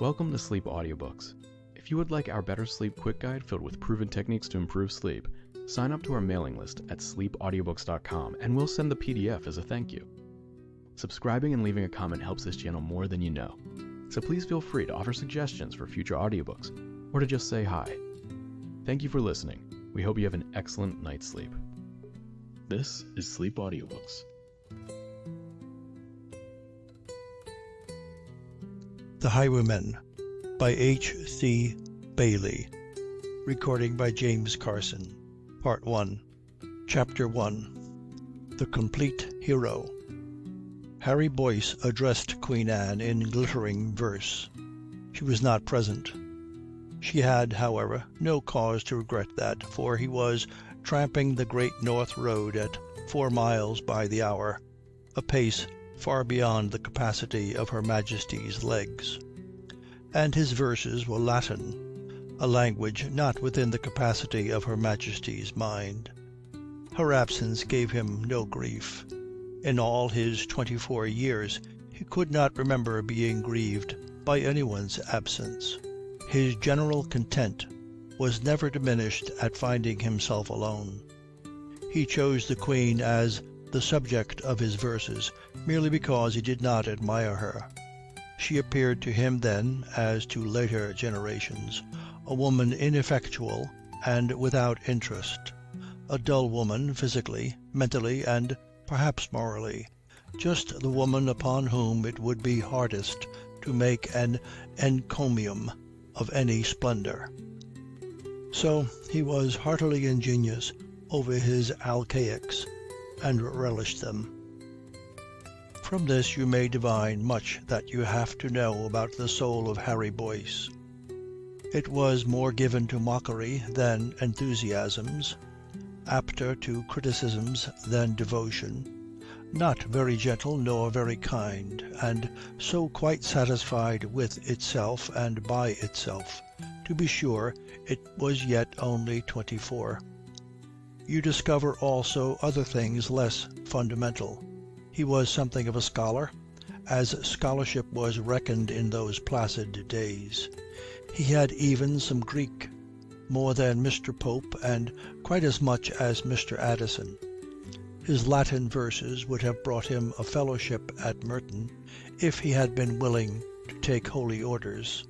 Welcome to Sleep Audiobooks. If you would like our Better Sleep Quick Guide filled with proven techniques to improve sleep, sign up to our mailing list at sleepaudiobooks.com and we'll send the PDF as a thank you. Subscribing and leaving a comment helps this channel more than you know, so please feel free to offer suggestions for future audiobooks or to just say hi. Thank you for listening. We hope you have an excellent night's sleep. This is Sleep Audiobooks. The Highwayman by H.C. Bailey. Recording by JCarson. Part 1. Chapter 1. The Complete Hero. Harry Boyce addressed Queen Anne in glittering verse. She was not present. She had, however, no cause to regret that, for he was tramping the Great North Road at 4 miles by the hour, a pace far beyond the capacity of Her Majesty's legs. And his verses were Latin, a language not within the capacity of Her Majesty's mind. Her absence gave him no grief. In all his 24 years he could not remember being grieved by anyone's absence. His general content was never diminished at finding himself alone. He chose the Queen as the subject of his verses merely because he did not admire her. She appeared to him then, as to later generations, a woman ineffectual and without interest, a dull woman physically, mentally, and perhaps morally, just the woman upon whom it would be hardest to make an encomium of any splendor. So he was heartily ingenious over his alcaics, and relished them. From this you may divine much that you have to know about the soul of Harry Boyce. It was more given to mockery than enthusiasms, apter to criticisms than devotion, not very gentle nor very kind, and so quite satisfied with itself and by itself. To be sure, it was yet only 24. You discover also other things less fundamental. He was something of a scholar, as scholarship was reckoned in those placid days. He had even some Greek, more than Mr. Pope, and quite as much as Mr. Addison. His Latin verses would have brought him a fellowship at Merton, if he had been willing to take holy orders.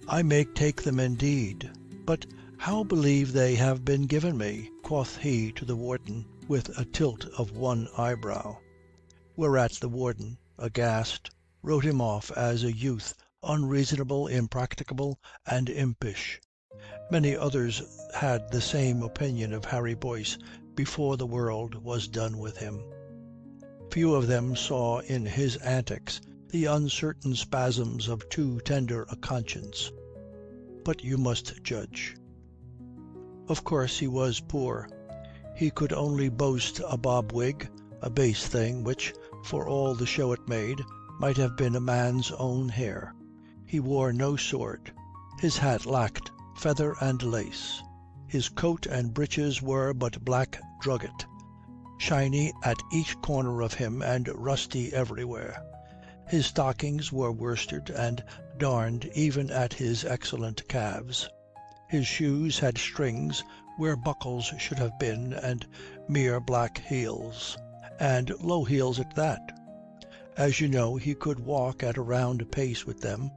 I may take them indeed, but how believe they have been given me? Quoth he to the warden, with a tilt of one eyebrow. Whereat the warden, aghast, wrote him off as a youth unreasonable, impracticable, and impish. Many others had the same opinion of Harry Boyce before the world was done with him. Few of them saw in his antics the uncertain spasms of too tender a conscience. But you must judge. Of course he was poor. He could only boast a bob wig, a base thing which, for all the show it made, might have been a man's own hair. He wore no sword. His hat lacked feather and lace. His coat and breeches were but black drugget, shiny at each corner of him and rusty everywhere. His stockings were worsted and darned even at his excellent calves. His shoes had strings where buckles should have been, and mere black heels, and low heels at that. As you know, he could walk at a round pace with them,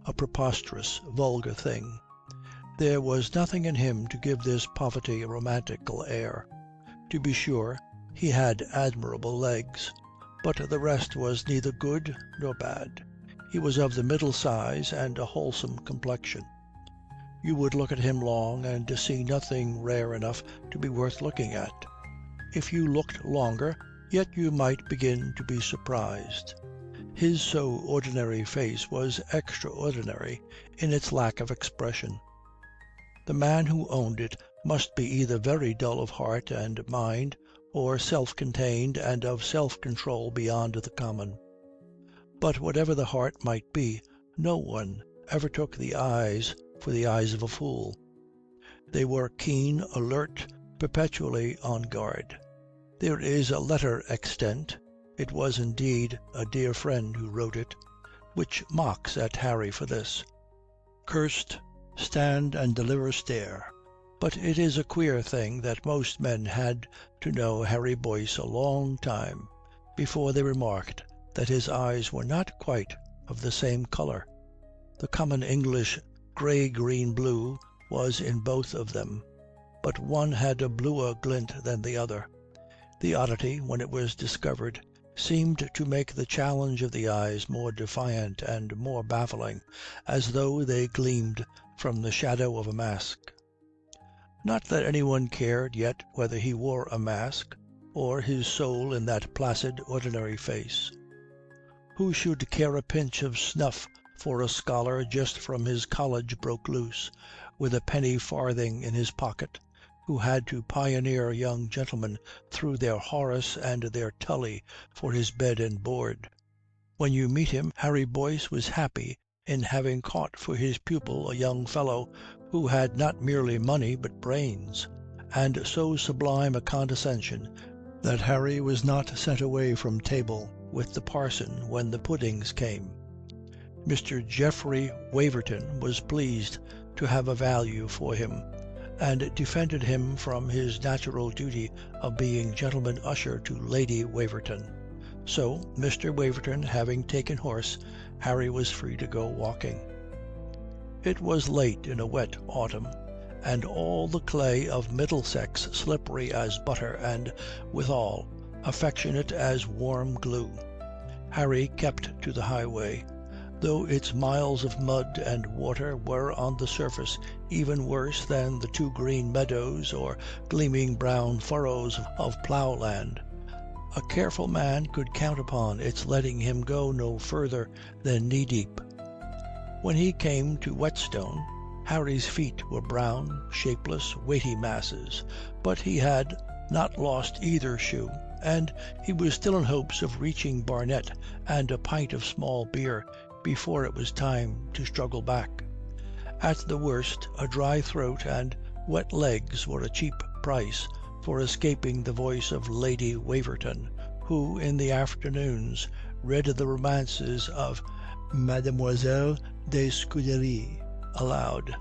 a preposterous, vulgar thing. There was nothing in him to give this poverty a romantical air. To be sure, he had admirable legs, but the rest was neither good nor bad. He was of the middle size and a wholesome complexion. You would look at him long and see nothing rare enough to be worth looking at. If you looked longer, yet you might begin to be surprised. His so ordinary face was extraordinary in its lack of expression. The man who owned it must be either very dull of heart and mind, or self-contained and of self-control beyond the common. But whatever the heart might be, no one ever took the eyes for the eyes of a fool. They were keen, alert, perpetually on guard. There is a letter extant, it was indeed a dear friend who wrote it, which mocks at Harry for this. cursed, stand and deliver stare. But it is a queer thing that most men had to know Harry Boyce a long time before they remarked that his eyes were not quite of the same colour. The common English grey-green blue was in both of them, but one had a bluer glint than the other. The oddity, when it was discovered, seemed to make the challenge of the eyes more defiant and more baffling, as though they gleamed from the shadow of a mask. Not that anyone cared yet whether he wore a mask, or his soul in that placid, ordinary face. Who should care a pinch of snuff for a scholar just from his college broke loose, with a penny farthing in his pocket, who had to pioneer young gentlemen through their Horace and their Tully for his bed and board? When you meet him, Harry Boyce was happy in having caught for his pupil a young fellow who had not merely money but brains, and so sublime a condescension that Harry was not sent away from table with the parson when the puddings came. Mr. Geoffrey Waverton was pleased to have a value for him, and defended him from his natural duty of being gentleman usher to Lady Waverton. So, Mr. Waverton having taken horse, Harry was free to go walking. It was late in a wet autumn, and all the clay of Middlesex slippery as butter and, withal, affectionate as warm glue. Harry kept to the highway, though its miles of mud and water were on the surface even worse than the 2 green meadows or gleaming brown furrows of ploughland. A careful man could count upon its letting him go no further than knee-deep. When he came to Whetstone, Harry's feet were brown, shapeless, weighty masses, but he had not lost either shoe, and he was still in hopes of reaching Barnet and a pint of small beer before it was time to struggle back. At the worst, a dry throat and wet legs were a cheap price for escaping the voice of Lady Waverton, who, in the afternoons, read the romances of Mademoiselle de Scudéry aloud.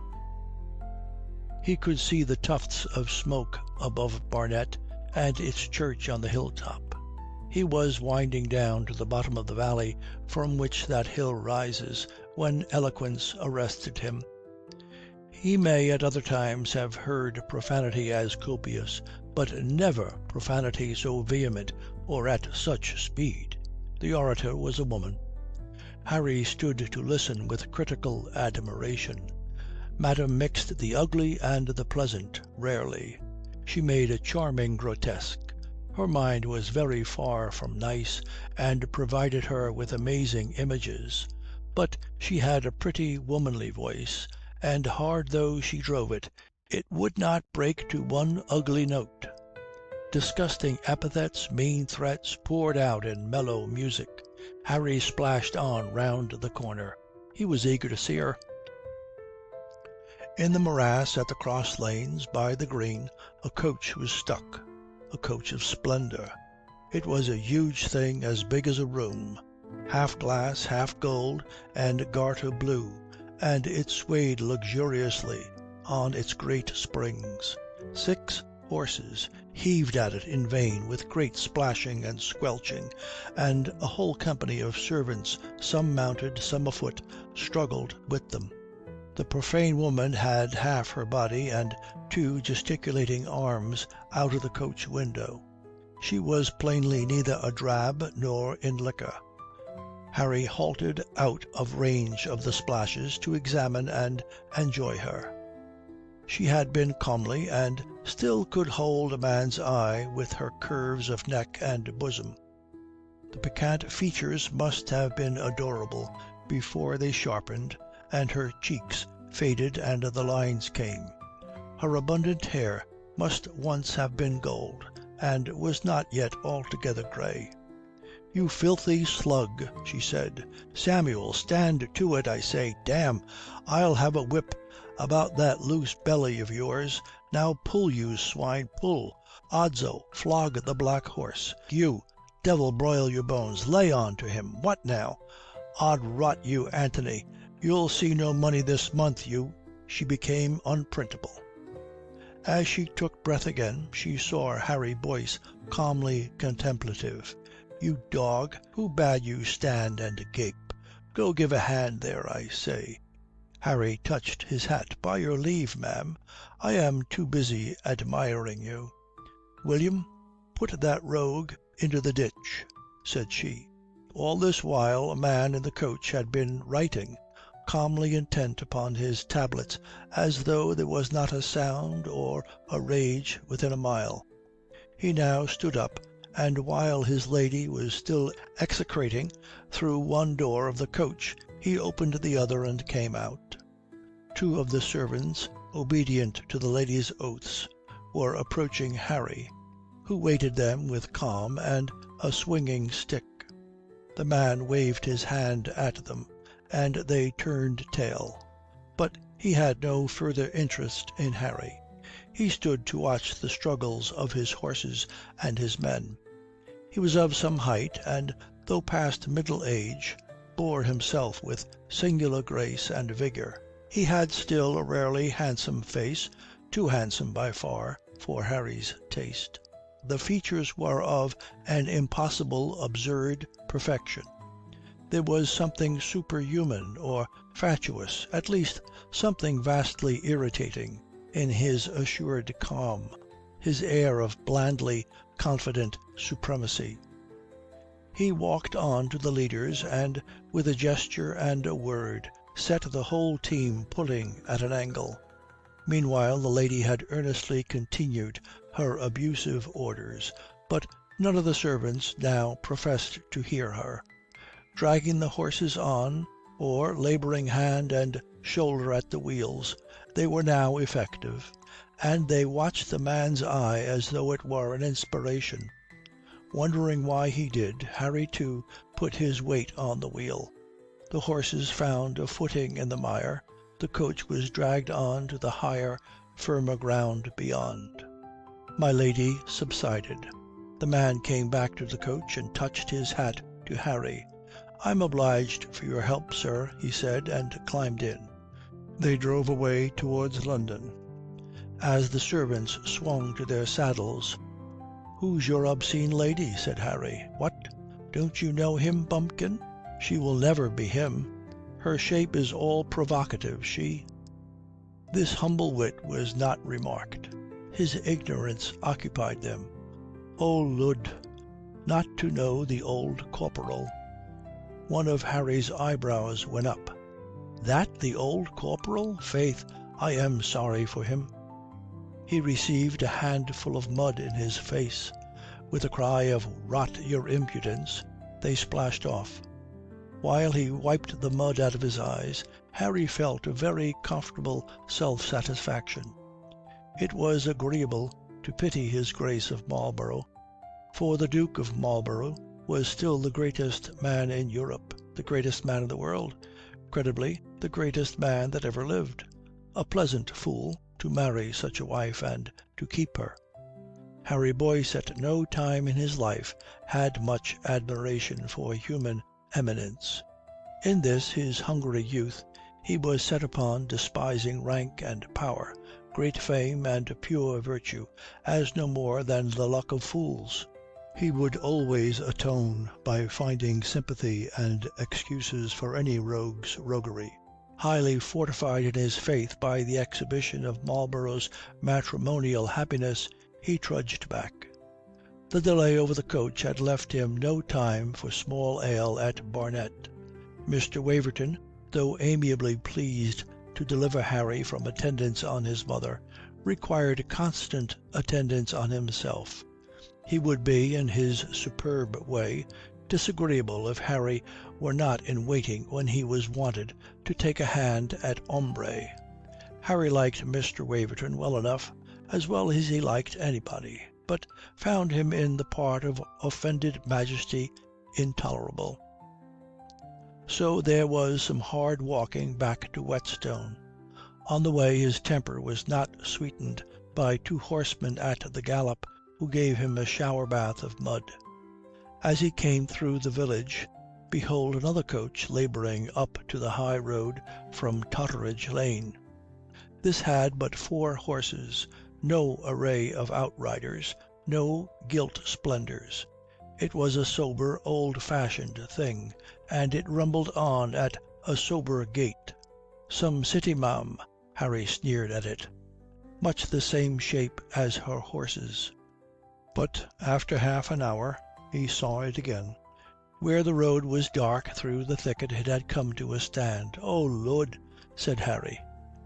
He could see the tufts of smoke above Barnet and its church on the hilltop. He was winding down to the bottom of the valley from which that hill rises, when eloquence arrested him. He may at other times have heard profanity as copious, but never profanity so vehement or at such speed. The orator was a woman. Harry stood to listen with critical admiration. Madame mixed the ugly and the pleasant rarely. She made a charming grotesque. Her mind was very far from nice, and provided her with amazing images. But she had a pretty womanly voice, and hard though she drove it, it would not break to one ugly note. Disgusting epithets, mean threats, poured out in mellow music. Harry splashed on round the corner. He was eager to see her. In the morass at the cross lanes by the green, a coach was stuck, a coach of splendour. It was a huge thing as big as a room, half glass, half gold, and garter blue, and it swayed luxuriously on its great springs. 6 horses heaved at it in vain with great splashing and squelching, and a whole company of servants, some mounted, some afoot, struggled with them. The profane woman had half her body and 2 gesticulating arms out of the coach window. She was plainly neither a drab nor in liquor. Harry halted out of range of the splashes to examine and enjoy her. She had been comely, and still could hold a man's eye with her curves of neck and bosom. The piquant features must have been adorable before they sharpened, and her cheeks faded and the lines came. Her abundant hair must once have been gold, and was not yet altogether grey. "You filthy slug," she said. "Samuel, stand to it, I say. Damme, I'll have a whip about that loose belly of yours. Now pull, you swine, pull. Odso, flog the black horse. You, devil broil your bones, lay on to him. What now? Od rot you, Anthony, You'll see no money this month, you." She became unprintable. As she took breath again, she saw Harry Boyce calmly contemplative. "You dog, who bade you stand and gape? Go give a hand there, I say." Harry touched his hat. "By your leave, ma'am. I am too busy admiring you." "William, put that rogue into the ditch," said she. All this while a man in the coach had been writing, calmly intent upon his tablets, as though there was not a sound or a rage within a mile. He now stood up, and while his lady was still execrating through one door of the coach, he opened the other and came out. Two of the servants, obedient to the lady's oaths, were approaching Harry, who waited them with calm and a swinging stick. The man waved his hand at them, and they turned tail. But he had no further interest in Harry. He stood to watch the struggles of his horses and his men. He was of some height, and, though past middle age, bore himself with singular grace and vigour. He had still a rarely handsome face, too handsome by far for Harry's taste. The features were of an impossible, absurd perfection. There was something superhuman or fatuous, at least something vastly irritating, in his assured calm, his air of blandly confident supremacy. He walked on to the leaders, and with a gesture and a word set the whole team pulling at an angle. Meanwhile the lady had earnestly continued her abusive orders, but none of the servants now professed to hear her. Dragging the horses on, or labouring hand and shoulder at the wheels, they were now effective, and they watched the man's eye as though it were an inspiration. Wondering why he did, Harry too put his weight on the wheel. The horses found a footing in the mire. The coach was dragged on to the higher, firmer ground beyond. My lady subsided. The man came back to the coach and touched his hat to Harry. "I'm obliged for your help, sir," he said, and climbed in. They drove away towards London. As the servants swung to their saddles, "Who's your obscene lady?" said Harry. "What, don't you know him, bumpkin? She will never be him. Her shape is all provocative, she." This humble wit was not remarked. His ignorance occupied them. Oh Lud, not to know the old corporal. One of Harry's eyebrows went up. "That the old corporal? Faith, I am sorry for him." He received a handful of mud in his face. With a cry of "Rot your impudence," they splashed off. While he wiped the mud out of his eyes, Harry felt a very comfortable self-satisfaction. It was agreeable to pity his Grace of Marlborough, for the Duke of Marlborough was still the greatest man in Europe, the greatest man in the world, credibly the greatest man that ever lived. A pleasant fool to marry such a wife and to keep her. Harry Boyce at no time in his life had much admiration for human eminence. In this, his hungry youth, he was set upon despising rank and power, great fame and pure virtue, as no more than the luck of fools. He would always atone by finding sympathy and excuses for any rogue's roguery. Highly fortified in his faith by the exhibition of Marlborough's matrimonial happiness, he trudged back. The delay over the coach had left him no time for small ale at Barnet. Mr. Waverton, though amiably pleased to deliver Harry from attendance on his mother, required constant attendance on himself. He would be, in his superb way, disagreeable if Harry were not in waiting when he was wanted to take a hand at ombre. Harry liked Mr. Waverton well enough, as well as he liked anybody, but found him in the part of offended majesty intolerable. So there was some hard walking back to Whetstone. On the way his temper was not sweetened by two horsemen at the gallop who gave him a shower bath of mud. As he came through the village, behold another coach labouring up to the high road from Totteridge Lane. This had but 4 horses, no array of outriders, no gilt splendours. It was a sober, old-fashioned thing, and it rumbled on at a sober gait. Some city ma'am, Harry sneered at it, much the same shape as her horses. But after half an hour he saw it again. Where the road was dark through the thicket it had come to a stand. "Oh Lud," said Harry,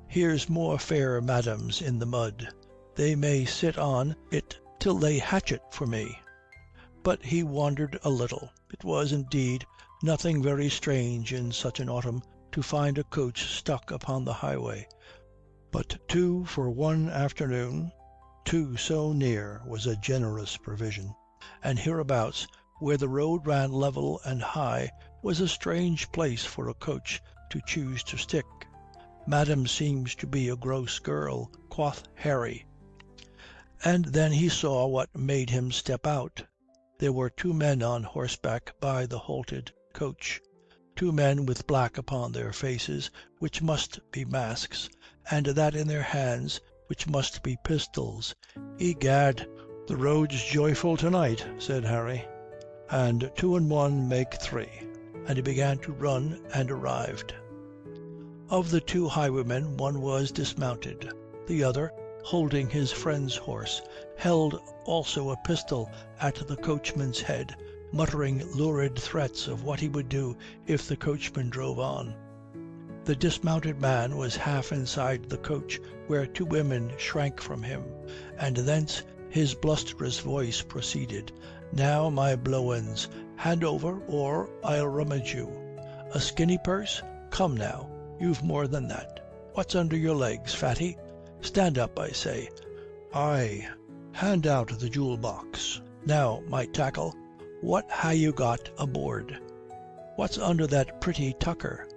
"here's more fair madams in the mud. They may sit on it till they hatch it for me." But he wondered a little. It was, indeed, nothing very strange in such an autumn to find a coach stuck upon the highway. But 2 for one afternoon, 2 so near, was a generous provision. And hereabouts, where the road ran level and high, was a strange place for a coach to choose to stick. "Madam seems to be a gross girl," quoth Harry. And then he saw what made him step out. There were 2 men on horseback by the halted coach, 2 men with black upon their faces, which must be masks, and that in their hands, which must be pistols. "Egad, the road's joyful to-night," said Harry. "And 2 and 1 make 3." And he began to run, and arrived. Of the 2 highwaymen, one was dismounted. The other, holding his friend's horse, held also a pistol at the coachman's head, muttering lurid threats of what he would do if the coachman drove on. The dismounted man was half inside the coach, where 2 women shrank from him, and thence his blusterous voice proceeded. "Now, my blowens, hand over, or I'll rummage you. A skinny purse? Come now, you've more than that. What's under your legs, fatty? Stand up, I say. Aye, hand out the jewel box. Now, my tackle, what ha' you got aboard? What's under that pretty tucker?"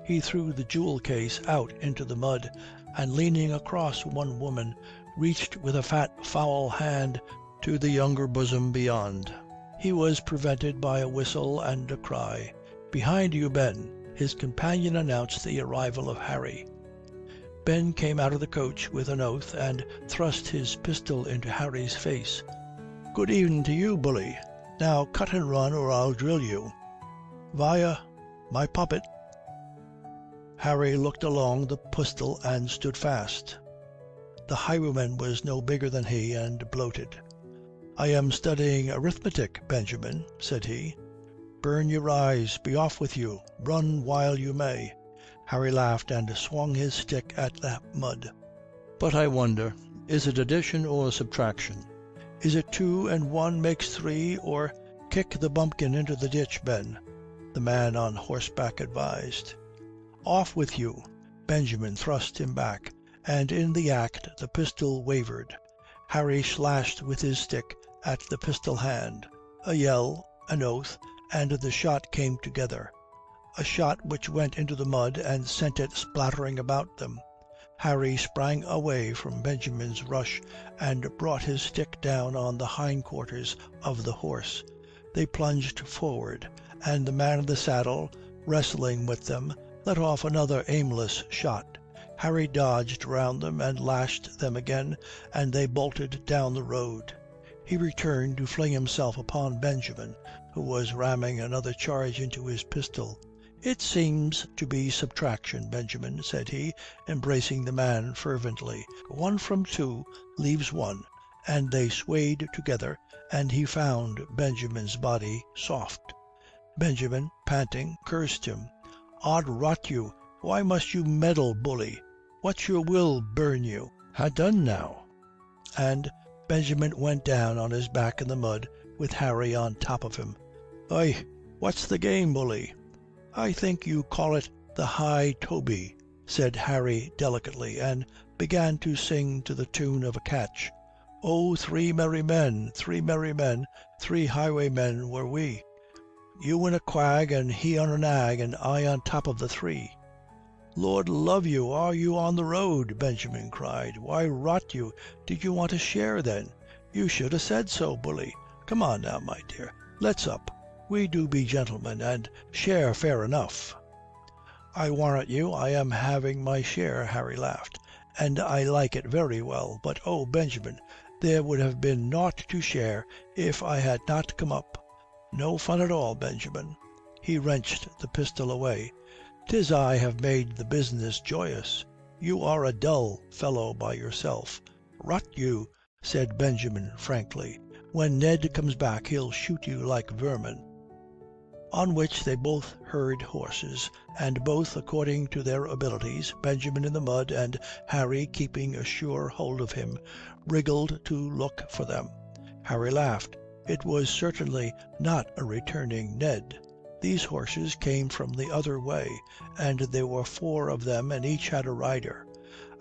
He threw the jewel case out into the mud, and leaning across one woman, reached with a fat foul hand to the younger bosom beyond. He was prevented by a whistle and a cry. "Behind you, Ben!" His companion announced the arrival of Harry. Ben came out of the coach with an oath and thrust his pistol into Harry's face. "Good evening to you, bully. Now cut and run, or I'll drill you. Via my poppet." Harry looked along the pistol and stood fast. The highwayman was no bigger than he, and bloated. "I am studying arithmetic, Benjamin," said he. "Burn your eyes. Be off with you. Run while you may." Harry laughed and swung his stick at the mud. "But I wonder, is it addition or subtraction? Is it 2 and 1 makes 3, or kick the bumpkin into the ditch, Ben?" the man on horseback advised. "Off with you." Benjamin thrust him back, and in the act the pistol wavered. Harry slashed with his stick at the pistol hand. A yell, an oath, and the shot came together. A shot which went into the mud and sent it splattering about them. Harry sprang away from Benjamin's rush and brought his stick down on the hindquarters of the horse. They plunged forward, and the man in the saddle, wrestling with them, let off another aimless shot. Harry dodged round them and lashed them again, and they bolted down the road. He returned to fling himself upon Benjamin, who was ramming another charge into his pistol. "It seems to be subtraction, Benjamin," said he, embracing the man fervently. "1 from 2 leaves 1," and they swayed together, and he found Benjamin's body soft. Benjamin, panting, cursed him. "Od rot you, why must you meddle, bully? What's your will, burn you? Ha' done now." And Benjamin went down on his back in the mud, with Harry on top of him. "Oy, what's the game, bully?" "I think you call it the high toby," said Harry delicately, and began to sing to the tune of a catch. "Oh, 3 merry men, 3 merry men, 3 highwaymen were we. You in a quag, and he on a nag, and I on top of the 3. "Lord love you, are you on the road?" Benjamin cried. "Why, rot you, did you want a share then? You should have said so, bully. Come on now, my dear, let's up." We do be gentlemen, and share fair enough." "I warrant you I am having my share," Harry laughed, "and I like it very well. But, oh, Benjamin, there would have been naught to share if I had not come up. No fun at all, Benjamin." He wrenched the pistol away. "'Tis I have made the business joyous. You are a dull fellow by yourself." "Rot you," said Benjamin frankly. "When Ned comes back he'll shoot you like vermin." On which they both heard horses, and both, according to their abilities, Benjamin in the mud and Harry keeping a sure hold of him, wriggled to look for them. Harry laughed. It was certainly not a returning Ned. These horses came from the other way, and there were 4 of them, and each had a rider.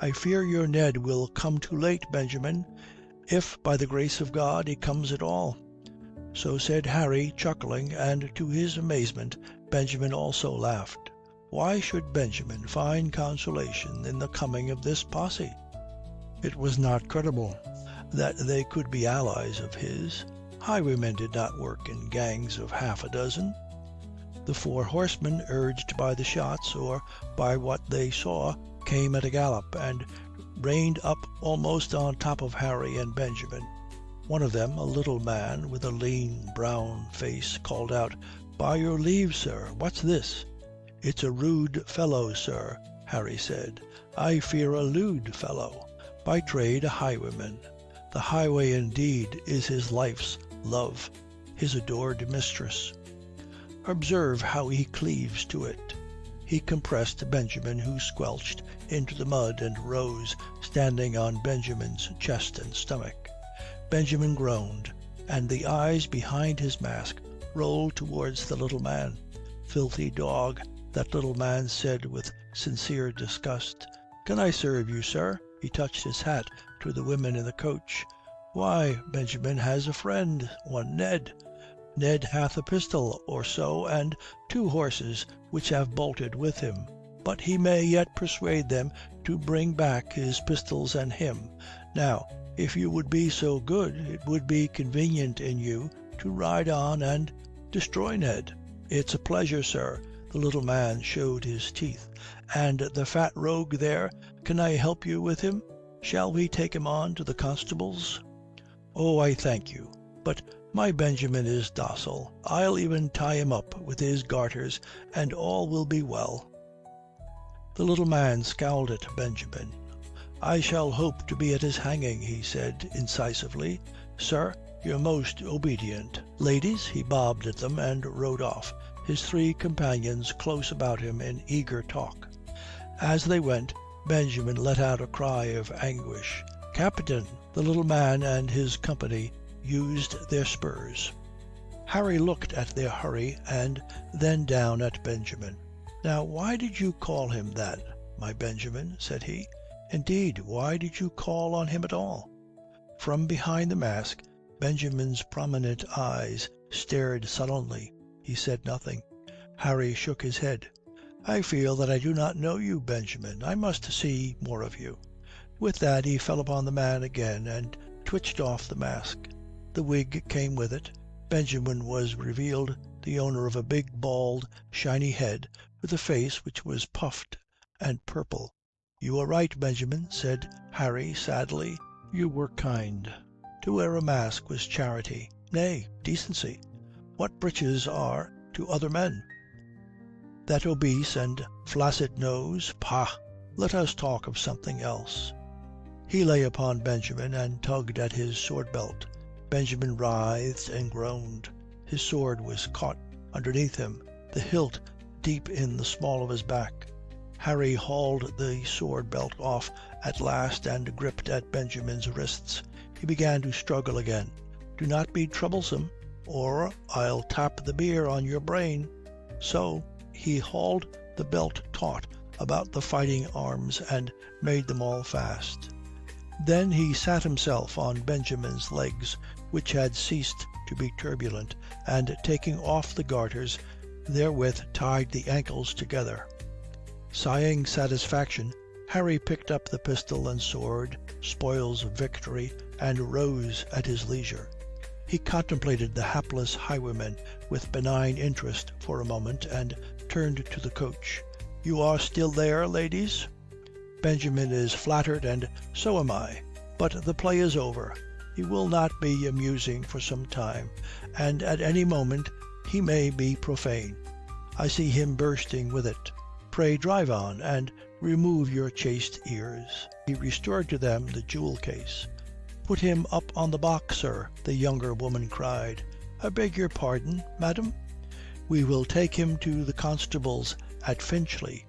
"I fear your Ned will come too late, Benjamin, if by the grace of God he comes at all." So said Harry, chuckling, and to his amazement Benjamin also laughed. Why should Benjamin find consolation in the coming of this posse? It was not credible that they could be allies of his. Highwaymen did not work in gangs of half a dozen. The 4 horsemen, urged by the shots or by what they saw, came at a gallop and reined up almost on top of Harry and Benjamin. One of them, a little man with a lean brown face, called out, "By your leave, sir, what's this?" "It's a rude fellow, sir," Harry said. "I fear a lewd fellow. By trade a highwayman. The highway indeed is his life's love, his adored mistress. Observe how he cleaves to it." He compressed Benjamin, who squelched into the mud and rose, standing on Benjamin's chest and stomach. Benjamin groaned, and the eyes behind his mask rolled towards the little man. "Filthy dog," that little man said with sincere disgust. "Can I serve you, sir?" He touched his hat to the women in the coach. "Why, Benjamin has a friend, one Ned. Ned hath a pistol or so, and 2 horses which have bolted with him. But he may yet persuade them to bring back his pistols and him. Now, if you would be so good, it would be convenient in you to ride on and destroy Ned." "It's a pleasure, sir." The little man showed his teeth. "And the fat rogue there, can I help you with him? Shall we take him on to the constable's?" "Oh, I thank you. But my Benjamin is docile. I'll even tie him up with his garters, and all will be well." The little man scowled at Benjamin. "I shall hope to be at his hanging," he said incisively. "Sir, your most obedient. Ladies," he bobbed at them and rode off, his 3 companions close about him in eager talk. As they went, Benjamin let out a cry of anguish. "Captain!" The little man and his company used their spurs. Harry looked at their hurry and then down at Benjamin. "Now, why did you call him that, my Benjamin?" said he. "Indeed, why did you call on him at all?" From behind the mask, Benjamin's prominent eyes stared sullenly. He said nothing. Harry shook his head. "I feel that I do not know you, Benjamin. I must see more of you." With that he fell upon the man again and twitched off the mask. The wig came with it. Benjamin was revealed, the owner of a big, bald, shiny head, with a face which was puffed and purple. "You are right, Benjamin," said Harry sadly. "You were kind. To wear a mask was charity, nay, decency. What breeches are to other men. That obese and flaccid nose, pah! Let us talk of something else." He lay upon Benjamin and tugged at his sword belt. Benjamin writhed and groaned. His sword was caught underneath him, the hilt deep in the small of his back. Harry hauled the sword belt off at last and gripped at Benjamin's wrists. He began to struggle again. "Do not be troublesome, or I'll tap the beer on your brain." So he hauled the belt taut about the fighting arms and made them all fast. Then he sat himself on Benjamin's legs, which had ceased to be turbulent, and taking off the garters, therewith tied the ankles together. Sighing satisfaction, Harry picked up the pistol and sword, spoils of victory, and rose at his leisure. He contemplated the hapless highwayman with benign interest for a moment and turned to the coach. "You are still there, ladies?" Benjamin is flattered, and so am I. But the play is over. He will not be amusing for some time, and at any moment he may be profane. I see him bursting with it. Pray drive on, and remove your chaste ears." He restored to them the jewel case. "Put him up on the box, sir," the younger woman cried. "I beg your pardon, madam?" "We will take him to the constable's at Finchley."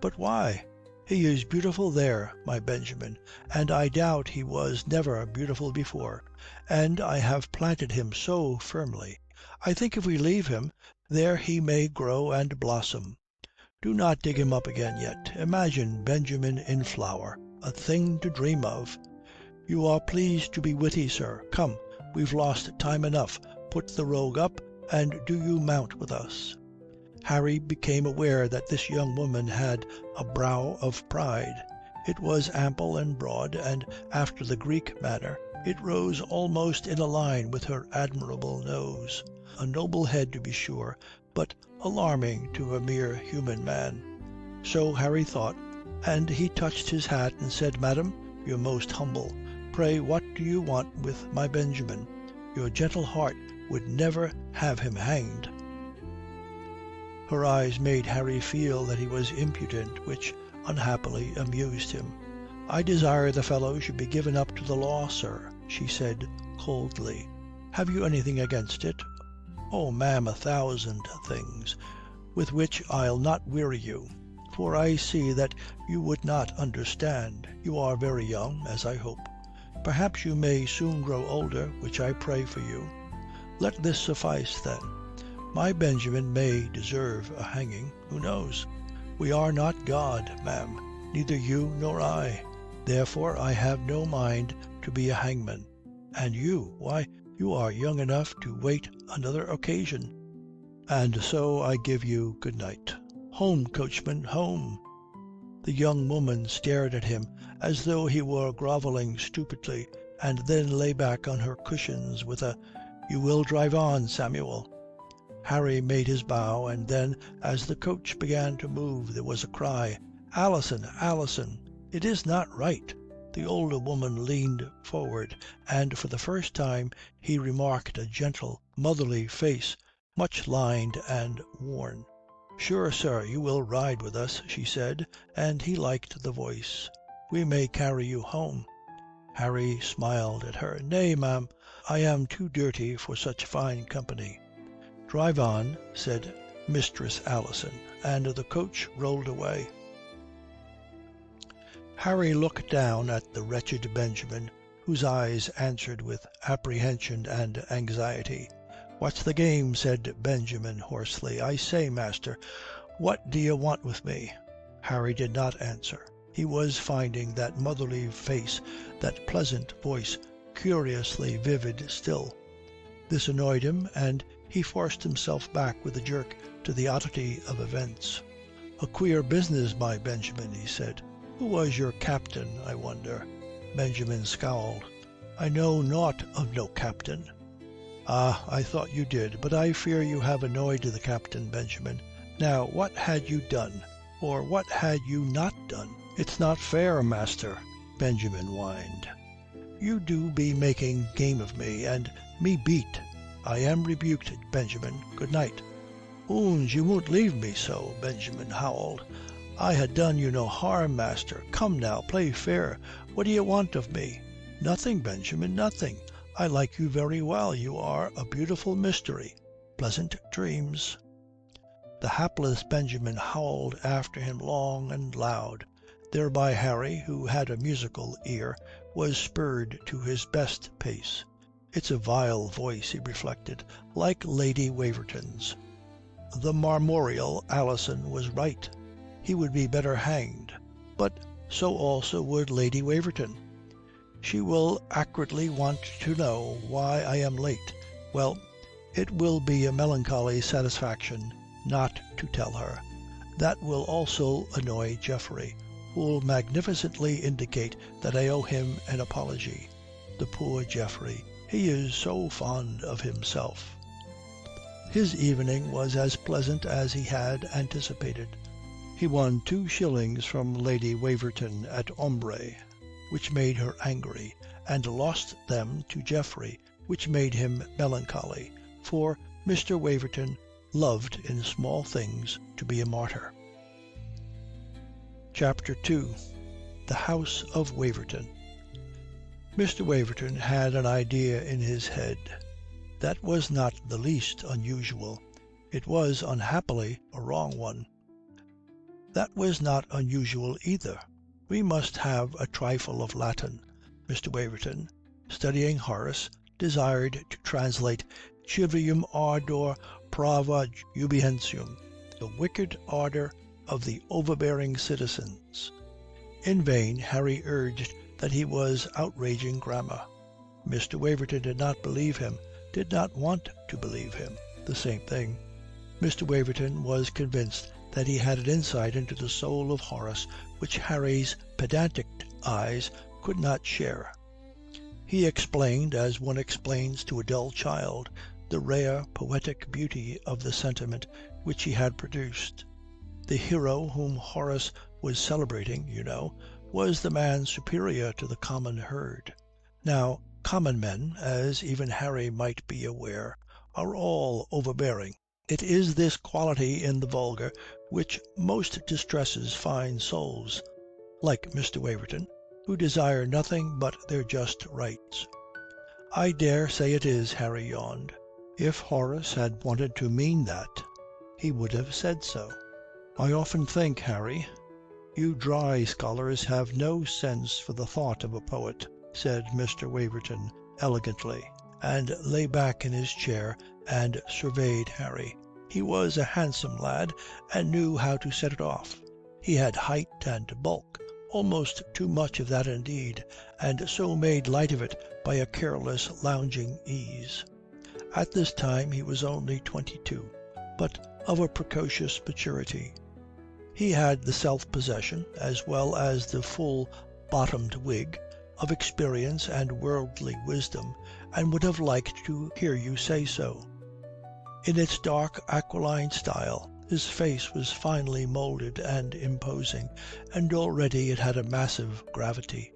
"But why?" "He is beautiful there, my Benjamin, and I doubt he was never beautiful before, and I have planted him so firmly. I think if we leave him there he may grow and blossom. Do not dig him up again yet. Imagine Benjamin in flower, a thing to dream of." "You are pleased to be witty, sir. Come, we've lost time enough. Put the rogue up, and do you mount with us." Harry became aware that this young woman had a brow of pride. It was ample and broad, and after the Greek manner it rose almost in a line with her admirable nose. A noble head, to be sure, but alarming to a mere human man. So Harry thought, and he touched his hat and said, "Madam, you're most humble. Pray, what do you want with my Benjamin? Your gentle heart would never have him hanged." Her eyes made Harry feel that he was impudent, which unhappily amused him. "I desire the fellow should be given up to the law, sir," she said coldly. "Have you anything against it?" "Oh, ma'am, 1,000 things, with which I'll not weary you, for I see that you would not understand. You are very young, as I hope. Perhaps you may soon grow older, which I pray for you. Let this suffice, then. My Benjamin may deserve a hanging. Who knows? We are not God, ma'am, neither you nor I. Therefore I have no mind to be a hangman. And you, why, you are young enough to wait another occasion. And so I give you good night. Home, coachman, home." The young woman stared at him as though he were grovelling stupidly, and then lay back on her cushions with a "You will drive on, Samuel." Harry made his bow, and then, as the coach began to move, there was a cry, "Alison, Alison, it is not right." The older woman leaned forward, and for the first time he remarked a gentle, motherly face, much lined and worn. "Sure, sir, you will ride with us," she said, and he liked the voice. "We may carry you home." Harry smiled at her. "Nay, ma'am, I am too dirty for such fine company." "Drive on," said Mistress Alison, and the coach rolled away. Harry looked down at the wretched Benjamin, whose eyes answered with apprehension and anxiety. "What's the game?" said Benjamin hoarsely. "I say, master, what do you want with me?" Harry did not answer. He was finding that motherly face, that pleasant voice, curiously vivid still. This annoyed him, and he forced himself back with a jerk to the oddity of events. "A queer business, my Benjamin," he said. "Who was your captain, I wonder?" Benjamin scowled. "I know naught of no captain." "Ah, I thought you did, but I fear you have annoyed the captain, Benjamin. Now, what had you done? Or what had you not done?" "It's not fair, master," Benjamin whined. "You do be making game of me, and me beat. I am rebuked, Benjamin. Good night." "Oons, you won't leave me so," Benjamin howled. "I ha' done you no harm, master. Come now, play fair. What do you want of me?" "Nothing, Benjamin, nothing. I like you very well. You are a beautiful mystery. Pleasant dreams." The hapless Benjamin howled after him long and loud. Thereby Harry, who had a musical ear, was spurred to his best pace. "It's a vile voice," he reflected, "like Lady Waverton's." The marmoreal Alison was right. He would be better hanged. But so also would Lady Waverton. She will acridly want to know why I am late. Well, it will be a melancholy satisfaction not to tell her. That will also annoy Geoffrey, who'll magnificently indicate that I owe him an apology. The poor Geoffrey. He is so fond of himself." His evening was as pleasant as he had anticipated. He won 2 shillings from Lady Waverton at ombre, which made her angry, and lost them to Geoffrey, which made him melancholy, for Mr. Waverton loved in small things to be a martyr. Chapter 2. The House of Waverton. Mr. Waverton had an idea in his head. That was not the least unusual. It was, unhappily, a wrong one. That was not unusual either. We must have a trifle of Latin. Mr. Waverton, studying Horace, desired to translate civium ardor prava jubientium, the wicked ardour of the overbearing citizens. In vain Harry urged that he was outraging grammar. Mr. Waverton did not believe him, did not want to believe him. The same thing. Mr. Waverton was convinced that he had an insight into the soul of Horace which Harry's pedantic eyes could not share. He explained, as one explains to a dull child, the rare poetic beauty of the sentiment which he had produced. The hero whom Horace was celebrating, you know, was the man superior to the common herd. Now, common men, as even Harry might be aware, are all overbearing. It is this quality in the vulgar which most distresses fine souls, like Mr. Waverton, who desire nothing but their just rights. "I dare say it is," Harry yawned. If Horace had wanted to mean that, he would have said so. "I often think, Harry, you dry scholars have no sense for the thought of a poet," said Mr. Waverton elegantly, and lay back in his chair and surveyed Harry. He was a handsome lad and knew how to set it off. He had height and bulk, almost too much of that indeed, and so made light of it by a careless lounging ease. At this time he was only 22, but of a precocious maturity. He had the self-possession, as well as the full-bottomed wig, of experience and worldly wisdom, and would have liked to hear you say so. In its dark aquiline style, his face was finely moulded and imposing, and already it had a massive gravity.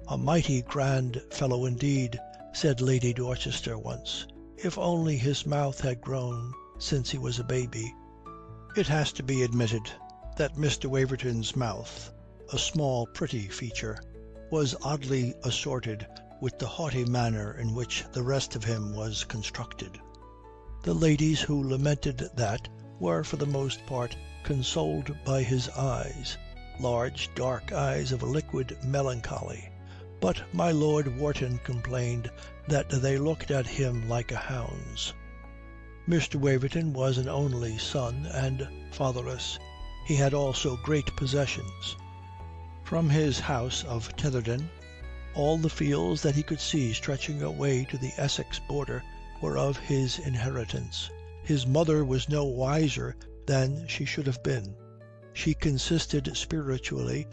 "A mighty grand fellow indeed," said Lady Dorchester once, "if only his mouth had grown since he was a baby." It has to be admitted that Mr. Waverton's mouth, a small pretty feature, was oddly assorted with the haughty manner in which the rest of him was constructed. The ladies who lamented that were for the most part consoled by his eyes, large dark eyes of a liquid melancholy. But my Lord Wharton complained that they looked at him like a hound's. Mr. Waverton was an only son and fatherless. He had also great possessions. From his house of Tetherden, all the fields that he could see stretching away to the Essex border were of his inheritance. His mother was no wiser than she should have been. She consisted spiritually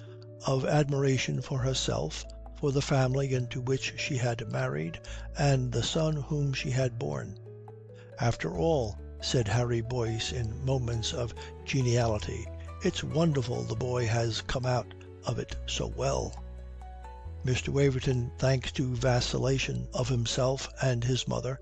of admiration for herself, for the family into which she had married, and the son whom she had borne. "After all," said Harry Boyce in moments of geniality, "it's wonderful the boy has come out of it so well." Mr. Waverton, thanks to vacillation of himself and his mother,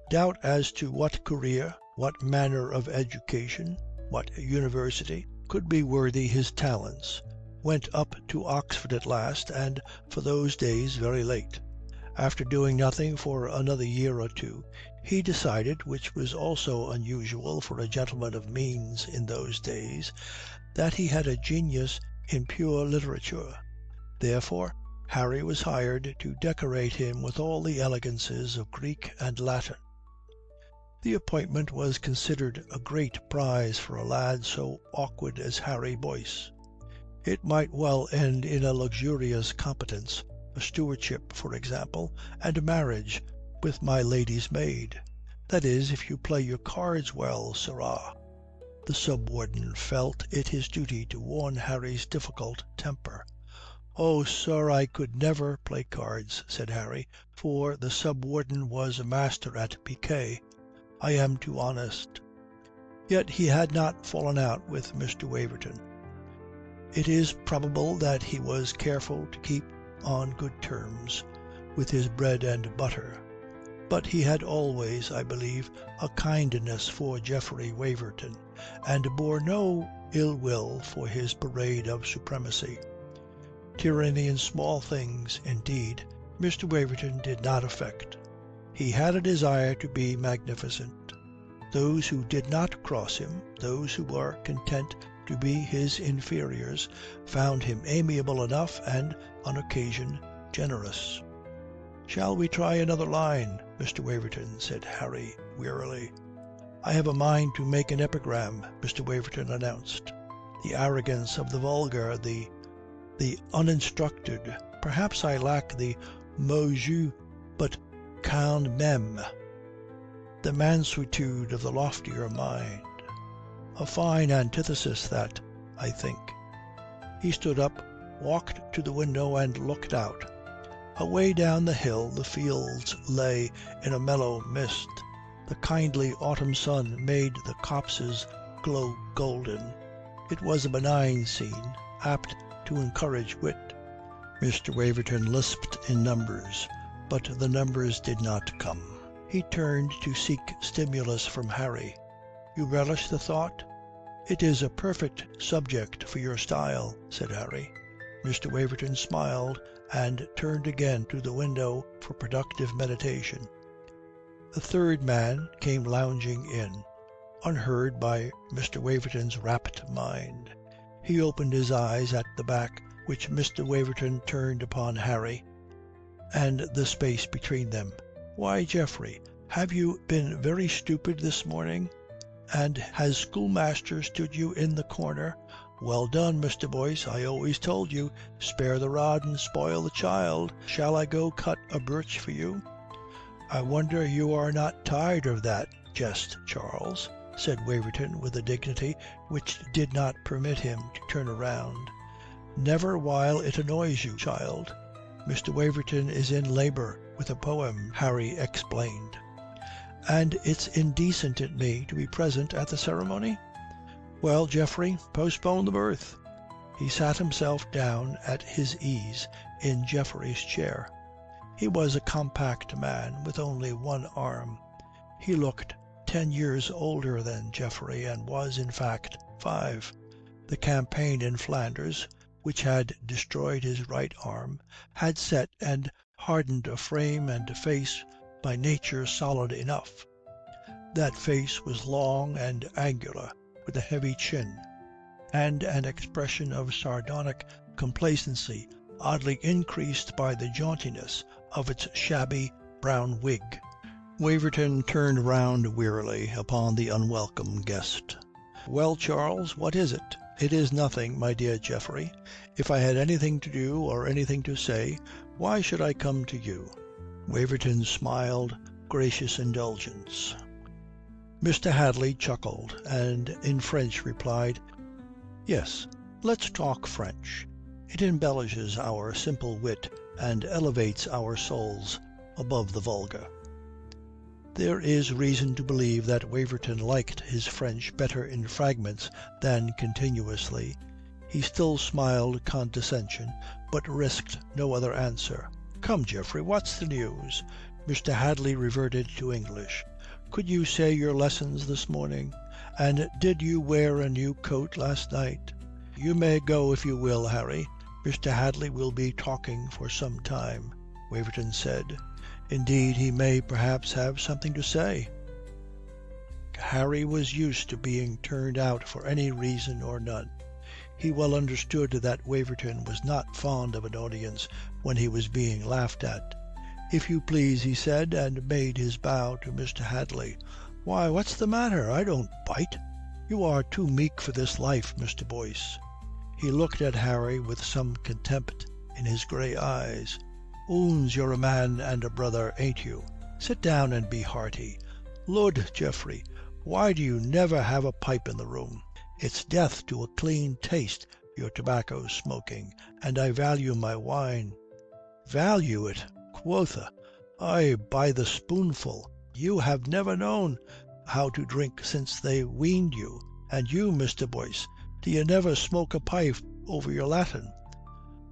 doubt as to what career, what manner of education, what university could be worthy his talents, went up to Oxford at last, and for those days very late. After doing nothing for another year or two, he decided, which was also unusual for a gentleman of means in those days, that he had a genius in pure literature. Therefore Harry was hired to decorate him with all the elegances of Greek and Latin. The appointment was considered a great prize for a lad so awkward as Harry Boyce. It might well end in a luxurious competence, a stewardship, for example, and a marriage with my lady's maid. That is, if you play your cards well, sirrah. The sub-warden felt it his duty to warn Harry's difficult temper. "Oh, sir, I could never play cards," said Harry, "for the sub-warden was a master at piquet. I am too honest." Yet he had not fallen out with Mr. Waverton. It is probable that he was careful to keep on good terms with his bread and butter. But he had always, I believe, a kindness for Geoffrey Waverton, and bore no ill will for his parade of supremacy. Tyranny in small things, indeed, Mr. Waverton did not affect. He had a desire to be magnificent. Those who did not cross him, those who were content to be his inferiors, found him amiable enough and, on occasion, generous. "Shall we try another line, Mr. Waverton?" said Harry wearily. "I have a mind to make an epigram," Mr. Waverton announced. "The arrogance of the vulgar, the uninstructed. Perhaps I lack the mot juste, but quand même, the mansuetude of the loftier mind. A fine antithesis that, I think." He stood up, walked to the window and looked out. Away down the hill the fields lay in a mellow mist. The kindly autumn sun made the copses glow golden. It was a benign scene, apt to encourage wit. Mr. Waverton lisped in numbers, but the numbers did not come. He turned to seek stimulus from Harry. "You relish the thought?" "It is a perfect subject for your style," said Harry. Mr. Waverton smiled and turned again to the window for productive meditation. The third man came lounging in, unheard by Mr. Waverton's rapt mind. He opened his eyes at the back which Mr. Waverton turned upon Harry and the space between them. "Why, Geoffrey, have you been very stupid this morning? And has schoolmaster stood you in the corner? Well done, Mr. Boyce. I always told you, spare the rod and spoil the child. Shall I go cut a birch for you?" "I wonder you are not tired of that jest, Charles," said Waverton with a dignity which did not permit him to turn around. "Never while it annoys you, child. Mr. Waverton is in labour with a poem," Harry explained. "And it's indecent in me to be present at the ceremony? Well, Geoffrey, postpone the birth." He sat himself down at his ease in Geoffrey's chair. He was a compact man with only one arm. He looked 10 years older than Geoffrey, and was, in fact, 5. The campaign in Flanders, which had destroyed his right arm, had set and hardened a frame and face by nature solid enough. That face was long and angular, with a heavy chin, and an expression of sardonic complacency oddly increased by the jauntiness of its shabby brown wig. Waverton turned round wearily upon the unwelcome guest. "Well, Charles, what is it?" "It is nothing, my dear Geoffrey. If I had anything to do or anything to say, why should I come to you?" Waverton smiled gracious indulgence. Mr. Hadley chuckled, and in French replied, "Yes, let's talk French. It embellishes our simple wit and elevates our souls above the vulgar." There is reason to believe that Waverton liked his French better in fragments than continuously. He still smiled condescension, but risked no other answer. "Come, Geoffrey, what's the news?" Mr. Hadley reverted to English. "Could you say your lessons this morning? And did you wear a new coat last night?" "You may go if you will, Harry. Mr. Hadley will be talking for some time," Waverton said. "Indeed, he may perhaps have something to say." Harry was used to being turned out for any reason or none. He well understood that Waverton was not fond of an audience when he was being laughed at. "If you please," he said, and made his bow to Mr. Hadley. "Why, what's the matter? I don't bite. You are too meek for this life, Mr. Boyce." He looked at Harry with some contempt in his grey eyes. "Oons, you're a man and a brother, ain't you? Sit down and be hearty. Lud, Geoffrey, why do you never have a pipe in the room? It's death to a clean taste your tobacco smoking, and I value my wine." "Value it, quotha! Ay, by the spoonful. You have never known how to drink since they weaned you. And you, Mr. Boyce, d'ye never smoke a pipe over your Latin?"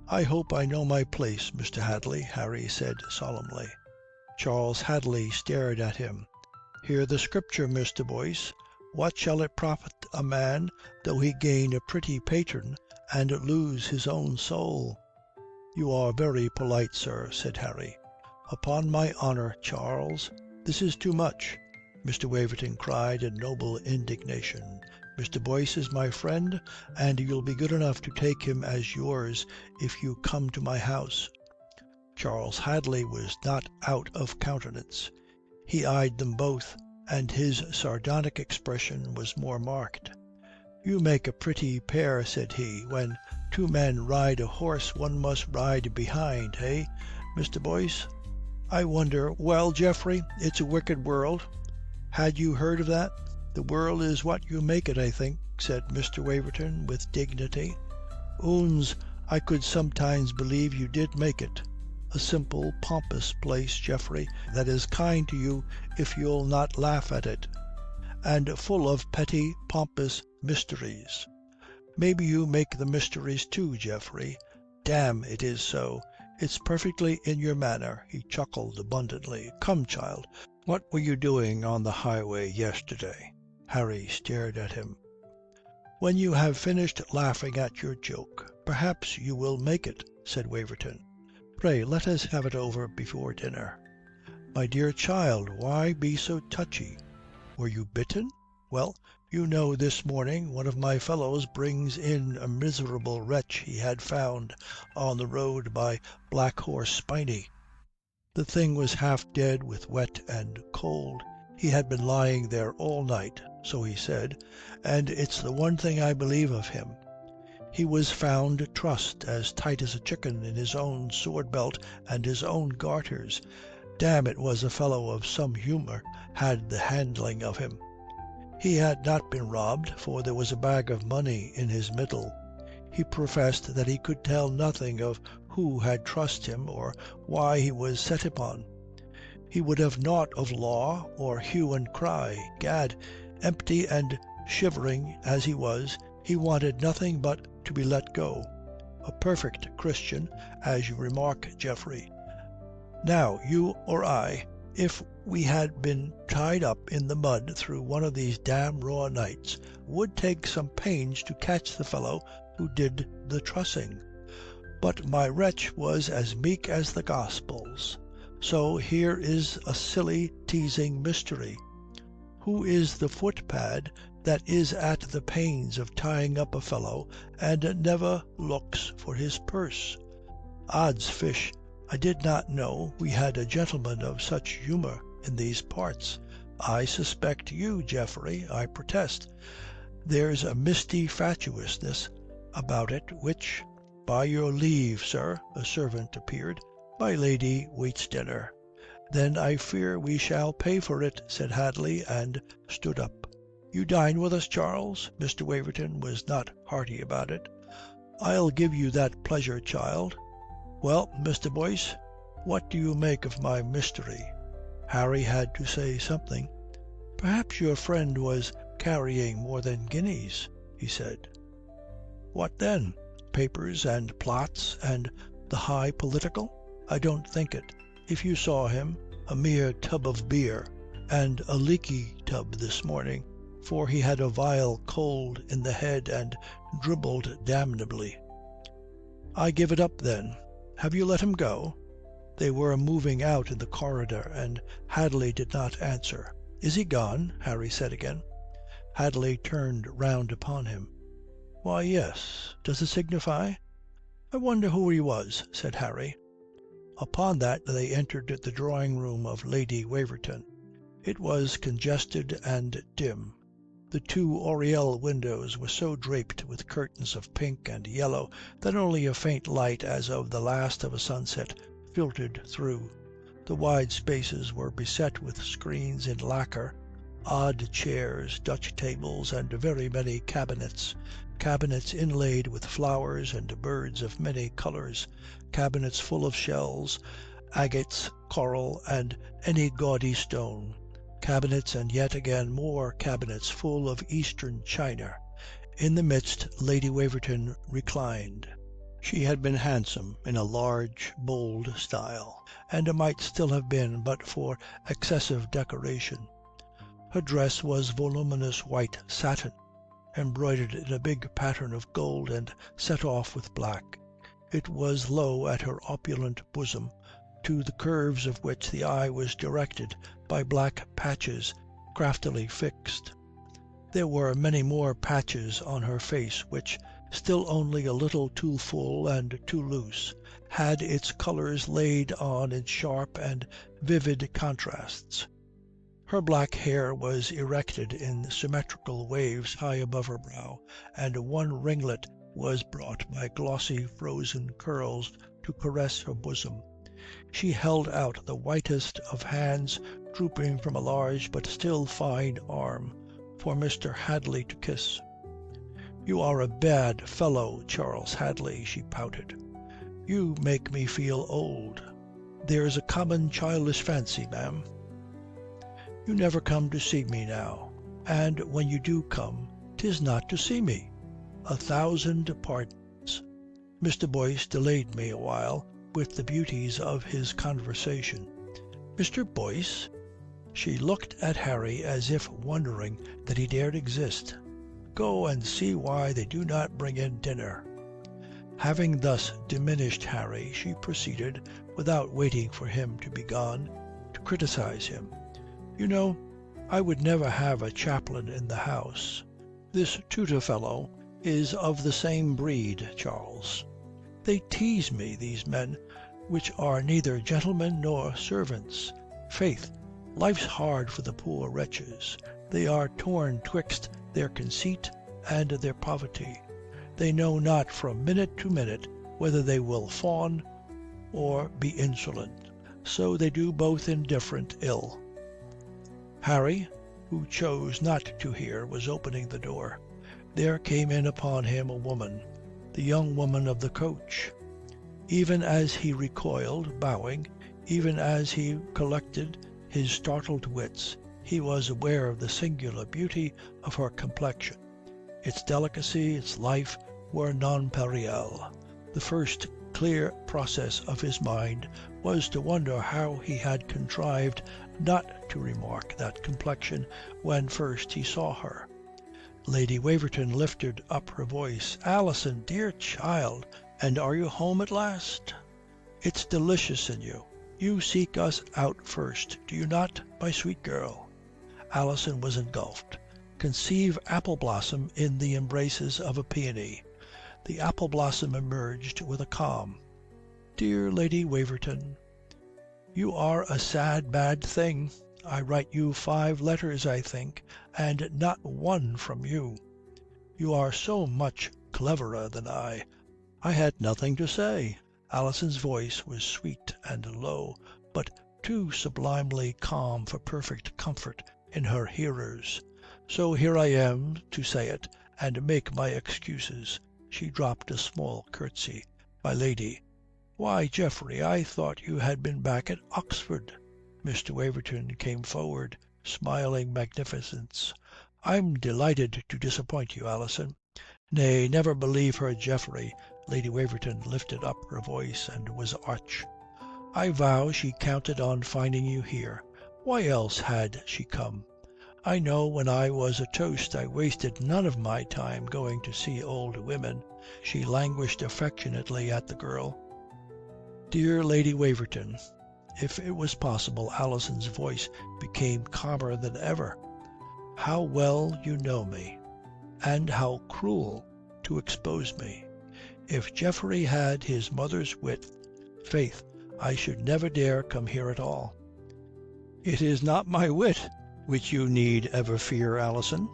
"I hope I know my place, Mr. Hadley," Harry said solemnly. Charles Hadley stared at him. "Hear the Scripture, Mr. Boyce. What shall it profit a man though he gain a pretty patron and lose his own soul?" "You are very polite, sir," said Harry. "Upon my honour, Charles, this is too much," Mr. Waverton cried in noble indignation. "Mr. Boyce is my friend, and you'll be good enough to take him as yours if you come to my house." Charles Hadley was not out of countenance. He eyed them both, and his sardonic expression was more marked. "You make a pretty pair," said he. "When two men ride a horse, one must ride behind, eh, Mr. Boyce? I wonder, well, Geoffrey, it's a wicked world. Had you heard of that?" "The world is what you make it, I think," said Mr. Waverton with dignity. "Oons, I could sometimes believe you did make it. A simple, pompous place, Geoffrey, that is kind to you if you'll not laugh at it, and full of petty, pompous mysteries. Maybe you make the mysteries too, Geoffrey. Damme, it is so. It's perfectly in your manner." He chuckled abundantly. "Come, child, what were you doing on the highway yesterday?" Harry stared at him. "When you have finished laughing at your joke, perhaps you will make it," said Waverton. "Pray let us have it over before dinner." "My dear child, why be so touchy? Were you bitten? Well, you know this morning one of my fellows brings in a miserable wretch he had found on the road by Black Horse Spinney. The thing was half dead with wet and cold. He had been lying there all night, so he said, and it's the one thing I believe of him. He was found trussed as tight as a chicken in his own sword belt and his own garters. Damme, it was a fellow of some humour had the handling of him. He had not been robbed, for there was a bag of money in his middle. He professed that he could tell nothing of who had trussed him or why he was set upon. He would have naught of law or hue and cry. Gad, empty and shivering as he was, he wanted nothing but to be let go. A perfect Christian, as you remark, Geoffrey. Now, you or I, if we had been tied up in the mud through one of these damn raw nights, would take some pains to catch the fellow who did the trussing. But my wretch was as meek as the Gospels. So here is a silly, teasing mystery. Who is the footpad that is at the pains of tying up a fellow and never looks for his purse? Odds fish, I did not know we had a gentleman of such humour in these parts. I suspect you, Geoffrey, I protest. There's a misty fatuousness about it which... By your leave, sir, a servant appeared. My lady waits dinner. Then I fear we shall pay for it, said Hadley, and stood up. You dine with us, Charles? Mr. Waverton was not hearty about it. I'll give you that pleasure, child. Well, Mr. Boyce, what do you make of my mystery? Harry had to say something. Perhaps your friend was carrying more than guineas, he said. What then? Papers and plots and the high political? I don't think it. If you saw him, a mere tub of beer, and a leaky tub this morning, for he had a vile cold in the head and dribbled damnably. I give it up then. Have you let him go? They were moving out in the corridor, and Hadley did not answer. Is he gone? Harry said again. Hadley turned round upon him. Why, yes. Does it signify? I wonder who he was, said Harry. Upon that they entered the drawing-room of Lady Waverton. It was congested and dim. The two oriel windows were so draped with curtains of pink and yellow that only a faint light as of the last of a sunset filtered through. The wide spaces were beset with screens in lacquer. odd chairs, Dutch tables, and very many cabinets. Cabinets inlaid with flowers and birds of many colours, cabinets full of shells, agates, coral, and any gaudy stone, cabinets and yet again more cabinets full of Eastern china. In the midst Lady Waverton reclined. She had been handsome in a large, bold style, and might still have been but for excessive decoration. Her dress was voluminous white satin, embroidered in a big pattern of gold and set off with black. It was low at her opulent bosom, to the curves of which the eye was directed by black patches craftily fixed. There were many more patches on her face, which, still only a little too full and too loose, had its colours laid on in sharp and vivid contrasts. Her black hair was erected in symmetrical waves high above her brow, and one ringlet was brought by glossy frozen curls to caress her bosom. She held out the whitest of hands, drooping from a large but still fine arm, for Mr. Hadley to kiss. "You are a bad fellow, Charles Hadley," she pouted. "You make me feel old. There's a common childish fancy, ma'am. You never come to see me now, and when you do come, 'tis not to see me. 1,000 pardons." Mr. Boyce delayed me a while with the beauties of his conversation. "Mr. Boyce?" She looked at Harry as if wondering that he dared exist. "Go and see why they do not bring in dinner." Having thus diminished Harry, she proceeded, without waiting for him to be gone, to criticise him. "You know, I would never have a chaplain in the house. This tutor fellow is of the same breed, Charles. They tease me, these men, which are neither gentlemen nor servants. Faith, life's hard for the poor wretches. They are torn twixt their conceit and their poverty. They know not from minute to minute whether they will fawn or be insolent. So they do both indifferent ill." Harry, who chose not to hear, was opening the door. There came in upon him a woman, the young woman of the coach. Even as he recoiled, bowing, even as he collected his startled wits, he was aware of the singular beauty of her complexion. Its delicacy, its life, were nonpareil. The first clear process of his mind was to wonder how he had contrived not to remark that complexion when first he saw her. Lady Waverton lifted up her voice. "Alison, dear child, and are you home at last? It's delicious in you. You seek us out first, do you not, my sweet girl?" Alison was engulfed. Conceive apple blossom in the embraces of a peony. The apple blossom emerged with a calm. "Dear Lady Waverton, you are a sad bad thing. I write you 5 letters, I think, and not one from you. You are so much cleverer than I. I had nothing to say." Alison's voice was sweet and low, but too sublimely calm for perfect comfort in her hearers. "So here I am to say it, and make my excuses." She dropped a small curtsy. "My lady." "Why, Geoffrey, I thought you had been back at Oxford." Mr. Waverton came forward, smiling magnificence. "I'm delighted to disappoint you, Alison." "Nay, never believe her, Geoffrey." Lady Waverton lifted up her voice and was arch. "I vow she counted on finding you here. Why else had she come? I know when I was a toast I wasted none of my time going to see old women." She languished affectionately at the girl. "Dear Lady Waverton." If it was possible, Alison's voice became calmer than ever. "How well you know me, and how cruel to expose me. If Geoffrey had his mother's wit, faith, I should never dare come here at all." "It is not my wit which you need ever fear, Alison."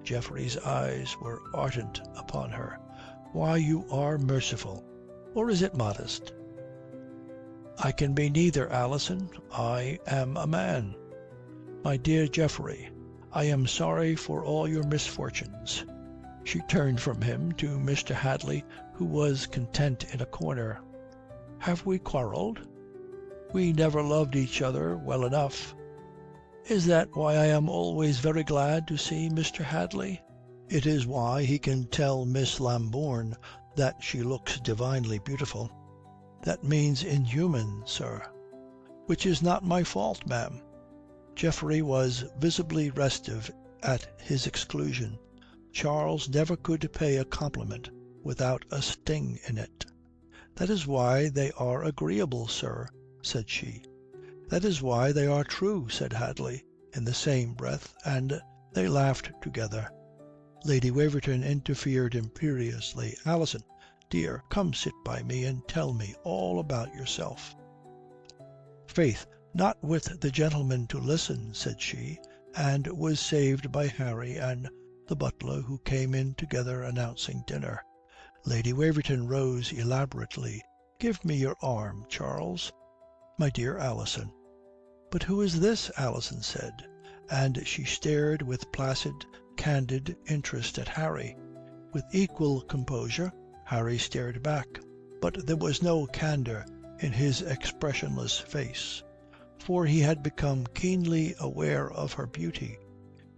Geoffrey's eyes were ardent upon her. "Why, you are merciful. Or is it modest?" "I can be neither, Alison. I am a man." "My dear Geoffrey, I am sorry for all your misfortunes." She turned from him to Mr. Hadley, who was content in a corner. "Have we quarrelled? We never loved each other well enough. Is that why I am always very glad to see Mr. Hadley? It is why he can tell Miss Lambourne that she looks divinely beautiful. That means inhuman, sir." "Which is not my fault, ma'am." Geoffrey was visibly restive at his exclusion. Charles never could pay a compliment without a sting in it. "That is why they are agreeable, sir," said she. "That is why they are true," said Hadley, in the same breath, and they laughed together. Lady Waverton interfered imperiously. "Alison, dear, come sit by me and tell me all about yourself." "Faith, not with the gentlemen to listen," said she, and was saved by Harry and the butler, who came in together announcing dinner. Lady Waverton rose elaborately. "Give me your arm, Charles." "My dear Alison." "But who is this?" Alison said, and she stared with placid, candid interest at Harry. With equal composure Harry stared back, but there was no candour in his expressionless face, for he had become keenly aware of her beauty.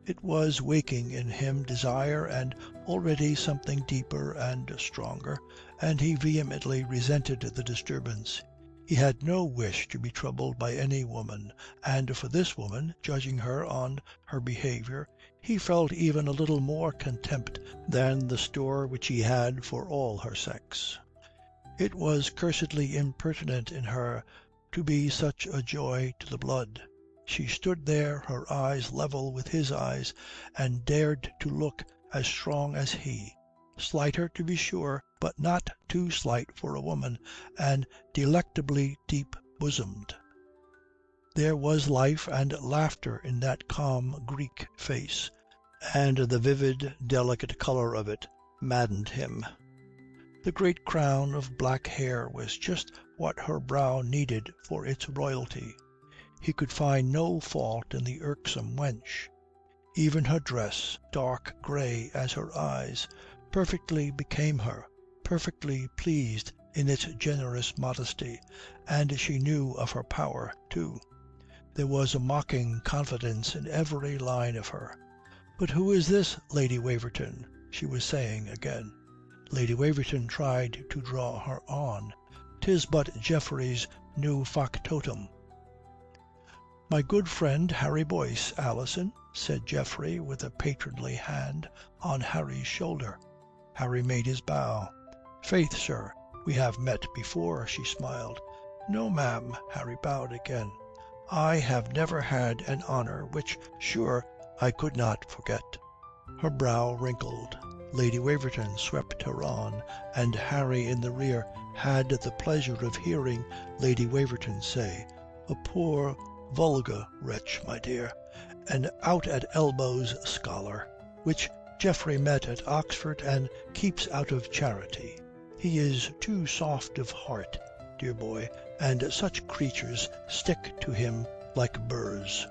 It was waking in him desire and already something deeper and stronger, and he vehemently resented the disturbance. He had no wish to be troubled by any woman, and for this woman, judging her on her behaviour, he felt even a little more contempt than the store which he had for all her sex. It was cursedly impertinent in her to be such a joy to the blood. She stood there, her eyes level with his eyes, and dared to look as strong as he. Slighter, to be sure, but not too slight for a woman, and delectably deep-bosomed. There was life and laughter in that calm Greek face, and the vivid, delicate colour of it maddened him. The great crown of black hair was just what her brow needed for its royalty. He could find no fault in the irksome wench. Even her dress, dark grey as her eyes, perfectly became her, perfectly pleased in its generous modesty, and she knew of her power, too. There was a mocking confidence in every line of her. "But who is this Lady Waverton?" she was saying again. Lady Waverton tried to draw her on. "'Tis but Geoffrey's new factotum." "My good friend Harry Boyce, Alison," said Geoffrey, with a patronly hand on Harry's shoulder. Harry made his bow. "Faith, sir, we have met before," she smiled. "No, ma'am," Harry bowed again. "I have never had an honour which, sure, I could not forget." Her brow wrinkled. Lady Waverton swept her on, and Harry in the rear had the pleasure of hearing Lady Waverton say, "A poor vulgar wretch, my dear, an out-at-elbows scholar, which Geoffrey met at Oxford and keeps out of charity. He is too soft of heart, dear boy, and such creatures stick to him like burrs."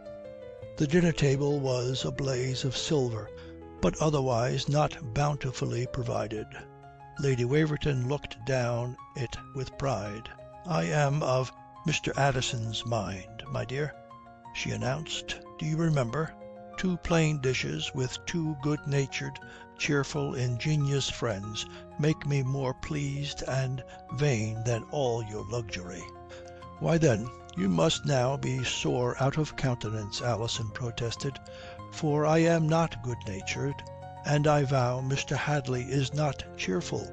The dinner-table was a blaze of silver, but otherwise not bountifully provided. Lady Waverton looked down it with pride. "I am of Mr. Addison's mind, my dear," she announced. "Do you remember? 2 plain dishes with 2 good-natured, cheerful, ingenious friends make me more pleased and vain than all your luxury." "Why, then, you must now be sore out of countenance," Alison protested, "for I am not good-natured, and I vow Mr. Hadley is not cheerful."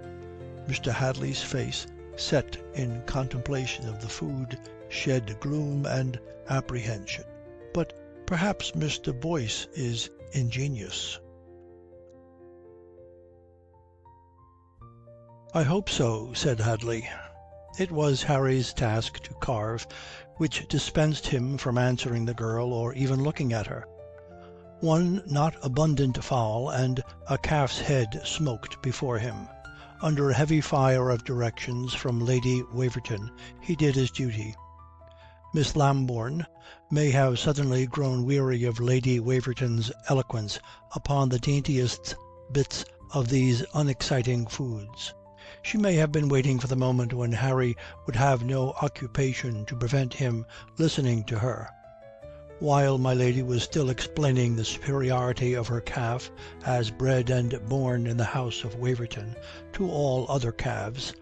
Mr. Hadley's face, set in contemplation of the food, shed gloom and apprehension. "But perhaps Mr. Boyce is ingenious." "I hope so," said Hadley. It was Harry's task to carve, which dispensed him from answering the girl or even looking at her. One not abundant fowl and a calf's head smoked before him. Under a heavy fire of directions from Lady Waverton he did his duty. Miss Lambourne may have suddenly grown weary of Lady Waverton's eloquence upon the daintiest bits of these unexciting foods. She may have been waiting for the moment when Harry would have no occupation to prevent him listening to her. While my lady was still explaining the superiority of her calf, as bred and born in the house of Waverton, to all other calves,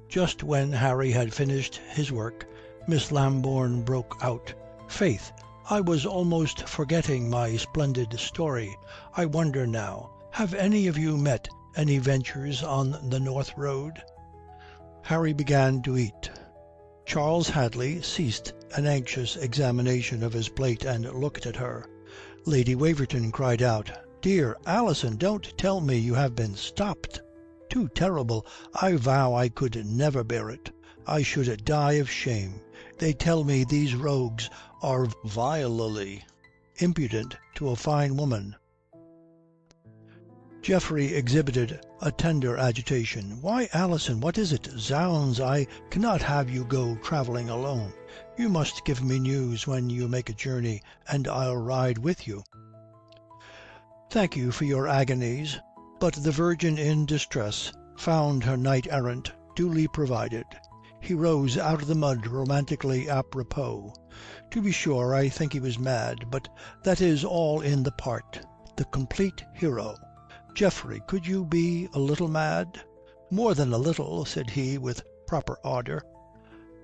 just when Harry had finished his work, Miss Lambourne broke out, "Faith, I was almost forgetting my splendid story. I wonder now, have any of you met any ventures on the North Road?" Harry began to eat. Charles Hadley ceased an anxious examination of his plate and looked at her. Lady Waverton cried out, "Dear Alison, don't tell me you have been stopped. Too terrible. I vow I could never bear it. I should die of shame. They tell me these rogues are vilely impudent to a fine woman." Geoffrey exhibited a tender agitation. "Why, Alison, what is it? Zounds, I cannot have you go travelling alone. You must give me news when you make a journey, and I'll ride with you." "Thank you for your agonies, but the Virgin in distress found her knight-errant duly provided." He rose out of the mud romantically apropos. "To be sure, I think he was mad, but that is all in the part. The complete hero. Geoffrey, could you be a little mad?" "More than a little," said he with proper ardour.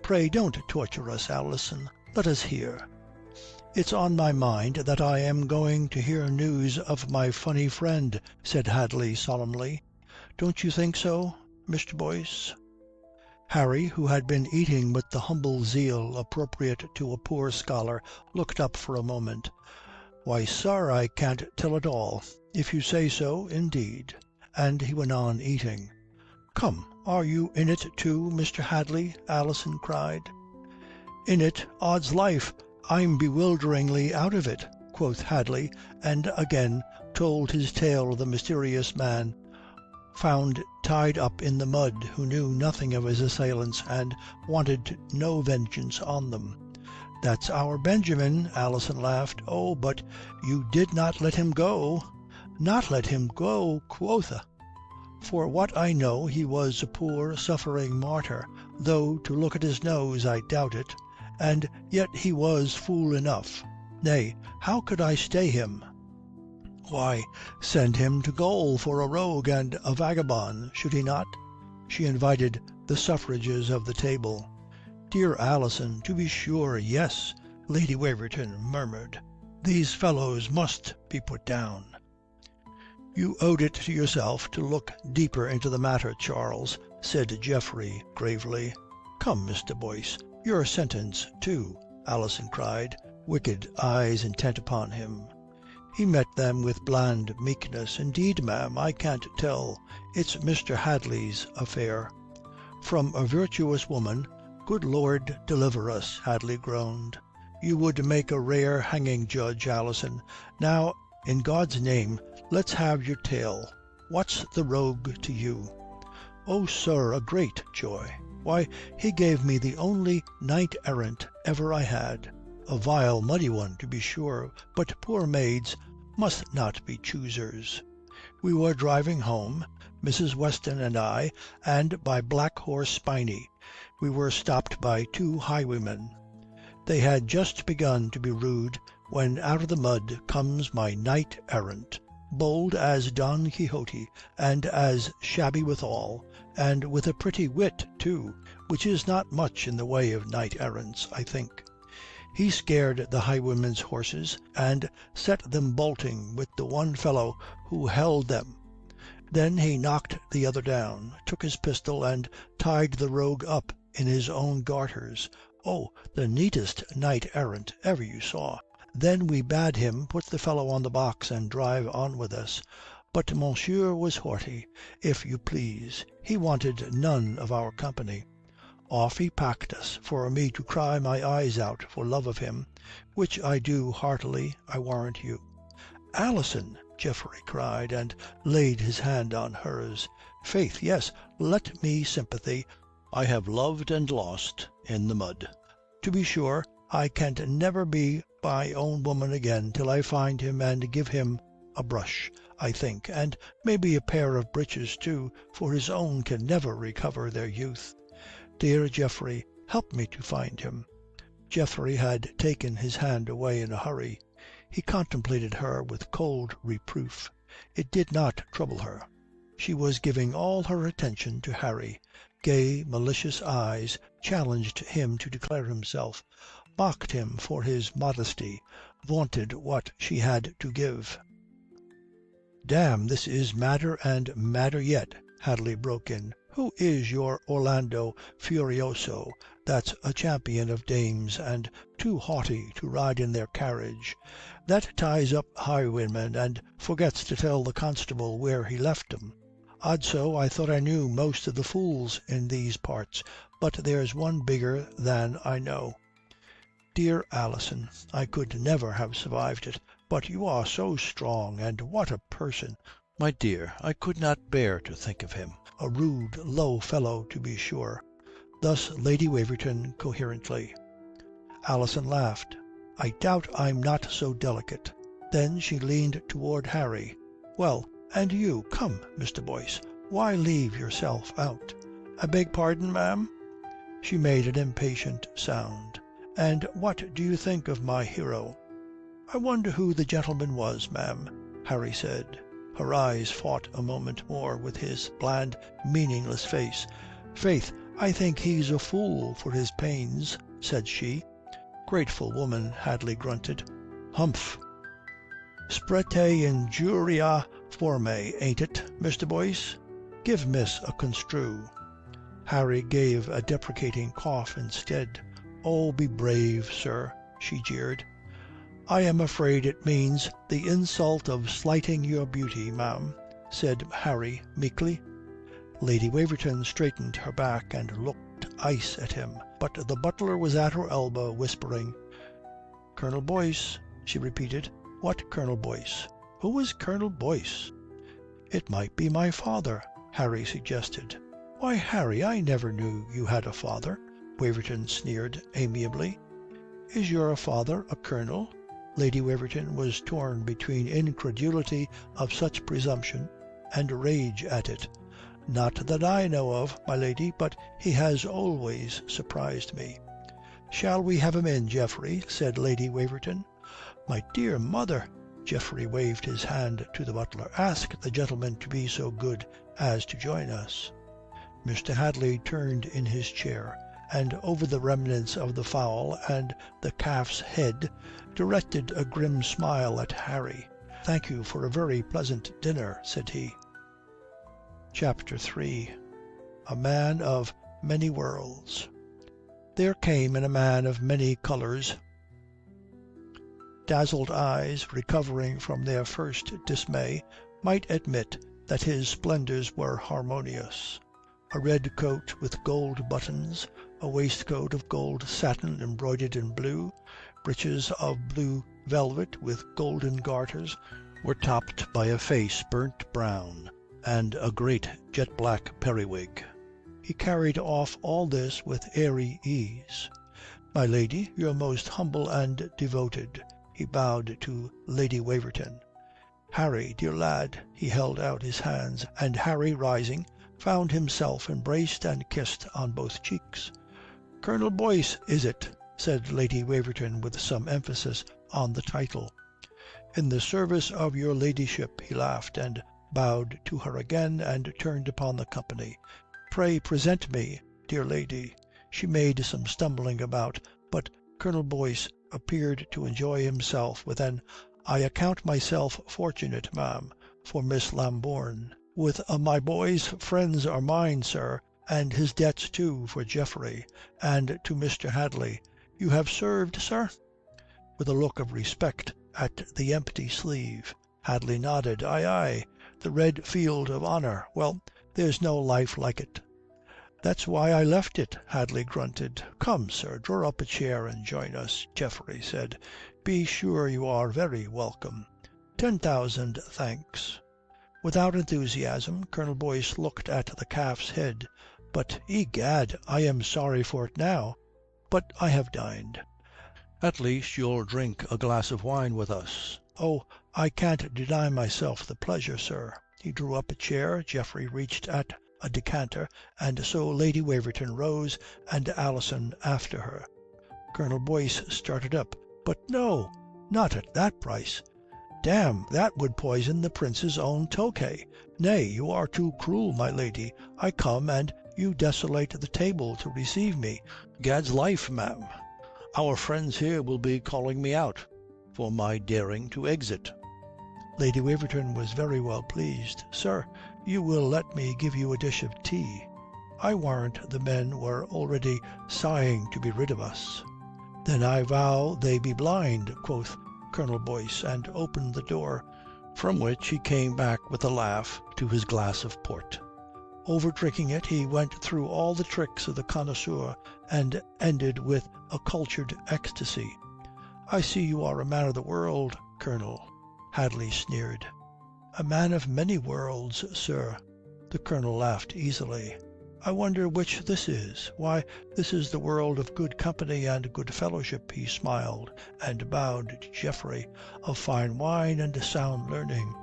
"Pray don't torture us, Alison. Let us hear." "It's on my mind that I am going to hear news of my funny friend," said Hadley solemnly. "Don't you think so, Mr. Boyce?" Harry, who had been eating with the humble zeal appropriate to a poor scholar, looked up for a moment. "Why, sir, I can't tell it all. If you say so, indeed." And he went on eating. "Come, are you in it too, Mr. Hadley?" Alison cried. "In it, odds life, I'm bewilderingly out of it," quoth Hadley, and again told his tale of the mysterious man found tied up in the mud, who knew nothing of his assailants and wanted no vengeance on them. "That's our Benjamin," Alison laughed. "Oh, but you did not let him go." "Not let him go, quotha! For what I know, he was a poor suffering martyr, though to look at his nose I doubt it. And yet he was fool enough. Nay, how could I stay him? Why, send him to gaol for a rogue and a vagabond, should he not?" She invited the suffrages of the table. "Dear Alison, to be sure, yes," Lady Waverton murmured. "These fellows must be put down." "You owed it to yourself to look deeper into the matter, Charles," said Geoffrey gravely. "Come, Mr. Boyce, your sentence too," Alison cried, wicked eyes intent upon him. He met them with bland meekness. "Indeed, ma'am, I can't tell. It's Mr. Hadley's affair." "From a virtuous woman, good Lord deliver us," Hadley groaned. "You would make a rare hanging judge, Alison. Now, in God's name, let's have your tale. What's the rogue to you?" "Oh, sir, a great joy. Why, he gave me the only knight-errant ever I had. A vile muddy one, to be sure, but poor maids must not be choosers. We were driving home, Mrs. Weston and I, and by Black Horse Spinney we were stopped by two highwaymen. They had just begun to be rude when out of the mud comes my knight-errant, bold as Don Quixote, and as shabby withal, and with a pretty wit too, which is not much in the way of knight-errants, I think. He scared the highwaymen's horses and set them bolting with the one fellow who held them. Then he knocked the other down, took his pistol, and tied the rogue up in his own garters. Oh, the neatest knight-errant ever you saw. Then we bade him put the fellow on the box and drive on with us. But monsieur was haughty, if you please. He wanted none of our company. Off he packed us, for me to cry my eyes out for love of him, which I do heartily, I warrant you." "Alison!" Geoffrey cried, and laid his hand on hers. "Faith, yes, let me sympathy. I have loved and lost in the mud. To be sure, I can't never be my own woman again till I find him and give him a brush, I think, and maybe a pair of breeches too, for his own can never recover their youth. Dear Geoffrey, help me to find him." Geoffrey had taken his hand away in a hurry. He contemplated her with cold reproof. It did not trouble her. She was giving all her attention to Harry. Gay, malicious eyes challenged him to declare himself, mocked him for his modesty, vaunted what she had to give. "Damme, this is madder and madder yet," Hadley broke in. "Who is your Orlando Furioso that's a champion of dames and too haughty to ride in their carriage, that ties up highwaymen and forgets to tell the constable where he left 'em? Odso, I thought I knew most of the fools in these parts, but there's one bigger than I know. Dear Alison, I could never have survived it, but you are so strong, and what a person! My dear, I could not bear to think of him. A rude, low fellow, to be sure." Thus Lady Waverton coherently. Alison laughed. "I doubt I'm not so delicate." Then she leaned toward Harry. "Well, and you, come, Mr. Boyce, why leave yourself out?" "I beg pardon, ma'am?" She made an impatient sound. "And what do you think of my hero?" "I wonder who the gentleman was, ma'am," Harry said. Her eyes fought a moment more with his bland, meaningless face. "Faith, I think he's a fool for his pains," said she. "Grateful woman," Hadley grunted. "Humph. Spretae injuria forme, ain't it, Mr. Boyce? Give miss a construe." Harry gave a deprecating cough instead. "Oh, be brave, sir," she jeered. "I am afraid it means the insult of slighting your beauty, ma'am," said Harry meekly. Lady Waverton straightened her back and looked ice at him, but the butler was at her elbow, whispering. "Colonel Boyce," she repeated. "What Colonel Boyce? Who is Colonel Boyce?" "It might be my father," Harry suggested. "Why, Harry, I never knew you had a father," Waverton sneered amiably. "Is your father a colonel?" Lady Waverton was torn between incredulity of such presumption and rage at it. "Not that I know of, my lady, but he has always surprised me." "Shall we have him in, Geoffrey?" said Lady Waverton. "My dear mother," Geoffrey waved his hand to the butler, "ask the gentleman to be so good as to join us." Mr. Hadley turned in his chair, and over the remnants of the fowl and the calf's head directed a grim smile at Harry. "Thank you for a very pleasant dinner," said he. Chapter 3 A Man of Many Worlds. There came in a man of many colours. Dazzled eyes, recovering from their first dismay, might admit that his splendours were harmonious. A red coat with gold buttons, a waistcoat of gold satin embroidered in blue, breeches of blue velvet with golden garters, were topped by a face burnt brown and a great jet-black periwig. He carried off all this with airy ease. "My lady, your most humble and devoted," he bowed to Lady Waverton. "Harry, dear lad," he held out his hands, and Harry, rising, found himself embraced and kissed on both cheeks. "Colonel Boyce, is it?" said Lady Waverton with some emphasis on the title. "In the service of your ladyship," he laughed, and bowed to her again and turned upon the company. "Pray present me, dear lady." She made some stumbling about, but Colonel Boyce appeared to enjoy himself with an "I account myself fortunate, ma'am, for Miss Lambourne, with a my boy's friends are mine, sir, and his debts too for Geoffrey, and to Mr. Hadley. You have served, sir?" With a look of respect at the empty sleeve, Hadley nodded. "Aye, aye, the Red Field of Honour. Well, there's no life like it." "That's why I left it," Hadley grunted. "Come, sir, draw up a chair and join us," Geoffrey said. "Be sure you are very welcome." "10,000 thanks." Without enthusiasm, Colonel Boyce looked at the calf's head. "But, egad, I am sorry for it now. But I have dined." At least you'll drink a glass of wine with us." "Oh, I can't deny myself the pleasure, sir." He drew up a chair. Geoffrey reached at a decanter, and so Lady Waverton rose, and Alison after her. Colonel Boyce started up. "But no, not at that price. Damme, that would poison the Prince's own Tokay. Nay, you are too cruel, my lady. I come, and you desolate the table to receive me. Gad's life, ma'am, our friends here will be calling me out for my daring to exit." Lady Waverton was very well pleased. "Sir, you will let me give you a dish of tea. I warrant the men were already sighing to be rid of us." "Then I vow they be blind," quoth Colonel Boyce, and opened the door, from which he came back with a laugh to his glass of port. Over drinking it, he went through all the tricks of the connoisseur and ended with a cultured ecstasy. "I see you are a man of the world, Colonel," Hadley sneered. "A man of many worlds, sir." The Colonel laughed easily. "I wonder which this is. Why, this is the world of good company and good fellowship," he smiled and bowed to Geoffrey, "of fine wine and sound learning.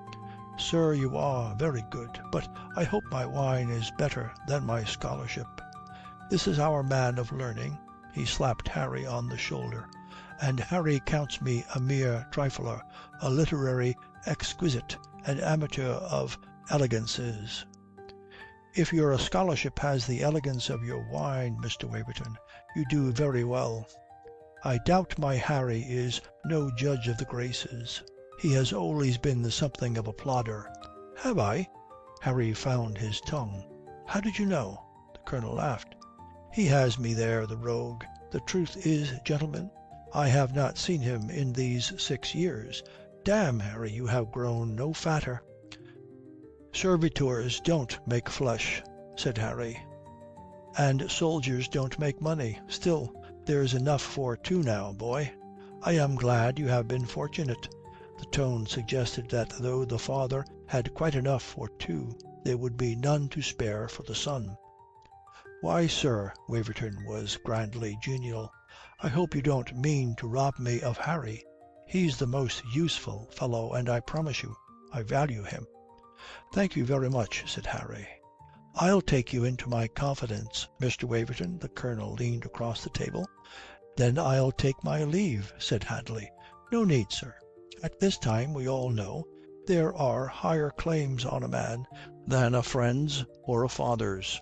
Sir, you are very good, but I hope my wine is better than my scholarship. This is our man of learning." He slapped Harry on the shoulder. "And Harry counts me a mere trifler, a literary exquisite, an amateur of elegances." "If your scholarship has the elegance of your wine, Mr. Waverton, you do very well. I doubt my Harry is no judge of the graces. He has always been something of a plodder." "Have I?" Harry found his tongue. "How did you know?" The Colonel laughed. "He has me there, the rogue. The truth is, gentlemen, I have not seen him in these 6 years. Damme, Harry, you have grown no fatter." "Servitors don't make flesh," said Harry. "And soldiers don't make money. Still, there's enough for two now, boy. I am glad you have been fortunate." The tone suggested that though the father had quite enough for two, there would be none to spare for the son. "Why, sir," Waverton was grandly genial, "I hope you don't mean to rob me of Harry. He's the most useful fellow, and I promise you I value him." "Thank you very much," said Harry. "I'll take you into my confidence, Mr. Waverton." The Colonel leaned across the table. "Then I'll take my leave," said Hadley. "No need, sir. At this time, we all know, there are higher claims on a man than a friend's or a father's."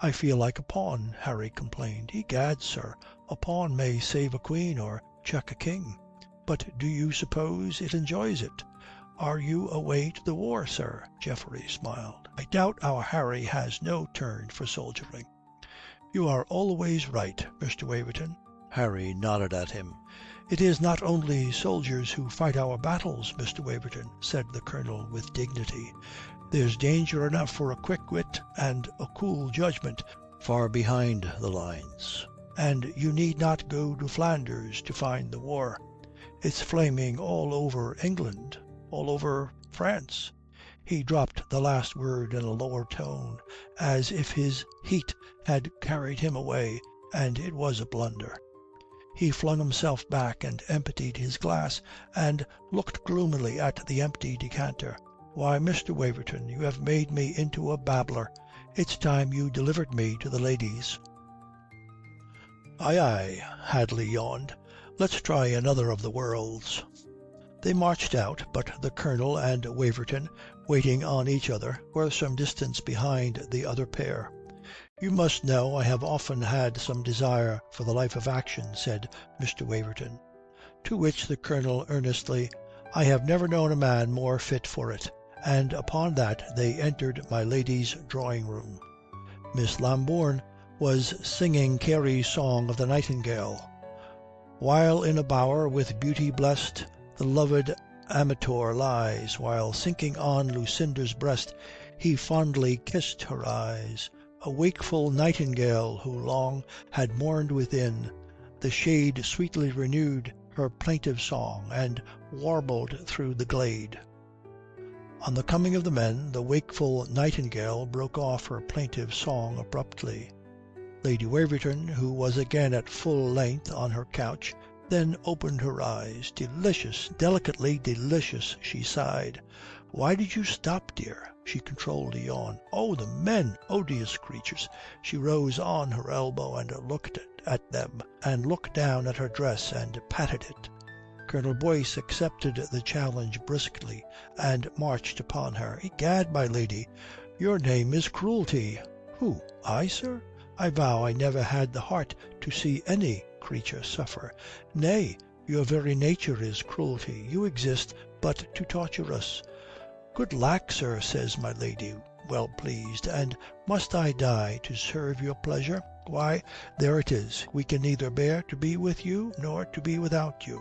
"I feel like a pawn," Harry complained. "Egad, sir, a pawn may save a queen or check a king. But do you suppose it enjoys it? Are you away to the war, sir?" Geoffrey smiled. "I doubt our Harry has no turn for soldiering." "You are always right, Mr. Waverton." Harry nodded at him. "It is not only soldiers who fight our battles, Mr. Waverton," said the Colonel with dignity. "There's danger enough for a quick wit and a cool judgment far behind the lines. And you need not go to Flanders to find the war. It's flaming all over England, all over France." He dropped the last word in a lower tone, as if his heat had carried him away, and it was a blunder. He flung himself back and emptied his glass, and looked gloomily at the empty decanter. "Why, Mr. Waverton, you have made me into a babbler. It's time you delivered me to the ladies." "Aye, aye," Hadley yawned. "Let's try another of the worlds." They marched out, but the Colonel and Waverton, waiting on each other, were some distance behind the other pair. "You must know I have often had some desire for the life of action," said Mr. Waverton. To which the Colonel earnestly, "I have never known a man more fit for it." And upon that they entered my lady's drawing-room. Miss Lambourne was singing Cary's song of the nightingale. "While in a bower with beauty blest, the loved Amator lies, while sinking on Lucinda's breast, he fondly kissed her eyes. A wakeful nightingale, who long had mourned within, the shade sweetly renewed her plaintive song, and warbled through the glade." On the coming of the men, the wakeful nightingale broke off her plaintive song abruptly. Lady Waverton, who was again at full length on her couch, then opened her eyes. Delicious, delicately delicious, she sighed. Why did you stop, dear? She controlled a yawn. Oh, the men, odious creatures. She rose on her elbow and looked at them, and looked down at her dress and patted it. Colonel Boyce accepted the challenge briskly and marched upon her. Egad, my lady, your name is Cruelty. Who, I, sir? I vow I never had the heart to see any creature suffer. Nay, your very nature is cruelty. You exist but to torture us. Good lack, sir, says my lady, well pleased, and must I die to serve your pleasure? Why, there it is. We can neither bear to be with you nor to be without you.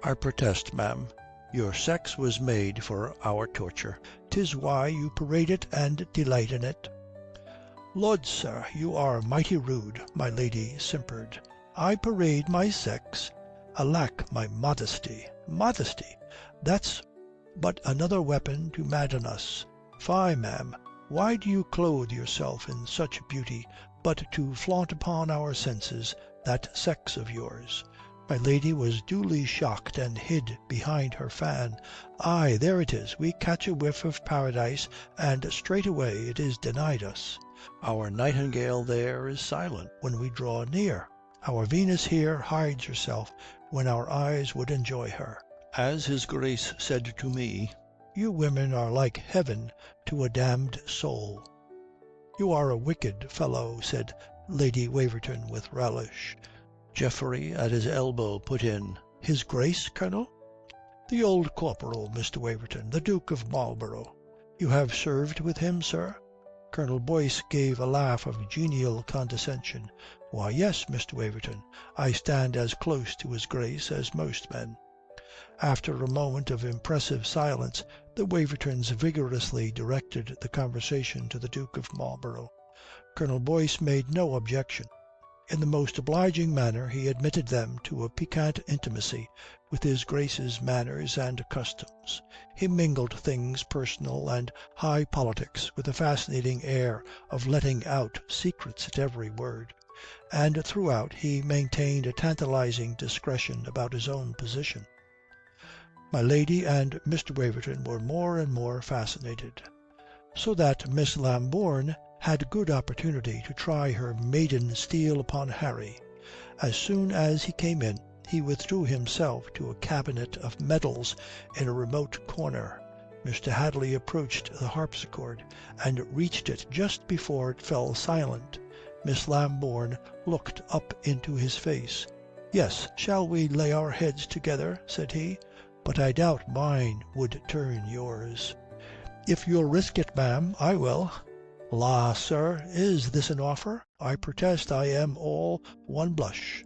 I protest, ma'am, your sex was made for our torture. 'Tis why you parade it and delight in it. Lord, sir, you are mighty rude, my lady simpered. I parade my sex? Alack, my modesty. Modesty? That's but another weapon to madden us. Fie, ma'am, why do you clothe yourself in such beauty, but to flaunt upon our senses that sex of yours? My lady was duly shocked and hid behind her fan. Aye, there it is. We catch a whiff of paradise, and straightway it is denied us. Our nightingale there is silent when we draw near. Our Venus here hides herself when our eyes would enjoy her. As his Grace said to me, you women are like heaven to a damned soul. You are a wicked fellow, said Lady Waverton with relish. Geoffrey at his elbow put in, his Grace, Colonel? The old corporal, Mr. Waverton, the Duke of Marlborough. You have served with him, sir? Colonel Boyce gave a laugh of genial condescension. Why, yes, Mr. Waverton. I stand as close to his Grace as most men. After a moment of impressive silence, the Wavertons vigorously directed the conversation to the Duke of Marlborough. Colonel Boyce made no objection. In the most obliging manner he admitted them to a piquant intimacy with his Grace's manners and customs. He mingled things personal and high politics with a fascinating air of letting out secrets at every word, and throughout he maintained a tantalizing discretion about his own position. My lady and Mr. Waverton were more and more fascinated, so that Miss Lambourne had good opportunity to try her maiden steel upon Harry. As soon as he came in, he withdrew himself to a cabinet of medals in a remote corner. Mr. Hadley approached the harpsichord and reached it just before it fell silent. Miss Lambourne looked up into his face. Yes, shall we lay our heads together? Said he. But I doubt mine would turn yours. If you'll risk it, ma'am, I will. La, sir, is this an offer? I protest I am all one blush.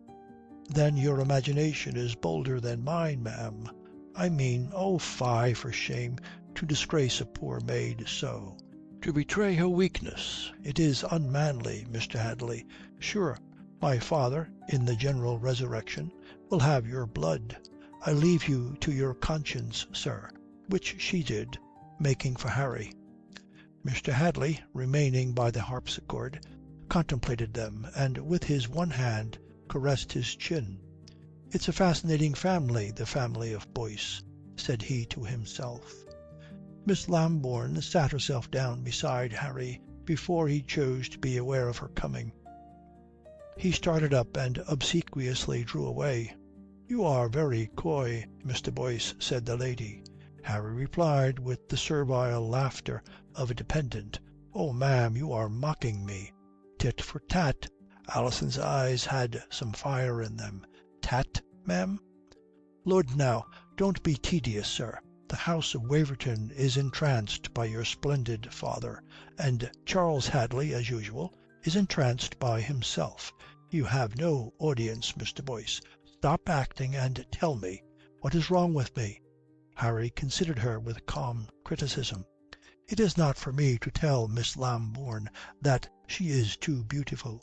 Then your imagination is bolder than mine, ma'am. I mean, oh, fie for shame, to disgrace a poor maid so. To betray her weakness. It is unmanly, Mr. Hadley. Sure, my father, in the general resurrection, will have your blood. I leave you to your conscience, sir, which she did, making for Harry. Mr. Hadley, remaining by the harpsichord, contemplated them, and with his one hand caressed his chin. It's a fascinating family, the family of Boyce, said he to himself. Miss Lambourne sat herself down beside Harry before he chose to be aware of her coming. He started up and obsequiously drew away. You are very coy, Mr. Boyce, said the lady. Harry replied with the servile laughter of a dependent. Oh, ma'am, you are mocking me. Tit for tat. Alison's eyes had some fire in them. Tat, ma'am? Lord, now, don't be tedious, sir. The house of Waverton is entranced by your splendid father, and Charles Hadley, as usual, is entranced by himself. You have no audience, Mr. Boyce. Stop acting and tell me, what is wrong with me? Harry considered her with calm criticism. It is not for me to tell Miss Lambourne that she is too beautiful.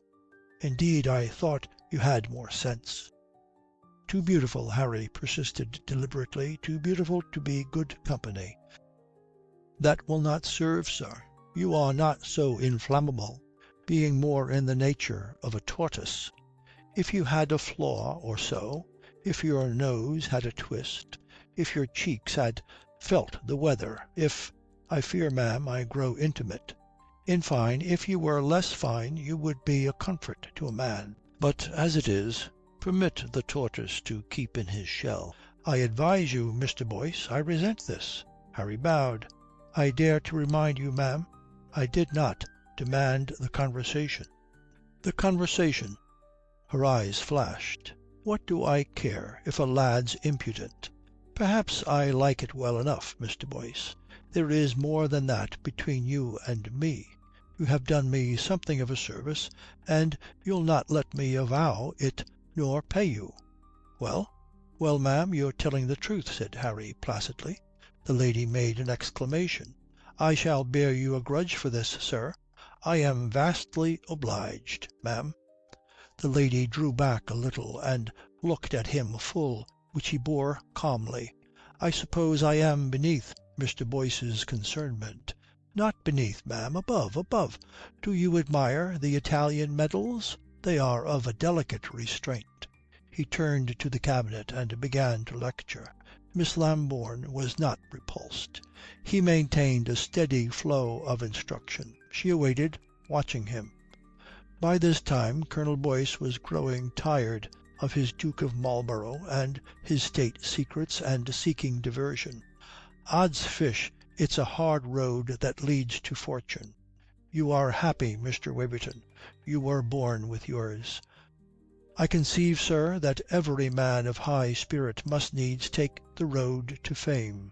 Indeed, I thought you had more sense. Too beautiful, Harry persisted deliberately, too beautiful to be good company. That will not serve, sir. You are not so inflammable, being more in the nature of a tortoise. If you had a flaw or so, if your nose had a twist, if your cheeks had felt the weather, if I fear, ma'am, I grow intimate. In fine, if you were less fine you would be a comfort to a man. But as it is, permit the tortoise to keep in his shell. I advise you, Mr. Boyce, I resent this." Harry bowed. "I dare to remind you, ma'am, I did not demand the conversation." "The conversation?" Her eyes flashed. "What do I care if a lad's impudent? Perhaps I like it well enough, Mr. Boyce. There is more than that between you and me. You have done me something of a service, and you'll not let me avow it nor pay you." "Well?" "Well, ma'am, you're telling the truth," said Harry placidly. The lady made an exclamation. "I shall bear you a grudge for this, sir. I am vastly obliged, ma'am." The lady drew back a little and looked at him full, which he bore calmly. "I suppose I am beneath Mr. Boyce's concernment." "Not beneath, ma'am. Above, above. Do you admire the Italian medals? They are of a delicate restraint." He turned to the cabinet and began to lecture. Miss Lambourne was not repulsed. He maintained a steady flow of instruction. She awaited, watching him. By this time Colonel Boyce was growing tired of his Duke of Marlborough and his state secrets and seeking diversion. "Odds fish, it's a hard road that leads to fortune. You are happy, Mr. Waverton. You were born with yours. I conceive, sir, that every man of high spirit must needs take the road to fame."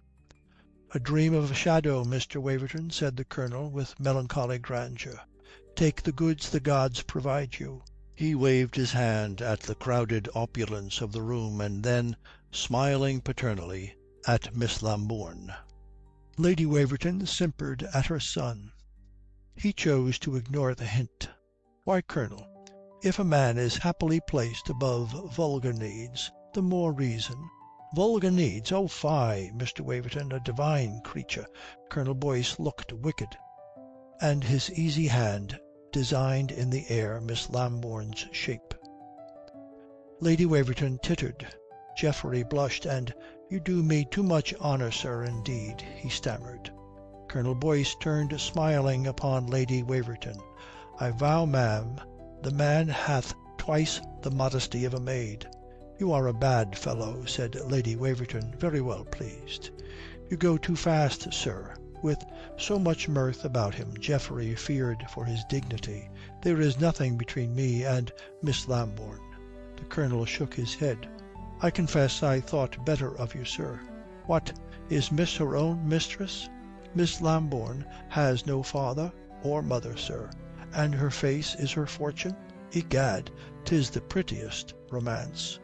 "A dream of a shadow, Mr. Waverton," said the Colonel with melancholy grandeur. "Take the goods the gods provide you." He waved his hand at the crowded opulence of the room and then, smiling paternally, at Miss Lambourne. Lady Waverton simpered at her son. He chose to ignore the hint. "Why, Colonel, if a man is happily placed above vulgar needs, the more reason—" "Vulgar needs? Oh, fie, Mr. Waverton, a divine creature." Colonel Boyce looked wicked, and his easy hand designed in the air Miss Lambourne's shape. Lady Waverton tittered. Geoffrey blushed, and "You do me too much honour, sir, indeed," he stammered. Colonel Boyce turned smiling upon Lady Waverton. "I vow, ma'am, the man hath twice the modesty of a maid." "You are a bad fellow," said Lady Waverton, very well pleased. "You go too fast, sir." With so much mirth about him, Geoffrey feared for his dignity. "There is nothing between me and Miss Lambourne." The Colonel shook his head. "I confess I thought better of you, sir." "What, is Miss her own mistress?" "Miss Lambourne has no father or mother, sir, and her face is her fortune. Egad, 'tis the prettiest romance."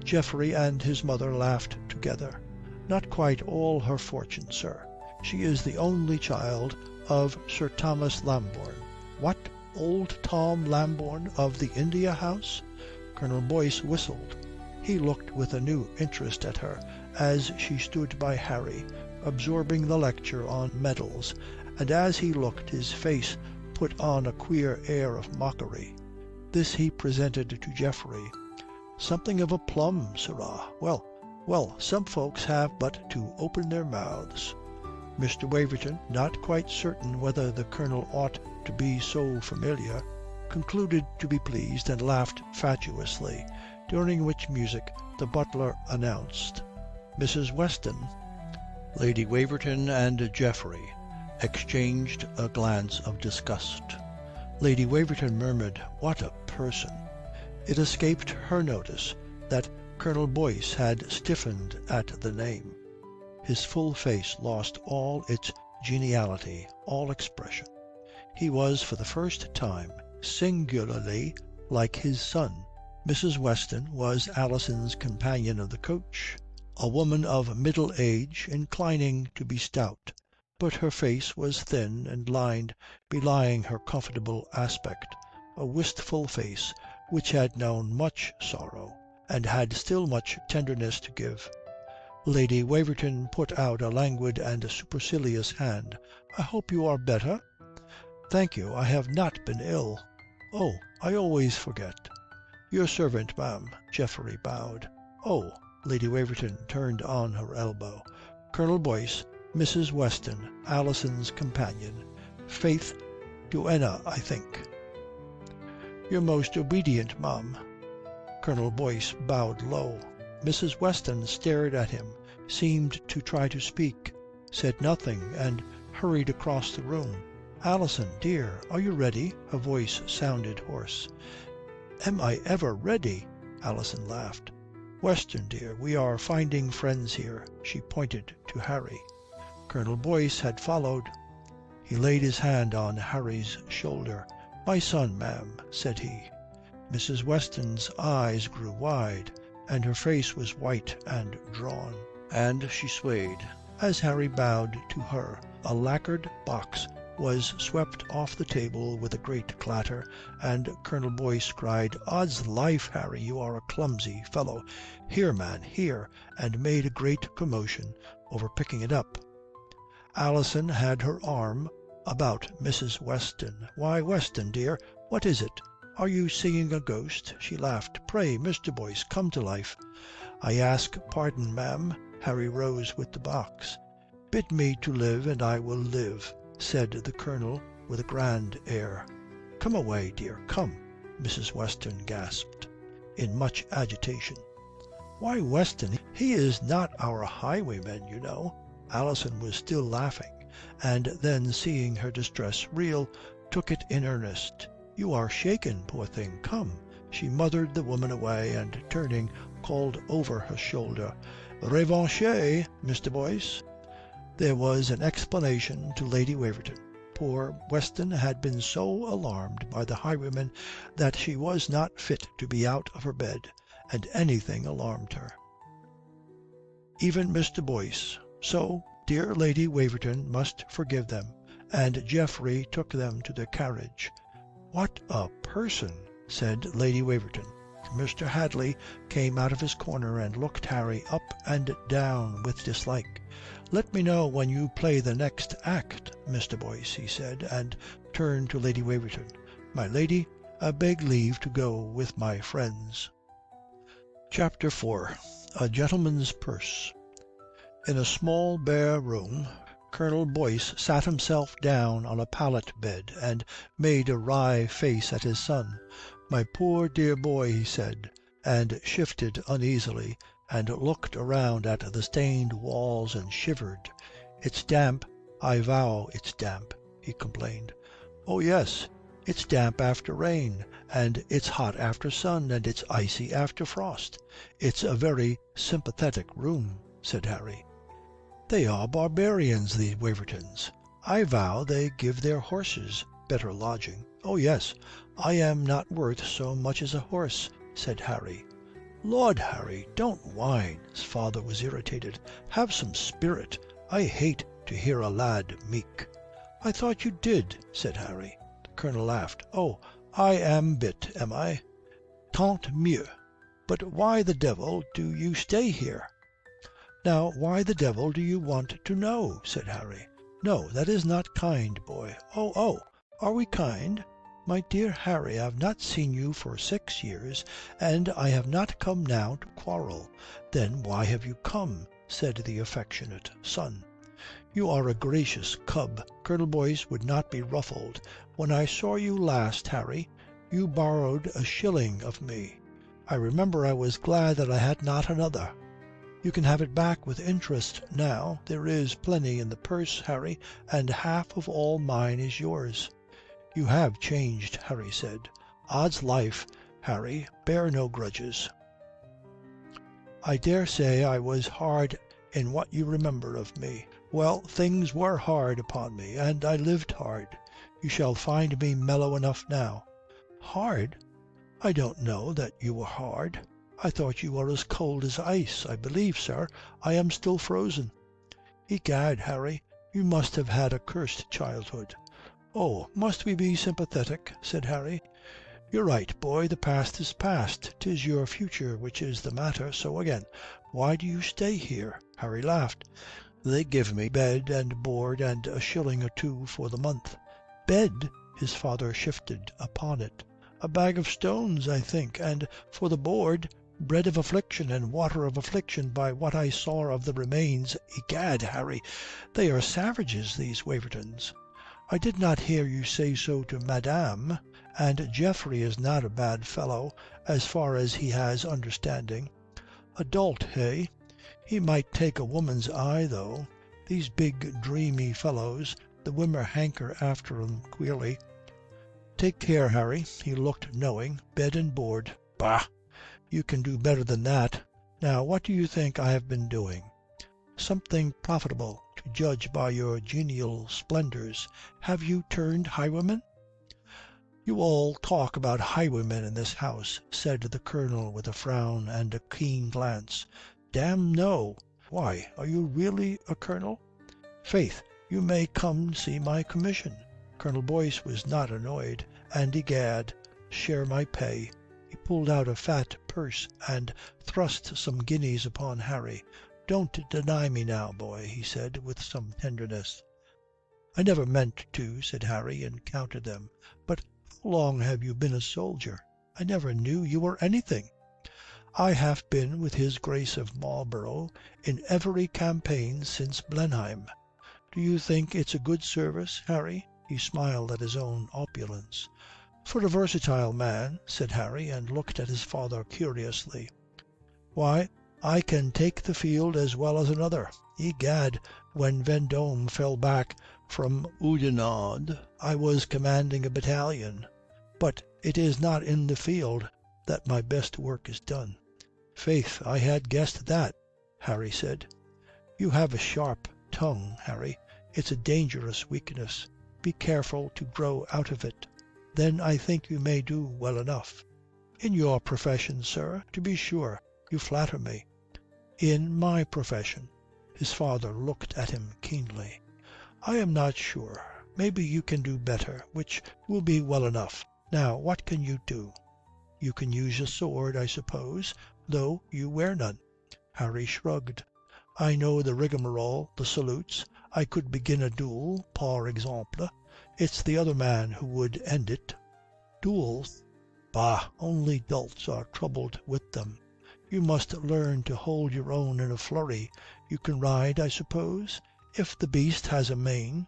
Geoffrey and his mother laughed together. "Not quite all her fortune, sir. She is the only child of Sir Thomas Lambourne." "What, old Tom Lambourne of the India House?" Colonel Boyce whistled. He looked with a new interest at her as she stood by Harry, absorbing the lecture on medals, and as he looked his face put on a queer air of mockery. This he presented to Geoffrey. "Something of a plum, sirrah. Well, well, some folks have but to open their mouths." Mr. Waverton, not quite certain whether the Colonel ought to be so familiar, concluded to be pleased and laughed fatuously, during which music the butler announced Mrs. Weston. Lady Waverton and Geoffrey exchanged a glance of disgust. Lady Waverton murmured, "What a person!" It escaped her notice that Colonel Boyce had stiffened at the name. His full face lost all its geniality, all expression. He was for the first time singularly like his son. Mrs. Weston was Alison's companion of the coach, a woman of middle age, inclining to be stout, but her face was thin and lined, belying her comfortable aspect, a wistful face which had known much sorrow and had still much tenderness to give. Lady Waverton put out a languid and supercilious hand. "I hope you are better?" "Thank you, I have not been ill." "Oh, I always forget." "Your servant, ma'am." Geoffrey bowed. Oh, Lady Waverton turned on her elbow. Colonel Boyce, Mrs. Weston, Alison's companion. Faith, duenna, I think. Your most obedient, ma'am. Colonel Boyce bowed low. Mrs. Weston stared at him, seemed to try to speak, said nothing, and hurried across the room. Alison, dear, are you ready? Her voice sounded hoarse. Am I ever ready? Alison laughed. Weston, dear, we are finding friends here. She pointed to Harry. Colonel Boyce had followed. He laid his hand on Harry's shoulder. My son, ma'am, said he. Mrs. Weston's eyes grew wide, and her face was white and drawn, and she swayed. As Harry bowed to her, a lacquered box was swept off the table with a great clatter, and Colonel Boyce cried, Odds life, Harry, you are a clumsy fellow. Here, man, here, and made a great commotion over picking it up. Alison had her arm about Mrs. Weston. Why, Weston, dear, what is it? Are you seeing a ghost? She laughed. Pray, Mr. Boyce, come to life. I ask pardon, ma'am. Harry rose with the box. Bid me to live, and I will live, said the Colonel with a grand air. Come away, dear, come, Mrs. Weston gasped, in much agitation. Why, Weston, he is not our highwayman, you know. Alison was still laughing, and then, seeing her distress real, took it in earnest. You are shaken, poor thing. Come. She mothered the woman away, and turning, called over her shoulder, Revanchez, Mr. Boyce. There was an explanation to Lady Waverton. Poor Weston had been so alarmed by the highwayman that she was not fit to be out of her bed, and anything alarmed her. Even Mr. Boyce. So dear Lady Waverton must forgive them, and Geoffrey took them to their carriage. What a person, said Lady Waverton. Mr. Hadley came out of his corner and looked Harry up and down with dislike. Let me know when you play the next act, Mr. Boyce, he said, and turned to Lady Waverton. My lady, I beg leave to go with my friends. Chapter 4. A Gentleman's Purse. In a small bare room, Colonel Boyce sat himself down on a pallet bed and made a wry face at his son. My poor dear boy, he said, and shifted uneasily, and looked around at the stained walls and shivered. It's damp, I vow it's damp, he complained. Oh, yes, it's damp after rain, and it's hot after sun, and it's icy after frost. It's a very sympathetic room, said Harry. They are barbarians, these Wavertons. I vow they give their horses better lodging. Oh, yes, I am not worth so much as a horse, said Harry. Lord, Harry, don't whine. His father was irritated. Have some spirit. I hate to hear a lad meek. I thought you did, said Harry. The Colonel laughed. Oh, I am bit, am I? Tant mieux. But why the devil do you stay here? Now, why the devil do you want to know? Said Harry. No, that is not kind, boy. Oh, are we kind? My dear Harry, I have not seen you for 6 years, and I have not come now to quarrel. Then why have you come? Said the affectionate son. You are a gracious cub. Colonel Boyce would not be ruffled. When I saw you last, Harry, you borrowed a shilling of me. I remember I was glad that I had not another. You can have it back with interest now. There is plenty in the purse, Harry, and half of all mine is yours. You have changed, Harry said. Odds life, Harry, bear no grudges. I dare say I was hard in what you remember of me. Well, things were hard upon me, and I lived hard. You shall find me mellow enough now. Hard? I don't know that you were hard. I thought you were as cold as ice. I believe, sir, I am still frozen. Egad, Harry, you must have had a cursed childhood. Oh, must we be sympathetic? Said Harry. You're right, boy, the past is past. 'Tis your future which is the matter. So again, why do you stay here? Harry laughed. They give me bed and board and a shilling or two for the month. Bed? His father shifted upon it. A bag of stones, I think, and for the board, bread of affliction and water of affliction by what I saw of the remains. Egad, Harry, they are savages, these Wavertons. I did not hear you say so to madame, and Geoffrey is not a bad fellow, as far as he has understanding. A dolt, eh? He might take a woman's eye, though. These big, dreamy fellows, the women hanker after 'em queerly. Take care, Harry." He looked knowing. "Bed and board. Bah! You can do better than that. Now, what do you think I have been doing?" "Something profitable, to judge by your genial splendours. Have you turned highwayman?" "You all talk about highwaymen in this house," said the Colonel with a frown and a keen glance. "Damme, no. Why, are you really a colonel?" "Faith, you may come see my commission." Colonel Boyce was not annoyed. "And egad, share my pay." He pulled out a fat purse and thrust some guineas upon Harry. "Don't deny me now, boy," he said with some tenderness. "I never meant to," said Harry, and counted them. "But how long have you been a soldier? I never knew you were anything." "I have been with his Grace of Marlborough in every campaign since Blenheim. Do you think it's a good service, Harry?" He smiled at his own opulence. "For a versatile man," said Harry, and looked at his father curiously. "Why, I can take the field as well as another. Egad, when Vendôme fell back from Oudenarde, I was commanding a battalion. But it is not in the field that my best work is done." "Faith, I had guessed that," Harry said. "You have a sharp tongue, Harry. It's a dangerous weakness. Be careful to grow out of it. Then I think you may do well enough." "In your profession, sir? To be sure. You flatter me." "In my profession." His father looked at him keenly. "I am not sure. Maybe you can do better, which will be well enough. Now, what can you do?" "You can use a sword, I suppose, though you wear none." Harry shrugged. "I know the rigmarole, the salutes. I could begin a duel, par exemple. It's the other man who would end it." "Duels? Bah, only dolts are troubled with them. You must learn to hold your own in a flurry. You can ride, I suppose, if the beast has a mane."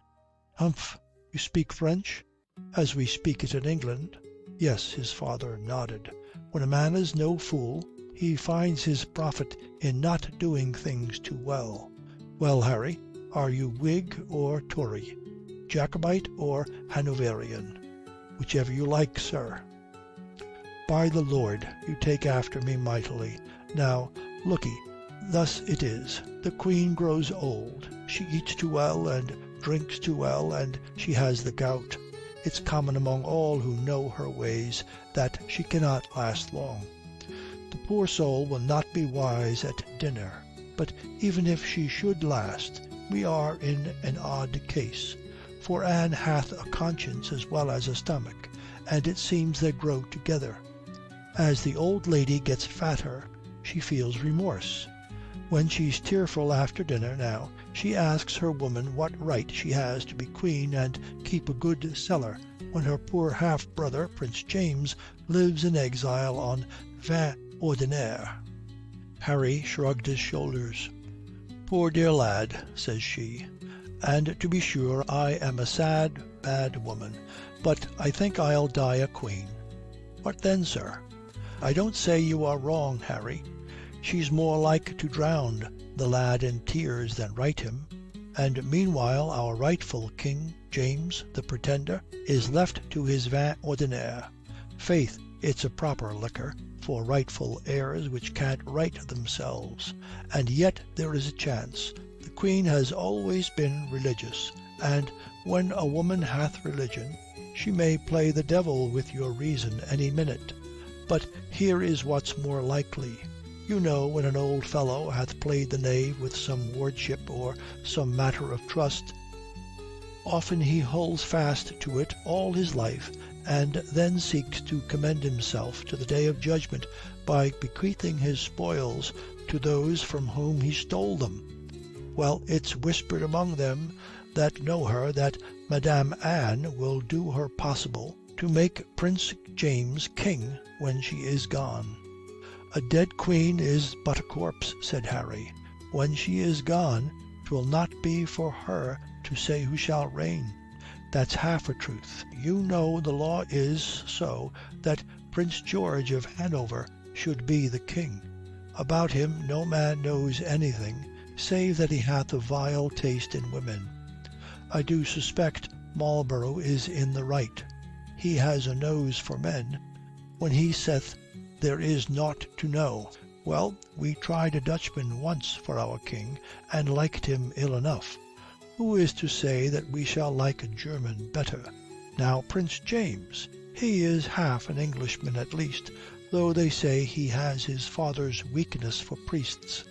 "Humph. You speak French?" "As we speak it in England." "Yes," his father nodded. "When a man is no fool, he finds his profit in not doing things too well. Well, Harry, are you Whig or Tory? Jacobite or Hanoverian?" "Whichever you like, sir." "By the Lord, you take after me mightily. Now, look'ee, thus it is. The Queen grows old. She eats too well and drinks too well, and she has the gout. It's common among all who know her ways that she cannot last long. The poor soul will not be wise at dinner. But even if she should last, we are in an odd case. For Anne hath a conscience as well as a stomach, and it seems they grow together. As the old lady gets fatter, she feels remorse. When she's tearful after dinner now, she asks her woman what right she has to be queen and keep a good cellar, when her poor half-brother, Prince James, lives in exile on vin ordinaire." Harry shrugged his shoulders. "Poor dear lad," says she. "And to be sure I am a sad, bad woman, but I think I'll die a queen." "What then, sir?" "I don't say you are wrong, Harry. She's more like to drown the lad in tears than right him. And meanwhile our rightful king, James the Pretender, is left to his vin ordinaire. Faith, it's a proper liquor for rightful heirs which can't right themselves. And yet there is a chance. The Queen has always been religious, and when a woman hath religion, she may play the devil with your reason any minute. But here is what's more likely. You know when an old fellow hath played the knave with some wardship or some matter of trust, often he holds fast to it all his life, and then seeks to commend himself to the day of judgment by bequeathing his spoils to those from whom he stole them. Well, it's whispered among them that know her that Madame Anne will do her possible to make Prince James king when she is gone. "A dead queen is but a corpse," said Harry. "When she is gone, 'twill not be for her to say who shall reign. That's half a truth. You know the law is so that Prince George of Hanover should be the king. About him no man knows anything, save that he hath a vile taste in women. I do suspect Marlborough is in the right. He has a nose for men. When he saith there is naught to know. Well, we tried a Dutchman once for our king, and liked him ill enough. Who is to say that we shall like a German better? Now Prince James, he is half an Englishman at least, though they say he has his father's weakness for priests.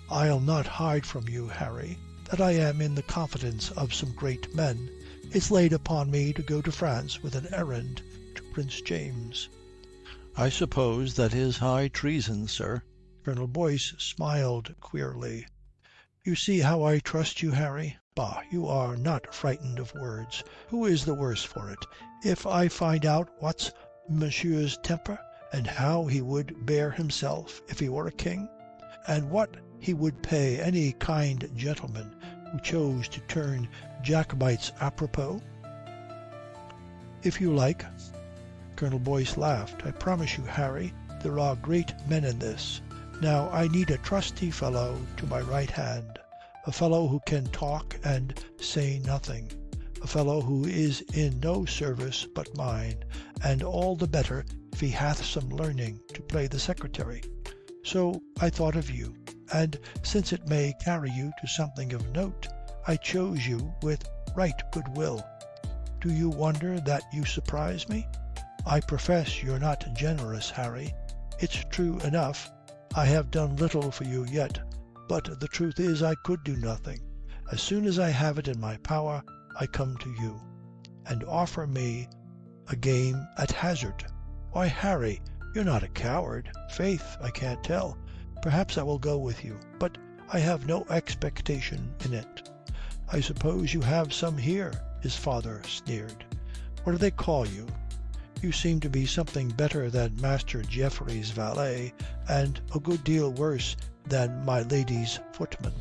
I'll not hide from you, Harry, that I am in the confidence of some great men. It's laid upon me to go to France with an errand to Prince James." "I suppose that is high treason, sir." Colonel Boyce smiled queerly. "You see how I trust you, Harry. Bah, you are not frightened of words. Who is the worse for it? If I find out what's Monsieur's temper, and how he would bear himself if he were a king, and what he would pay any kind gentleman who chose to turn Jacobites apropos? If you like." Colonel Boyce laughed. "I promise you, Harry, there are great men in this. Now I need a trusty fellow to my right hand, a fellow who can talk and say nothing, a fellow who is in no service but mine, and all the better if he hath some learning, to play the secretary. So I thought of you, and since it may carry you to something of note, I chose you with right good will. Do you wonder that you surprise me? I profess you're not generous, Harry. It's true enough, I have done little for you yet, but the truth is I could do nothing. As soon as I have it in my power, I come to you, and offer me a game at hazard. Why, Harry, you're not a coward. Faith, I can't tell. Perhaps I will go with you, but I have no expectation in it." "I suppose you have some here," his father sneered. "What do they call you? You seem to be something better than Master Geoffrey's valet, and a good deal worse than my lady's footman."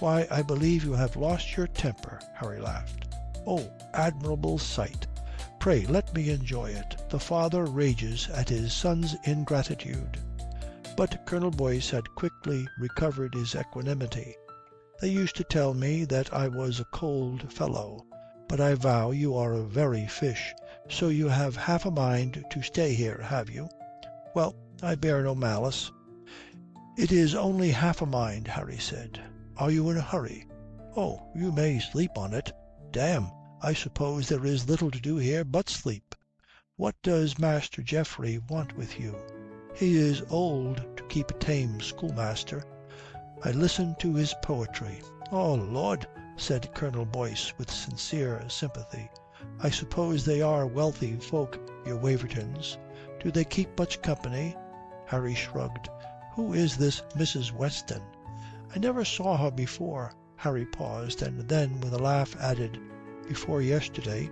"Why, I believe you have lost your temper," Harry laughed. "Oh, admirable sight. Pray let me enjoy it. The father rages at his son's ingratitude." But Colonel Boyce had quickly recovered his equanimity. "They used to tell me that I was a cold fellow, but I vow you are a very fish. So you have half a mind to stay here, have you? Well, I bear no malice." "It is only half a mind," Harry said. "Are you in a hurry?" "Oh, you may sleep on it. Damme, I suppose there is little to do here but sleep. What does Master Geoffrey want with you? He is old to keep a tame schoolmaster. I listen to his poetry." "Oh, Lord," said Colonel Boyce with sincere sympathy. "I suppose they are wealthy folk, your Wavertons. Do they keep much company?" Harry shrugged. "Who is this Mrs. Weston?" "I never saw her before." Harry paused, and then with a laugh added, "Before yesterday."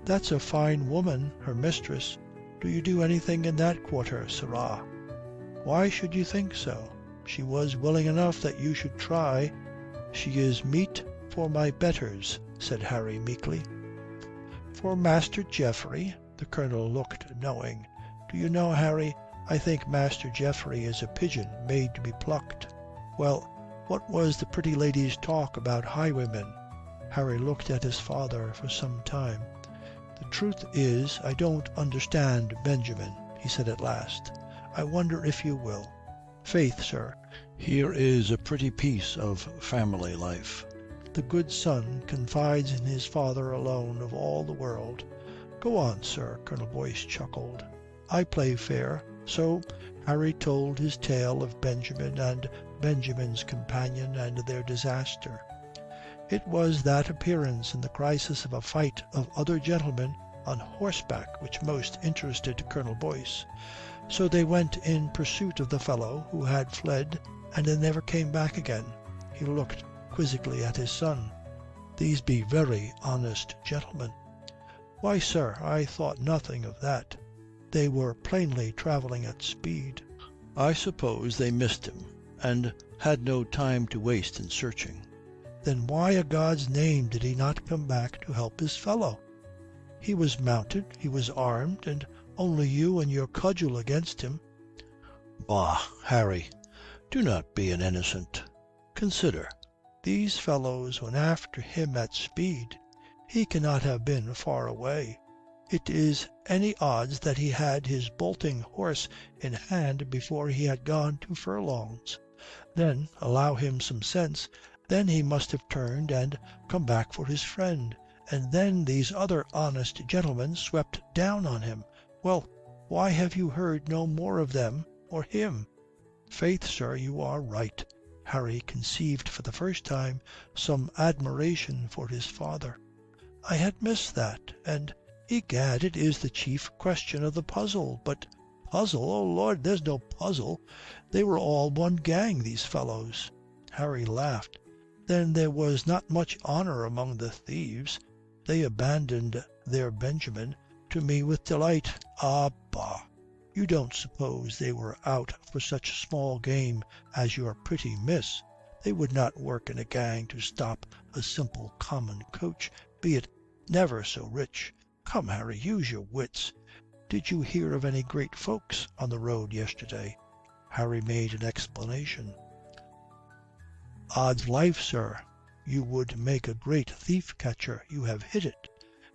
"That's a fine woman, her mistress. Do you do anything in that quarter, sirrah?" "Why should you think so? She was willing enough that you should try." "She is meat for my betters," said Harry meekly. "For Master Geoffrey?" The Colonel looked knowing. "Do you know, Harry, I think Master Geoffrey is a pigeon made to be plucked." "Well, what was the pretty lady's talk about highwaymen?" Harry looked at his father for some time. "The truth is, I don't understand Benjamin," he said at last. "I wonder if you will." "Faith, sir, Here is a pretty piece of family life." the good son confides in his father alone of all the world. "Go on, sir," Colonel Boyce chuckled. "I play fair." So Harry told his tale of Benjamin and Benjamin's companion and their disaster. It was that appearance in the crisis of a fight of other gentlemen on horseback which most interested Colonel Boyce. So they went in pursuit of the fellow who had fled, and they never came back again. He looked quizzically at his son. "These be very honest gentlemen." "Why, sir, I thought nothing of that. They were plainly travelling at speed." I suppose they missed him, and had no time to waste in searching. Then why a God's name did he not come back to help his fellow? He was mounted, he was armed, and only you and your cudgel against him. Bah, Harry, do not be an innocent. Consider. These fellows went after him at speed. He cannot have been far away. It is any odds that he had his bolting horse in hand before he had gone 2 furlongs. Then, allow him some sense, then he must have turned and come back for his friend, and then these other honest gentlemen swept down on him. Well, why have you heard no more of them or him? Faith, sir, you are right. Harry conceived for the first time some admiration for his father. I had missed that, and egad, it is the chief question of the puzzle. But puzzle? Oh Lord, there's no puzzle. They were all one gang, these fellows. Harry laughed. Then there was not much honour among the thieves. They abandoned their Benjamin to me with delight. Ah, bah! You don't suppose they were out for such small game as your pretty miss? They would not work in a gang to stop a simple common coach, be it never so rich. Come, Harry, use your wits. Did you hear of any great folks on the road yesterday? Harry made an explanation. Odds life, sir, you would make a great thief-catcher. You have hit it.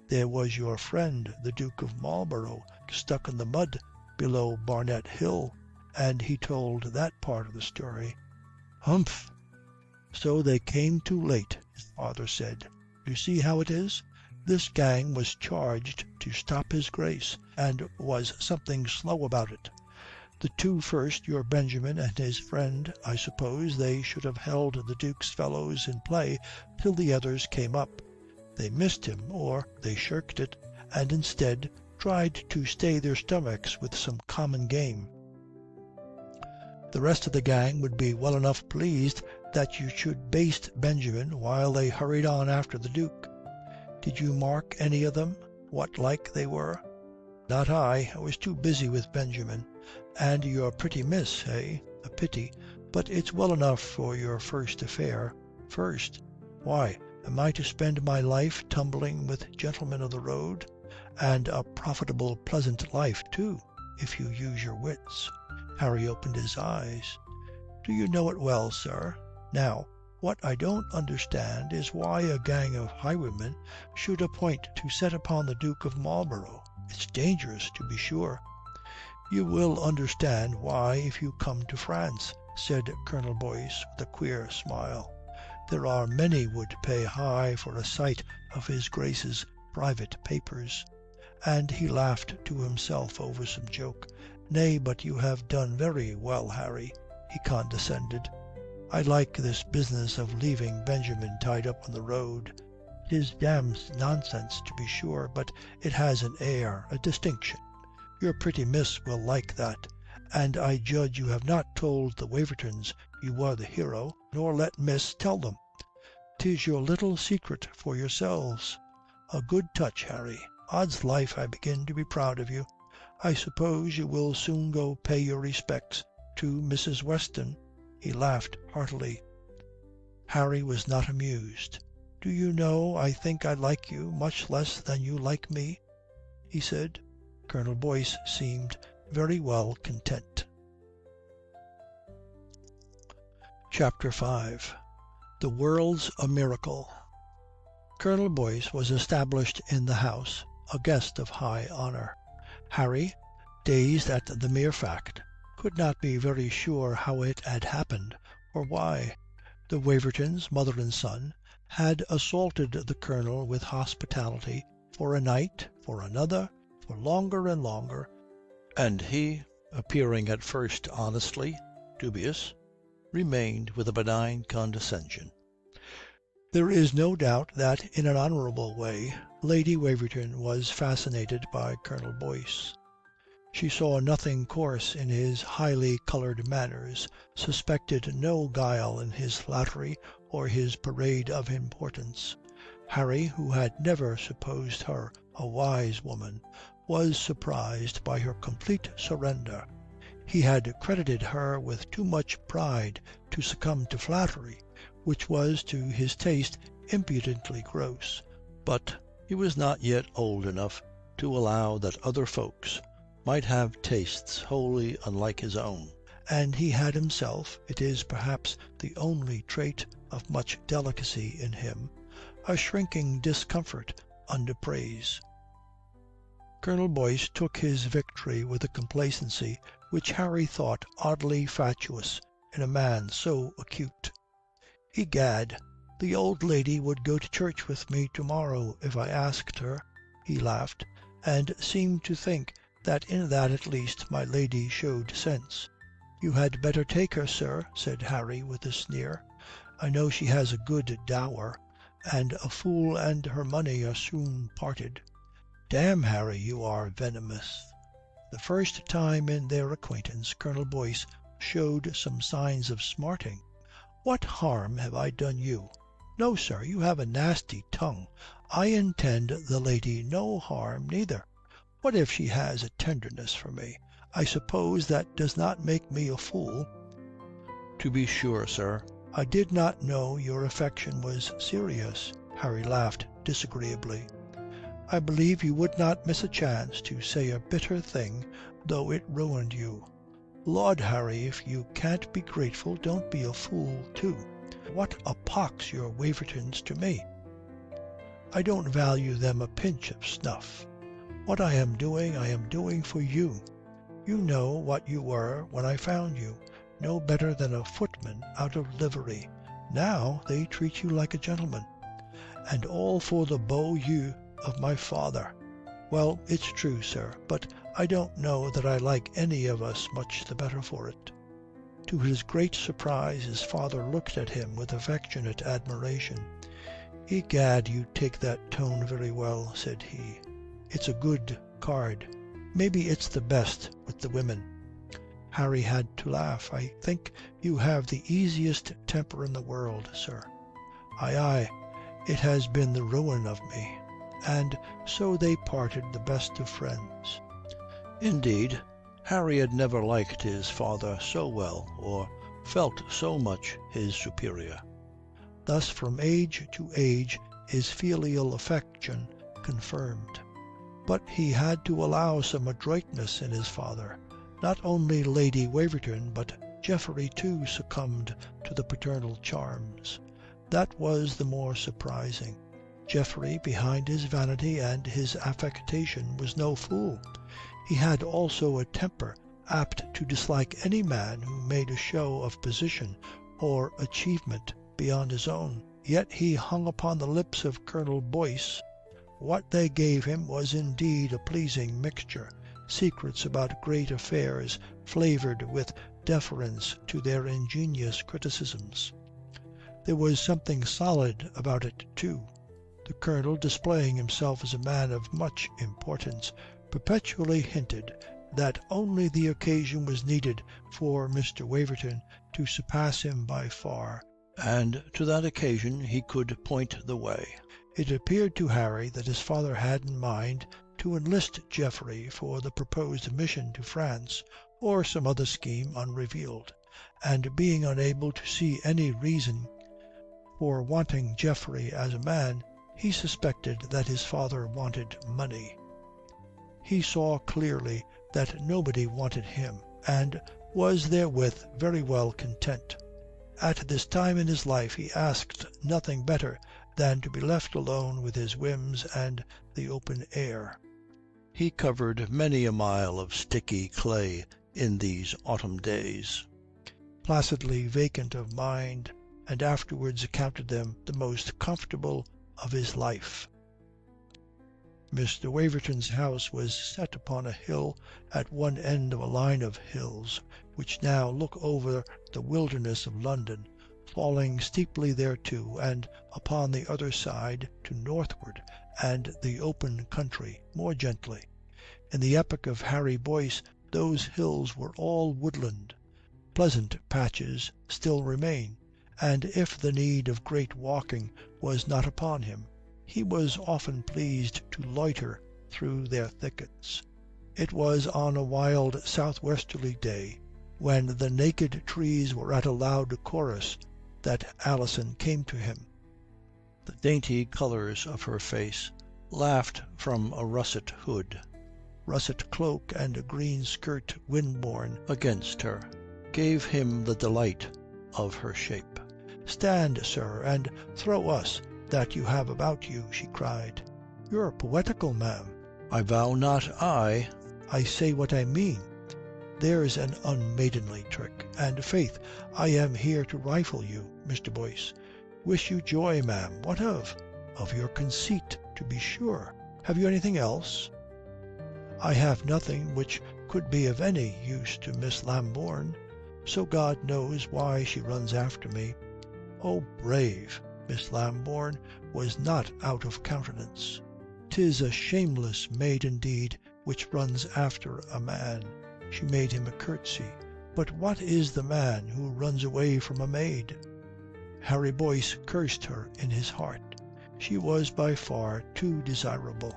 There was your friend, the Duke of Marlborough, stuck in the mud below Barnet Hill, and he told that part of the story. Humph! So they came too late, his father said. You see how it is? This gang was charged to stop his Grace, and was something slow about it. The 2 first, your Benjamin and his friend, I suppose they should have held the Duke's fellows in play till the others came up. They missed him, or they shirked it, and instead tried to stay their stomachs with some common game. The rest of the gang would be well enough pleased that you should baste Benjamin while they hurried on after the Duke. Did you mark any of them, what like they were? Not I was too busy with Benjamin. And your pretty miss, eh? A pity, but it's well enough for your first affair. First? Why, am I to spend my life tumbling with gentlemen of the road? And a profitable, pleasant life, too, if you use your wits. Harry opened his eyes. Do you know it well, sir? Now, what I don't understand is why a gang of highwaymen should appoint to set upon the Duke of Marlborough. It's dangerous, to be sure. You will understand why if you come to France, said Colonel Boyce with a queer smile. There are many would pay high for a sight of his Grace's private papers. And he laughed to himself over some joke. Nay, but you have done very well, Harry, he condescended. I like this business of leaving Benjamin tied up on the road. It is damned nonsense, to be sure, but it has an air, a distinction. Your pretty miss will like that, and I judge you have not told the Wavertons you were the hero, nor let miss tell them. 'Tis your little secret for yourselves. A good touch, Harry. Odds life, I begin to be proud of you. I suppose you will soon go pay your respects to Mrs. Weston. He laughed heartily. Harry was not amused. Do you know, I think I like you much less than you like me, he said. Colonel Boyce seemed very well content. Chapter 5 The World's a Miracle. Colonel Boyce was established in the house, a guest of high honour. Harry, dazed at the mere fact, could not be very sure how it had happened, or why. The Wavertons, mother and son, had assaulted the Colonel with hospitality for a night, for another, for longer and longer, and he, appearing at first honestly dubious, remained with a benign condescension. There is no doubt that, in an honourable way, Lady Waverton was fascinated by Colonel Boyce. She saw nothing coarse in his highly coloured manners, suspected no guile in his flattery or his parade of importance. Harry, who had never supposed her a wise woman, was surprised by her complete surrender. He had credited her with too much pride to succumb to flattery, which was to his taste impudently gross. But he was not yet old enough to allow that other folks might have tastes wholly unlike his own, and he had himself, it is perhaps the only trait of much delicacy in him, a shrinking discomfort under praise. Colonel Boyce took his victory with a complacency which Harry thought oddly fatuous in a man so acute. "Egad, the old lady would go to church with me to-morrow if I asked her," he laughed, and seemed to think that in that at least my lady showed sense. "You had better take her, sir," said Harry with a sneer. "I know she has a good dower, and a fool and her money are soon parted." "Damme, Harry, you are venomous." The first time in their acquaintance Colonel Boyce showed some signs of smarting. "What harm have I done you?" "No, sir, you have a nasty tongue. I intend the lady no harm neither. What if she has a tenderness for me? I suppose that does not make me a fool." "To be sure, sir." "I did not know your affection was serious." Harry laughed disagreeably. "I believe you would not miss a chance to say a bitter thing though it ruined you." "Lord, Harry, if you can't be grateful, don't be a fool too. What a pox your Wavertons to me? I don't value them a pinch of snuff. What I am doing for you. You know what you were when I found you, no better than a footman out of livery. Now they treat you like a gentleman. And all for the beaux yeux of my father. Well, it's true, sir, but I don't know that I like any of us much the better for it." To his great surprise his father looked at him with affectionate admiration. "Egad, you take that tone very well," said he. "It's a good card. Maybe it's the best with the women." Harry had to laugh. "I think you have the easiest temper in the world, sir." "Aye, aye, it has been the ruin of me." And so they parted the best of friends. Indeed, Harry had never liked his father so well, or felt so much his superior. Thus from age to age is filial affection confirmed. But he had to allow some adroitness in his father. Not only Lady Waverton, but Geoffrey too succumbed to the paternal charms. That was the more surprising. Geoffrey, behind his vanity and his affectation, was no fool. He had also a temper apt to dislike any man who made a show of position or achievement beyond his own. Yet he hung upon the lips of Colonel Boyce. What they gave him was indeed a pleasing mixture, secrets about great affairs flavoured with deference to their ingenious criticisms. There was something solid about it too. The Colonel, displaying himself as a man of much importance, perpetually hinted that only the occasion was needed for Mr. Waverton to surpass him by far, and to that occasion he could point the way. It appeared to Harry that his father had in mind to enlist Geoffrey for the proposed mission to France, or some other scheme unrevealed, and being unable to see any reason for wanting Geoffrey as a man, he suspected that his father wanted money. He saw clearly that nobody wanted him, and was therewith very well content. At this time in his life he asked nothing better than to be left alone with his whims and the open air. He covered many a mile of sticky clay in these autumn days, placidly vacant of mind, and afterwards counted them the most comfortable of his life. Mr. Waverton's house was set upon a hill at one end of a line of hills which now look over the wilderness of London, falling steeply thereto, and upon the other side to northward and the open country more gently. In the epoch of Harry Boyce those hills were all woodland. Pleasant patches still remain, and if the need of great walking was not upon him, he was often pleased to loiter through their thickets. It was on a wild southwesterly day, when the naked trees were at a loud chorus, that Alison came to him. The dainty colours of her face laughed from a russet hood. Russet cloak and green skirt wind-borne against her gave him the delight of her shape. "Stand, sir, and throw us that you have about you," she cried. "You're poetical, ma'am." "I vow not I." "I say what I mean. There's an unmaidenly trick. And faith, I am here to rifle you, Mr. Boyce. Wish you joy, ma'am. What of? Of your conceit, to be sure. Have you anything else?" "I have nothing which could be of any use to Miss Lambourne. So God knows why she runs after me." "Oh, brave!" Miss Lambourne was not out of countenance. "'Tis a shameless maid indeed which runs after a man." She made him a curtsy. "But what is the man who runs away from a maid?" Harry Boyce cursed her in his heart. She was by far too desirable.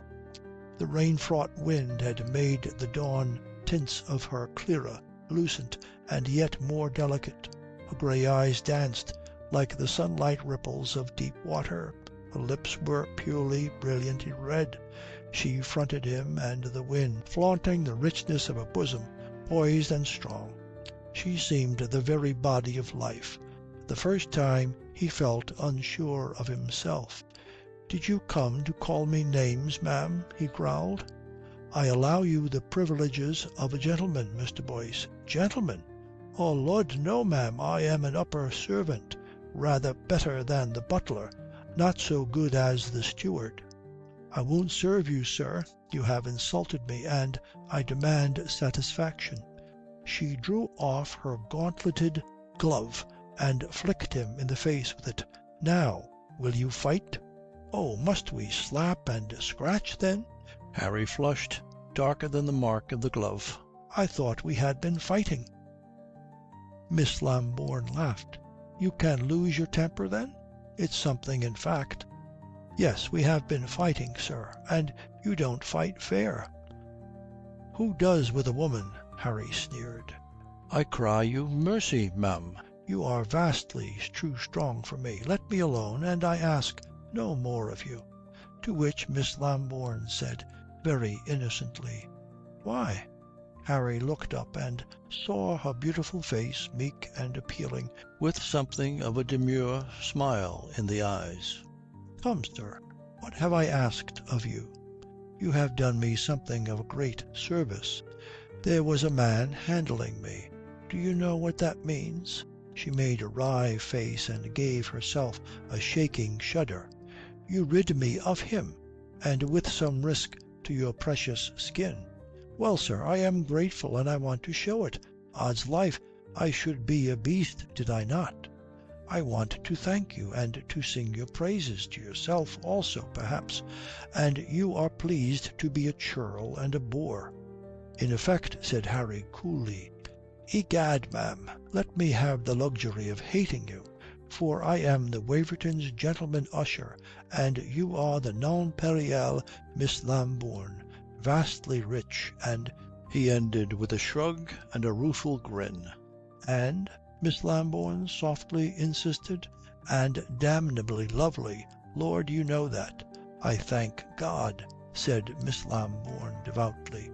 The rain-fraught wind had made the dawn tints of her clearer, lucent, and yet more delicate. Her grey eyes danced like the sunlight ripples of deep water. Her lips were purely, brilliantly red. She fronted him and the wind, flaunting the richness of a bosom, poised and strong. She seemed the very body of life. For the first time he felt unsure of himself. "Did you come to call me names, ma'am?" he growled. "I allow you the privileges of a gentleman, Mr. Boyce." "Gentleman? Oh Lud, no, ma'am. I am an upper servant, rather better than the butler, not so good as the steward." "I won't serve you, sir. You have insulted me, and I demand satisfaction." She drew off her gauntleted glove and flicked him in the face with it. "Now, will you fight?" "Oh, must we slap and scratch then?" Harry flushed darker than the mark of the glove. "I thought we had been fighting." Miss Lambourne laughed. "You can lose your temper then? It's something, in fact." "Yes, we have been fighting, sir, and you don't fight fair." "Who does with a woman?" Harry sneered. "I cry you mercy, ma'am. You are vastly too strong for me. Let me alone, and I ask no more of you." To which Miss Lambourne said, very innocently, "Why?" Harry looked up and saw her beautiful face, meek and appealing, with something of a demure smile in the eyes. "Come, sir, what have I asked of you? You have done me something of a great service. There was a man handling me. Do you know what that means?" She made a wry face and gave herself a shaking shudder. "You rid me of him, and with some risk to your precious skin. Well, sir, I am grateful, and I want to show it. Odds life, I should be a beast did I not. I want to thank you, and to sing your praises to yourself also, perhaps, and you are pleased to be a churl and a boor." "In effect," said Harry coolly. "Egad, ma'am, let me have the luxury of hating you, for I am the Wavertons' gentleman usher, and you are the nonpareil Miss Lambourne, vastly rich, and—" he ended with a shrug and a rueful grin. "And?" Miss Lambourne softly insisted. "And damnably lovely. Lord, you know that." "I thank God," said Miss Lambourne devoutly.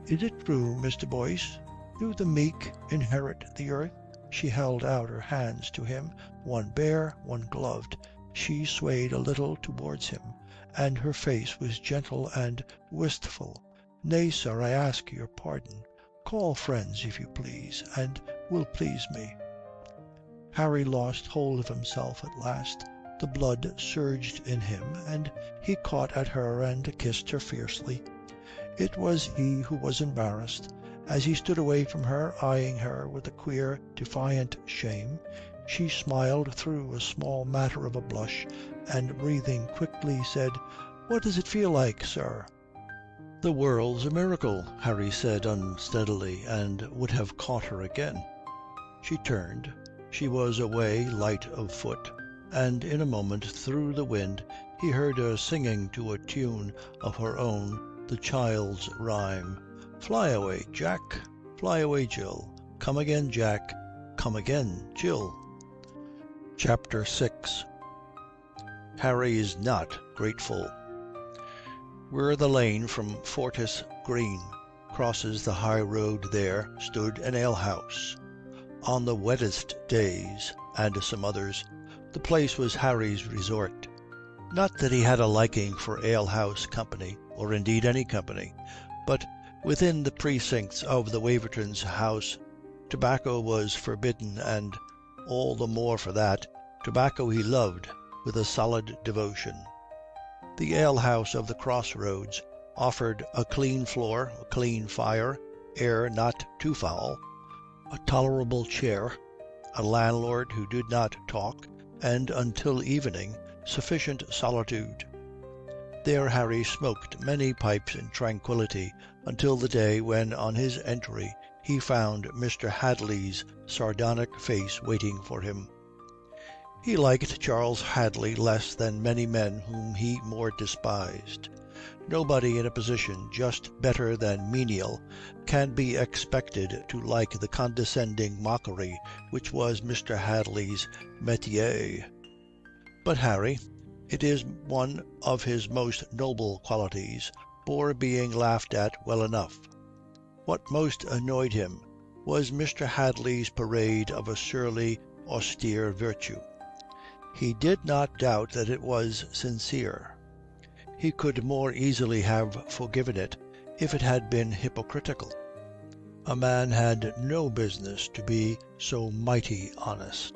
"Is it true, Mr. Boyce? Do the meek inherit the earth?" She held out her hands to him, one bare, one gloved. She swayed a little towards him, and her face was gentle and wistful. "Nay, sir, I ask your pardon. Call friends, if you please, and will please me." Harry lost hold of himself at last. The blood surged in him, and he caught at her and kissed her fiercely. It was he who was embarrassed. As he stood away from her, eyeing her with a queer, defiant shame, she smiled through a small matter of a blush, and breathing quickly said, "What does it feel like, sir?" "The world's a miracle," Harry said unsteadily, and would have caught her again. She turned. She was away, light of foot, and in a moment, through the wind, he heard her singing to a tune of her own, the child's rhyme. Fly away, Jack, fly away, Jill. Come again, Jack, come again, Jill. Chapter 6. Harry is not grateful. Where the lane from Fortis Green crosses the high road there stood an alehouse. On the wettest days, and some others, the place was Harry's resort. Not that he had a liking for alehouse company, or indeed any company, but within the precincts of the Wavertons' house tobacco was forbidden, and, all the more for that, tobacco he loved with a solid devotion. The alehouse of the crossroads offered a clean floor, a clean fire, air not too foul, a tolerable chair, a landlord who did not talk, and, until evening, sufficient solitude. There Harry smoked many pipes in tranquility until the day when, on his entry, he found Mr. Hadley's sardonic face waiting for him. He liked Charles Hadley less than many men whom he more despised. Nobody in a position just better than menial can be expected to like the condescending mockery which was Mr. Hadley's métier. But Harry, it is one of his most noble qualities, bore being laughed at well enough. What most annoyed him was Mr. Hadley's parade of a surly, austere virtue. He did not doubt that it was sincere. He could more easily have forgiven it if it had been hypocritical. A man had no business to be so mighty honest.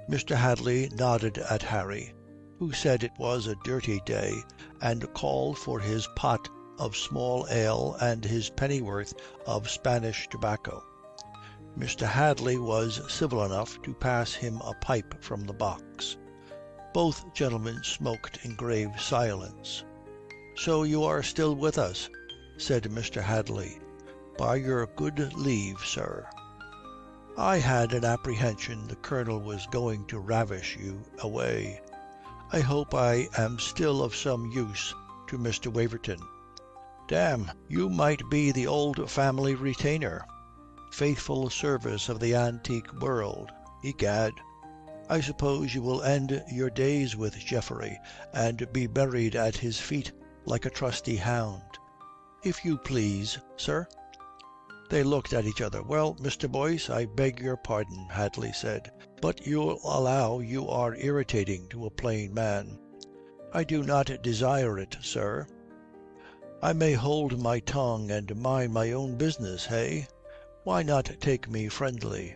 Mr. Hadley nodded at Harry, who said it was a dirty day, and called for his pot of small ale and his pennyworth of Spanish tobacco. Mr. Hadley was civil enough to pass him a pipe from the box. Both gentlemen smoked in grave silence. "So you are still with us," said Mr. Hadley. "By your good leave, sir. I had an apprehension the Colonel was going to ravish you away. I hope I am still of some use to Mr. Waverton. Damme, you might be the old family retainer. Faithful service of the antique world. Egad, I suppose you will end your days with Geoffrey, and be buried at his feet like a trusty hound. If you please, sir." They looked at each other. "Well, Mr. Boyce, I beg your pardon," Hadley said, "but you'll allow you are irritating to a plain man." "I do not desire it, sir." "I may hold my tongue and mind my own business, hey? Why not take me friendly?"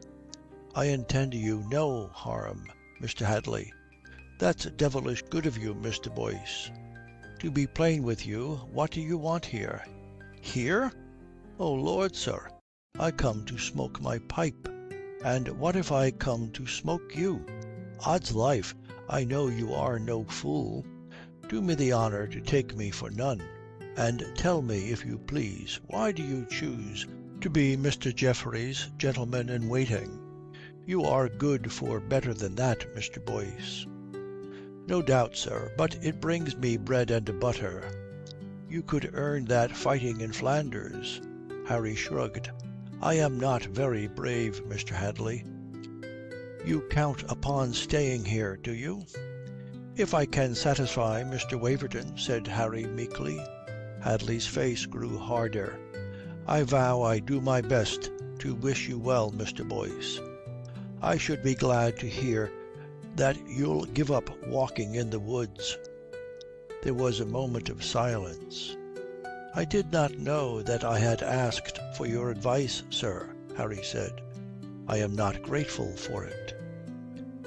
"I intend you no harm, Mr. Hadley." "That's devilish good of you, Mr. Boyce. To be plain with you, what do you want here?" "Here? Oh, Lord, sir, I come to smoke my pipe. And what if I come to smoke you? Odds life, I know you are no fool. Do me the honour to take me for none, and tell me, if you please, why do you choose to be Mr. Geoffrey's gentleman-in-waiting? You are good for better than that, Mr. Boyce." "No doubt, sir, but it brings me bread and butter." "You could earn that fighting in Flanders." Harry shrugged. "I am not very brave, Mr. Hadley." "You count upon staying here, do you?" "If I can satisfy Mr. Waverton," said Harry meekly. Hadley's face grew harder. "I vow I do my best to wish you well, Mr. Boyce. I should be glad to hear that you'll give up walking in the woods." There was a moment of silence. "I did not know that I had asked for your advice, sir," Harry said. "I am not grateful for it."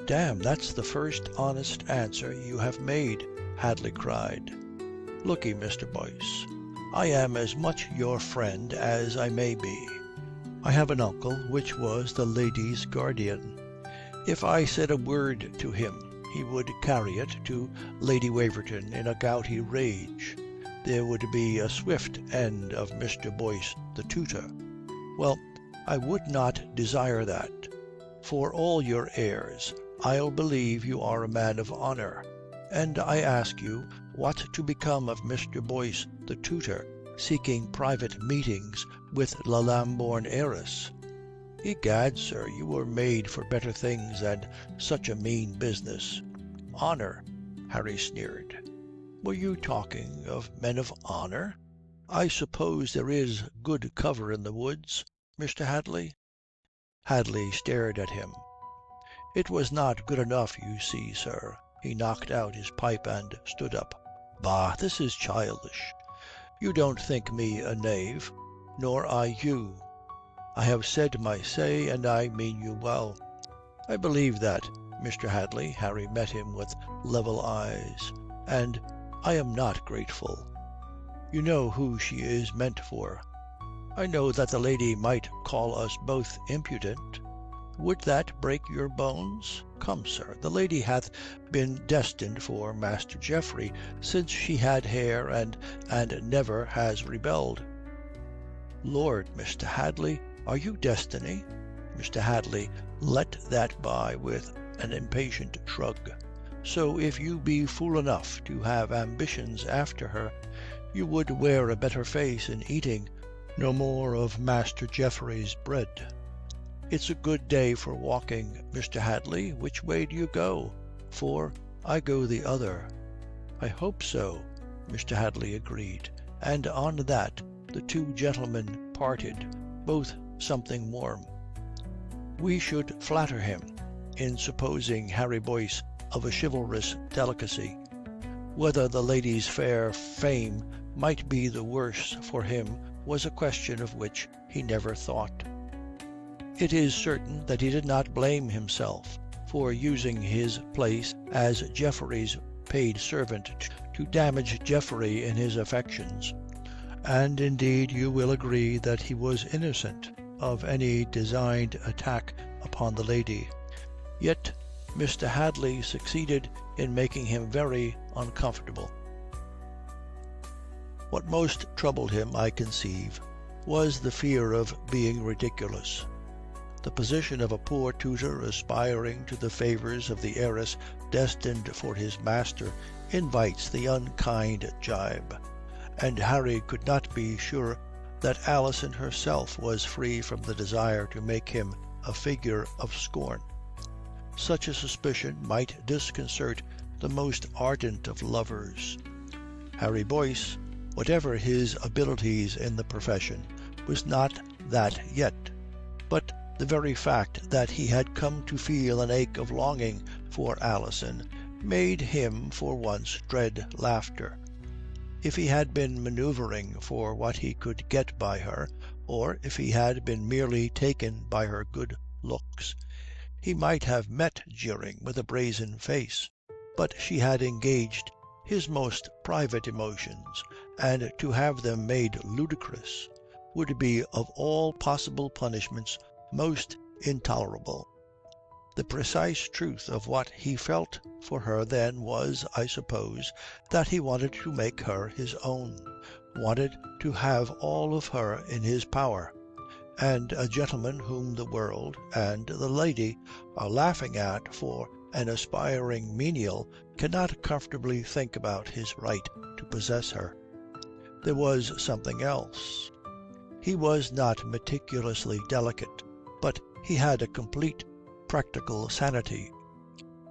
"Damme, that's the first honest answer you have made," Hadley cried. "Look'ee, Mr. Boyce, I am as much your friend as I may be. I have an uncle which was the lady's guardian. If I said a word to him, he would carry it to Lady Waverton in a gouty rage. There would be a swift end of Mr. Boyce the tutor. Well, I would not desire that. For all your airs, I'll believe you are a man of honour. And I ask you, what to become of Mr. Boyce, the tutor, seeking private meetings with the Lambourne heiress. Egad, sir, you were made for better things than such a mean business. Honour, Harry sneered. Were you talking of men of honour? I suppose there is good cover in the woods, Mr. Hadley? Hadley stared at him. It was not good enough, you see, sir. He knocked out his pipe and stood up. Bah, this is childish. You don't think me a knave, nor I you. I have said my say, and I mean you well. I believe that, Mr. Hadley. Harry met him with level eyes. And I am not grateful. You know who she is meant for. I know that the lady might call us both impudent. Would that break your bones? Come, sir, the lady hath been destined for Master Geoffrey since she had hair and never has rebelled. Lord, Mr. Hadley, are you destiny? Mr. Hadley let that by with an impatient shrug. So if you be fool enough to have ambitions after her, you would wear a better face in eating no more of Master Geoffrey's bread. It's a good day for walking, Mr. Hadley. Which way do you go? For I go the other. I hope so, Mr. Hadley agreed, and on that the two gentlemen parted, both something warm. We should flatter him in supposing Harry Boyce of a chivalrous delicacy. Whether the lady's fair fame might be the worse for him was a question of which he never thought. It is certain that he did not blame himself for using his place as Geoffrey's paid servant to damage Geoffrey in his affections. And indeed you will agree that he was innocent of any designed attack upon the lady. Yet Mr. Hadley succeeded in making him very uncomfortable. What most troubled him, I conceive, was the fear of being ridiculous. The position of a poor tutor aspiring to the favours of the heiress destined for his master invites the unkind jibe, and Harry could not be sure that Alison herself was free from the desire to make him a figure of scorn. Such a suspicion might disconcert the most ardent of lovers. Harry Boyce, whatever his abilities in the profession, was not that yet, but the very fact that he had come to feel an ache of longing for Alison made him for once dread laughter. If he had been manoeuvring for what he could get by her, or if he had been merely taken by her good looks, he might have met jeering with a brazen face. But she had engaged his most private emotions, and to have them made ludicrous would be of all possible punishments most intolerable. The precise truth of what he felt for her then was, I suppose, that he wanted to make her his own, wanted to have all of her in his power, and a gentleman whom the world and the lady are laughing at for an aspiring menial cannot comfortably think about his right to possess her. There was something else. He was not meticulously delicate, but he had a complete practical sanity.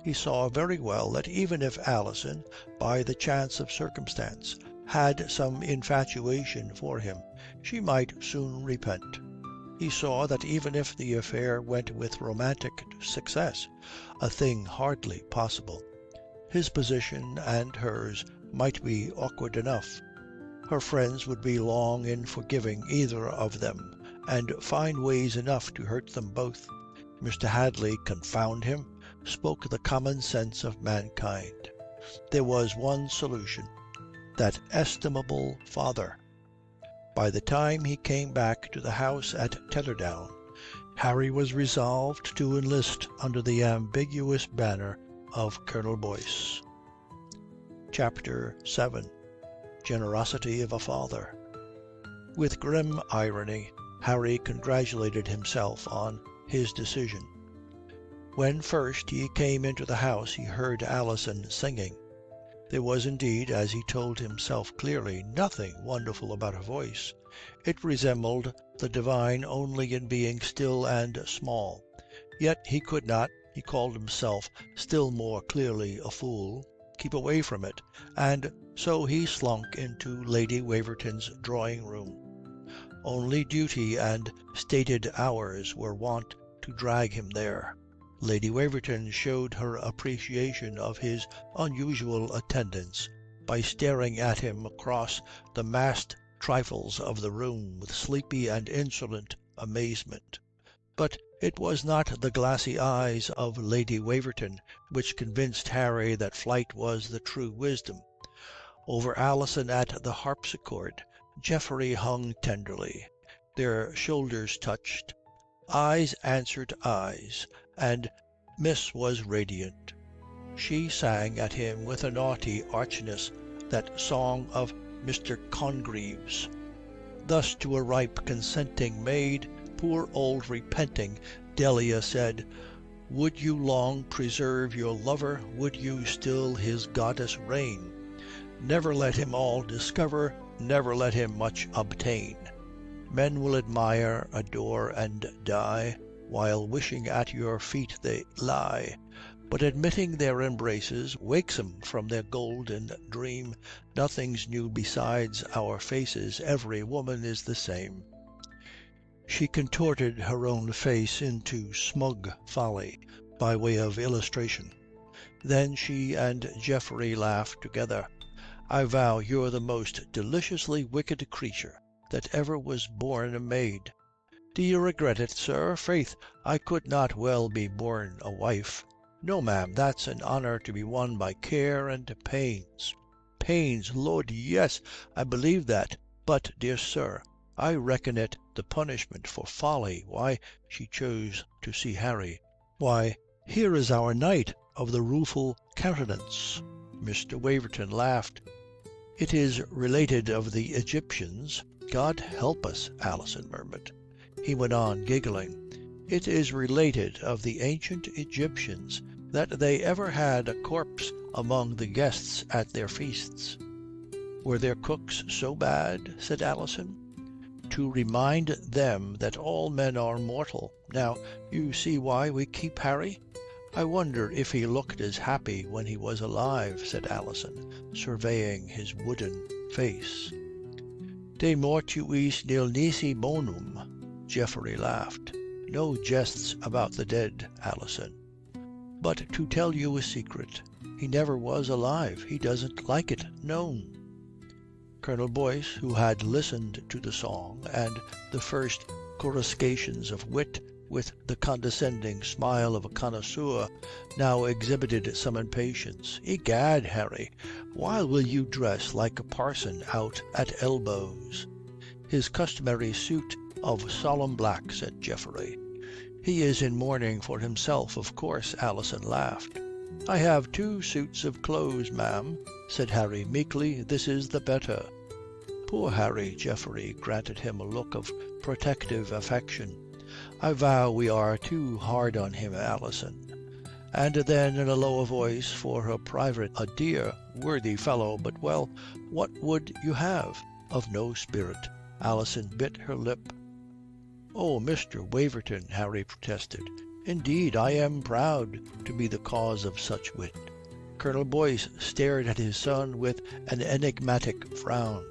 He saw very well that even if Alison, by the chance of circumstance, had some infatuation for him, she might soon repent. He saw that even if the affair went with romantic success, a thing hardly possible, his position and hers might be awkward enough. Her friends would be long in forgiving either of them, and find ways enough to hurt them both. Mr. Hadley, confound him, spoke the common sense of mankind. There was one solution, that estimable father. By the time he came back to the house at Tetherdown, Harry was resolved to enlist under the ambiguous banner of Colonel Boyce. Chapter 7. Generosity of a Father. With grim irony, Harry congratulated himself on his decision. When first he came into the house he heard Alison singing. There was indeed, as he told himself clearly, nothing wonderful about her voice. It resembled the divine only in being still and small. Yet he could not, he called himself still more clearly a fool, keep away from it, and so he slunk into Lady Waverton's drawing-room. Only duty and stated hours were wont to drag him there. Lady Waverton showed her appreciation of his unusual attendance by staring at him across the massed trifles of the room with sleepy and insolent amazement. But it was not the glassy eyes of Lady Waverton which convinced Harry that flight was the true wisdom. Over Alison at the harpsichord, Geoffrey hung tenderly. Their shoulders touched. Eyes answered eyes, and Miss was radiant. She sang at him with a naughty archness that song of Mr. Congreve's. Thus to a ripe consenting maid, poor old repenting Delia said, "Would you long preserve your lover, would you still his goddess reign? Never let him all discover, never let him much obtain. Men will admire, adore, and die, while wishing at your feet they lie. But admitting their embraces wakes 'em from their golden dream. Nothing's new besides our faces, every woman is the same." She contorted her own face into smug folly by way of illustration. Then she and Geoffrey laughed together. "I vow you're the most deliciously wicked creature that ever was born a maid." "Do you regret it, sir? Faith, I could not well be born a wife." "No, ma'am, that's an honour to be won by care and pains." "Pains, Lord, yes, I believe that. But, dear sir, I reckon it the punishment for folly." Why, she chose to see Harry. "Why, here is our knight of the rueful countenance." Mr. Waverton laughed. "It is related of the Egyptians." "God help us," Alison murmured. He went on giggling. "It is related of the ancient Egyptians that they ever had a corpse among the guests at their feasts." "Were their cooks so bad?" said Alison. "To remind them that all men are mortal. Now, you see why we keep Harry?" "I wonder if he looked as happy when he was alive," said Alison, surveying his wooden face. "De mortuis nil nisi bonum," Geoffrey laughed. "No jests about the dead, Alison. But to tell you a secret, he never was alive. He doesn't like it known." Colonel Boyce, who had listened to the song and the first coruscations of wit with the condescending smile of a connoisseur, now exhibited some impatience. "Egad, Harry, why will you dress like a parson out at elbows?" "His customary suit of solemn black," said Geoffrey. "He is in mourning for himself, of course," Alison laughed. "I have 2 suits of clothes, ma'am," said Harry meekly. "This is the better." "Poor Harry," Geoffrey granted him a look of protective affection. "I vow we are too hard on him, Alison." And then in a lower voice for her private, "A dear, worthy fellow, but well, what would you have? Of no spirit." Alison bit her lip. "Oh, Mr. Waverton," Harry protested. "Indeed, I am proud to be the cause of such wit." Colonel Boyce stared at his son with an enigmatic frown.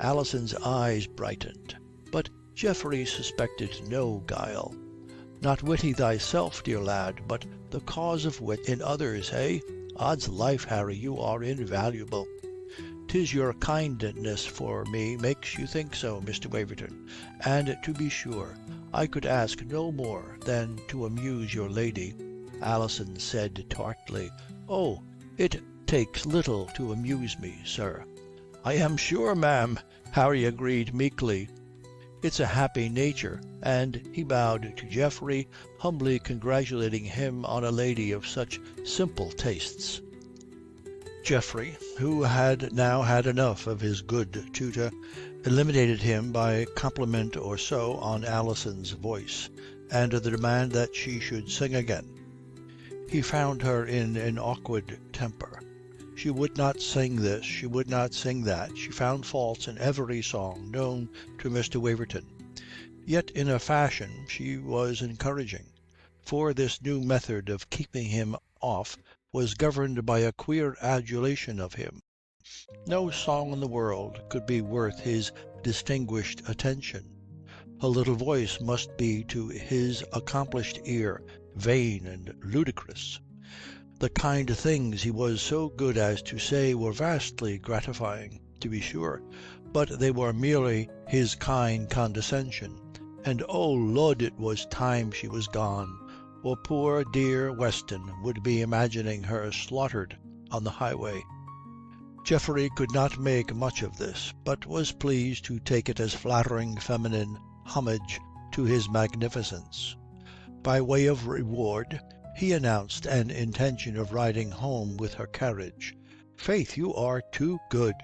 Alison's eyes brightened, but Geoffrey suspected no guile. "Not witty thyself, dear lad, but the cause of wit in others, eh? Odds life, Harry, you are invaluable." "'Tis your kindness for me makes you think so, Mr. Waverton. And to be sure, I could ask no more than to amuse your lady." Alison said tartly, "Oh, it takes little to amuse me, sir." "I am sure, ma'am," Harry agreed meekly. "It's a happy nature," and he bowed to Geoffrey, humbly congratulating him on a lady of such simple tastes. Geoffrey, who had now had enough of his good tutor, eliminated him by compliment or so on Alison's voice, and the demand that she should sing again. He found her in an awkward temper. She would not sing this, she would not sing that. She found faults in every song known to Mr. Waverton. Yet in a fashion she was encouraging, for this new method of keeping him off was governed by a queer adulation of him. No song in the world could be worth his distinguished attention. Her little voice must be to his accomplished ear vain and ludicrous. The kind things he was so good as to say were vastly gratifying, to be sure, but they were merely his kind condescension. And oh Lud, it was time she was gone, or poor dear Weston would be imagining her slaughtered on the highway. Geoffrey could not make much of this, but was pleased to take it as flattering feminine homage to his magnificence. By way of reward, he announced an intention of riding home with her carriage. "Faith, you are too good."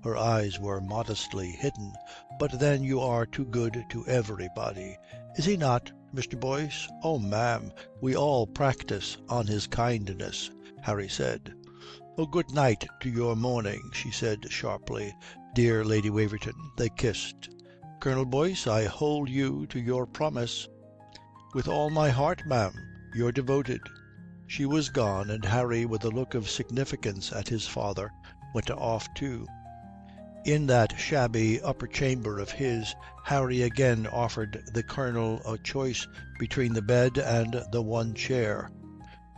Her eyes were modestly hidden. "But then you are too good to everybody. Is he not, Mr. Boyce?" "Oh, ma'am, we all practise on his kindness," Harry said. "Oh, good night to your morning," she said sharply. "Dear Lady Waverton." They kissed. "Colonel Boyce, I hold you to your promise." "With all my heart, ma'am. Your devoted." She was gone, and Harry, with a look of significance at his father, went off too. In that shabby upper chamber of his, Harry again offered the Colonel a choice between the bed and the one chair.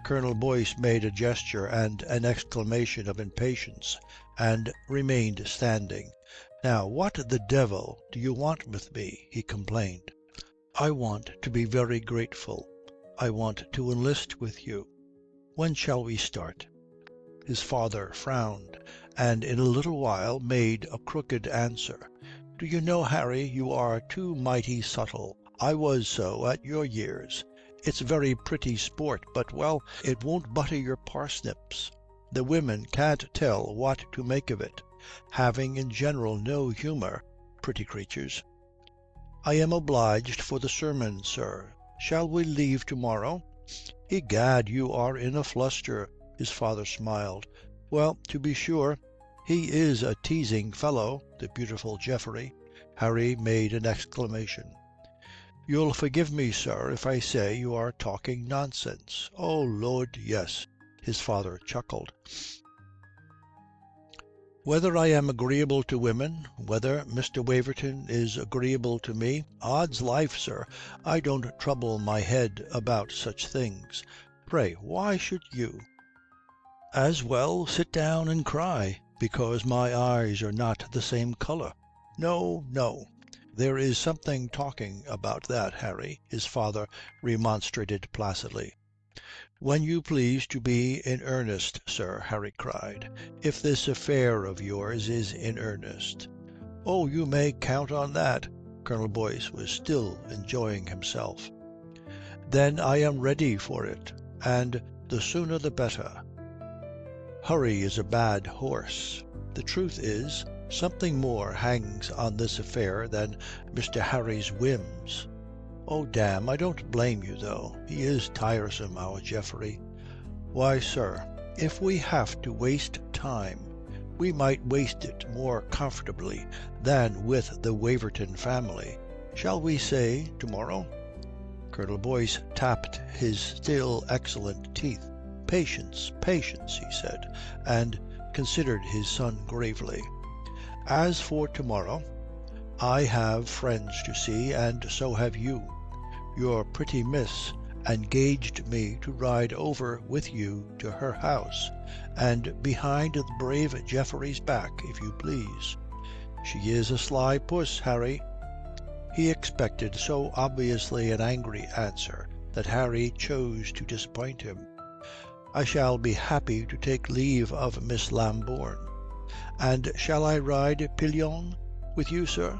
Colonel Boyce made a gesture and an exclamation of impatience, and remained standing. "Now, what the devil do you want with me?" he complained. "I want to be very grateful. I want to enlist with you. When shall we start?" His father frowned, and in a little while made a crooked answer. "Do you know, Harry, you are too mighty subtle. I was so at your years. It's very pretty sport, but, well, it won't butter your parsnips. The women can't tell what to make of it, having in general no humour, pretty creatures." "I am obliged for the sermon, sir. Shall we leave to-morrow?" "Egad, you are in a fluster." His father smiled. "Well, to be sure, he is a teasing fellow, the beautiful Geoffrey." Harry made an exclamation. "You'll forgive me, sir, if I say you are talking nonsense." "Oh Lord, yes." His father chuckled. "Whether I am agreeable to women, whether Mr. Waverton is agreeable to me, odds life, sir, I don't trouble my head about such things. Pray, why should you?" "As well sit down and cry, because my eyes are not the same colour." "No, no. There is something talking about that, Harry," his father remonstrated placidly. "When you please to be in earnest, sir," Harry cried, "if this affair of yours is in earnest." "Oh, you may count on that." Colonel Boyce was still enjoying himself. "Then I am ready for it, and the sooner the better. Hurry is a bad horse. The truth is, something more hangs on this affair than Mr. Harry's whims. Oh, damme, I don't blame you, though. He is tiresome, our Geoffrey. Why, sir, if we have to waste time, we might waste it more comfortably than with the Waverton family. Shall we say to-morrow?" Colonel Boyce tapped his still excellent teeth. "Patience, patience," he said, and considered his son gravely. "As for to-morrow, I have friends to see, and so have you. Your pretty miss engaged me to ride over with you to her house, and behind the brave Geoffrey's back, if you please. She is a sly puss, Harry." He expected so obviously an angry answer that Harry chose to disappoint him. "I shall be happy to take leave of Miss Lambourne. And shall I ride pillion with you, sir?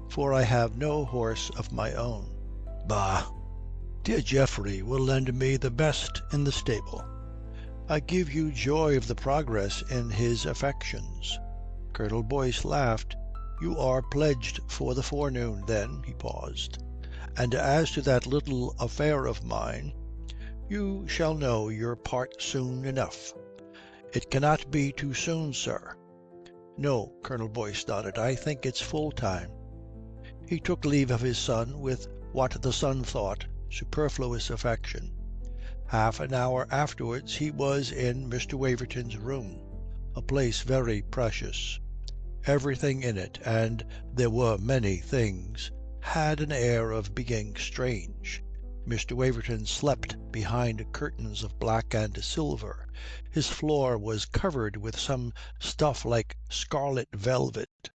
For I have no horse of my own." "Bah! Dear Geoffrey will lend me the best in the stable." "I give you joy of the progress in his affections." Colonel Boyce laughed. "You are pledged for the forenoon, then." He paused. "And as to that little affair of mine, you shall know your part soon enough. It cannot be too soon, sir." "No," Colonel Boyce nodded. "I think it's full time." He took leave of his son with what the son thought superfluous affection. Half an hour afterwards he was in Mr. Waverton's room, a place very precious. Everything in it, and there were many things, had an air of being strange. Mr. Waverton slept behind curtains of black and silver. His floor was covered with some stuff like scarlet velvet.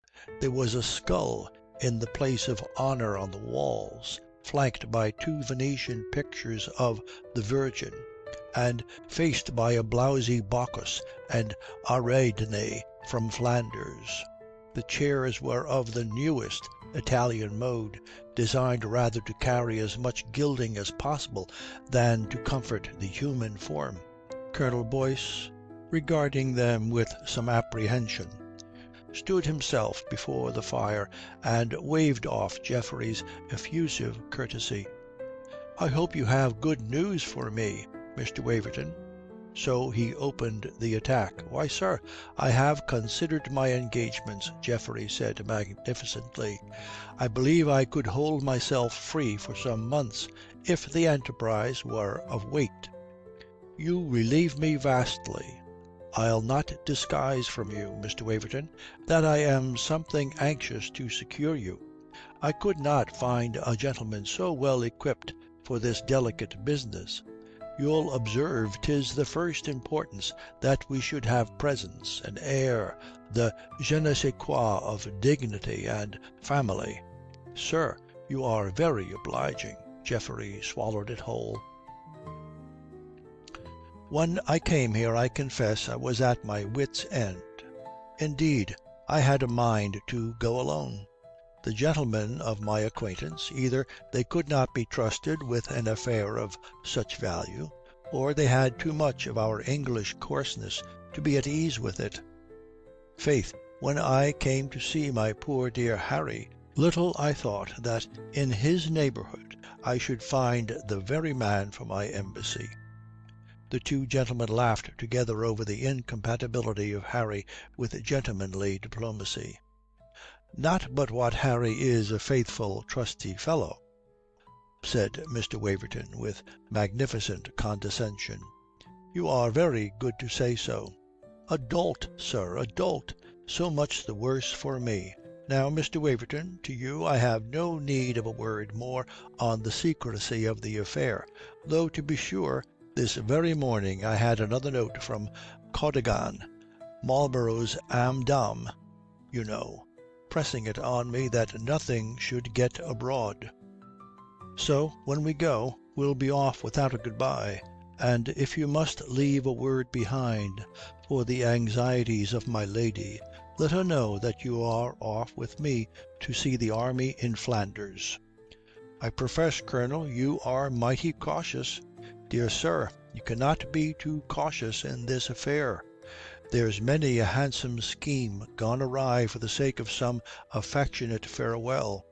There was a skull in the place of honour on the walls, flanked by two Venetian pictures of the Virgin, and faced by a blowsy Bacchus and Ariadne from Flanders. The chairs were of the newest Italian mode, designed rather to carry as much gilding as possible than to comfort the human form. Colonel Boyce, regarding them with some apprehension, stood himself before the fire and waved off Geoffrey's effusive courtesy. "I hope you have good news for me, Mr. Waverton." So he opened the attack. "Why, sir, I have considered my engagements," Geoffrey said magnificently. "I believe I could hold myself free for some months if the enterprise were of weight." "You relieve me vastly. I'll not disguise from you, Mr. Waverton, that I am something anxious to secure you. I could not find a gentleman so well equipped for this delicate business. You'll observe 'tis the first importance that we should have presence, an air, the je ne sais quoi of dignity and family." "Sir, you are very obliging." Geoffrey swallowed it whole. "When I came here, I confess I was at my wits' end. Indeed, I had a mind to go alone. The gentlemen of my acquaintance, either they could not be trusted with an affair of such value, or they had too much of our English coarseness to be at ease with it. Faith, when I came to see my poor dear Harry, little I thought that in his neighbourhood I should find the very man for my embassy." The two gentlemen laughed together over the incompatibility of Harry with gentlemanly diplomacy. "Not but what Harry is a faithful, trusty fellow," said Mr. Waverton with magnificent condescension. "You are very good to say so." "A dolt, sir, a dolt. So much the worse for me. Now, Mr. Waverton, to you I have no need of a word more on the secrecy of the affair, though to be sure this very morning I had another note from Cadogan, Marlborough's âme damnée, you know, pressing it on me that nothing should get abroad. So when we go, we'll be off without a good-bye, and if you must leave a word behind for the anxieties of my lady, let her know that you are off with me to see the army in Flanders." "I profess, Colonel, you are mighty cautious." "Dear sir, you cannot be too cautious in this affair. There's many a handsome scheme gone awry for the sake of some affectionate farewell.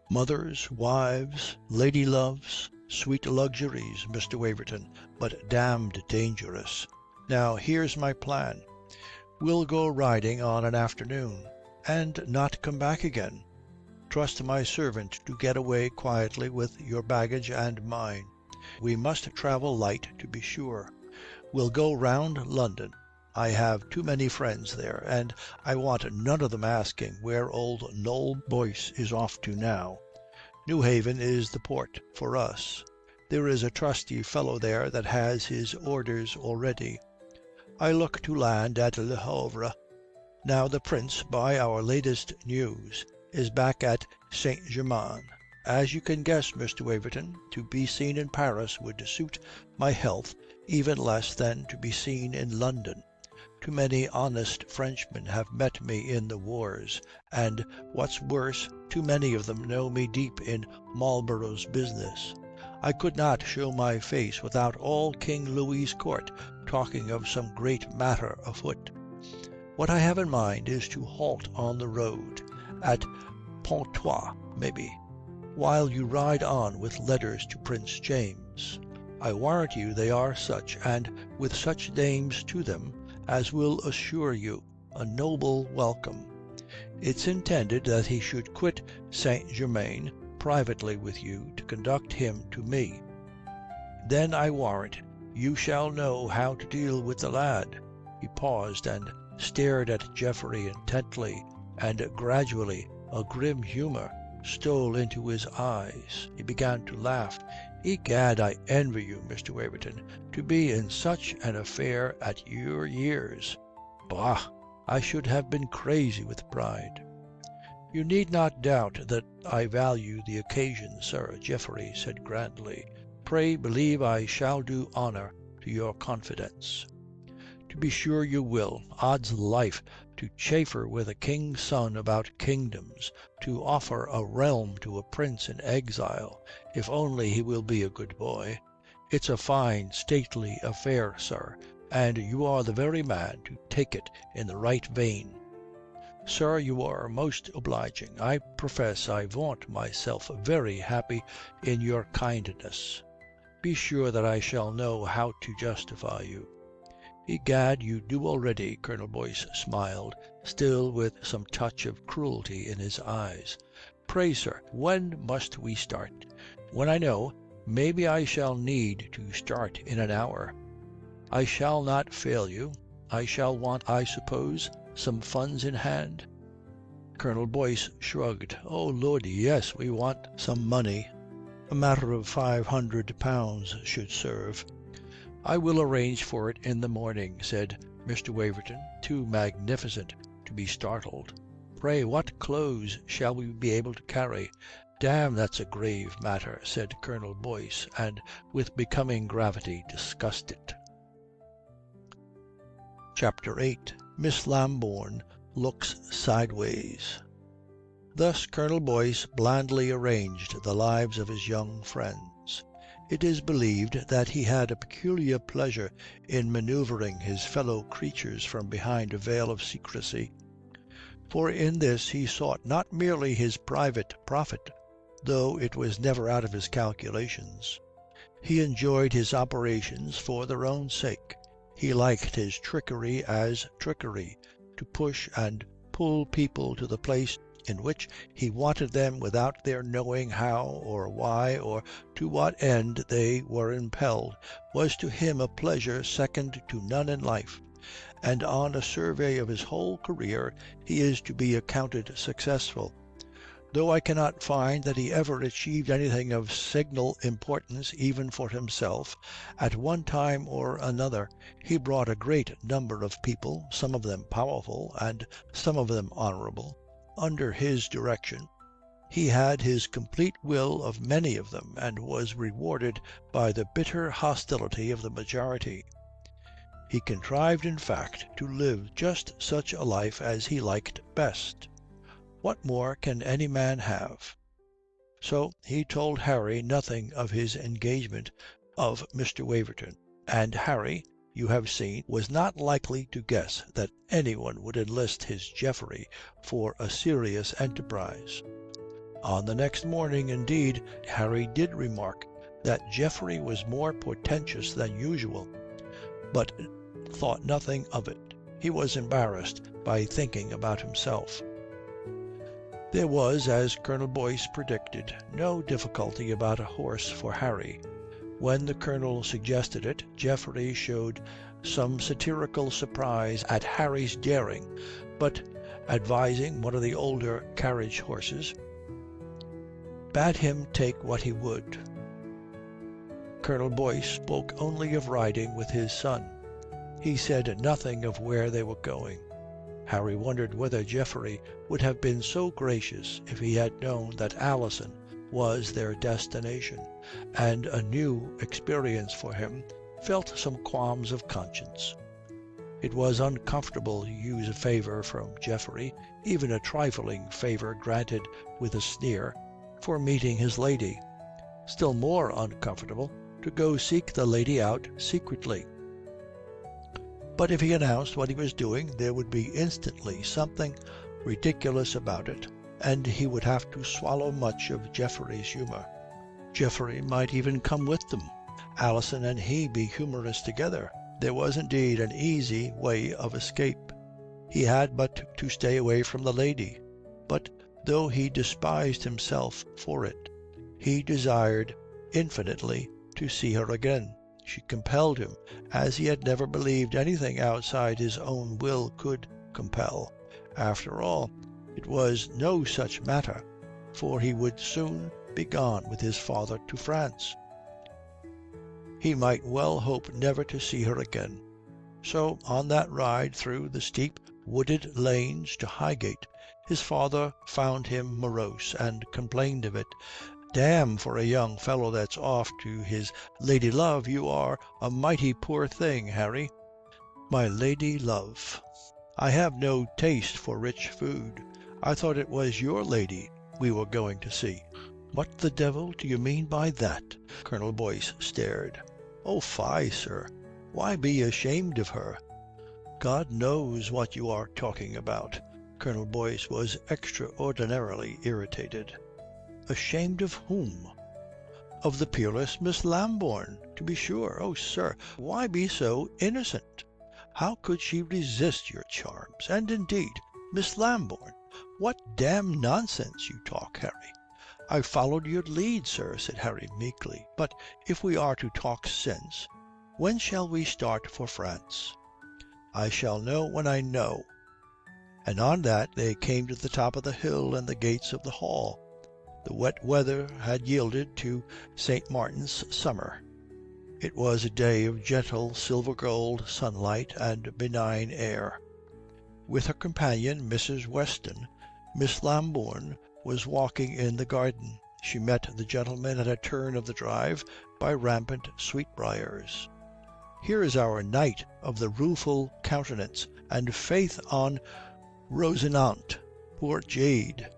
Mothers, wives, lady loves, sweet luxuries, Mr. Waverton, but damned dangerous. Now here's my plan. We'll go riding on an afternoon, and not come back again. Trust my servant to get away quietly with your baggage and mine. We must travel light, to be sure. We'll go round London. I have too many friends there, and I want none of them asking where old Noll Boyce is off to now. Newhaven is the port for us. There is a trusty fellow there that has his orders already. I look to land at Le Havre. Now the Prince, by our latest news, is back at St. Germain. As you can guess, Mr. Waverton, to be seen in Paris would suit my health even less than to be seen in London. Too many honest Frenchmen have met me in the wars, and, what's worse, too many of them know me deep in Marlborough's business. I could not show my face without all King Louis's court talking of some great matter afoot. What I have in mind is to halt on the road, at Pontoise maybe, while you ride on with letters to Prince James. I warrant you they are such, and with such names to them, as will assure you a noble welcome. It's intended that he should quit St. Germain privately with you to conduct him to me. Then I warrant you shall know how to deal with the lad." He paused and stared at Geoffrey intently, and gradually a grim humour stole into his eyes. He began to laugh. "Egad, I envy you, Mr. Waverton, to be in such an affair at your years. Bah, I should have been crazy with pride." "You need not doubt that I value the occasion, sir," Geoffrey said grandly. "Pray believe I shall do honour to your confidence." "To be sure you will. Odds life, to chaffer with a king's son about kingdoms, to offer a realm to a prince in exile, if only he will be a good boy. It's a fine, stately affair, sir, and you are the very man to take it in the right vein." "Sir, you are most obliging. I profess I vaunt myself very happy in your kindness. Be sure that I shall know how to justify you." "Egad, you do already," Colonel Boyce smiled, still with some touch of cruelty in his eyes. "Pray, sir, when must we start?" "When I know. Maybe I shall need to start in an hour." "I shall not fail you. I shall want, I suppose, some funds in hand?" Colonel Boyce shrugged. "Oh Lord, yes, we want some money. A matter of £500 should serve." "I will arrange for it in the morning," said Mr. Waverton, too magnificent to be startled. "Pray, what clothes shall we be able to carry?" "Damme, that's a grave matter," said Colonel Boyce, and with becoming gravity discussed it. Chapter 8. Miss Lambourne looks sideways. Thus Colonel Boyce blandly arranged the lives of his young friends. It is believed that he had a peculiar pleasure in manoeuvring his fellow creatures from behind a veil of secrecy. For in this he sought not merely his private profit, though it was never out of his calculations. He enjoyed his operations for their own sake. He liked his trickery as trickery, to push and pull people to the place in which he wanted them without their knowing how or why or to what end they were impelled, was to him a pleasure second to none in life. And on a survey of his whole career he is to be accounted successful, though I cannot find that he ever achieved anything of signal importance even for himself. At one time or another he brought a great number of people, some of them powerful and some of them honourable, under his direction. He had his complete will of many of them, and was rewarded by the bitter hostility of the majority. He contrived, in fact, to live just such a life as he liked best. What more can any man have? So he told Harry nothing of his engagement of Mr. Waverton, and Harry, you have seen, was not likely to guess that anyone would enlist his Geoffrey for a serious enterprise. On the next morning, indeed, Harry did remark that Geoffrey was more portentous than usual, but thought nothing of it. He was embarrassed by thinking about himself. There was, as Colonel Boyce predicted, no difficulty about a horse for Harry. When the Colonel suggested it, Geoffrey showed some satirical surprise at Harry's daring, but, advising one of the older carriage horses, bade him take what he would. Colonel Boyce spoke only of riding with his son. He said nothing of where they were going. Harry wondered whether Geoffrey would have been so gracious if he had known that Alison was their destination, and a new experience for him, felt some qualms of conscience. It was uncomfortable to use a favour from Geoffrey, even a trifling favour granted with a sneer, for meeting his lady. Still more uncomfortable to go seek the lady out secretly. But if he announced what he was doing, there would be instantly something ridiculous about it, and he would have to swallow much of Geoffrey's humour. Geoffrey might even come with them. Alison and he be humorous together. There was indeed an easy way of escape. He had but to stay away from the lady. But though he despised himself for it, he desired infinitely to see her again. She compelled him, as he had never believed anything outside his own will could compel. After all, it was no such matter, for he would soon be gone with his father to France. He might well hope never to see her again. So on that ride through the steep wooded lanes to Highgate, his father found him morose, and complained of it. "Damme, for a young fellow that's off to his lady love, you are a mighty poor thing, Harry." "My lady love. I have no taste for rich food. I thought it was your lady we were going to see." "What the devil do you mean by that?" Colonel Boyce stared. "Oh, fie, sir. Why be ashamed of her?" "God knows what you are talking about." Colonel Boyce was extraordinarily irritated. "Ashamed of whom?" "Of the peerless Miss Lambourne, to be sure. Oh, sir, why be so innocent? How could she resist your charms? And indeed, Miss Lambourne, what damned nonsense you talk, Harry." "I followed your lead, sir," said Harry meekly. "But if we are to talk sense, when shall we start for France?" "I shall know when I know." And on that they came to the top of the hill and the gates of the Hall. The wet weather had yielded to St. Martin's summer. It was a day of gentle silver-gold sunlight and benign air. With her companion, Mrs. Weston, Miss Lambourne was walking in the garden. She met the gentlemen at a turn of the drive by rampant sweetbriars. "Here is our knight of the rueful countenance, and faith on Rosinante, poor jade."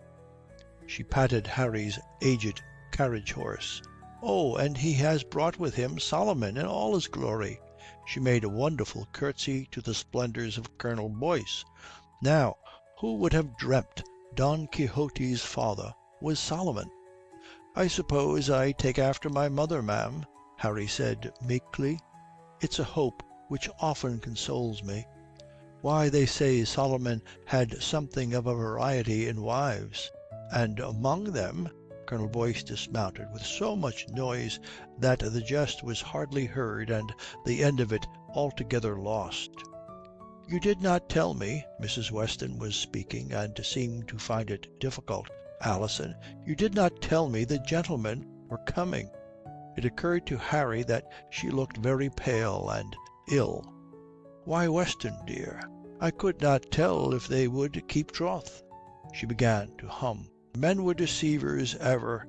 She patted Harry's aged carriage horse. "Oh, and he has brought with him Solomon in all his glory." She made a wonderful curtsy to the splendours of Colonel Boyce. "Now, who would have dreamt Don Quixote's father was Solomon?" "I suppose I take after my mother, ma'am," Harry said meekly. "It's a hope which often consoles me." "Why, they say Solomon had something of a variety in wives. And among them—" Colonel Boyce dismounted with so much noise that the jest was hardly heard and the end of it altogether lost. "You did not tell me," Mrs. Weston was speaking, and seemed to find it difficult. "Alison, you did not tell me the gentlemen were coming." It occurred to Harry that she looked very pale and ill. "Why, Weston, dear, I could not tell if they would keep troth." She began to hum. "Men were deceivers ever,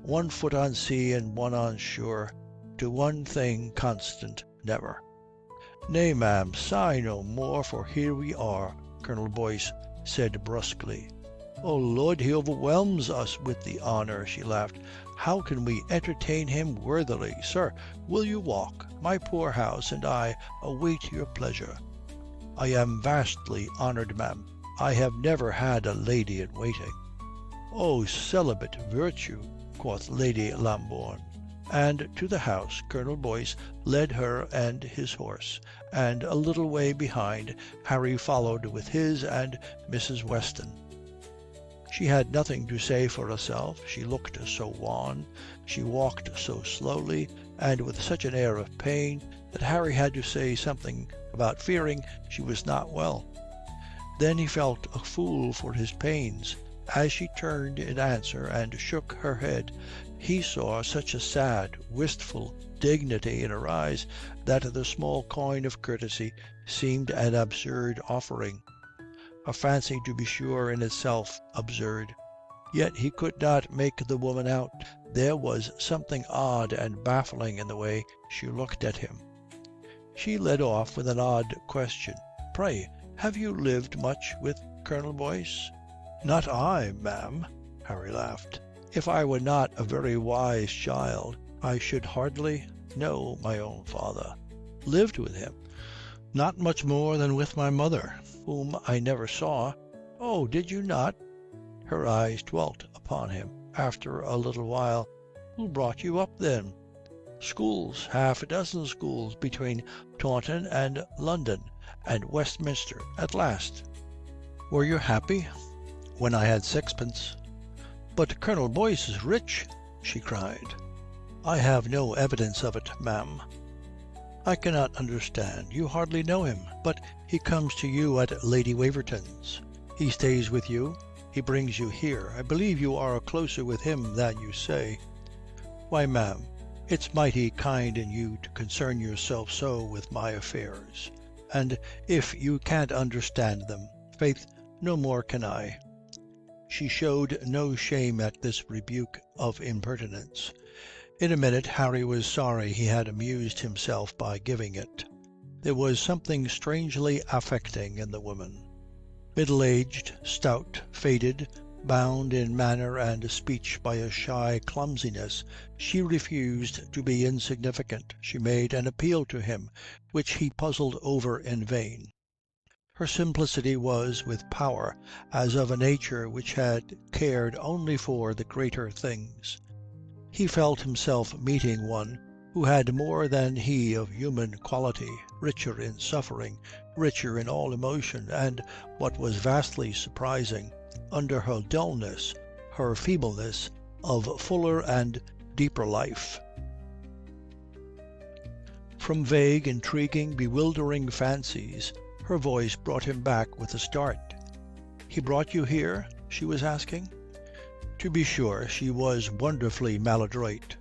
one foot on sea and one on shore, to one thing constant never." "Nay, ma'am, sigh no more, for here we are," Colonel Boyce said brusquely. "Oh Lord, he overwhelms us with the honour," she laughed. "How can we entertain him worthily? Sir, will you walk? My poor house and I await your pleasure." "I am vastly honoured, ma'am. I have never had a lady in waiting." "Oh, celibate virtue," quoth Lady Lambourne. And to the house Colonel Boyce led her and his horse, and a little way behind Harry followed with his and Mrs. Weston. She had nothing to say for herself. She looked so wan, she walked so slowly, and with such an air of pain, that Harry had to say something about fearing she was not well. Then he felt a fool for his pains. As she turned in answer and shook her head, he saw such a sad, wistful dignity in her eyes that the small coin of courtesy seemed an absurd offering. A fancy, to be sure, in itself absurd. Yet he could not make the woman out. There was something odd and baffling in the way she looked at him. She led off with an odd question. "Pray, have you lived much with Colonel Boyce?" "Not I, ma'am," Harry laughed. "If I were not a very wise child, I should hardly know my own father." "Lived with him?" "Not much more than with my mother, whom I never saw." "Oh, did you not?" Her eyes dwelt upon him. After a little while, "Who brought you up then?" schools, half a dozen schools between Taunton and London and Westminster at last. Were you happy?" "When I had sixpence." "But Colonel Boyce is rich," she cried. "I have no evidence of it, ma'am." "I cannot understand. You hardly know him." "But he comes to you at Lady Waverton's. He stays with you. He brings you here. I believe you are closer with him than you say." "Why, ma'am, it's mighty kind in you to concern yourself so with my affairs. And if you can't understand them, faith, no more can I." She showed no shame at this rebuke of impertinence. In a minute Harry was sorry he had amused himself by giving it. There was something strangely affecting in the woman. Middle-aged, stout, faded, bound in manner and speech by a shy clumsiness, she refused to be insignificant. She made an appeal to him which he puzzled over in vain. Her simplicity was with power, as of a nature which had cared only for the greater things. He felt himself meeting one who had more than he of human quality, richer in suffering, richer in all emotion, and, what was vastly surprising, under her dullness, her feebleness, of fuller and deeper life. From vague, intriguing, bewildering fancies, her voice brought him back with a start. "He brought you here?" she was asking. To be sure, she was wonderfully maladroit.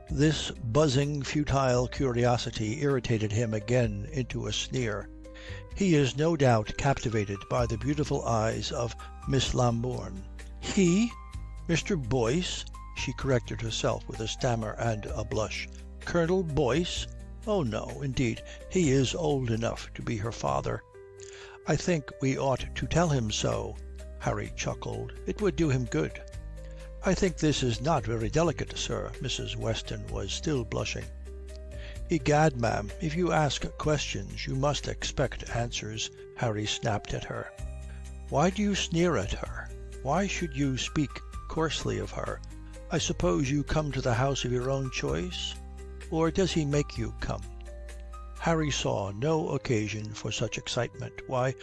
This buzzing, futile curiosity irritated him again into a sneer. "He is no doubt captivated by the beautiful eyes of Miss Lambourne." "He? Mr. Boyce?" She corrected herself with a stammer and a blush. "Colonel Boyce? Oh, no, indeed, he is old enough to be her father." "I think we ought to tell him so," Harry chuckled. "It would do him good." "I think this is not very delicate, sir." Mrs. Weston was still blushing. "Egad, ma'am, if you ask questions you must expect answers," Harry snapped at her. "Why do you sneer at her? Why should you speak coarsely of her? I suppose you come to the house of your own choice? Or does he make you come?" Harry saw no occasion for such excitement. "Why,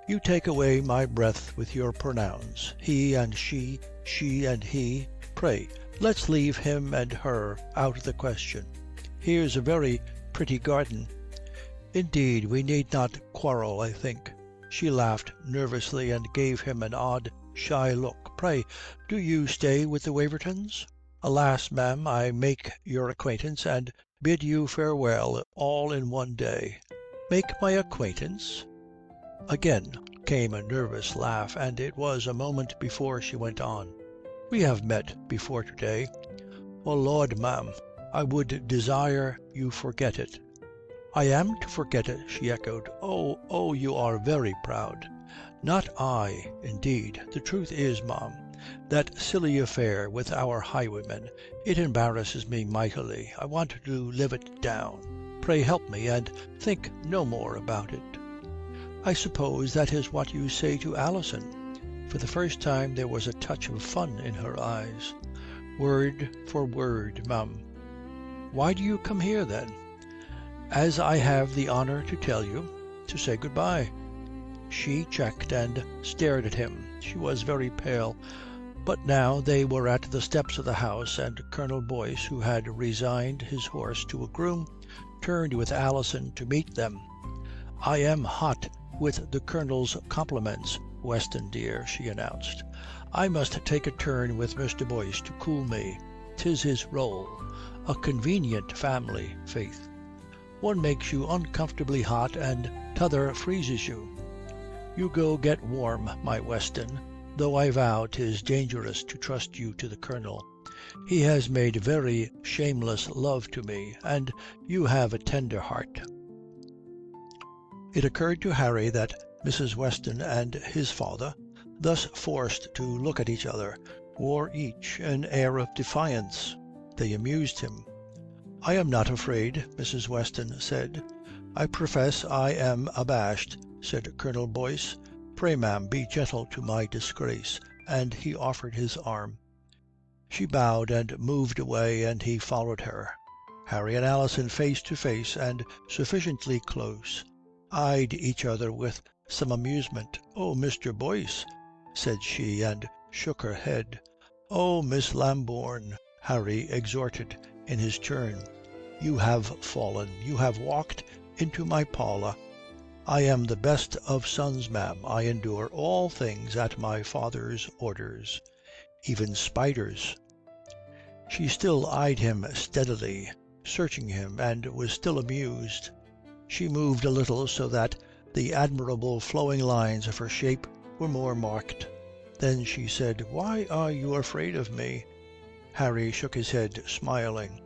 you take away my breath with your pronouns. He and she and he. Pray, let's leave him and her out of the question. Here's a very pretty garden." "Indeed, we need not quarrel, I think." She laughed nervously and gave him an odd, shy look. "Pray, do you stay with the Wavertons?" "Alas, ma'am, I make your acquaintance and bid you farewell all in one day." "Make my acquaintance?" Again came a nervous laugh, and it was a moment before she went on. "We have met before to-day." "Oh Lord, ma'am, I would desire you forget it." "I am to forget it," she echoed. Oh, you are very proud." "Not I, indeed. The truth is, ma'am, that silly affair with our highwayman, it embarrasses me mightily. I want to live it down. Pray help me, and think no more about it." "I suppose that is what you say to Alison." For the first time there was a touch of fun in her eyes. "Word for word, ma'am." "Why do you come here, then?" "As I have the honour to tell you, to say good-bye." She checked and stared at him. She was very pale. But now they were at the steps of the house, and Colonel Boyce, who had resigned his horse to a groom, turned with Alison to meet them. "I am hot with the Colonel's compliments, Weston dear," she announced. "I must take a turn with Mr. Boyce to cool me. 'Tis his role. A convenient family, faith. One makes you uncomfortably hot and t'other freezes you. You go get warm, my Weston, though I vow 'tis dangerous to trust you to the Colonel. He has made very shameless love to me, and you have a tender heart." It occurred to Harry that Mrs. Weston and his father, thus forced to look at each other, wore each an air of defiance. They amused him. "I am not afraid," Mrs. Weston said. "I profess I am abashed," said Colonel Boyce. "Pray, ma'am, be gentle to my disgrace," and he offered his arm. She bowed and moved away, and he followed her. Harry and Alison, face to face and sufficiently close, eyed each other with some amusement. "Oh, Mr. Boyce," said she, and shook her head. "Oh, Miss Lambourne," Harry exhorted in his turn. "You have fallen. You have walked into my parlour. I am the best of sons, ma'am. I endure all things at my father's orders, even spiders." She still eyed him steadily, searching him, and was still amused. She moved a little so that the admirable flowing lines of her shape were more marked. Then she said, "Why are you afraid of me?" Harry shook his head, smiling.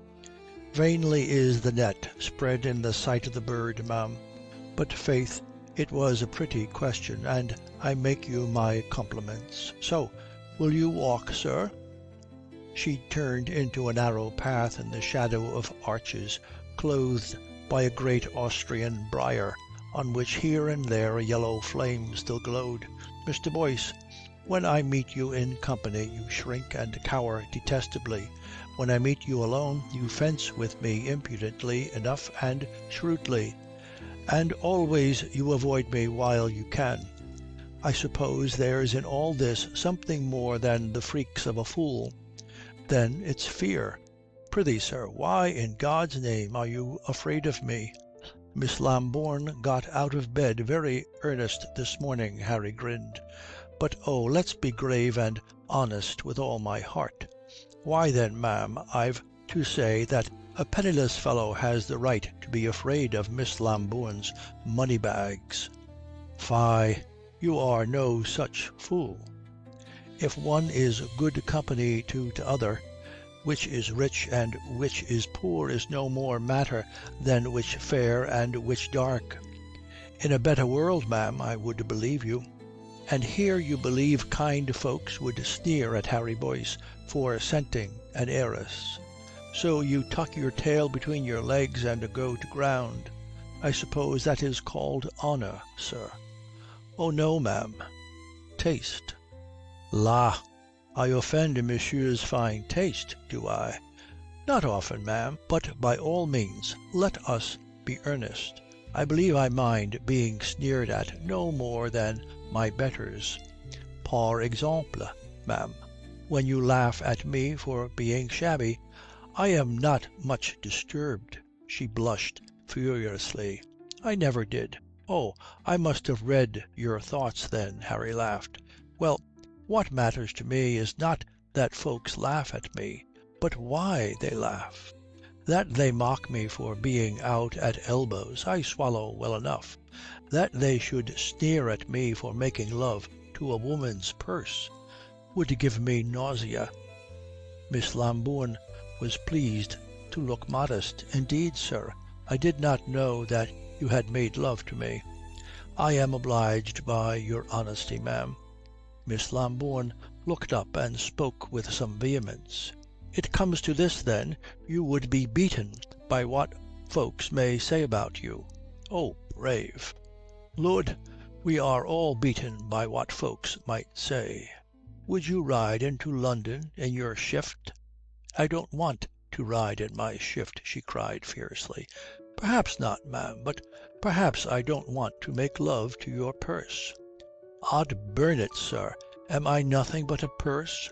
"Vainly is the net spread in the sight of the bird, ma'am. But faith, it was a pretty question, and I make you my compliments. So, will you walk, sir?" She turned into a narrow path in the shadow of arches, clothed by a great Austrian briar, on which here and there a yellow flame still glowed. "Mr. Boyce, when I meet you in company, you shrink and cower detestably. When I meet you alone, you fence with me impudently enough and shrewdly. And always you avoid me while you can. I suppose there's in all this something more than the freaks of a fool. Then it's fear. Prithee, sir, why in God's name are you afraid of me?" "Miss Lambourne got out of bed very earnest this morning," Harry grinned. "But oh, let's be grave and honest with all my heart. Why then, ma'am, I've to say that a penniless fellow has the right to be afraid of Miss Lambourne's money bags." "Fie, you are no such fool. If one is good company to t'other, which is rich and which is poor is no more matter than which fair and which dark. In a better world, ma'am, I would believe you." And here you believe kind folks would sneer at Harry Boyce for scenting an heiress. So you tuck your tail between your legs and go to ground. I suppose that is called honour, sir." "Oh no, ma'am. Taste." "La, I offend monsieur's fine taste, do I?" "Not often, ma'am, but by all means let us be earnest. I believe I mind being sneered at no more than my betters. Par exemple, ma'am, when you laugh at me for being shabby, I am not much disturbed." She blushed furiously. "I never did." "Oh, I must have read your thoughts then," Harry laughed. "Well, what matters to me is not that folks laugh at me, but why they laugh. That they mock me for being out at elbows, I swallow well enough. That they should sneer at me for making love to a woman's purse would give me nausea." Miss Lambourne was pleased to look modest. "Indeed, sir, I did not know that you had made love to me." "I am obliged by your honesty, ma'am." Miss Lambourne looked up and spoke with some vehemence. "It comes to this, then, you would be beaten by what folks may say about you." "Oh, brave." "Lud, we are all beaten by what folks might say. Would you ride into London in your shift?" "I don't want to ride in my shift," she cried fiercely. "Perhaps not, ma'am, but perhaps I don't want to make love to your purse." "Od burn it, sir, am I nothing but a purse?"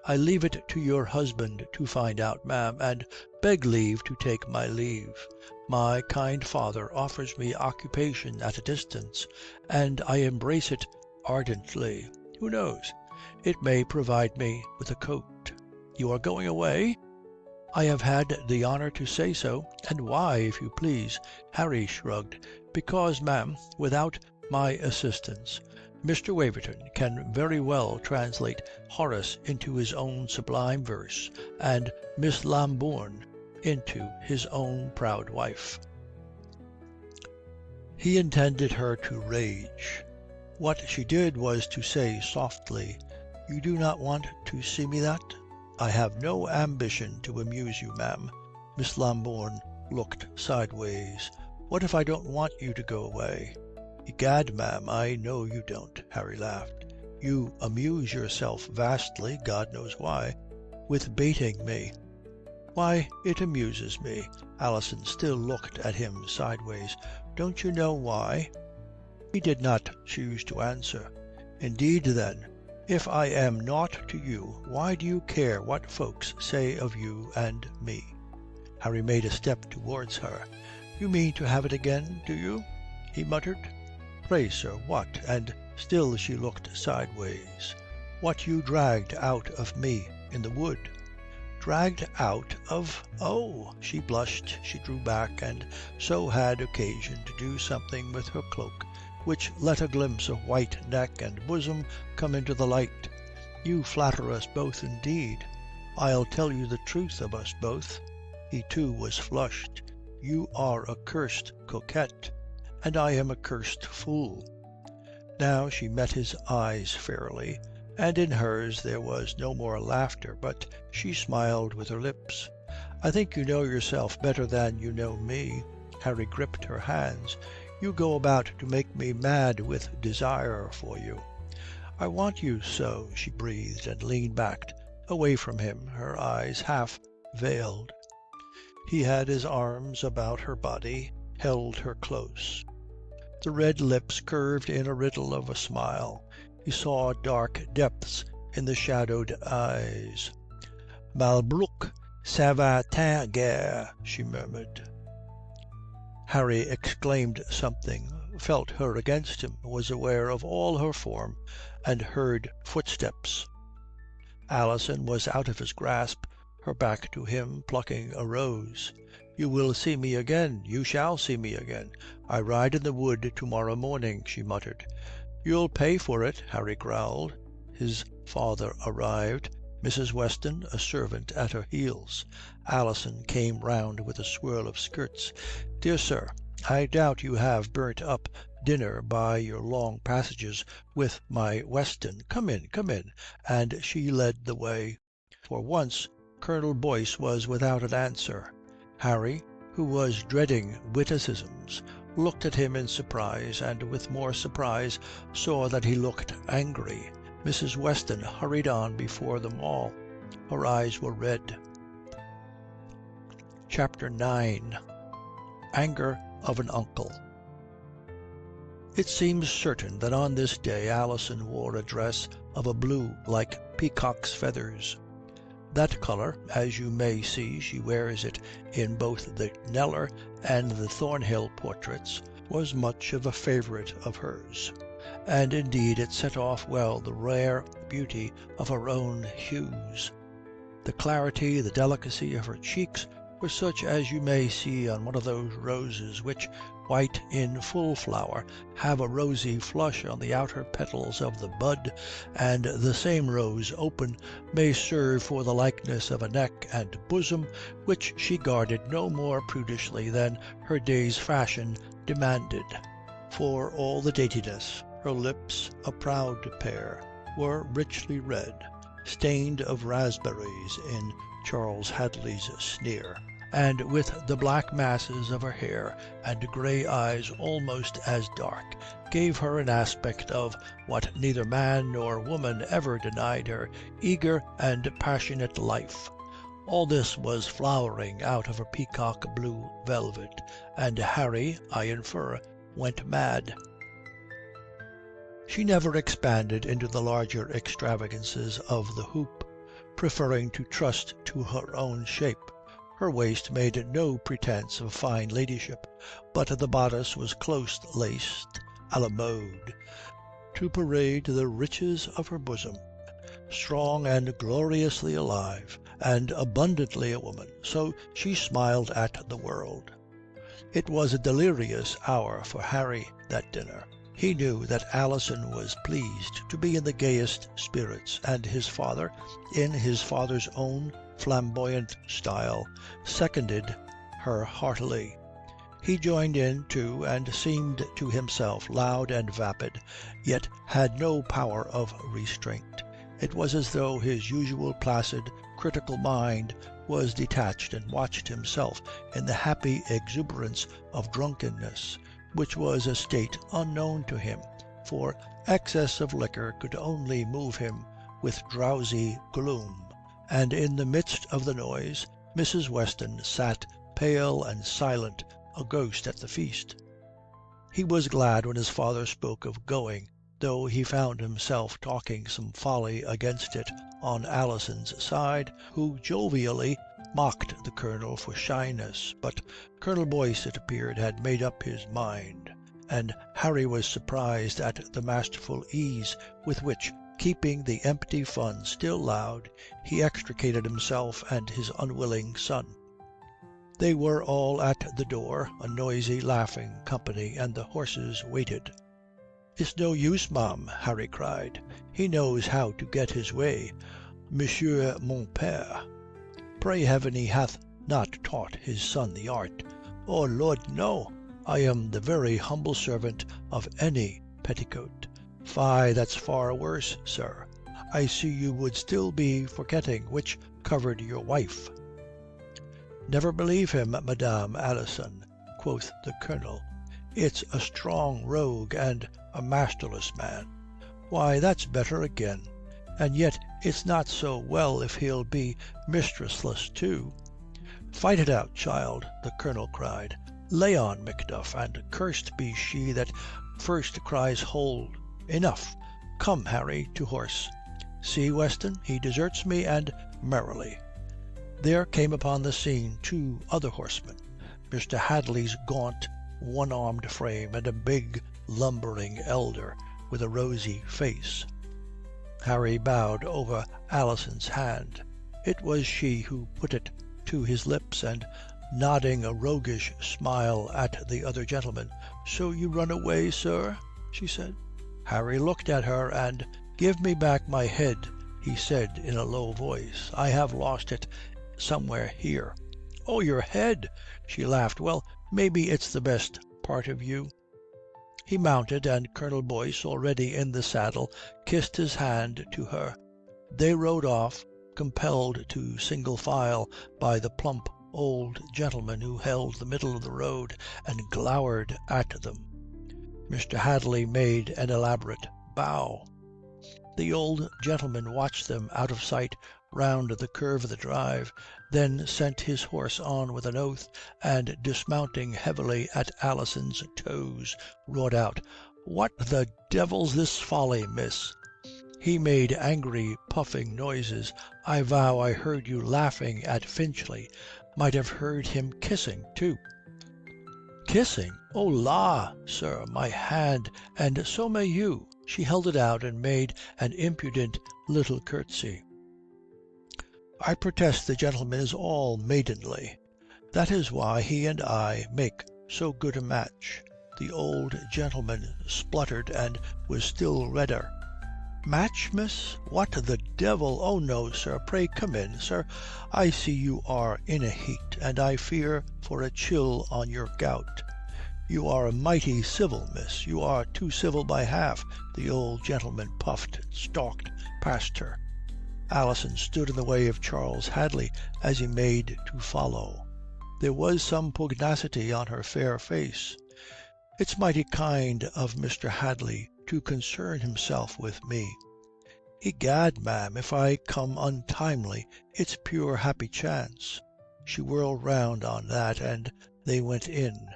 "I leave it to your husband to find out, ma'am, and beg leave to take my leave. My kind father offers me occupation at a distance, and I embrace it ardently. Who knows? It may provide me with a coat." "You are going away?" "I have had the honour to say so." "And why, if you please?" Harry shrugged. "Because, ma'am, without my assistance, Mr. Waverton can very well translate Horace into his own sublime verse, and Miss Lambourne into his own proud wife." He intended her to rage. What she did was to say softly, "You do not want to see me that?" "I have no ambition to amuse you, ma'am." Miss Lambourne looked sideways. "What if I don't want you to go away?" "Egad, ma'am, I know you don't." Harry laughed. "You amuse yourself vastly, God knows why, with baiting me." "Why, it amuses me." Alison still looked at him sideways. "Don't you know why?" He did not choose to answer. "Indeed, then, if I am naught to you, why do you care what folks say of you and me?" Harry made a step towards her. "You mean to have it again, do you?" he muttered. "Pray, sir, what?" And still she looked sideways. "What you dragged out of me in the wood." "Dragged out of? Oh!" She blushed, she drew back, and so had occasion to do something with her cloak, which let a glimpse of white neck and bosom come into the light. "You flatter us both indeed. I'll tell you the truth of us both." He too was flushed. "You are a cursed coquette, and I am a cursed fool." Now she met his eyes fairly, and in hers there was no more laughter, but she smiled with her lips. "I think you know yourself better than you know me." Harry gripped her hands. "You go about to make me mad with desire for you." "I want you so," she breathed, and leaned back away from him, her eyes half veiled. He had his arms about her body, held her close. The red lips curved in a riddle of a smile. He saw dark depths in the shadowed eyes. "Malbrouck, ça va tant guère," she murmured. Harry exclaimed something, felt her against him, was aware of all her form, and heard footsteps. Alison was out of his grasp, her back to him, plucking a rose. "You will see me again. You shall see me again. I ride in the wood to-morrow morning," she muttered. "You'll pay for it," Harry growled. His father arrived, Mrs. Weston, a servant, at her heels. Alison came round with a swirl of skirts. "Dear sir, I doubt you have burnt up dinner by your long passages with my Weston. Come in, come in." And she led the way. For once Colonel Boyce was without an answer. Harry, who was dreading witticisms, looked at him in surprise, and with more surprise saw that he looked angry. Mrs. Weston hurried on before them all. Her eyes were red. Chapter 9. Anger of an Uncle. It seems certain that on this day Alison wore a dress of a blue like peacock's feathers. That colour, as you may see she wears it in both the Kneller and the Thornhill portraits, was much of a favourite of hers. And indeed it set off well the rare beauty of her own hues. The clarity, the delicacy of her cheeks were such as you may see on one of those roses which, white in full flower, have a rosy flush on the outer petals of the bud, and the same rose open may serve for the likeness of a neck and bosom which she guarded no more prudishly than her day's fashion demanded. For all the daintiness, her lips, a proud pair, were richly red, stained of raspberries in Charles Hadley's sneer, and with the black masses of her hair and grey eyes almost as dark, gave her an aspect of what neither man nor woman ever denied her, eager and passionate life. All this was flowering out of her peacock blue velvet, and Harry, I infer, went mad. She never expanded into the larger extravagances of the hoop, preferring to trust to her own shape. Her waist made no pretence of fine ladyship, but the bodice was close-laced à la mode, to parade the riches of her bosom. Strong and gloriously alive, and abundantly a woman, so she smiled at the world. It was a delirious hour for Harry, that dinner. He knew that Alison was pleased to be in the gayest spirits, and his father, in his father's own flamboyant style, seconded her heartily. He joined in, too, and seemed to himself loud and vapid, yet had no power of restraint. It was as though his usual placid, critical mind was detached and watched himself in the happy exuberance of drunkenness, which was a state unknown to him, for excess of liquor could only move him with drowsy gloom. And in the midst of the noise, Mrs. Weston sat pale and silent, a ghost at the feast. He was glad when his father spoke of going, though he found himself talking some folly against it on Alison's side, who jovially mocked the Colonel for shyness. But Colonel Boyce, it appeared, had made up his mind, and Harry was surprised at the masterful ease with which, keeping the empty fun still loud, he extricated himself and his unwilling son. They were all at the door, a noisy, laughing company, and the horses waited. "It's no use, ma'am," Harry cried. "He knows how to get his way, Monsieur mon père. Pray heaven he hath not taught his son the art. Oh Lord, no! I am the very humble servant of any petticoat. Fie, that's far worse, sir. I see you would still be forgetting which covered your wife." "Never believe him, Madame Alison," quoth the Colonel. "It's a strong rogue and a masterless man." "Why, that's better again. And yet it's not so well if he'll be mistressless too." "Fight it out, child," the Colonel cried. "Lay on, Macduff, and cursed be she that first cries hold. Enough. Come, Harry, to horse. See, Weston, he deserts me, and merrily." There came upon the scene two other horsemen, Mr. Hadley's gaunt, one-armed frame, and a big, lumbering elder with a rosy face. Harry bowed over Alison's hand. It was she who put it to his lips, and nodding a roguish smile at the other gentleman, "So you run away, sir?" she said. Harry looked at her, and "Give me back my head," he said in a low voice. "I have lost it somewhere here." "Oh, your head!" she laughed. "Well, maybe it's the best part of you." He mounted, and Colonel Boyce, already in the saddle, kissed his hand to her. They rode off, compelled to single file by the plump old gentleman who held the middle of the road and glowered at them. Mr. Hadley made an elaborate bow. The old gentleman watched them out of sight round the curve of the drive, then sent his horse on with an oath, and dismounting heavily at Alison's toes, roared out, "What the devil's this folly, miss?" He made angry puffing noises. "I vow I heard you laughing at Finchley. Might have heard him kissing too." "Kissing? Oh la, sir, my hand, and so may you." She held it out and made an impudent little curtsy. "I protest the gentleman is all maidenly. That is why he and I make so good a match." The old gentleman spluttered and was still redder. "Match, miss? What the devil? Oh no, sir, pray come in, sir. I see you are in a heat, and I fear for a chill on your gout." "You are mighty civil, miss. You are too civil by half." The old gentleman puffed and stalked past her. Alison stood in the way of Charles Hadley as he made to follow. There was some pugnacity on her fair face. "It's mighty kind of Mr. Hadley to concern himself with me." "Egad, ma'am, if I come untimely, it's pure happy chance." She whirled round on that, and they went in.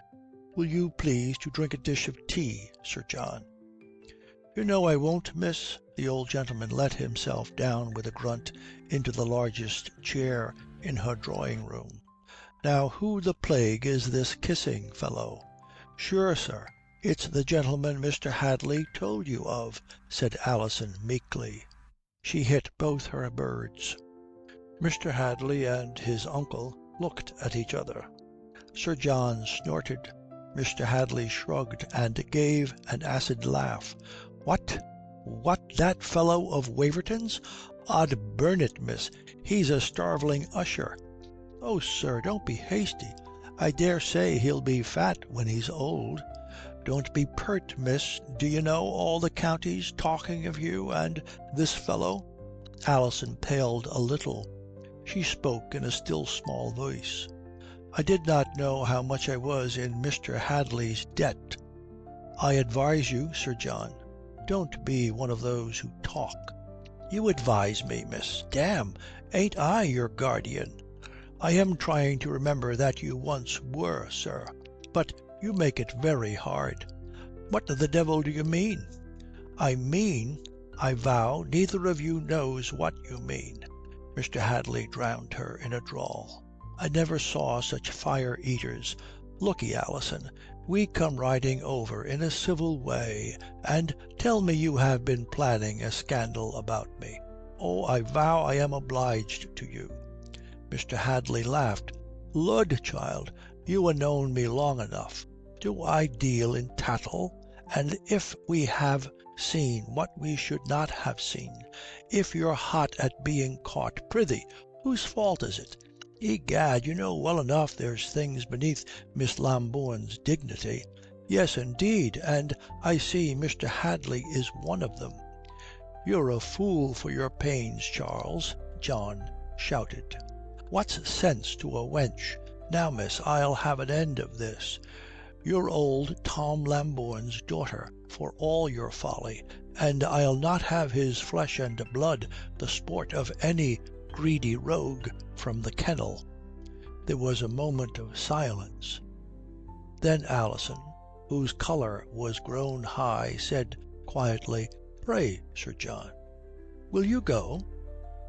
"Will you please to drink a dish of tea, Sir John?" "You know I won't, miss." The old gentleman let himself down with a grunt into the largest chair in her drawing-room. "Now who the plague is this kissing fellow?" "Sure, sir, it's the gentleman Mr. Hadley told you of," said Alison meekly. She hit both her birds. Mr. Hadley and his uncle looked at each other. Sir John snorted. Mr. Hadley shrugged and gave an acid laugh. What, that fellow of Waverton's? Od burn it, miss, he's a starveling usher." "Oh, sir, don't be hasty. I dare say he'll be fat when he's old." "Don't be pert, miss. Do you know all the county's talking of you and this fellow?" Alison paled a little. She spoke in a still small voice. "I did not know how much I was in Mr. Hadley's debt." "I advise you, Sir John, don't be one of those who talk." "You advise me, miss? Damme, ain't I your guardian?" I am trying to remember that you once were, sir. But you make it very hard." "What the devil do you mean?" "I mean, I vow neither of you knows what you mean." Mr. Hadley drowned her in a drawl. "I never saw such fire-eaters. Look'ee, Alison, we come riding over in a civil way, and tell me you have been planning a scandal about me. Oh, I vow I am obliged to you." Mr. Hadley laughed. "Lud, child, you ha' known me long enough. Do I deal in tattle? And if we have seen what we should not have seen, if you're hot at being caught, prithee, whose fault is it? Egad, you know well enough there's things beneath Miss Lambourne's dignity." "Yes, indeed, and I see Mr. Hadley is one of them." "You're a fool for your pains, Charles," John shouted. "What's sense to a wench? Now, miss, I'll have an end of this. You're old Tom Lambourne's daughter, for all your folly, and I'll not have his flesh and blood the sport of any greedy rogue from the kennel." There was a moment of silence. Then Alison, whose colour was grown high, said quietly, "Pray, Sir John, will you go?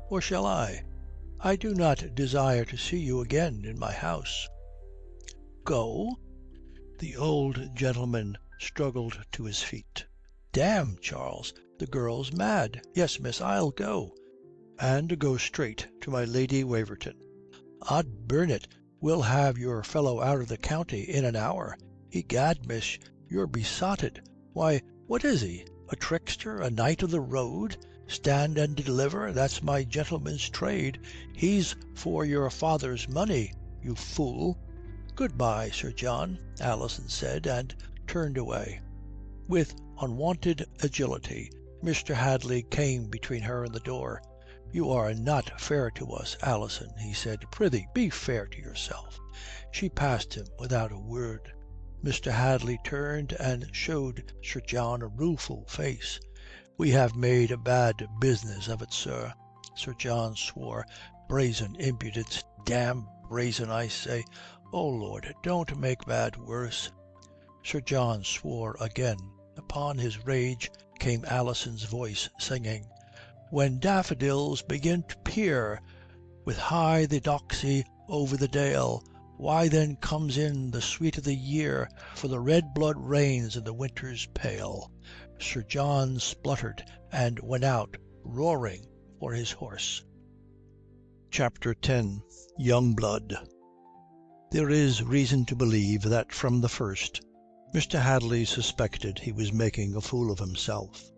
Or shall I? I do not desire to see you again in my house." "Go?" The old gentleman struggled to his feet. "Damme, Charles, the girl's mad. Yes, miss, I'll go, and go straight to my Lady Waverton." "Od burn it, we'll have your fellow out of the county in an hour. Egad, miss, you're besotted. Why, what is he? A trickster, a knight of the road? Stand and deliver, that's my gentleman's trade. He's for your father's money, you fool." "Good-bye, Sir John," Alison said, and turned away. With unwonted agility, Mr. Hadley came between her and the door. "You are not fair to us, Alison," he said. "Prithee, be fair to yourself." She passed him without a word. Mr. Hadley turned and showed Sir John a rueful face. "We have made a bad business of it, sir." Sir John swore. "Brazen impudence, damn brazen, I say. Oh, Lord, don't make bad worse." Sir John swore again. Upon his rage came Alison's voice singing, "When daffodils begin to peer with high the doxy over the dale, why then comes in the sweet of the year, for the red blood reigns in the winter's pale." Sir John spluttered and went out, roaring for his horse. Chapter 10. Young Blood. There is reason to believe that from the first Mr. Hadley suspected he was making a fool of himself.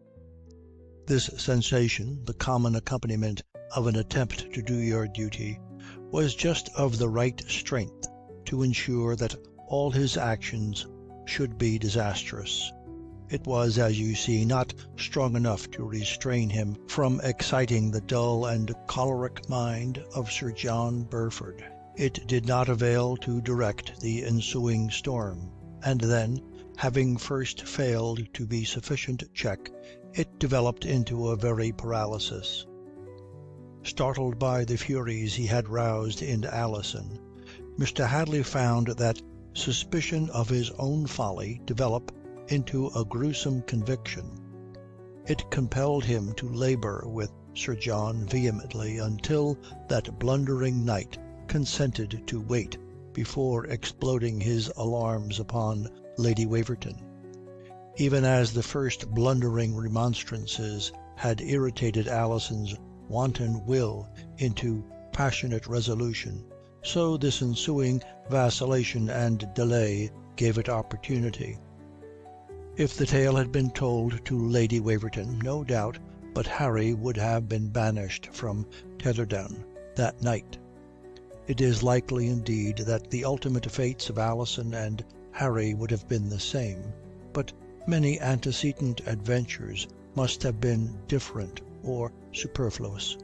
This sensation, the common accompaniment of an attempt to do your duty, was just of the right strength to ensure that all his actions should be disastrous. It was, as you see, not strong enough to restrain him from exciting the dull and choleric mind of Sir John Burford. It did not avail to direct the ensuing storm, and then, having first failed to be sufficient check, it developed into a very paralysis. Startled by the furies he had roused in Alison, Mr. Hadley found that suspicion of his own folly develop into a gruesome conviction. It compelled him to labour with Sir John vehemently until that blundering knight consented to wait before exploding his alarms upon Lady Waverton. Even as the first blundering remonstrances had irritated Alison's wanton will into passionate resolution, so this ensuing vacillation and delay gave it opportunity. If the tale had been told to Lady Waverton, no doubt but Harry would have been banished from Tetherdown that night. It is likely, indeed, that the ultimate fates of Alison and Harry would have been the same, but many antecedent adventures must have been different or superfluous.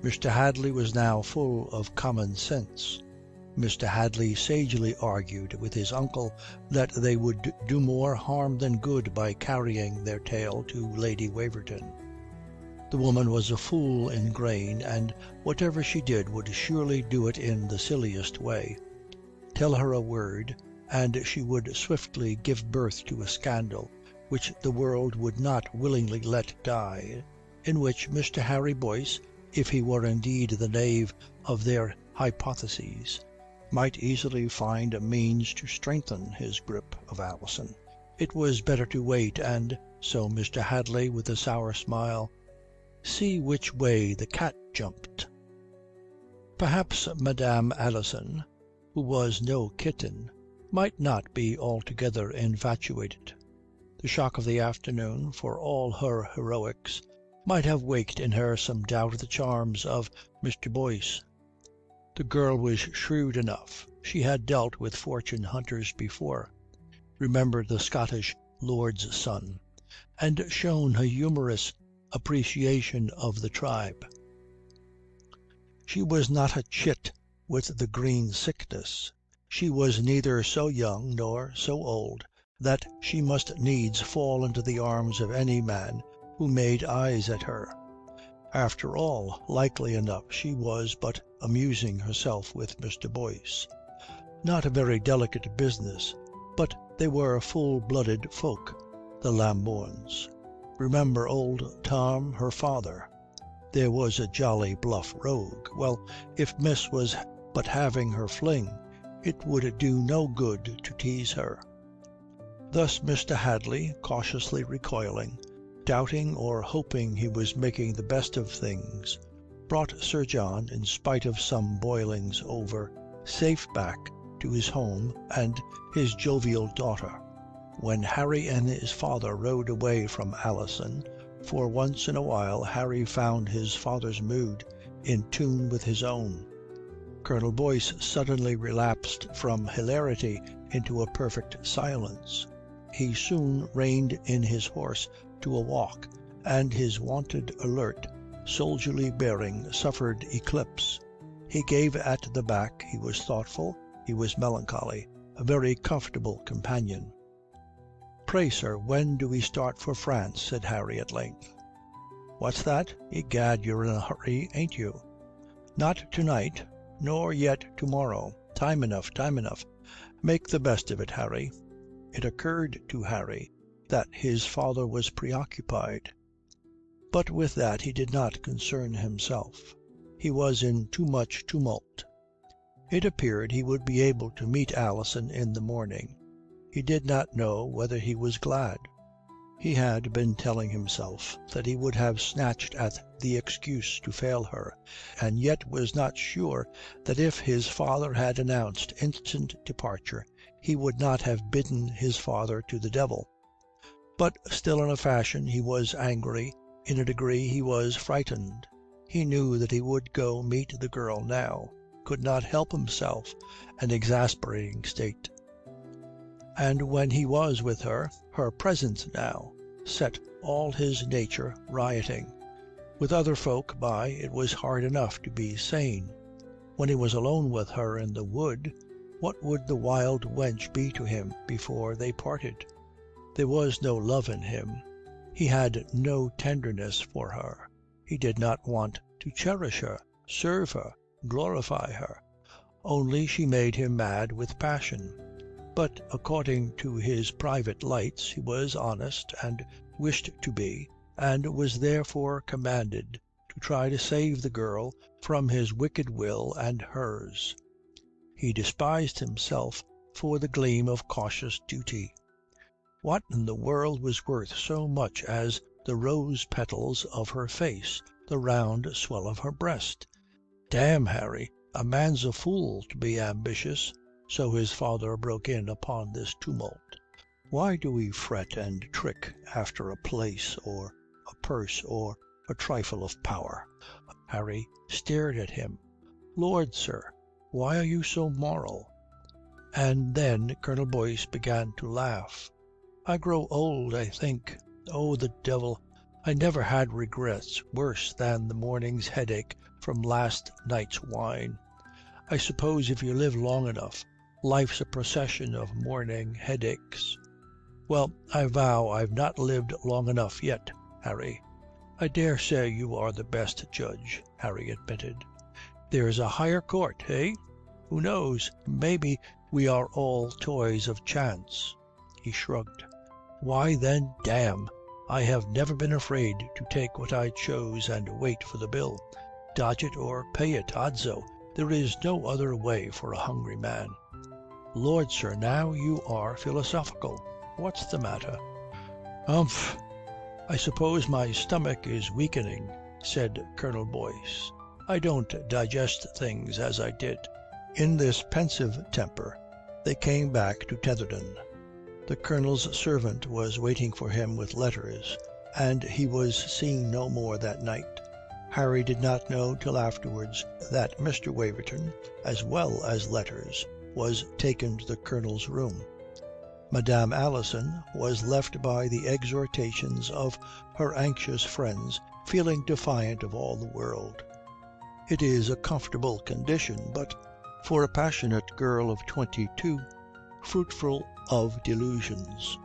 Mr. Hadley was now full of common sense. Mr. Hadley sagely argued with his uncle that they would do more harm than good by carrying their tale to Lady Waverton. The woman was a fool in grain, and whatever she did would surely do it in the silliest way. Tell her a word, and she would swiftly give birth to a scandal, which the world would not willingly let die, in which Mr. Harry Boyce, if he were indeed the knave of their hypotheses, might easily find a means to strengthen his grip of Alison. It was better to wait, and so Mr. Hadley, with a sour smile, see which way the cat jumped. Perhaps Madame Alison, who was no kitten, might not be altogether infatuated. The shock of the afternoon, for all her heroics, might have waked in her some doubt of the charms of Mr. Boyce. The girl was shrewd enough. She had dealt with fortune hunters before, remembered the Scottish lord's son, and shown a humorous appreciation of the tribe. She was not a chit with the green sickness. She was neither so young nor so old that she must needs fall into the arms of any man who made eyes at her. After all, likely enough she was but amusing herself with Mr. Boyce. Not a very delicate business, but they were full-blooded folk, the Lambournes. Remember old Tom, her father? There was a jolly bluff rogue. Well, if Miss was but having her fling, it would do no good to tease her. Thus Mr. Hadley, cautiously recoiling, doubting or hoping he was making the best of things, brought Sir John, in spite of some boilings over, safe back to his home and his jovial daughter. When Harry and his father rode away from Alison, for once in a while Harry found his father's mood in tune with his own. Colonel Boyce suddenly relapsed from hilarity into a perfect silence. He soon reined in his horse to a walk, and his wonted alert, soldierly bearing suffered eclipse. He gave at the back, he was thoughtful, he was melancholy, a very comfortable companion. "Pray, sir, when do we start for France?" said Harry at length. "What's that? Egad, you're in a hurry, ain't you?" "Not to-night, nor yet to-morrow. Time enough, time enough. Make the best of it, Harry." It occurred to Harry that his father was preoccupied. But with that he did not concern himself. He was in too much tumult. It appeared he would be able to meet Alison in the morning. He did not know whether he was glad. He had been telling himself that he would have snatched at the excuse to fail her, and yet was not sure that if his father had announced instant departure he would not have bidden his father to the devil. But still in a fashion he was angry, in a degree he was frightened. He knew that he would go meet the girl now, could not help himself, an exasperating state. And when he was with her, her presence now set all his nature rioting. With other folk by, it was hard enough to be sane. When he was alone with her in the wood, what would the wild wench be to him before they parted? There was no love in him. He had no tenderness for her. He did not want to cherish her, serve her, glorify her. Only she made him mad with passion. But according to his private lights he was honest and wished to be, and was therefore commanded to try to save the girl from his wicked will and hers. He despised himself for the gleam of cautious duty. What in the world was worth so much as the rose petals of her face, the round swell of her breast? "Damme, Harry, a man's a fool to be ambitious." So his father broke in upon this tumult. "Why do we fret and trick after a place or a purse or a trifle of power?" Harry stared at him. "Lord, sir, why are you so moral?" And then Colonel Boyce began to laugh. "I grow old, I think. Oh, the devil, I never had regrets worse than the morning's headache from last night's wine. I suppose if you live long enough, life's a procession of morning headaches. Well, I vow I've not lived long enough yet, Harry. "I dare say you are the best judge," Harry admitted. "There's a higher court, eh? Who knows? Maybe we are all toys of chance." He shrugged. "Why then, damn, I have never been afraid to take what I chose and wait for the bill. Dodge it or pay it, odso. There is no other way for a hungry man." "Lord, sir, now you are philosophical. What's the matter?" "Humph, I suppose my stomach is weakening," said Colonel Boyce. "I don't digest things as I did." In this pensive temper they came back to Tetherdown. The Colonel's servant was waiting for him with letters, and he was seen no more that night. Harry did not know till afterwards that Mr. Waverton, as well as letters, was taken to the Colonel's room. Madame Alison was left by the exhortations of her anxious friends, feeling defiant of all the world. It is a comfortable condition, but for a passionate girl of 22, fruitful of delusions.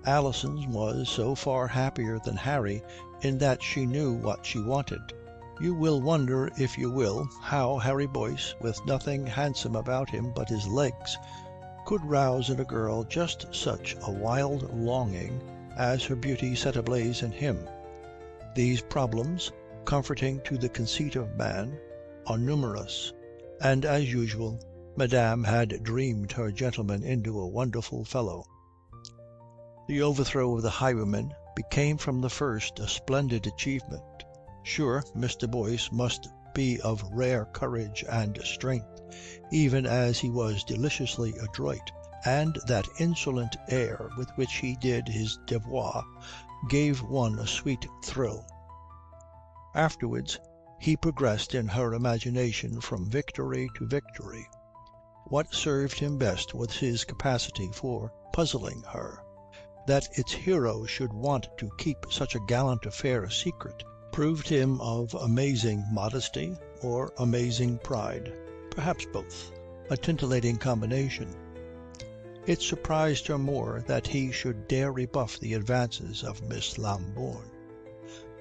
Alison's was so far happier than Harry in that she knew what she wanted. You will wonder, if you will, how Harry Boyce, with nothing handsome about him but his legs, could rouse in a girl just such a wild longing as her beauty set ablaze in him. These problems, comforting to the conceit of man, are numerous, and as usual Madame had dreamed her gentleman into a wonderful fellow. The overthrow of the Highwayman became from the first a splendid achievement. Sure, Mr. Boyce must be of rare courage and strength, even as he was deliciously adroit, and that insolent air with which he did his devoir gave one a sweet thrill. Afterwards he progressed in her imagination from victory to victory. What served him best was his capacity for puzzling her. That its hero should want to keep such a gallant affair secret proved him of amazing modesty or amazing pride, perhaps both, a titillating combination. It surprised her more that he should dare rebuff the advances of Miss Lambourne.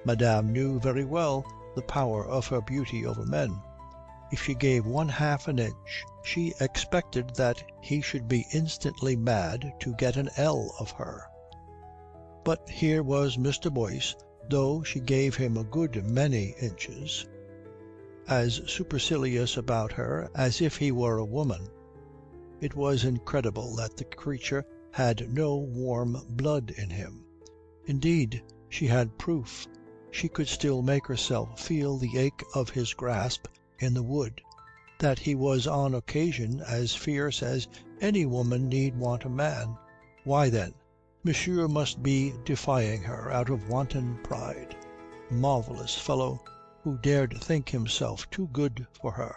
Madame knew very well the power of her beauty over men. If she gave 1/2 an inch, she expected that he should be instantly mad to get an ell of her. But here was Mr. Boyce, though she gave him a good many inches, as supercilious about her as if he were a woman. It was incredible that the creature had no warm blood in him. Indeed, she had proof. She could still make herself feel the ache of his grasp in the wood, that he was on occasion as fierce as any woman need want a man. Why then, Monsieur must be defying her out of wanton pride. Marvellous fellow, who dared think himself too good for her.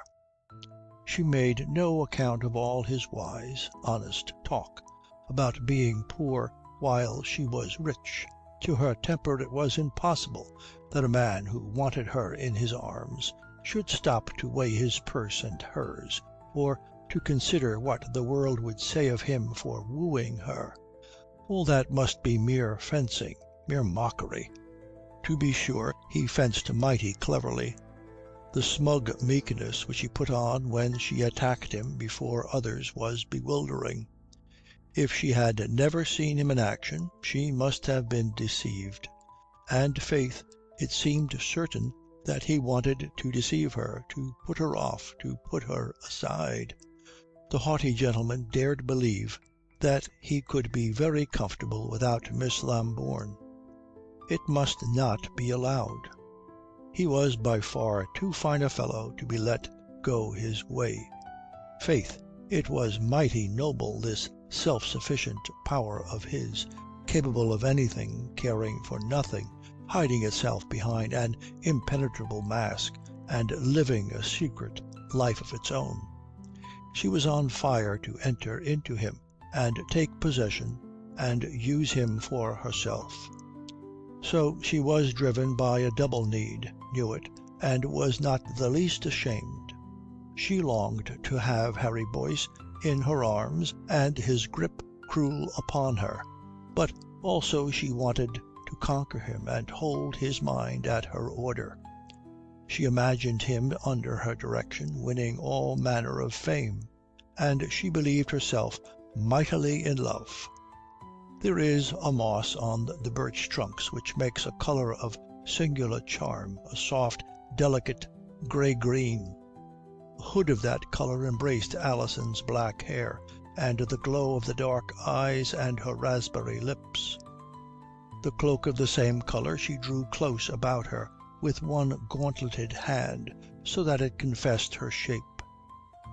She made no account of all his wise, honest talk about being poor while she was rich. To her temper it was impossible that a man who wanted her in his arms should stop to weigh his purse and hers, or to consider what the world would say of him for wooing her. All that must be mere fencing, mere mockery. To be sure, he fenced mighty cleverly. The smug meekness which he put on when she attacked him before others was bewildering. If she had never seen him in action, she must have been deceived. And, faith, it seemed certain that he wanted to deceive her, to put her off, to put her aside. The haughty gentleman dared believe that he could be very comfortable without Miss Lambourne. It must not be allowed. He was by far too fine a fellow to be let go his way. Faith, it was mighty noble, this self-sufficient power of his, capable of anything, caring for nothing, hiding itself behind an impenetrable mask, and living a secret life of its own. She was on fire to enter into him and take possession and use him for herself. So she was driven by a double need, knew it, and was not the least ashamed. She longed to have Harry Boyce in her arms and his grip cruel upon her, but also she wanted to conquer him and hold his mind at her order. She imagined him under her direction winning all manner of fame, and she believed herself mightily in love. There is a moss on the birch trunks which makes a colour of singular charm, a soft, delicate grey-green. A hood of that colour embraced Alison's black hair, and the glow of the dark eyes and her raspberry lips. The cloak of the same colour she drew close about her with one gauntleted hand, so that it confessed her shape.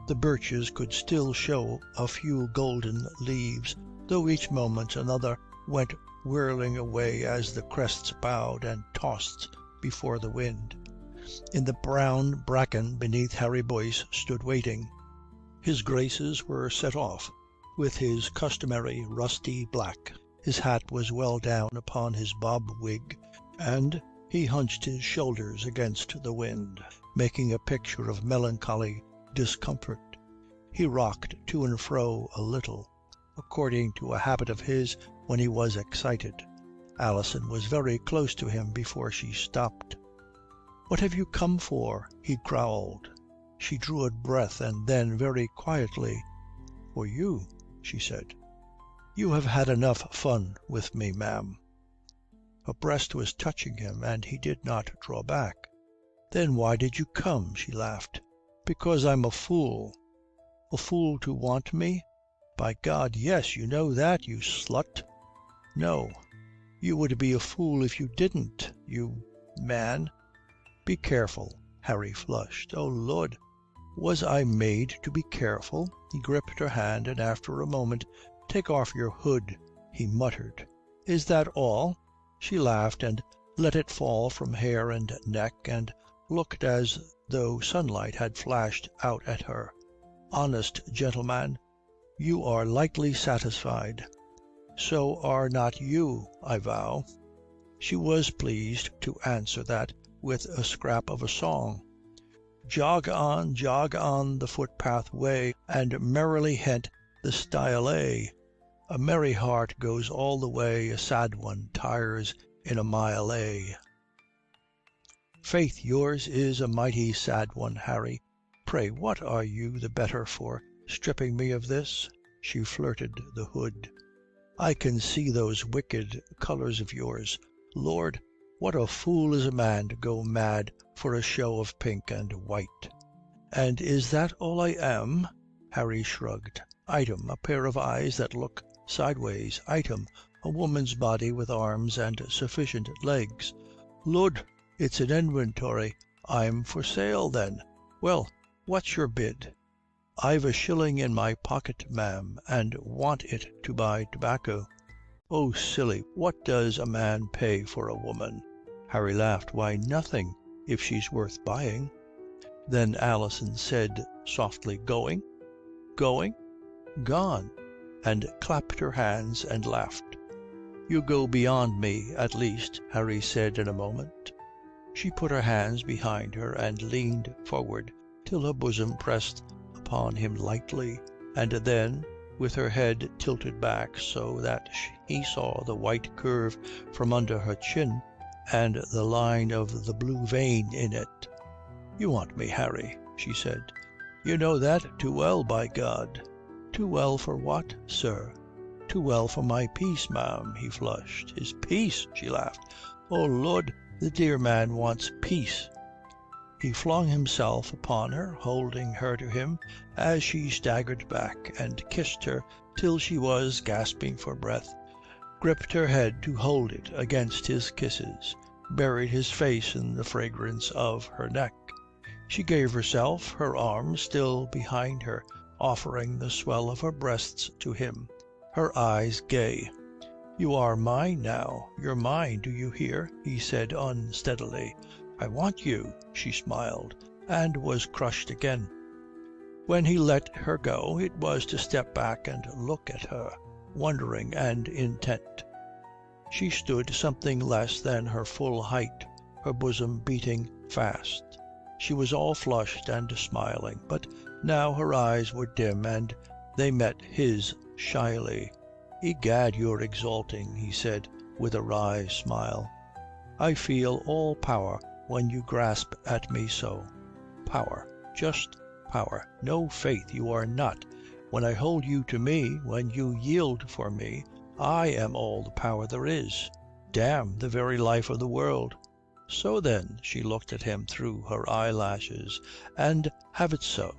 The birches could still show a few golden leaves, though each moment another went whirling away as the crests bowed and tossed before the wind. In the brown bracken beneath Harry Boyce stood waiting. His graces were set off with his customary rusty black. His hat was well down upon his bob wig, and he hunched his shoulders against the wind, making a picture of melancholy discomfort. He rocked to and fro a little, according to a habit of his when he was excited. Alison was very close to him before she stopped. "What have you come for?" he growled. She drew a breath, and then, very quietly, "For you," she said. "You have had enough fun with me, ma'am." Her breast was touching him, and he did not draw back. "Then why did you come?" she laughed. "Because I'm a fool." "A fool to want me?" "By God, yes, you know that, you slut." "No, you would be a fool if you didn't, you man." "Be careful." Harry flushed. "Oh, Lord, was I made to be careful?" He gripped her hand, and after a moment, "Take off your hood," he muttered. "Is that all?" She laughed and let it fall from hair and neck, and looked as though sunlight had flashed out at her. "Honest, gentleman, you are lightly satisfied." "So are not you, I vow." She was pleased to answer that with a scrap of a song. Jog on the footpath way, and merrily hent the stile. A merry heart goes all the way, a sad one tires in a mile. "Faith, yours is a mighty sad one, Harry. Pray, what are you the better for stripping me of this?" She flirted the hood. "I can see those wicked colours of yours. Lord, what a fool is a man to go mad for a show of pink and white." "And is that all I am?" Harry shrugged. "Item, a pair of eyes that look sideways. Item, a woman's body with arms and sufficient legs." "Lud, it's an inventory. I'm for sale, then. Well, what's your bid?" "I've a shilling in my pocket, ma'am, and want it to buy tobacco." "Oh, silly, what does a man pay for a woman?" Harry laughed. "Why, nothing, if she's worth buying." Then Alison said softly, "Going?" "Going?" "Gone," and clapped her hands and laughed. "You go beyond me, at least," Harry said in a moment. She put her hands behind her and leaned forward till her bosom pressed upon him lightly, and then, with her head tilted back so that he saw the white curve from under her chin and the line of the blue vein in it. "You want me, Harry," she said. "You know that too well, by God." "Too well for what, sir?" "Too well for my peace, ma'am." He flushed. "His peace?" she laughed. "Oh, Lord, the dear man wants peace." He flung himself upon her, holding her to him as she staggered back, and kissed her till she was gasping for breath, gripped her head to hold it against his kisses, buried his face in the fragrance of her neck. She gave herself, her arms still behind her, offering the swell of her breasts to him, her eyes gay. "You are mine now. You're mine, do you hear?" he said unsteadily. "I want you," she smiled, and was crushed again. When he let her go, it was to step back and look at her, wondering and intent. She stood something less than her full height, her bosom beating fast. She was all flushed and smiling, but now her eyes were dim, and they met his shyly. "Egad, you're exalting," he said, with a wry smile. "I feel all power when you grasp at me so. Power, just power. No faith, you are not. When I hold you to me, when you yield for me, I am all the power there is. Damn, the very life of the world. So then," she looked at him through her eyelashes, "and have it so.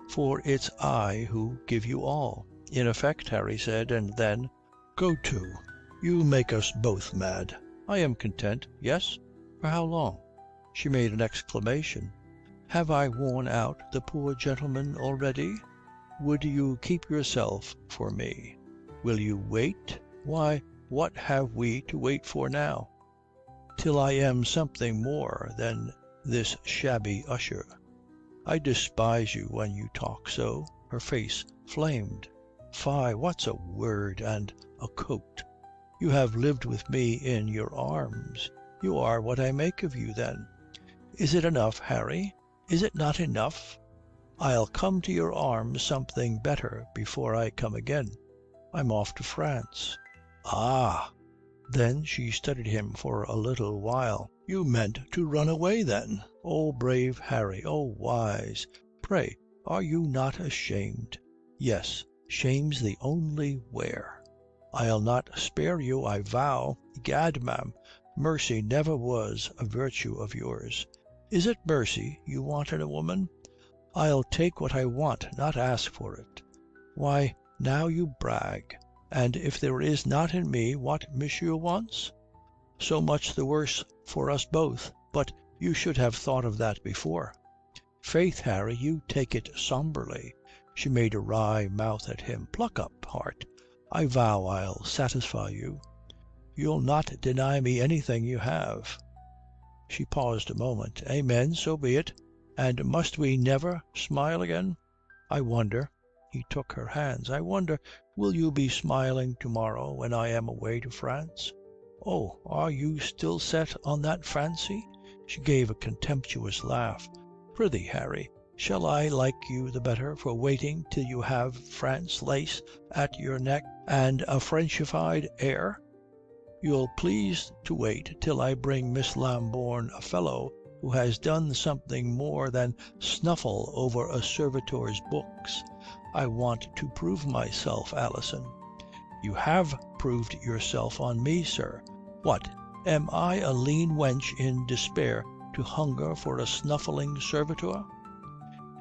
For it's I who give you all." "In effect," Harry said, and then, "Go to. You make us both mad. I am content. Yes? For how long?" She made an exclamation. "Have I worn out the poor gentleman already? Would you keep yourself for me? Will you wait? Why, what have we to wait for now? Till I am something more than this shabby usher. I despise you when you talk so." Her face flamed. "Fie, what's a word and a coat? You have lived with me in your arms. You are what I make of you, then. Is it enough, Harry? Is it not enough? I'll come to your arms something better before I come again. I'm off to France." "Ah!" Then she studied him for a little while. "You meant to run away, then? Oh, brave Harry! Oh, wise! Pray, are you not ashamed?" "Yes, shame's the only wear. I'll not spare you, I vow." "Gad, ma'am, mercy never was a virtue of yours." "Is it mercy you want in a woman?" "I'll take what I want, not ask for it." "Why, now you brag. And if there is not in me what monsieur wants? So much the worse for us both. But you should have thought of that before." "Faith, Harry, you take it sombrely." She made a wry mouth at him. "Pluck up, heart. I vow I'll satisfy you. You'll not deny me anything you have." She paused a moment. "Amen, so be it. And must we never smile again? I wonder," he took her hands, "I wonder, will you be smiling to-morrow when I am away to France?" "Oh, are you still set on that fancy?" She gave a contemptuous laugh. "Prithee, Harry, shall I like you the better for waiting till you have France lace at your neck and a Frenchified air? You'll please to wait till I bring Miss Lambourne a fellow who has done something more than snuffle over a servitor's books. I want to prove myself, Alison." "You have proved yourself on me, sir. What, am I a lean wench in despair to hunger for a snuffling servitor?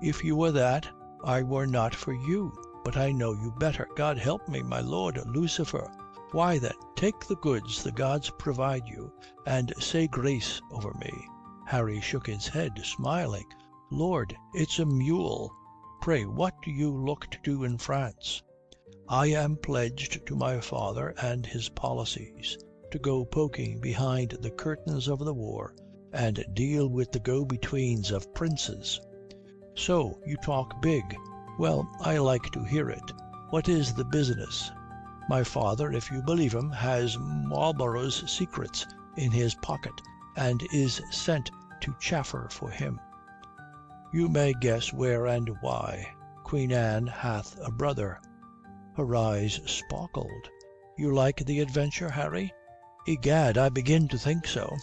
If you were that, I were not for you. But I know you better. God help me, my Lord Lucifer. Why then, take the goods the gods provide you, and say grace over me." Harry shook his head, smiling. "Lord, it's a mule. Pray, what do you look to do in France?" "I am pledged to my father and his policies, to go poking behind the curtains of the war, and deal with the go-betweens of princes." "So you talk big. Well, I like to hear it. What is the business?" "My father, if you believe him, has Marlborough's secrets in his pocket, and is sent to chaffer for him. You may guess where and why. Queen Anne hath a brother." Her eyes sparkled. "You like the adventure, Harry?" "Egad, I begin to think so."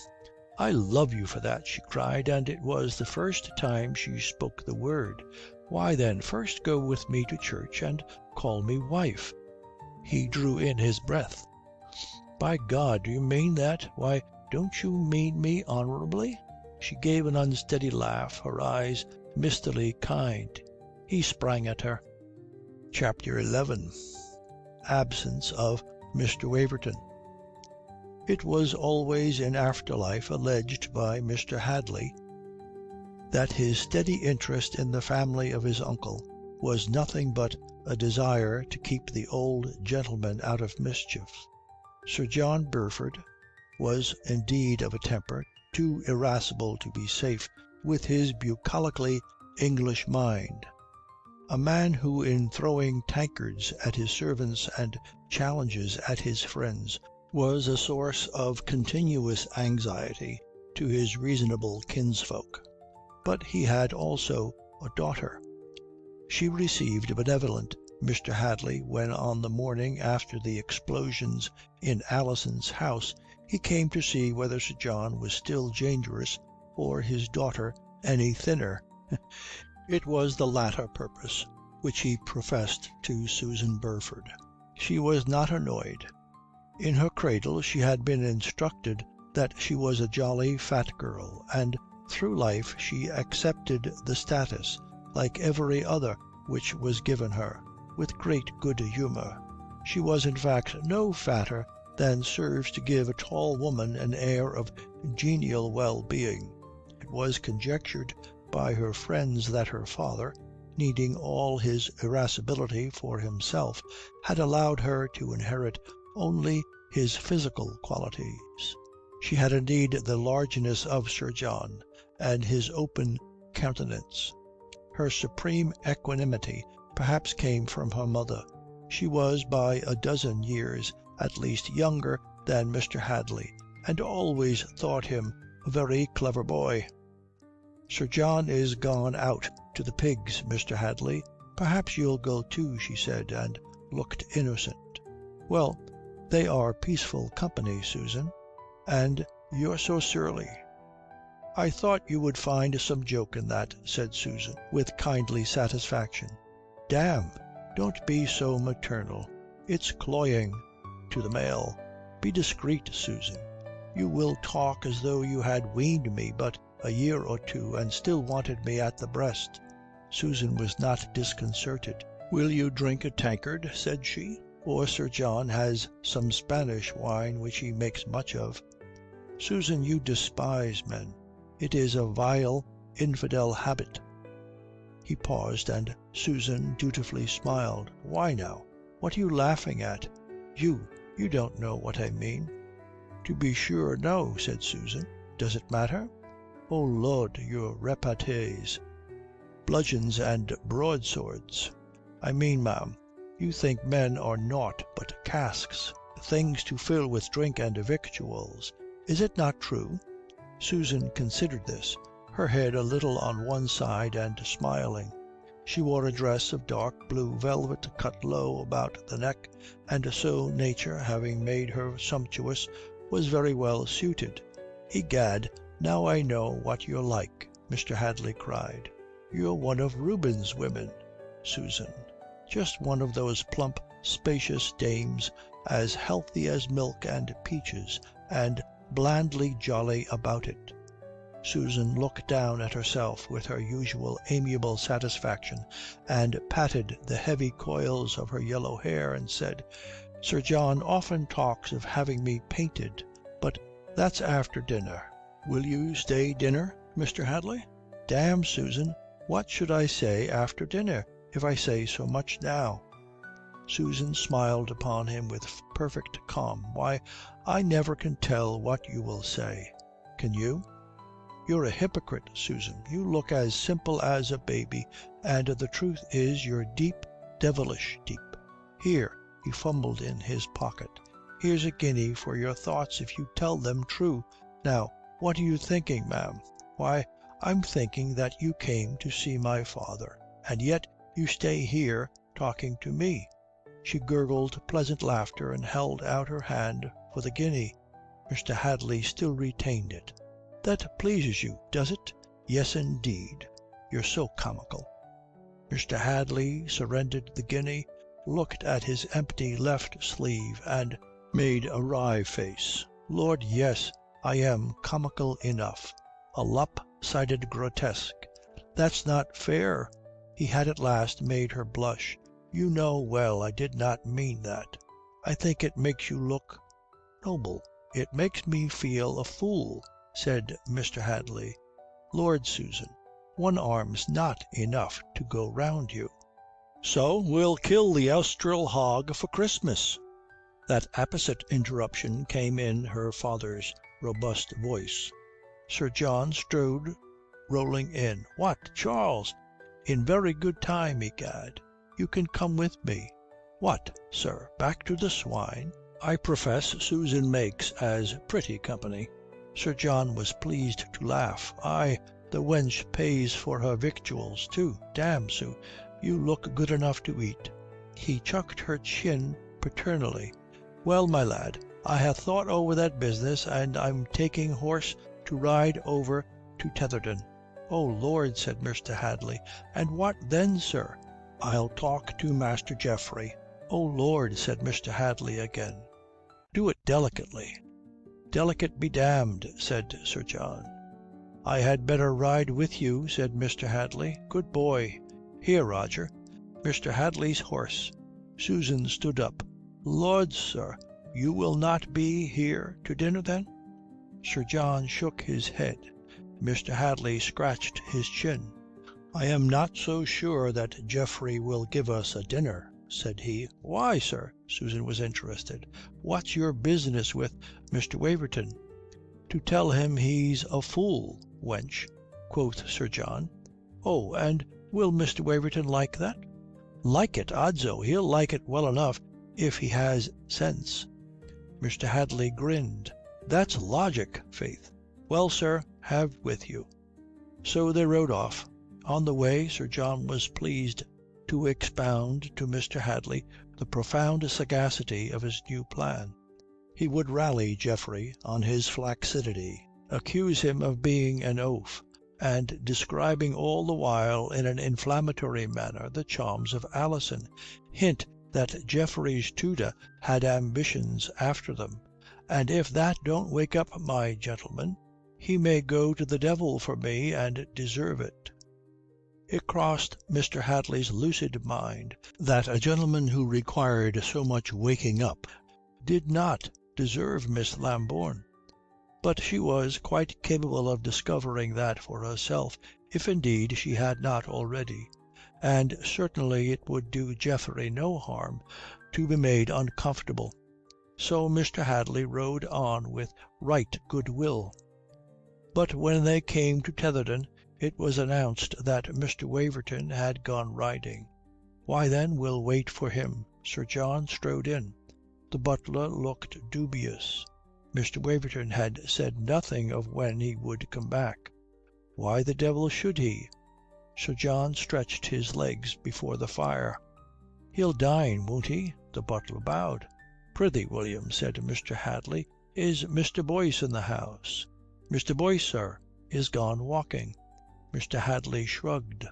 "I love you for that," she cried, and it was the first time she spoke the word. "Why, then, first go with me to church and call me wife." He drew in his breath. "By God, do you mean that? Why, don't you mean me honourably?" She gave an unsteady laugh, her eyes mistily kind. He sprang at her. Chapter 11. Absence of Mr. Waverton. It was always in after life alleged by Mr. Hadley that his steady interest in the family of his uncle was nothing but a desire to keep the old gentleman out of mischief. Sir John Burford was indeed of a temper too irascible to be safe with his bucolically English mind, a man who in throwing tankards at his servants and challenges at his friends was a source of continuous anxiety to his reasonable kinsfolk. But he had also a daughter. She received benevolent Mr. Hadley when on the morning after the explosions in Alison's house he came to see whether Sir John was still dangerous or his daughter any thinner. It was the latter purpose which he professed to Susan Burford. She was not annoyed. In her cradle she had been instructed that she was a jolly fat girl, and through life she accepted the status, like every other which was given her, with great good humour. She was in fact no fatter than serves to give a tall woman an air of genial well-being. It was conjectured by her friends that her father, needing all his irascibility for himself, had allowed her to inherit only his physical qualities. She had indeed the largeness of Sir John, and his open countenance. Her supreme equanimity perhaps came from her mother. She was by a dozen years at least younger than Mr. Hadley, and always thought him a very clever boy. "Sir John is gone out to the pigs, Mr. Hadley. Perhaps you'll go too," she said, and looked innocent. "Well, they are peaceful company, Susan. And you're so surly." "I thought you would find some joke in that," said Susan, with kindly satisfaction. "Damme, don't be so maternal. It's cloying to the male. Be discreet, Susan. You will talk as though you had weaned me but a year or two and still wanted me at the breast." Susan was not disconcerted. "Will you drink a tankard?" said she. "Or Sir John has some Spanish wine which he makes much of." "Susan, you despise men. It is a vile, infidel habit." He paused, and Susan dutifully smiled. "Why now? What are you laughing at? You don't know what I mean." "To be sure, no," said Susan. "Does it matter?" "Oh Lord, your repartees. Bludgeons and broadswords. I mean, ma'am, you think men are naught but casks, things to fill with drink and victuals. Is it not true?" Susan considered this, her head a little on one side and smiling. She wore a dress of dark blue velvet cut low about the neck, and so nature, having made her sumptuous, was very well suited. "Egad, now I know what you're like," Mr. Hadley cried. "You're one of Reuben's women, Susan. Just one of those plump, spacious dames, as healthy as milk and peaches, and blandly jolly about it." Susan looked down at herself with her usual amiable satisfaction, and patted the heavy coils of her yellow hair, and said, "Sir John often talks of having me painted, but that's after dinner. Will you stay dinner, Mr. Hadley?" "Damme, Susan, what should I say after dinner, if I say so much now?" Susan smiled upon him with perfect calm. "Why, I never can tell what you will say. Can you?" "You're a hypocrite, Susan. You look as simple as a baby, and the truth is you're deep, devilish deep. Here," he fumbled in his pocket, "here's a guinea for your thoughts if you tell them true. Now, what are you thinking, ma'am?" "Why, I'm thinking that you came to see my father, and yet you stay here talking to me." She gurgled pleasant laughter and held out her hand for the guinea. Mr. Hadley still retained it. "That pleases you, does it?" "Yes, indeed. You're so comical." Mr. Hadley surrendered the guinea, looked at his empty left sleeve, and made a wry face. "Lord, yes, I am comical enough. A lop-sided grotesque. That's not fair." He had at last made her blush. "You know well I did not mean that. I think it makes you look noble." "It makes me feel a fool," said Mr. Hadley. "Lord, Susan, one arm's not enough to go round you." "So we'll kill the Austrial hog for Christmas." That apposite interruption came in her father's robust voice. Sir John strode rolling in. "What, Charles? In very good time, egad. You can come with me." "What, sir, back to the swine? I profess Susan makes as pretty company." Sir John was pleased to laugh. "Ay, the wench pays for her victuals too. Damme, Sue, you look good enough to eat." He chucked her chin paternally. "Well, my lad, I ha' thought over that business, and I'm taking horse to ride over to Tetherdown." "Oh Lord," said Mr. Hadley, "and what then, sir?" "I'll talk to Master Geoffrey." "Oh Lord," said Mr. Hadley again. "Do it delicately." "Delicate be damned," said Sir John. "I had better ride with you," said Mr. Hadley. "Good boy. Here, Roger, Mr. Hadley's horse." Susan stood up. "Lud, sir, you will not be here to dinner, then?" Sir John shook his head. Mr. Hadley scratched his chin. "I am not so sure that Geoffrey will give us a dinner," said he. "Why, sir?" Susan was interested. "What's your business with Mr. Waverton?" "To tell him he's a fool, wench," quoth Sir John. "Oh, and will Mr. Waverton like that?" "Like it? Odso, he'll like it well enough if he has sense." Mr. Hadley grinned. "That's logic, faith. Well, sir, have with you." So they rode off. On the way Sir John was pleased to expound to Mr. Hadley the profound sagacity of his new plan. He would rally Geoffrey on his flaccidity, accuse him of being an oaf, and describing all the while in an inflammatory manner the charms of Alison, hint that Geoffrey's tutor had ambitions after them, and if that don't wake up my gentleman, he may go to the devil for me and deserve it. It crossed Mr. Hadley's lucid mind that a gentleman who required so much waking up did not deserve Miss Lambourne. But she was quite capable of discovering that for herself, if indeed she had not already, and certainly it would do Geoffrey no harm to be made uncomfortable. So Mr. Hadley rode on with right good will. But when they came to Tetherdown, it was announced that Mr. Waverton had gone riding. "Why, then, we'll wait for him." Sir John strode in. The butler looked dubious. Mr. Waverton had said nothing of when he would come back. Why the devil should he? Sir John stretched his legs before the fire. "He'll dine, won't he?" The butler bowed. "Prithee, William," said Mr. Hadley, "is Mr. Boyce in the house?" "Mr. Boyce, sir, is gone walking." Mr. Hadley shrugged.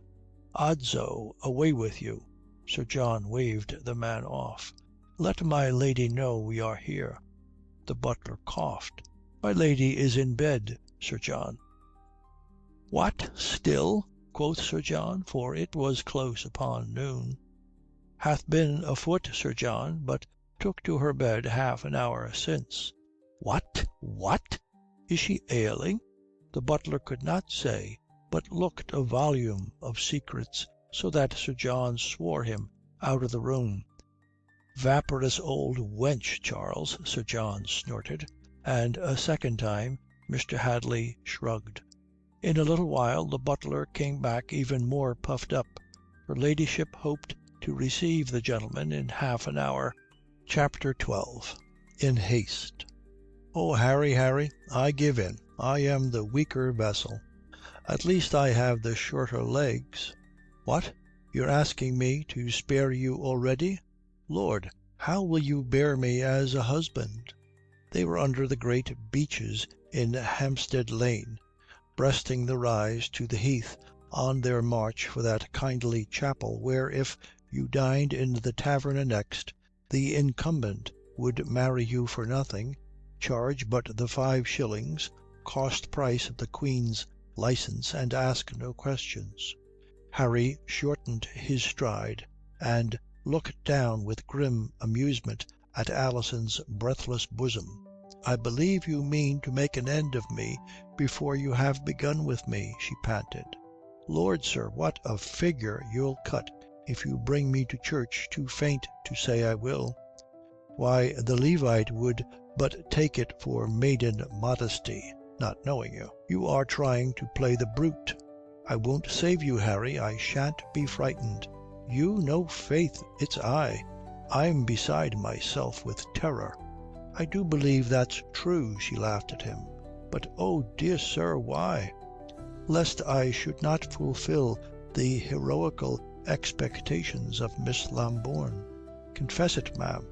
"Odso, away with you." Sir John waved the man off. "Let my lady know we are here." The butler coughed. "My lady is in bed, Sir John." "What, still?" quoth Sir John, for it was close upon noon. "Hath been afoot, Sir John, but took to her bed half an hour since." "What? What? Is she ailing?" The butler could not say, but looked a volume of secrets, so that Sir John swore him out of the room. "Vaporous old wench, Charles," Sir John snorted, and a second time Mr. Hadley shrugged. In a little while the butler came back even more puffed up. Her ladyship hoped to receive the gentleman in half an hour. Chapter 12. In haste. "Oh, Harry, Harry, I give in. I am the weaker vessel. At least I have the shorter legs. What, you're asking me to spare you already? Lord, how will you bear me as a husband?" They were under the great beeches in Hampstead Lane, breasting the rise to the Heath, on their march for that kindly chapel where if you dined in the tavern annexed, the incumbent would marry you for nothing, charge but the 5 shillings, cost price of the Queen's licence, and ask no questions. Harry shortened his stride and looked down with grim amusement at Alison's breathless bosom. "I believe you mean to make an end of me before you have begun with me," she panted. "Lord, sir, what a figure you'll cut if you bring me to church too faint to say I will. Why, the Levite would but take it for maiden modesty, not knowing you. You are trying to play the brute. I won't save you, Harry. I shan't be frightened." "You? No, faith, it's I. I'm beside myself with terror." "I do believe that's true," she laughed at him. "But, oh dear sir, why?" "Lest I should not fulfil the heroical expectations of Miss Lambourne." Confess it, ma'am.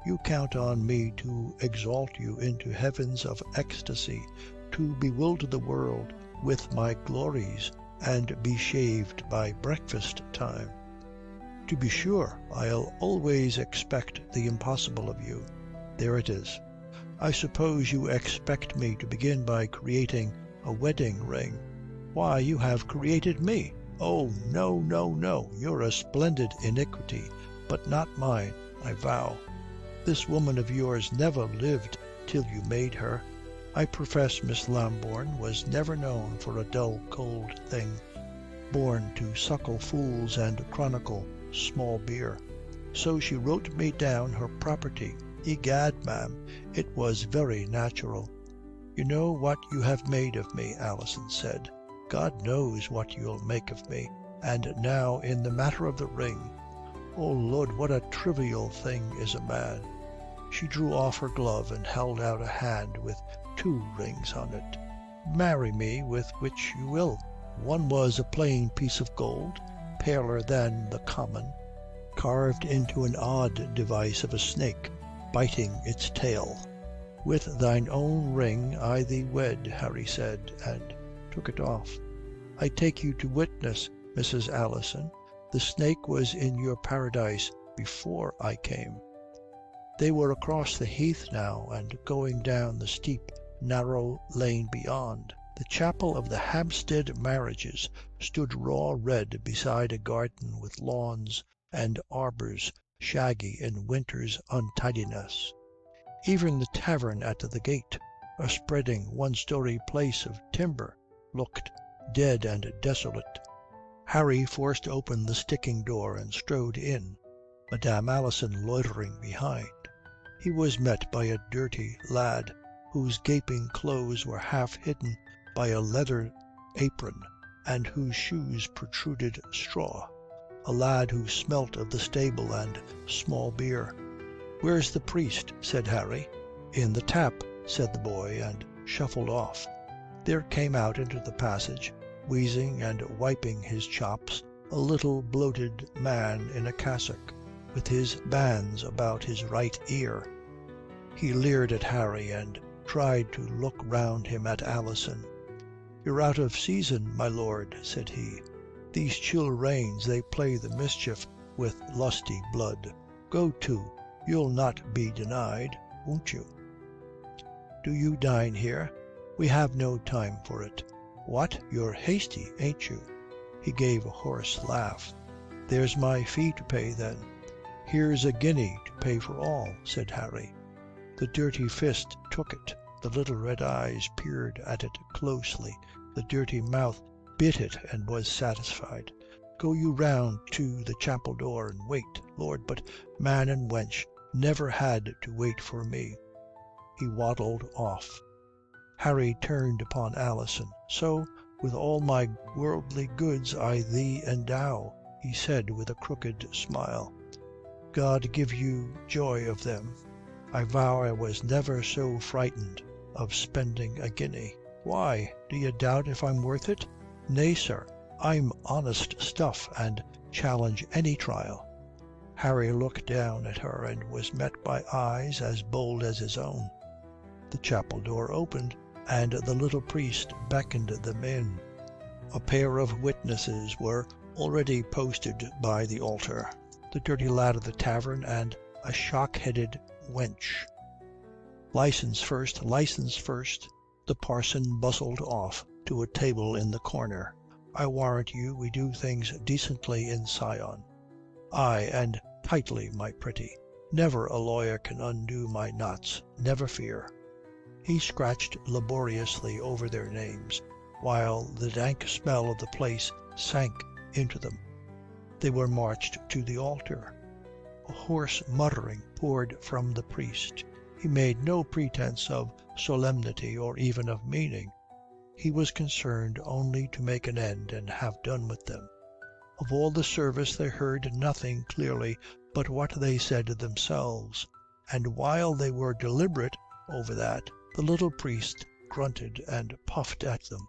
You count on me to exalt you into heavens of ecstasy, to bewilder the world with my glories, and be shaved by breakfast time. To be sure, I'll always expect the impossible of you. There it is. I suppose you expect me to begin by creating a wedding ring. Why, you have created me. Oh, no, no, no, you're a splendid iniquity, but not mine, I vow. This woman of yours never lived till you made her. I profess Miss Lambourne was never known for a dull, cold thing, born to suckle fools and chronicle small beer. So she wrote me down her property. Egad, ma'am, it was very natural. You know what you have made of me, Alison said. God knows what you'll make of me. And now in the matter of the ring. Oh, Lord, what a trivial thing is a man. She drew off her glove and held out a hand with 2 rings on it. Marry me with which you will. One was a plain piece of gold, paler than the common, carved into an odd device of a snake biting its tail. With thine own ring I thee wed, Harry said, and took it off. I take you to witness, Mrs. Alison, the snake was in your paradise before I came. They were across the heath now and going down the steep, narrow lane beyond. The chapel of the Hampstead marriages stood raw red beside a garden with lawns and arbours shaggy in winter's untidiness. Even the tavern at the gate, a spreading one-story place of timber, looked dead and desolate. Harry forced open the sticking door and strode in, Madame Alison loitering behind. He was met by a dirty lad, whose gaping clothes were half hidden by a leather apron, and whose shoes protruded straw. A lad who smelt of the stable and small beer. "Where's the priest?" said Harry. "In the tap," said the boy, and shuffled off. There came out into the passage, wheezing and wiping his chops, a little bloated man in a cassock, with his bands about his right ear. He leered at Harry and tried to look round him at Alison. "You're out of season, my lord," said he. "These chill rains, they play the mischief with lusty blood. Go to, you'll not be denied, won't you? Do you dine here? We have no time for it. What, you're hasty, ain't you?" He gave a hoarse laugh. "There's my fee to pay, then." "Here's a guinea to pay for all," said Harry. The dirty fist took it. The little red eyes peered at it closely. The dirty mouth bit it and was satisfied. "Go you round to the chapel door and wait. Lord, but man and wench never had to wait for me." He waddled off. Harry turned upon Alison. "So, with all my worldly goods I thee endow," he said with a crooked smile. "God give you joy of them. I vow I was never so frightened of spending a guinea. Why, do you doubt if I'm worth it? Nay, sir, I'm honest stuff and challenge any trial." Harry looked down at her and was met by eyes as bold as his own. The chapel door opened, and the little priest beckoned them in. A pair of witnesses were already posted by the altar, the dirty lad of the tavern and a shock-headed wench. "Licence first, licence first." The parson bustled off to a table in the corner. "I warrant you we do things decently in Sion. Ay, and tightly, my pretty. Never a lawyer can undo my knots, never fear." He scratched laboriously over their names, while the dank smell of the place sank into them. They were marched to the altar. A hoarse muttering poured from the priest. He made no pretence of solemnity or even of meaning. He was concerned only to make an end and have done with them. Of all the service they heard nothing clearly but what they said themselves, and while they were deliberate over that, the little priest grunted and puffed at them.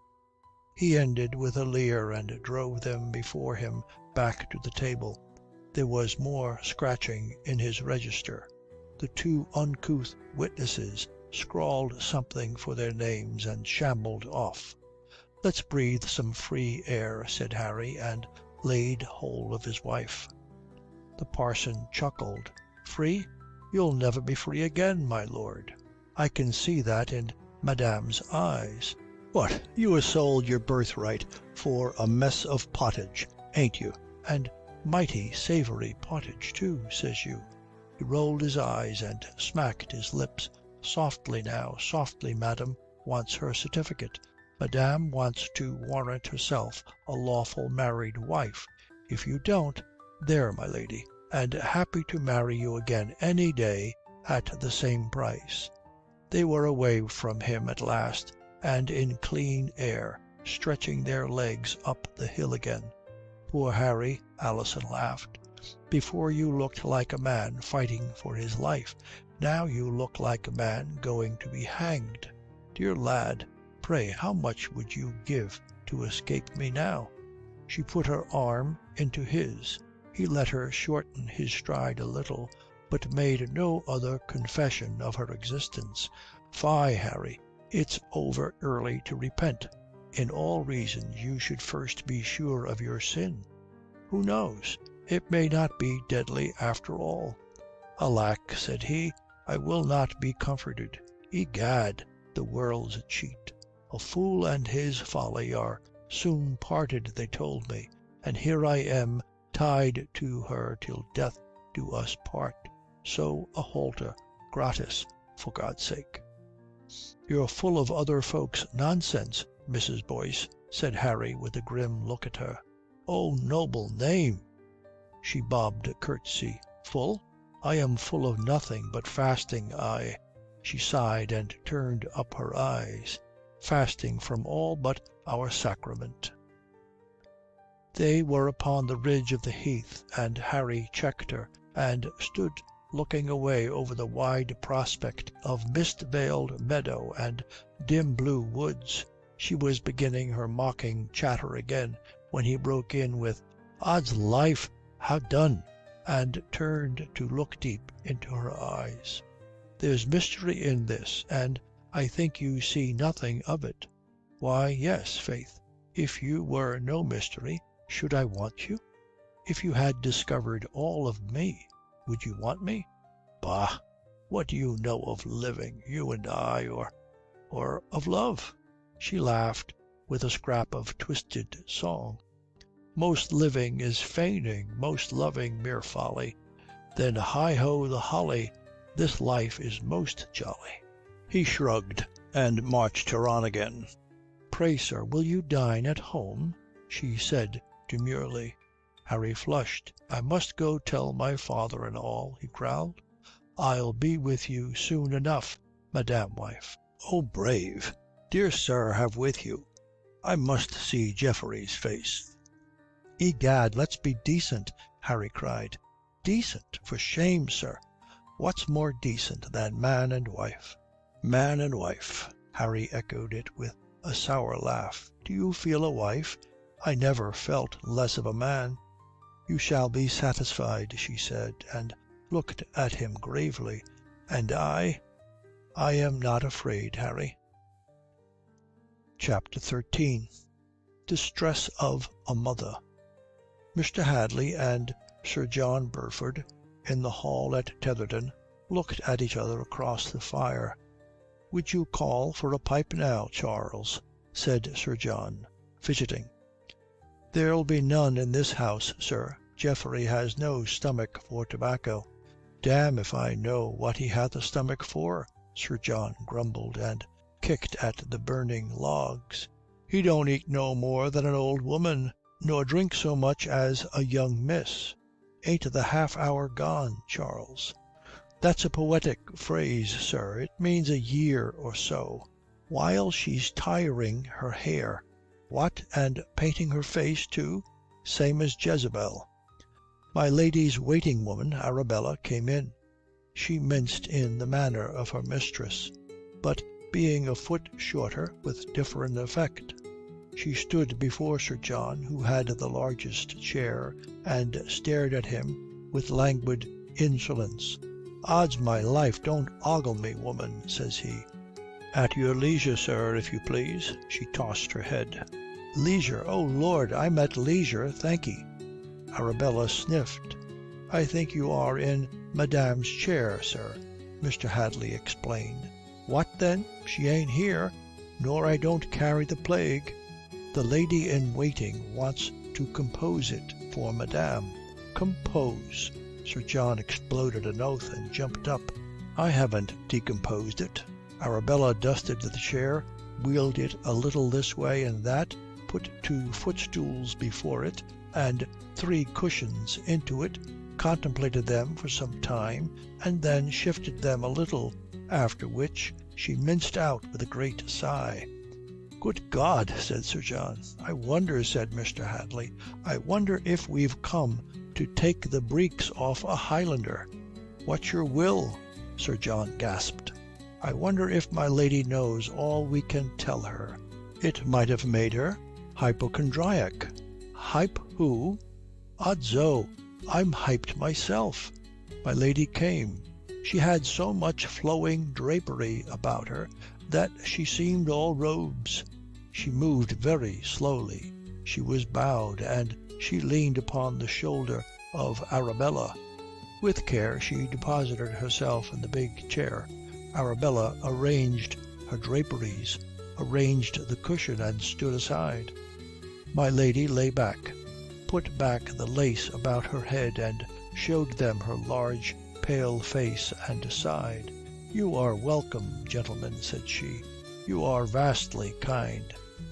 He ended with a leer and drove them before him back to the table. There was more scratching in his register. The two uncouth witnesses scrawled something for their names and shambled off. "Let's breathe some free air," said Harry, and laid hold of his wife. The parson chuckled. "Free? You'll never be free again, my lord. I can see that in madame's eyes. What, you ha' sold your birthright for a mess of pottage, ain't you? And mighty savoury pottage, too, says you." He rolled his eyes and smacked his lips. "Softly now, softly, madam wants her certificate. Madame wants to warrant herself a lawful married wife. If you don't, there, my lady, and happy to marry you again any day at the same price." They were away from him at last, and in clean air, stretching their legs up the hill again. "Poor Harry," Alison laughed. "Before you looked like a man fighting for his life. Now you look like a man going to be hanged. Dear lad, pray how much would you give to escape me now?" She put her arm into his. He let her shorten his stride a little, but made no other confession of her existence. "Fie, Harry, it's over early to repent. In all reasons you should first be sure of your sin. Who knows? It may not be deadly after all." "Alack," said he, "I will not be comforted. Egad, the world's a cheat. A fool and his folly are soon parted, they told me, and here I am tied to her till death do us part. So a halter, gratis, for God's sake." "You're full of other folks' nonsense, Mrs. Boyce," said Harry with a grim look at her. "Oh, noble name!" She bobbed a curtsy. "Full? I am full of nothing but fasting, I." She sighed and turned up her eyes. "Fasting from all but our sacrament." They were upon the ridge of the heath, and Harry checked her, and stood looking away over the wide prospect of mist-veiled meadow and dim blue woods. She was beginning her mocking chatter again, when he broke in with, "Odds life, how done?" and turned to look deep into her eyes. "There's mystery in this, and I think you see nothing of it." "Why, yes, faith. If you were no mystery, should I want you? If you had discovered all of me, would you want me? Bah! What do you know of living, you and I, or of love?" She laughed with a scrap of twisted song. "Most living is feigning, most loving mere folly. Then hi-ho the holly, this life is most jolly." He shrugged and marched her on again. "Pray, sir, will you dine at home?" she said demurely. Harry flushed. "I must go tell my father and all," he growled. "I'll be with you soon enough, madame wife." "Oh, brave! Dear sir, have with you. I must see Geoffrey's face." "Egad, let's be decent," Harry cried. "Decent? For shame, sir. What's more decent than man and wife?" "Man and wife," Harry echoed it with a sour laugh. "Do you feel a wife? I never felt less of a man." "You shall be satisfied," she said, and looked at him gravely. "And I am not afraid, Harry." Chapter 13. Distress of a Mother. Mr. Hadley and Sir John Burford, in the hall at Tetherdown, looked at each other across the fire. "Would you call for a pipe now, Charles?" said Sir John, fidgeting. "There'll be none in this house, sir. Geoffrey has no stomach for tobacco." "Damme if I know what he hath a stomach for," Sir John grumbled, and kicked at the burning logs. "He don't eat no more than an old woman, nor drink so much as a young miss. Ain't the half-hour gone, Charles?" "That's a poetic phrase, sir. It means a year or so. While she's tiring her hair." "What, and painting her face too? Same as Jezebel." My lady's waiting-woman, Arabella, came in. She minced in the manner of her mistress, but being a foot shorter, with different effect. She stood before Sir John, who had the largest chair, and stared at him with languid insolence. "Odds my life, don't ogle me, woman," says he. "At your leisure, sir, if you please." She tossed her head. "Leisure? Oh, Lord, I'm at leisure, thank'ee." Arabella sniffed. "I think you are in Madame's chair, sir," Mr. Hadley explained. "What then? She ain't here, nor I don't carry the plague. The lady in waiting wants to compose it for Madame." "Compose!" Sir John exploded an oath and jumped up. "I haven't decomposed it." Arabella dusted the chair, wheeled it a little this way and that, put 2 footstools before it and 3 cushions into it, contemplated them for some time, and then shifted them a little, after which she minced out with a great sigh. "Good God!" said Sir John. "I wonder," said Mr. Hadley, "I wonder if we've come to take the breeks off a Highlander." "What's your will?" Sir John gasped. "I wonder if my lady knows all we can tell her. It might have made her hypochondriac." "Who?" "Odso, I'm hyped myself." My lady came. She had so much flowing drapery about her that she seemed all robes. She moved very slowly. She was bowed, and she leaned upon the shoulder of Arabella. With care she deposited herself in the big chair. Arabella arranged her draperies, arranged the cushion, and stood aside. My lady lay back, put back the lace about her head, and showed them her large pale face, and sighed. "You are welcome, gentlemen," said she. "You are vastly kind."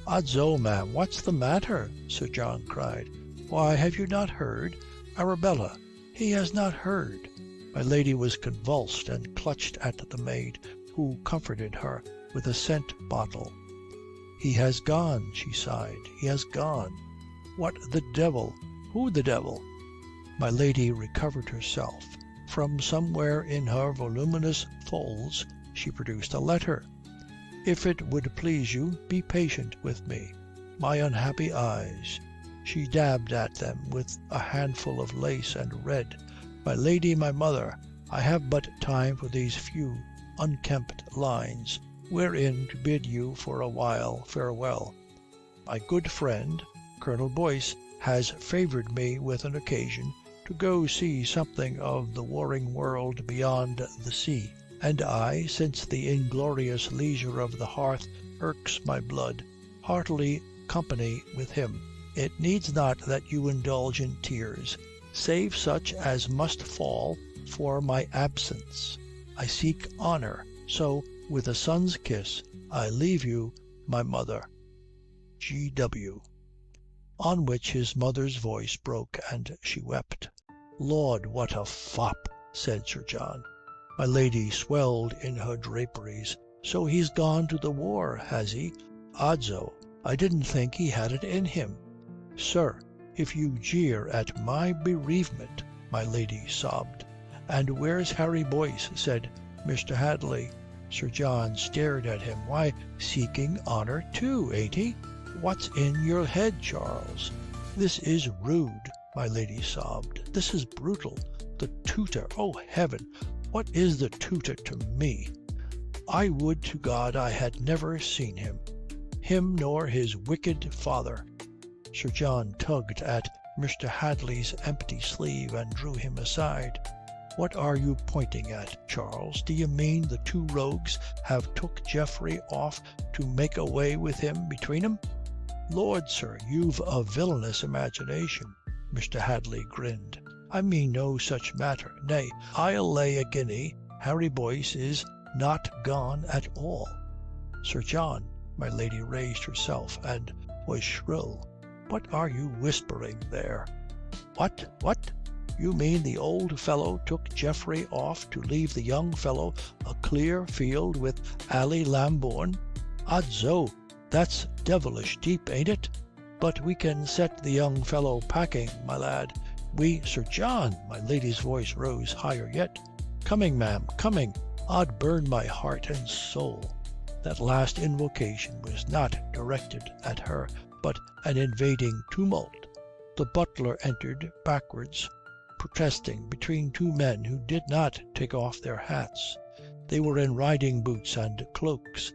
"Odso, ma'am, what's the matter?" Sir John cried. "Why, have you not heard? Arabella, he has not heard." My lady was convulsed and clutched at the maid, who comforted her with a scent bottle. "He has gone," she sighed. "He has gone." "What the devil? Who the devil?" My lady recovered herself. From somewhere in her voluminous folds she produced a letter. "If it would please you, be patient with me. My unhappy eyes." She dabbed at them with a handful of lace and read, "My lady, my mother, I have but time for these few unkempt lines, wherein to bid you for a while farewell. My good friend, Colonel Boyce, has favoured me with an occasion to go see something of the warring world beyond the sea, and I, since the inglorious leisure of the hearth irks my blood, heartily company with him. It needs not that you indulge in tears, save such as must fall for my absence. I seek honour, so with a son's kiss I leave you, my mother. G.W." On which his mother's voice broke, and she wept. "Lord, what a fop!" said Sir John. My lady swelled in her draperies. "So he's gone to the war, has he? Odso, I didn't think he had it in him." "Sir, if you jeer at my bereavement," my lady sobbed. "And where's Harry Boyce?" said Mr. Hadley. Sir John stared at him. "Why, seeking honour too, ain't he? What's in your head, Charles?" "This is rude," my lady sobbed. "This is brutal. The tutor! Oh, heaven, what is the tutor to me? I would to God I had never seen him nor his wicked father." Sir John tugged at Mr. Hadley's empty sleeve and drew him aside. "What are you pointing at, Charles? Do you mean the 2 rogues have took Geoffrey off to make away with him between 'em?" "Lord, sir, you've a villainous imagination." Mr. Hadley grinned. "I mean no such matter. Nay, I'll lay a guinea Harry Boyce is not gone at all." "Sir John," my lady raised herself and was shrill. "What are you whispering there?" What? You mean the old fellow took Geoffrey off to leave the young fellow a clear field with Ally Lambourne? Odso, that's devilish deep, ain't it? But we can set the young fellow packing, my lad. Sir John!" My lady's voice rose higher yet. "Coming, ma'am, coming. Od burn my heart and soul." That last invocation was not directed at her, but an invading tumult. The butler entered backwards, protesting between two men who did not take off their hats. They were in riding boots and cloaks,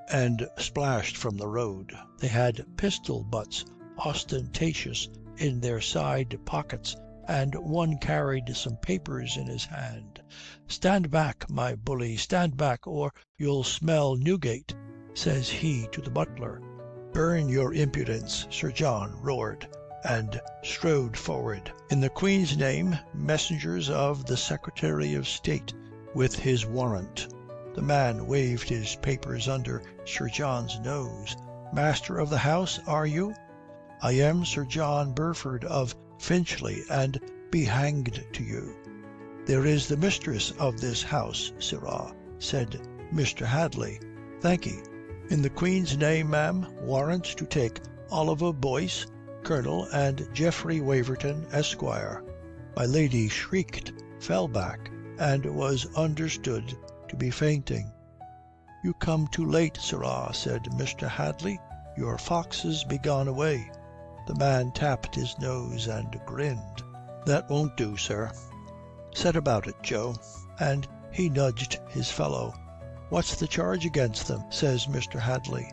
and splashed from the road. They had pistol butts ostentatious in their side pockets, and one carried some papers in his hand. "Stand back, my bully, stand back, or you'll smell Newgate," says he to the butler. "Burn your impudence," Sir John roared, and strode forward. "In the Queen's name, messengers of the Secretary of State, with his warrant." The man waved his papers under Sir John's nose. "Master of the house, are you?" "I am Sir John Burford of Finchley, and be hanged to you." "There is the mistress of this house, sirrah," said Mr. Hadley. "Thank'ee. In the Queen's name, ma'am, warrant to take Oliver Boyce, Colonel, and Geoffrey Waverton, Esquire." My lady shrieked, fell back, and was understood to be fainting. "You come too late, sirrah," said Mr. Hadley. "Your foxes be gone away." The man tapped his nose and grinned. "That won't do, sir. Set about it, Joe." And he nudged his fellow. "What's the charge against them?" says Mr. Hadley.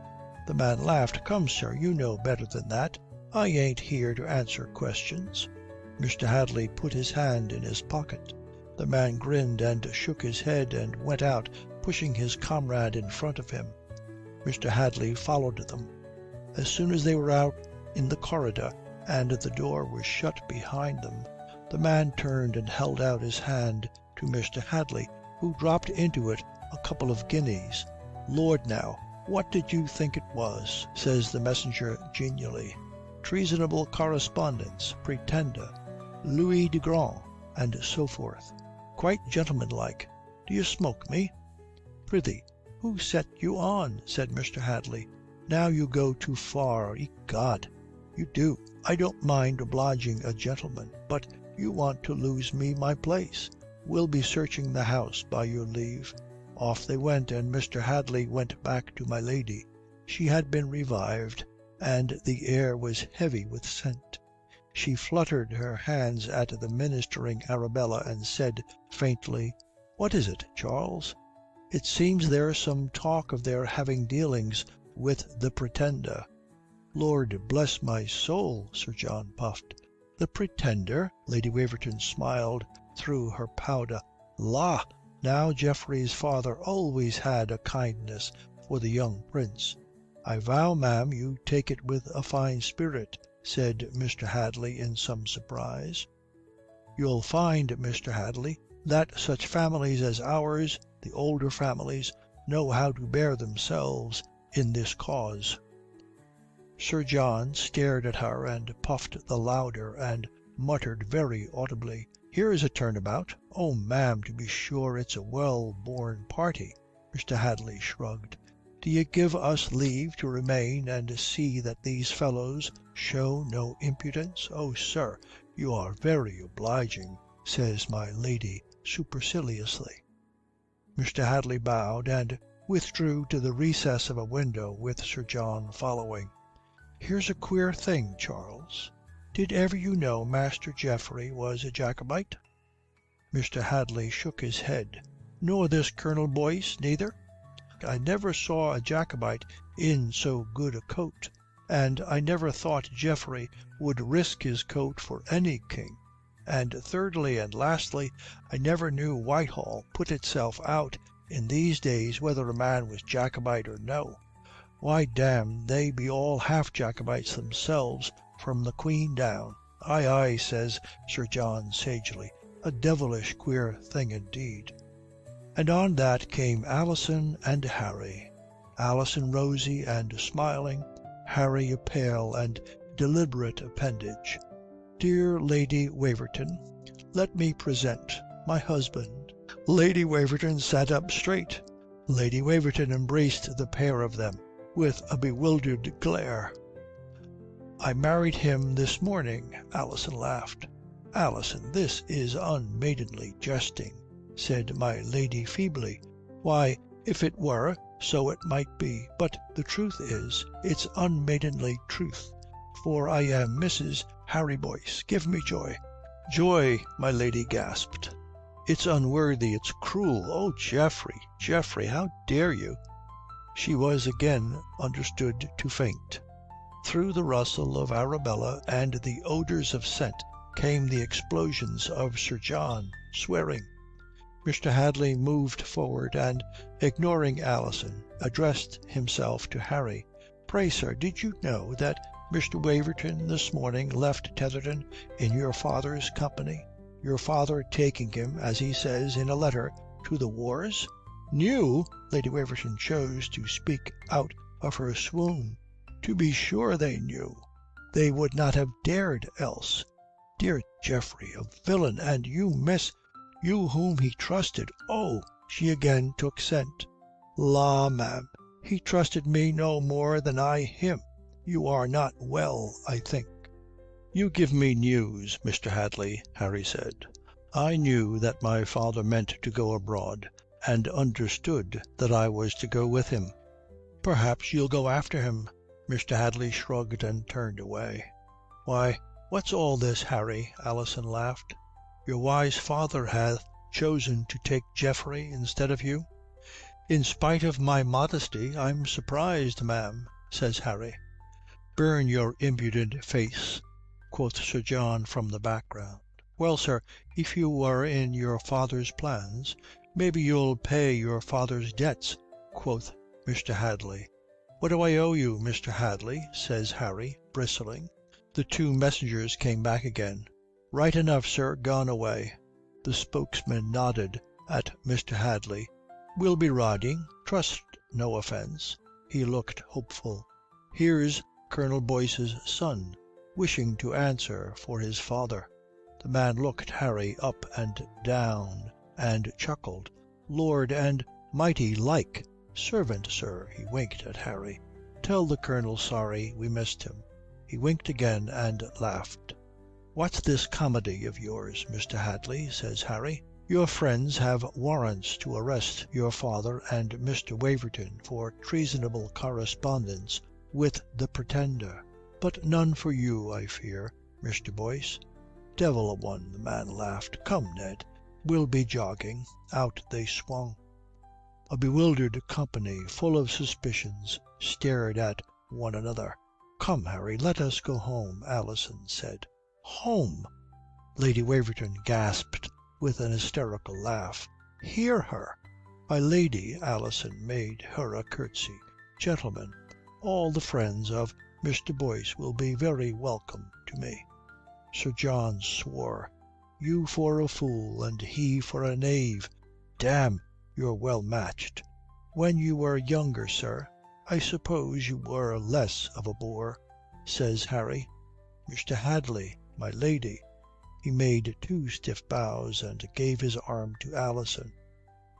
The man laughed. "Come, sir, you know better than that. I ain't here to answer questions." Mr. Hadley put his hand in his pocket. The man grinned and shook his head and went out, pushing his comrade in front of him. Mr. Hadley followed them. As soon as they were out in the corridor and the door was shut behind them, the man turned and held out his hand to Mr. Hadley, who dropped into it a couple of guineas. "Lord, now, what did you think it was?" says the messenger genially. "Treasonable correspondence, Pretender, Louis de Grand, and so forth. Quite gentlemanlike. Do you smoke me?" "Prithee, who set you on?" said Mr. Hadley. "Now you go too far, egod, you do. I don't mind obliging a gentleman, but you want to lose me my place. We'll be searching the house, by your leave." Off they went, and Mr. Hadley went back to my lady. She had been revived, and the air was heavy with scent. She fluttered her hands at the ministering Arabella, and said faintly, "What is it, Charles?" "It seems there's some talk of their having dealings with the Pretender." "Lord bless my soul," Sir John puffed. "The Pretender?" Lady Waverton smiled through her powder. "La! Now Geoffrey's father always had a kindness for the young prince." "I vow, ma'am, you take it with a fine spirit," said Mr. Hadley in some surprise. "You'll find, Mr. Hadley, that such families as ours, the older families, know how to bear themselves in this cause." Sir John stared at her and puffed the louder and muttered very audibly, "Here's a turnabout." "Oh, ma'am, to be sure it's a well-born party." Mr. Hadley shrugged. "D'ye give us leave to remain and see that these fellows show no impudence?" "Oh, sir, you are very obliging," says my lady superciliously. Mr. Hadley bowed and withdrew to the recess of a window with Sir John following. "Here's a queer thing, Charles. Did ever you know Master Geoffrey was a Jacobite?" Mr. Hadley shook his head. "Nor this Colonel Boyce neither? I never saw a Jacobite in so good a coat, and I never thought Geoffrey would risk his coat for any king. And thirdly and lastly, I never knew Whitehall put itself out in these days whether a man was Jacobite or no. Why, damme, they be all half Jacobites themselves from the Queen down." "Aye, aye," says Sir John sagely, "a devilish queer thing indeed." And on that came Alison and Harry. Alison rosy and smiling, Harry a pale and deliberate appendage. "Dear Lady Waverton, let me present my husband." Lady Waverton sat up straight. Lady Waverton embraced the pair of them with a bewildered glare. "I married him this morning," Alison laughed. "Alison, this is unmaidenly jesting," said my lady feebly. "Why, if it were, so it might be. But the truth is, it's unmaidenly truth, for I am Mrs. Harry Boyce. Give me joy." "Joy," my lady gasped. "It's unworthy, it's cruel. Oh, Geoffrey, Geoffrey, how dare you?" She was again understood to faint. Through the rustle of Arabella and the odours of scent came the explosions of Sir John, swearing. Mr. Hadley moved forward and, ignoring Alison, addressed himself to Harry. "Pray, sir, did you know that Mr. Waverton this morning left Tetherdown in your father's company, your father taking him, as he says in a letter, to the wars?" "Knew?" Lady Waverton chose to speak out of her swoon. "To be sure they knew. They would not have dared else. Dear Geoffrey, a villain, and you, miss, you whom he trusted. Oh!" She again took scent. "La, ma'am, he trusted me no more than I him. You are not well, I think." "You give me news, Mr. Hadley," Harry said. "I knew that my father meant to go abroad, and understood that I was to go with him." "Perhaps you'll go after him." Mr. Hadley shrugged and turned away. "Why, what's all this, Harry?" Alison laughed. "Your wise father hath chosen to take Geoffrey instead of you?" "In spite of my modesty, I'm surprised, ma'am," says Harry. "Burn your impudent face," quoth Sir John from the background. "Well, sir, if you were in your father's plans, maybe you'll pay your father's debts," quoth Mr. Hadley. "What do I owe you, Mr. Hadley?" says Harry, bristling. The two messengers came back again. "Right enough, sir, gone away." The spokesman nodded at Mr. Hadley. "We'll be riding. Trust no offence." He looked hopeful. "Here's Colonel Boyce's son, wishing to answer for his father." The man looked Harry up and down and chuckled. "Lord and mighty like. Servant, sir." He winked at Harry. "Tell the Colonel sorry we missed him." He winked again and laughed. "What's this comedy of yours, Mr. Hadley?" says Harry. "Your friends have warrants to arrest your father and Mr. Waverton for treasonable correspondence with the Pretender, but none for you, I fear, Mr. Boyce." "Devil a one," the man laughed. "Come, Ned, we'll be jogging." Out they swung. A bewildered company, full of suspicions, stared at one another. "Come, Harry, let us go home," Alison said. "Home!" Lady Waverton gasped with an hysterical laugh. "Hear her!" "My lady," Alison made her a curtsy. "Gentlemen, all the friends of Mr. Boyce will be very welcome to me." Sir John swore. "You for a fool and he for a knave. Damme, you're well matched. When you were younger, sir, I suppose you were less of a bore," says Harry. "Mr. Hadley, my lady." He made two stiff bows and gave his arm to Alison.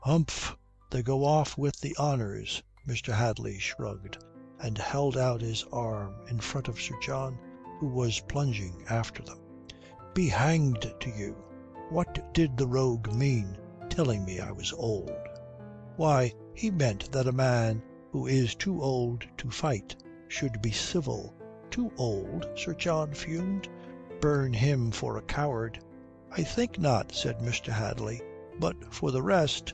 "Humph, they go off with the honours." Mr. Hadley shrugged and held out his arm in front of Sir John, who was plunging after them. "Be hanged to you. What did the rogue mean, telling me I was old?" "Why, he meant that a man who is too old to fight should be civil." "Too old?" Sir John fumed. "Burn him for a coward." "I think not," said Mr. Hadley. "But for the rest,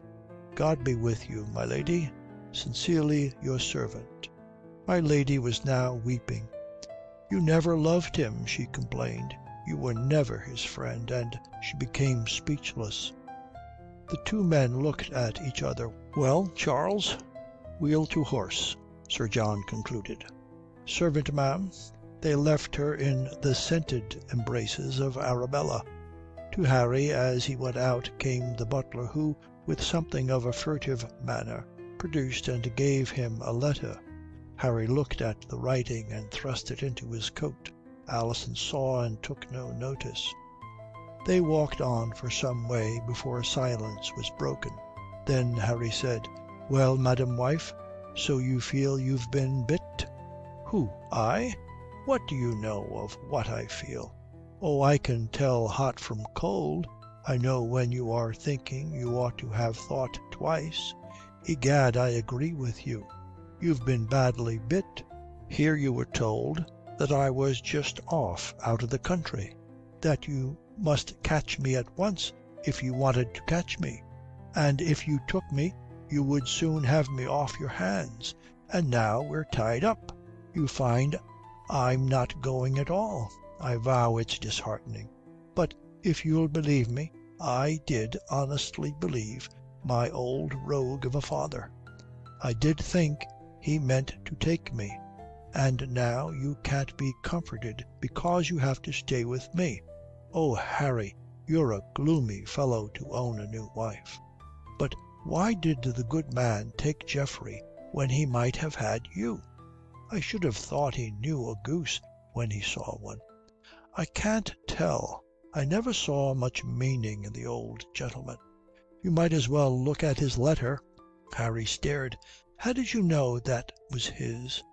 God be with you, my lady. Sincerely your servant." My lady was now weeping. "You never loved him," she complained. "You were never his friend," and she became speechless. The two men looked at each other. "Well, Charles, wheel to horse," Sir John concluded. "Servant, ma'am." They left her in the scented embraces of Arabella. To Harry, as he went out, came the butler, who, with something of a furtive manner, produced and gave him a letter. Harry looked at the writing and thrust it into his coat. Alison saw and took no notice. They walked on for some way before silence was broken. Then Harry said, "Well, madam wife, so you feel you've been bit?" "Who, I? What do you know of what I feel?" "Oh, I can tell hot from cold. I know when you are thinking you ought to have thought twice. Egad, I agree with you. You've been badly bit. Here you were told that I was just off out of the country. that you must catch me at once if you wanted to catch me. And if you took me, you would soon have me off your hands. And now we're tied up. You find I'm not going at all. I vow it's disheartening. But if you'll believe me, I did honestly believe my old rogue of a father. I did think he meant to take me. And now you can't be comforted because you have to stay with me. Oh, Harry, you're a gloomy fellow to own a new wife. But why did the good man take Geoffrey when he might have had you? I should have thought he knew a goose when he saw one. I can't tell. I never saw much meaning in the old gentleman. You might as well look at his letter." Harry stared. "How did you know that was his?"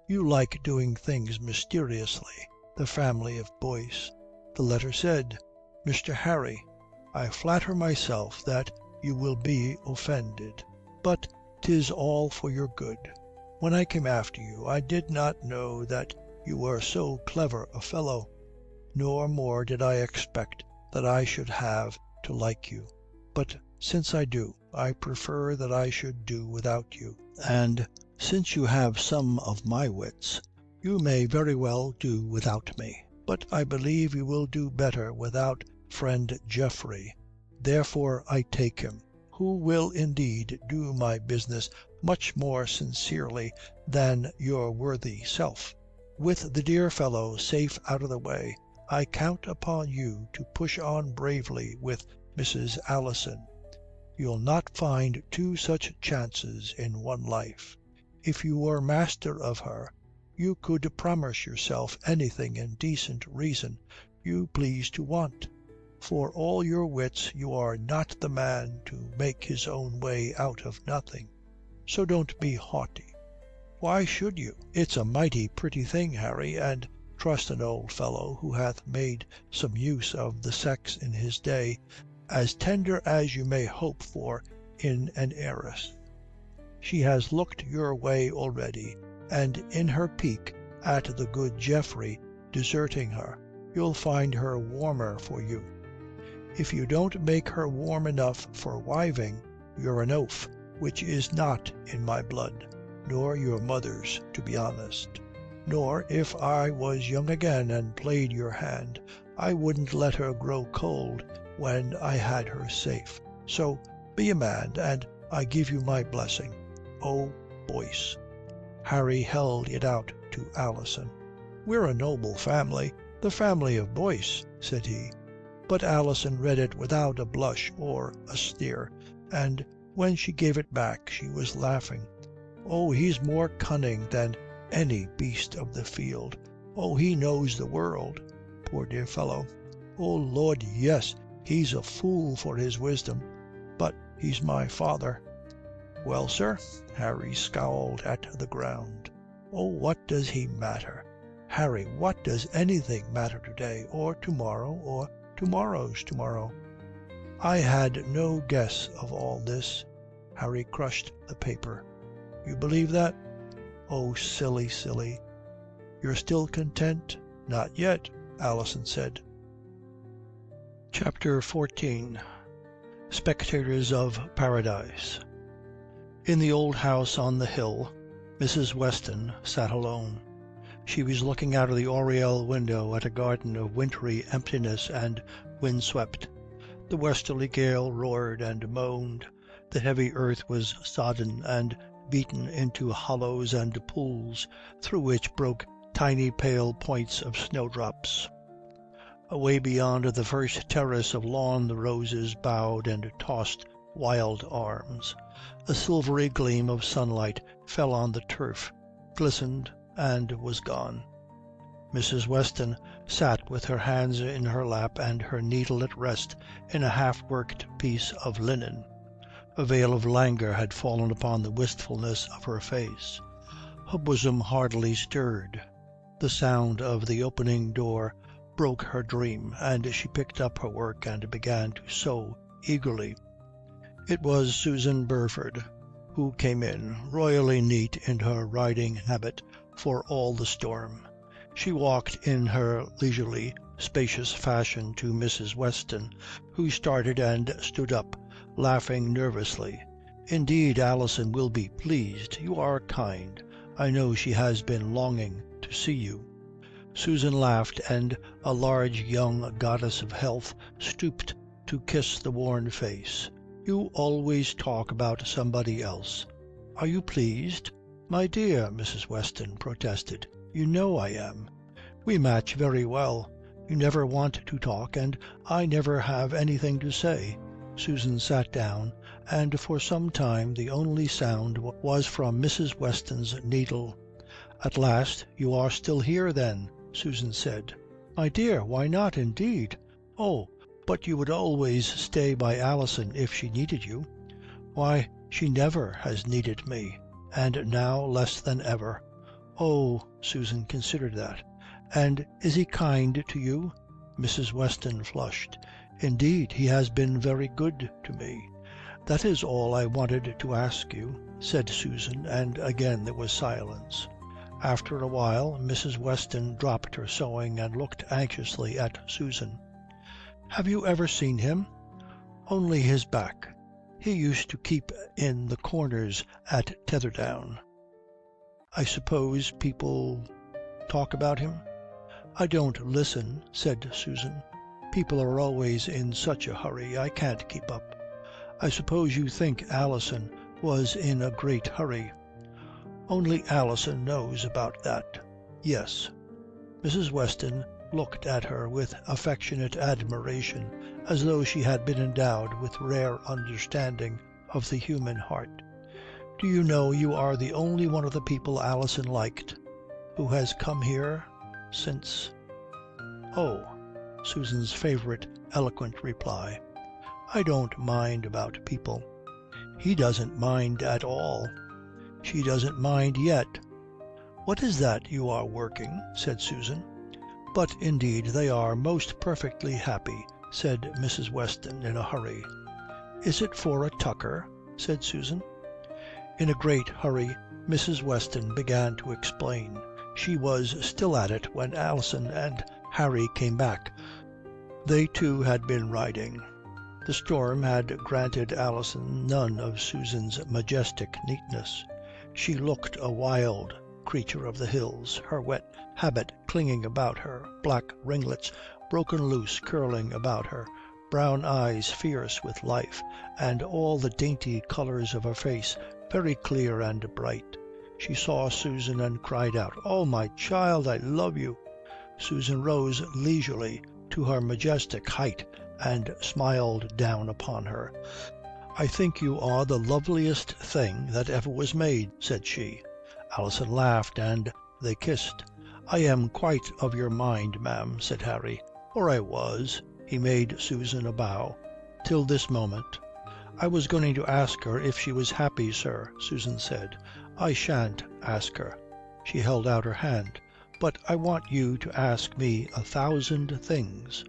"You like doing things mysteriously. The family of Boyce." The letter said, "Mr. Harry, I flatter myself that you will be offended, but 'tis all for your good. When I came after you, I did not know that you were so clever a fellow, nor more did I expect that I should have to like you. But since I do, I prefer that I should do without you. And since you have some of my wits, you may very well do without me. But I believe you will do better without friend Geoffrey. Therefore I take him, who will indeed do my business much more sincerely than your worthy self. With the dear fellow safe out of the way, I count upon you to push on bravely with Mrs. Alison. You'll not find two such chances in one life. If you were master of her, you could promise yourself anything in decent reason you please to want. For all your wits, you are not the man to make his own way out of nothing. So don't be haughty. Why should you? It's a mighty pretty thing, Harry, and trust an old fellow who hath made some use of the sex in his day, as tender as you may hope for in an heiress. She has looked your way already, and in her pique at the good Geoffrey deserting her, you'll find her warmer for you. If you don't make her warm enough for wiving, you're an oaf, which is not in my blood, nor your mother's, to be honest. Nor, if I was young again and played your hand, I wouldn't let her grow cold when I had her safe. So be a man, and I give you my blessing. Oh, Boyce." Harry held it out to Alison. "We're a noble family, the family of Boyce," said he. But Alison read it without a blush or a sneer, and when she gave it back she was laughing. "Oh, he's more cunning than any beast of the field. Oh, he knows the world, poor dear fellow. Oh, Lord, yes, he's a fool for his wisdom, but he's my father." "Well, sir?" Harry scowled at the ground. "Oh, what does he matter? Harry, what does anything matter today, or tomorrow, or tomorrow's tomorrow?" I had no guess of all this. Harry crushed the paper. "You believe that? Oh, silly, silly. You're still content?" "Not yet," Alison said. Chapter 14. Spectators of Paradise. In the old house on the hill, Mrs. Weston sat alone. She was looking out of the oriel window at a garden of wintry emptiness and windswept. The westerly gale roared and moaned. The heavy earth was sodden and beaten into hollows and pools, through which broke tiny pale points of snowdrops. Away beyond the first terrace of lawn the roses bowed and tossed wild arms. A silvery gleam of sunlight fell on the turf, glistened, and was gone. Mrs. Weston sat with her hands in her lap and her needle at rest in a half-worked piece of linen. A veil of languor had fallen upon the wistfulness of her face. Her bosom hardly stirred. The sound of the opening door broke her dream, and she picked up her work and began to sew eagerly. It was Susan Burford who came in, royally neat in her riding habit for all the storm. She walked in her leisurely, spacious fashion to Mrs. Weston, who started and stood up, laughing nervously. "Indeed, Alison will be pleased. You are kind. I know she has been longing to see you." Susan laughed, and a large young goddess of health stooped to kiss the worn face. "You always talk about somebody else. Are you pleased?" "My dear," Mrs. Weston protested, "you know I am. We match very well. You never want to talk, and I never have anything to say." Susan sat down, and for some time the only sound was from Mrs. Weston's needle. At last, "You are still here, then?" Susan said. "My dear, why not, indeed?" "Oh, but you would always stay by Alison if she needed you." "Why, she never has needed me, and now less than ever." "Oh," Susan considered that. "And is he kind to you?" Mrs. Weston flushed. "Indeed, he has been very good to me." "That is all I wanted to ask you," said Susan, and again there was silence. After a while Mrs. Weston dropped her sewing and looked anxiously at Susan. "Have you ever seen him?" "Only his back. He used to keep in the corners at Tetherdown." "I suppose people talk about him?" "I don't listen," said Susan. "People are always in such a hurry. I can't keep up." "I suppose you think Alison was in a great hurry." "Only Alison knows about that." "Yes." Mrs. Weston looked at her with affectionate admiration, as though she had been endowed with rare understanding of the human heart. "Do you know you are the only one of the people Alison liked who has come here since—" "Oh," Susan's favourite eloquent reply. "I don't mind about people." "He doesn't mind at all." "She doesn't mind yet." "What is that you are working?" said Susan. "But indeed they are most perfectly happy," said Mrs. Weston in a hurry. "Is it for a tucker?" said Susan. In a great hurry Mrs. Weston began to explain. She was still at it when Alison and Harry came back. They too had been riding. The storm had granted Alison none of Susan's majestic neatness. She looked a wild creature of the hills, her wet habit clinging about her, black ringlets broken loose curling about her, brown eyes fierce with life, and all the dainty colours of her face very clear and bright. She saw Susan and cried out, "Oh, my child, I love you." Susan rose leisurely to her majestic height and smiled down upon her. "I think you are the loveliest thing that ever was made," said she. Alison laughed, and they kissed. "I am quite of your mind, ma'am," said Harry. "Or I was." He made Susan a bow. "Till this moment." "I was going to ask her if she was happy, sir," Susan said. "I shan't ask her." She held out her hand. "But I want you to ask me 1,000 things."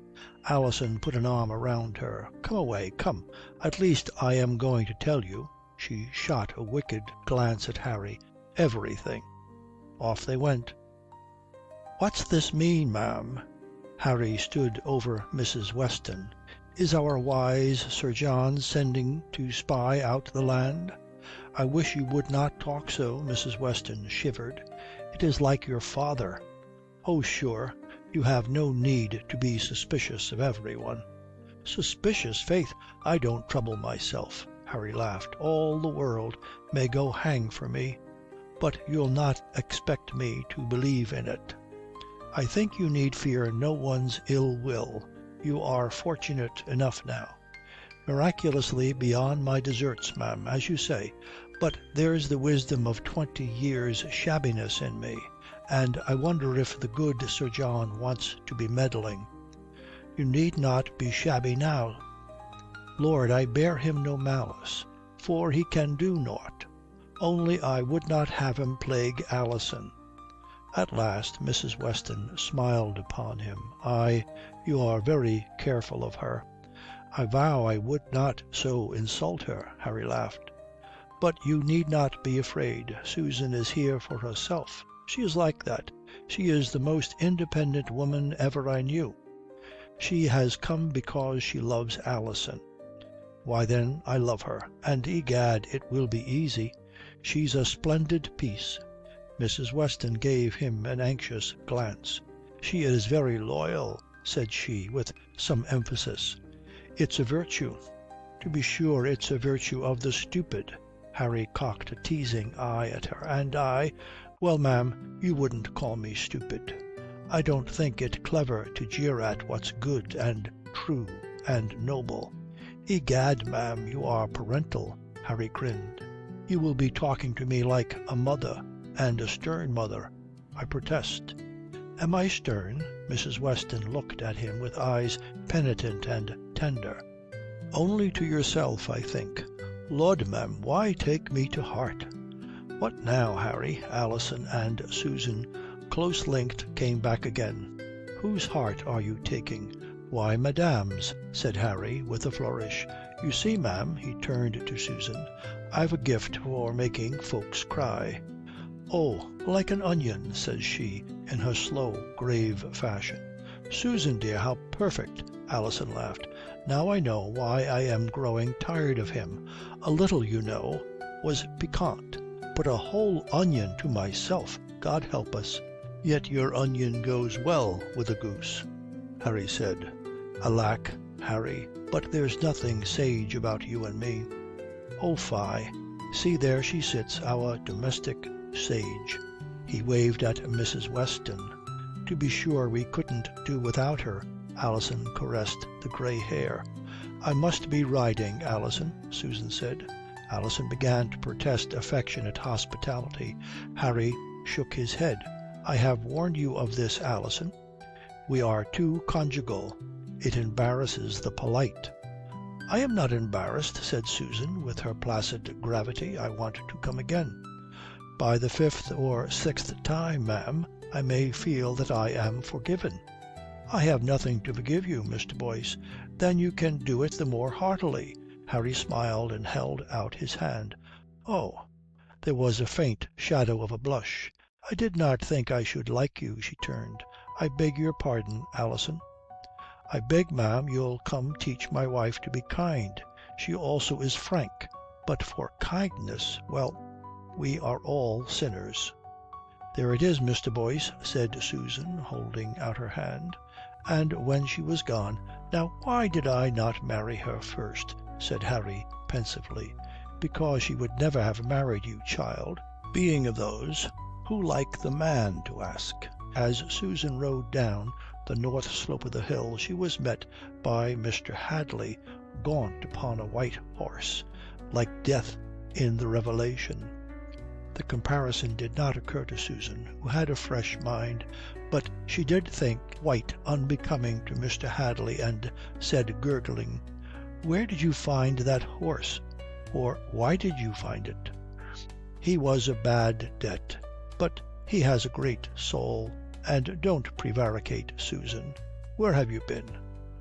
Alison put an arm around her. "Come away, come. At least I am going to tell you." She shot a wicked glance at Harry. "Everything." Off they went. "What's this mean, ma'am?" Harry stood over Mrs. Weston. "Is our wise Sir John sending to spy out the land?" "I wish you would not talk so." Mrs. Weston shivered. "It is like your father." "Oh, sure, you have no need to be suspicious of everyone." "Suspicious? Faith, I don't trouble myself." Harry laughed. "All the world may go hang for me. But you'll not expect me to believe in it." "I think you need fear no one's ill will. You are fortunate enough now." "Miraculously beyond my deserts, ma'am, as you say. But there's the wisdom of 20 years' shabbiness in me, and I wonder if the good Sir John wants to be meddling." "You need not be shabby now. Lord, I bear him no malice, for he can do naught. Only I would not have him plague Alison." At last Mrs. Weston smiled upon him. "Aye, you are very careful of her." "I vow I would not so insult her." Harry laughed. "But you need not be afraid. Susan is here for herself. She is like that. She is the most independent woman ever I knew. She has come because she loves Alison. Why then I love her, and egad, it will be easy. She's a splendid piece." Mrs. Weston gave him an anxious glance. "She is very loyal," said she, with some emphasis. "It's a virtue." "To be sure, it's a virtue of the stupid." Harry cocked a teasing eye at her. "And I well, ma'am, you wouldn't call me stupid. I don't think it clever to jeer at what's good and true and noble." "Egad, ma'am, you are parental." Harry grinned. "You will be talking to me like a mother, and a stern mother, I protest." "Am I stern?" Mrs. Weston looked at him with eyes penitent and tender. "Only to yourself, I think." "Lud, ma'am, why take me to heart?" "What now, Harry?" Alison and Susan, close linked, came back again. "Whose heart are you taking?" "Why, madame's," said Harry, with a flourish. "You see, ma'am," he turned to Susan, "I've a gift for making folks cry." "Oh, like an onion," says she, in her slow, grave fashion. "Susan, dear, how perfect!" Alison laughed. "Now I know why I am growing tired of him. A little, you know, was piquant, but a whole onion to myself, God help us." "Yet your onion goes well with a goose," Harry said. "Alack, Harry, but there's nothing sage about you and me." "Oh, fie. See, there she sits, our domestic sage." He waved at Mrs. Weston. "To be sure we couldn't do without her." Alison caressed the grey hair. "I must be riding, Alison," Susan said. Alison began to protest affectionate hospitality. Harry shook his head. "I have warned you of this, Alison. We are too conjugal. It embarrasses the polite." "I am not embarrassed," said Susan, with her placid gravity. "I want to come again." "By the 5th or 6th time, ma'am, I may feel that I am forgiven." "I have nothing to forgive you, Mr. Boyce." "Then you can do it the more heartily." Harry smiled and held out his hand. "Oh." There was a faint shadow of a blush. "I did not think I should like you," she turned. "I beg your pardon, Alison." "I beg, ma'am, you'll come teach my wife to be kind. She also is frank. But for kindness, well, we are all sinners." "There it is, Mr. Boyce," said Susan, holding out her hand. And when she was gone, "Now why did I not marry her first?" said Harry pensively. "Because she would never have married you, child, being of those who like the man to ask." As Susan rode down the north slope of the hill, she was met by Mr. Hadley, gaunt upon a white horse, like death in the Revelation. The comparison did not occur to Susan, who had a fresh mind, but she did think white unbecoming to Mr. Hadley, and said, gurgling, "Where did you find that horse? Or why did you find it?" "He was a bad debt, but he has a great soul. And don't prevaricate, Susan. Where have you been?"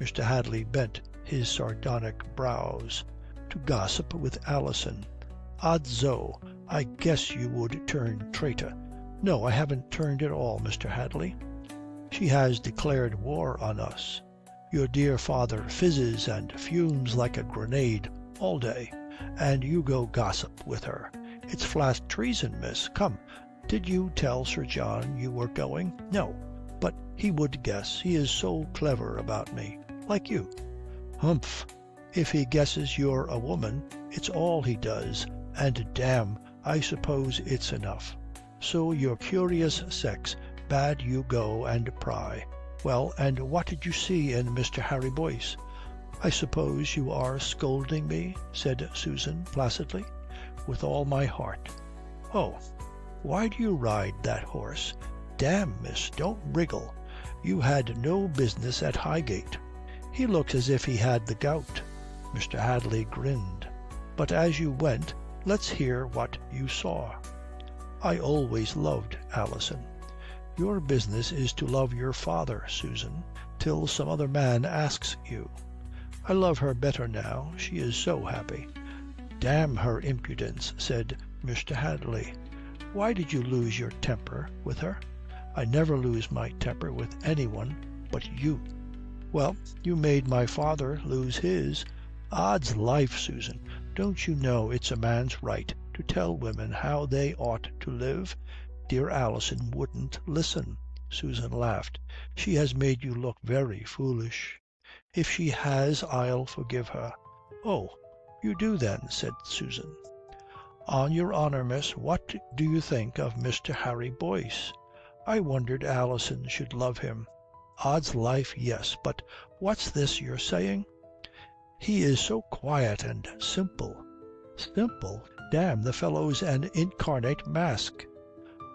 Mr. Hadley bent his sardonic brows. "To gossip with Alison." "Odso, I guess you would turn traitor." "No, I haven't turned at all, Mr. Hadley." "She has declared war on us. Your dear father fizzes and fumes like a grenade all day, and you go gossip with her. It's flat treason, miss. Come, did you tell Sir John you were going?" "No, but he would guess. He is so clever about me. Like you." "Humph. If he guesses you're a woman, it's all he does. And damn, I suppose it's enough. So your curious sex bade you go and pry. Well, and what did you see in Mr. Harry Boyce?" "I suppose you are scolding me," said Susan placidly. "With all my heart." "Oh. Why do you ride that horse?" "Damme, miss, don't wriggle. You had no business at Highgate. He looks as if he had the gout." Mr. Hadley grinned. "But as you went, let's hear what you saw." "I always loved Alison." "Your business is to love your father, Susan, till some other man asks you." "I love her better now. She is so happy." "Damn her impudence," said Mr. Hadley. "Why did you lose your temper with her?" "I never lose my temper with anyone but you." Well, you made my father lose his. Odds life, Susan, don't you know it's a man's right to tell women how they ought to live? Dear Alison wouldn't listen." Susan laughed. "She has made you look very foolish." "If she has, I'll forgive her." "Oh, you do then," said Susan. "On your honour, miss, what do you think of Mr. Harry Boyce?" "I wondered Alison should love him." "Odds life, yes. But what's this you're saying?" "He is so quiet and simple." "Simple? Damn, the fellow's an incarnate mask."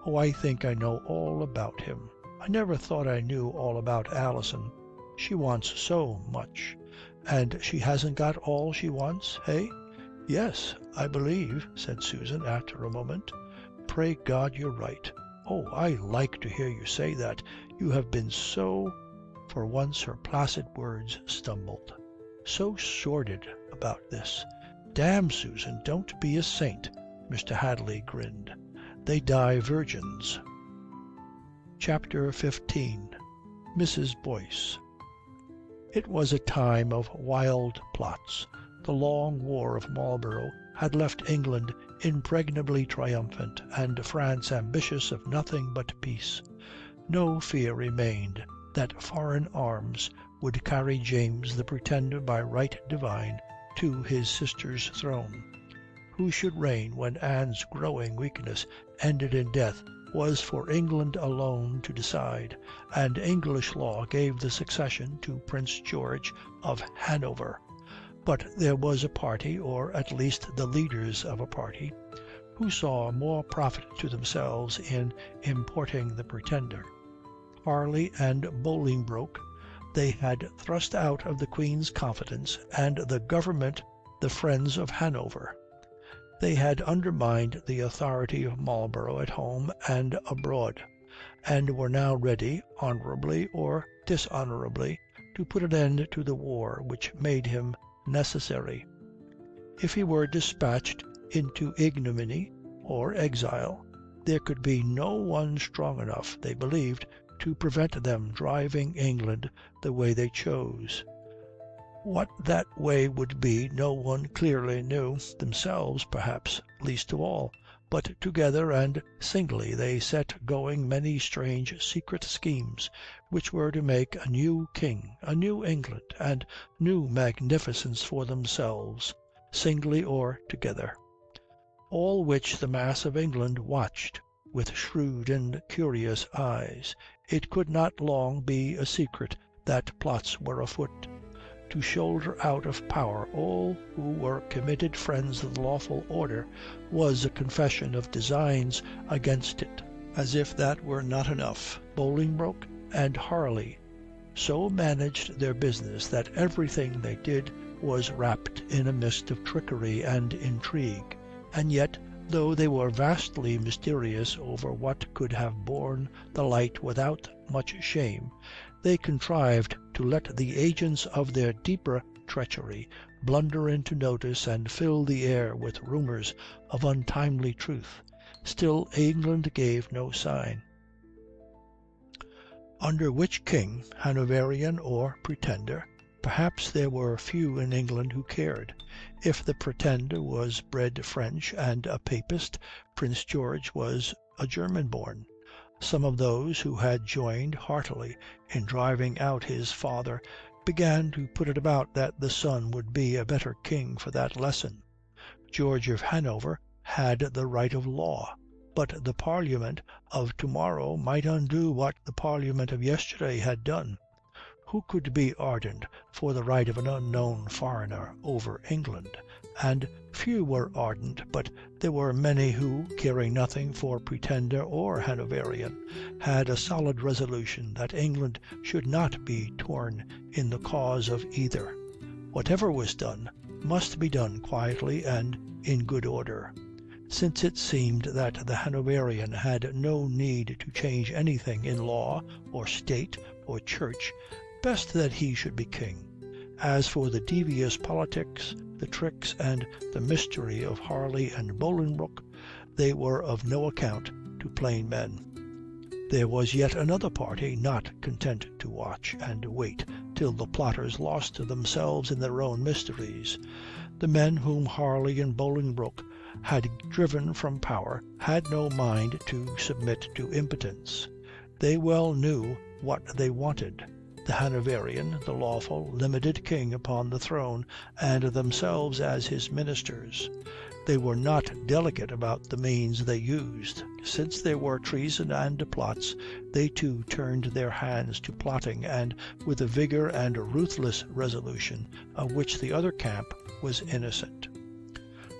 "Oh, I think I know all about him. I never thought I knew all about Alison. She wants so much." "And she hasn't got all she wants, eh?" "Yes, I believe," said Susan after a moment. "Pray God you're right." "Oh, I like to hear you say that. You have been so—" For once her placid words stumbled. "So sordid about this." "Damn, Susan, don't be a saint." Mr. Hadley grinned. "They die virgins." Chapter 15. Mrs. Boyce. It was a time of wild plots. The long war of Marlborough had left England impregnably triumphant, and France ambitious of nothing but peace. No fear remained that foreign arms would carry James the Pretender by right divine to his sister's throne. Who should reign when Anne's growing weakness ended in death was for England alone to decide, and English law gave the succession to Prince George of Hanover. But there was a party, or at least the leaders of a party, who saw more profit to themselves in importing the Pretender. Harley and Bolingbroke they had thrust out of the Queen's confidence, and the government the friends of Hanover. They had undermined the authority of Marlborough at home and abroad, and were now ready, honourably or dishonourably, to put an end to the war which made him necessary. If he were dispatched into ignominy or exile, there could be no one strong enough, they believed, to prevent them driving England the way they chose. What that way would be no one clearly knew, themselves perhaps least of all, but together and singly they set going many strange secret schemes which were to make a new king, a new England, and new magnificence for themselves, singly or together. All which the mass of England watched with shrewd and curious eyes. It could not long be a secret that plots were afoot. To shoulder out of power all who were committed friends of the lawful order was a confession of designs against it. As if that were not enough, Bolingbroke and Harley so managed their business that everything they did was wrapped in a mist of trickery and intrigue. And yet, though they were vastly mysterious over what could have borne the light without much shame, they contrived to let the agents of their deeper treachery blunder into notice and fill the air with rumours of untimely truth. Still England gave no sign. Under which king, Hanoverian or Pretender, perhaps there were few in England who cared. If the Pretender was bred French and a Papist, Prince George was a German-born. Some of those who had joined heartily in driving out his father began to put it about that the son would be a better king for that lesson. George of Hanover had the right of law, but the Parliament of to-morrow might undo what the Parliament of yesterday had done. Who could be ardent for the right of an unknown foreigner over England? And few were ardent, but there were many who, caring nothing for Pretender or Hanoverian, had a solid resolution that England should not be torn in the cause of either. Whatever was done must be done quietly and in good order. Since it seemed that the Hanoverian had no need to change anything in law or state or church, best that he should be king. As for the devious politics, the tricks, and the mystery of Harley and Bolingbroke, they were of no account to plain men. There was yet another party not content to watch and wait till the plotters lost themselves in their own mysteries. The men whom Harley and Bolingbroke had driven from power had no mind to submit to impotence. They well knew what they wanted: the Hanoverian, the lawful, limited king upon the throne, and themselves as his ministers. They were not delicate about the means they used. Since there were treason and plots, they too turned their hands to plotting, and with a vigour and ruthless resolution of which the other camp was innocent.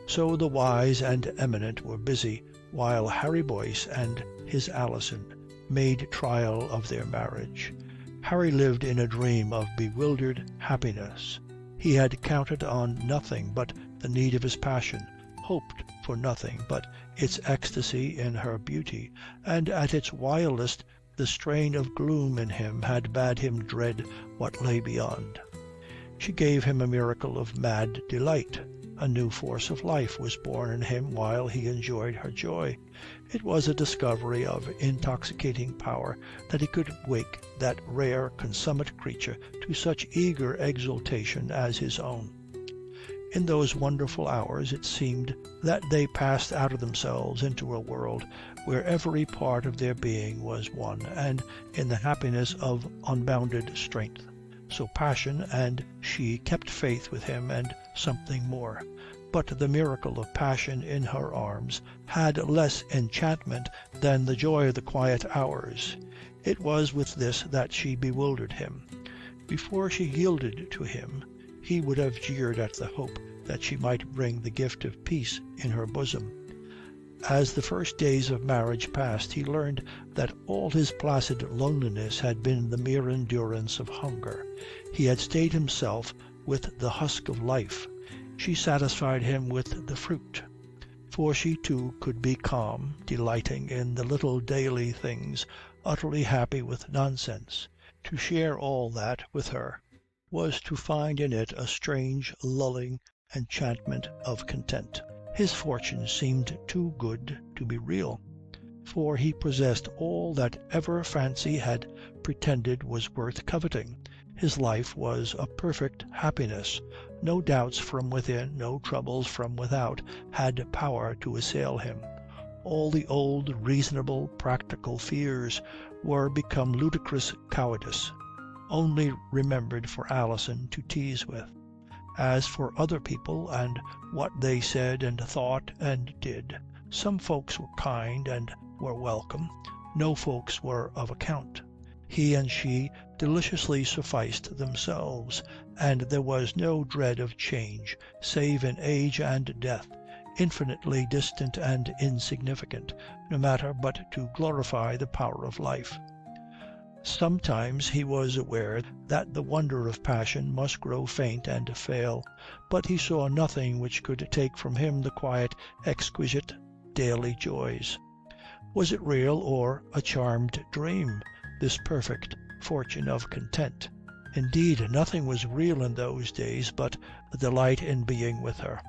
So the wise and eminent were busy, while Harry Boyce and his Alison made trial of their marriage. Harry lived in a dream of bewildered happiness. He had counted on nothing but the need of his passion, hoped for nothing but its ecstasy in her beauty, and at its wildest the strain of gloom in him had bade him dread what lay beyond. She gave him a miracle of mad delight. A new force of life was born in him while he enjoyed her joy. It was a discovery of intoxicating power that he could wake that rare consummate creature to such eager exultation as his own. In those wonderful hours it seemed that they passed out of themselves into a world where every part of their being was one, and in the happiness of unbounded strength. So passion and she kept faith with him and something more. But the miracle of passion in her arms had less enchantment than the joy of the quiet hours. It was with this that she bewildered him. Before she yielded to him, he would have jeered at the hope that she might bring the gift of peace in her bosom. As the first days of marriage passed, he learned that all his placid loneliness had been the mere endurance of hunger. He had stayed himself with the husk of life. She satisfied him with the fruit. For she too could be calm, delighting in the little daily things, utterly happy with nonsense. To share all that with her was to find in it a strange, lulling enchantment of content. His fortune seemed too good to be real, for he possessed all that ever fancy had pretended was worth coveting. His life was a perfect happiness. No doubts from within, no troubles from without had power to assail him. All the old, reasonable, practical fears were become ludicrous cowardice, only remembered for Alison to tease with. As for other people and what they said and thought and did, some folks were kind and were welcome, no folks were of account. He and she deliciously sufficed themselves, and there was no dread of change, save in age and death, infinitely distant and insignificant, no matter but to glorify the power of life. Sometimes he was aware that the wonder of passion must grow faint and fail, but he saw nothing which could take from him the quiet, exquisite, daily joys. Was it real or a charmed dream, this perfect fortune of content? Indeed, nothing was real in those days but the delight in being with her.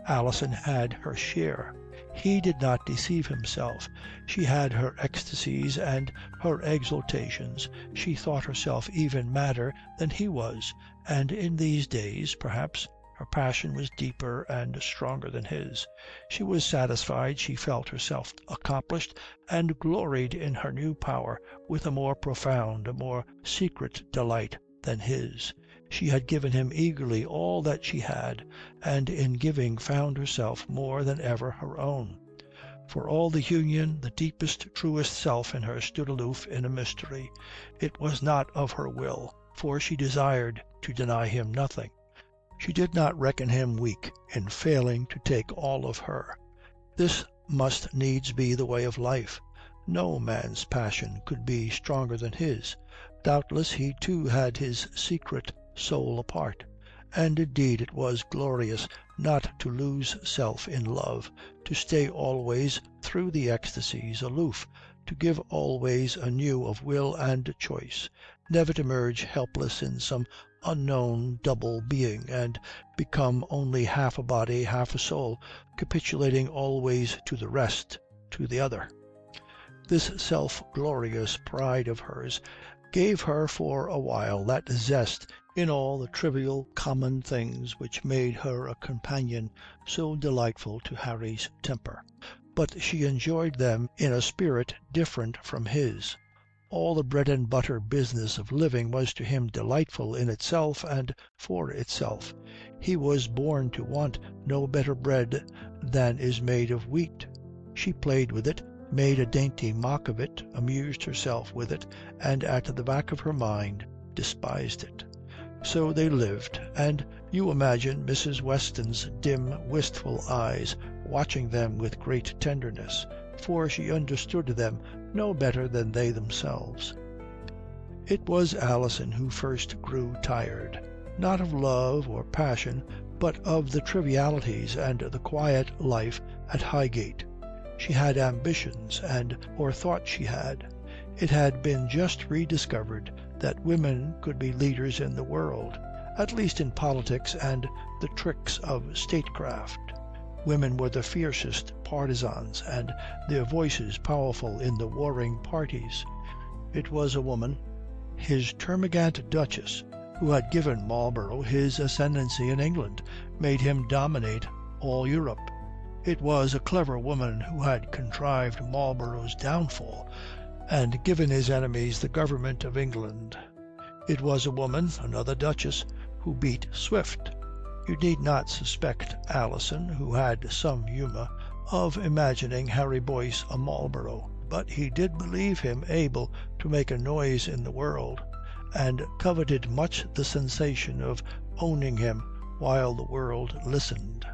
Alison had her share. He did not deceive himself. She had her ecstasies and her exultations. She thought herself even madder than he was, and in these days, perhaps, her passion was deeper and stronger than his. She was satisfied, she felt herself accomplished, and gloried in her new power with a more profound, a more secret delight than his. She had given him eagerly all that she had, and in giving found herself more than ever her own. For all the union, the deepest, truest self in her stood aloof in a mystery. It was not of her will, for she desired to deny him nothing. She did not reckon him weak in failing to take all of her. This must needs be the way of life. No man's passion could be stronger than his. Doubtless he too had his secret soul apart, and indeed it was glorious not to lose self in love, to stay always through the ecstasies aloof, to give always anew of will and choice, never to merge helpless in some unknown double being, and become only half a body, half a soul, capitulating always to the rest, to the other. This self-glorious pride of hers gave her for a while that zest in all the trivial common things which made her a companion so delightful to Harry's temper. But she enjoyed them in a spirit different from his. All the bread and butter business of living was to him delightful in itself and for itself. He was born to want no better bread than is made of wheat. She played with it, made a dainty mock of it, amused herself with it, and at the back of her mind despised it. So they lived, and you imagine Mrs. Weston's dim, wistful eyes watching them with great tenderness, for she understood them no better than they themselves. It was Alison who first grew tired, not of love or passion, but of the trivialities and the quiet life at Highgate. She had ambitions, or thought she had. It had been just rediscovered that women could be leaders in the world, at least in politics and the tricks of statecraft. Women were the fiercest partisans, and their voices powerful in the warring parties. It was a woman, his termagant Duchess, who had given Marlborough his ascendancy in England, made him dominate all Europe. It was a clever woman who had contrived Marlborough's downfall and given his enemies the government of England. It was a woman, another Duchess, who beat Swift. You need not suspect Alison, who had some humour, of imagining Harry Boyce a Marlborough, but he did believe him able to make a noise in the world, and coveted much the sensation of owning him while the world listened.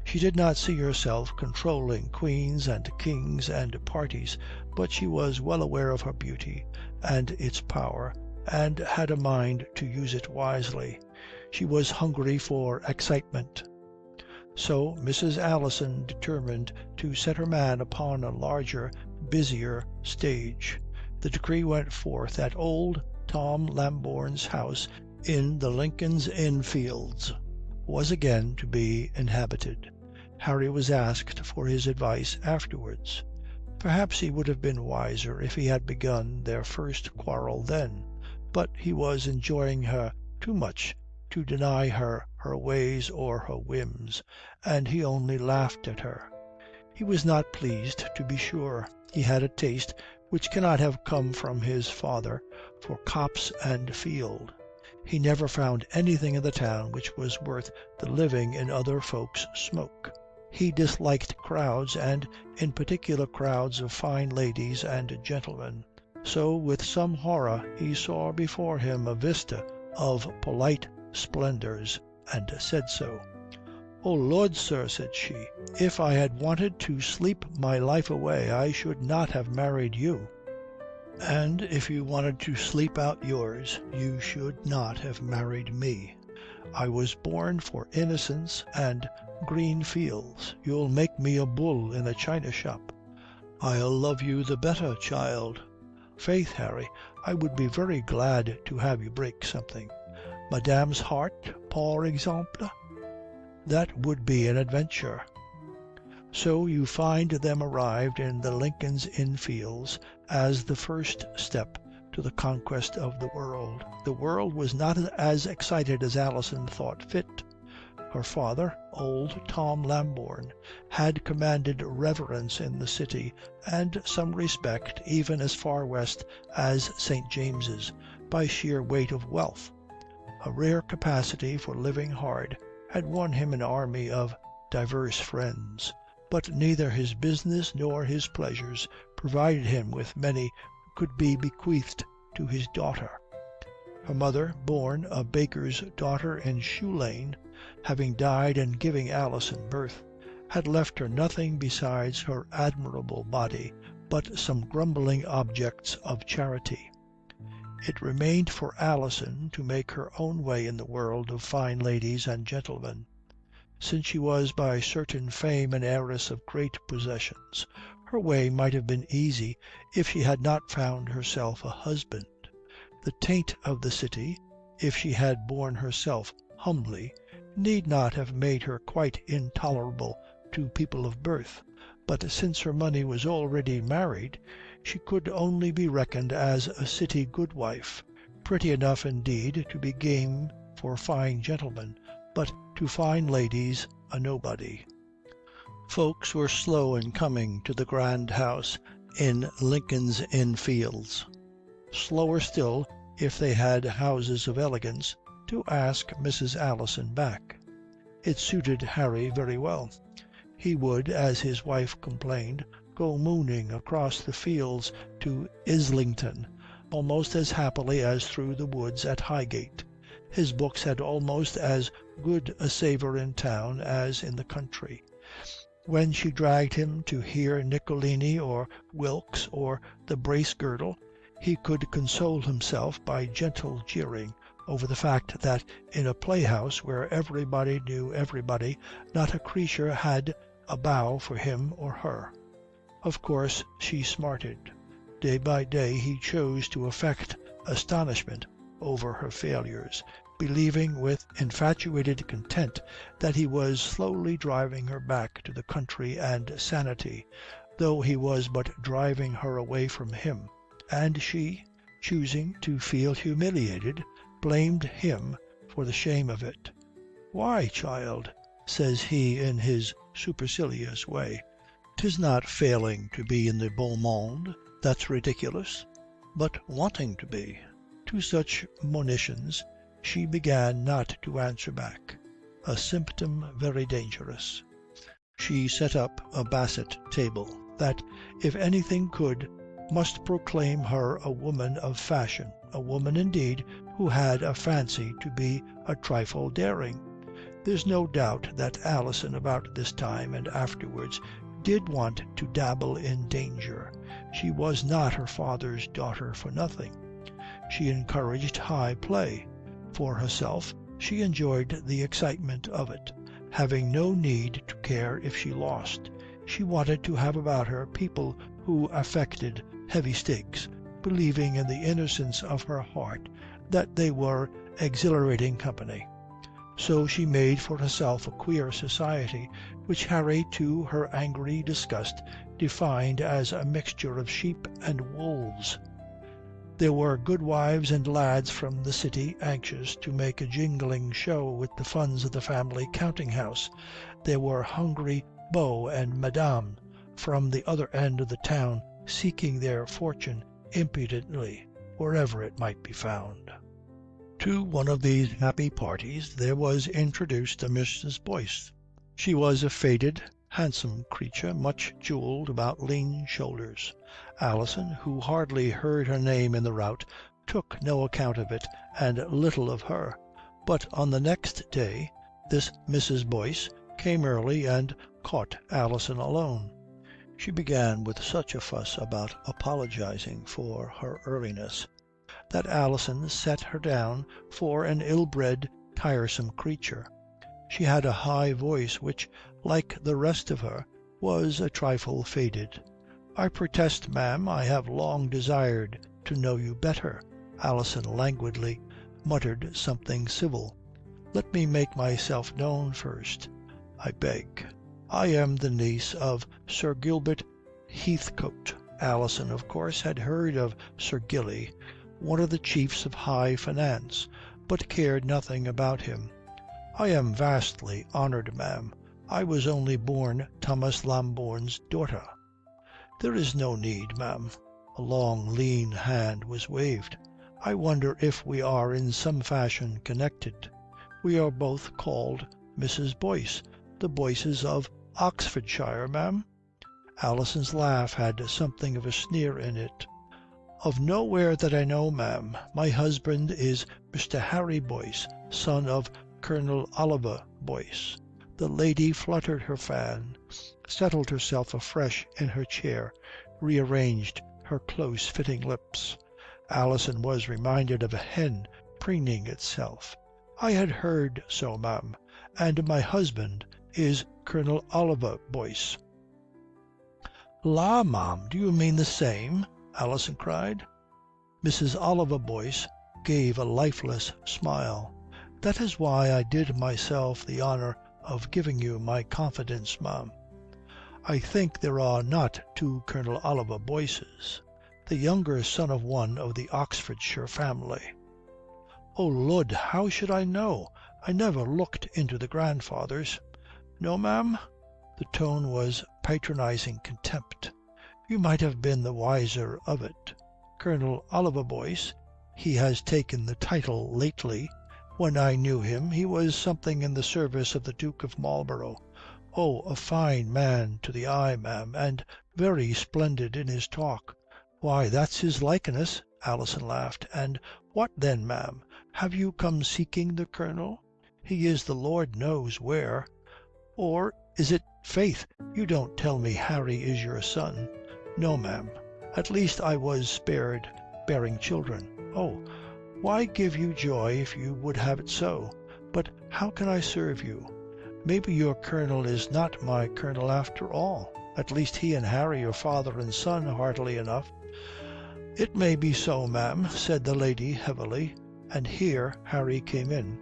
She did not see herself controlling queens and kings and parties, but she was well aware of her beauty and its power, and had a mind to use it wisely. She was hungry for excitement. So Mrs. Alison determined to set her man upon a larger, busier stage. The decree went forth that old Tom Lambourne's house in the Lincoln's Inn Fields was again to be inhabited. Harry was asked for his advice afterwards. Perhaps he would have been wiser if he had begun their first quarrel then, but he was enjoying her too much to deny her her ways or her whims, and he only laughed at her. He was not pleased, to be sure. He had a taste, which cannot have come from his father, for copse and field. He never found anything in the town which was worth the living in other folk's smoke. He disliked crowds, and in particular crowds of fine ladies and gentlemen. So with some horror he saw before him a vista of polite splendours, and said so. "O Lord, sir," said she, "if I had wanted to sleep my life away, I should not have married you. And if you wanted to sleep out yours, you should not have married me. I was born for innocence and green fields. You'll make me a bull in a china shop." "I'll love you the better, child." "Faith, Harry, I would be very glad to have you break something. Madame's heart, par exemple? That would be an adventure." So you find them arrived in the Lincoln's Inn Fields as the first step to the conquest of the world. The world was not as excited as Alison thought fit. Her father, old Tom Lambourne, had commanded reverence in the city, and some respect even as far west as St. James's, by sheer weight of wealth. A rare capacity for living hard had won him an army of diverse friends, but neither his business nor his pleasures provided him with many who could be bequeathed to his daughter. Her mother, born a baker's daughter in Shoe Lane, having died and giving Alison birth, had left her nothing besides her admirable body, but some grumbling objects of charity. It remained for Alison to make her own way in the world of fine ladies and gentlemen. Since she was by certain fame an heiress of great possessions, her way might have been easy if she had not found herself a husband. The taint of the city, if she had borne herself humbly, need not have made her quite intolerable to people of birth, but since her money was already married, she could only be reckoned as a city goodwife, pretty enough indeed to be game for fine gentlemen, but to fine ladies a nobody. Folks were slow in coming to the grand house in Lincoln's Inn Fields, slower still, if they had houses of elegance, to ask Mrs. Alison back. It suited Harry very well. He would, as his wife complained, go mooning across the fields to Islington almost as happily as through the woods at Highgate. His books had almost as good a savour in town as in the country. When she dragged him to hear Niccolini or Wilkes or the Bracegirdle, he could console himself by gentle jeering over the fact that in a playhouse where everybody knew everybody, not a creature had a bow for him or her. Of course she smarted. Day by day he chose to affect astonishment over her failures, believing with infatuated content that he was slowly driving her back to the country and sanity, though he was but driving her away from him. And she, choosing to feel humiliated, blamed him for the shame of it. "Why, child," says he in his supercilious way, "'tis not failing to be in the beau monde that's ridiculous, but wanting to be." To such monitions she began not to answer back, a symptom very dangerous. She set up a basset table that, if anything could, must proclaim her a woman of fashion, a woman indeed who had a fancy to be a trifle daring. There's no doubt that Alison about this time and afterwards did want to dabble in danger. She was not her father's daughter for nothing. She encouraged high play. For herself, she enjoyed the excitement of it, having no need to care if she lost. She wanted to have about her people who affected heavy stakes, believing in the innocence of her heart that they were exhilarating company. So she made for herself a queer society, which Harry, to her angry disgust, defined as a mixture of sheep and wolves. There were goodwives and lads from the city anxious to make a jingling show with the funds of the family counting-house. There were hungry beaux and madames from the other end of the town seeking their fortune impudently wherever it might be found. To one of these happy parties there was introduced a Mrs. Boyce. She was a faded, handsome creature, much jewelled about lean shoulders. Alison, who hardly heard her name in the rout, took no account of it and little of her. But on the next day this Mrs. Boyce came early and caught Alison alone. She began with such a fuss about apologizing for her earliness that Alison set her down for an ill-bred, tiresome creature. She had a high voice which, like the rest of her, was a trifle faded. "I protest, ma'am, I have long desired to know you better." Alison languidly muttered something civil. "Let me make myself known first, I beg. I am the niece of Sir Gilbert Heathcote." Alison, of course, had heard of Sir Gilly, one of the chiefs of high finance, but cared nothing about him. "I am vastly honoured, ma'am. I was only born Thomas Lambourne's daughter." "There is no need, ma'am." A long, lean hand was waved. "I wonder if we are in some fashion connected. We are both called Mrs. Boyce, the Boyces of Oxfordshire, ma'am." Alison's laugh had something of a sneer in it. "Of nowhere that I know, ma'am. My husband is Mr. Harry Boyce, son of Colonel Oliver Boyce." The lady fluttered her fan, settled herself afresh in her chair, rearranged her close-fitting lips. Alison was reminded of a hen preening itself. "I had heard so, ma'am, and my husband is Colonel Oliver Boyce." "La, ma'am, do you mean the same?" Alison cried. Mrs. Oliver Boyce gave a lifeless smile. "That is why I did myself the honour of giving you my confidence, ma'am. I think there are not two Colonel Oliver Boyces. the younger son of one of the Oxfordshire family. "Oh Lud, how should I know? I never looked into the grandfathers." "No, ma'am?" The tone was patronizing contempt. "You might have been the wiser of it. Colonel Oliver Boyce, he has taken the title lately. When I knew him he was something in the service of the Duke of Marlborough. Oh, a fine man to the eye, ma'am, and very splendid in his talk." "Why, that's his likeness," Alison laughed. "And what then, ma'am? Have you come seeking the Colonel? He is the Lord knows where. Or is it, faith, you don't tell me Harry is your son?" "No, ma'am. At least I was spared bearing children." "Oh, why give you joy if you would have it so? But how can I serve you? Maybe your Colonel is not my Colonel after all. At least he and Harry are father and son heartily enough." "It may be so, ma'am," said the lady heavily, and here Harry came in.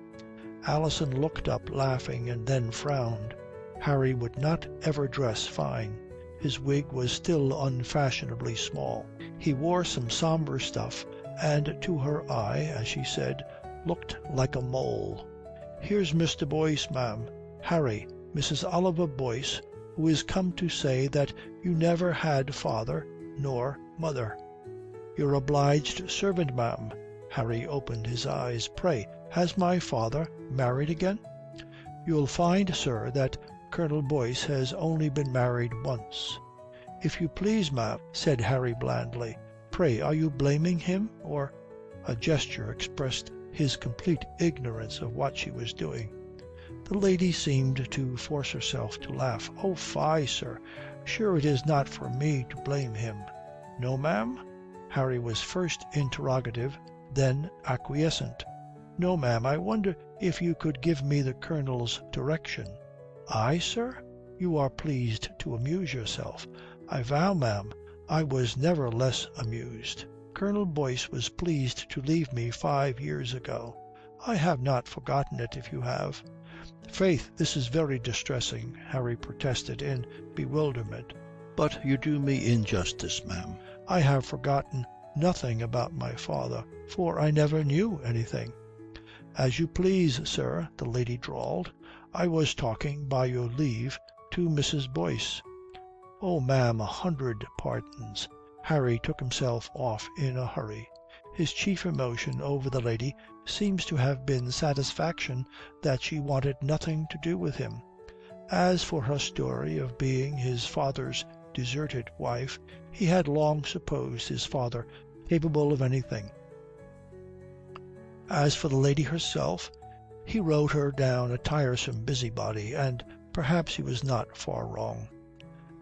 Alison looked up laughing and then frowned. Harry would not ever dress fine. His wig was still unfashionably small. He wore some sombre stuff, and to her eye, as she said, looked like a mole. "Here's Mr. Boyce, ma'am. Harry, Mrs. Oliver Boyce, who is come to say that you never had father nor mother." "Your obliged servant, ma'am." Harry opened his eyes. "Pray, has my father married again?" "You'll find, sir, that Colonel Boyce has only been married once." "If you please, ma'am," said Harry blandly. "Pray, are you blaming him, or—" A gesture expressed his complete ignorance of what she was doing. The lady seemed to force herself to laugh. "Oh, fie, sir. Sure it is not for me to blame him." "No, ma'am?" Harry was first interrogative, then acquiescent. "No, ma'am. I wonder if you could give me the Colonel's direction." "I, sir? You are pleased to amuse yourself. I vow, ma'am, I was never less amused. Colonel Boyce was pleased to leave me 5 years ago. I have not forgotten it, if you have." "Faith, this is very distressing," Harry protested in bewilderment. "But you do me injustice, ma'am. I have forgotten nothing about my father, for I never knew anything." "As you please, sir," the lady drawled. "I was talking, by your leave, to Mrs. Boyce." "Oh, ma'am, 100 pardons." Harry took himself off in a hurry. His chief emotion over the lady seems to have been satisfaction that she wanted nothing to do with him. As for her story of being his father's deserted wife, he had long supposed his father capable of anything. As for the lady herself, he wrote her down a tiresome busybody, and perhaps he was not far wrong.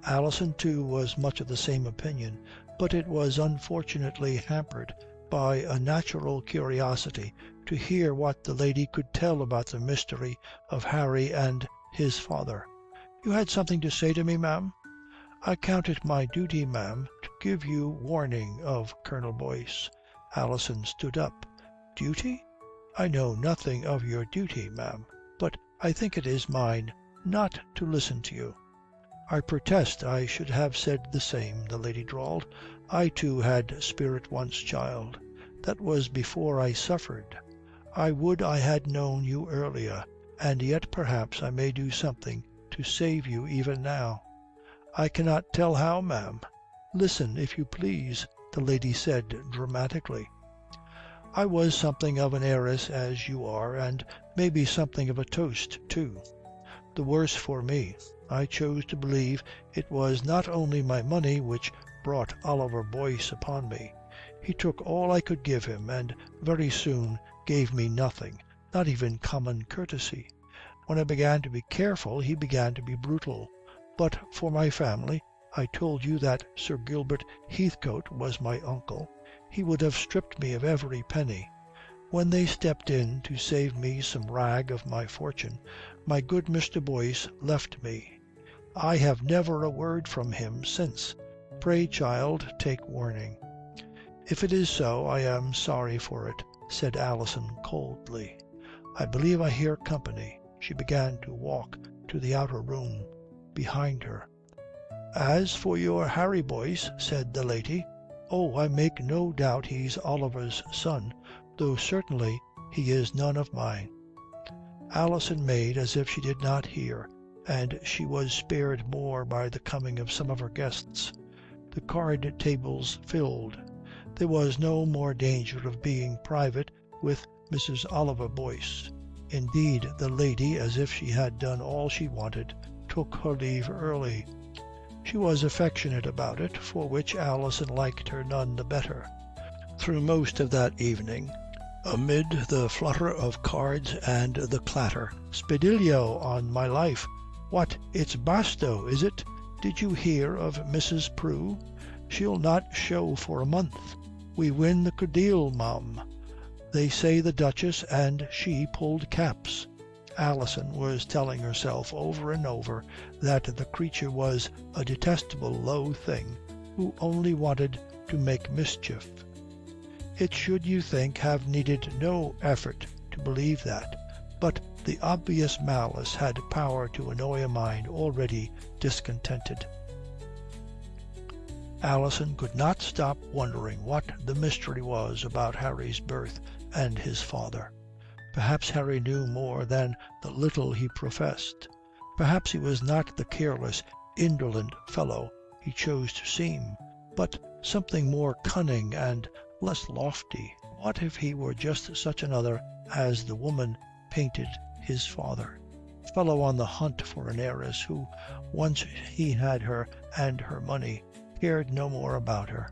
Alison, too, was much of the same opinion, but it was unfortunately hampered by a natural curiosity to hear what the lady could tell about the mystery of Harry and his father. "You had something to say to me, ma'am?" "I count it my duty, ma'am, to give you warning of Colonel Boyce." Alison stood up. "Duty? I know nothing of your duty, ma'am, but I think it is mine not to listen to you." "I protest I should have said the same," the lady drawled. "I too had spirit once, child. That was before I suffered. I would I had known you earlier, and yet perhaps I may do something to save you even now." "I cannot tell how, ma'am." "Listen, if you please," the lady said dramatically. "I was something of an heiress as you are, and maybe something of a toast too. The worse for me. I chose to believe it was not only my money which brought Oliver Boyce upon me. He took all I could give him, and very soon gave me nothing, not even common courtesy. When I began to be careful, he began to be brutal. But for my family, I told you that Sir Gilbert Heathcote was my uncle, he would have stripped me of every penny. When they stepped in to save me some rag of my fortune, my good Mr. Boyce left me. I have never a word from him since. Pray, child, take warning." "If it is so, I am sorry for it," said Alison coldly. "I believe I hear company." She began to walk to the outer room behind her. "As for your Harry Boyce," said the lady, Oh, I make no doubt he's Oliver's son, though certainly he is none of mine." Alison made as if she did not hear, and she was spared more by the coming of some of her guests. The card tables filled. There was no more danger of being private with Mrs. Oliver Boyce. Indeed, the lady, as if she had done all she wanted, took her leave early. She was affectionate about it, for which Alison liked her none the better. Through most of that evening, amid the flutter of cards and the clatter, "Spadillo, on my life! What, it's Basto, is it? Did you hear of Mrs. Prue? She'll not show for a month. We win the Codille, ma'am. They say the Duchess and she pulled caps." Alison was telling herself over and over that the creature was a detestable low thing who only wanted to make mischief. It should, you think, have needed no effort to believe that, but the obvious malice had power to annoy a mind already discontented. Alison could not stop wondering what the mystery was about Harry's birth and his father. Perhaps Harry knew more than the little he professed. Perhaps he was not the careless, indolent fellow he chose to seem, but something more cunning and less lofty. What if he were just such another as the woman painted his father? A fellow on the hunt for an heiress who, once he had her and her money, cared no more about her.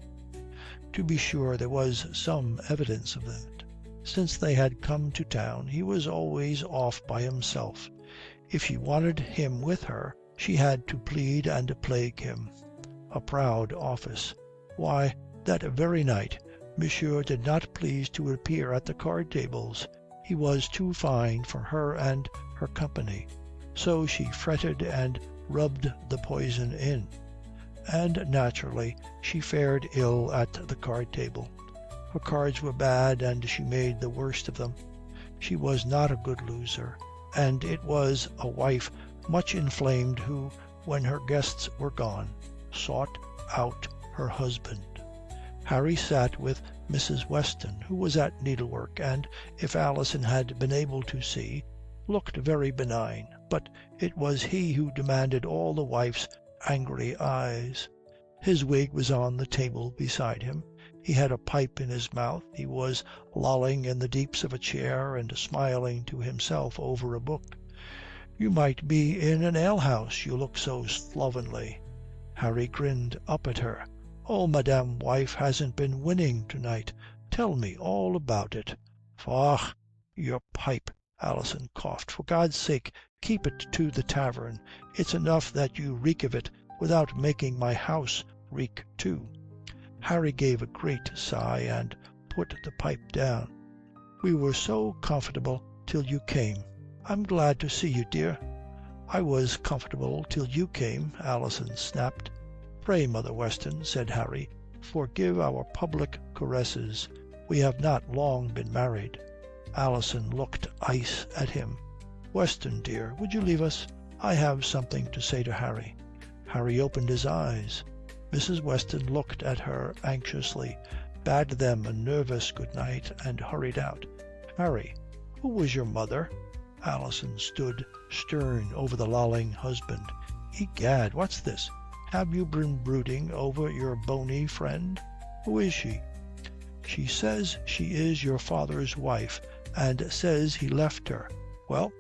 To be sure, there was some evidence of that. Since they had come to town, he was always off by himself. If she wanted him with her, she had to plead and plague him. A proud office. Why, that very night, Monsieur did not please to appear at the card tables. He was too fine for her and her company. So she fretted and rubbed the poison in. And naturally she fared ill at the card table. Her cards were bad, and she made the worst of them. She was not a good loser, and it was a wife much inflamed who, when her guests were gone, sought out her husband. Harry sat with Mrs. Weston, who was at needlework, and, if Alison had been able to see, looked very benign, but it was he who demanded all the wife's angry eyes. His wig was on the table beside him. He had a pipe in his mouth. He was lolling in the deeps of a chair and smiling to himself over a book. "You might be in an alehouse, you look so slovenly." Harry grinned up at her. "Oh, Madame Wife hasn't been winning to-night. Tell me all about it." "Faugh, your pipe," Alison coughed. "For God's sake, keep it to the tavern. It's enough that you reek of it without making my house reek too." Harry gave a great sigh and put the pipe down. "We were so comfortable till you came. I'm glad to see you, dear." "I was comfortable till you came," Alison snapped. "Pray, Mother Weston," said Harry, "forgive our public caresses. We have not long been married." Alison looked ice at him. "Weston, dear, would you leave us? I have something to say to Harry." Harry opened his eyes. Mrs. Weston looked at her anxiously, bade them a nervous good night, and hurried out. "Harry, who was your mother?" Alison stood stern over the lolling husband. "Egad, what's this? Have you been brooding over your bony friend? Who is she?" "She says she is your father's wife, and says he left her." "Well,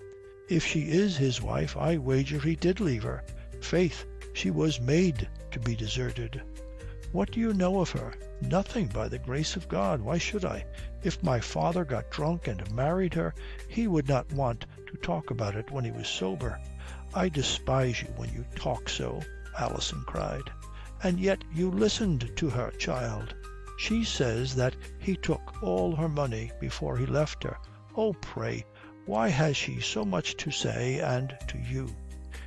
if she is his wife, I wager he did leave her. Faith, she was made to be deserted." "What do you know of her?" "Nothing, by the grace of God. Why should I? If my father got drunk and married her, he would not want to talk about it when he was sober." "I despise you when you talk so," Alison cried. "And yet you listened to her, child. She says that he took all her money before he left her. Oh, pray, why has she so much to say, and to you?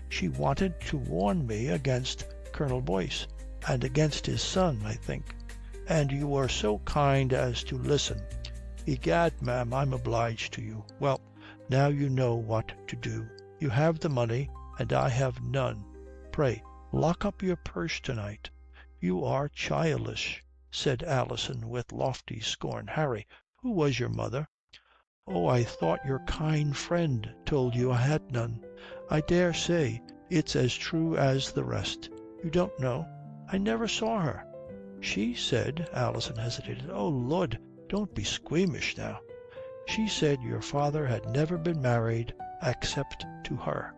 She wanted to warn me against Colonel Boyce, and against his son, I think. And you were so kind as to listen. Egad, ma'am, I'm obliged to you. Well, now you know what to do. You have the money, and I have none. Pray, lock up your purse to-night. You are childish." said Alison with lofty scorn. "Harry, who was your mother?" "Oh, I thought your kind friend told you I had none. I dare say it's as true as the rest. You don't know? I never saw her." "She said," Alison hesitated. "Oh, Lud, don't be squeamish now." "She said your father had never been married except to her."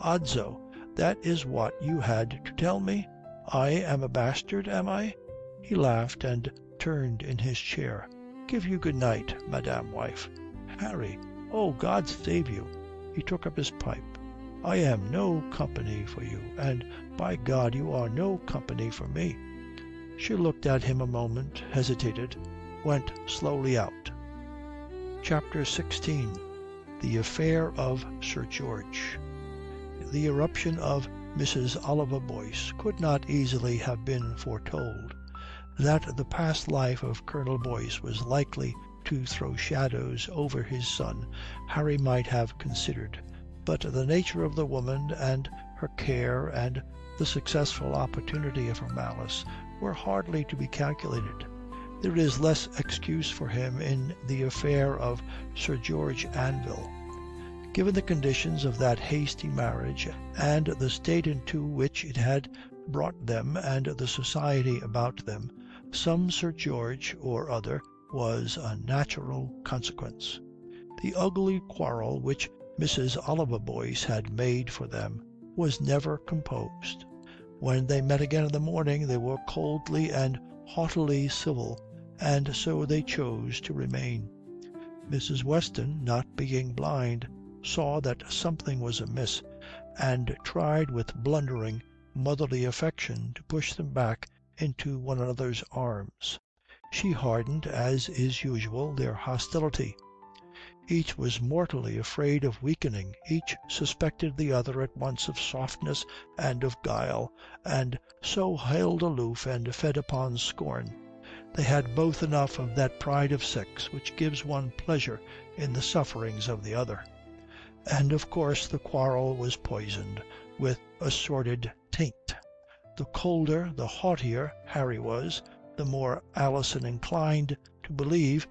"Odso, that is what you had to tell me? I am a bastard, am I?" He laughed and turned in his chair. "Give you good night, madame wife." "Harry, oh, God save you." He took up his pipe. "I am no company for you, and by God you are no company for me." She looked at him a moment, hesitated, went slowly out. Chapter 16. The Affair of Sir George. The eruption of Mrs. Oliver Boyce could not easily have been foretold. That the past life of Colonel Boyce was likely to throw shadows over his son, Harry might have considered, but the nature of the woman and her care and the successful opportunity of her malice were hardly to be calculated. There is less excuse for him in the affair of Sir George Anville. Given the conditions of that hasty marriage and the state into which it had brought them and the society about them, some Sir George or other was a natural consequence. The ugly quarrel which Mrs. Oliver Boyce had made for them was never composed. When they met again in the morning they were coldly and haughtily civil, and so they chose to remain. Mrs. Weston, not being blind, saw that something was amiss, and tried with blundering motherly affection to push them back into one another's arms. She hardened, as is usual, their hostility. Each was mortally afraid of weakening. Each suspected the other at once of softness and of guile, and so held aloof and fed upon scorn. They had both enough of that pride of sex which gives one pleasure in the sufferings of the other. And of course the quarrel was poisoned with a sordid taint. The colder, the haughtier Harry was, the more Alison inclined to believe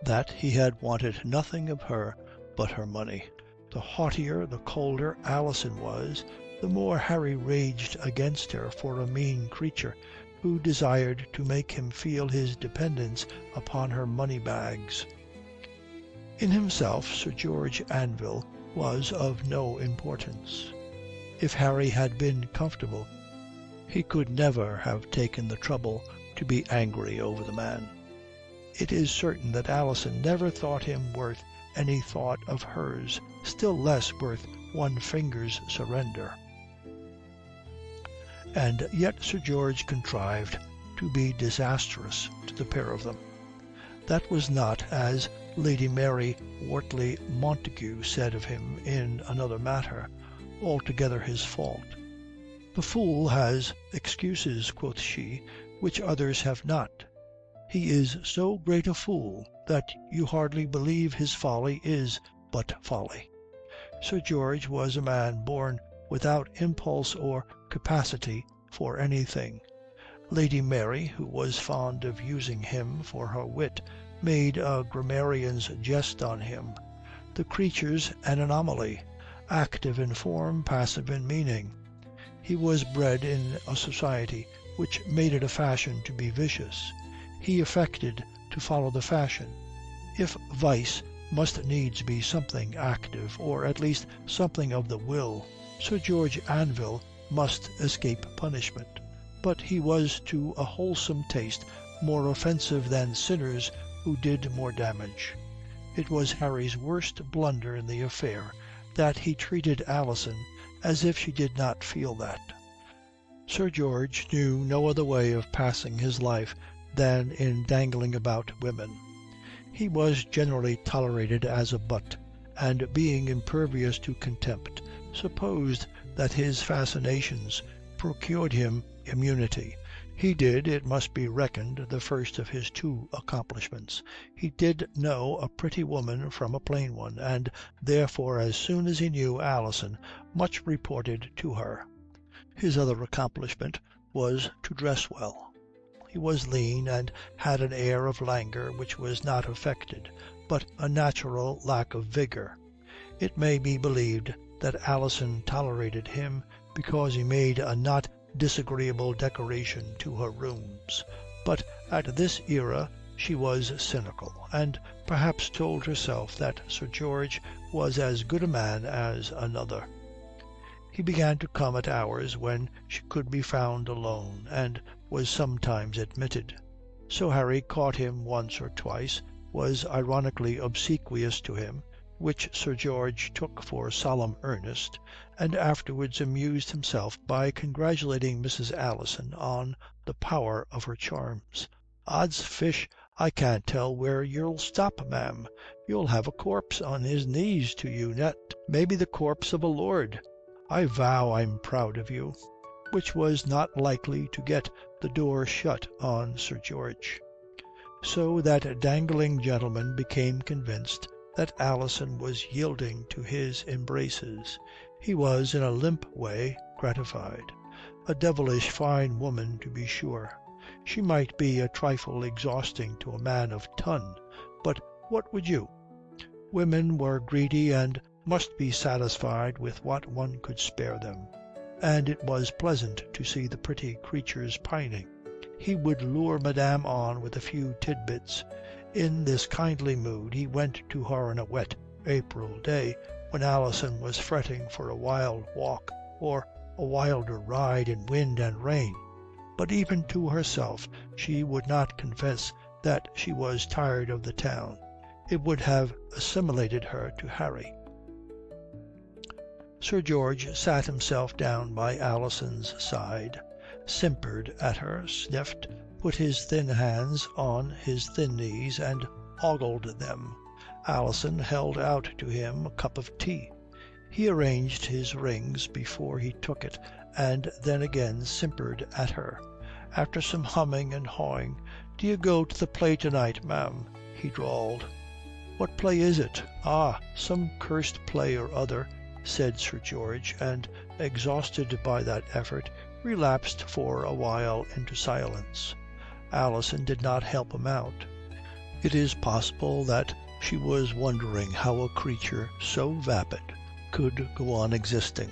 that he had wanted nothing of her but her money. The haughtier, the colder Alison was, the more Harry raged against her for a mean creature who desired to make him feel his dependence upon her money-bags. In himself, Sir George Anville was of no importance. If Harry had been comfortable, he could never have taken the trouble to be angry over the man. It is certain that Alison never thought him worth any thought of hers, still less worth one finger's surrender. And yet Sir George contrived to be disastrous to the pair of them. That was not, as Lady Mary Wortley Montagu said of him in another matter, altogether his fault. "The fool has excuses," quoth she, "which others have not. He is so great a fool that you hardly believe his folly is but folly." Sir George was a man born without impulse or capacity for anything. Lady Mary, who was fond of using him for her wit, made a grammarian's jest on him. The creature's an anomaly, active in form, passive in meaning. He was bred in a society which made it a fashion to be vicious. He affected to follow the fashion. If vice must needs be something active, or at least something of the will, Sir George Anville must escape punishment. But he was to a wholesome taste more offensive than sinners who did more damage. It was Harry's worst blunder in the affair that he treated Alison as if she did not feel that. Sir George knew no other way of passing his life than in dangling about women. He was generally tolerated as a butt, and being impervious to contempt, supposed that his fascinations procured him immunity. He did, it must be reckoned, the first of his two accomplishments. He did know a pretty woman from a plain one, and therefore as soon as he knew Alison, much reported to her. His other accomplishment was to dress well. He was lean and had an air of languor which was not affected, but a natural lack of vigour. It may be believed that Alison tolerated him because he made a not disagreeable decoration to her rooms. But at this era she was cynical, and perhaps told herself that Sir George was as good a man as another. He began to come at hours when she could be found alone, and was sometimes admitted. So Harry caught him once or twice, was ironically obsequious to him, which Sir George took for solemn earnest, and afterwards amused himself by congratulating Mrs. Alison on the power of her charms. "Odds fish, I can't tell where you'll stop, ma'am. You'll have a corpse on his knees to you net, maybe the corpse of a lord. I vow I'm proud of you," which was not likely to get the door shut on Sir George. So that dangling gentleman became convinced that Alison was yielding to his embraces. He was, in a limp way, gratified. A devilish fine woman, to be sure. She might be a trifle exhausting to a man of ton, but what would you? Women were greedy and must be satisfied with what one could spare them, and it was pleasant to see the pretty creatures pining. He would lure Madame on with a few tidbits. In this kindly mood he went to her on a wet April day, when Alison was fretting for a wild walk or a wilder ride in wind and rain. But even to herself she would not confess that she was tired of the town. It would have assimilated her to Harry. Sir George sat himself down by Alison's side, simpered at her, sniffed, put his thin hands on his thin knees and ogled them. Alison held out to him a cup of tea. He arranged his rings before he took it, and then again simpered at her. After some humming and hawing, "Do you go to the play tonight, ma'am?" he drawled. "What play is it?" "Ah, some cursed play or other," said Sir George, and, exhausted by that effort, relapsed for a while into silence. Alison did not help him out. It is possible that she was wondering how a creature so vapid could go on existing.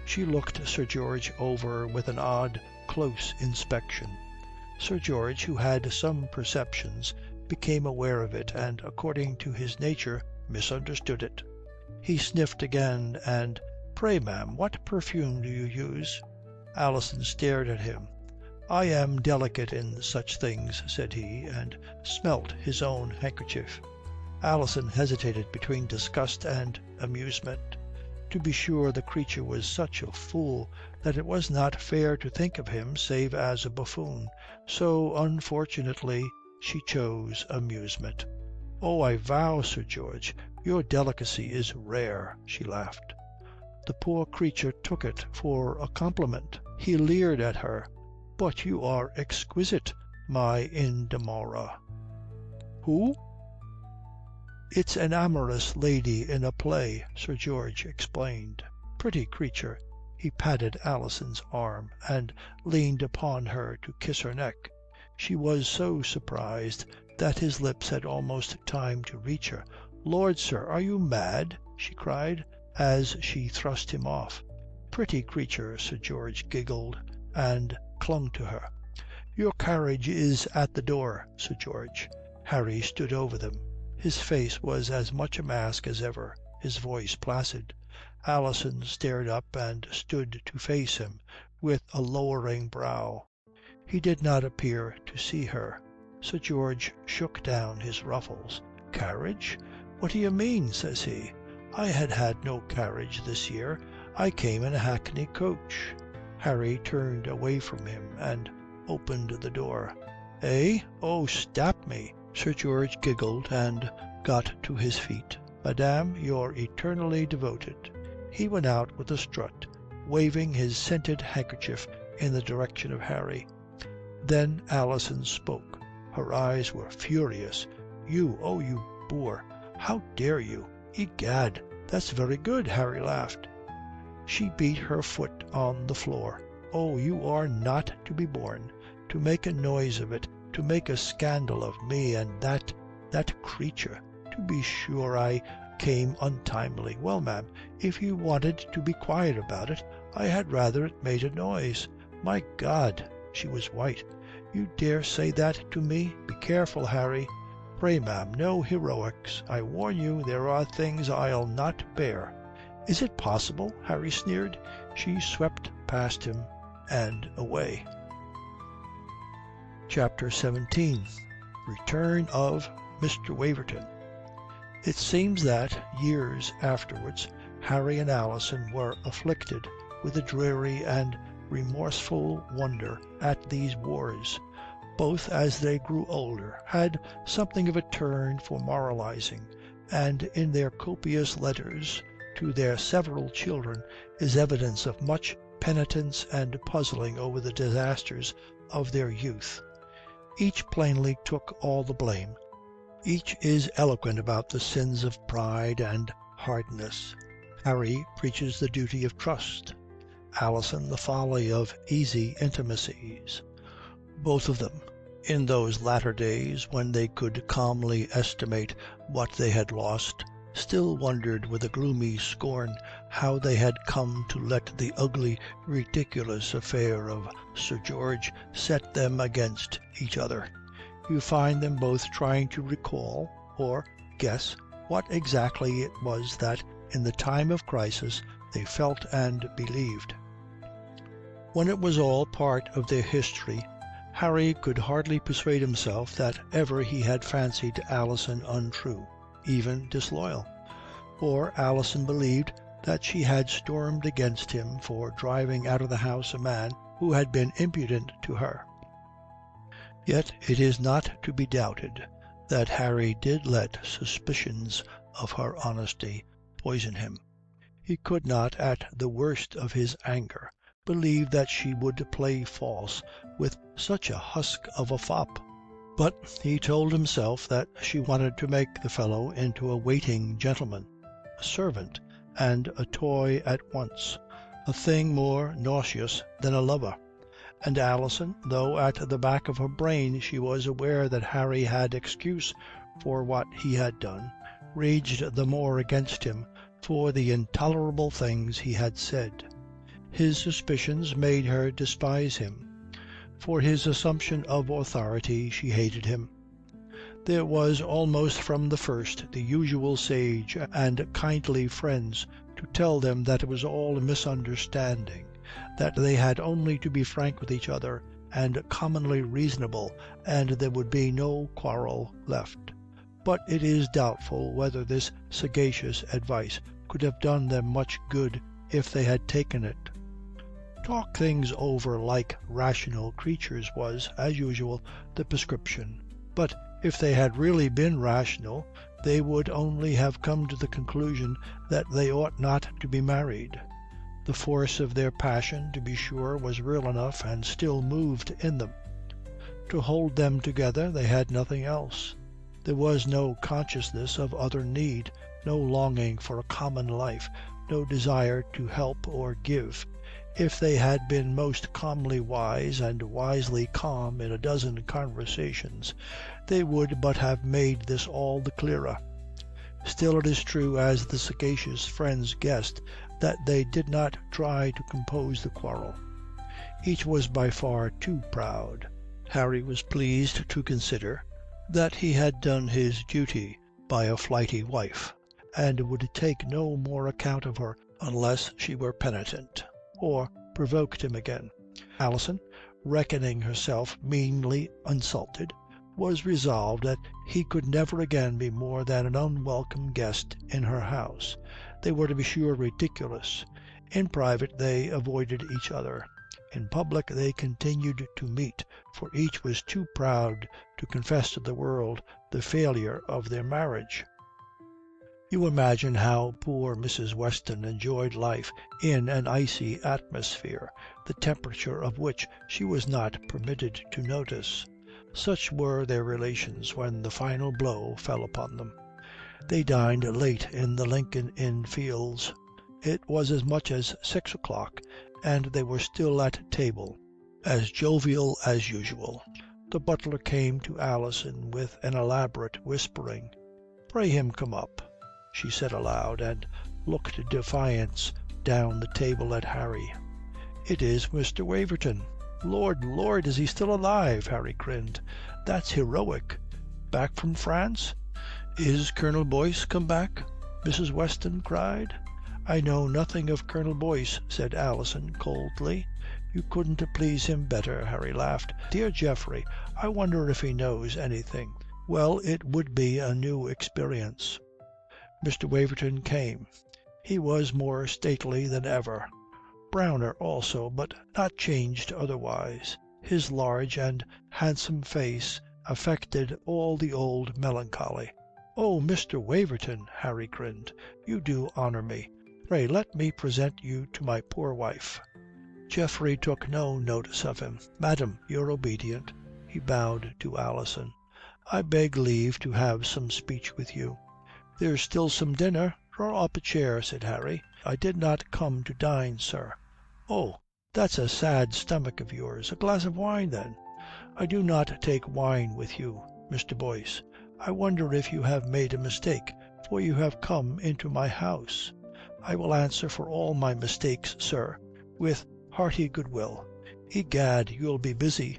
She looked Sir George over with an odd, close inspection. Sir George, who had some perceptions, became aware of it, and, according to his nature, misunderstood it. He sniffed again, and, "Pray, ma'am, what perfume do you use?" Alison stared at him. "I am delicate in such things," said he, and smelt his own handkerchief. Alison hesitated between disgust and amusement. To be sure, the creature was such a fool that it was not fair to think of him save as a buffoon, so unfortunately she chose amusement. "Oh, I vow, Sir George, your delicacy is rare," she laughed. The poor creature took it for a compliment. He leered at her. "But you are exquisite, my Indamora." "Who?" "It's an amorous lady in a play," Sir George explained. "Pretty creature." He patted Alison's arm and leaned upon her to kiss her neck. She was so surprised that his lips had almost time to reach her. "Lord, sir, are you mad?" she cried, as she thrust him off. "Pretty creature," Sir George giggled, and clung to her. "Your carriage is at the door, Sir George." Harry stood over them. His face was as much a mask as ever, his voice placid. Alison stared up and stood to face him with a lowering brow. He did not appear to see her. Sir George shook down his ruffles. "Carriage? What do you mean?" says he. "I had no carriage this year. I came in a hackney coach." Harry turned away from him and opened the door. "Eh? Oh, stap me!" Sir George giggled and got to his feet. "Madame, you're eternally devoted." He went out with a strut, waving his scented handkerchief in the direction of Harry. Then Alison spoke. Her eyes were furious. "You, oh, you boor! How dare you?" "Egad, that's very good," Harry laughed. She beat her foot on the floor. "Oh, you are not to be borne. to make a noise of it, to make a scandal of me and that creature. To be sure I came untimely. Well, ma'am, if you wanted to be quiet about it, I had rather it made a noise. My God!" She was white. "You dare say that to me? Be careful, Harry. Pray, ma'am, no heroics. I warn you there are things I'll not bear." "Is it possible?" Harry sneered. She swept past him and away. Chapter 17. Return of Mr. Waverton. It seems that, years afterwards, Harry and Alison were afflicted with a dreary and remorseful wonder at these wars. Both, as they grew older, had something of a turn for moralizing, and in their copious letters to their several children is evidence of much penitence and puzzling over the disasters of their youth. Each plainly took all the blame. Each is eloquent about the sins of pride and hardness. Harry preaches the duty of trust, Alison the folly of easy intimacies. Both of them, in those latter days when they could calmly estimate what they had lost, still wondered with a gloomy scorn how they had come to let the ugly, ridiculous affair of Sir George set them against each other. You find them both trying to recall or guess what exactly it was that, in the time of crisis, they felt and believed. When it was all part of their history, Harry could hardly persuade himself that ever he had fancied Alison untrue, even disloyal, or Alison believed that she had stormed against him for driving out of the house a man who had been impudent to her. Yet it is not to be doubted that Harry did let suspicions of her honesty poison him. He could not, at the worst of his anger, believe that she would play false with such a husk of a fop. But he told himself that she wanted to make the fellow into a waiting gentleman, a servant, and a toy at once, a thing more nauseous than a lover. And Alison, though at the back of her brain she was aware that Harry had excuse for what he had done, raged the more against him for the intolerable things he had said. His suspicions made her despise him. For his assumption of authority she hated him. There was almost from the first the usual sage and kindly friends to tell them that it was all a misunderstanding, that they had only to be frank with each other and commonly reasonable, and there would be no quarrel left. But it is doubtful whether this sagacious advice could have done them much good if they had taken it. Talk things over like rational creatures was, as usual, the prescription. But if they had really been rational, they would only have come to the conclusion that they ought not to be married. The force of their passion, to be sure, was real enough and still moved in them. To hold them together they had nothing else. There was no consciousness of other need, no longing for a common life, no desire to help or give. If they had been most calmly wise and wisely calm in a dozen conversations, they would but have made this all the clearer. Still it is true, as the sagacious friends guessed, that they did not try to compose the quarrel. Each was by far too proud. Harry was pleased to consider that he had done his duty by a flighty wife, and would take no more account of her unless she were penitent, or provoked him again. Alison, reckoning herself meanly insulted, was resolved that he could never again be more than an unwelcome guest in her house. They were, to be sure, ridiculous. In private they avoided each other. In public they continued to meet, for each was too proud to confess to the world the failure of their marriage. You imagine how poor Mrs. Weston enjoyed life in an icy atmosphere, the temperature of which she was not permitted to notice. Such were their relations when the final blow fell upon them. They dined late in the Lincoln Inn Fields. It was as much as 6 o'clock, and they were still at table. as jovial as usual. The butler came to Alison with an elaborate whispering. "Pray him come up," she said aloud, and looked defiance down the table at Harry. "It is Mr. Waverton." "Lord, Lord, is he still alive?" Harry grinned. "That's heroic. Back from France?" "Is Colonel Boyce come back?" Mrs. Weston cried. "I know nothing of Colonel Boyce," said Alison coldly. "You couldn't please him better," Harry laughed. "Dear Geoffrey, I wonder if he knows anything." "Well, it would be a new experience." Mr. Waverton came. He was more stately than ever. Browner also, but not changed otherwise. His large and handsome face affected all the old melancholy. "Oh, Mr. Waverton," Harry grinned, "you do honour me. Pray let me present you to my poor wife." Geoffrey took no notice of him. "Madam, your obedient." He bowed to Alison. "I beg leave to have some speech with you." "There's still some dinner. Draw up a chair," said Harry. "I did not come to dine, sir." "Oh, that's a sad stomach of yours. A glass of wine, then." "I do not take wine with you, Mr. Boyce. I wonder if you have made a mistake, for you have come into my house." "I will answer for all my mistakes, sir, with hearty goodwill." "Egad, you'll be busy."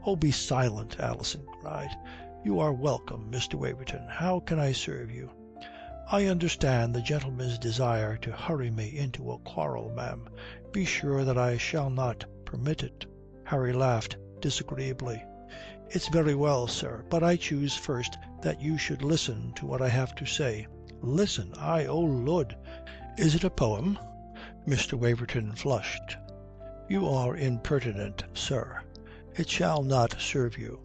"Oh, be silent," Alison cried. "You are welcome, Mr. Waverton. How can I serve you?" "I understand the gentleman's desire to hurry me into a quarrel, ma'am. Be sure that I shall not permit it." Harry laughed disagreeably. "It's very well, sir, but I choose first that you should listen to what I have to say." "Listen? Aye, oh Lud. Is it a poem?" Mr. Waverton flushed. "You are impertinent, sir. It shall not serve you.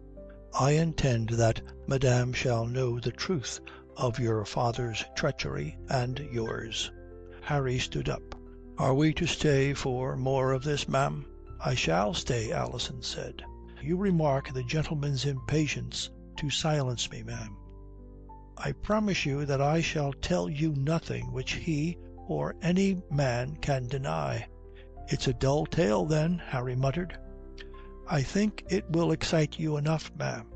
I intend that madame shall know the truth of your father's treachery and yours." Harry stood up. "Are we to stay for more of this, ma'am?" "I shall stay," Alison said. "You remark the gentleman's impatience to silence me, ma'am." "I promise you that I shall tell you nothing which he or any man can deny." "It's a dull tale, then," Harry muttered. "I think it will excite you enough, ma'am.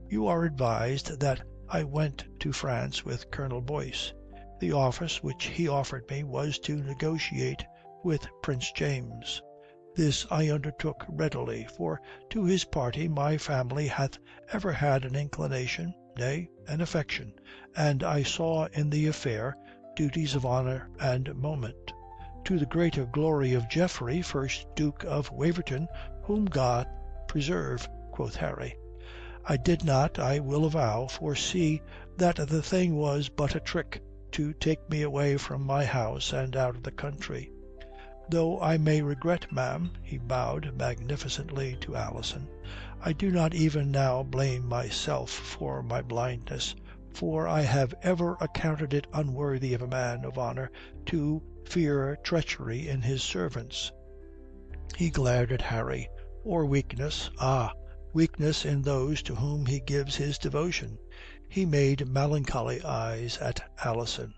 You are advised that I went to France with Colonel Boyce. The office which he offered me was to negotiate with Prince James. This I undertook readily, for to his party my family hath ever had an inclination, nay, an affection, and I saw in the affair duties of honour and moment. To the greater glory of Geoffrey, first Duke of Waverton, whom God preserve," quoth Harry. "I did not, I will avow, foresee that the thing was but a trick to take me away from my house and out of the country. Though I may regret, ma'am," he bowed magnificently to Alison, "I do not even now blame myself for my blindness, for I have ever accounted it unworthy of a man of honour to fear treachery in his servants." He glared at Harry. "Or weakness. Ah, weakness in those to whom he gives his devotion." He made melancholy eyes at Alison.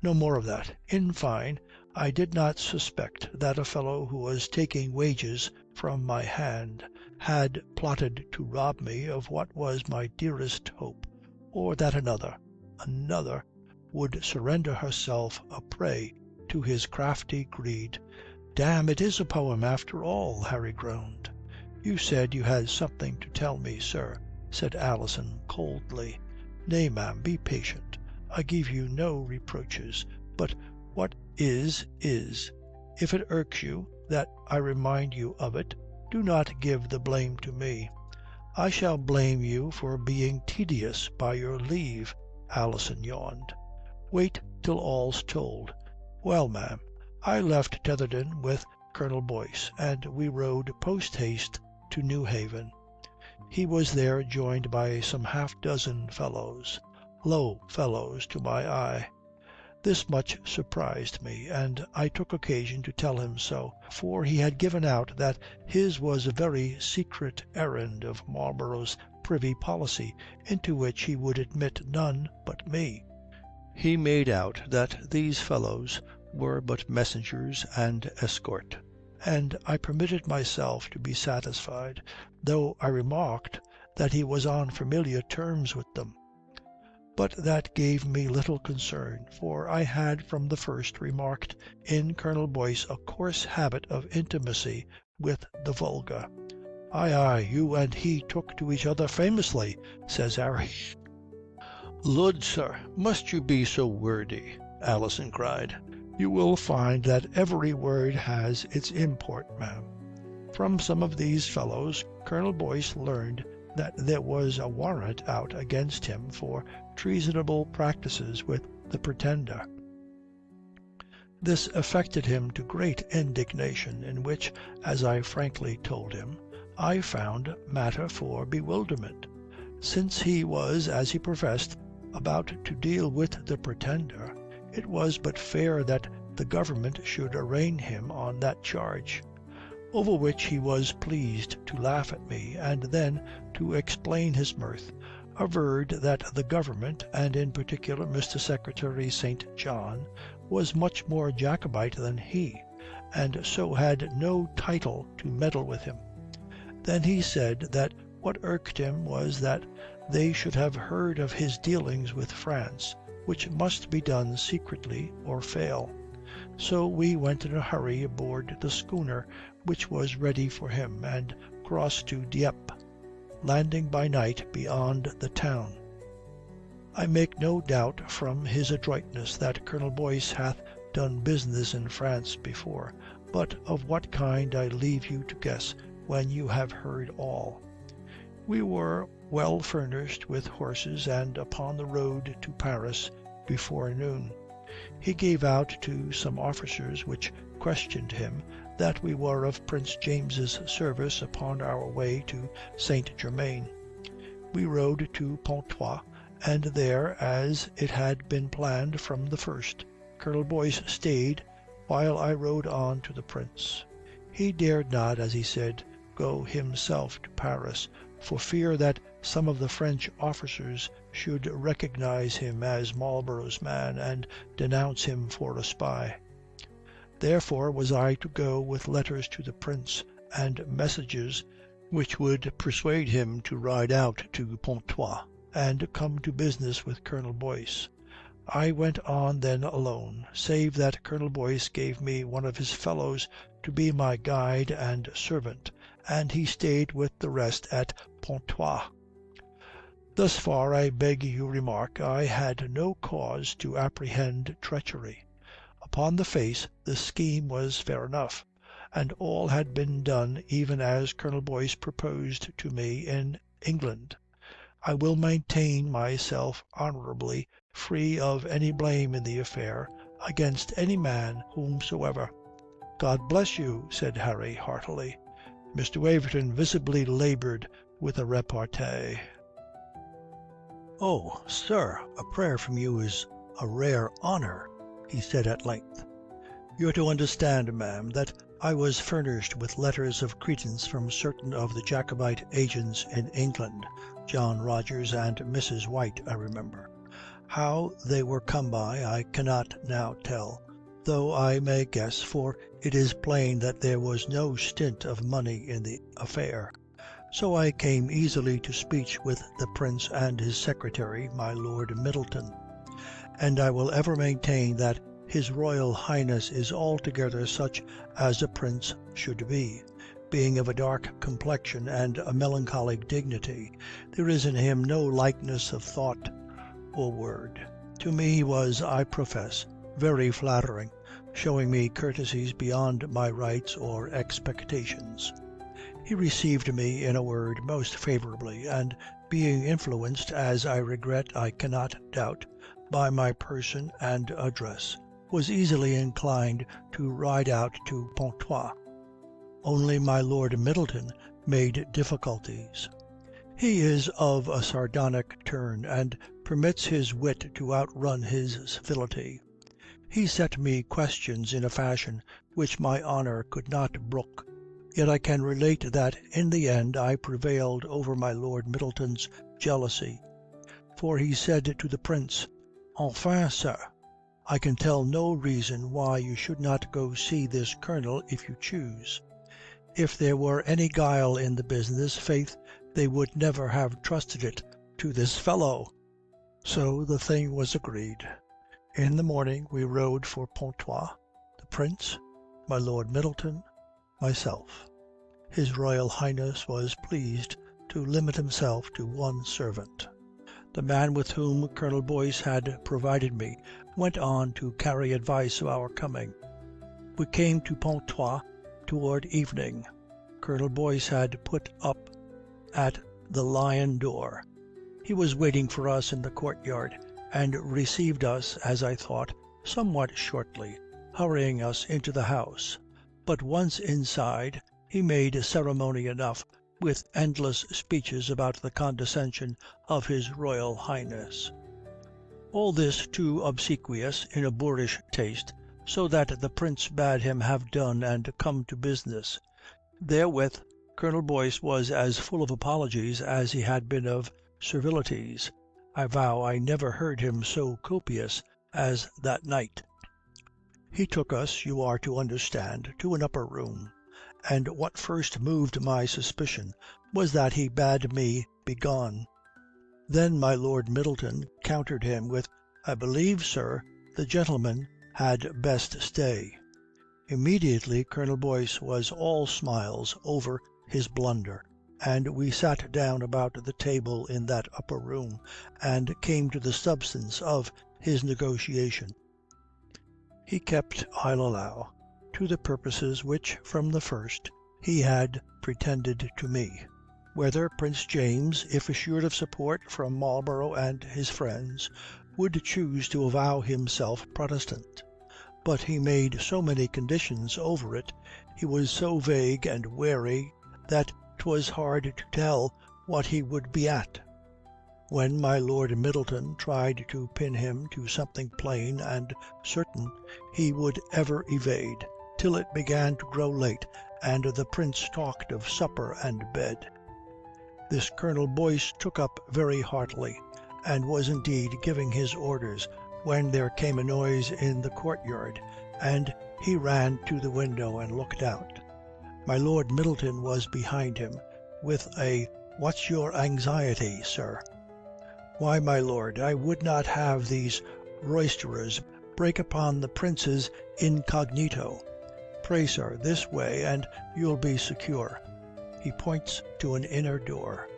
"No more of that. In fine, I did not suspect that a fellow who was taking wages from my hand had plotted to rob me of what was my dearest hope, or that another would surrender herself a prey to his crafty greed." "Damme, it is a poem after all," Harry groaned. "You said you had something to tell me, sir," said Alison coldly. "Nay, ma'am, be patient. I give you no reproaches, but what is. If it irks you that I remind you of it, do not give the blame to me." "I shall blame you for being tedious, by your leave," Alison yawned. "Wait till all's told. Well, ma'am, I left Tetherdown with Colonel Boyce, and we rode post-haste to Newhaven. He was there joined by some half-dozen fellows, low fellows to my eye. This much surprised me, and I took occasion to tell him so, for he had given out that his was a very secret errand of Marlborough's privy policy, into which he would admit none but me. He made out that these fellows were but messengers and escort, and I permitted myself to be satisfied, though I remarked that he was on familiar terms with them. But that gave me little concern, for I had from the first remarked in Colonel Boyce a coarse habit of intimacy with the vulgar. Aye, you and he took to each other famously, says Harry. Lud, sir, must you be so wordy? Alison cried. You will find that every word has its import, ma'am. From some of these fellows Colonel Boyce learned that there was a warrant out against him for treasonable practices with the Pretender. This affected him to great indignation, in which, as I frankly told him, I found matter for bewilderment. Since he was, as he professed, about to deal with the Pretender, it was but fair that the government should arraign him on that charge. Over which he was pleased to laugh at me, and then, to explain his mirth, averred that the government, and in particular Mr. Secretary St. John, was much more Jacobite than he, and so had no title to meddle with him. Then he said that what irked him was that they should have heard of his dealings with France, which must be done secretly or fail. So we went in a hurry aboard the schooner which was ready for him, and crossed to Dieppe, landing by night beyond the town. I make no doubt from his adroitness that Colonel Boyce hath done business in France before, but of what kind I leave you to guess when you have heard all. We were well furnished with horses, and upon the road to Paris before noon. He gave out to some officers which questioned him that we were of Prince James's service upon our way to Saint Germain. We rode to Pontoise, and there, as it had been planned from the first, Colonel Boyce stayed while I rode on to the Prince. He dared not, as he said, go himself to Paris, for fear that some of the French officers should recognize him as Marlborough's man and denounce him for a spy. Therefore was I to go with letters to the Prince, and messages which would persuade him to ride out to Pontoise, and come to business with Colonel Boyce. I went on then alone, save that Colonel Boyce gave me one of his fellows to be my guide and servant, and he stayed with the rest at Pontoise. Thus far, I beg you remark, I had no cause to apprehend treachery. Upon the face, the scheme was fair enough, and all had been done even as Colonel Boyce proposed to me in England. I will maintain myself honourably free of any blame in the affair against any man whomsoever. God bless you, said Harry heartily. Mr. Waverton visibly laboured with a repartee. "Oh, sir, a prayer from you is a rare honour," he said at length. "You're to understand, ma'am, that I was furnished with letters of credence from certain of the Jacobite agents in England, John Rogers and Mrs. White, I remember. How they were come by I cannot now tell, though I may guess, for it is plain that there was no stint of money in the affair. So I came easily to speech with the Prince and his secretary, my Lord Middleton. And I will ever maintain that His Royal Highness is altogether such as a prince should be. Being of a dark complexion and a melancholy dignity, there is in him no lightness of thought or word. To me he was, I profess, very flattering, showing me courtesies beyond my rights or expectations. He received me, in a word, most favourably, and being influenced, as I regret I cannot doubt, by my person and address, was easily inclined to ride out to Pontoise. Only my Lord Middleton made difficulties. He is of a sardonic turn, and permits his wit to outrun his civility. He set me questions in a fashion which my honour could not brook. Yet I can relate that in the end I prevailed over my Lord Middleton's jealousy. For he said to the Prince, "Enfin, sir, I can tell no reason why you should not go see this Colonel if you choose. If there were any guile in the business, faith, they would never have trusted it to this fellow." So the thing was agreed. In the morning we rode for Pontoise, the Prince, my Lord Middleton, myself. His Royal Highness was pleased to limit himself to one servant. The man with whom Colonel Boyce had provided me went on to carry advice of our coming. We came to Pontoise toward evening. Colonel Boyce had put up at the Lion d'Or. He was waiting for us in the courtyard, and received us, as I thought, somewhat shortly, hurrying us into the house. But once inside, he made ceremony enough, with endless speeches about the condescension of his Royal Highness. All this too obsequious in a boorish taste, so that the Prince bade him have done and come to business. Therewith Colonel Boyce was as full of apologies as he had been of servilities. I vow I never heard him so copious as that night. He took us, you are to understand, to an upper room, and what first moved my suspicion was that he bade me begone. Then my Lord Middleton countered him with, "I believe, sir, the gentleman had best stay." Immediately Colonel Boyce was all smiles over his blunder, and we sat down about the table in that upper room, and came to the substance of his negotiation. He kept, I'll allow, to the purposes which, from the first, he had pretended to me. Whether Prince James, if assured of support from Marlborough and his friends, would choose to avow himself Protestant. But he made so many conditions over it, he was so vague and wary, that 'twas hard to tell what he would be at. When my Lord Middleton tried to pin him to something plain and certain, he would ever evade, till it began to grow late, and the Prince talked of supper and bed. This Colonel Boyce took up very heartily, and was indeed giving his orders, when there came a noise in the courtyard, and he ran to the window and looked out. My Lord Middleton was behind him, with a "What's your anxiety, sir?" "Why, my lord, I would not have these roisterers break upon the Prince's incognito. Pray, sir, this way, and you'll be secure." He points to an inner door.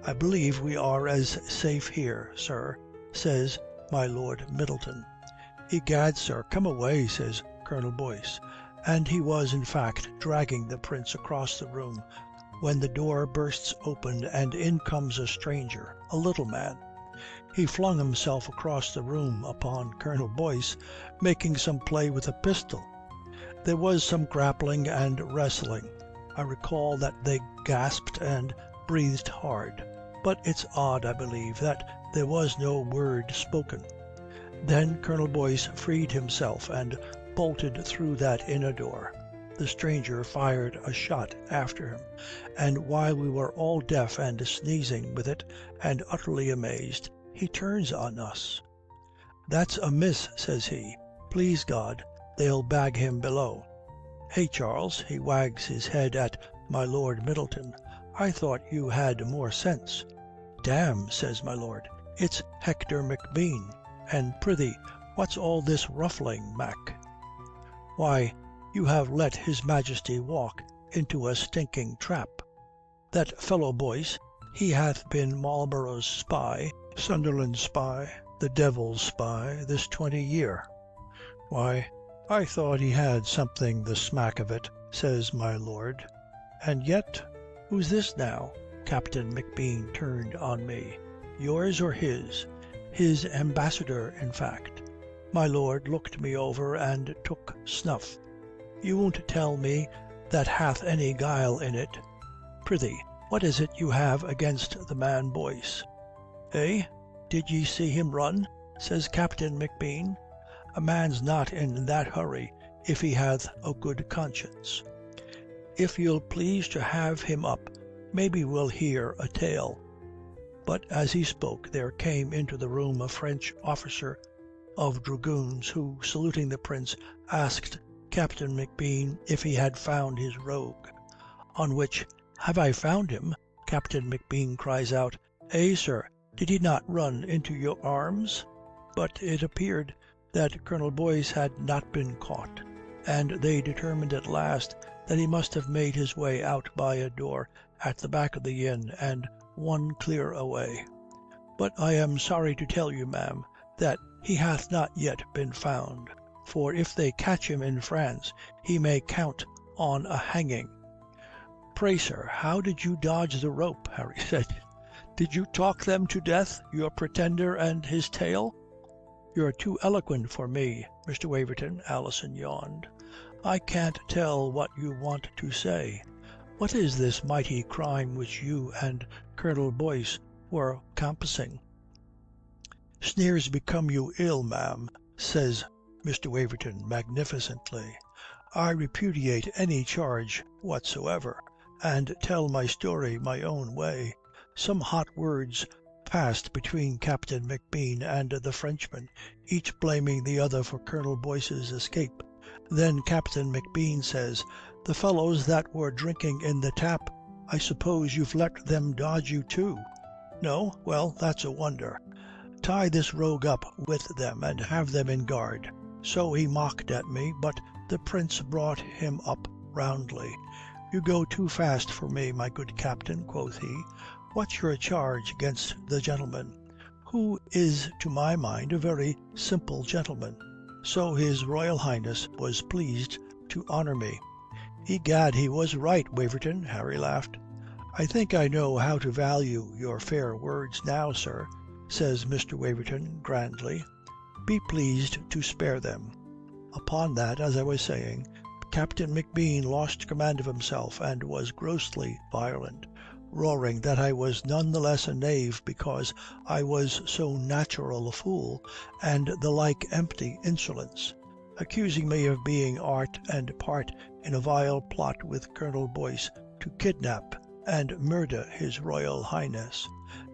"I believe we are as safe here, sir," says my Lord Middleton. "Egad, sir, come away," says Colonel Boyce. And he was in fact dragging the Prince across the room, when the door bursts open, and in comes a stranger, a little man. He flung himself across the room upon Colonel Boyce, making some play with a pistol. There was some grappling and wrestling. I recall that they gasped and breathed hard. But it's odd, I believe, that there was no word spoken. Then Colonel Boyce freed himself and bolted through that inner door. The stranger fired a shot after him, and while we were all deaf and sneezing with it and utterly amazed, he turns on us. "That's amiss," says he. "Please God, they'll bag him below. Hey, Charles," he wags his head at my Lord Middleton, "I thought you had more sense." "Damme," says my lord, "it's Hector Macbean. And prithee, what's all this ruffling, Mac?" "Why, you have let his Majesty walk into a stinking trap. That fellow Boyce, he hath been Marlborough's spy, Sunderland's spy, the devil's spy, this 20 year." "Why, I thought he had something the smack of it," says my lord. "And yet, who's this now?" Captain Macbean turned on me. "Yours or his?" "His ambassador, in fact." My lord looked me over and took snuff. "You won't tell me that hath any guile in it. Prithee, what is it you have against the man Boyce?" "Eh? Did ye see him run?" says Captain Macbean. "A man's not in that hurry if he hath a good conscience. If you'll please to have him up, maybe we'll hear a tale." But as he spoke there came into the room a French officer of dragoons, who, saluting the prince, asked Captain McBean if he had found his rogue. On which, "Have I found him?" Captain McBean cries out, "Eh, sir, did he not run into your arms?" But it appeared that Colonel Boyce had not been caught, and they determined at last that he must have made his way out by a door at the back of the inn, and one clear away. But I am sorry to tell you, ma'am, that he hath not yet been found, for if they catch him in France, he may count on a hanging." "Pray, sir, how did you dodge the rope?" Harry said. "Did you talk them to death, your Pretender and his tail?" "You're too eloquent for me, Mr. Waverton," Alison yawned. "I can't tell what you want to say. What is this mighty crime which you and Colonel Boyce were compassing?" "Sneers become you ill, ma'am," says Mr. Waverton magnificently. "I repudiate any charge whatsoever, and tell my story my own way. Some hot words passed between Captain McBean and the Frenchman, each blaming the other for Colonel Boyce's escape. Then Captain McBean says, 'The fellows that were drinking in the tap, I suppose you've let them dodge you too? No? Well, that's a wonder. Tie this rogue up with them and have them in guard.' So he mocked at me, but the prince brought him up roundly. 'You go too fast for me, my good captain,' quoth he. 'What's your charge against the gentleman?' Who is to my mind a very simple gentleman. So his Royal Highness was pleased to honour me." "Egad, he was right, Waverton," Harry laughed. "I think I know how to value your fair words now, sir," says Mr. Waverton grandly. "Be pleased to spare them." Upon that, as I was saying, Captain McBean lost command of himself and was grossly violent, roaring that I was none the less a knave because I was so natural a fool, and the like empty insolence, accusing me of being art and part in a vile plot with Colonel Boyce to kidnap and murder his Royal Highness.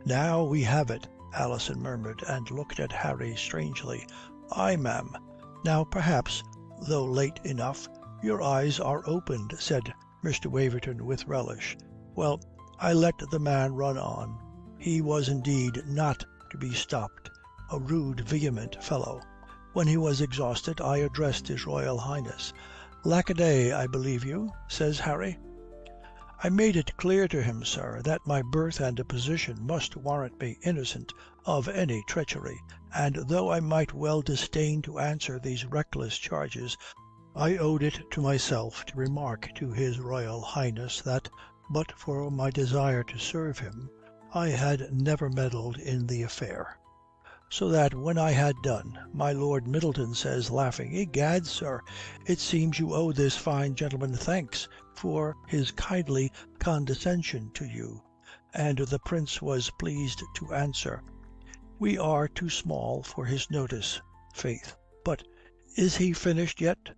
"Now we have it," Alison murmured, and looked at Harry strangely. "Aye, ma'am. Now perhaps, though late enough, your eyes are opened," said Mr. Waverton with relish. "Well, I let the man run on. He was indeed not to be stopped, a rude, vehement fellow. When he was exhausted, I addressed his Royal Highness. 'Lack-a-day, I believe you,' says Harry. I made it clear to him, sir, that my birth and position must warrant me innocent of any treachery, and though I might well disdain to answer these reckless charges, I owed it to myself to remark to his Royal Highness that, but for my desire to serve him, I had never meddled in the affair. So that when I had done, my Lord Middleton says, laughing, 'Egad, sir, it seems you owe this fine gentleman thanks for his kindly condescension to you.' And the prince was pleased to answer, 'We are too small for his notice, faith. But is he finished yet?'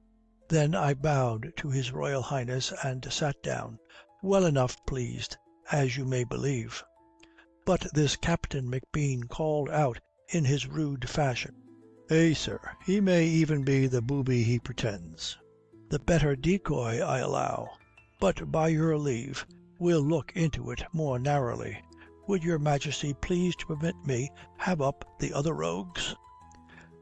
Then I bowed to his Royal Highness and sat down, well enough pleased, as you may believe. But this Captain McBean called out in his rude fashion, 'Eh, sir, he may even be the booby he pretends. The better decoy, I allow. But by your leave, we'll look into it more narrowly. Would your Majesty please to permit me have up the other rogues?'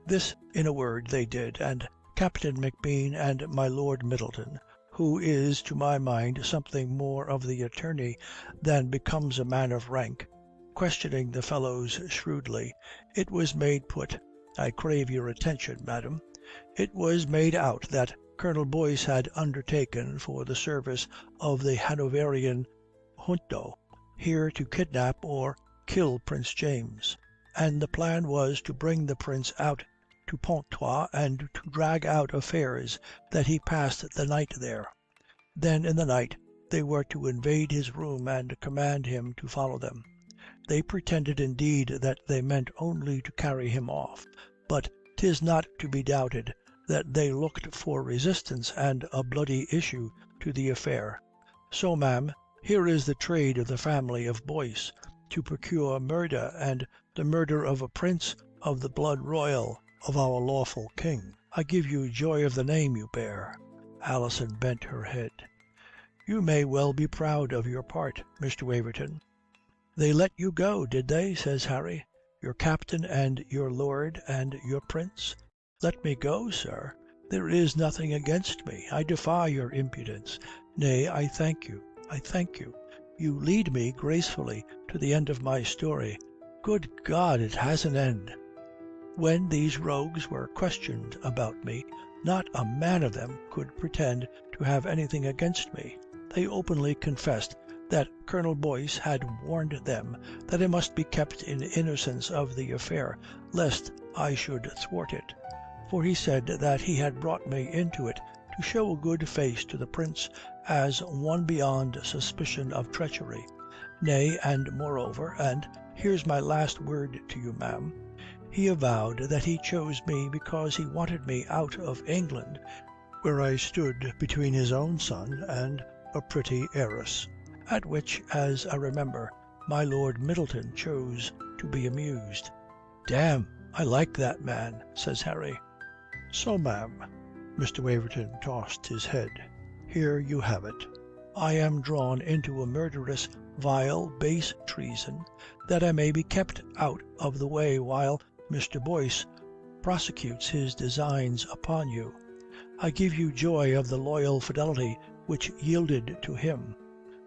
This, in a word, they did, and Captain McBean and my Lord Middleton, who is to my mind something more of the attorney than becomes a man of rank, questioning the fellows shrewdly, it was made put, I crave your attention, madam, it was made out that Colonel Boyce had undertaken for the service of the Hanoverian junto here to kidnap or kill Prince James, and the plan was to bring the prince out to Pontoise and to drag out affairs that he passed the night there. Then in the night they were to invade his room and command him to follow them. They pretended indeed that they meant only to carry him off, but 'tis not to be doubted that they looked for resistance and a bloody issue to the affair. So, ma'am, here is the trade of the family of Boyce, to procure murder, and the murder of a prince of the blood royal, of our lawful king. I give you joy of the name you bear." Alison bent her head. "You may well be proud of your part, Mr. Waverton." "They let you go, did they?" says Harry. "Your captain and your lord and your prince?" "Let me go, sir? There is nothing against me. I defy your impudence. Nay, I thank you. I thank you. You lead me gracefully to the end of my story. Good God, it has an end. When these rogues were questioned about me, not a man of them could pretend to have anything against me. They openly confessed that Colonel Boyce had warned them that I must be kept in innocence of the affair, lest I should thwart it. For he said that he had brought me into it to show a good face to the prince as one beyond suspicion of treachery. Nay, and moreover, and here's my last word to you, ma'am, he avowed that he chose me because he wanted me out of England, where I stood between his own son and a pretty heiress. At which, as I remember, my Lord Middleton chose to be amused. "Damme, I like that man," says Harry. "So, ma'am," Mr. Waverton tossed his head, "here you have it. I am drawn into a murderous, vile, base treason, that I may be kept out of the way while Mr. Boyce prosecutes his designs upon you. I give you joy of the loyal fidelity which yielded to him.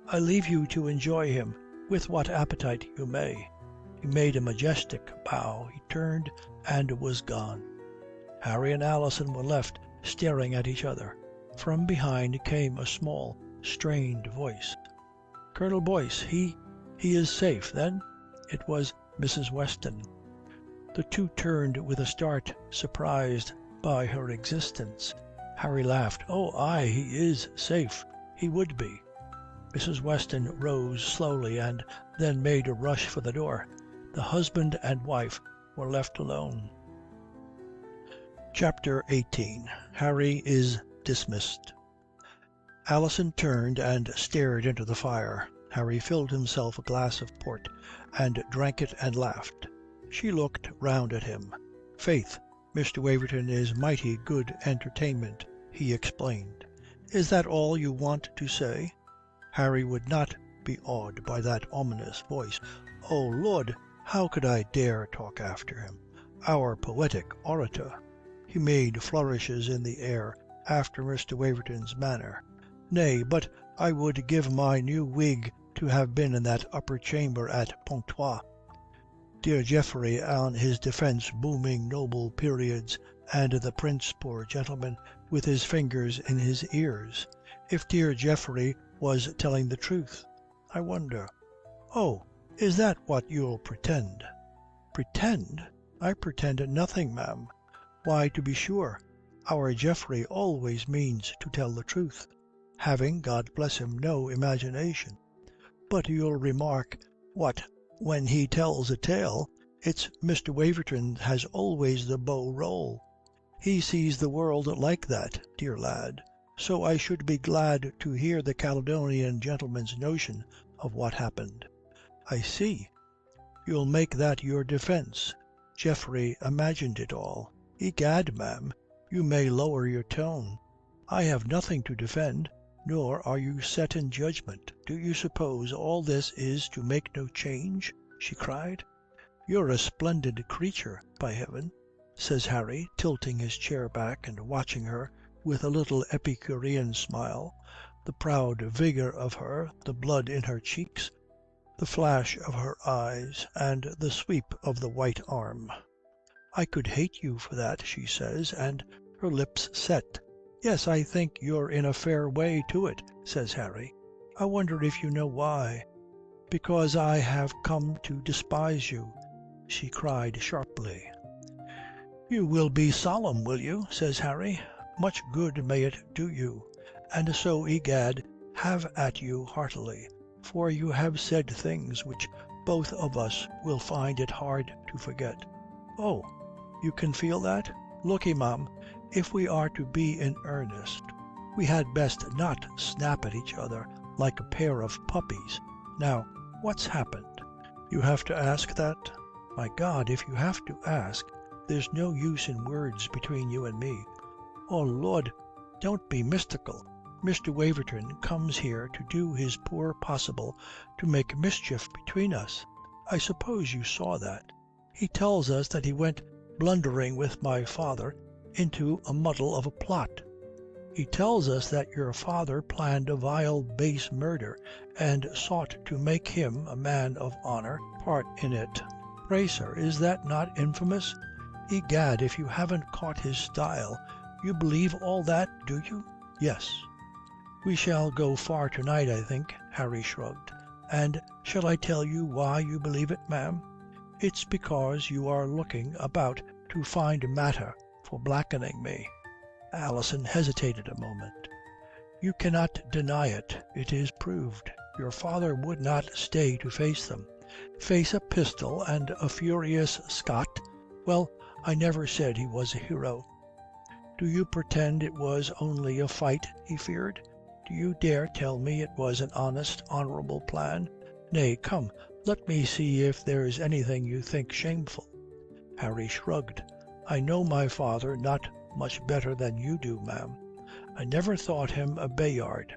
I leave you to enjoy him with what appetite you may." He made a majestic bow. He turned and was gone. Harry and Alison were left staring at each other. From behind came a small, strained voice. "Colonel Boyce, he is safe, then?" It was Mrs. Weston. The two turned with a start, surprised by her existence. Harry laughed. "Oh, aye, he is safe. He would be." Mrs. Weston rose slowly and then made a rush for the door. The husband and wife were left alone. Chapter 18. Harry is dismissed. Alison turned and stared into the fire. Harry filled himself a glass of port and drank it and laughed. She looked round at him. "Faith, Mr. Waverton is mighty good entertainment," he explained. "Is that all you want to say?" Harry would not be awed by that ominous voice. Oh, Lord, how could I dare talk after him? Our poetic orator. He made flourishes in the air after Mr. Waverton's manner. "Nay, but I would give my new wig to have been in that upper chamber at Pontoise. Dear Geoffrey on his defence booming noble periods, and the Prince, poor gentleman, with his fingers in his ears. If dear Geoffrey was telling the truth, I wonder. Oh, is that what you'll pretend?" "Pretend? I pretend nothing, ma'am. Why, to be sure, our Geoffrey always means to tell the truth, having, God bless him, no imagination. But you'll remark what when he tells a tale, it's Mr. Waverton has always the beau role. He sees the world like that, dear lad. So I should be glad to hear the Caledonian gentleman's notion of what happened." "I see. You'll make that your defence. Geoffrey imagined it all." "Egad, ma'am, you may lower your tone. I have nothing to defend, nor are you set in judgment. Do you suppose all this is to make no change?" she cried. "You're a splendid creature, by heaven," says Harry, tilting his chair back and watching her with a little Epicurean smile, the proud vigour of her, the blood in her cheeks, the flash of her eyes, and the sweep of the white arm. "I could hate you for that," she says, and her lips set. "Yes, I think you're in a fair way to it," says Harry. "I wonder if you know why?" "Because I have come to despise you," she cried sharply. "You will be solemn, will you?" says Harry. "Much good may it do you. And so, egad, have at you heartily, for you have said things which both of us will find it hard to forget." "Oh, you can feel that? Look'ee, ma'am, if we are to be in earnest, we had best not snap at each other like a pair of puppies. Now, what's happened?" "You have to ask that?" "My God, if you have to ask, There's no use in words between you and me." "Oh, Lord, don't be mystical. Mr. Waverton comes here to do his poor possible to make mischief between us. I suppose you saw that. He tells us that he went blundering with my father into a muddle of a plot. He tells us that your father planned a vile base murder and sought to make him, a man of honour, part in it. Pray, sir, is that not infamous? Egad, if you haven't caught his style, you believe all that, do you?" "Yes." "We shall go far tonight, I think." Harry shrugged. "And shall I tell you why you believe it, ma'am? It's because you are looking about to find matter for blackening me." Alison hesitated a moment. "You cannot deny it. It is proved. Your father would not stay to face them. Face a pistol and a furious Scot? Well, I never said he was a hero. Do you pretend it was only a fight he feared? Do you dare tell me it was an honest, honourable plan? Nay, come, let me see if there's anything you think shameful." Harry shrugged. "I know my father not much better than you do, ma'am. I never thought him a Bayard.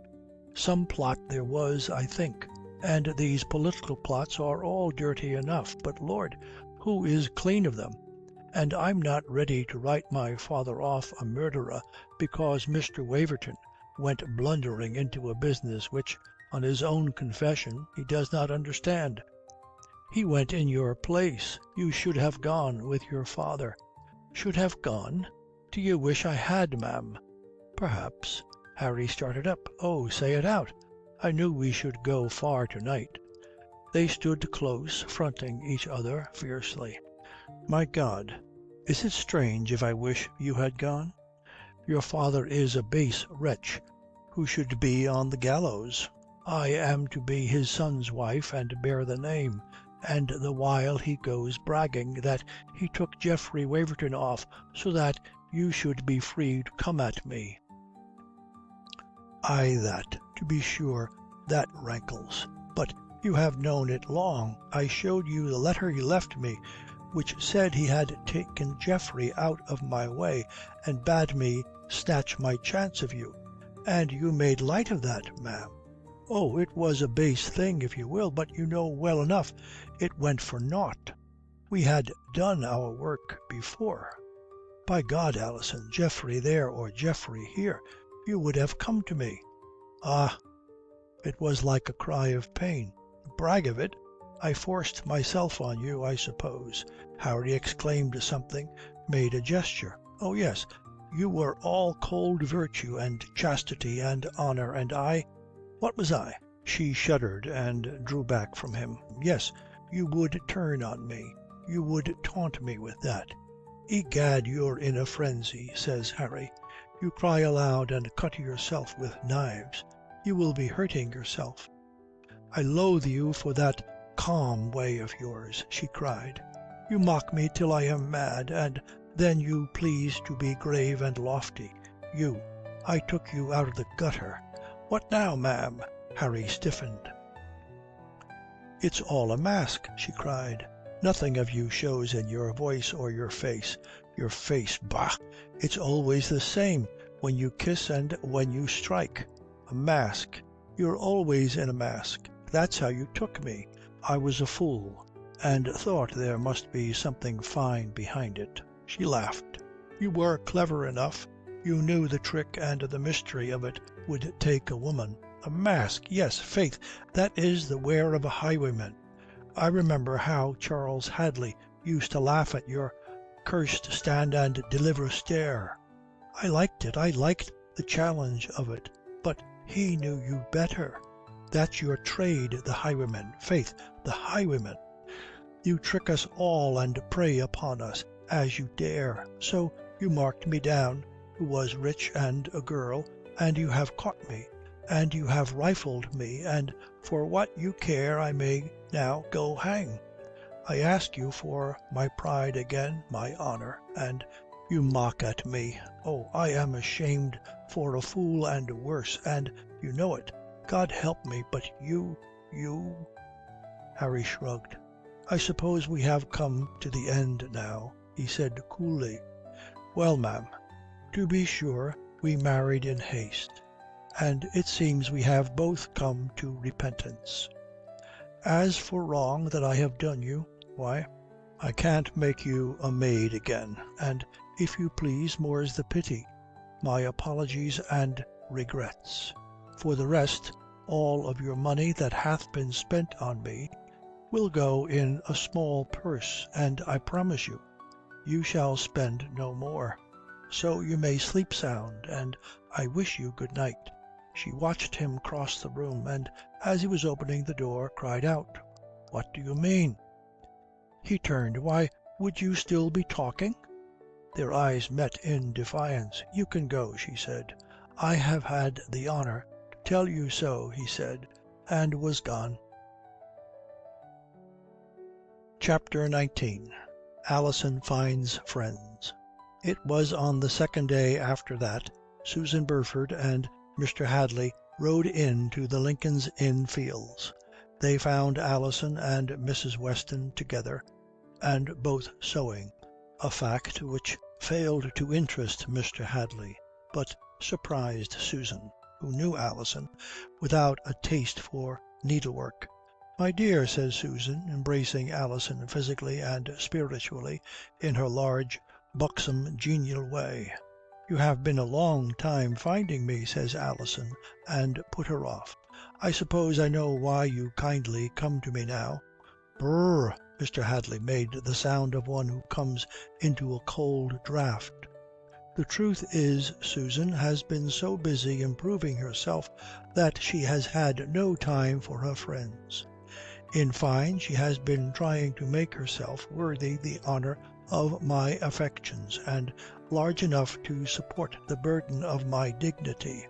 Some plot there was, I think, and these political plots are all dirty enough, but Lord, who is clean of them? And I'm not ready to write my father off a murderer because Mr. Waverton went blundering into a business which, on his own confession, he does not understand. He went in your place. You should have gone with your father." "Should have gone? Do you wish I had, ma'am?" "Perhaps." Harry started up. "Oh, say it out. I knew we should go far tonight." They stood close, fronting each other fiercely. "My God, is it strange if I wish you had gone? Your father is a base wretch who should be on the gallows. I am to be his son's wife and bear the name, and the while he goes bragging that he took Geoffrey Waverton off so that you should be free to come at me. Ay, that, to be sure, that rankles. But you have known it long. I showed you the letter he left me, which said he had taken Geoffrey out of my way and bade me snatch my chance of you. And you made light of that, ma'am. Oh, it was a base thing, if you will, but you know well enough it went for naught. We had done our work before. By God, Alison, Geoffrey there or Geoffrey here, you would have come to me." "Ah." It was like a cry of pain. "Brag of it. I forced myself on you, I suppose." Harry exclaimed something, made a gesture. "Oh, yes, you were all cold virtue and chastity and honour, and I... What was I?" She shuddered and drew back from him. "Yes, you would turn on me. You would taunt me with that." "Egad, you're in a frenzy," says Harry. "You cry aloud and cut yourself with knives. You will be hurting yourself." "I loathe you for that calm way of yours," she cried. "You mock me till I am mad, and then you please to be grave and lofty. You, I took you out of the gutter. What now, ma'am?" Harry stiffened. "It's all a mask," she cried. "Nothing of you shows in your voice or your face. Your face, bah! It's always the same when you kiss and when you strike. A mask. You're always in a mask. That's how you took me. I was a fool, and thought there must be something fine behind it." She laughed. "You were clever enough. You knew the trick and the mystery of it would take a woman. A mask, yes, faith, that is the wear of a highwayman. I remember how Charles Hadley used to laugh at your cursed stand and deliver stare. I liked it. I liked the challenge of it. But he knew you better. That's your trade, the highwayman. Faith, the highwayman. You trick us all and prey upon us as you dare. So you marked me down, who was rich and a girl, and you have caught me, and you have rifled me, and for what you care I may now go hang. I ask you for my pride again, my honour, and you mock at me. Oh, I am ashamed for a fool and worse, and you know it. God help me, but you... Harry shrugged. "I suppose we have come to the end now," he he said coolly. "Well, ma'am, to be sure we married in haste, and it seems we have both come to repentance. As for wrong that I have done you, why, I can't make you a maid again, and, if you please, more's the pity, my apologies and regrets. For the rest, all of your money that hath been spent on me will go in a small purse, and I promise you, you shall spend no more. So you may sleep sound, and I wish you good night." She watched him cross the room, and as he was opening the door, cried out, "What do you mean?" He turned. "Why, would you still be talking?" Their eyes met in defiance. "You can go," she said. "I have had the honour to tell you so," he said, and was gone. Chapter 19. Alison finds friends. It was on the second day after that Susan Burford and Mr. Hadley rode in to the Lincoln's Inn Fields. They found Alison and Mrs. Weston together, and both sewing, a fact which failed to interest Mr. Hadley, but surprised Susan, who knew Alison, without a taste for needlework. "My dear," says Susan, embracing Alison physically and spiritually in her large, buxom, genial way. "You have been a long time finding me," says Alison, and put her off. "I suppose I know why you kindly come to me now." "Brrr!" Mr. Hadley made the sound of one who comes into a cold draught. "The truth is, Susan has been so busy improving herself that she has had no time for her friends. In fine, she has been trying to make herself worthy the honour of my affections, and large enough to support the burden of my dignity.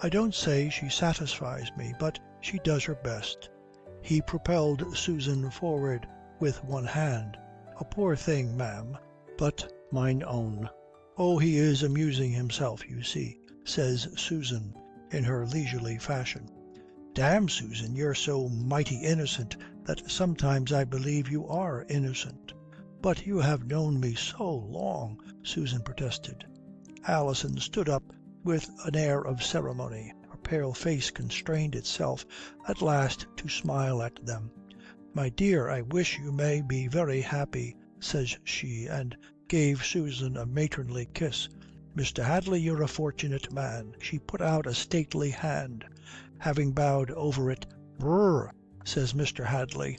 I don't say she satisfies me, but she does her best." He propelled Susan forward with one hand. "A poor thing, ma'am, but mine own." "Oh, he is amusing himself, you see," says Susan in her leisurely fashion. "Damme, Susan, you're so mighty innocent that sometimes I believe you are innocent." "But you have known me so long," Susan protested. Alison stood up with an air of ceremony. Her pale face constrained itself at last to smile at them. "My dear, I wish you may be very happy," says she, and gave Susan a matronly kiss. "Mr. Hadley, you're a fortunate man." She put out a stately hand. Having bowed over it, "Brrr," says Mr. Hadley.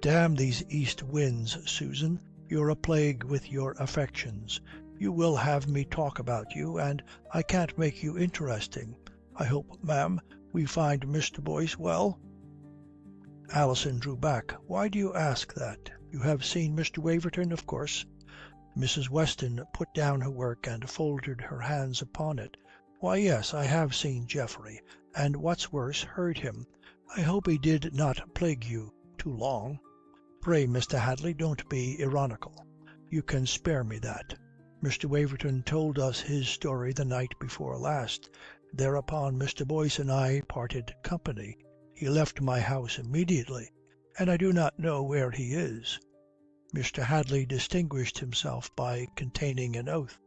"Damn these east winds, Susan. You're a plague with your affections. You will have me talk about you, and I can't make you interesting. I hope, ma'am, we find Mr. Boyce well?" Alison drew back. "Why do you ask that? You have seen Mr. Waverton, of course." Mrs. Weston put down her work and folded her hands upon it. "Why, yes, I have seen Geoffrey, and what's worse, heard him. I hope he did not plague you too long." "Pray, Mr. Hadley, don't be ironical. You can spare me that. Mr. Waverton told us his story the night before last. Thereupon Mr. Boyce and I parted company. He left my house immediately, and I do not know where he is." Mr. Hadley distinguished himself by containing an oath.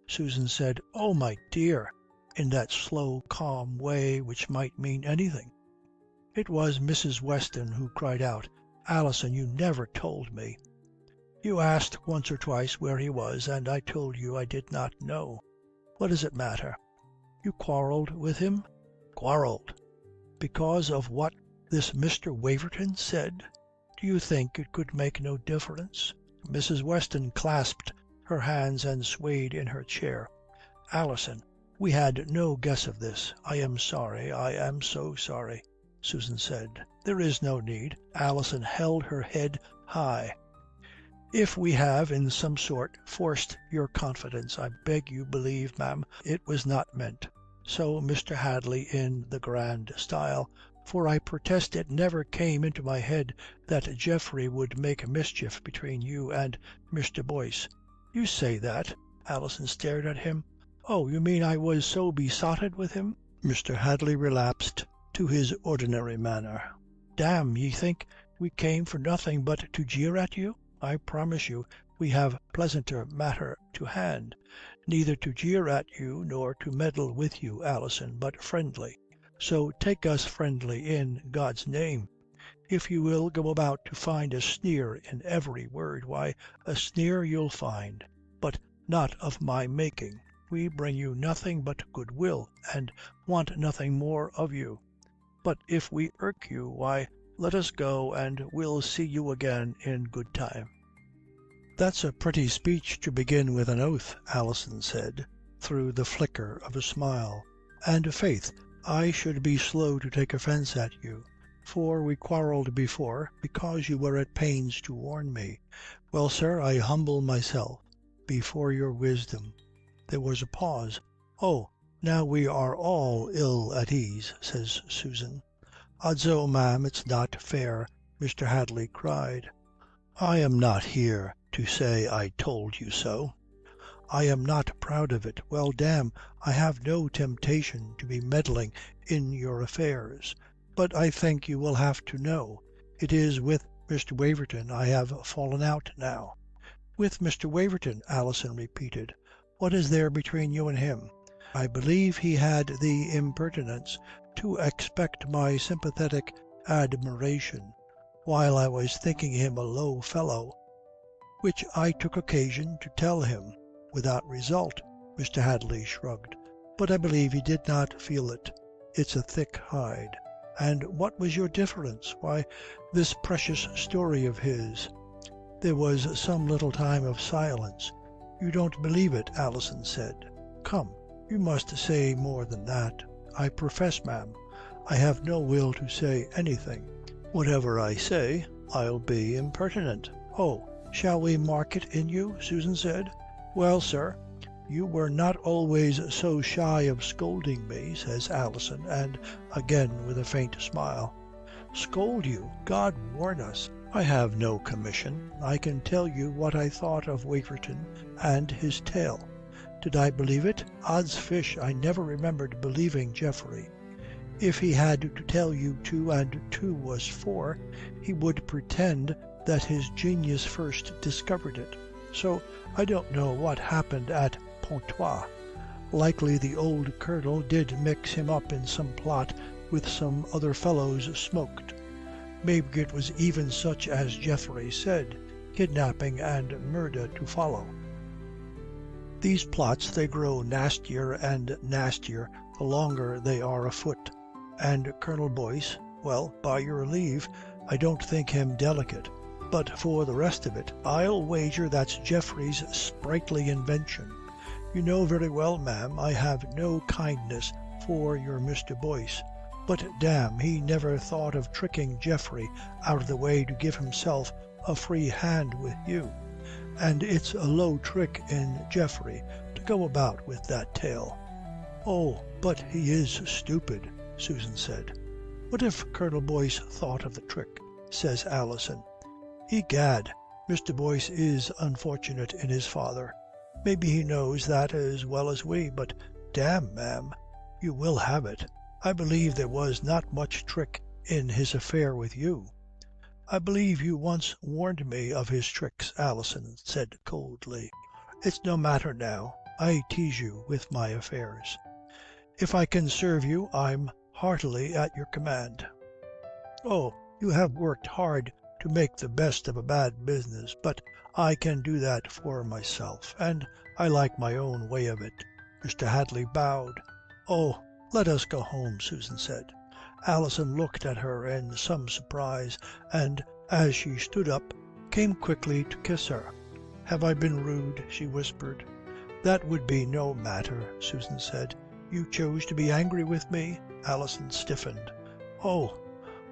Susan said, "Oh, my dear," in that slow, calm way which might mean anything. It was Mrs. Weston who cried out, "Alison, you never told me." "You asked once or twice where he was, and I told you I did not know. What does it matter?" "You quarrelled with him?" "Quarrelled? Because of what this Mr. Waverton said? Do you think it could make no difference?" Mrs. Weston clasped her hands and swayed in her chair. "Alison, we had no guess of this. I am sorry. I am so sorry," Susan said. "There is no need." Alison held her head high. "If we have in some sort forced your confidence, I beg you believe, ma'am, it was not meant. So, Mr. Hadley, in the grand style, for I protest it never came into my head that Geoffrey would make mischief between you and Mr. Boyce." "You say that?" Alison stared at him. "Oh, you mean I was so besotted with him?" Mr. Hadley relapsed to his ordinary manner. "Damme, ye think we came for nothing but to jeer at you? I promise you we have pleasanter matter to hand, neither to jeer at you nor to meddle with you, Alison, but friendly. So take us friendly in God's name. If you will go about to find a sneer in every word, why, a sneer you'll find, but not of my making. We bring you nothing but goodwill, and want nothing more of you. But if we irk you, why, let us go, and we'll see you again in good time." "That's a pretty speech to begin with an oath," Alison said, through the flicker of a smile. "And faith, I should be slow to take offence at you, for we quarrelled before, because you were at pains to warn me. Well, sir, I humble myself before your wisdom." There was a pause. "Oh, now we are all ill at ease," says Susan. "Odso, ma'am, it's not fair," Mr. Hadley cried. "I am not here to say I told you so. I am not proud of it. Well, damme, I have no temptation to be meddling in your affairs. But I think you will have to know. It is with Mr. Waverton I have fallen out now." "With Mr. Waverton?" Alison repeated. "What is there between you and him?" "I believe he had the impertinence to expect my sympathetic admiration, while I was thinking him a low fellow, which I took occasion to tell him, without result." Mr. Hadley shrugged. "But I believe he did not feel it. It's a thick hide. And what was your difference?" "Why, this precious story of his." There was some little time of silence. "You don't believe it," Alison said. "Come, you must say more than that." "I profess, ma'am, I have no will to say anything. Whatever I say, I'll be impertinent." "Oh, shall we mark it in you?" Susan said. "Well, sir, you were not always so shy of scolding me," says Alison, and again with a faint smile. "Scold you? God warn us. I have no commission. I can tell you what I thought of Waverton and his tale. Did I believe it? Odds fish, I never remembered believing Geoffrey. If he had to tell you 2 and 2 was 4, he would pretend that his genius first discovered it. So I don't know what happened at Pontoise. Likely the old colonel did mix him up in some plot with some other fellows smoked. Maybe it was even such as Geoffrey said, kidnapping and murder to follow. These plots, they grow nastier and nastier the longer they are afoot. And Colonel Boyce, well, by your leave, I don't think him delicate. But for the rest of it, I'll wager that's Geoffrey's sprightly invention. You know very well, ma'am, I have no kindness for your Mr. Boyce. But damme, he never thought of tricking Geoffrey out of the way to give himself a free hand with you. And it's a low trick in Geoffrey to go about with that tale." "Oh, but he is stupid," Susan said. "What if Colonel Boyce thought of the trick?" says Alison. "Egad, Mr. Boyce is unfortunate in his father. Maybe he knows that as well as we, but damme, ma'am, you will have it. I believe there was not much trick in his affair with you." "I believe you once warned me of his tricks," Alison said coldly. "It's no matter now. I tease you with my affairs. If I can serve you, I'm heartily at your command." "Oh, you have worked hard to make the best of a bad business, but I can do that for myself, and I like my own way of it." Mr. Hadley bowed. "Oh, let us go home," Susan said. Alison looked at her in some surprise, and, as she stood up, came quickly to kiss her. "Have I been rude?" she whispered. "That would be no matter," Susan said. "You chose to be angry with me?" Alison stiffened. "Oh,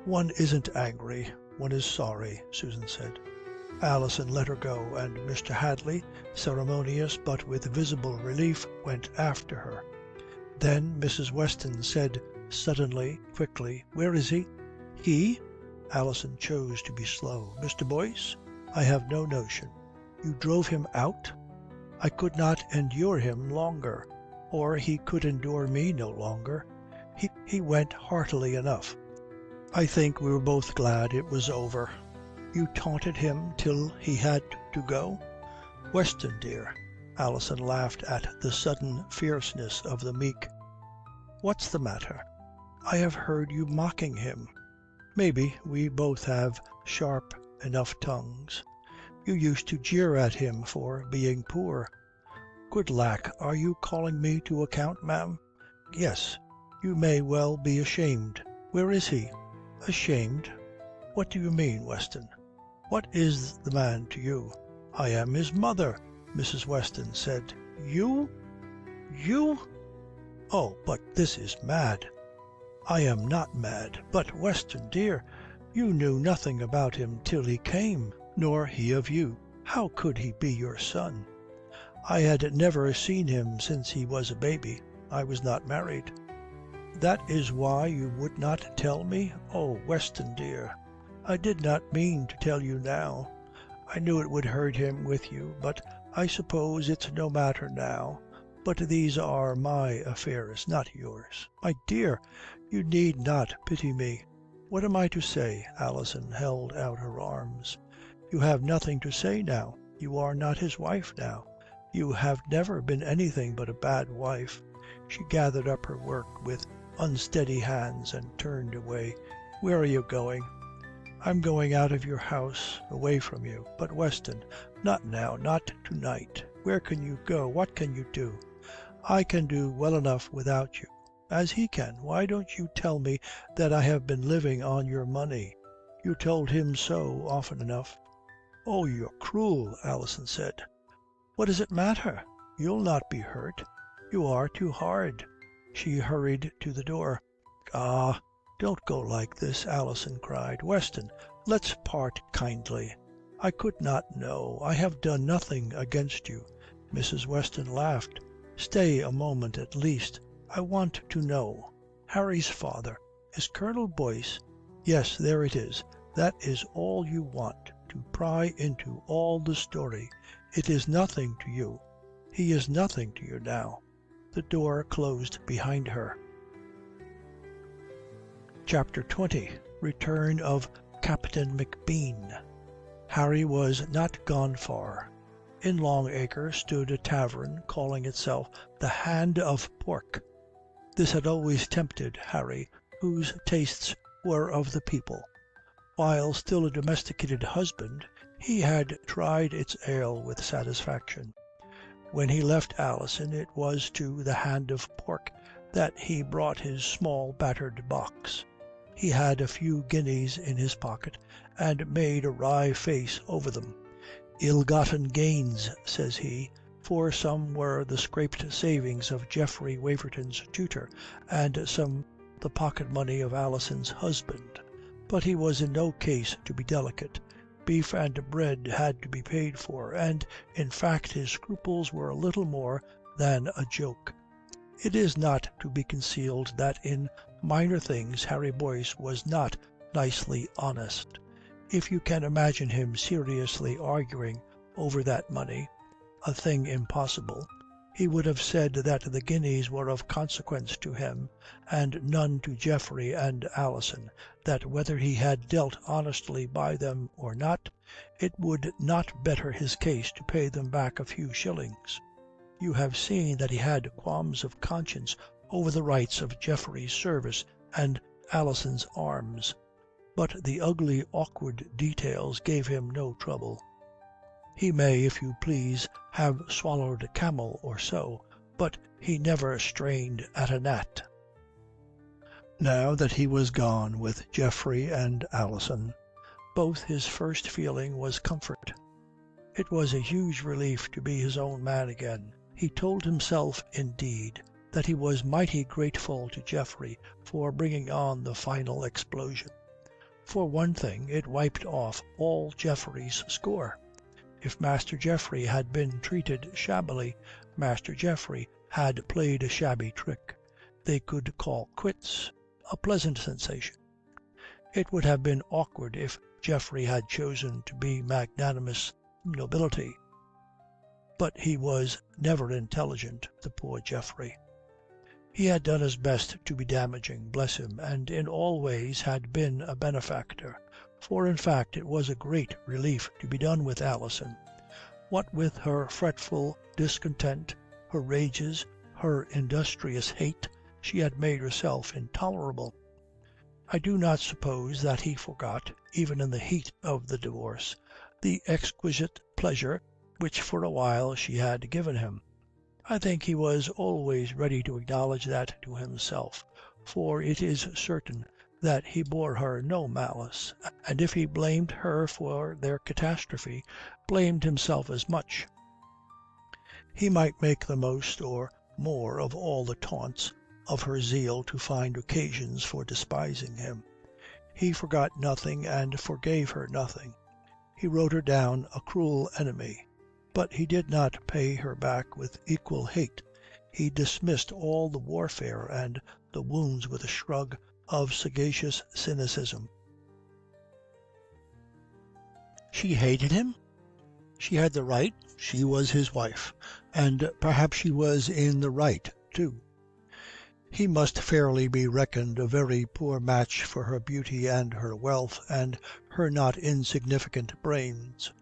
one isn't angry, one is sorry," Susan said. Alison let her go, and Mr. Hadley, ceremonious but with visible relief, went after her. Then Mrs. Weston said suddenly, quickly, "Where is he?" "He?" Alison chose to be slow. "Mr. Boyce? I have no notion." "You drove him out?" "I could not endure him longer, or he could endure me no longer. He went heartily enough. I think we were both glad it was over." "You taunted him till he had to go?" Weston, dear." Alison laughed at the sudden fierceness of the meek. "What's the matter? I have heard you mocking him." "Maybe. We both have sharp enough tongues. You used to jeer at him for being poor." "Good lack, are you calling me to account, ma'am?" "Yes. You may well be ashamed. Where is he?" "Ashamed? What do you mean, Weston? What is the man to you?" "I am his mother," Mrs. Weston said. "You? You? Oh, but this is mad." "I am not mad. But, Weston, dear, you knew nothing about him till he came, nor he of you. How could he be your son?" "I had never seen him since he was a baby. I was not married." "That is why you would not tell me? Oh, Weston, dear, I did not mean to tell you now. I knew it would hurt him with you, but I suppose it's no matter now. But these are my affairs, not yours." "My dear, you need not pity me." "What am I to say?" Alison held out her arms. "You have nothing to say now. You are not his wife now. You have never been anything but a bad wife." She gathered up her work with unsteady hands and turned away. "Where are you going?" "I'm going out of your house, away from you." "But, Weston, not now, not tonight. Where can you go? What can you do?" "I can do well enough without you, as he can. Why don't you tell me that I have been living on your money? You told him so often enough." "Oh, you're cruel," Alison said. "What does it matter? You'll not be hurt. You are too hard." She hurried to the door. "Ah, don't go like this," Alison cried. "Weston, let's part kindly." "I could not know. I have done nothing against you." Mrs. Weston laughed. "Stay a moment at least. I want to know. Harry's father is Colonel Boyce?" "Yes, there it is. That is all you want, to pry into all the story. It is nothing to you. He is nothing to you now." The door closed behind her. Chapter 20. Return of Captain McBean. Harry was not gone far. In Long Acre stood a tavern calling itself the Hand of Pork. This had always tempted Harry, whose tastes were of the people. While still a domesticated husband, he had tried its ale with satisfaction. When he left Alison, it was to the Hand of Pork that he brought his small battered box. He had a few guineas in his pocket, and made a wry face over them. "Ill-gotten gains," says he, for some were the scraped savings of Geoffrey Waverton's tutor, and some the pocket-money of Alison's husband. But he was in no case to be delicate. Beef and bread had to be paid for, and, in fact, his scruples were little more than a joke. It is not to be concealed that in minor things Harry Boyce was not nicely honest. If you can imagine him seriously arguing over that money, a thing impossible, he would have said that the guineas were of consequence to him, and none to Geoffrey and Alison, that whether he had dealt honestly by them or not, it would not better his case to pay them back a few shillings. You have seen that he had qualms of conscience over the rights of Geoffrey's service and Alison's arms, but the ugly awkward details gave him no trouble. He may, if you please, have swallowed a camel or so, but he never strained at a gnat. Now that he was gone with Geoffrey and Alison, both, his first feeling was comfort. It was a huge relief to be his own man again. He told himself, indeed, that he was mighty grateful to Geoffrey for bringing on the final explosion. For one thing, it wiped off all Geoffrey's score. If Master Geoffrey had been treated shabbily, Master Geoffrey had played a shabby trick. They could call quits, a pleasant sensation. It would have been awkward if Geoffrey had chosen to be magnanimous nobility. But he was never intelligent, the poor Geoffrey. He had done his best to be damaging, bless him, and in all ways had been a benefactor. For in fact it was a great relief to be done with Alison. What with her fretful discontent, her rages, her industrious hate, she had made herself intolerable. I do not suppose that he forgot, even in the heat of the divorce, the exquisite pleasure which for a while she had given him. I think he was always ready to acknowledge that to himself, for it is certain that he bore her no malice, and if he blamed her for their catastrophe, blamed himself as much. He might make the most or more of all the taunts of her zeal to find occasions for despising him. He forgot nothing and forgave her nothing. He wrote her down a cruel enemy, but he did not pay her back with equal hate. He dismissed all the warfare and the wounds with a shrug of sagacious cynicism. She hated him? She had the right. She was his wife, and perhaps she was in the right too. He must fairly be reckoned a very poor match for her beauty and her wealth and her not insignificant brains.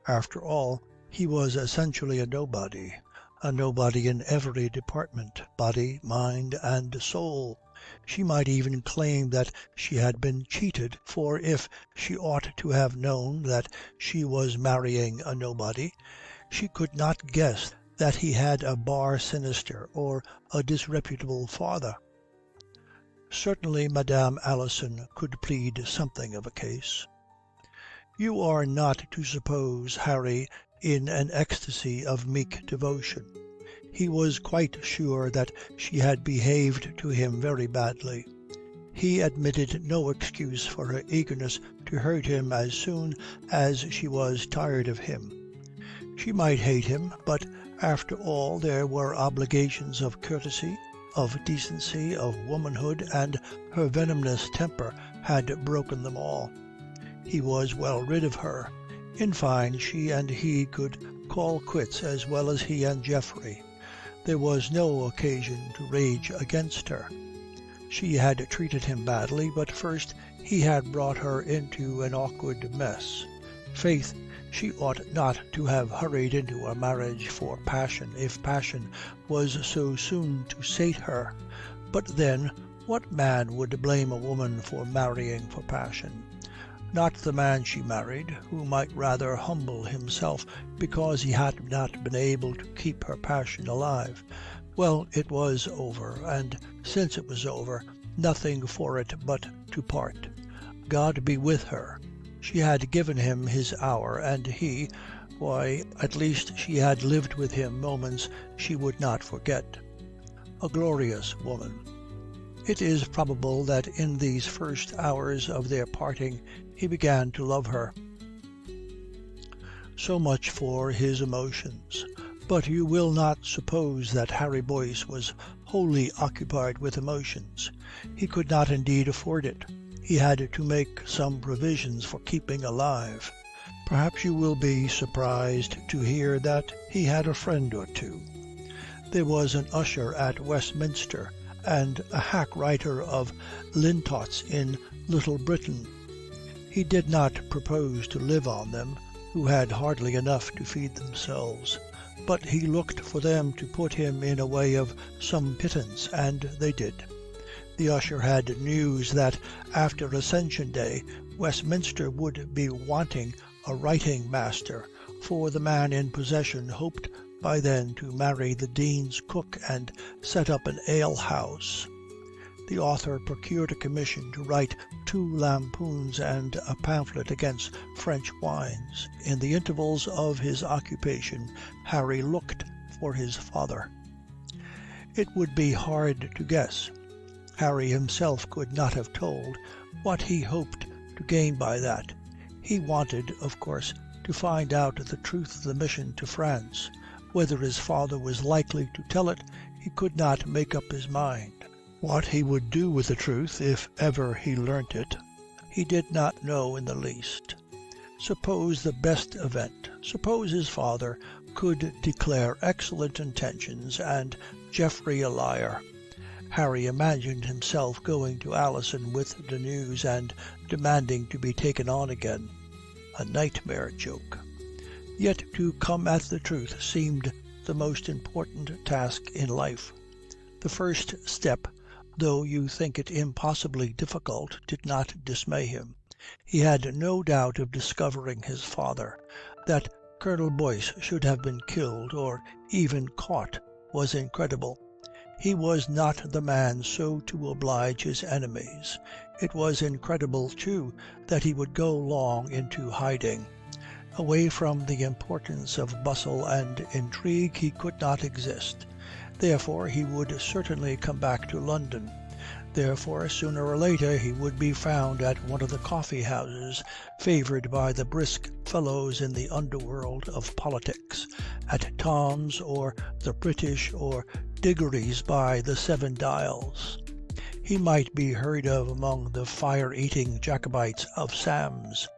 After all, he was essentially a nobody in every department, body, mind, and soul. She might even claim that she had been cheated, for if she ought to have known that she was marrying a nobody, she could not guess that he had a bar sinister or a disreputable father. Certainly Madame Alison could plead something of a case. You are not to suppose Harry in an ecstasy of meek devotion. He was quite sure that she had behaved to him very badly. He admitted no excuse for her eagerness to hurt him as soon as she was tired of him. She might hate him, but after all there were obligations of courtesy, of decency, of womanhood, and her venomous temper had broken them all. He was well rid of her. In fine, she and he could call quits as well as he and Geoffrey. There was no occasion to rage against her. She had treated him badly, but first he had brought her into an awkward mess. Faith, she ought not to have hurried into a marriage for passion, if passion was so soon to sate her. But then, what man would blame a woman for marrying for passion? Not the man she married, who might rather humble himself because he had not been able to keep her passion alive. Well, it was over, and since it was over, nothing for it but to part. God be with her. She had given him his hour, and he, why, at least she had lived with him moments she would not forget. A glorious woman. It is probable that in these first hours of their parting he began to love her. So much for his emotions. But you will not suppose that Harry Boyce was wholly occupied with emotions. He could not indeed afford it. He had to make some provisions for keeping alive. Perhaps you will be surprised to hear that he had a friend or two. There was an usher at Westminster and a hack writer of Lintots in Little Britain. He did not propose to live on them, who had hardly enough to feed themselves, but he looked for them to put him in a way of some pittance, and they did. The usher had news that after Ascension Day Westminster would be wanting a writing master, for the man in possession hoped by then to marry the Dean's cook and set up an ale-house. The author procured a commission to write 2 lampoons and a pamphlet against French wines. In the intervals of his occupation, Harry looked for his father. It would be hard to guess. Harry himself could not have told what he hoped to gain by that. He wanted, of course, to find out the truth of the mission to France. Whether his father was likely to tell it, he could not make up his mind. What he would do with the truth, if ever he learnt it, he did not know in the least. Suppose the best event, suppose his father could declare excellent intentions and Geoffrey a liar. Harry imagined himself going to Alison with the news and demanding to be taken on again. A nightmare joke. Yet to come at the truth seemed the most important task in life. The first step, though you think it impossibly difficult, did not dismay him. He had no doubt of discovering his father. That Colonel Boyce should have been killed, or even caught, was incredible. He was not the man so to oblige his enemies. It was incredible, too, that he would go long into hiding. Away from the importance of bustle and intrigue he could not exist. Therefore he would certainly come back to London. Therefore, sooner or later, he would be found at one of the coffee houses favoured by the brisk fellows in the underworld of politics, at Tom's or the British or Diggory's by the Seven Dials. He might be heard of among the fire-eating Jacobites of Sam's.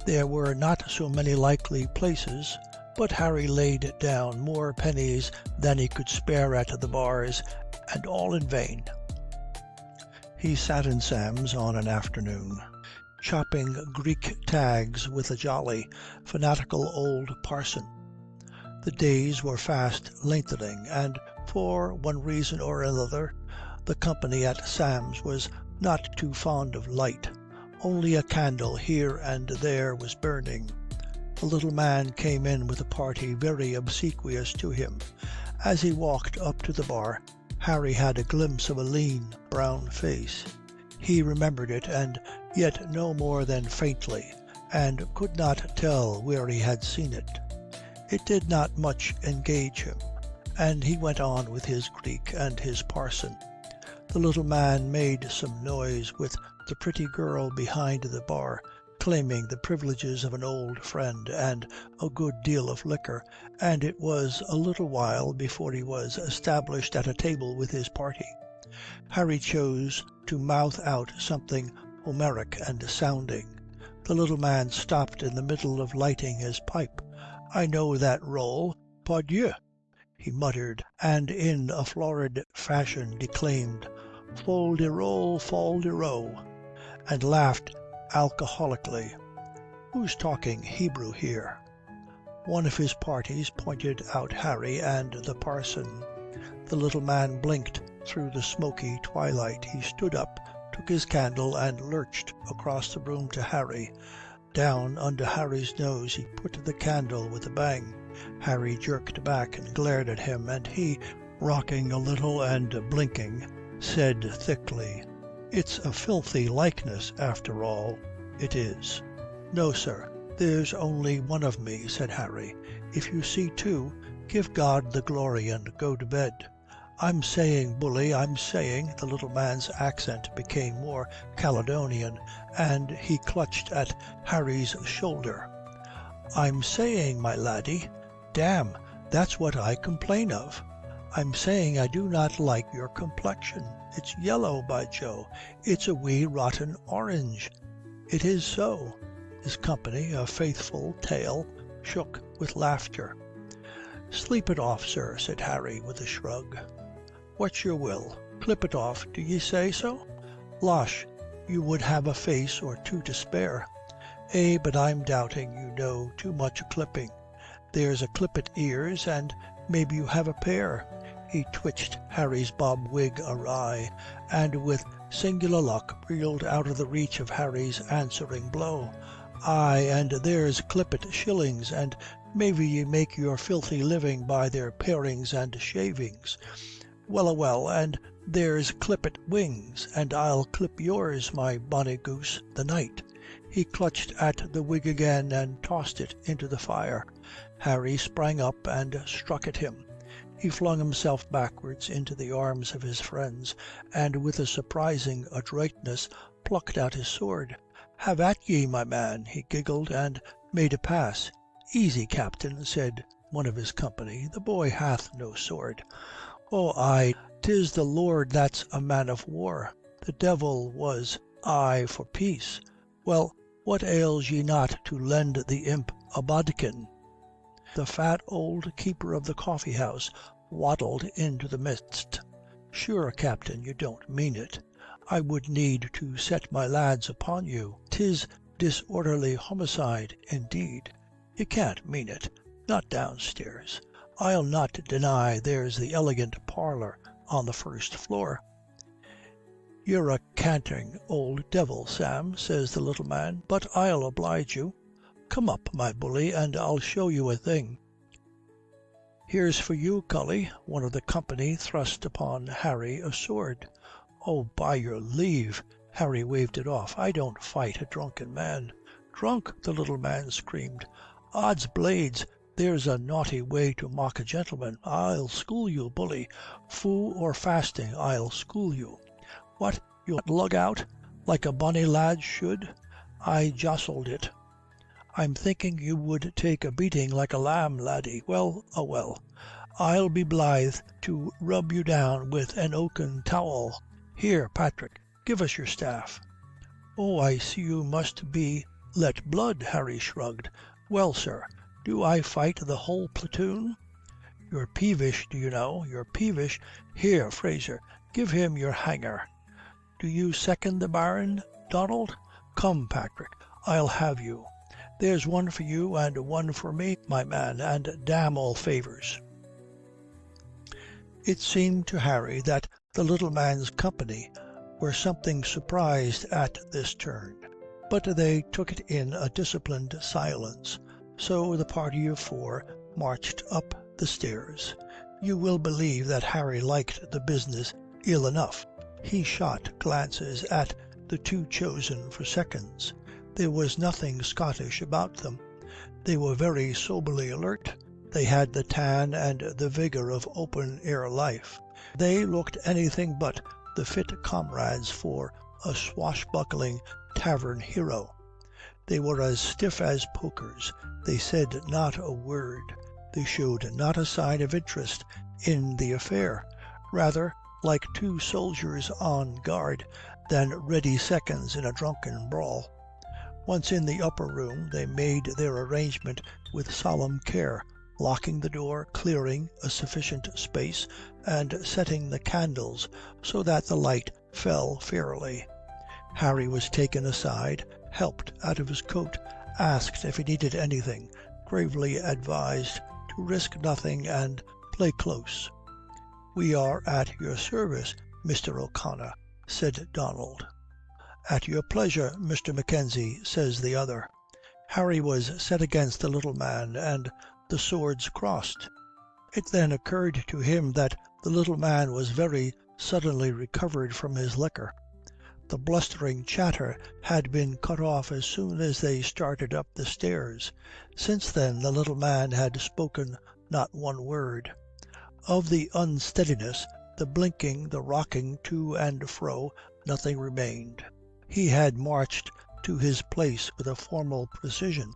There were not so many likely places, but Harry laid down more pennies than he could spare at the bars, and all in vain. He sat in Sam's on an afternoon, chopping Greek tags with a jolly, fanatical old parson. The days were fast lengthening, and for one reason or another the company at Sam's was not too fond of light. Only a candle here and there was burning. A little man came in with a party very obsequious to him. As he walked up to the bar, Harry had a glimpse of a lean, brown face. He remembered it, and yet no more than faintly, and could not tell where he had seen it. It did not much engage him, and he went on with his Greek and his parson. The little man made some noise with the pretty girl behind the bar, claiming the privileges of an old friend and a good deal of liquor, and it was a little while before he was established at a table with his party. Harry chose to mouth out something Homeric and sounding. The little man stopped in the middle of lighting his pipe. "I know that roll, pardieu," he muttered, and in a florid fashion declaimed "Fol de rol, fol de row," and laughed alcoholically. "Who's talking Hebrew here?" One of his parties pointed out Harry and the parson. The little man blinked through the smoky twilight. He stood up, took his candle, and lurched across the room to Harry. Down under Harry's nose he put the candle with a bang. Harry jerked back and glared at him, and he, rocking a little and blinking, said thickly, "It's a filthy likeness after all, it is." "No, sir, there's only one of me," said Harry. "If you see two, give God the glory and go to bed." "I'm saying, bully, I'm saying," the little man's accent became more Caledonian, and he clutched at Harry's shoulder. "I'm saying, my laddie, damme, that's what I complain of. I'm saying I do not like your complexion. It's yellow, by Joe. It's a wee rotten orange. It is so." His company, a faithful tail, shook with laughter. "Sleep it off, sir," said Harry with a shrug. "What's your will? Clip it off, do ye say so? Losh, you would have a face or two to spare. But I'm doubting you know too much clipping. There's a clippet ears, and maybe you have a pair." He twitched Harry's bob wig awry, and with singular luck reeled out of the reach of Harry's answering blow. "Ay, and there's clippet shillings, and maybe ye make your filthy living by their parings and shavings. Well a well, and there's clippet wings, and I'll clip yours, my bonny goose, the night." He clutched at the wig again and tossed it into the fire. Harry sprang up and struck at him. He flung himself backwards into the arms of his friends, and with a surprising adroitness plucked out his sword. "Have at ye, my man," he giggled, and made a pass. "Easy, captain," said one of his company, "the boy hath no sword." "Oh, ay, 'tis the Lord that's a man of war. The devil was I for peace. Well, what ails ye not to lend the imp a bodkin?" The fat old keeper of the coffee-house waddled into the midst. "Sure, captain, you don't mean it. I would need to set my lads upon you. 'Tis disorderly homicide, indeed." You can't mean it. Not downstairs. I'll not deny there's the elegant parlour on the first floor." "You're a canting old devil, Sam," says the little man, "but I'll oblige you. Come up, my bully, and I'll show you a thing." "Here's for you, cully." One of the company thrust upon Harry a sword. "Oh, by your leave," Harry waved it off. "I don't fight a drunken man." "Drunk!" the little man screamed. "Odds blades, there's a naughty way to mock a gentleman. I'll school you, bully. Fou or fasting, I'll school you. What, you'll lug out like a bonny lad should? I jostled it. I'm thinking you would take a beating like a lamb, laddie. Well, a well. I'll be blithe to rub you down with an oaken towel. Here, Patrick, give us your staff." "Oh, I see you must be let blood," Harry shrugged. "Well, sir, do I fight the whole platoon?" "You're peevish, do you know? You're peevish. Here, Fraser, give him your hanger. Do you second the bairn, Donald? Come, Patrick, I'll have you. There's one for you and one for me, my man, and damn all favours." It seemed to Harry that the little man's company were something surprised at this turn, but they took it in a disciplined silence. So the party of four marched up the stairs. You will believe that Harry liked the business ill enough. He shot glances at the two chosen for seconds. There was nothing Scottish about them. They were very soberly alert. They had the tan and the vigour of open-air life. They looked anything but the fit comrades for a swashbuckling tavern hero. They were as stiff as pokers. They said not a word. They showed not a sign of interest in the affair, rather like two soldiers on guard than ready seconds in a drunken brawl. Once in the upper room, they made their arrangement with solemn care, locking the door, clearing a sufficient space, and setting the candles so that the light fell fairly. Harry was taken aside, helped out of his coat, asked if he needed anything, gravely advised to risk nothing and play close. "We are at your service, Mr. O'Connor," said Donald. "At your pleasure, Mr. Mackenzie," says the other. Harry was set against the little man, and the swords crossed. It then occurred to him that the little man was very suddenly recovered from his liquor. The blustering chatter had been cut off as soon as they started up the stairs. Since then the little man had spoken not one word. Of the unsteadiness, the blinking, the rocking to and fro, nothing remained. He had marched to his place with a formal precision.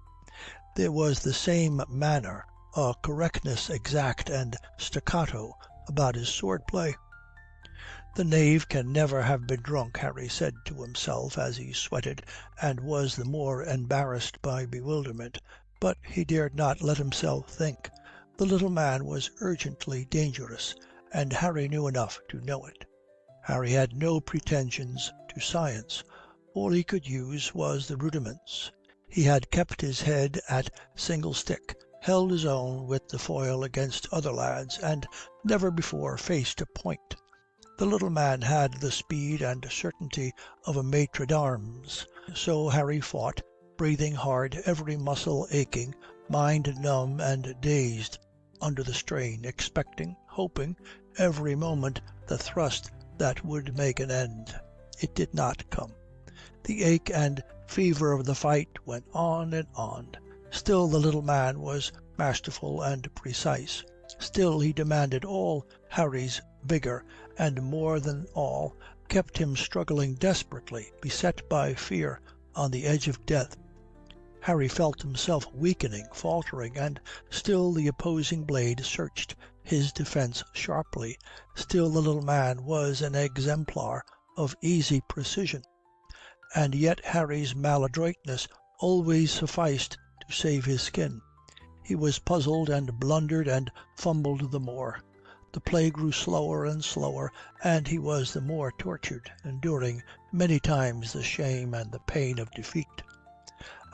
There was the same manner, a correctness exact and staccato about his sword play. "The knave can never have been drunk," Harry said to himself as he sweated and was the more embarrassed by bewilderment. But he dared not let himself think. The little man was urgently dangerous, and Harry knew enough to know it. Harry had no pretensions to science. All he could use was the rudiments. He had kept his head at single stick, held his own with the foil against other lads, and never before faced a point. The little man had the speed and certainty of a maitre d'armes. So Harry fought, breathing hard, every muscle aching, mind numb and dazed under the strain, expecting, hoping, every moment the thrust that would make an end. It did not come. The ache and fever of the fight went on and on. Still the little man was masterful and precise. Still he demanded all Harry's vigour, and more than all, kept him struggling desperately, beset by fear, on the edge of death. Harry felt himself weakening, faltering, and still the opposing blade searched his defence sharply. Still the little man was an exemplar of easy precision. And yet Harry's maladroitness always sufficed to save his skin. He was puzzled and blundered and fumbled the more. The play grew slower and slower, and he was the more tortured, enduring many times the shame and the pain of defeat.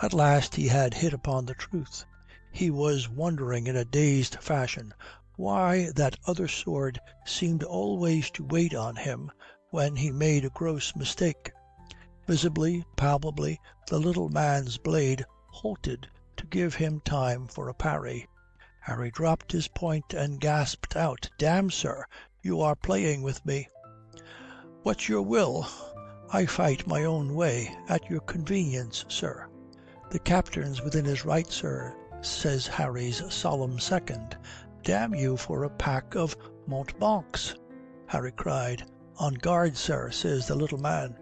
At last he had hit upon the truth. He was wondering in a dazed fashion why that other sword seemed always to wait on him when he made a gross mistake. Visibly, palpably, the little man's blade halted to give him time for a parry. Harry dropped his point and gasped out, "Damme, sir, you are playing with me." "What's your will? I fight my own way, at your convenience, sir." "The captain's within his right, sir," says Harry's solemn second. "Damn you for a pack of mountebanks," Harry cried. "On guard, sir," says the little man.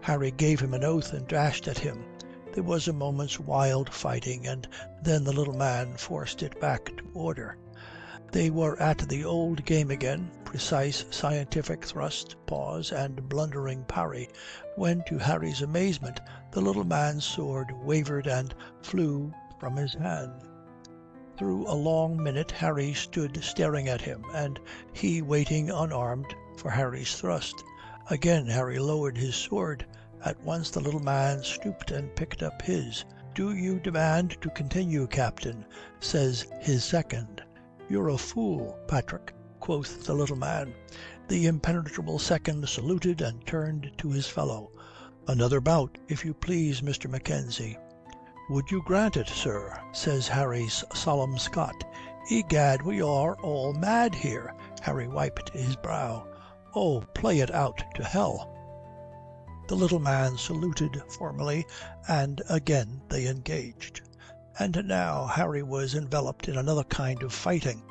Harry gave him an oath and dashed at him. There was a moment's wild fighting, and then the little man forced it back to order. They were at the old game again, precise scientific thrust, pause, and blundering parry, when to Harry's amazement the little man's sword wavered and flew from his hand. Through a long minute Harry stood staring at him, and he waiting unarmed for Harry's thrust. Again Harry lowered his sword. At once the little man stooped and picked up his. "Do you demand to continue, captain?" says his second. "You're a fool, Patrick," quoth the little man. The impenetrable second saluted and turned to his fellow. "Another bout, if you please, Mr. Mackenzie." "Would you grant it, sir?" says Harry's solemn Scot. "Egad, we are all mad here." Harry wiped his brow. "Oh, play it out to hell." The little man saluted formally, and again they engaged. And now Harry was enveloped in another kind of fighting.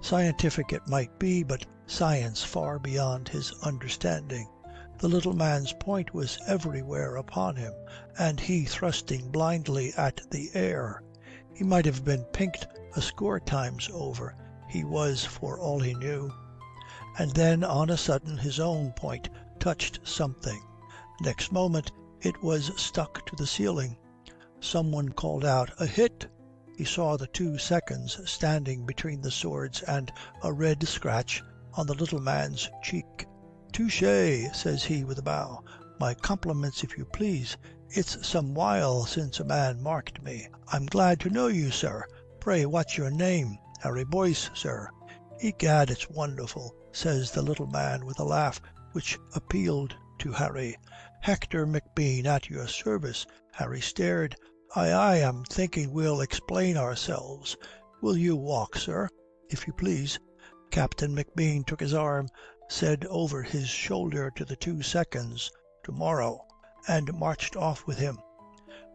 Scientific it might be, but science far beyond his understanding. The little man's point was everywhere upon him, and he thrusting blindly at the air. He might have been pinked a score times over, he was for all he knew. And then on a sudden his own point touched something. Next moment it was stuck to the ceiling. Someone called out, "A hit!" He saw the 2 seconds standing between the swords and a red scratch on the little man's cheek. "Touché," says he with a bow. "My compliments, if you please. It's some while since a man marked me. I'm glad to know you, sir. Pray, what's your name?" "Harry Boyce, sir." "Egad, it's wonderful," says the little man with a laugh which appealed to Harry. "Hector McBean at your service." Harry stared. Aye, I'm thinking we'll explain ourselves. Will you walk, sir, if you please?" Captain McBean took his arm, said over his shoulder to the 2 seconds, "To-morrow," and marched off with him.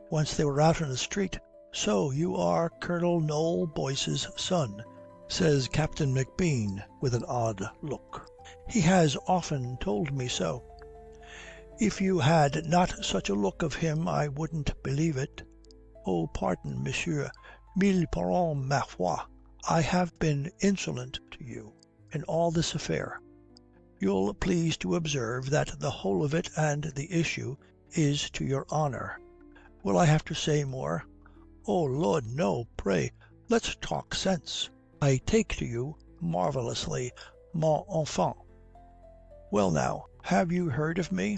Once they were out in the street. "So you are Colonel Noel Boyce's son," says Captain McBean with an odd look. "He has often told me so." "If you had not such a look of him I wouldn't believe it." "Oh, pardon, monsieur. Mille pardons, ma foi. I have been insolent to you in all this affair. You'll please to observe that the whole of it and the issue is to your honour. Will I have to say more?" "Oh Lord, no. Pray, let's talk sense. I take to you marvellously, mon enfant. Well now, have you heard of me?"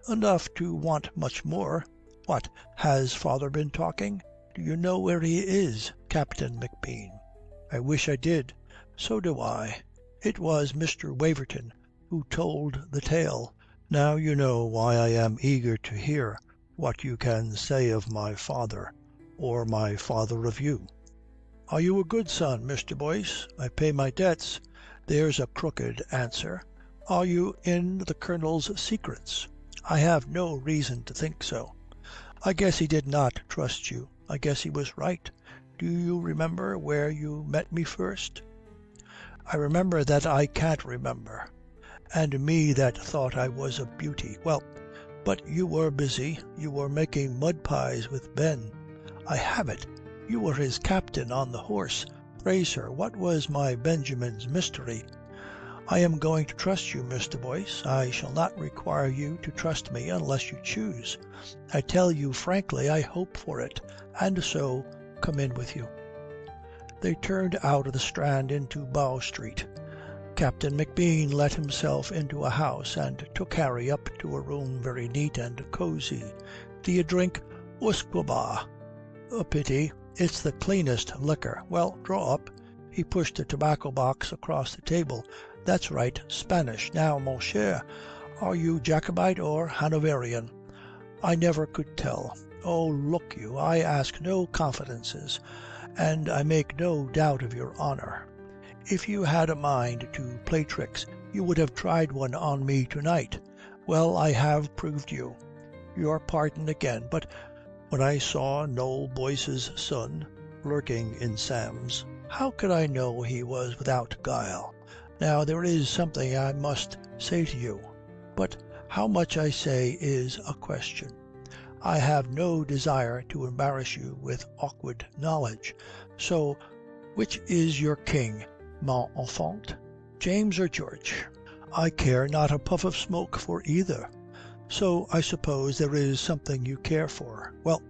"Enough to want much more. What, has father been talking? Do you know where he is, Captain McBean?" "I wish I did." "So do I. It was Mr. Waverton who told the tale. Now you know why I am eager to hear what you can say of my father, or my father of you." "Are you a good son, Mr. Boyce?" "I pay my debts." "There's a crooked answer. Are you in the Colonel's secrets?" "I have no reason to think so." "I guess he did not trust you. I guess he was right. Do you remember where you met me first?" "I remember that I can't remember. And me that thought I was a beauty. Well, but you were busy. You were making mud pies with Ben." "I have it. You were his captain on the horse. Pray, sir, what was my Benjamin's mystery?" "I am going to trust you, Mr. Boyce. I shall not require you to trust me unless you choose. I tell you frankly I hope for it, and so come in with you." They turned out of the Strand into Bow Street. Captain McBean let himself into a house and took Harry up to a room very neat and cosy. "Do you drink usquebaugh?" "A pity. It's the cleanest liquor. Well, draw up." He pushed a tobacco box across the table. "That's right, Spanish. Now, mon cher, are you Jacobite or Hanoverian?" I never could tell. "Oh, look you, I ask no confidences, and I make no doubt of your honour. If you had a mind to play tricks, you would have tried one on me to-night. Well, I have proved you. Your pardon again, but when I saw Noll Boyce's son lurking in Sam's, how could I know he was without guile? Now, there is something I must say to you, but how much I say is a question. I have no desire to embarrass you with awkward knowledge. So, which is your king, mon enfant? James or George? I care not a puff of smoke for either. So I suppose there is something you care for. Well,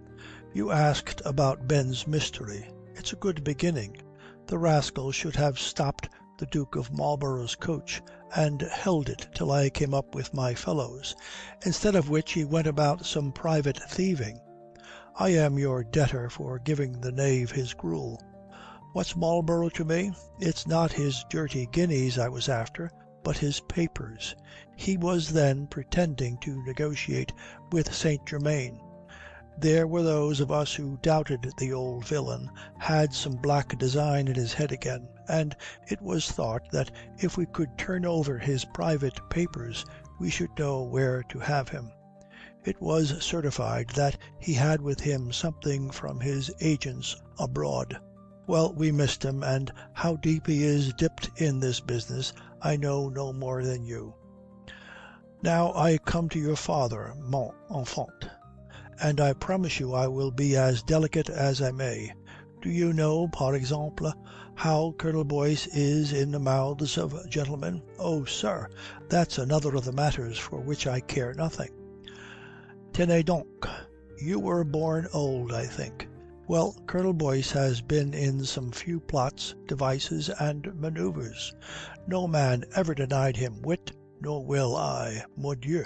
you asked about Ben's mystery. It's a good beginning. The rascal should have stopped the Duke of Marlborough's coach and held it till I came up with my fellows, instead of which he went about some private thieving. I am your debtor for giving the knave his gruel. What's Marlborough to me? It's not his dirty guineas I was after, but his papers. He was then pretending to negotiate with St. Germain. There were those of us who doubted the old villain had some black design in his head again, and it was thought that if we could turn over his private papers we should know where to have him. It was certified that he had with him something from his agents abroad. Well, we missed him, and how deep he is dipped in this business I know no more than you. Now I come to your father, mon enfant, and I promise you I will be as delicate as I may. Do you know, par exemple, how Colonel Boyce is in the mouths of gentlemen? Oh, sir, that's another of the matters for which I care nothing. Tenez donc, you were born old, I think. Well, Colonel Boyce has been in some few plots, devices, and manoeuvres. No man ever denied him wit, nor will I, mordieu.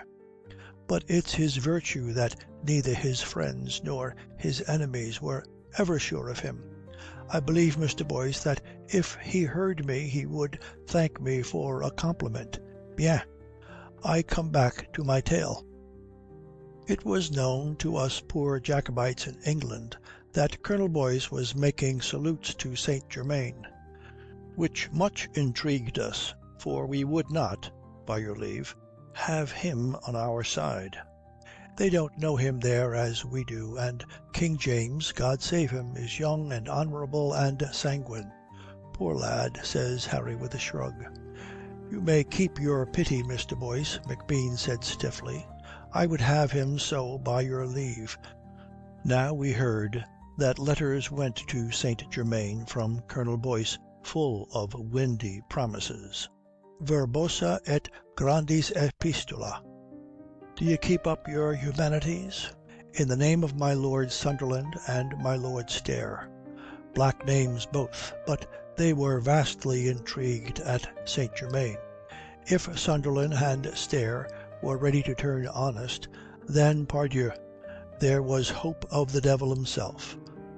But it's his virtue that neither his friends nor his enemies were ever sure of him. I believe, Mr. Boyce, that if he heard me he would thank me for a compliment. Bien, I come back to my tale. It was known to us poor Jacobites in England that Colonel Boyce was making salutes to St. Germain, which much intrigued us, for we would not, by your leave, have him on our side. They don't know him there as we do, and King James, God save him, is young and honourable and sanguine. Poor lad, says Harry with a shrug. You may keep your pity, Mr. Boyce, McBean said stiffly. I would have him so by your leave. Now we heard that letters went to St. Germain from Colonel Boyce full of windy promises. Verbosa et grandis epistola. Do you keep up your humanities? In the name of my Lord Sunderland and my Lord Stair. Black names both, but they were vastly intrigued at St. Germain. If Sunderland and Stair were ready to turn honest, then, pardieu, there was hope of the devil himself.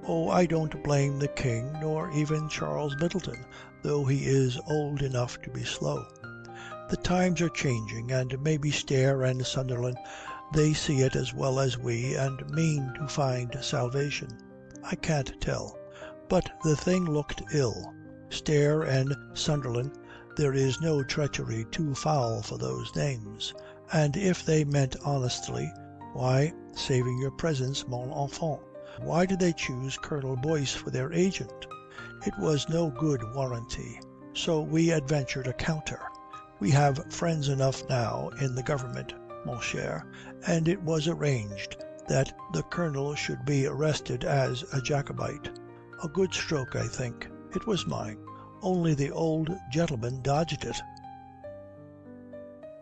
Oh, I don't blame the King, nor even Charles Middleton, though he is old enough to be slow. The times are changing, and maybe Stair and Sunderland, they see it as well as we, and mean to find salvation. I can't tell. But the thing looked ill. Stair and Sunderland, there is no treachery too foul for those names. And if they meant honestly, why, saving your presence, mon enfant, why did they choose Colonel Boyce for their agent? It was no good warranty. So we adventured a counter. We have friends enough now in the government, mon cher, and it was arranged that the Colonel should be arrested as a Jacobite. A good stroke, I think. It was mine. Only the old gentleman dodged it.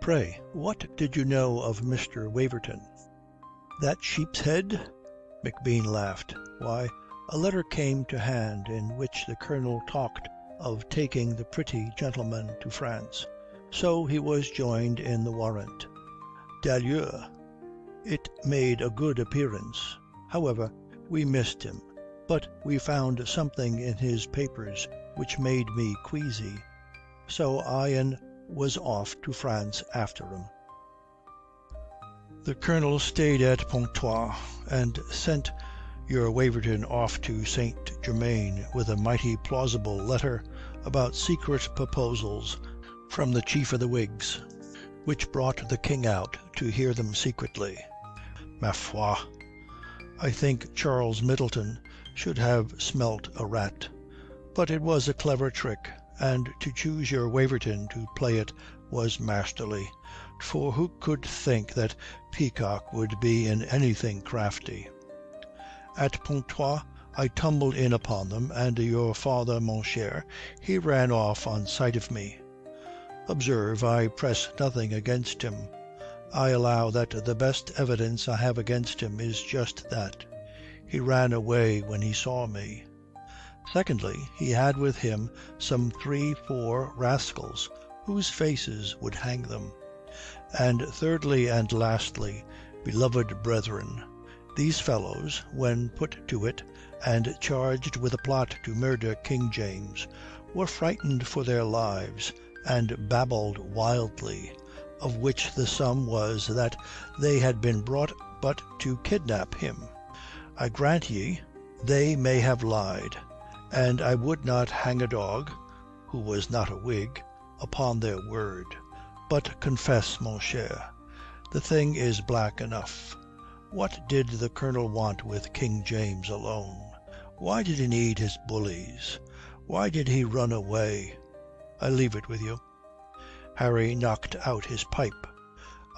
Pray, what did you know of Mr. Waverton? That sheep's head? McBean laughed. Why, a letter came to hand in which the Colonel talked of taking the pretty gentleman to France. So he was joined in the warrant. D'ailleurs, it made a good appearance. However, we missed him. but we found something in his papers which made me queasy, so I was off to France after him. The Colonel stayed at Pontoise and sent your Waverton off to St. Germain with a mighty plausible letter about secret proposals from the chief of the Whigs, which brought the king out to hear them secretly. Ma foi, I think Charles Middleton should have smelt a rat. But it was a clever trick, and to choose your Waverton to play it was masterly, for who could think that Peacock would be in anything crafty? At Pontoise I tumbled in upon them, and your father, mon cher, he ran off on sight of me. Observe, I press nothing against him. I allow that the best evidence I have against him is just that. He ran away when he saw me. Secondly, he had with him some 3-4 rascals whose faces would hang them. And thirdly and lastly, beloved brethren, these fellows, when put to it and charged with a plot to murder King James, were frightened for their lives and babbled wildly, of which the sum was that they had been brought but to kidnap him. I grant ye, they may have lied, and I would not hang a dog, who was not a Whig, upon their word. But confess, mon cher, the thing is black enough. What did the Colonel want with King James alone? Why did he need his bullies? Why did he run away? I leave it with you." Harry knocked out his pipe.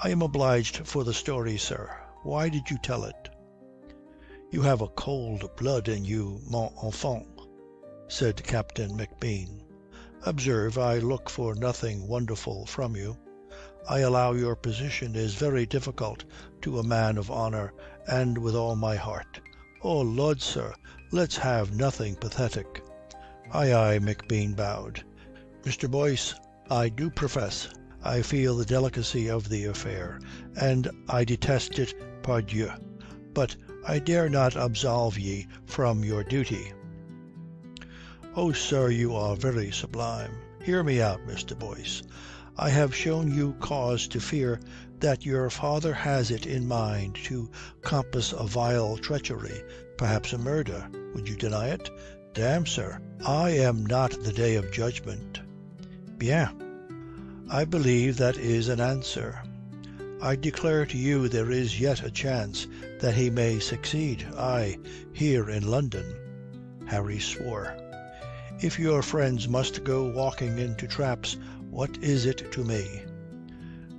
"I am obliged for the story, sir. Why did you tell it?" "You have a cold blood in you, mon enfant," said Captain McBean. "Observe, I look for nothing wonderful from you. I allow your position is very difficult to a man of honour, and with all my heart. Oh Lud, sir, let's have nothing pathetic." "Aye, aye," McBean bowed. "Mr. Boyce, I do profess I feel the delicacy of the affair, and I detest it, pardieu. But I dare not absolve ye from your duty." "Oh, sir, you are very sublime. Hear me out, Mr. Boyce. I have shown you cause to fear that your father has it in mind to compass a vile treachery, perhaps a murder. Would you deny it?" "Damme, sir, I am not the day of judgment." "Bien. I believe that is an answer. I declare to you there is yet a chance that he may succeed, aye, here in London." Harry swore. "If your friends must go walking into traps, what is it to me?"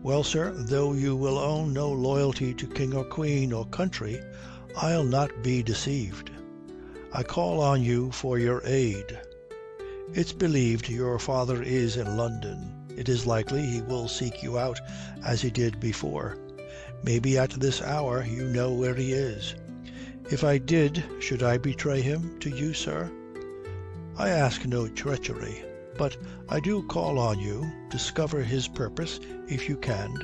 "Well, sir, though you will own no loyalty to king or queen or country, I'll not be deceived. I call on you for your aid. It's believed your father is in London. It is likely he will seek you out as he did before. Maybe at this hour you know where he is. If I did, should I betray him to you, sir?" "I ask no treachery, but I do call on you, discover his purpose if you can,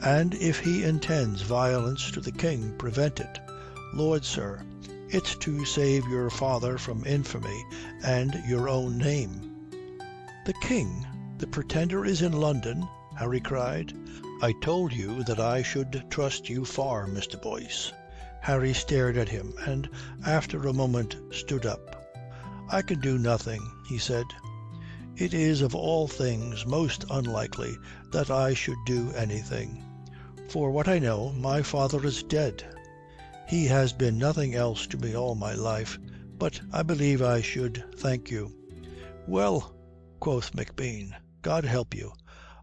and if he intends violence to the king, prevent it. Lord, sir, it's to save your father from infamy and your own name." "The king? The Pretender is in London?" Harry cried. "I told you that I should trust you far, Mr. Boyce." Harry stared at him, and after a moment stood up. "I can do nothing," he said. "It is of all things most unlikely that I should do anything. For what I know, my father is dead. He has been nothing else to me all my life, but I believe I should thank you." "Well," quoth McBean, "God help you.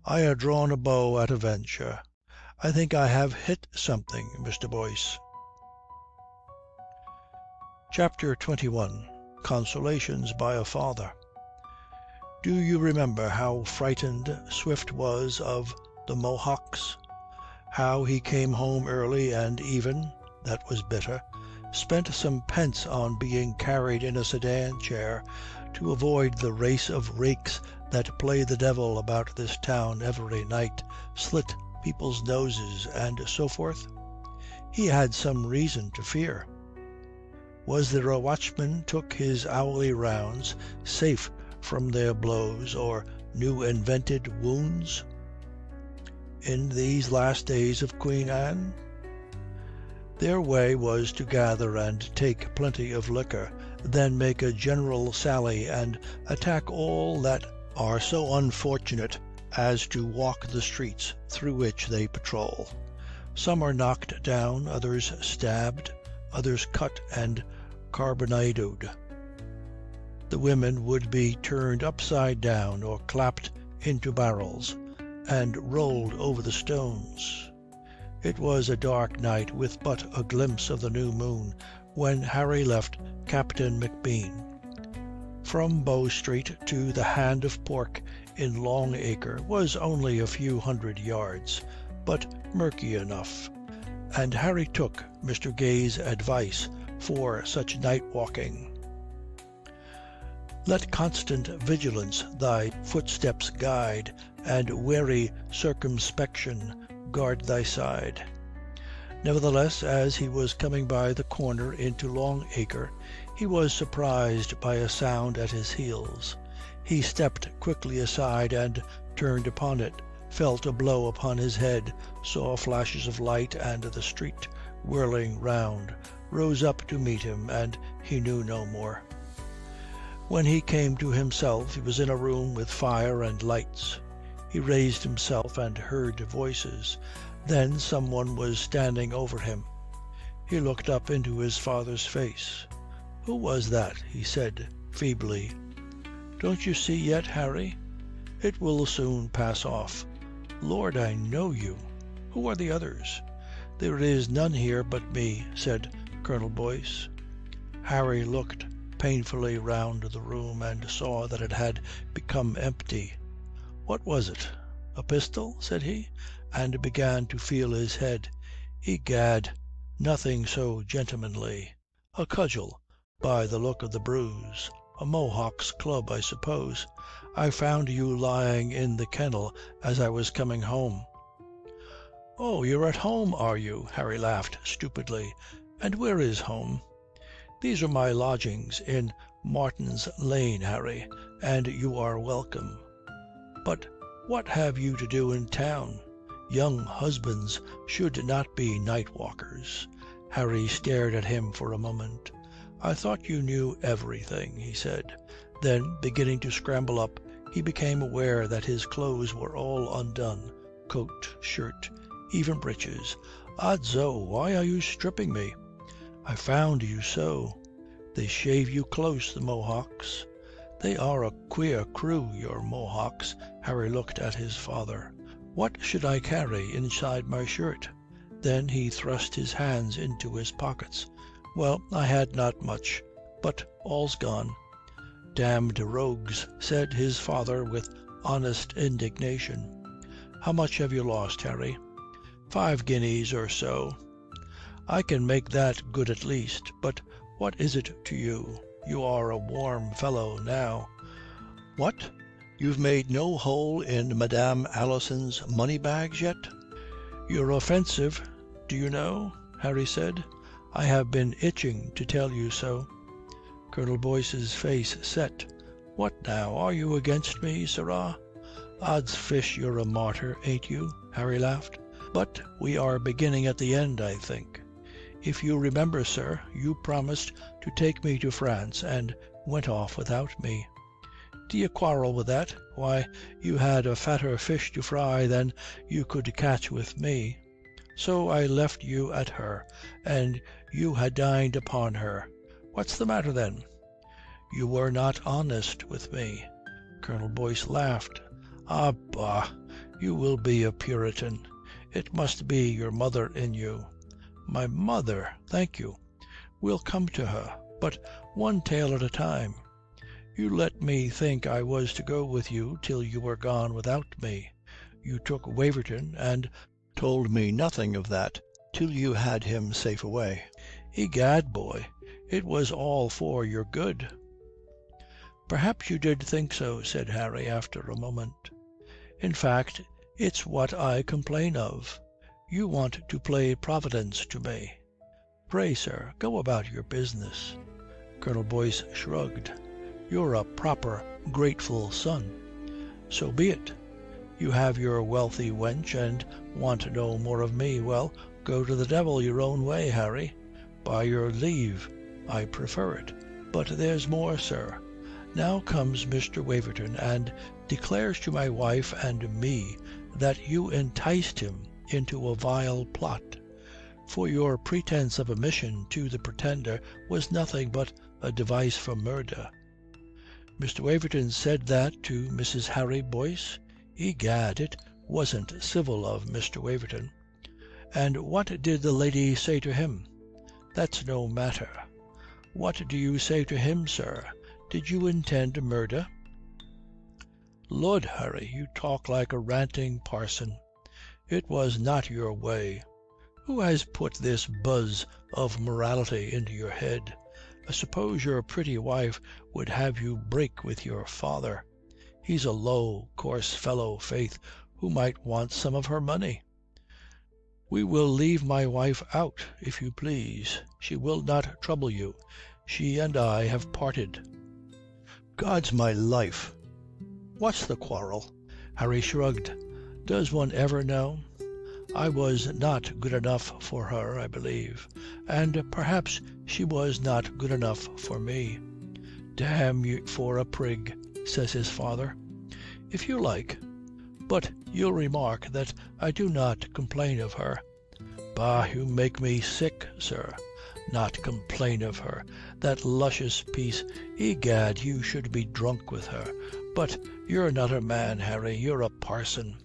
I ha' drawn a bow at a venture. I think I have hit something, Mr. Boyce." Chapter 21. Consolations by a Father. Do you remember how frightened Swift was of the Mohocks? How he came home early and even, that was bitter, spent some pence on being carried in a sedan chair to avoid the race of rakes that play the devil about this town every night, slit people's noses, and so forth? He had some reason to fear. Was there a watchman took his hourly rounds, safe from their blows or new invented wounds? In these last days of Queen Anne? Their way was to gather and take plenty of liquor, then make a general sally and attack all that are so unfortunate as to walk the streets through which they patrol. Some are knocked down, others stabbed, others cut and carbonadoed. The women would be turned upside down or clapped into barrels and rolled over the stones. It was a dark night with but a glimpse of the new moon when Harry left Captain McBean. From Bow Street to the Hand of Pork in Long Acre was only a few hundred yards, but murky enough, and Harry took Mr. Gay's advice for such night walking. Let constant vigilance thy footsteps guide, and wary circumspection guard thy side. Nevertheless, as he was coming by the corner into Long Acre, he was surprised by a sound at his heels. He stepped quickly aside and turned upon it, felt a blow upon his head, saw flashes of light and the street whirling round, rose up to meet him, and he knew no more. When he came to himself, he was in a room with fire and lights. He raised himself and heard voices. Then someone was standing over him. He looked up into his father's face. "Who was that?" he said feebly. "Don't you see yet, Harry? It will soon pass off. Lord, I know you. Who are the others?" "There is none here but me," said Colonel Boyce. Harry looked painfully round the room and saw that it had become empty. "What was it? A pistol?" said he, and began to feel his head. "Egad, nothing so gentlemanly. A cudgel, by the look of the bruise. A Mohawk's club, I suppose. I found you lying in the kennel as I was coming home." "Oh, you're at home, are you?" Harry laughed stupidly. "And where is home?" "These are my lodgings in Martin's Lane, Harry, and you are welcome. But what have you to do in town? Young husbands should not be night walkers." Harry stared at him for a moment. "I thought you knew everything," he said. Then, beginning to scramble up, he became aware that his clothes were all undone, coat, shirt, even breeches. "Odso, why are you stripping me?" "I found you so. They shave you close, the Mohawks." "They are a queer crew, your Mohawks." Harry looked at his father. "What should I carry inside my shirt?" Then he thrust his hands into his pockets. "Well, I had not much, but all's gone." "Damned rogues," said his father with honest indignation. "How much have you lost, Harry?" 5 guineas or so." "I can make that good at least. But what is it to you? You are a warm fellow now." "What? You've made no hole in Madame Alison's money bags yet?" "You're offensive, do you know?" Harry said. "I have been itching to tell you so." Colonel Boyce's face set. "What now? Are you against me, sirrah?" "Odds fish, you're a martyr, ain't you?" Harry laughed. "But we are beginning at the end, I think. If you remember, sir, you promised to take me to France and went off without me. D'ye quarrel with that? Why, you had a fatter fish to fry than you could catch with me. So I left you at her, and you had dined upon her. What's the matter then?" "You were not honest with me." Colonel Boyce laughed. "Ah, bah, you will be a Puritan. It must be your mother in you." "My mother? Thank you. We'll come to her. But one tale at a time. You let me think I was to go with you till you were gone without me. You took Waverton and told me nothing of that till you had him safe away." "Egad, boy, it was all for your good." "Perhaps you did think so," said Harry after a moment. "In fact, it's what I complain of. You want to play Providence to me." Pray, sir, go about your business." Colonel Boyce shrugged. "You're a proper grateful son. So be it. You have your wealthy wench and want no more of me. Well, go to the devil your own way, Harry. By your leave, I prefer it. But there's more, sir. Now comes Mr. Waverton and declares to my wife and me that you enticed him into a vile plot. For your pretence of a mission to the Pretender was nothing but a device for murder." "Mr. Waverton said that to Mrs. Harry Boyce? Egad, it wasn't civil of Mr. Waverton." "And what did the lady say to him?" "That's no matter. What do you say to him, sir? Did you intend murder?" "Lud, Harry, you talk like a ranting parson. It was not your way. Who has put this buzz of morality into your head? I suppose your pretty wife would have you break with your father. He's a low, coarse fellow, faith, who might want some of her money." "We will leave my wife out, if you please. She will not trouble you. She and I have parted." "God's my life. What's the quarrel?" Harry shrugged. "Does one ever know? I was not good enough for her, I believe, and perhaps she was not good enough for me. 'Damn you for a prig,' says his father. If you like. But you'll remark that I do not complain of her." "Bah, you make me sick, sir. Not complain of her. That luscious piece. Egad, you should be drunk with her. But you're not a man, Harry. You're a parson."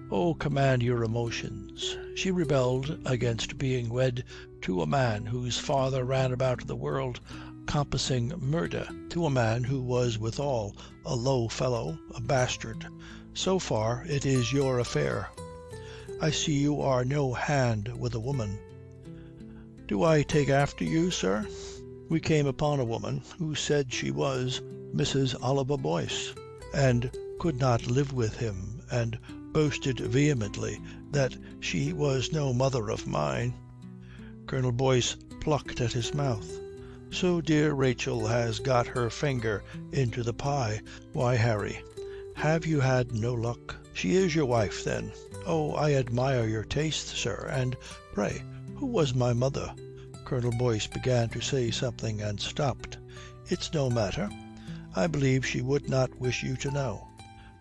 "Oh, command your emotions. She rebelled against being wed to a man whose father ran about the world compassing murder, to a man who was withal a low fellow, a bastard. So far it is your affair. I see you are no hand with a woman." "Do I take after you, sir? We came upon a woman who said she was Mrs. Oliver Boyce and could not live with him, and boasted vehemently that she was no mother of mine." Colonel Boyce plucked at his mouth. "So dear Rachel has got her finger into the pie. Why, Harry, have you had no luck? She is your wife, then? Oh, I admire your taste, sir. And pray, who was my mother?" Colonel Boyce began to say something and stopped. "It's no matter. I believe she would not wish you to know."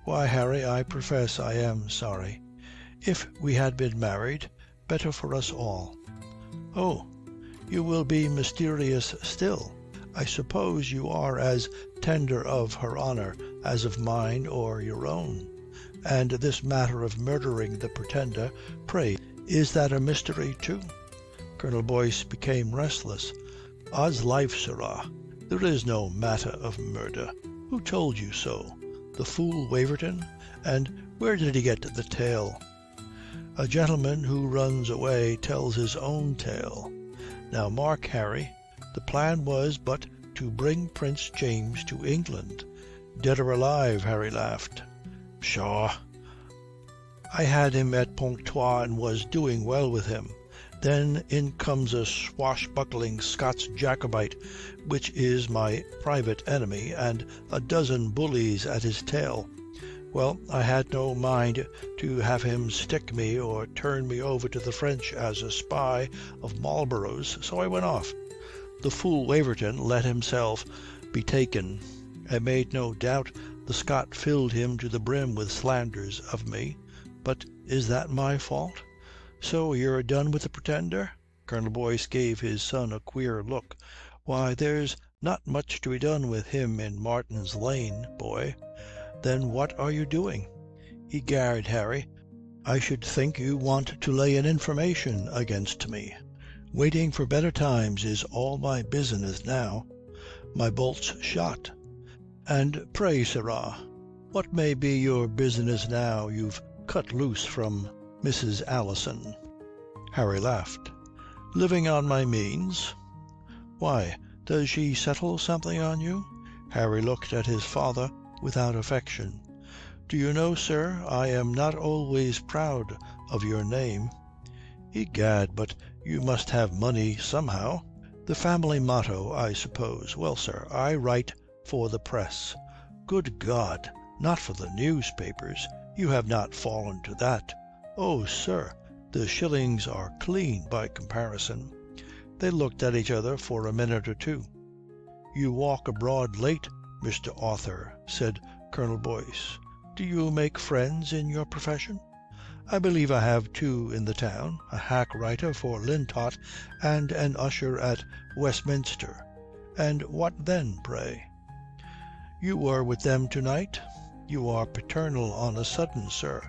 "Why, Harry, I profess I am sorry. If we had been married, better for us all." "Oh, you will be mysterious still. I suppose you are as tender of her honour as of mine or your own. And this matter of murdering the Pretender, pray, is that a mystery too?" Colonel Boyce became restless. "Odds life, sirrah, there is no matter of murder. Who told you so? The fool Waverton? And where did he get the tale?" "A gentleman who runs away tells his own tale. Now mark, Harry, the plan was but to bring Prince James to England." "Dead or alive?" Harry laughed. "Pshaw. I had him at Pontoise and was doing well with him. Then in comes a swashbuckling Scots Jacobite, which is my private enemy, and a dozen bullies at his tail. Well, I had no mind to have him stick me or turn me over to the French as a spy of Marlborough's, so I went off. The fool Waverton let himself be taken. I made no doubt the Scot filled him to the brim with slanders of me. But is that my fault? So you're done with the Pretender?" Colonel Boyce gave his son a queer look. "Why, there's not much to be done with him in Martin's Lane, boy." "Then what are you doing?" "Egad, Harry, I should think you want to lay an information against me. Waiting for better times is all my business now. My bolt's shot. And pray, sirrah, what may be your business now you've cut loose from Mrs. Alison?" Harry laughed. "Living on my means." "Why, does she settle something on you?" Harry looked at his father without affection. "Do you know, sir, I am not always proud of your name." "Egad, but You must have money somehow." "The family motto, I suppose. Well, sir, I write for the press." "Good God, not for the newspapers? You have not fallen to that?" "Oh, sir, the shillings are clean by comparison." They looked at each other for a minute or two. "You walk abroad late, Mr. Author," said Colonel Boyce. "Do you make friends in your profession?" "I believe I have two in the town, a hack writer for Lintot and an usher at Westminster. And what then, pray?" "You were with them to night? You are paternal on a sudden, sir.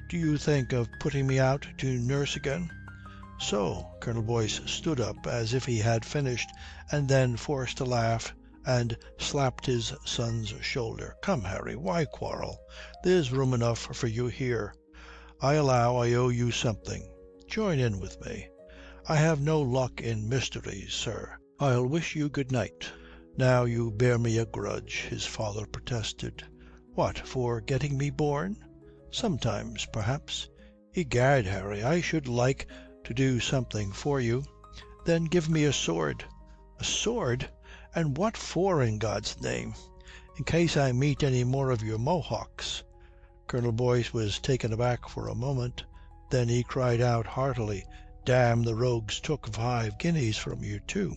Do you think of putting me out to nurse again?" "So!" Colonel Boyce stood up as if he had finished, and then forced a laugh and slapped his son's shoulder. "Come, Harry, why quarrel? There's room enough for you here. I allow I owe you something. Join in with me. I have no luck in mysteries, sir. I'll wish you good night." "Now you bear me a grudge," his father protested. "What, for getting me born?" "Sometimes, perhaps." "Egad, Harry, I should like to do something for you." "Then give me a sword." "A sword? And what for, in God's name?" "In case I meet any more of your Mohawks." Colonel Boyce was taken aback for a moment. Then he cried out heartily, "Damme, the rogues took 5 guineas from you too.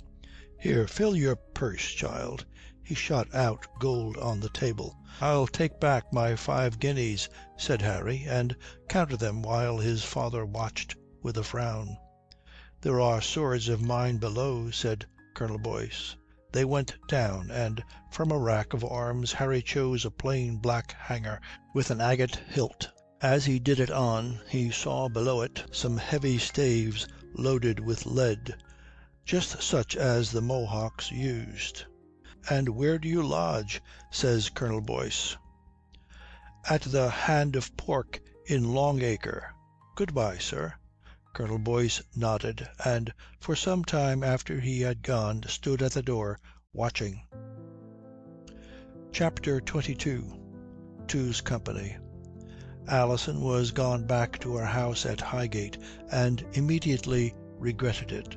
Here, fill your purse, child." He shot out gold on the table. "I'll take back my 5 guineas," said Harry, and counted them while his father watched with a frown. "There are swords of mine below," said Colonel Boyce. They went down, and from a rack of arms Harry chose a plain black hanger with an agate hilt. As he did it on, he saw below it some heavy staves loaded with lead, just such as the Mohawks used. "And where do you lodge?" says Colonel Boyce. "At the Hand of Pork in Long Acre. Good bye, sir." Colonel Boyce nodded, and for some time after he had gone stood at the door watching. Chapter 22 Two's Company. Alison was gone back to her house at Highgate and immediately regretted it.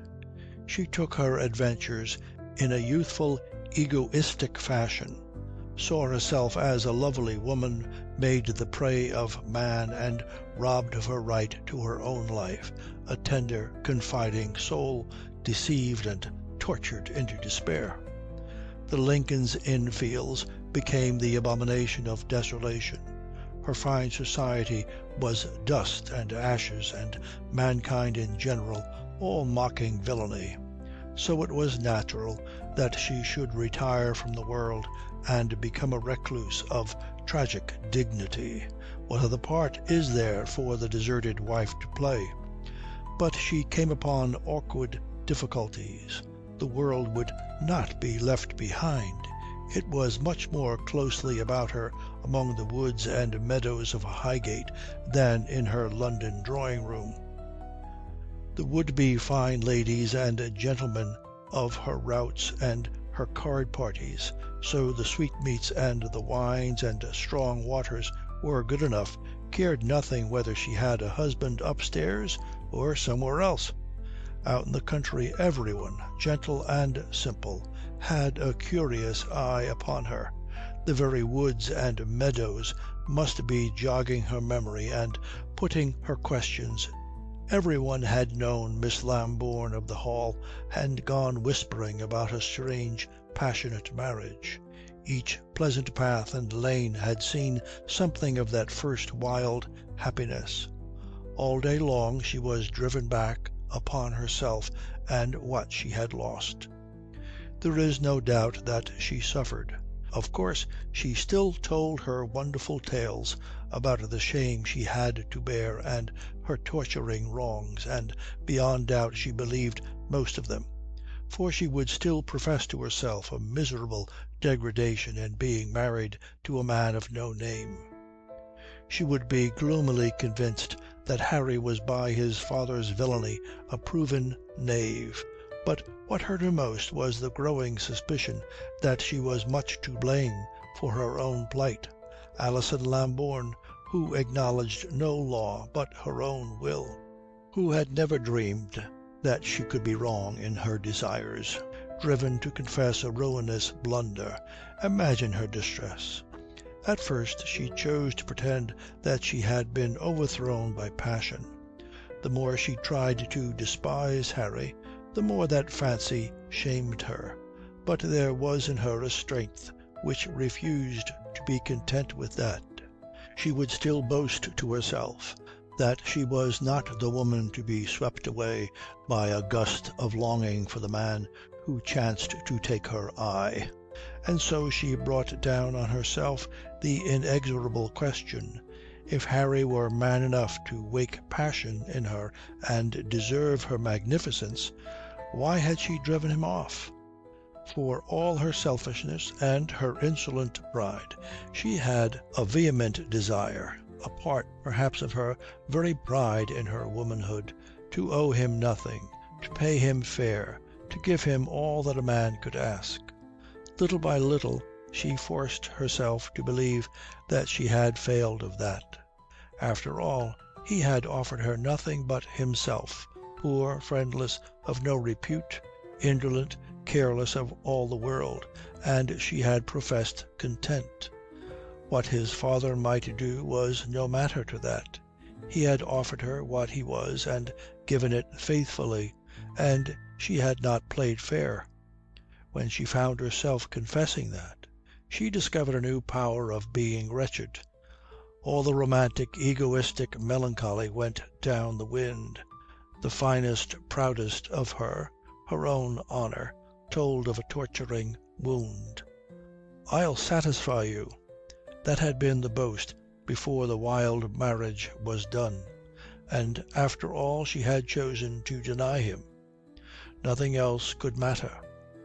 She took her adventures in a youthful, egoistic fashion, saw herself as a lovely woman made the prey of man and robbed of her right to her own life, a tender, confiding soul deceived and tortured into despair. The Lincoln's Inn Fields became the abomination of desolation. Her fine society was dust and ashes, and mankind in general all mocking villainy. So it was natural that she should retire from the world and become a recluse of tragic dignity. What other part is there for the deserted wife to play? But she came upon awkward difficulties. The world would not be left behind. It was much more closely about her among the woods and meadows of Highgate than in her London drawing-room. The would-be fine ladies and gentlemen of her routs and her card parties, so the sweetmeats and the wines and strong waters were good enough, cared nothing whether she had a husband upstairs or somewhere else. Out in the country everyone, gentle and simple, had a curious eye upon her. The very woods and meadows must be jogging her memory and putting her questions. Everyone had known Miss Lambourne of the Hall and gone whispering about a strange, passionate marriage. Each pleasant path and lane had seen something of that first wild happiness. All day long she was driven back upon herself and what she had lost. There is no doubt that she suffered. Of course, she still told her wonderful tales about the shame she had to bear and her torturing wrongs, and beyond doubt she believed most of them, for she would still profess to herself a miserable degradation in being married to a man of no name. She would be gloomily convinced that Harry was by his father's villainy a proven knave. But what hurt her most was the growing suspicion that she was much to blame for her own plight. Alison Lambourne, who acknowledged no law but her own will, who had never dreamed that she could be wrong in her desires, driven to confess a ruinous blunder. Imagine her distress. At first she chose to pretend that she had been overthrown by passion. The more she tried to despise Harry, the more that fancy shamed her. But there was in her a strength which refused to be content with that. She would still boast to herself that she was not the woman to be swept away by a gust of longing for the man who chanced to take her eye. And so she brought down on herself the inexorable question: if Harry were man enough to wake passion in her and deserve her magnificence, why had she driven him off? For all her selfishness and her insolent pride, she had a vehement desire, a part perhaps of her very pride in her womanhood, to owe him nothing, to pay him fair, to give him all that a man could ask. Little by little she forced herself to believe that she had failed of that. After all, he had offered her nothing but himself, poor, friendless, of no repute, indolent, careless of all the world, and she had professed content. What his father might do was no matter to that. He had offered her what he was and given it faithfully, and she had not played fair. When she found herself confessing that, she discovered a new power of being wretched. All the romantic, egoistic melancholy went down the wind. The finest, proudest of her own honour, told of a torturing wound. "I'll satisfy you." That had been the boast before the wild marriage was done. And after all she had chosen to deny him. Nothing else could matter.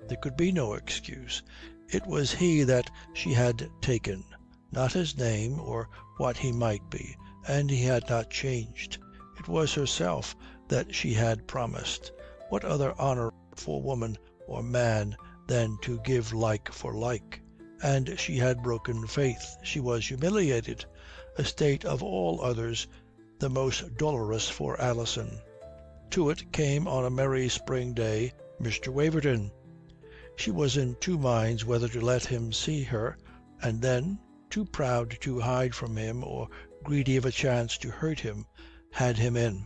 There could be no excuse. It was he that she had taken, not his name or what he might be, and he had not changed. It was herself that she had promised. What other honour for woman or man than to give like for like? And she had broken faith. She was humiliated, a state of all others the most dolorous for Alison. To it came on a merry spring day Mr. Waverton. She was in two minds whether to let him see her, and then, too proud to hide from him or greedy of a chance to hurt him, had him in.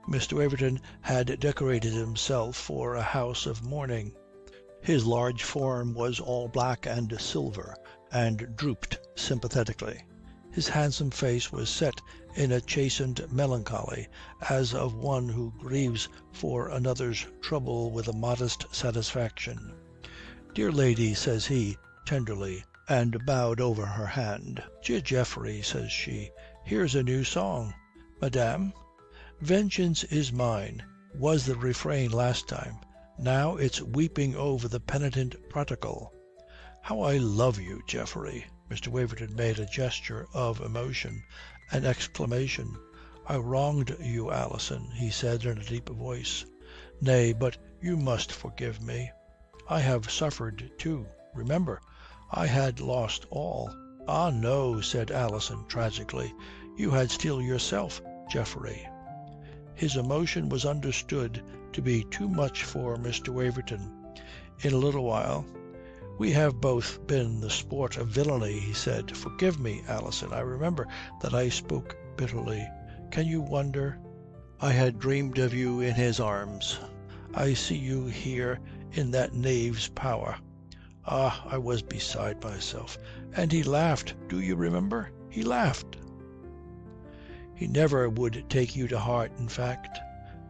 Mr. Waverton had decorated himself for a house of mourning. His large form was all black and silver, and drooped sympathetically. His handsome face was set in a chastened melancholy, as of one who grieves for another's trouble with a modest satisfaction. "Dear lady," says he, tenderly, and bowed over her hand. "Dear Geoffrey," says she, "here's a new song." "Madame?" "'Vengeance is mine' was the refrain last time. Now it's weeping over the penitent prodigal." "How I love you, Geoffrey!" Mr. Waverton made a gesture of emotion, an exclamation. "I wronged you, Alison," he said in a deep voice. "Nay, but you must forgive me. I have suffered too. Remember, I had lost all." "Ah, no," said Alison tragically. "You had still yourself, Geoffrey." His emotion was understood to be too much for Mr. Waverton. In a little while, "We have both been the sport of villainy," he said. "Forgive me, Alison. I remember that I spoke bitterly. Can you wonder? I had dreamed of you in his arms. I see you here in that knave's power. Ah, I was beside myself. And he laughed. Do you remember? He laughed." "He never would take you to heart, in fact."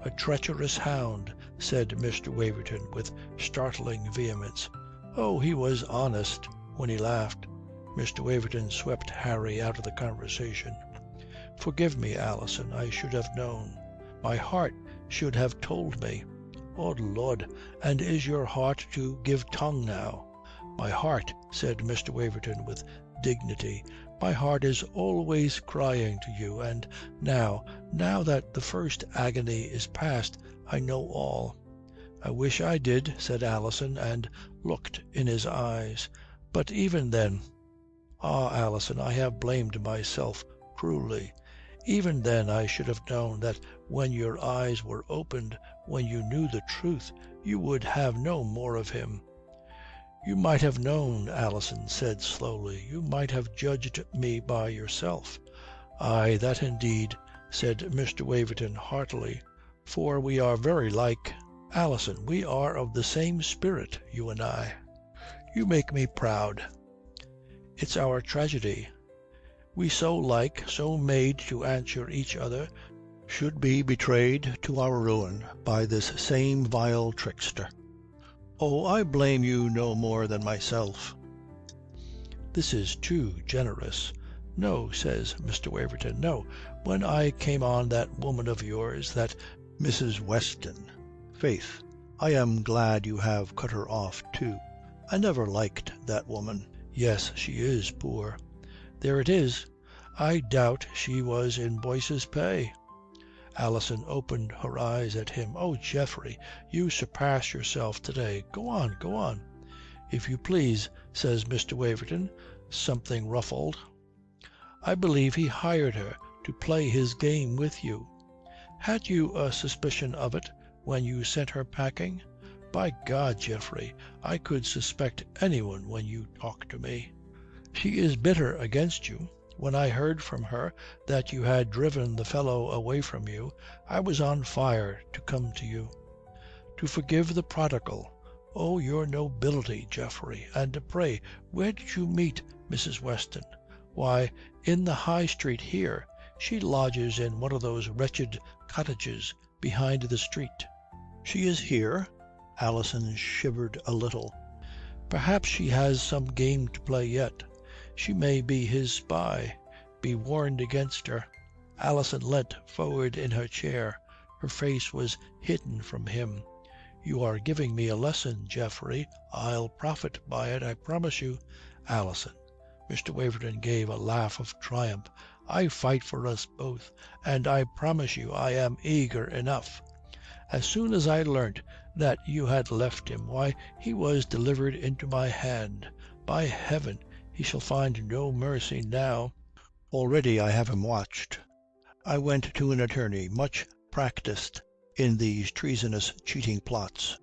"A treacherous hound," said Mr. Waverton with startling vehemence. "Oh, he was honest when he laughed." Mr. Waverton swept Harry out of the conversation. "Forgive me, Alison. I should have known. My heart should have told me." "Oh, Lord, and is your heart to give tongue now?" "My heart," said Mr. Waverton with dignity, "my heart is always crying to you, and now that the first agony is past, I know all." "I wish I did," said Alison, and looked in his eyes. "But even then, ah, Alison, I have blamed myself cruelly. Even then I should have known that when your eyes were opened, when you knew the truth, you would have no more of him." "You might have known," Alison said slowly. "You might have judged me by yourself." "Ay, that indeed," said Mr. Waverton heartily. "For we are very like. Alison, we are of the same spirit, you and I. You make me proud. It's our tragedy. We so like, so made to answer each other, should be betrayed to our ruin by this same vile trickster. Oh, I blame you no more than myself." "This is too generous." "No," says Mr. Waverton, "no. When I came on that woman of yours, that Mrs. Weston, faith, I am glad you have cut her off too. I never liked that woman." "Yes, she is poor." "There it is. I doubt she was in Boyce's pay." Alison opened her eyes at him. "Oh, Geoffrey, you surpass yourself to-day. Go on, go on." "If you please," says Mr. Waverton, something ruffled. "I believe he hired her to play his game with you. Had you a suspicion of it when you sent her packing? By God, Geoffrey, I could suspect anyone when you talk to me. She is bitter against you. When I heard from her that you had driven the fellow away from you, I was on fire to come to you. To forgive the prodigal. Oh, your nobility, Geoffrey. And pray, where did you meet Mrs. Weston?" "Why, in the High Street here. She lodges in one of those wretched cottages behind the street." "She is here?" Alison shivered a little. "Perhaps she has some game to play yet. She may be his spy. Be warned against her." Alison leant forward in her chair. Her face was hidden from him. "You are giving me a lesson, Geoffrey. I'll profit by it, I promise you." "Alison," Mr. Waverton gave a laugh of triumph, "I fight for us both, and I promise you I am eager enough. As soon as I learnt that you had left him, why, he was delivered into my hand. By heaven, he shall find no mercy now. Already I have him watched. I went to an attorney much practised in these treasonous cheating plots,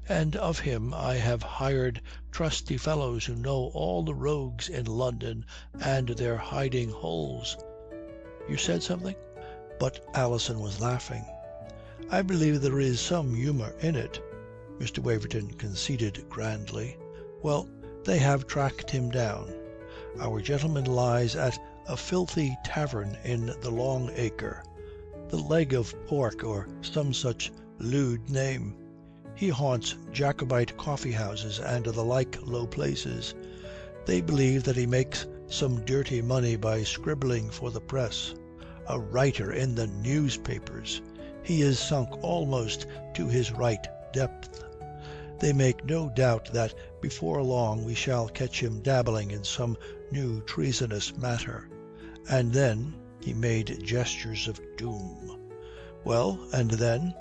and of him I have hired trusty fellows who know all the rogues in London and their hiding holes. You said something?" But Alison was laughing. "I believe there is some humour in it," Mr. Waverton conceded grandly. "Well, they have tracked him down. Our gentleman lies at a filthy tavern in the Long Acre, the Leg of Pork or some such lewd name. He haunts Jacobite coffee-houses and the like low places. They believe that he makes some dirty money by scribbling for the press. A writer in the newspapers! He is sunk almost to his right depth. They make no doubt that before long we shall catch him dabbling in some new treasonous matter. And then," he made gestures of doom. "Well, and then?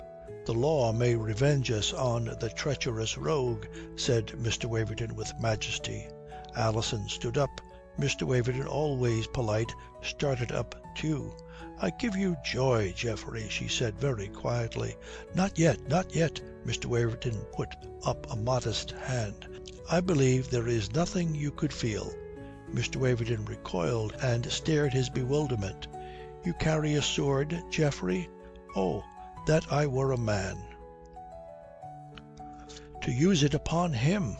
The law may revenge us on the treacherous rogue," said Mr. Waverton with majesty. Alison stood up. Mr. Waverton, always polite, started up too. "I give you joy, Geoffrey," she said very quietly. "Not yet, not yet." Mr. Waverton put up a modest hand. "I believe there is nothing you could feel." Mr. Waverton recoiled and stared his bewilderment. "You carry a sword, Geoffrey? Oh, that I were a man." "To use it upon him?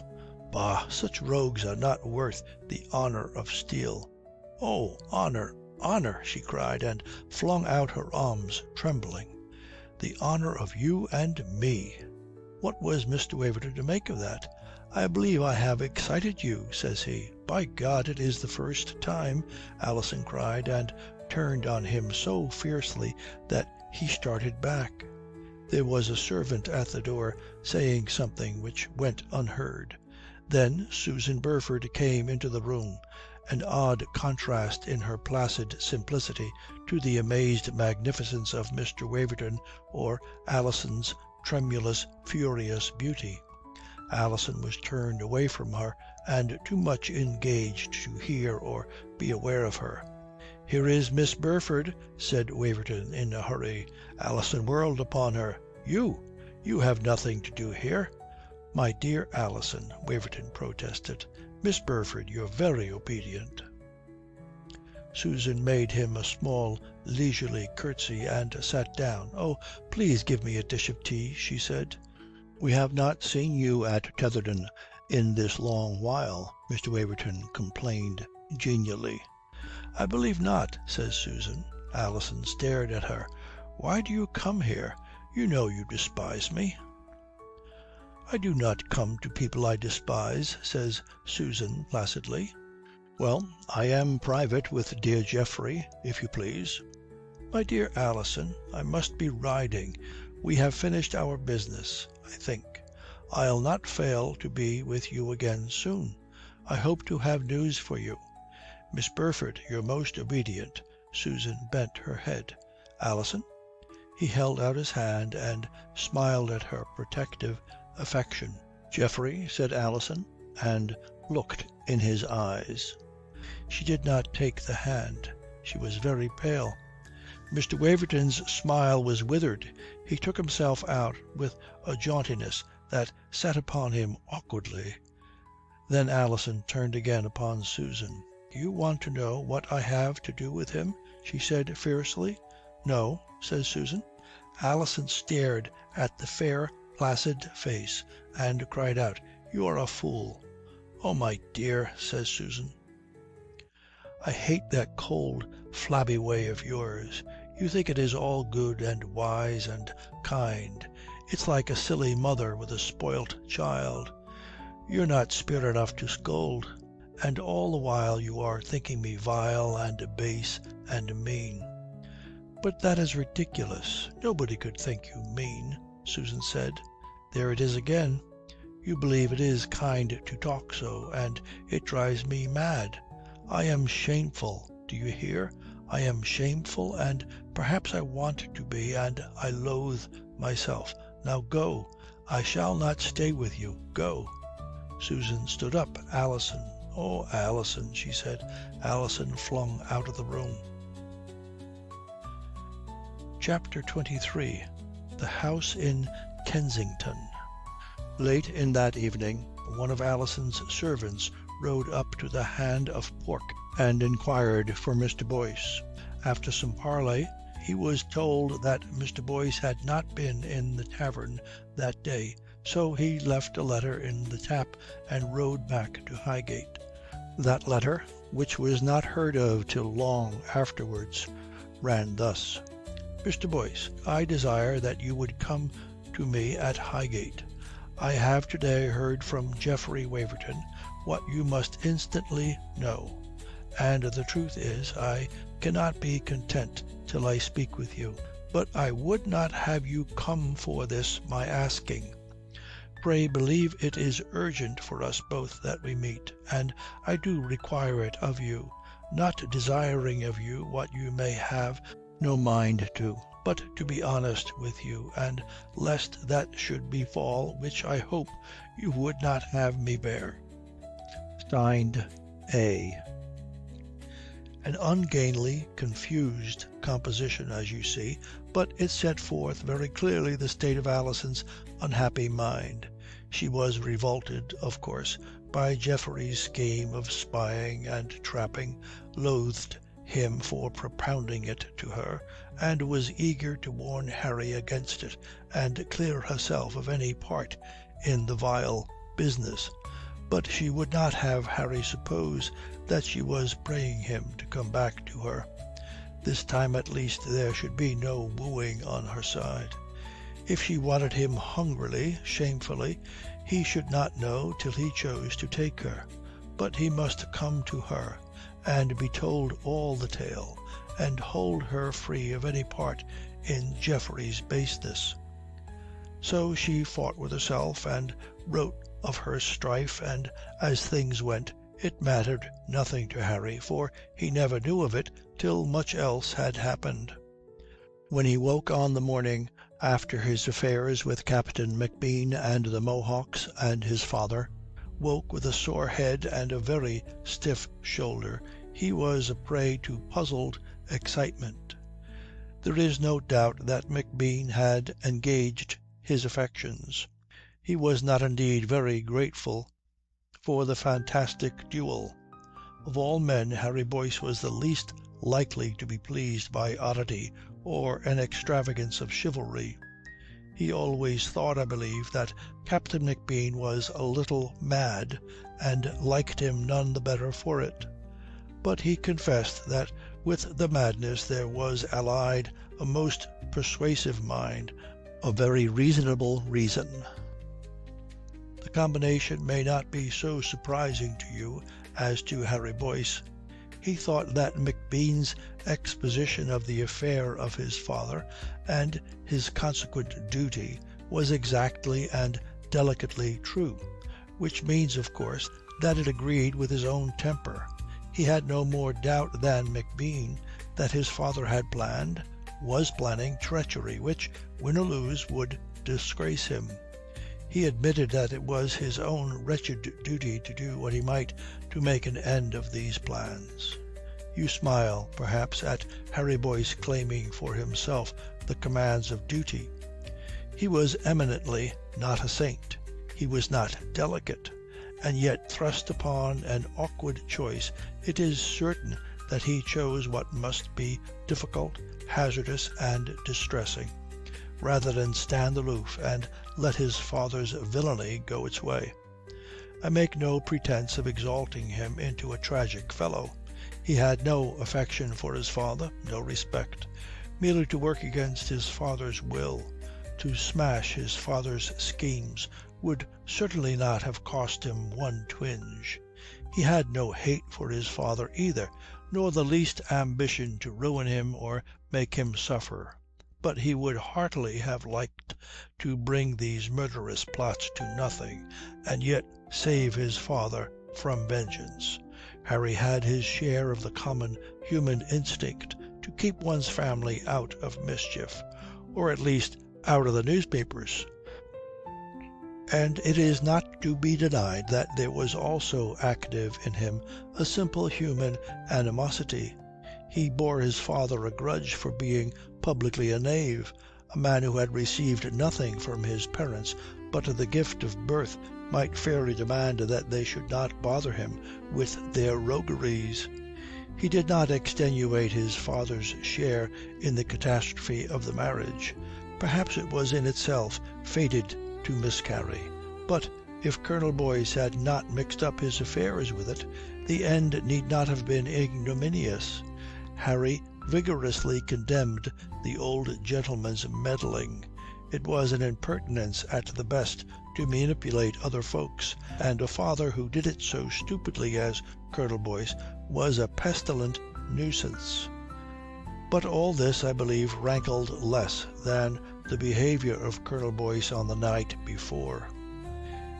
Bah, such rogues are not worth the honour of steel." "Oh, honour, honour!" she cried, and flung out her arms, trembling. "The honour of you and me!" What was Mr. Waverton to make of that? "I believe I have excited you," says he. "By God, it is the first time," Alison cried, and turned on him so fiercely that he started back. There was a servant at the door saying something which went unheard. Then Susan Burford came into the room, an odd contrast in her placid simplicity to the amazed magnificence of Mr. Waverton or Alison's tremulous, furious beauty. Alison was turned away from her and too much engaged to hear or be aware of her. "Here is Miss Burford," said Waverton in a hurry. Alison whirled upon her. You have nothing to do here." "My dear Alison," Waverton protested. "Miss Burford, you're very obedient." Susan made him a small leisurely curtsy and sat down. "Oh, please give me a dish of tea," she said. "We have not seen you at Tetherdown in this long while," Mr. Waverton complained genially. "I believe not," says Susan. Alison stared at her. "Why do you come here? You know you despise me." "I do not come to people I despise," says Susan placidly. "Well, I am private with dear Geoffrey, if you please." "My dear Alison, I must be riding. We have finished our business, I think. I'll not fail to be with you again soon. I hope to have news for you. Miss Burford, your most obedient." Susan bent her head. "Alison?" He held out his hand and smiled at her protective affection. "Geoffrey," said Alison, and looked in his eyes. She did not take the hand. She was very pale. Mr. Waverton's smile was withered. He took himself out with a jauntiness that sat upon him awkwardly. Then Alison turned again upon Susan. "Do you want to know what I have to do with him?" she said fiercely. "No," says Susan. Alison stared at the fair, placid face and cried out, "You are a fool." "Oh, my dear," says Susan. "I hate that cold, flabby way of yours. You think it is all good and wise and kind. It's like a silly mother with a spoilt child. You're not spirit enough to scold. And all the while you are thinking me vile and base and mean." "But that is ridiculous. Nobody could think you mean," Susan said. "There it is again. You believe it is kind to talk so, and it drives me mad. I am shameful. Do you hear? I am shameful, and perhaps I want to be, and I loathe myself. Now go. I shall not stay with you. Go." Susan stood up. "Alison, oh, Alison," she said. Alison flung out of the room. Chapter 23. The House in Kensington. Late in that evening, one of Alison's servants rode up to the Hand of Pork and inquired for Mr. Boyce. After some parley, he was told that Mr. Boyce had not been in the tavern that day, so he left a letter in the tap and rode back to Highgate. That letter, which was not heard of till long afterwards, ran thus: "Mr. Boyce, I desire that you would come to me at Highgate. I have today heard from Geoffrey Waverton what you must instantly know. And the truth is, I cannot be content till I speak with you. But I would not have you come for this my asking. Pray believe it is urgent for us both that we meet, and I do require it of you, not desiring of you what you may have no mind to, but to be honest with you, and lest that should befall which I hope you would not have me bear. Signed, A." An ungainly, confused composition, as you see, but it set forth very clearly the state of Alison's unhappy mind. She was revolted, of course, by Geoffrey's scheme of spying and trapping, loathed him for propounding it to her, and was eager to warn Harry against it and clear herself of any part in the vile business. But she would not have Harry suppose that she was praying him to come back to her. This time at least there should be no wooing on her side. If she wanted him hungrily, shamefully, he should not know till he chose to take her. But he must come to her, and be told all the tale, and hold her free of any part in Geoffrey's baseness. So she fought with herself and wrote of her strife, and as things went, it mattered nothing to Harry, for he never knew of it till much else had happened. When he woke on the morning after his affairs with Captain McBean and the Mohawks, and his father woke with a sore head and a very stiff shoulder, he was a prey to puzzled excitement. There is no doubt that McBean had engaged his affections. He was not indeed very grateful for the fantastic duel. Of all men, Harry Boyce was the least likely to be pleased by oddity or an extravagance of chivalry. He always thought, I believe, that Captain McBean was a little mad, and liked him none the better for it. But he confessed that with the madness there was allied a most persuasive mind, a very reasonable reason. The combination may not be so surprising to you as to Harry Boyce. He thought that McBean's exposition of the affair of his father and his consequent duty was exactly and delicately true, which means, of course, that it agreed with his own temper. He had no more doubt than McBean that his father had planned, was planning treachery, which, win or lose, would disgrace him. He admitted that it was his own wretched duty to do what he might to make an end of these plans. You smile, perhaps, at Harry Boyce claiming for himself the commands of duty. He was eminently not a saint. He was not delicate. And yet, thrust upon an awkward choice, it is certain that he chose what must be difficult, hazardous, and distressing, rather than stand aloof and let his father's villainy go its way. I make no pretence of exalting him into a tragic fellow. He had no affection for his father, no respect. Merely to work against his father's will, to smash his father's schemes, would certainly not have cost him one twinge. He had no hate for his father either, nor the least ambition to ruin him or make him suffer. But he would heartily have liked to bring these murderous plots to nothing, and yet save his father from vengeance. Harry had his share of the common human instinct to keep one's family out of mischief, or at least out of the newspapers. And it is not to be denied that there was also active in him a simple human animosity. He bore his father a grudge for being publicly a knave. A man who had received nothing from his parents but the gift of birth might fairly demand that they should not bother him with their rogueries. He did not extenuate his father's share in the catastrophe of the marriage. Perhaps it was in itself fated to miscarry. But if Colonel Boyce had not mixed up his affairs with it, the end need not have been ignominious. Harry vigorously condemned the old gentleman's meddling. It was an impertinence at the best to manipulate other folks, and a father who did it so stupidly as Colonel Boyce was a pestilent nuisance. But all this, I believe, rankled less than the behaviour of Colonel Boyce on the night before.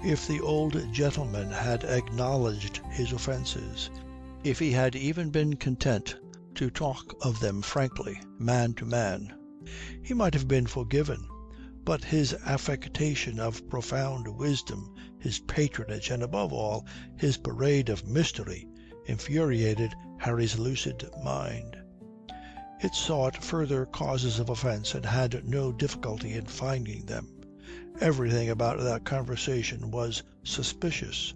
If the old gentleman had acknowledged his offences, if he had even been content to talk of them frankly, man to man, he might have been forgiven. But his affectation of profound wisdom, his patronage, and above all, his parade of mystery, infuriated Harry's lucid mind. It sought further causes of offence and had no difficulty in finding them. Everything about that conversation was suspicious.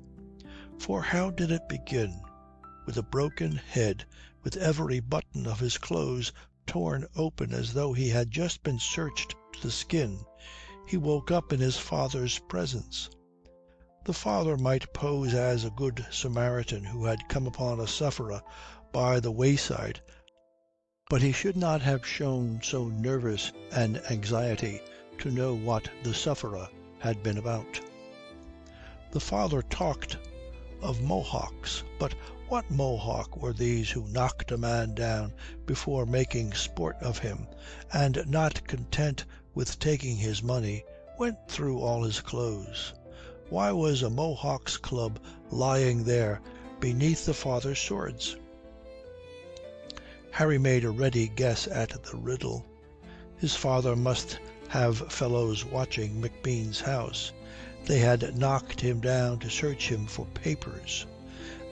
For how did it begin? With a broken head, with every button of his clothes torn open as though he had just been searched to the skin, he woke up in his father's presence. The father might pose as a good Samaritan who had come upon a sufferer by the wayside, but he should not have shown so nervous an anxiety to know what the sufferer had been about. The father talked of Mohawks, but what Mohawk were these who knocked a man down before making sport of him, and, not content with taking his money, went through all his clothes? Why was a Mohawk's club lying there beneath the father's swords? Harry made a ready guess at the riddle. His father must have fellows watching McBean's house. They had knocked him down to search him for papers.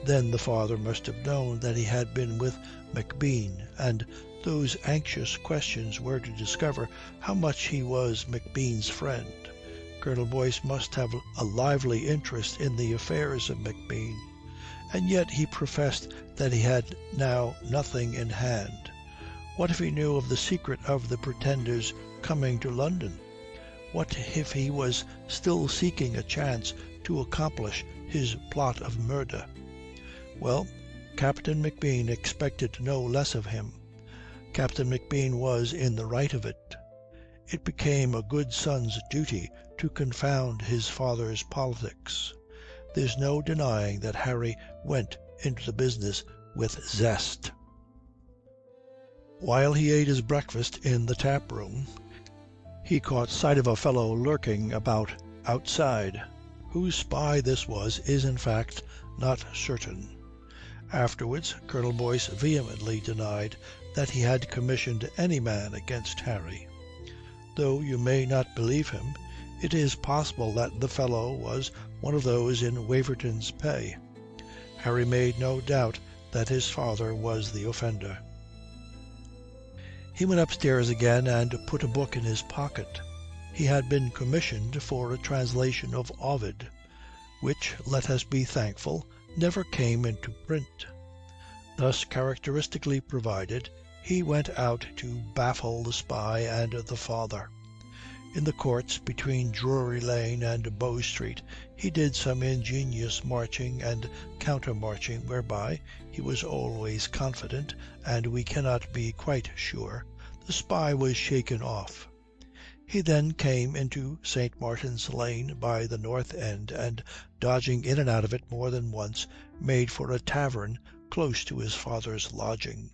Then the father must have known that he had been with McBean, and those anxious questions were to discover how much he was McBean's friend. Colonel Boyce must have a lively interest in the affairs of McBean, and yet he professed that he had now nothing in hand. What if he knew of the secret of the Pretender's coming to London? What if he was still seeking a chance to accomplish his plot of murder? Well, Captain McBean expected no less of him. Captain McBean was in the right of it. It became a good son's duty to confound his father's politics. There's no denying that Harry went into the business with zest. While he ate his breakfast in the tap room, he caught sight of a fellow lurking about outside. Whose spy this was is in fact not certain. Afterwards Colonel Boyce vehemently denied that he had commissioned any man against Harry. Though you may not believe him, it is possible that the fellow was one of those in Waverton's pay. Harry made no doubt that his father was the offender. He went upstairs again and put a book in his pocket. He had been commissioned for a translation of Ovid, which, let us be thankful, never came into print. Thus characteristically provided, he went out to baffle the spy and the father. In the courts between Drury Lane and Bow Street he did some ingenious marching and counter-marching whereby, he was always confident, and we cannot be quite sure, the spy was shaken off. He then came into St. Martin's Lane by the north end, and, dodging in and out of it more than once, made for a tavern close to his father's lodging.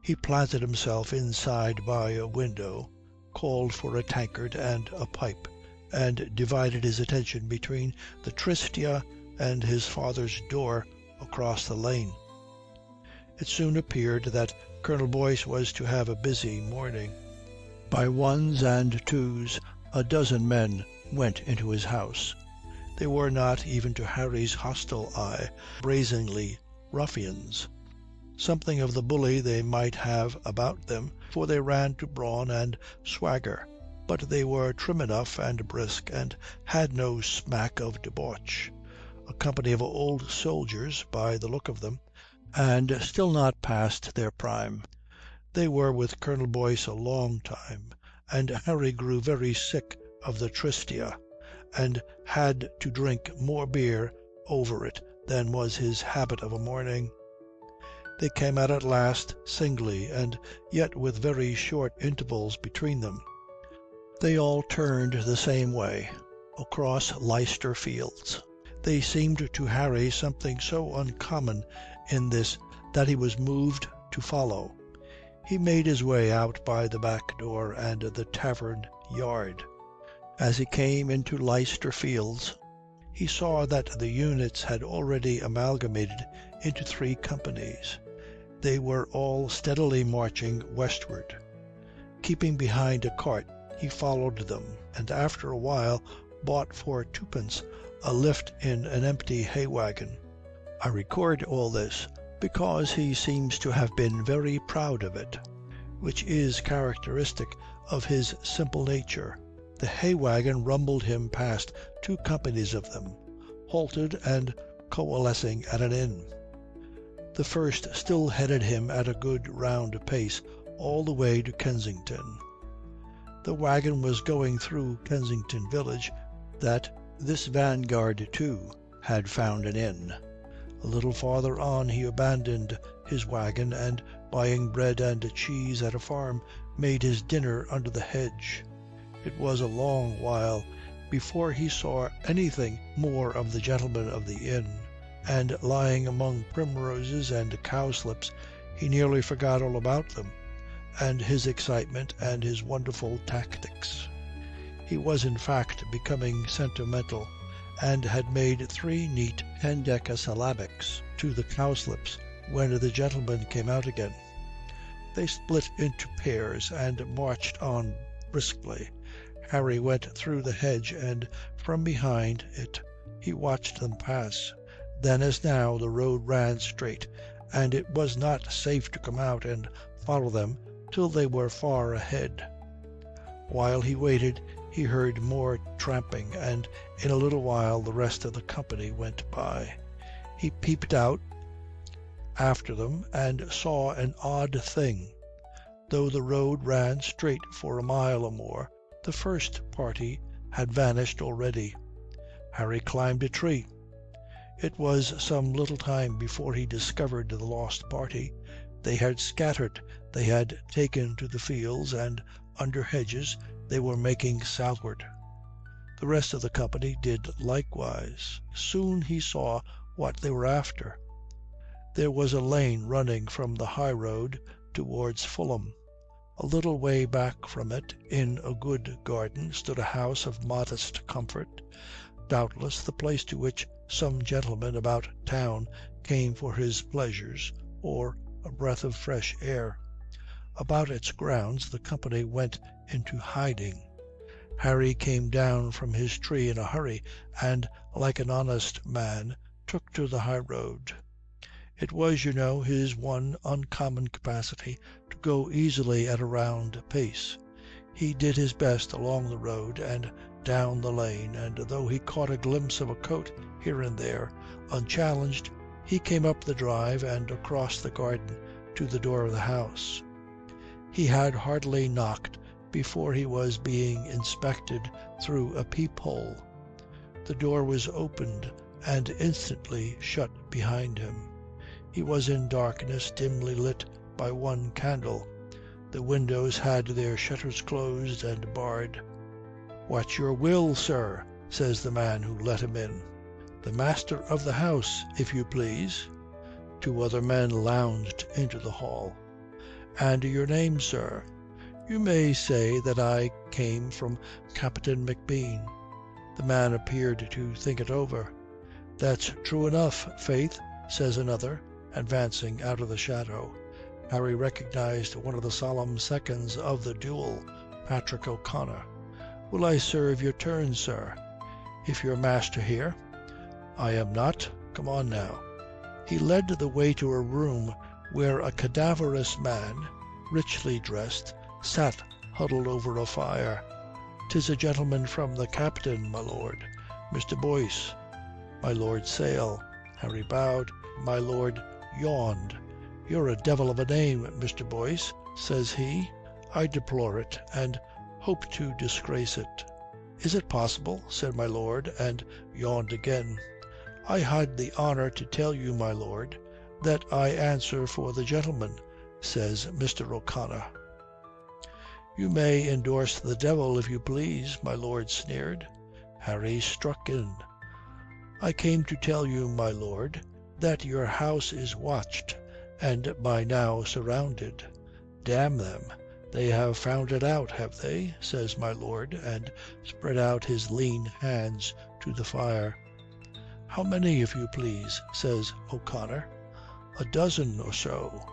He planted himself inside by a window, called for a tankard and a pipe, and divided his attention between the Tristia and his father's door across the lane. It soon appeared that Colonel Boyce was to have a busy morning. By ones and twos a dozen men went into his house. They were not, even to Harry's hostile eye, brazenly ruffians. Something of the bully they might have about them, for they ran to brawn and swagger, but they were trim enough and brisk, and had no smack of debauch. A company of old soldiers, by the look of them, and still not past their prime. They were with Colonel Boyce a long time, and Harry grew very sick of the Tristia, and had to drink more beer over it than was his habit of a morning. They came out at last singly, and yet with very short intervals between them. They all turned the same way, across Leicester Fields. They seemed to Harry something so uncommon in this that he was moved to follow. He made his way out by the back door and the tavern yard. As he came into Leicester Fields, he saw that the units had already amalgamated into 3 companies. They were all steadily marching westward. Keeping behind a cart, he followed them, and after a while bought for 2d a lift in an empty hay wagon. I record all this because he seems to have been very proud of it, which is characteristic of his simple nature. The hay wagon rumbled him past 2 companies of them, halted and coalescing at an inn. The first still headed him at a good round pace all the way to Kensington. The wagon was going through Kensington village that this vanguard too had found an inn. A little farther on he abandoned his wagon, and buying bread and cheese at a farm, made his dinner under the hedge. It was a long while before he saw anything more of the gentleman of the inn, and lying among primroses and cowslips, he nearly forgot all about them, and his excitement and his wonderful tactics. He was in fact becoming sentimental, and had made 3 neat hendecasyllabics to the cowslips when the gentleman came out again. They split into pairs and marched on briskly. Harry went through the hedge, and from behind it he watched them pass. Then as now the road ran straight, and it was not safe to come out and follow them till they were far ahead. While he waited he heard more tramping, and in a little while the rest of the company went by. He peeped out after them and saw an odd thing. Though the road ran straight for a mile or more, the first party had vanished already. Harry climbed a tree. It was some little time before he discovered the lost party. They had scattered. They had taken to the fields, and under hedges they were making southward. The rest of the company did likewise. Soon he saw what they were after. There was a lane running from the high road towards Fulham. A little way back from it, in a good garden, stood a house of modest comfort, doubtless the place to which some gentleman about town came for his pleasures or a breath of fresh air. About its grounds the company went into hiding. Harry came down from his tree in a hurry, and, like an honest man, took to the high road. It was, you know, his one uncommon capacity to go easily at a round pace. He did his best along the road and down the lane, and though he caught a glimpse of a coat here and there, unchallenged, he came up the drive and across the garden to the door of the house. He had hardly knocked before he was being inspected through a peephole. The door was opened and instantly shut behind him. He was in darkness, dimly lit by one candle. The windows had their shutters closed and barred. "What's your will, sir?" says the man who let him in. "The master of the house, if you please." Two other men lounged into the hall. "And your name, sir?" "You may say that I came from Captain McBean." The man appeared to think it over. "That's true enough, faith," says another, advancing out of the shadow. Harry recognized one of the solemn seconds of the duel, Patrick O'Connor. "Will I serve your turn, sir?" "If your master here." "I am not. Come on now." He led the way to a room where a cadaverous man, richly dressed, sat huddled over a fire. "'Tis a gentleman from the captain, my lord, Mr. Boyce." My lord Sale. Harry bowed. My lord yawned. "You're a devil of a name, Mr. Boyce," says he. "I deplore it, and hope to disgrace it." "Is it possible?" said my lord, and yawned again. "I had the honour to tell you, my lord, that I answer for the gentleman," says Mr. O'Connor. "You may endorse the devil if you please," my lord sneered. Harry struck in. "I came to tell you, my lord, that your house is watched, and by now surrounded." "Damn them, they have found it out, have they?" says my lord, and spread out his lean hands to the fire. "How many, if you please?" says O'Connor. "A dozen or so.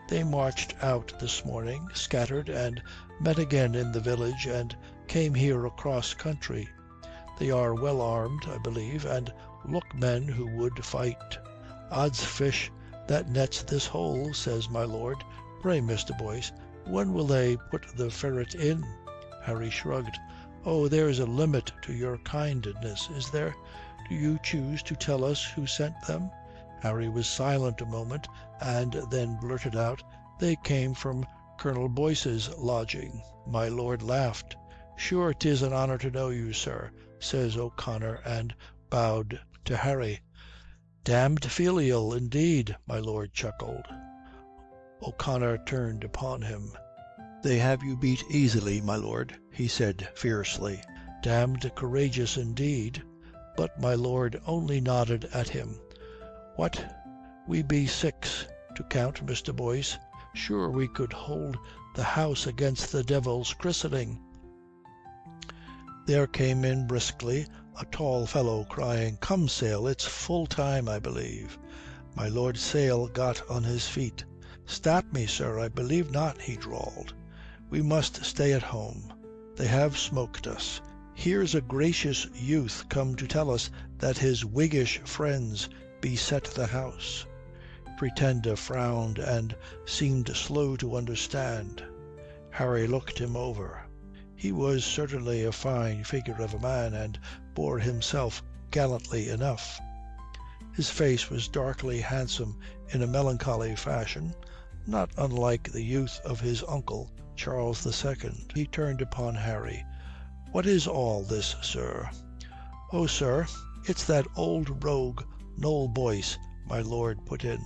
They marched out this morning, scattered, and met again in the village, and came here across country. They are well armed, I believe, and look men who would fight." "Odds fish, that nets this hole," says my lord. "Pray, Mr. Boyce, when will they put the ferret in?" Harry shrugged. "Oh, there's a limit to your kindness, is there? Do you choose to tell us who sent them?" Harry was silent a moment, and then blurted out, "They came from Colonel Boyce's lodging." My lord laughed. "Sure 'tis an honour to know you, sir," says O'Connor, and bowed to Harry. "Damned filial, indeed," my lord chuckled. O'Connor turned upon him. "They have you beat easily, my lord," he said fiercely. "Damned courageous indeed." But my lord only nodded at him. "What, we be 6 to count, Mr. Boyce. Sure we could hold the house against the devil's christening." There came in briskly a tall fellow, crying, "Come, Sale, it's full time, I believe." My Lord Sale got on his feet. "Stop me, sir, I believe not," he drawled. "We must stay at home. They have smoked us. Here's a gracious youth come to tell us that his Whiggish friends beset the house. Pretender frowned and seemed slow to understand. Harry looked him over. He was certainly a fine figure of a man, and bore himself gallantly enough. His face was darkly handsome in a melancholy fashion, not unlike the youth of his uncle, Charles II. He turned upon Harry. "What is all this, sir?" "Oh, sir, it's that old rogue Noll Boyce," my lord put in,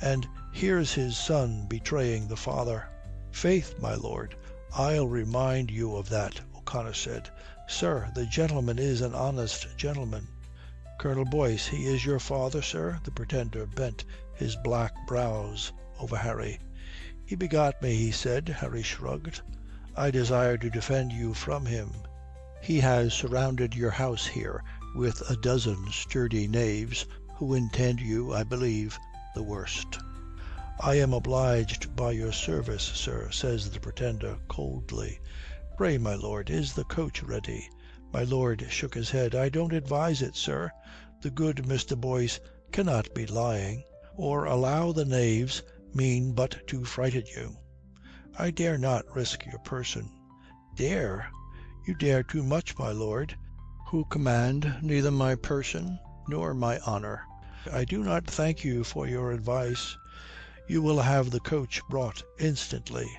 "and here's his son betraying the father." "Faith, my lord, I'll remind you of that," O'Connor said. "Sir, the gentleman is an honest gentleman." "Colonel Boyce, he is your father, sir?" The Pretender bent his black brows over Harry. "He begot me," he said. Harry shrugged. "I desire to defend you from him. He has surrounded your house here with a dozen sturdy knaves who intend you, I believe, the worst." "I am obliged by your service, sir," says the Pretender coldly. "Pray, my lord, is the coach ready?" My lord shook his head. "I don't advise it, sir. The good Mr. Boyce cannot be lying, or allow the knaves mean but to frighten you. I dare not risk your person." "Dare? You dare too much, my lord, who command neither my person nor my honour. I do not thank you for your advice. You will have the coach brought instantly."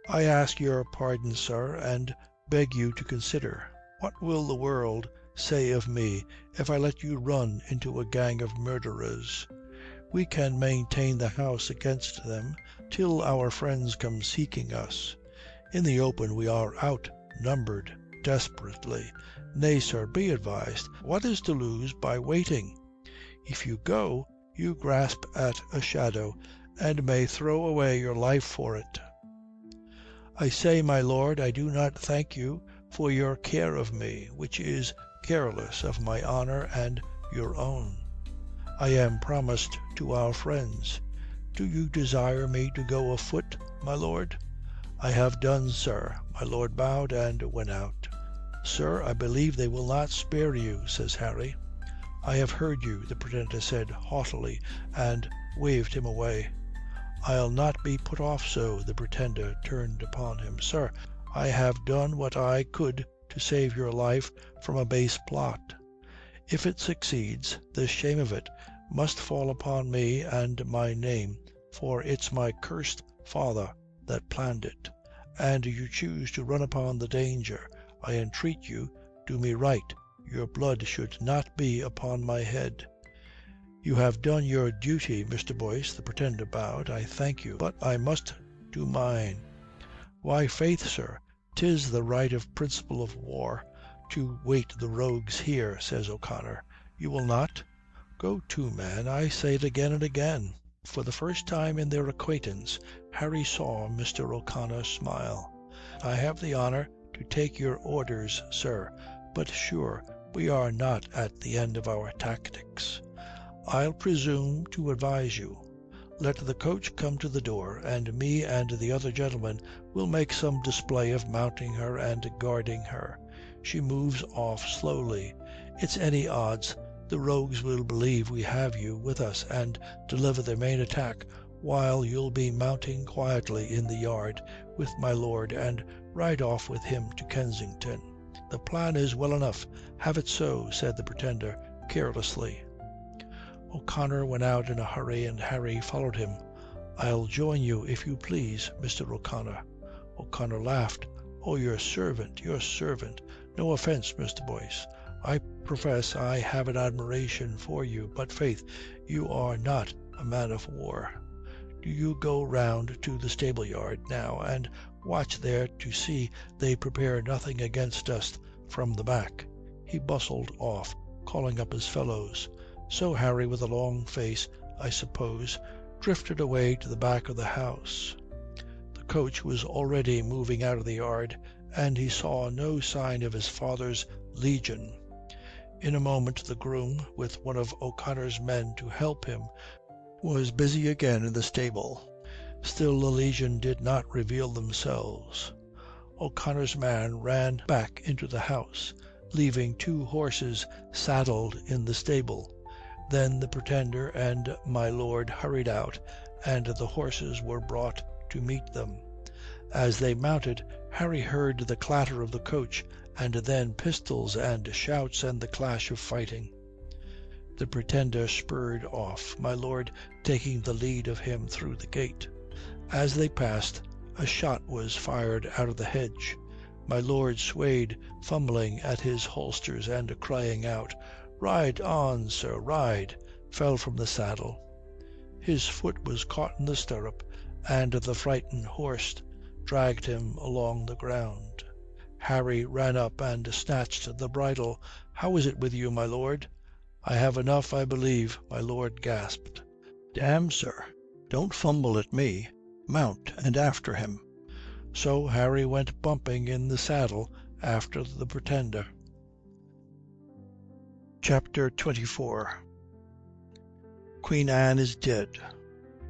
"I ask your pardon, sir, and beg you to consider. What will the world say of me if I let you run into a gang of murderers? We can maintain the house against them till our friends come seeking us. In the open we are outnumbered desperately. Nay, sir, be advised. What is to lose by waiting? If you go, you grasp at a shadow, and may throw away your life for it." "I say, my lord, I do not thank you for your care of me, which is careless of my honour and your own. I am promised to our friends. Do you desire me to go afoot, my lord?" "I have done, sir." My lord bowed and went out. "Sir, I believe they will not spare you," says Harry. "I have heard you," the Pretender said haughtily, and waved him away. "I'll not be put off so." The Pretender turned upon him. "Sir, I have done what I could to save your life from a base plot. If it succeeds, the shame of it must fall upon me and my name, for it's my cursed father that planned it. And you choose to run upon the danger. I entreat you, do me right. Your blood should not be upon my head." "You have done your duty, Mr. Boyce." The Pretender bowed. "I thank you, but I must do mine." "Why, faith, sir, 'tis the right of principle of war to wait the rogues here," says O'Connor. "You will not? Go to, man, I say it again and again." For the first time in their acquaintance, Harry saw Mr. O'Connor smile. "I have the honour to take your orders, sir, but sure we are not at the end of our tactics. I'll presume to advise you. Let the coach come to the door, and me and the other gentleman will make some display of mounting her and guarding her. She moves off slowly. It's any odds the rogues will believe we have you with us and deliver their main attack, while you'll be mounting quietly in the yard with my lord and ride off with him to Kensington. The plan is well enough. Have it so," said the Pretender carelessly. O'Connor went out in a hurry, and Harry followed him. "I'll join you, if you please, Mr. O'Connor." O'Connor laughed. "Oh, your servant, your servant. No offence, Mr. Boyce. I profess I have an admiration for you, but faith, you are not a man of war. Do you go round to the stable yard now, and watch there to see they prepare nothing against us from the back." He bustled off, calling up his fellows. So Harry, with a long face, I suppose, drifted away to the back of the house. The coach was already moving out of the yard, and he saw no sign of his father's legion. In a moment the groom, with one of O'Connor's men to help him, was busy again in the stable. Still the legion did not reveal themselves. O'Connor's man ran back into the house, leaving two horses saddled in the stable. Then the Pretender and my lord hurried out, and the horses were brought to meet them. As they mounted, Harry heard the clatter of the coach, and then pistols and shouts and the clash of fighting. The Pretender spurred off, my lord taking the lead of him through the gate. As they passed, a shot was fired out of the hedge. My lord swayed, fumbling at his holsters and crying out, "Ride on, sir, ride," fell from the saddle. His foot was caught in the stirrup, and the frightened horse dragged him along the ground. Harry ran up and snatched the bridle. "How is it with you, my lord?" "I have enough, I believe," my lord gasped. "Damme, sir, don't fumble at me. Mount and after him." So Harry went bumping in the saddle after the Pretender. Chapter 24. Queen Anne is dead.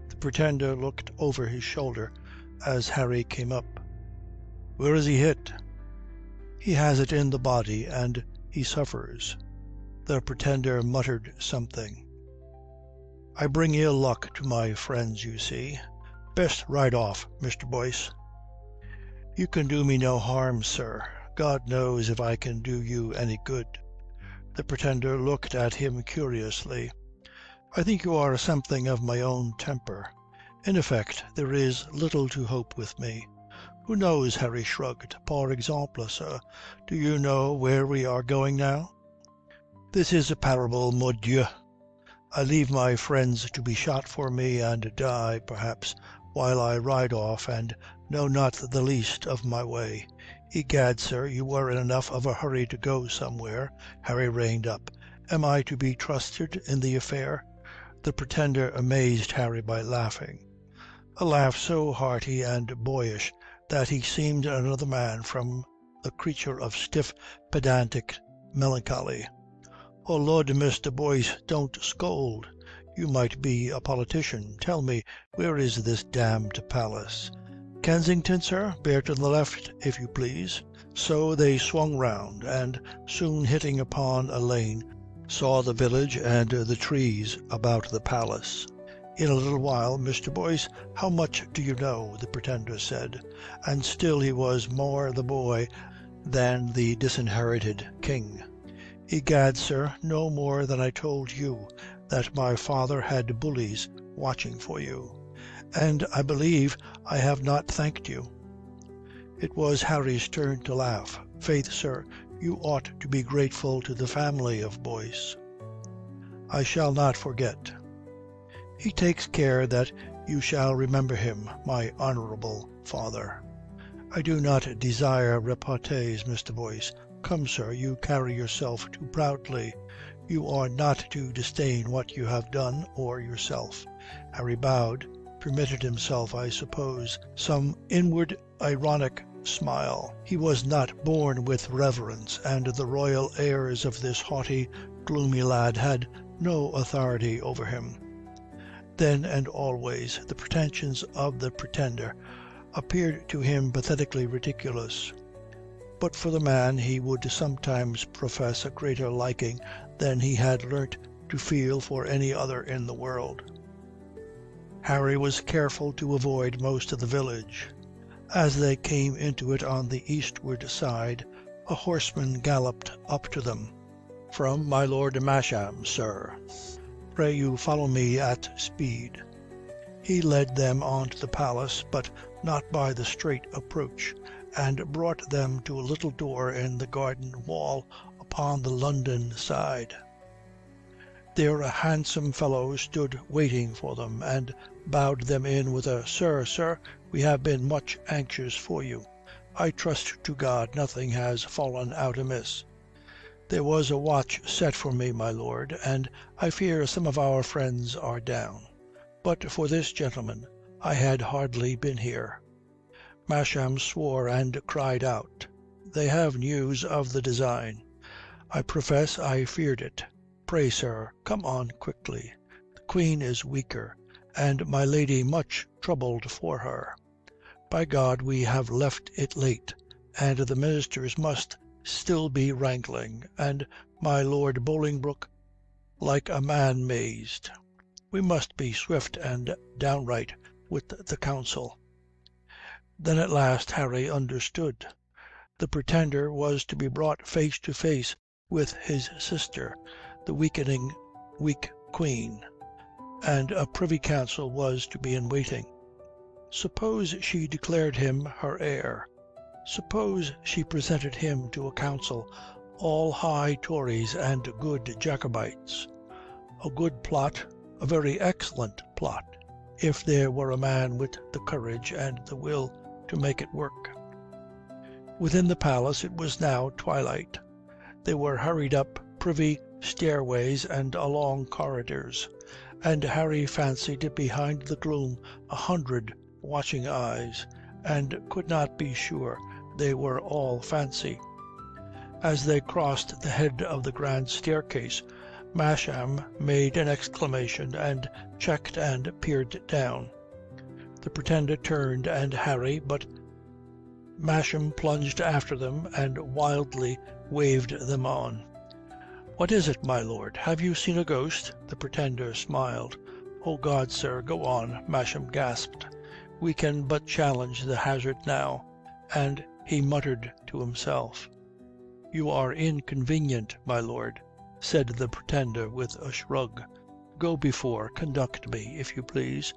The Pretender looked over his shoulder as Harry came up. "Where is he hit?" "He has it in the body, and he suffers." The Pretender muttered something. "I bring ill luck to my friends, you see. Best ride off, Mr. Boyce." "You can do me no harm, sir. God knows if I can do you any good." The Pretender looked at him curiously. "I think you are something of my own temper. In effect, there is little to hope with me." "Who knows?" Harry shrugged. "Par exemple, sir, do you know where we are going now?" "This is a parable, mordieu. I leave my friends to be shot for me and die, perhaps, while I ride off and know not the least of my way. Egad, sir, you were in enough of a hurry to go somewhere." Harry reined up. "Am I to be trusted in the affair?" The Pretender amazed Harry by laughing, a laugh so hearty and boyish that he seemed another man from the creature of stiff, pedantic melancholy. "Oh Lud, Mr. Boyce, don't scold. You might be a politician. Tell me, where is this damned palace?" "Kensington, sir. Bear to the left, if you please." So they swung round, and soon hitting upon a lane, saw the village and the trees about the palace. In a little while, "Mr. Boyce, how much do you know?" the Pretender said, and still he was more the boy than the disinherited king. "Egad, sir, no more than I told you, that my father had bullies watching for you. And I believe I have not thanked you." It was Harry's turn to laugh. "Faith, sir, you ought to be grateful to the family of Boyce." "I shall not forget." "He takes care that you shall remember him, my honourable father." "I do not desire repartees, Mr. Boyce. Come, sir, you carry yourself too proudly. You are not to disdain what you have done or yourself." Harry bowed, permitted himself, I suppose, some inward ironic smile. He was not born with reverence, and the royal airs of this haughty, gloomy lad had no authority over him. Then and always the pretensions of the Pretender appeared to him pathetically ridiculous. But for the man he would sometimes profess a greater liking than he had learnt to feel for any other in the world. Harry was careful to avoid most of the village. As they came into it on the eastward side, a horseman galloped up to them. "From my Lord Masham, sir. Pray you follow me at speed." He led them on to the palace, but not by the straight approach, and brought them to a little door in the garden wall upon the London side. There a handsome fellow stood waiting for them, and bowed them in with a "Sir, sir, we have been much anxious for you. I trust to God nothing has fallen out amiss." "There was a watch set for me, my lord, and I fear some of our friends are down. But for this gentleman I had hardly been here." Masham swore and cried out, "They have news of the design." "I profess I feared it. Pray, sir, come on quickly. The Queen is weaker, and my lady much troubled for her. By God, we have left it late, and the ministers must still be wrangling, and my Lord Bolingbroke like a man mazed. We must be swift and downright with the counsel. Then at last Harry understood. The Pretender was to be brought face to face with his sister, the weakening, weak Queen, and a Privy Council was to be in waiting. Suppose she declared him her heir? Suppose she presented him to a council, all high Tories and good Jacobites? A good plot, a very excellent plot, if there were a man with the courage and the will to make it work. Within the palace it was now twilight. They were hurried up privy stairways and along corridors, and Harry fancied behind the gloom 100 watching eyes, and could not be sure they were all fancy. As they crossed the head of the grand staircase, Masham made an exclamation and checked and peered down. The Pretender turned and Harry, but Masham plunged after them and wildly waved them on. "What is it, my lord? Have you seen a ghost?" The Pretender smiled. "Oh God, sir, go on," Masham gasped. "We can but challenge the hazard now." And he muttered to himself. "You are inconvenient, my lord," said the Pretender with a shrug. "Go before, conduct me, if you please."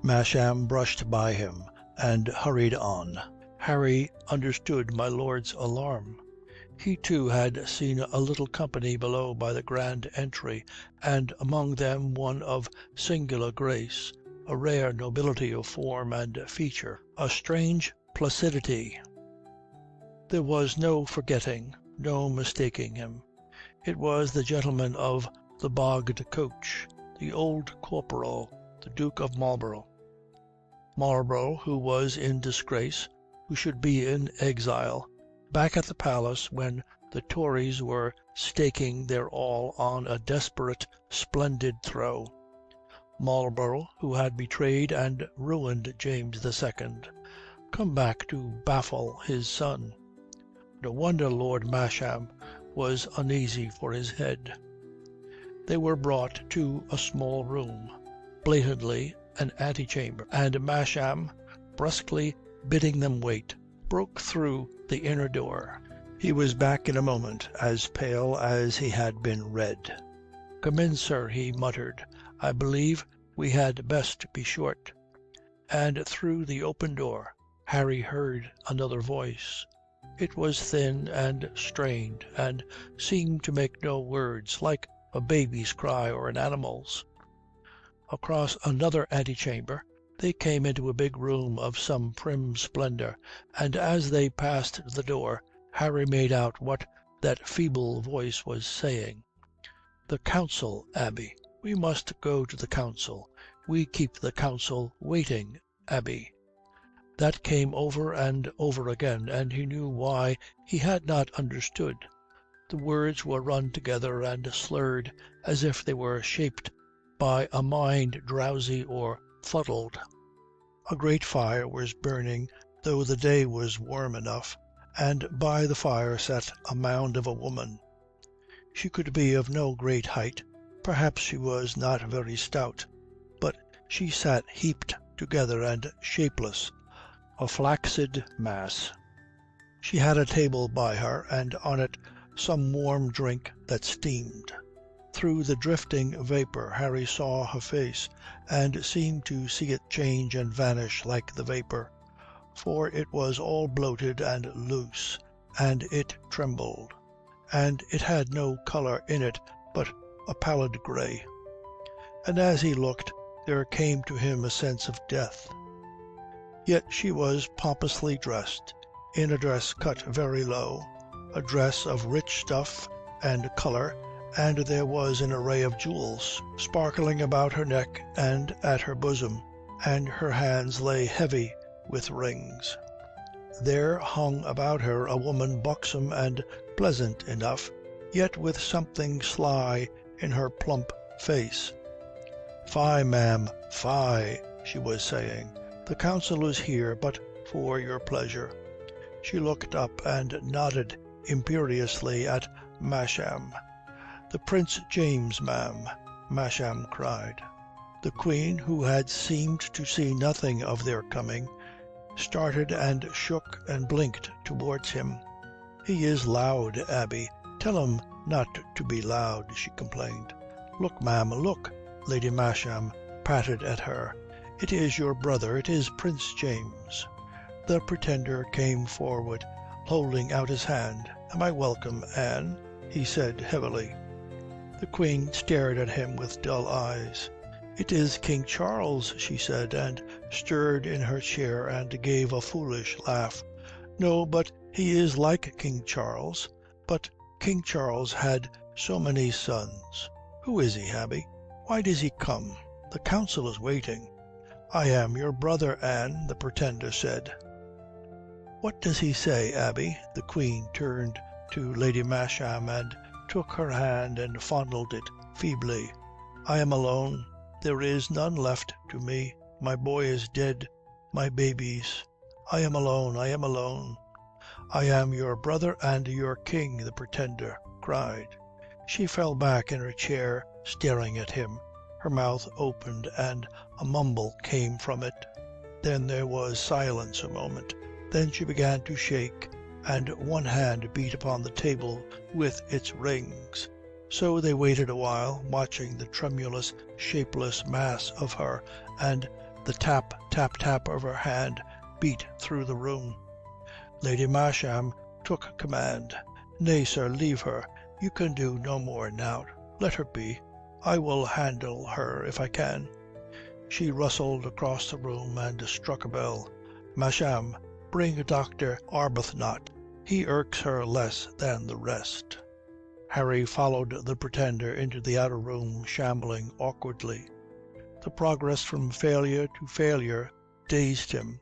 Masham brushed by him and hurried on. Harry understood my lord's alarm. He too had seen a little company below by the grand entry, and among them one of singular grace, a rare nobility of form and feature, a strange placidity. There was no forgetting, no mistaking him. It was the gentleman of the bogged coach, the old corporal, the Duke of Marlborough. Marlborough, who was in disgrace, who should be in exile, back at the palace when the Tories were staking their all on a desperate, splendid throw. Marlborough, who had betrayed and ruined James II, come back to baffle his son. No wonder Lord Masham was uneasy for his head. They were brought to a small room, blatantly an antechamber, and Masham, brusquely bidding them wait, broke through the inner door. He was back in a moment, as pale as he had been red. "Come in, sir," he muttered. "I believe we had best be short." And through the open door Harry heard another voice. It was thin and strained, and seemed to make no words, like a baby's cry or an animal's. Across another antechamber they came into a big room of some prim splendour, and as they passed the door Harry made out what that feeble voice was saying. "The council, Abby. We must go to the council. We keep the council waiting, Abby." That came over and over again, and he knew why he had not understood. The words were run together and slurred, as if they were shaped by a mind drowsy or fuddled. A great fire was burning, though the day was warm enough, and by the fire sat a mound of a woman. She could be of no great height, perhaps she was not very stout, but she sat heaped together and shapeless, a flaccid mass. She had a table by her, and on it some warm drink that steamed. Through the drifting vapour Harry saw her face, and seemed to see it change and vanish like the vapour, for it was all bloated and loose, and it trembled, and it had no colour in it but a pallid grey. And as he looked there came to him a sense of death. Yet she was pompously dressed, in a dress cut very low, a dress of rich stuff and colour, and there was an array of jewels sparkling about her neck and at her bosom, and her hands lay heavy with rings. There hung about her a woman buxom and pleasant enough, yet with something sly in her plump face. "Fie, ma'am, fie," she was saying. "The council is here but for your pleasure." She looked up and nodded imperiously at Masham. "The Prince James, ma'am," Masham cried. The Queen, who had seemed to see nothing of their coming, started and shook and blinked towards him. "He is loud, Abby. Tell him not to be loud," she complained. "Look, ma'am, look." Lady Masham patted at her. "It is your brother. It is Prince James." The Pretender came forward, holding out his hand. "Am I welcome, Anne?" he said heavily. The Queen stared at him with dull eyes. "It is King Charles," she said, and stirred in her chair and gave a foolish laugh. "No, but he is like King Charles. But King Charles had so many sons. Who is he, Abby? Why does he come? The council is waiting." "I am your brother, Anne," the Pretender said. "What does he say, Abby?" The Queen turned to Lady Masham and took her hand and fondled it feebly. "I am alone. There is none left to me. My boy is dead. My babies. I am alone. I am alone." "I am your brother and your king," the Pretender cried. She fell back in her chair, staring at him. Her mouth opened and a mumble came from it. Then there was silence a moment. Then she began to shake, and one hand beat upon the table with its rings. So they waited a while, watching the tremulous, shapeless mass of her, and the tap, tap, tap of her hand beat through the room. Lady Masham took command. "Nay, sir, leave her. You can do no more now. Let her be. I will handle her if I can." She rustled across the room and struck a bell. "Masham, bring Dr. Arbuthnot. He irks her less than the rest." Harry followed the Pretender into the outer room, shambling awkwardly. The progress from failure to failure dazed him.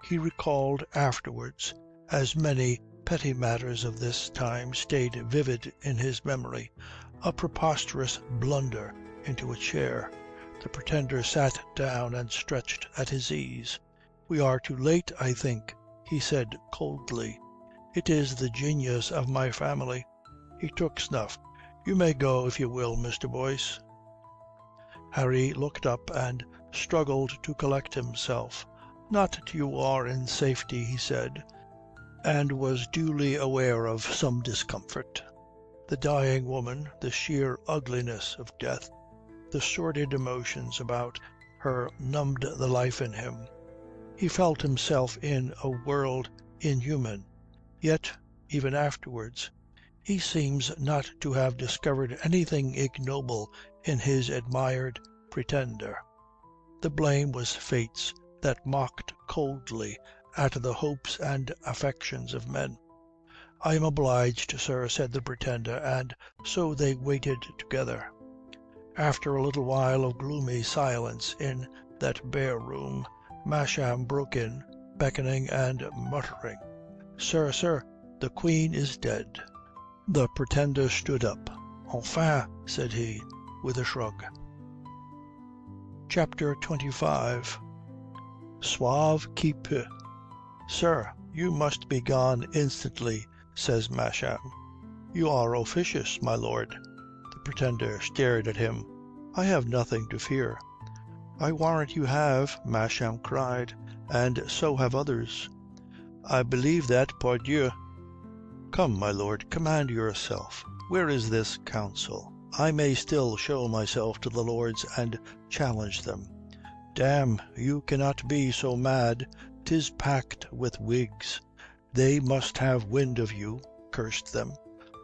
He recalled afterwards, as many petty matters of this time stayed vivid in his memory, a preposterous blunder into a chair. The Pretender sat down and stretched at his ease. "We are too late, I think," he said coldly. "It is the genius of my family." He took snuff. "You may go if you will, Mr. Boyce." Harry looked up and struggled to collect himself. "Not till you are in safety," he said, and was duly aware of some discomfort. The dying woman, the sheer ugliness of death, the sordid emotions about her numbed the life in him. He felt himself in a world inhuman. Yet, even afterwards, he seems not to have discovered anything ignoble in his admired Pretender. The blame was fate's, that mocked coldly at the hopes and affections of men. "I am obliged, sir," said the Pretender, and so they waited together. After a little while of gloomy silence in that bare room, Masham broke in, beckoning and muttering. Sir, the Queen is dead." The Pretender stood up. "Enfin," said he, with a shrug. Chapter 25. Sauve qui peut. "Sir, you must be gone instantly," says Masham. "You are officious, my lord." The Pretender stared at him. "I have nothing to fear." "I warrant you have," Masham cried, "and so have others." "I believe that, pardieu." "Come, my lord, command yourself. Where is this council? I may still show myself to the lords and challenge them." "Damme, you cannot be so mad. 'Tis packed with Whigs. They must have wind of you, curse them.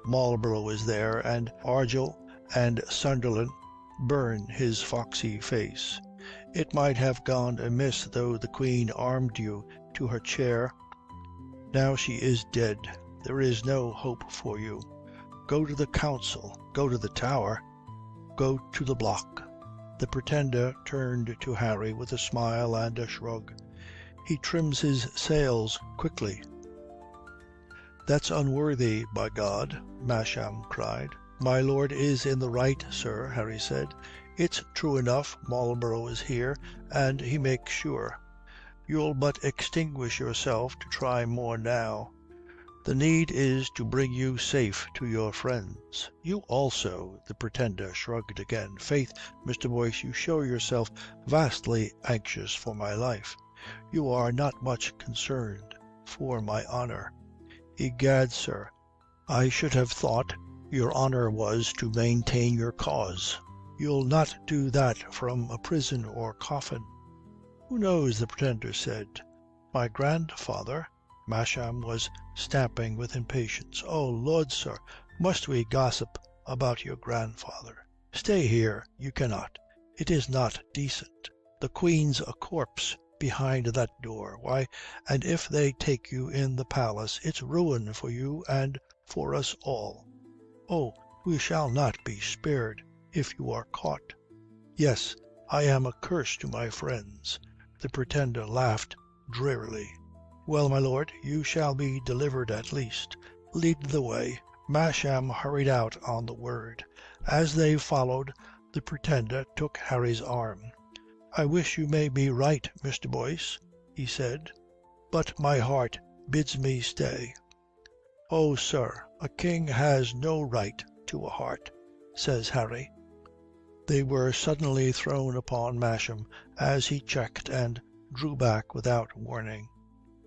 Marlborough is there, and Argyll and Sunderland. Burn his foxy face. It might have gone amiss though the Queen armed you to her chair. Now she is dead. There is no hope for you. Go to the council, go to the Tower, go to the block." The Pretender turned to Harry with a smile and a shrug. "He trims his sails quickly." "That's unworthy, by God," Masham cried. "My lord is in the right, sir," Harry said. "It's true enough Marlborough is here, and he makes sure. You'll but extinguish yourself to try more now." The need is to bring you safe to your friends. You also, the Pretender shrugged again. Faith, Mr. Boyce, you show yourself vastly anxious for my life. You are not much concerned for my honour. Egad, sir, I should have thought your honour was to maintain your cause. You'll not do that from a prison or coffin. Who knows, the Pretender said. My grandfather. Masham was stamping with impatience. Oh, Lord, sir, must we gossip about your grandfather? Stay here, you cannot. It is not decent. The Queen's a corpse behind that door. Why, and if they take you in the palace, it's ruin for you and for us all. Oh, we shall not be spared if you are caught. Yes, I am a curse to my friends. The Pretender laughed drearily. Well, my lord, you shall be delivered at least. Lead the way. Masham hurried out on the word. As they followed, the Pretender took Harry's arm. I wish you may be right, Mr. Boyce, he said, but my heart bids me stay. Oh, sir, a king has no right to a heart, says Harry. They were suddenly thrown upon Masham as he checked and drew back without warning.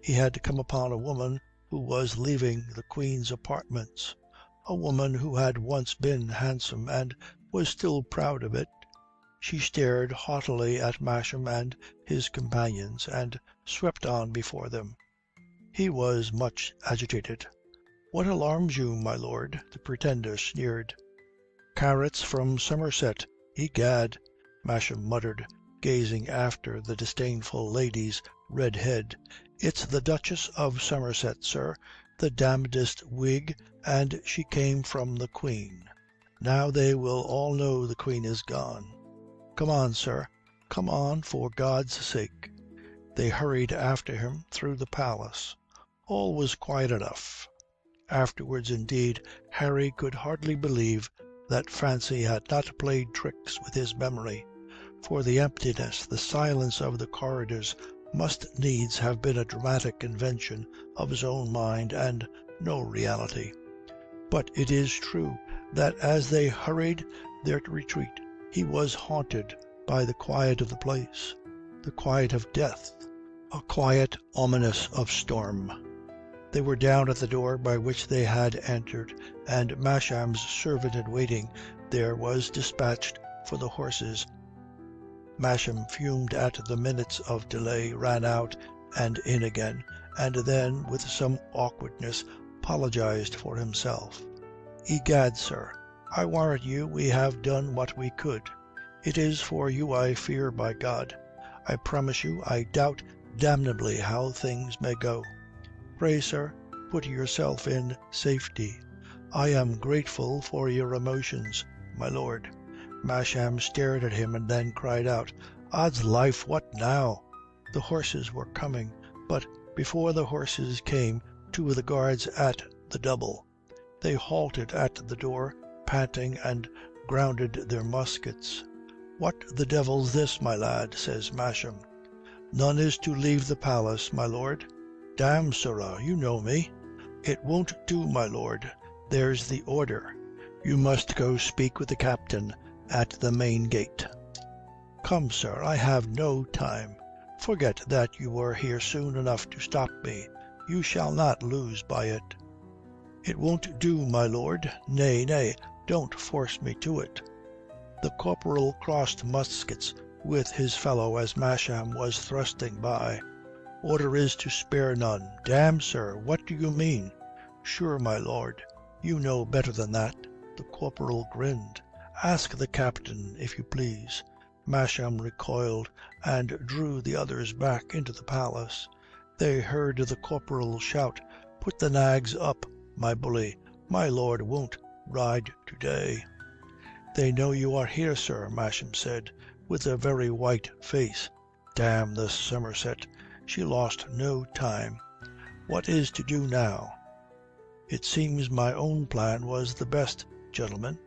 He had come upon a woman who was leaving the Queen's apartments, a woman who had once been handsome and was still proud of it. She stared haughtily at Masham and his companions, and swept on before them. He was much agitated. What alarms you, my lord? The Pretender sneered. Carrots from Somerset, egad, Masham muttered, gazing after the disdainful lady's red head. It's the Duchess of Somerset, sir, the damnedest Whig, and she came from the Queen. Now they will all know the Queen is gone. Come on, sir, come on, for God's sake. They hurried after him through the palace. All was quiet enough. Afterwards, indeed, Harry could hardly believe that fancy had not played tricks with his memory, for the emptiness, the silence of the corridors must needs have been a dramatic invention of his own mind and no reality. But it is true that as they hurried their retreat, he was haunted by the quiet of the place, the quiet of death, a quiet ominous of storm. They were down at the door by which they had entered, and Masham's servant in waiting there was dispatched for the horses. Masham fumed at the minutes of delay, ran out and in again, and then, with some awkwardness, apologized for himself. Egad, sir, I warrant you we have done what we could. It is for you I fear, by God. I promise you I doubt damnably how things may go. Pray, sir, put yourself in safety. I am grateful for your emotions, my lord. Masham stared at him and then cried out, Odds life, what now? The horses were coming, but before the horses came, two of the guards at the double. They halted at the door, panting, and grounded their muskets. What the devil's this, my lad? Says Masham. None is to leave the palace, my lord. Damme, sirrah, you know me. It won't do, my lord. There's the order. You must go speak with the captain at the main gate. Come, sir, I have no time. Forget that you were here soon enough to stop me. You shall not lose by it. It won't do, my lord. Nay, nay, don't force me to it. The corporal crossed muskets with his fellow as Masham was thrusting by. Order is to spare none. Damme, sir, what do you mean? Sure, my lord, you know better than that. The corporal grinned. Ask the captain, if you please. Masham recoiled and drew the others back into the palace. They heard the corporal shout, Put the nags up, my bully. My lord won't ride to-day. They know you are here, sir, Masham said, with a very white face. Damn the Somerset. She lost no time. What is to do now? It seems my own plan was the best, gentlemen.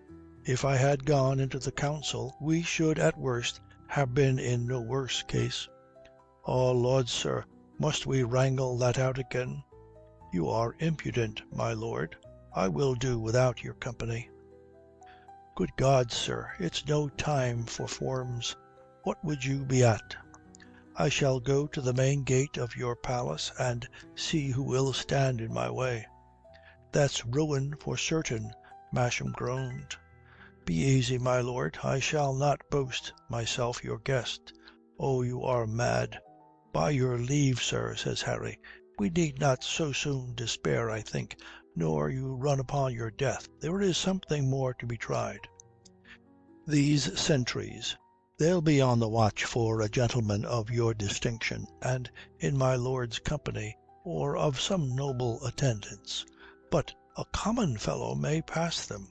If I had gone into the council, we should at worst have been in no worse case. Oh, Lord, sir, must we wrangle that out again? You are impudent, my lord. I will do without your company." "Good God, sir, it's no time for forms. What would you be at?" "I shall go to the main gate of your palace and see who will stand in my way." "That's ruin for certain," Masham groaned. "Be easy, my lord. I shall not boast myself your guest." "Oh, you are mad." "By your leave, sir," says Harry, "we need not so soon despair, I think, nor you run upon your death. There is something more to be tried. These sentries, they'll be on the watch for a gentleman of your distinction, and in my lord's company, or of some noble attendants. But a common fellow may pass them.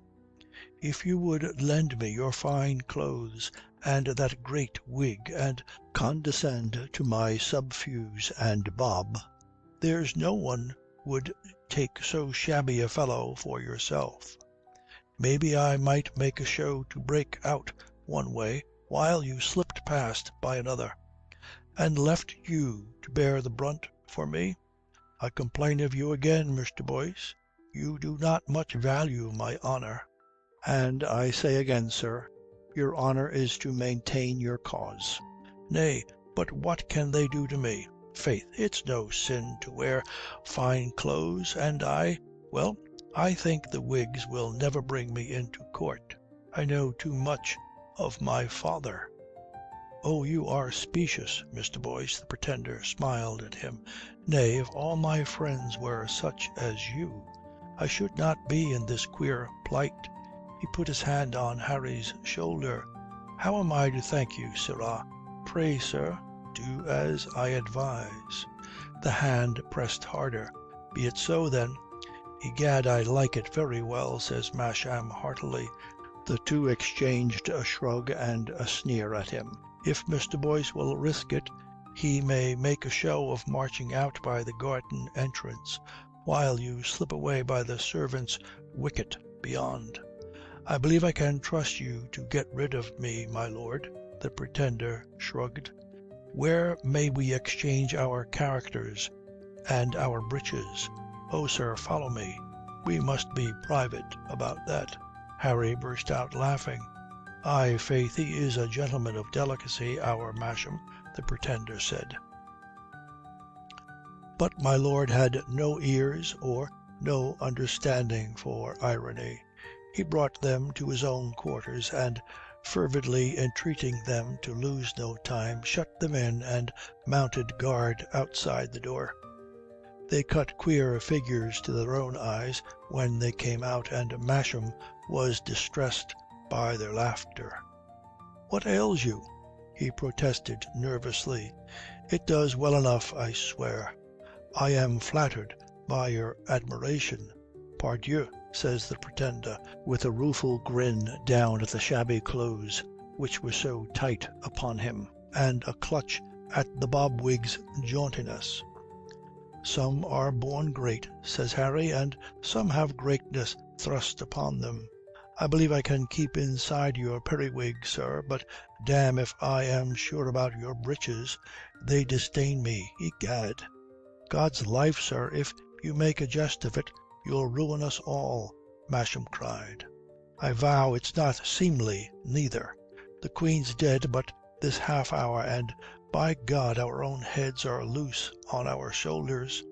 If you would lend me your fine clothes and that great wig, and condescend to my subfuse and bob, there's no one would take so shabby a fellow for yourself. Maybe I might make a show to break out one way while you slipped past by another, and left you to bear the brunt for me. I complain of you again, Mr. Boyce. You do not much value my honour." "And I say again, sir, your honour is to maintain your cause." "Nay, but what can they do to me? Faith, it's no sin to wear fine clothes, and well, I think the wigs will never bring me into court. I know too much of my father." "Oh, you are specious, Mr. Boyce," the Pretender smiled at him. "Nay, if all my friends were such as you, I should not be in this queer plight." He put his hand on Harry's shoulder. "How am I to thank you, sirrah?" "Pray, sir, do as I advise." The hand pressed harder. "Be it so, then." "Egad, I like it very well," says Masham heartily. The two exchanged a shrug and a sneer at him. "If Mr. Boyce will risk it, he may make a show of marching out by the garden entrance, while you slip away by the servants' wicket beyond." "I believe I can trust you to get rid of me, my lord." The Pretender shrugged. "Where may we exchange our characters and our breeches?" "Oh, sir, follow me. We must be private about that." Harry burst out laughing. "Aye, faith, he is a gentleman of delicacy, our Masham," the Pretender said. But my lord had no ears or no understanding for irony. He brought them to his own quarters, and, fervidly entreating them to lose no time, shut them in and mounted guard outside the door. They cut queer figures to their own eyes when they came out, and Masham was distressed by their laughter. "What ails you?" he protested nervously. "It does well enough, I swear. I am flattered by your admiration." "Pardieu," says the Pretender, with a rueful grin down at the shabby clothes which were so tight upon him, and a clutch at the bobwig's jauntiness. "Some are born great," says Harry, "and some have greatness thrust upon them. I believe I can keep inside your periwig, sir, but damme if I am sure about your breeches. They disdain me, egad." "God's life, sir, if you make a jest of it, you'll ruin us all," Masham cried. "I vow it's not seemly, neither. The Queen's dead but this half hour, and by God our own heads are loose on our shoulders."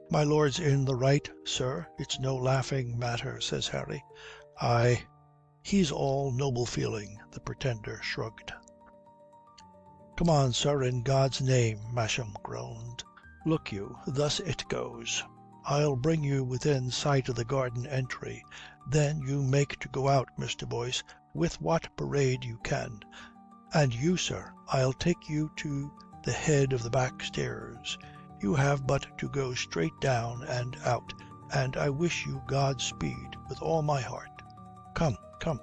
"My lord's in the right, sir. It's no laughing matter," says Harry. "Aye, he's all noble feeling," the Pretender shrugged. "Come on, sir, in God's name," Masham groaned. "Look you, thus it goes. I'll bring you within sight of the garden entry. Then you make to go out, Mr. Boyce, with what parade you can. And you, sir, I'll take you to the head of the back stairs. You have but to go straight down and out, and I wish you Godspeed with all my heart. Come, come."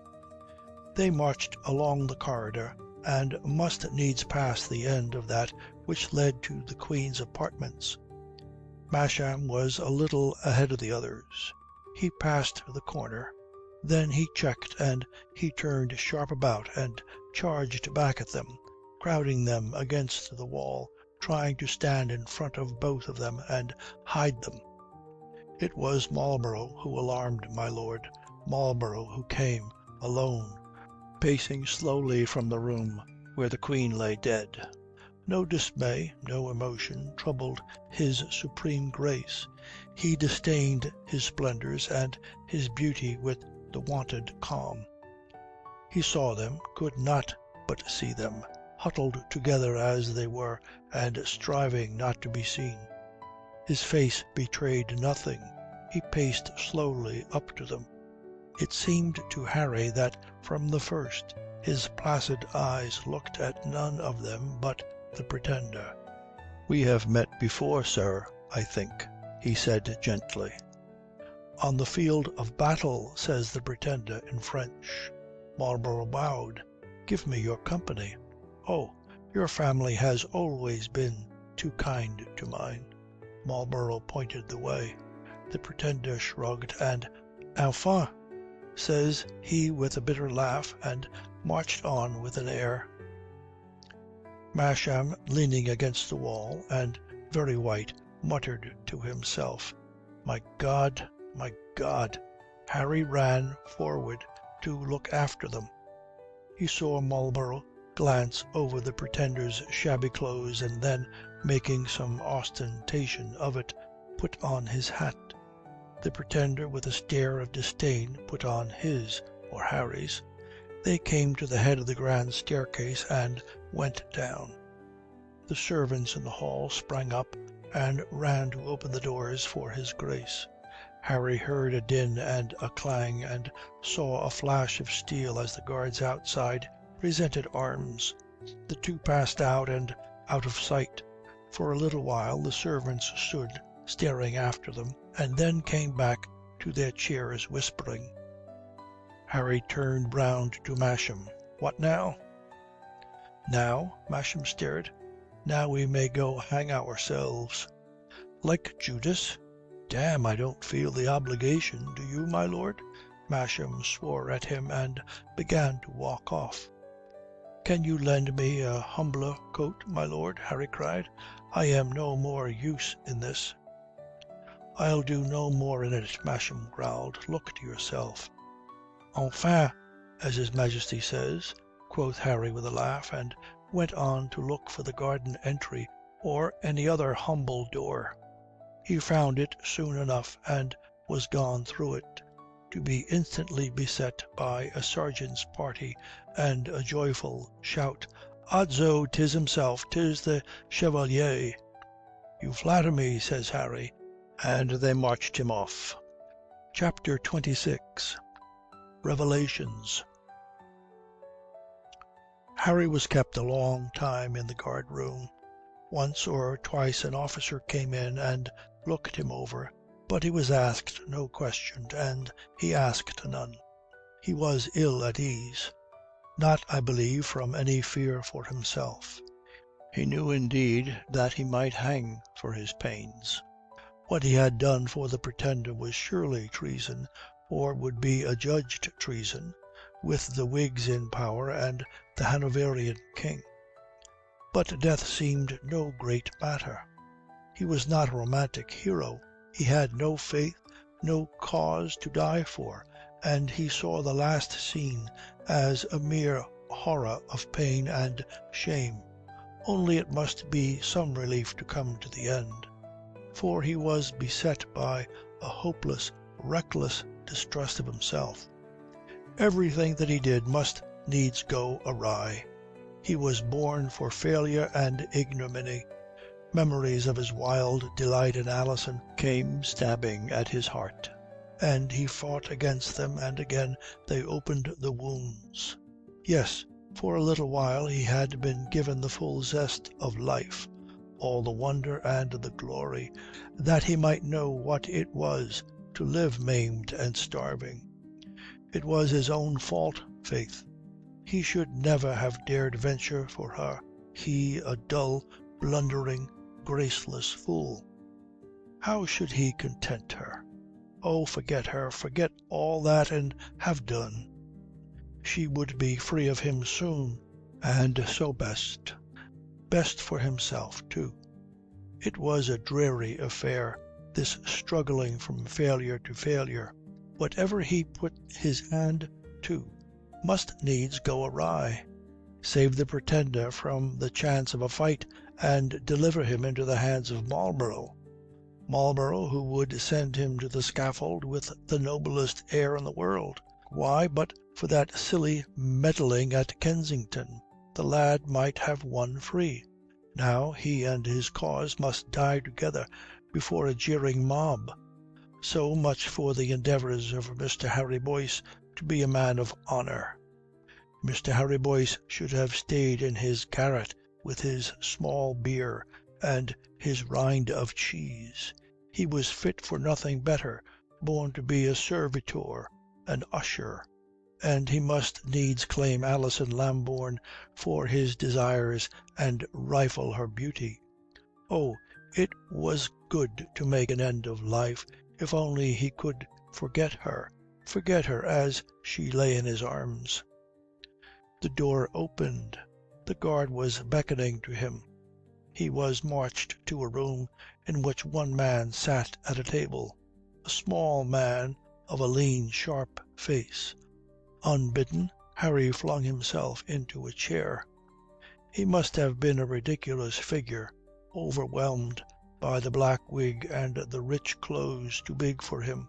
They marched along the corridor, and must needs pass the end of that which led to the Queen's apartments. Masham was a little ahead of the others. He passed the corner. Then he checked, and he turned sharp about and charged back at them, crowding them against the wall, trying to stand in front of both of them and hide them. It was Marlborough who alarmed my lord, Marlborough who came, alone, pacing slowly from the room where the Queen lay dead. No dismay, no emotion troubled his supreme grace. He disdained his splendours and his beauty with the wonted calm. He saw them, could not but see them, huddled together as they were, and striving not to be seen. His face betrayed nothing. He paced slowly up to them. It seemed to Harry that from the first his placid eyes looked at none of them but the Pretender. "We have met before, sir, I think," he said gently. "On the field of battle," says the Pretender in French. Marlborough bowed. "Give me your company." "Oh, your family has always been too kind to mine." Marlborough pointed the way. The Pretender shrugged, and "Enfin," says he with a bitter laugh, and marched on with an air. Masham, leaning against the wall, and very white, muttered to himself, "My God, my God!" Harry ran forward to look after them. He saw Marlborough glance over the Pretender's shabby clothes, and then, making some ostentation of it, put on his hat. The Pretender, with a stare of disdain, put on his, or Harry's. They came to the head of the grand staircase and went down. The servants in the hall sprang up and ran to open the doors for his Grace. Harry heard a din and a clang, and saw a flash of steel as the guards outside presented arms. The two passed out and out of sight. For a little while the servants stood staring after them, and then came back to their chairs whispering. Harry turned round to Masham. "What now?" "Now?" Masham stared. "Now we may go hang ourselves." "Like Judas? Damme, I don't feel the obligation. Do you, my lord?" Masham swore at him and began to walk off. "Can you lend me a humbler coat, my lord?" Harry cried. "I am no more use in this." "I'll do no more in it," Masham growled. "Look to yourself." "Enfin, as his Majesty says," quoth Harry with a laugh, and went on to look for the garden entry or any other humble door. He found it soon enough, and was gone through it, to be instantly beset by a sergeant's party and a joyful shout. "Odso, 'tis himself, 'tis the Chevalier." "You flatter me," says Harry, and they marched him off. Chapter 26. Revelations. Harry was kept a long time in the guard-room. Once or twice an officer came in and looked him over, but he was asked no question, and he asked none. He was ill at ease. Not, I believe, from any fear for himself. He knew indeed that he might hang for his pains. What he had done for the Pretender was surely treason, or would be adjudged treason, with the Whigs in power and the Hanoverian king. But death seemed no great matter. He was not a romantic hero. He had no faith, no cause to die for, and he saw the last scene as a mere horror of pain and shame. Only it must be some relief to come to the end. For he was beset by a hopeless, reckless distrust of himself. Everything that he did must needs go awry. He was born for failure and ignominy. Memories of his wild delight in Alison came stabbing at his heart, and he fought against them, and again they opened the wounds. Yes, for a little while he had been given the full zest of life, all the wonder and the glory, that he might know what it was to live maimed and starving. It was his own fault, faith. He should never have dared venture for her, he, a dull, blundering, graceless fool. How should he content her? Oh, forget her, forget all that, and have done. She would be free of him soon, and so best for himself too. It was a dreary affair, this struggling from failure to failure. Whatever he put his hand to must needs go awry. Save the Pretender from the chance of a fight and deliver him into the hands of Marlborough, who would send him to the scaffold with the noblest air in the world. Why, but for that silly meddling at Kensington, the lad might have won free. Now he and his cause must die together before a jeering mob. So much for the endeavours of Mr. Harry Boyce to be a man of honour. Mr. Harry Boyce should have stayed in his garret with his small beer and his rind of cheese. He was fit for nothing better, born to be a servitor, an usher, and he must needs claim Alison Lambourne for his desires and rifle her beauty. Oh, it was good to make an end of life, if only he could forget her as she lay in his arms. The door opened. The guard was beckoning to him. He was marched to a room in which one man sat at a table, a small man of a lean, sharp face. Unbidden, Harry flung himself into a chair. He must have been a ridiculous figure, overwhelmed by the black wig and the rich clothes too big for him.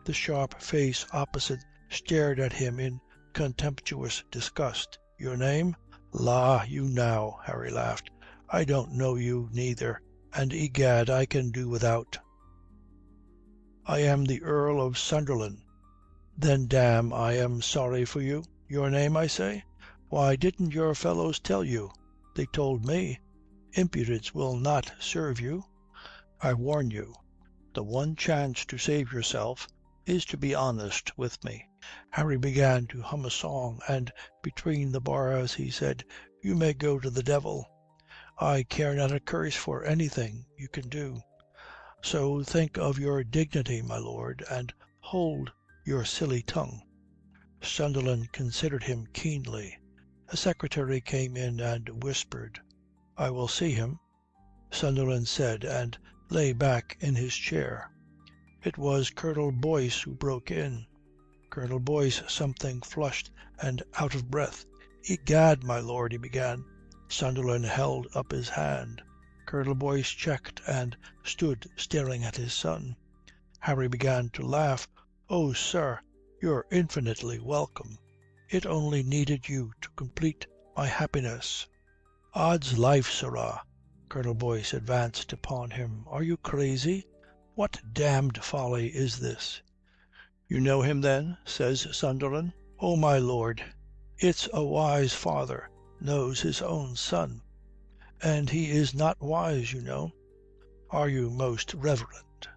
The sharp face opposite stared at him in contemptuous disgust. "Your name?" "La, you now," Harry laughed. "I don't know you neither, and egad I can do without. I am the Earl of Sunderland." "Then, damme, I am sorry for you. Your name, I say? Why, didn't your fellows tell you?" "They told me. Impudence will not serve you. I warn you. The one chance to save yourself is to be honest with me." Harry began to hum a song, and between the bars he said, "You may go to the devil. I care not a curse for anything you can do. So think of your dignity, my lord, and hold your silly tongue." Sunderland considered him keenly. A secretary came in and whispered. "I will see him," Sunderland said, and lay back in his chair. It was Colonel Boyce who broke in. Colonel Boyce, something flushed and out of breath. "Egad, my lord," he began. Sunderland held up his hand. Colonel Boyce checked and stood staring at his son. Harry began to laugh. "Oh, sir, you're infinitely welcome. It only needed you to complete my happiness." "Odds life, sirrah!" Colonel Boyce advanced upon him. "Are you crazy? What damned folly is this?" "You know him then?" says Sunderland. "Oh, my lord, it's a wise father knows his own son. And he is not wise, you know." "Are you, most reverend?"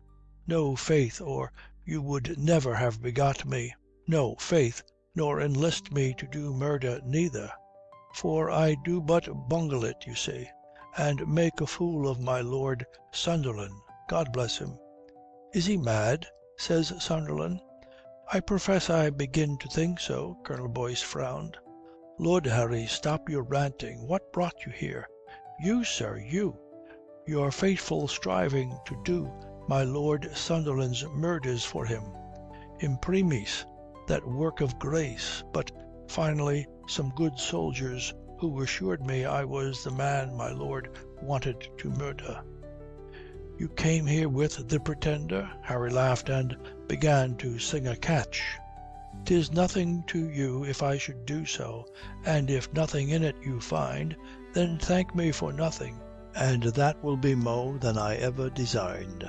"No, faith, or you would never have begot me." "No, faith, nor enlist me to do murder neither. For I do but bungle it, you see, and make a fool of my Lord Sunderland, God bless him." "Is he mad?" says Sunderland. "I profess I begin to think so." Colonel Boyce frowned. "Lord Harry, stop your ranting. What brought you here?" "You, sir, you. Your faithful striving to do my Lord Sunderland's murders for him. Imprimis, that work of grace, but finally some good soldiers who assured me I was the man my lord wanted to murder." "You came here with the Pretender?" Harry laughed and began to sing a catch. "'Tis nothing to you if I should do so, and if nothing in it you find, then thank me for nothing, and that will be mo' than I ever designed."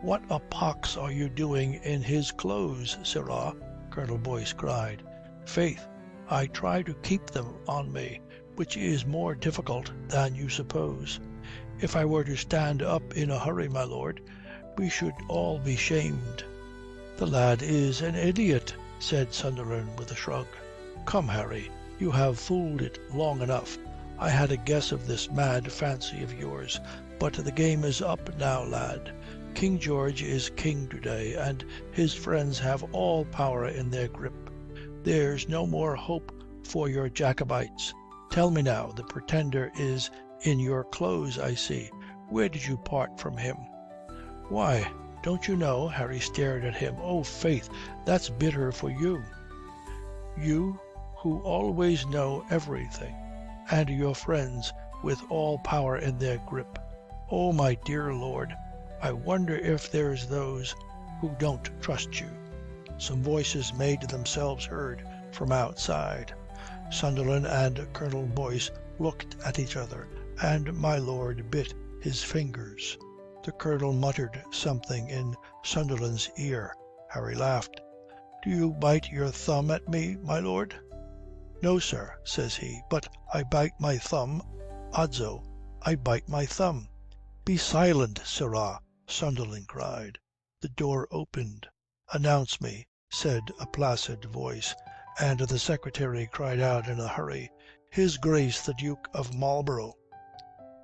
"What a pox are you doing in his clothes, sirrah?" Colonel Boyce cried. "Faith, I try to keep them on me, which is more difficult than you suppose. If I were to stand up in a hurry, my lord, we should all be shamed." "The lad is an idiot," said Sunderland with a shrug. "Come, Harry, you have fooled it long enough. I had a guess of this mad fancy of yours, but the game is up now, lad. King George is king today, and his friends have all power in their grip. There's no more hope for your Jacobites. Tell me now, the Pretender is in your clothes, I see. Where did you part from him?" "Why, Don't you know?" Harry stared at him. "Oh, faith, that's bitter for you. You who always know everything, and your friends with all power in their grip. Oh, my dear Lord, I wonder if there's those who don't trust you." Some voices made themselves heard from outside. Sunderland and Colonel Boyce looked at each other, and my lord bit his fingers. The Colonel muttered something in Sunderland's ear. Harry laughed. "Do you bite your thumb at me, my lord?" "No, sir," says he, "but I bite my thumb. Odso, I bite my thumb." "Be silent, sirrah," Sunderland cried. The door opened. "Announce me," said a placid voice, and the secretary cried out in a hurry, "His Grace the Duke of Marlborough."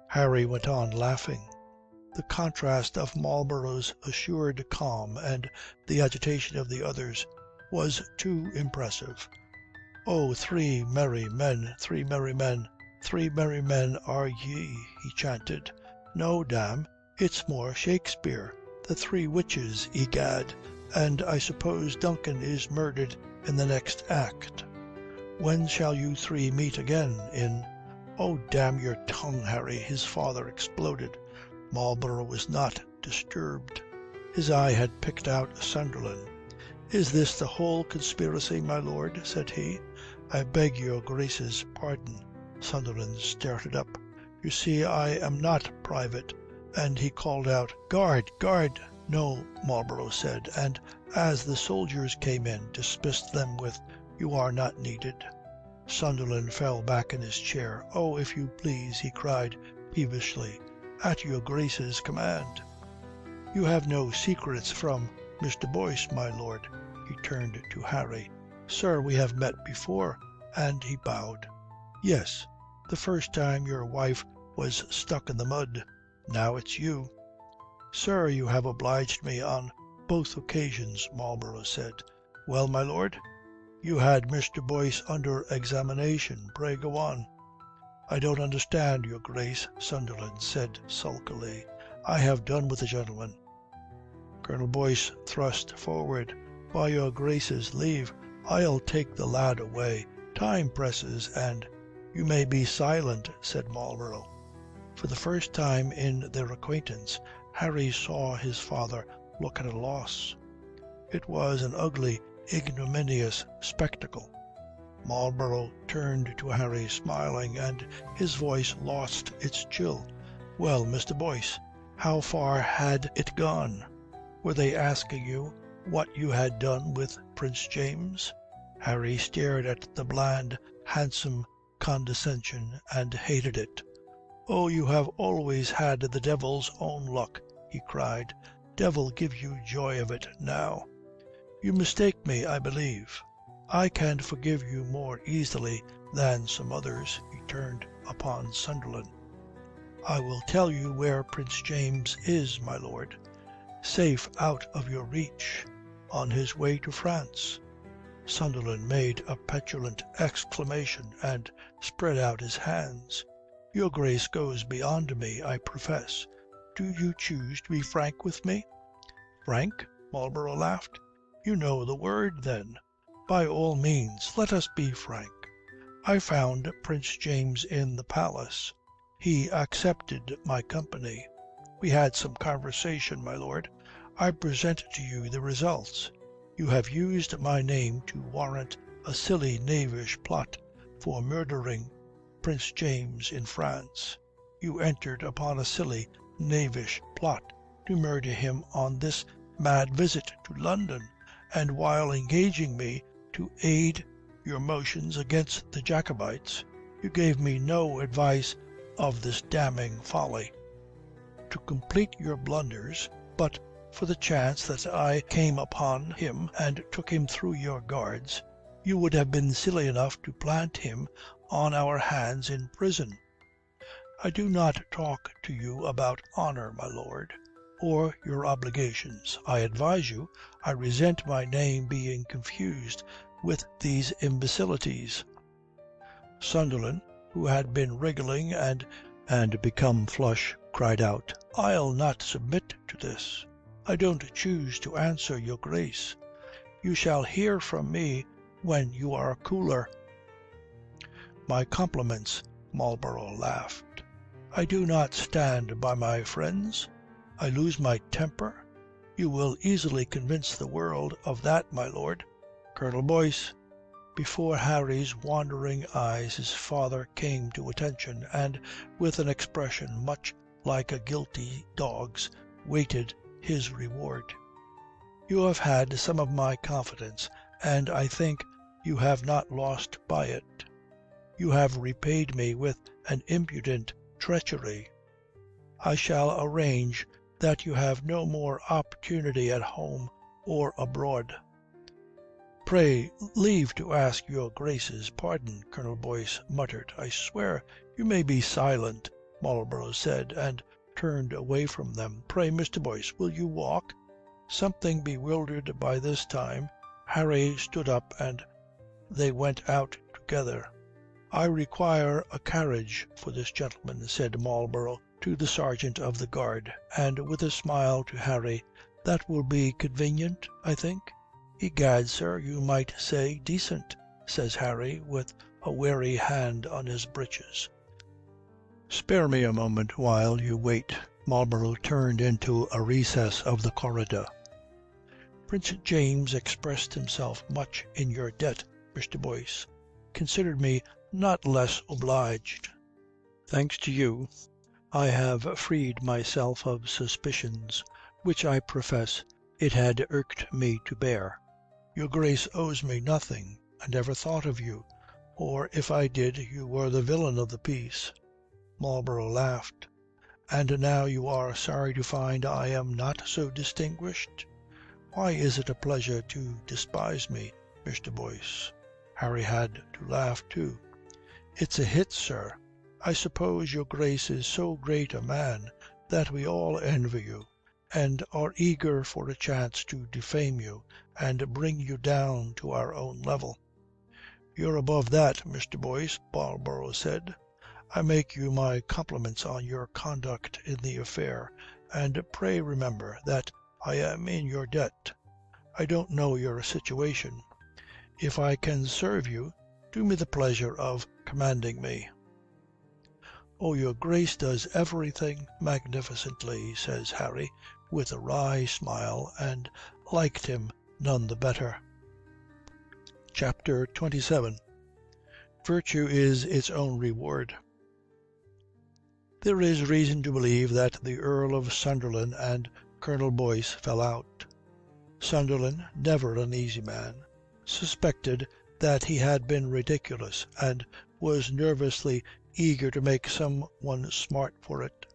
Harry went on laughing. The contrast of Marlborough's assured calm and the agitation of the others was too impressive. "Oh, 3 merry men, 3 merry men, 3 merry men are ye," he chanted. "No, damme, it's more Shakespeare. The 3 witches, egad, and I suppose Duncan is murdered in the next act. When shall you 3 meet again? In—" "Oh, damn your tongue, Harry," his father exploded. Marlborough was not disturbed. His eye had picked out Sunderland. "Is this the whole conspiracy, my lord?" said he. "I beg your Grace's pardon." Sunderland started up. "You see, I am not private," and he called out, "Guard, guard!" "No," Marlborough said, and as the soldiers came in, dismissed them with, "You are not needed." Sunderland fell back in his chair. "Oh, if you please," he cried peevishly, "at your Grace's command." "You have no secrets from Mr. Boyce, my lord." He turned to Harry. "Sir, we have met before," and he bowed. "Yes, the first time your wife was stuck in the mud. Now it's you." "Sir, you have obliged me on both occasions," Marlborough said. "Well, my lord?" "You had Mr. Boyce under examination. Pray go on." "I don't understand, your Grace," Sunderland said sulkily. "I have done with the gentleman." Colonel Boyce thrust forward. "By your Grace's leave, I'll take the lad away. Time presses, and—" "You may be silent," said Marlborough. For the first time in their acquaintance, Harry saw his father look at a loss. It was an ugly, ignominious spectacle. Marlborough turned to Harry smiling, and his voice lost its chill. "Well, Mr. Boyce, how far had it gone? Were they asking you what you had done with Prince James?" Harry stared at the bland, handsome condescension and hated it. "Oh, you have always had the devil's own luck," he cried. "Devil give you joy of it now." "You mistake me, I believe. I can forgive you more easily than some others." He turned upon Sunderland. "I will tell you where Prince James is, my lord. Safe out of your reach, on his way to France." Sunderland made a petulant exclamation and spread out his hands. "Your Grace goes beyond me, I profess. Do you choose to be frank with me?" "Frank?" Marlborough laughed. "You know the word, then. By all means, let us be frank. I found Prince James in the palace. He accepted my company. We had some conversation, my lord. I present to you the results. You have used my name to warrant a silly knavish plot for murdering Prince James in France. You entered upon a silly knavish plot to murder him on this mad visit to London, and while engaging me to aid your motions against the Jacobites, you gave me no advice of this damning folly. To complete your blunders, but for the chance that I came upon him and took him through your guards, you would have been silly enough to plant him on our hands in prison. I do not talk to you about honour, my lord, or your obligations. I advise you, I resent my name being confused with these imbecilities." Sunderland, who had been wriggling and become flush, cried out, "I'll not submit to this. I don't choose to answer your grace. You shall hear from me when you are cooler." "My compliments," Marlborough laughed. "I do not stand by my friends. I lose my temper. You will easily convince the world of that, my lord. Colonel Boyce." Before Harry's wandering eyes his father came to attention, and, with an expression much like a guilty dog's, waited his reward. "You have had some of my confidence, and I think you have not lost by it. You have repaid me with an impudent treachery. I shall arrange that you have no more opportunity at home or abroad." "Pray leave to ask your Grace's pardon," Colonel Boyce muttered. "I swear—" "You may be silent," Marlborough said, and turned away from them. "Pray, Mr. Boyce, will you walk?" Something bewildered by this time, Harry stood up and they went out together. "I require a carriage for this gentleman," said Marlborough to the sergeant of the guard, and with a smile to Harry, "That will be convenient, I think?" "Egad, sir, you might say decent," says Harry, with a wary hand on his breeches. "Spare me a moment while you wait." Marlborough turned into a recess of the corridor. "Prince James expressed himself much in your debt, Mr. Boyce. Considered me not less obliged. Thanks to you, I have freed myself of suspicions which I profess it had irked me to bear. Your Grace owes me nothing. I never thought of you, or if I did, you were the villain of the piece." Marlborough laughed. "And now you are sorry to find I am not so distinguished? Why is it a pleasure to despise me, Mr. Boyce?" Harry had to laugh too. "It's a hit, sir. I suppose your Grace is so great a man that we all envy you, and are eager for a chance to defame you and bring you down to our own level." "You're above that, Mr. Boyce," Marlborough said. "I make you my compliments on your conduct in the affair, and pray remember that I am in your debt. I don't know your situation. If I can serve you, do me the pleasure of commanding me." "Oh, your Grace does everything magnificently," says Harry, with a wry smile, and liked him none the better. Chapter 27. Virtue is its own reward. There is reason to believe that the Earl of Sunderland and Colonel Boyce fell out. Sunderland, never an easy man, suspected that he had been ridiculous, and was nervously eager to make some one smart for it.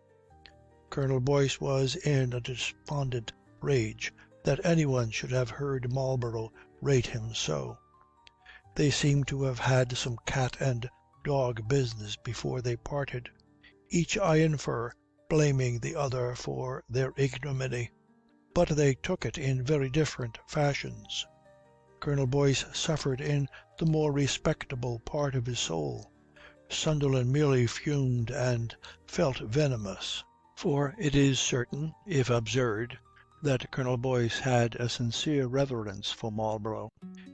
Colonel Boyce was in a despondent rage that anyone should have heard Marlborough rate him so. They seemed to have had some cat and dog business before they parted, each, I infer, blaming the other for their ignominy. But they took it in very different fashions. Colonel Boyce suffered in the more respectable part of his soul. Sunderland merely fumed and felt venomous. For it is certain, if absurd, that Colonel Boyce had a sincere reverence for Marlborough.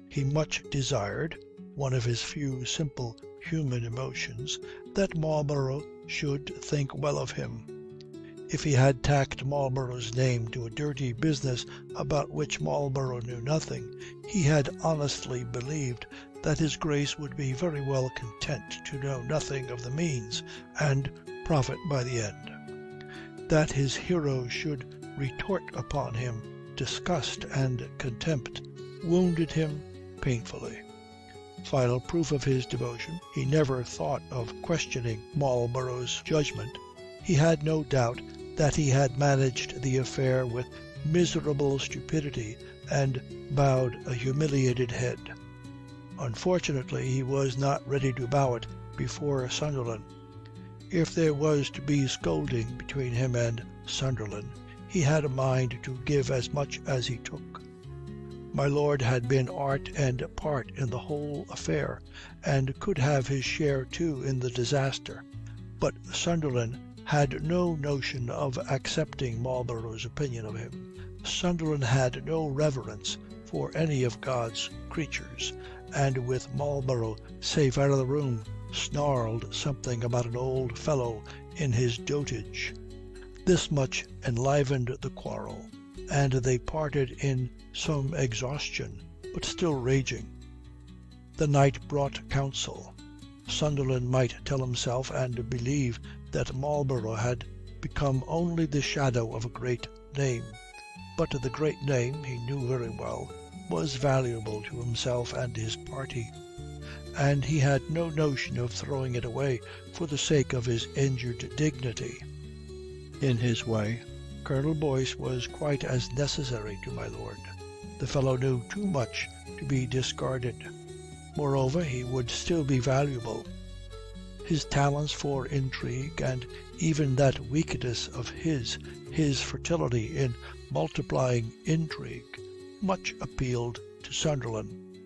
He much desired, one of his few simple human emotions, that Marlborough should think well of him. If he had tacked Marlborough's name to a dirty business about which Marlborough knew nothing, he had honestly believed that his Grace would be very well content to know nothing of the means, and profit by the end. That his hero should retort upon him disgust and contempt wounded him painfully. Final proof of his devotion, he never thought of questioning Marlborough's judgment. He had no doubt that he had managed the affair with miserable stupidity, and bowed a humiliated head. Unfortunately, he was not ready to bow it before Sunderland. If there was to be scolding between him and Sunderland, he had a mind to give as much as he took. My lord had been art and part in the whole affair, and could have his share too in the disaster. But Sunderland had no notion of accepting Marlborough's opinion of him. Sunderland had no reverence for any of God's creatures, and with Marlborough safe out of the room, snarled something about an old fellow in his dotage. This much enlivened the quarrel, and they parted in some exhaustion, but still raging. The night brought counsel. Sunderland might tell himself and believe that Marlborough had become only the shadow of a great name, but the great name, he knew very well, was valuable to himself and his party, and he had no notion of throwing it away for the sake of his injured dignity. In his way, Colonel Boyce was quite as necessary to my lord. The fellow knew too much to be discarded. Moreover, he would still be valuable. His talents for intrigue, and even that weakness of his fertility in multiplying intrigue, much appealed to Sunderland.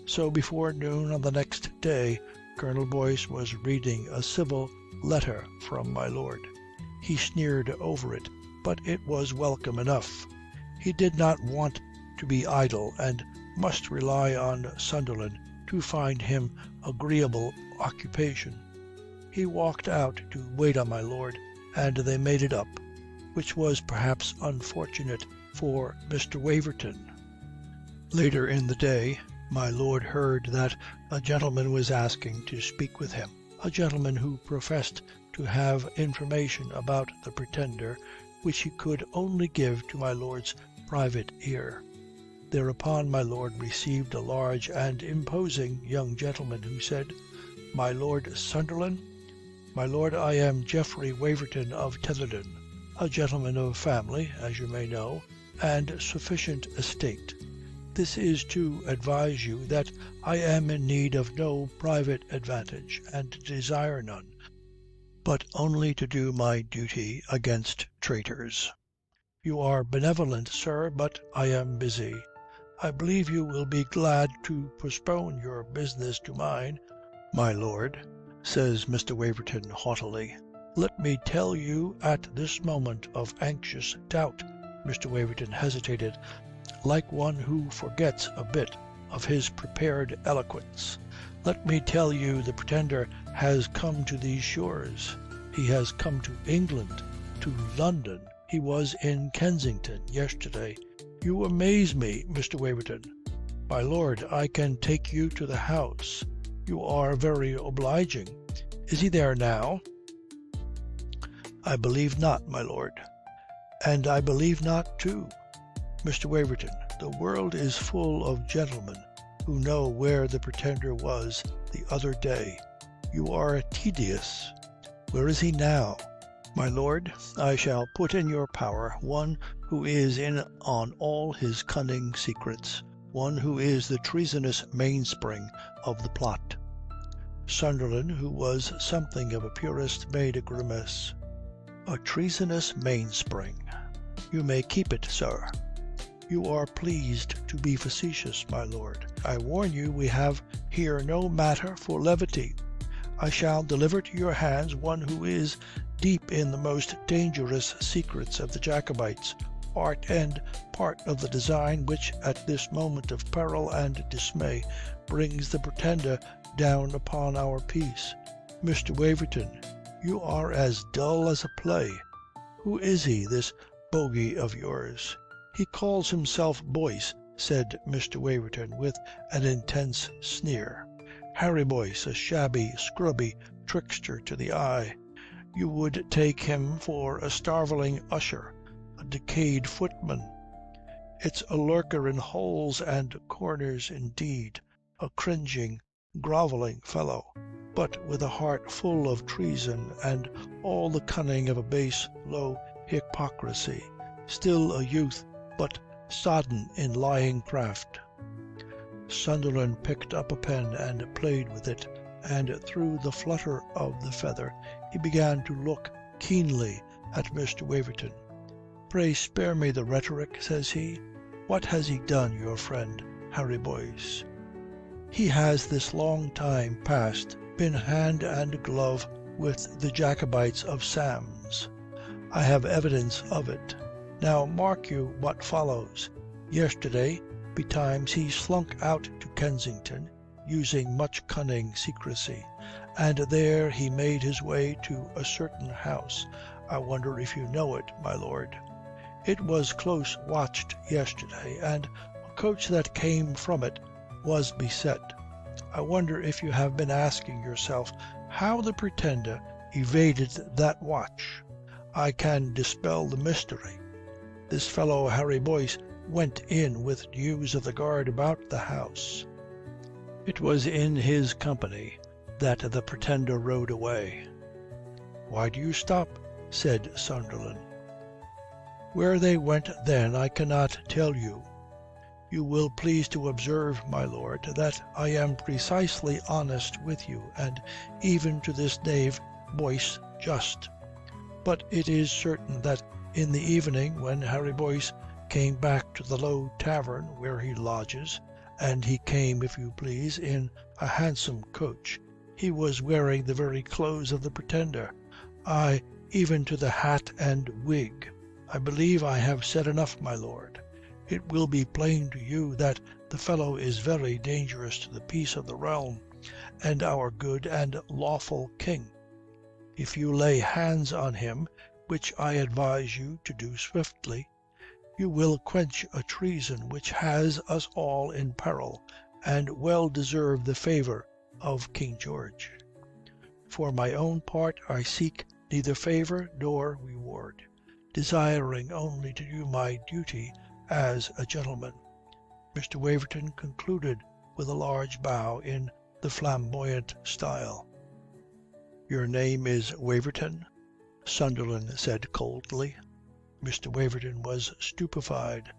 So before noon on the next day, Colonel Boyce was reading a civil letter from my lord. He sneered over it, but it was welcome enough. He did not want to be idle, and must rely on Sunderland to find him agreeable occupation. He walked out to wait on my lord, and they made it up, which was perhaps unfortunate for Mr. Waverton. Later in the day, my lord heard that a gentleman was asking to speak with him, a gentleman who professed to have information about the Pretender which he could only give to my lord's private ear. Thereupon my lord received a large and imposing young gentleman, who said, "My Lord Sunderland, my lord, I am Geoffrey Waverton of Tetherden, a gentleman of family, as you may know, and sufficient estate. This is to advise you that I am in need of no private advantage, and desire none, but only to do my duty against traitors. You are benevolent, sir, but I am busy. I believe you will be glad to postpone your business to mine." "My lord," says Mr. Waverton haughtily. "Let me tell you at this moment of anxious doubt," Mr. Waverton hesitated, like one who forgets a bit of his prepared eloquence. "Let me tell you the Pretender has come to these shores. He has come to England, to London. He was in Kensington yesterday. You amaze me, Mr. Waverton." "My lord, I can take you to the house. You are very obliging. Is he there now?" "I believe not, my lord." "And I believe not, too. Mr. Waverton, the world is full of gentlemen who know where the Pretender was the other day. You are tedious. Where is he now?" "My lord, I shall put in your power one who is in on all his cunning secrets, one who is the treasonous mainspring of the plot." Sunderland, who was something of a purist, made a grimace. "A treasonous mainspring. You may keep it, sir." "You are pleased to be facetious, my lord. I warn you we have here no matter for levity. I shall deliver to your hands one who is deep in the most dangerous secrets of the Jacobites, art and part of the design which at this moment of peril and dismay brings the Pretender down upon our peace. Mr. Waverton, you are as dull as a play. Who is he, this bogey of yours?" "He calls himself Boyce," said Mr. Waverton with an intense sneer. "Harry Boyce, a shabby, scrubby trickster to the eye. You would take him for a starveling usher, a decayed footman. It's a lurker in holes and corners indeed, a cringing, grovelling fellow, but with a heart full of treason and all the cunning of a base, low hypocrisy, still a youth, but sodden in lying craft." Sunderland picked up a pen and played with it, and through the flutter of the feather he began to look keenly at Mr. Waverton. "Pray spare me the rhetoric," says he. "What has he done, your friend, Harry Boyce?" "He has this long time past been hand and glove with the Jacobites of Sam's. I have evidence of it. Now mark you what follows. Yesterday, betimes he slunk out to Kensington, using much cunning secrecy, and there he made his way to a certain house. I wonder if you know it, my lord. It was close watched yesterday, and a coach that came from it was beset. I wonder if you have been asking yourself how the Pretender evaded that watch. I can dispel the mystery. This fellow Harry Boyce went in with news of the guard about the house. It was in his company that the Pretender rode away." "Why do you stop?" said Sunderland. "Where they went then I cannot tell you. You will please to observe, my lord, that I am precisely honest with you, and even to this knave Boyce just. But it is certain that in the evening, when Harry Boyce came back to the low tavern where he lodges, and he came, if you please, in a handsome coach, he was wearing the very clothes of the Pretender, ay, even to the hat and wig. I believe I have said enough, my lord. It will be plain to you that the fellow is very dangerous to the peace of the realm and our good and lawful king. If you lay hands on him, which I advise you to do swiftly, you will quench a treason which has us all in peril, and well deserve the favour of King George. For my own part, I seek neither favour nor reward, desiring only to do my duty as a gentleman." Mr. Waverton concluded with a large bow in the flamboyant style. "Your name is Waverton?" Sunderland said coldly. Mr. Waverton was stupefied.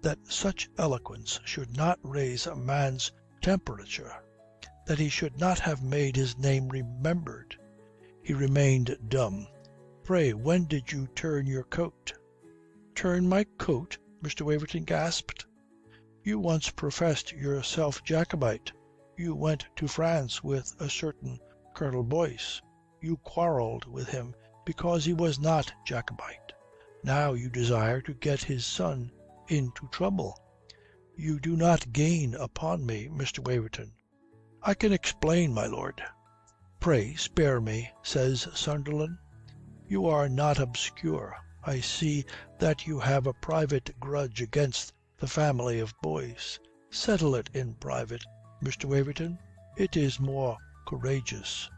That such eloquence should not raise a man's temperature, that he should not have made his name remembered. He remained dumb. "Pray, when did you turn your coat?" "Turn my coat?" Mr. Waverton gasped. "You once professed yourself Jacobite. You went to France with a certain Colonel Boyce. You quarrelled with him because he was not Jacobite. Now you desire to get his son into trouble. You do not gain upon me, Mr. Waverton." "I can explain, my lord." "Pray spare me," says Sunderland. "You are not obscure. I see that you have a private grudge against the family of Boyce. Settle it in private, Mr. Waverton. It is more courageous."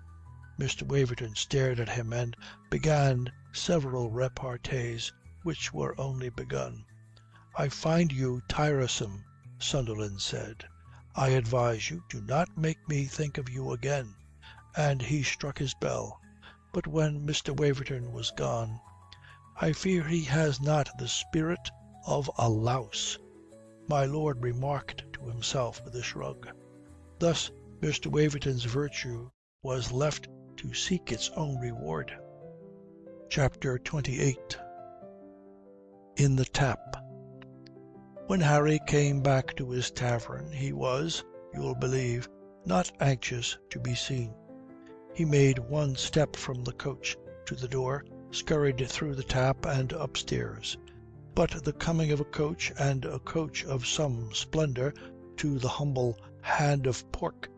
Mr. Waverton stared at him and began several repartees which were only begun. "I find you tiresome," Sunderland said. "I advise you to not make me think of you again." And he struck his bell. But when Mr. Waverton was gone, "I fear he has not the spirit of a louse," my lord remarked to himself with a shrug. Thus Mr. Waverton's virtue was left to seek its own reward. Chapter 28. In the Tap. When Harry came back to his tavern, he was, you'll believe, not anxious to be seen. He made one step from the coach to the door, scurried through the tap and upstairs. But the coming of a coach, and a coach of some splendour, to the humble Hand of Pork,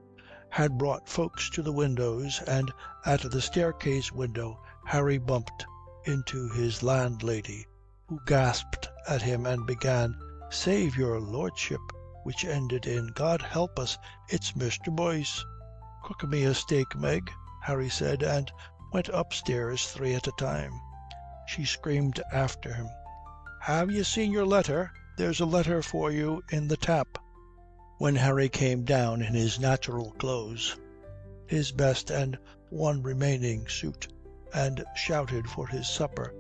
had brought folks to the windows, and at the staircase window Harry bumped into his landlady, who gasped at him and began, "Save your lordship," which ended in, "God help us, it's Mr. Boyce." "Cook me a steak, Meg," Harry said, and went upstairs 3 at a time. She screamed after him, "Have you seen your letter? There's a letter for you in the tap." When Harry came down in his natural clothes, his best and one remaining suit, and shouted for his supper,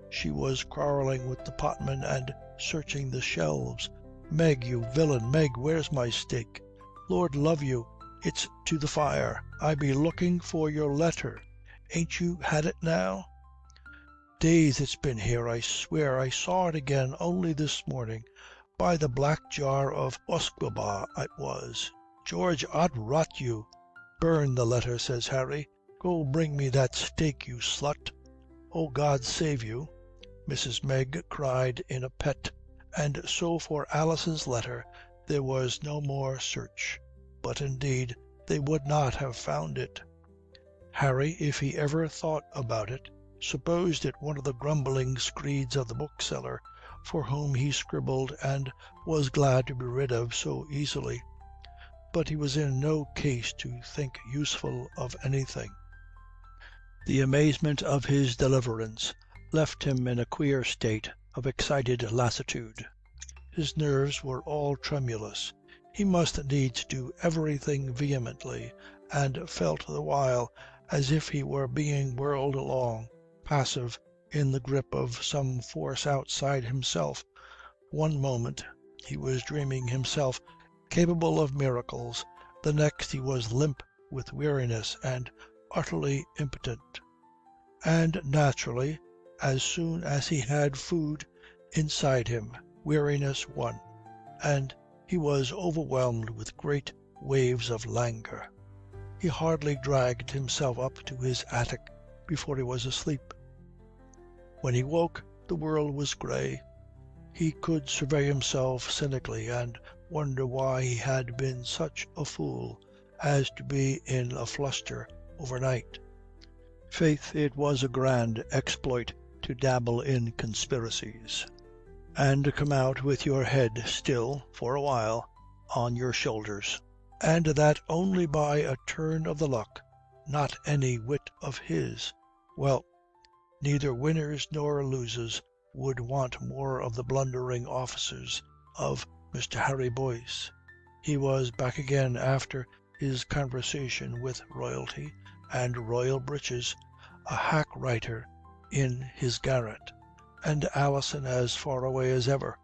she was quarrelling with the potman and searching the shelves. "Meg, you villain, Meg, where's my steak? Lord love you, it's to the fire. I be looking for your letter. Ain't you had it now?" "Days it's been here, I swear. I saw it again only this morning. By the black jar of usquebaugh it was. George, Od rot you." "Burn the letter," says Harry. "Go bring me that steak, you slut." "Oh, God save you." Mrs. Meg cried in a pet, and so for Alison's letter there was no more search. But indeed they would not have found it. Harry, if he ever thought about it, supposed it one of the grumbling screeds of the bookseller, for whom he scribbled and was glad to be rid of so easily. But he was in no case to think useful of anything. The amazement of his deliverance left him in a queer state of excited lassitude. His nerves were all tremulous. He must needs do everything vehemently, and felt the while as if he were being whirled along, passive, in the grip of some force outside himself. One moment he was dreaming himself capable of miracles, the next he was limp with weariness and utterly impotent. And naturally, as soon as he had food inside him, weariness won, and he was overwhelmed with great waves of languor. He hardly dragged himself up to his attic before he was asleep. When he woke, the world was grey. He could survey himself cynically and wonder why he had been such a fool as to be in a fluster overnight. Faith, it was a grand exploit to dabble in conspiracies, and come out with your head still, for a while, on your shoulders, and that only by a turn of the luck, not any wit of his. Well, neither winners nor losers would want more of the blundering offices of Mr. Harry Boyce. He was back again after his conversation with royalty and royal breeches, a hack writer in his garret, and Alison as far away as ever.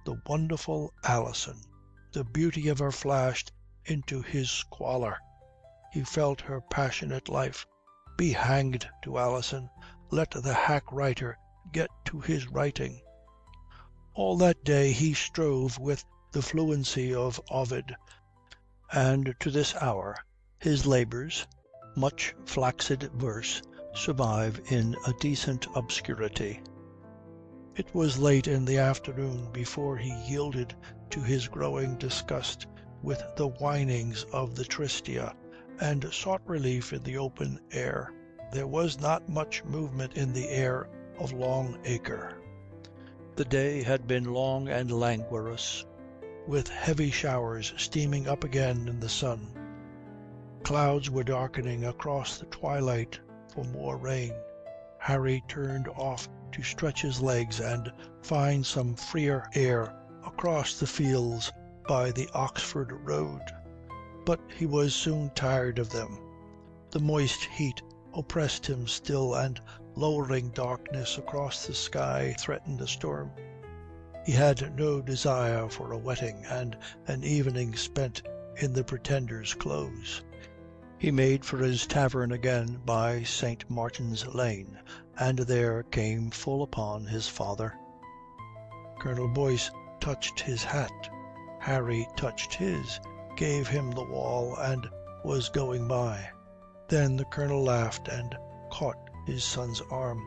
The wonderful Alison! The beauty of her flashed into his squalor. He felt her passionate life. Be hanged to Alison. Let the hack writer get to his writing. All that day he strove with the fluency of Ovid, and to this hour his labours, much flaccid verse, survive in a decent obscurity. It was late in the afternoon before he yielded to his growing disgust with the whinings of the Tristia, and sought relief in the open air. There was not much movement in the air of Long Acre. The day had been long and languorous, with heavy showers steaming up again in the sun. Clouds were darkening across the twilight for more rain. Harry turned off to stretch his legs and find some freer air across the fields by the Oxford Road. But he was soon tired of them. The moist heat oppressed him still, and lowering darkness across the sky threatened a storm. He had no desire for a wetting and an evening spent in the Pretender's close. He made for his tavern again by St. Martin's Lane, and there came full upon his father. Colonel Boyce touched his hat. Harry touched his, gave him the wall, and was going by. Then the Colonel laughed and caught his son's arm.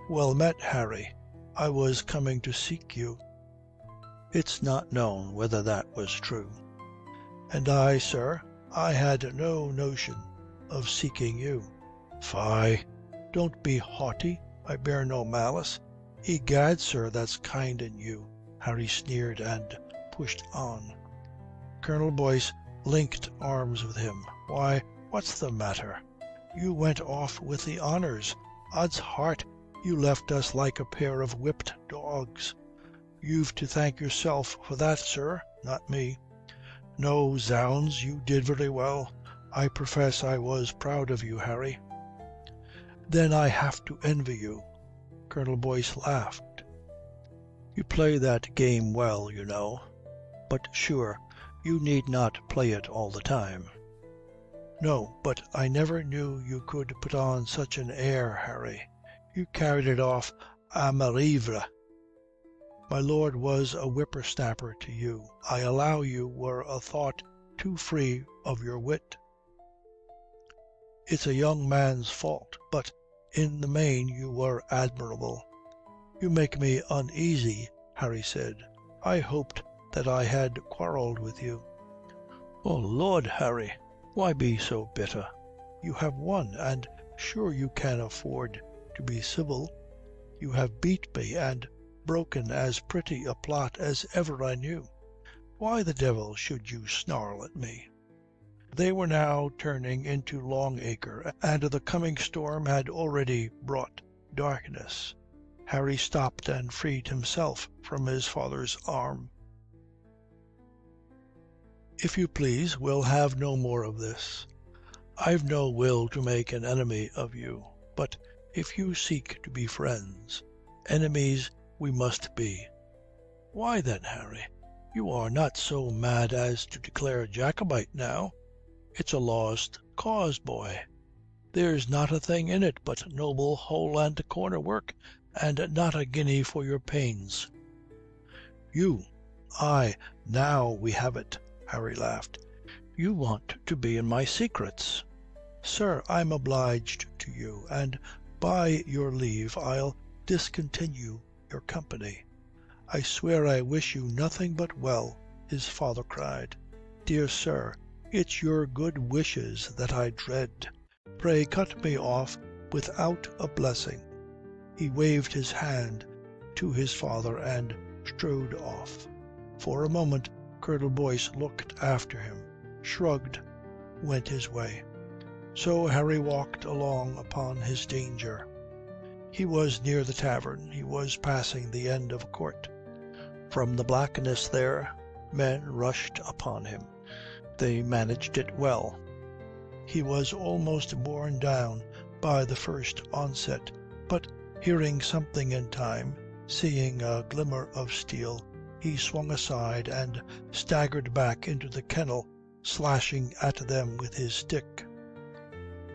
"Well met, Harry. I was coming to seek you." It's not known whether that was true. "And I, sir, I had no notion of seeking you." "Fie, don't be haughty. I bear no malice." "Egad, sir, that's kind in you," Harry sneered and pushed on. Colonel Boyce linked arms with him. "Why, what's the matter? You went off with the honours. Odds heart, you left us like a pair of whipped dogs." "You've to thank yourself for that, sir, not me." "No, zounds, you did very well. I profess I was proud of you, Harry." "Then I have to envy you." Colonel Boyce laughed. "You play that game well, you know. But sure, you need not play it all the time." "No, but I never knew you could put on such an air, Harry. You carried it off à merveille. My lord was a whipper-snapper to you. I allow you were a thought too free of your wit. It's a young man's fault, but in the main you were admirable." "You make me uneasy," Harry said. "I hoped that I had quarrelled with you." "Oh Lord, Harry, why be so bitter? You have won, and sure you can afford to be civil. You have beat me and broken as pretty a plot as ever I knew. Why the devil should you snarl at me?" They were now turning into Long Acre, and the coming storm had already brought darkness. Harry stopped and freed himself from his father's arm. "If you please, we'll have no more of this. I've no will to make an enemy of you. But if you seek to be friends, enemies we must be." "Why then, Harry, you are not so mad as to declare Jacobite now? It's a lost cause, boy. There's not a thing in it but noble hole and corner work, and not a guinea for your pains." "You, aye, now we have it," Harry laughed. "You want to be in my secrets. Sir, I'm obliged to you, and by your leave I'll discontinue your company." "I swear I wish you nothing but well," his father cried. "Dear sir, it's your good wishes that I dread. Pray cut me off without a blessing." He waved his hand to his father and strode off. For a moment Colonel Boyce looked after him, shrugged, went his way. So Harry walked along upon his danger. He was near the tavern. He was passing the end of a court. From the blackness there, men rushed upon him. They managed it well. He was almost borne down by the first onset, but hearing something in time, seeing a glimmer of steel, he swung aside and staggered back into the kennel, slashing at them with his stick.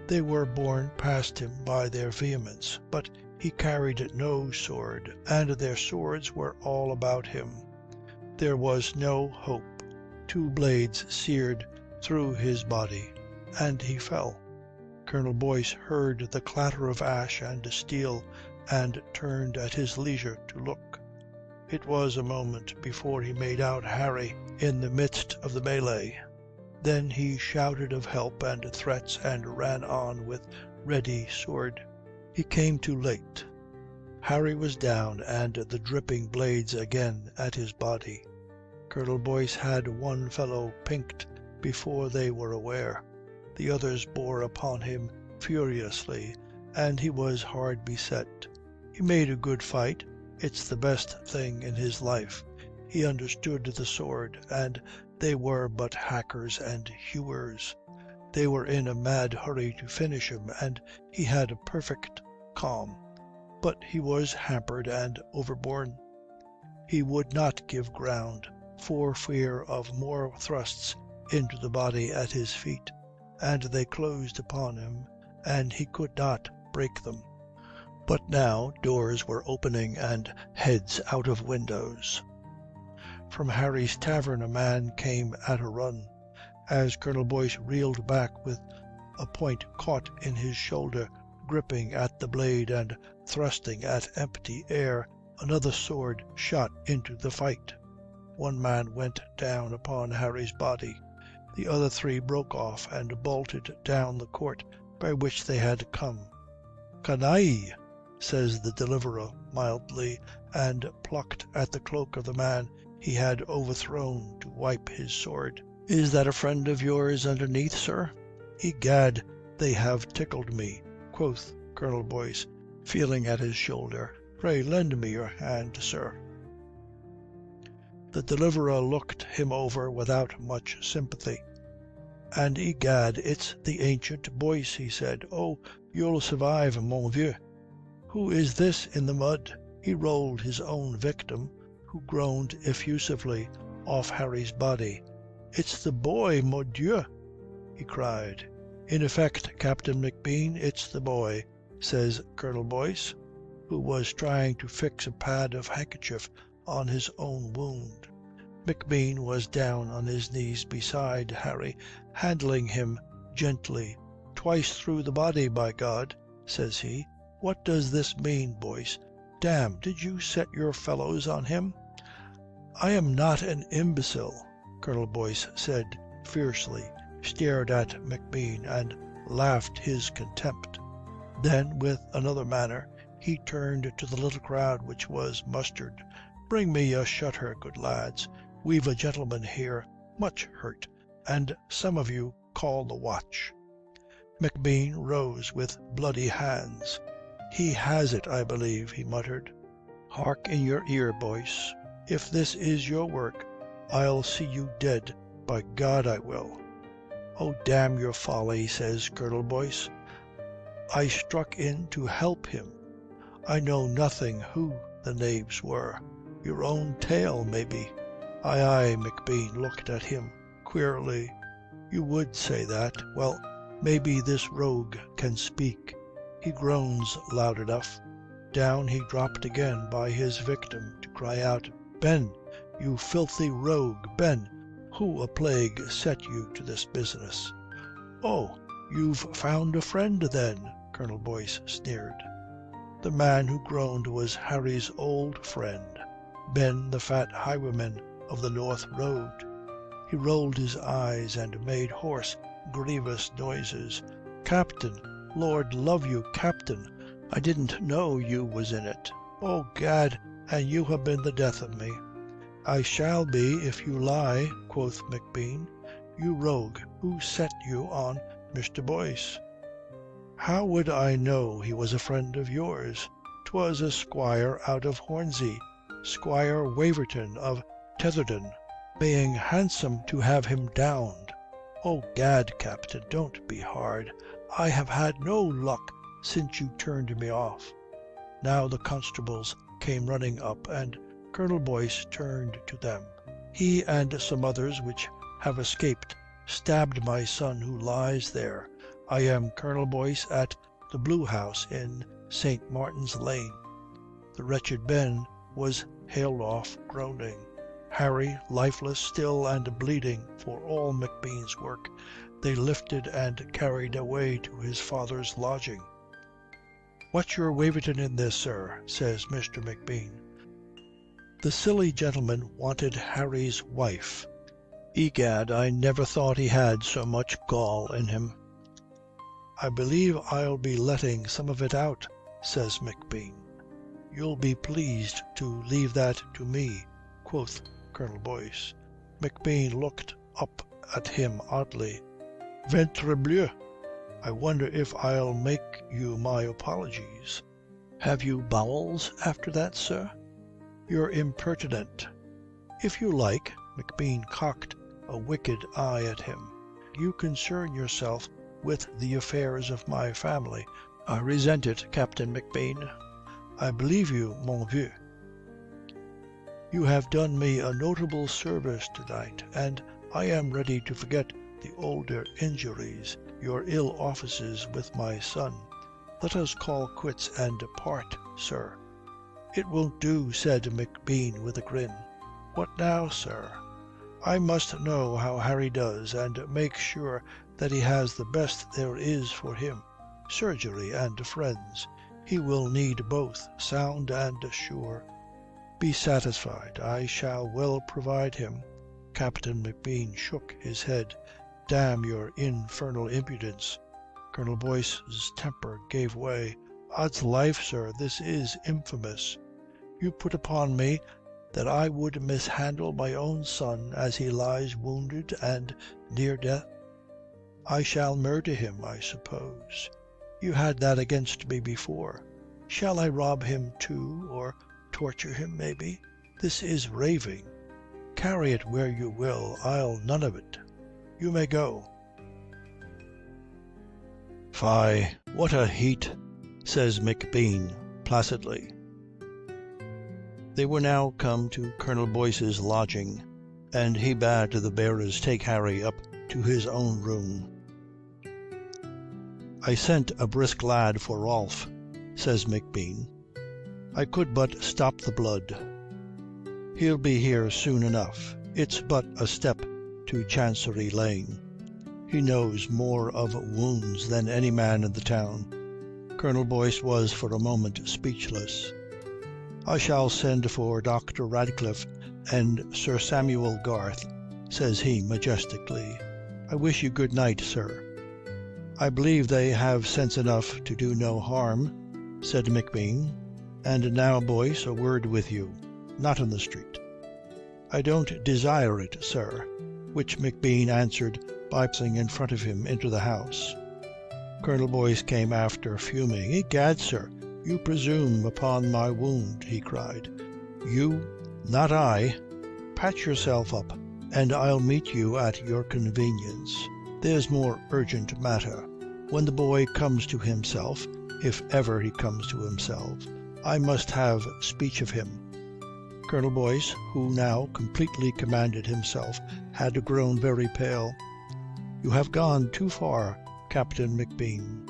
They were borne past him by their vehemence, but he carried no sword, and their swords were all about him. There was no hope. 2 blades seared through his body, and he fell. Colonel Boyce heard the clatter of ash and steel, and turned at his leisure to look. It was a moment before he made out Harry in the midst of the melee. Then he shouted of help and threats and ran on with ready sword. He came too late. Harry was down and the dripping blades again at his body. Colonel Boyce had one fellow pinked before they were aware. The others bore upon him furiously, and he was hard beset. He made a good fight. It's the best thing in his life. He understood the sword, and they were but hackers and hewers. They were in a mad hurry to finish him, and he had a perfect calm. But he was hampered and overborne. He would not give ground, for fear of more thrusts into the body at his feet, and they closed upon him, and he could not break them. But now doors were opening and heads out of windows. From Harry's tavern a man came at a run. As Colonel Boyce reeled back with a point caught in his shoulder, gripping at the blade and thrusting at empty air, another sword shot into the fight. One man went down upon Harry's body. The other 3 broke off and bolted down the court by which they had come. "Canaille," says the deliverer mildly, and plucked at the cloak of the man he had overthrown to wipe his sword. "Is that a friend of yours underneath, sir?" "Egad, they have tickled me," quoth Colonel Boyce, feeling at his shoulder. "Pray lend me your hand, sir." The deliverer looked him over without much sympathy. "And egad, it's the ancient Boyce," he said. "Oh, you'll survive, mon vieux. Who is this in the mud?" He rolled his own victim, who groaned effusively, off Harry's body. "It's the boy, mordieu!" he cried. "In effect, Captain McBean, it's the boy," says Colonel Boyce, who was trying to fix a pad of handkerchief on his own wound. McBean was down on his knees beside Harry, handling him gently. "Twice through the body, by God," says he. "What does this mean, Boyce? Damn, did you set your fellows on him?" "I am not an imbecile," Colonel Boyce said fiercely, stared at McBean and laughed his contempt. Then, with another manner, he turned to the little crowd which was mustered. "Bring me a shutter, good lads. We've a gentleman here, much hurt, and some of you call the watch." McBean rose with bloody hands. "He has it, I believe," he muttered. "Hark in your ear, Boyce. If this is your work, I'll see you dead, by God I will." "Oh, damn your folly," says Colonel Boyce. "I struck in to help him. I know nothing who the knaves were. Your own tale, maybe." Aye, McBean looked at him queerly. "You would say that. Well, maybe this rogue can speak. He groans loud enough." Down he dropped again by his victim to cry out, "Ben, you filthy rogue, Ben, who a plague set you to this business?" "Oh, you've found a friend then?" Colonel Boyce sneered. The man who groaned was Harry's old friend, Ben, the fat highwayman of the North Road. He rolled his eyes and made hoarse, grievous noises. "Captain, Lord love you, Captain, I didn't know you was in it. Oh, gad, and you have been the death of me." "I shall be if you lie," quoth McBean. "You rogue, who set you on Mr. Boyce?" "How would I know he was a friend of yours? 'Twas a squire out of Hornsey, Squire Waverton of Tetherden, paying handsome to have him downed." "Oh, gad, Captain, don't be hard. I have had no luck since you turned me off." Now the constables came running up, and Colonel Boyce turned to them. "He and some others which have escaped stabbed my son who lies there. I am Colonel Boyce at the Blue House in St. Martin's Lane." The wretched Ben was haled off, groaning. Harry, lifeless, still and bleeding for all McBean's work, they lifted and carried away to his father's lodging. "What's your Waverton in this, sir?" says Mr. McBean. The silly gentleman wanted Harry's wife. Egad, I never thought he had so much gall in him. "I believe I'll be letting some of it out," says McBean. "You'll be pleased to leave that to me," quoth Colonel Boyce. McBean looked up at him oddly. "Ventre bleu, I wonder if I'll make you my apologies. Have you bowels after that, sir? You're impertinent." "If you like." McBean cocked a wicked eye at him. "You concern yourself with the affairs of my family. I resent it, Captain McBean." "I believe you, mon vieux. You have done me a notable service tonight, and I am ready to forget the older injuries, your ill offices with my son. Let us call quits and part, sir." "It won't do," said McBean with a grin. "What now, sir?" "I must know how Harry does, and make sure that he has the best there is for him, surgery and friends. He will need both, sound and sure." "Be satisfied. I shall well provide him." Captain McBean shook his head. "Damn your infernal impudence." Colonel Boyce's temper gave way. "Odds life, sir, this is infamous. You put upon me that I would mishandle my own son as he lies wounded and near death. I shall murder him, I suppose. You had that against me before. Shall I rob him too, or torture him, maybe? This is raving. Carry it where you will, I'll none of it. You may go." "Fie, what a heat," says McBean placidly. They were now come to Colonel Boyce's lodging, and he bade the bearers take Harry up to his own room. "I sent a brisk lad for Rolfe," says McBean. "I could but stop the blood. He'll be here soon enough. It's but a step to Chancery Lane. He knows more of wounds than any man in the town." Colonel Boyce was for a moment speechless. "I shall send for Dr. Radcliffe and Sir Samuel Garth," says he majestically. "I wish you good night, sir." "I believe they have sense enough to do no harm," said McBean. "And now, Boyce, a word with you. Not in the street." "I don't desire it, sir," which McBean answered by passing in front of him into the house. Colonel Boyce came after, fuming. "Egad, sir, you presume upon my wound," he cried. "You—" "Not I. Patch yourself up, and I'll meet you at your convenience. There's more urgent matter. When the boy comes to himself, if ever he comes to himself, I must have speech of him." Colonel Boyce, who now completely commanded himself, had grown very pale. "You have gone too far, Captain McBean.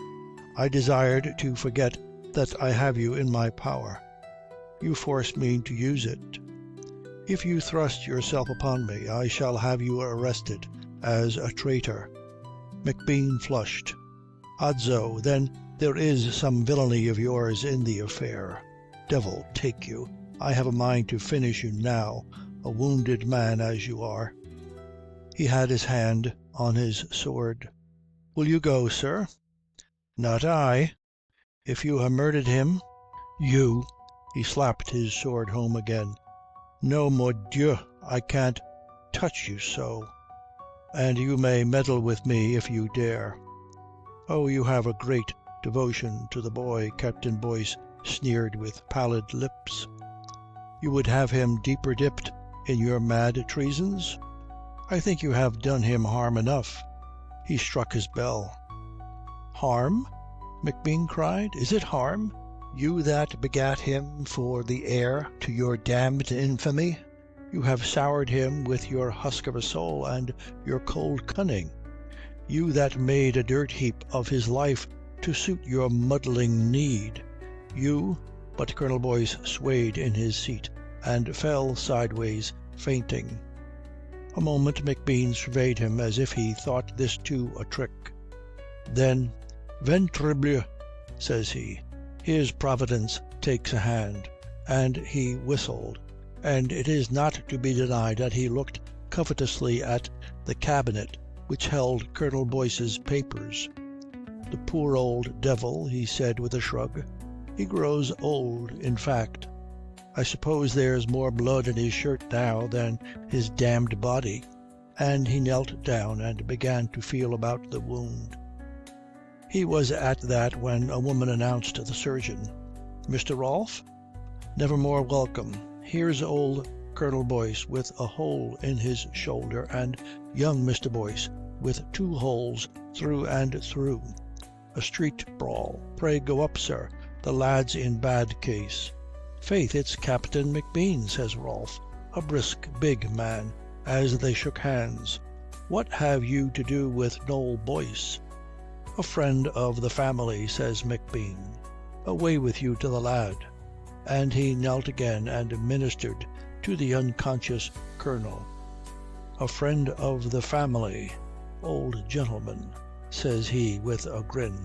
I desired to forget that I have you in my power. You force me to use it. If you thrust yourself upon me, I shall have you arrested as a traitor." McBean flushed. "Odso, then there is some villainy of yours in the affair. Devil take you, I have a mind to finish you now, a wounded man as you are." He had his hand on his sword. "Will you go, sir?" "Not I. If you ha' murdered him, you—" He slapped his sword home again. "No, mordieu, I can't touch you so. And you may meddle with me if you dare." "Oh, you have a great devotion to the boy," Captain Boyce sneered with pallid lips. "You would have him deeper dipped in your mad treasons? I think you have done him harm enough." He struck his bell. "Harm?" McBean cried. "Is it harm? You that begat him for the heir to your damned infamy? You have soured him with your husk of a soul and your cold cunning. You that made a dirt heap of his life to suit your muddling need. You—" But Colonel Boyce swayed in his seat and fell sideways, fainting. A moment McBean surveyed him as if he thought this too a trick. Then, "Ventrebleu," says he, "here's Providence takes a hand," and he whistled, and it is not to be denied that he looked covetously at the cabinet which held Colonel Boyce's papers. "The poor old devil," he said with a shrug. "He grows old, in fact. I suppose there's more blood in his shirt now than his damned body." And he knelt down and began to feel about the wound. He was at that when a woman announced the surgeon. "Mr. Rolfe? Never more welcome. Here's old Colonel Boyce with a hole in his shoulder, and young Mr. Boyce with 2 holes through and through. A street brawl. Pray go up, sir. The lad's in bad case." "Faith, it's Captain McBean," says Rolfe, a brisk big man, as they shook hands. "What have you to do with Noll Boyce?" "A friend of the family," says McBean. "Away with you to the lad." And he knelt again and ministered to the unconscious Colonel. "A friend of the family, old gentleman," says he with a grin.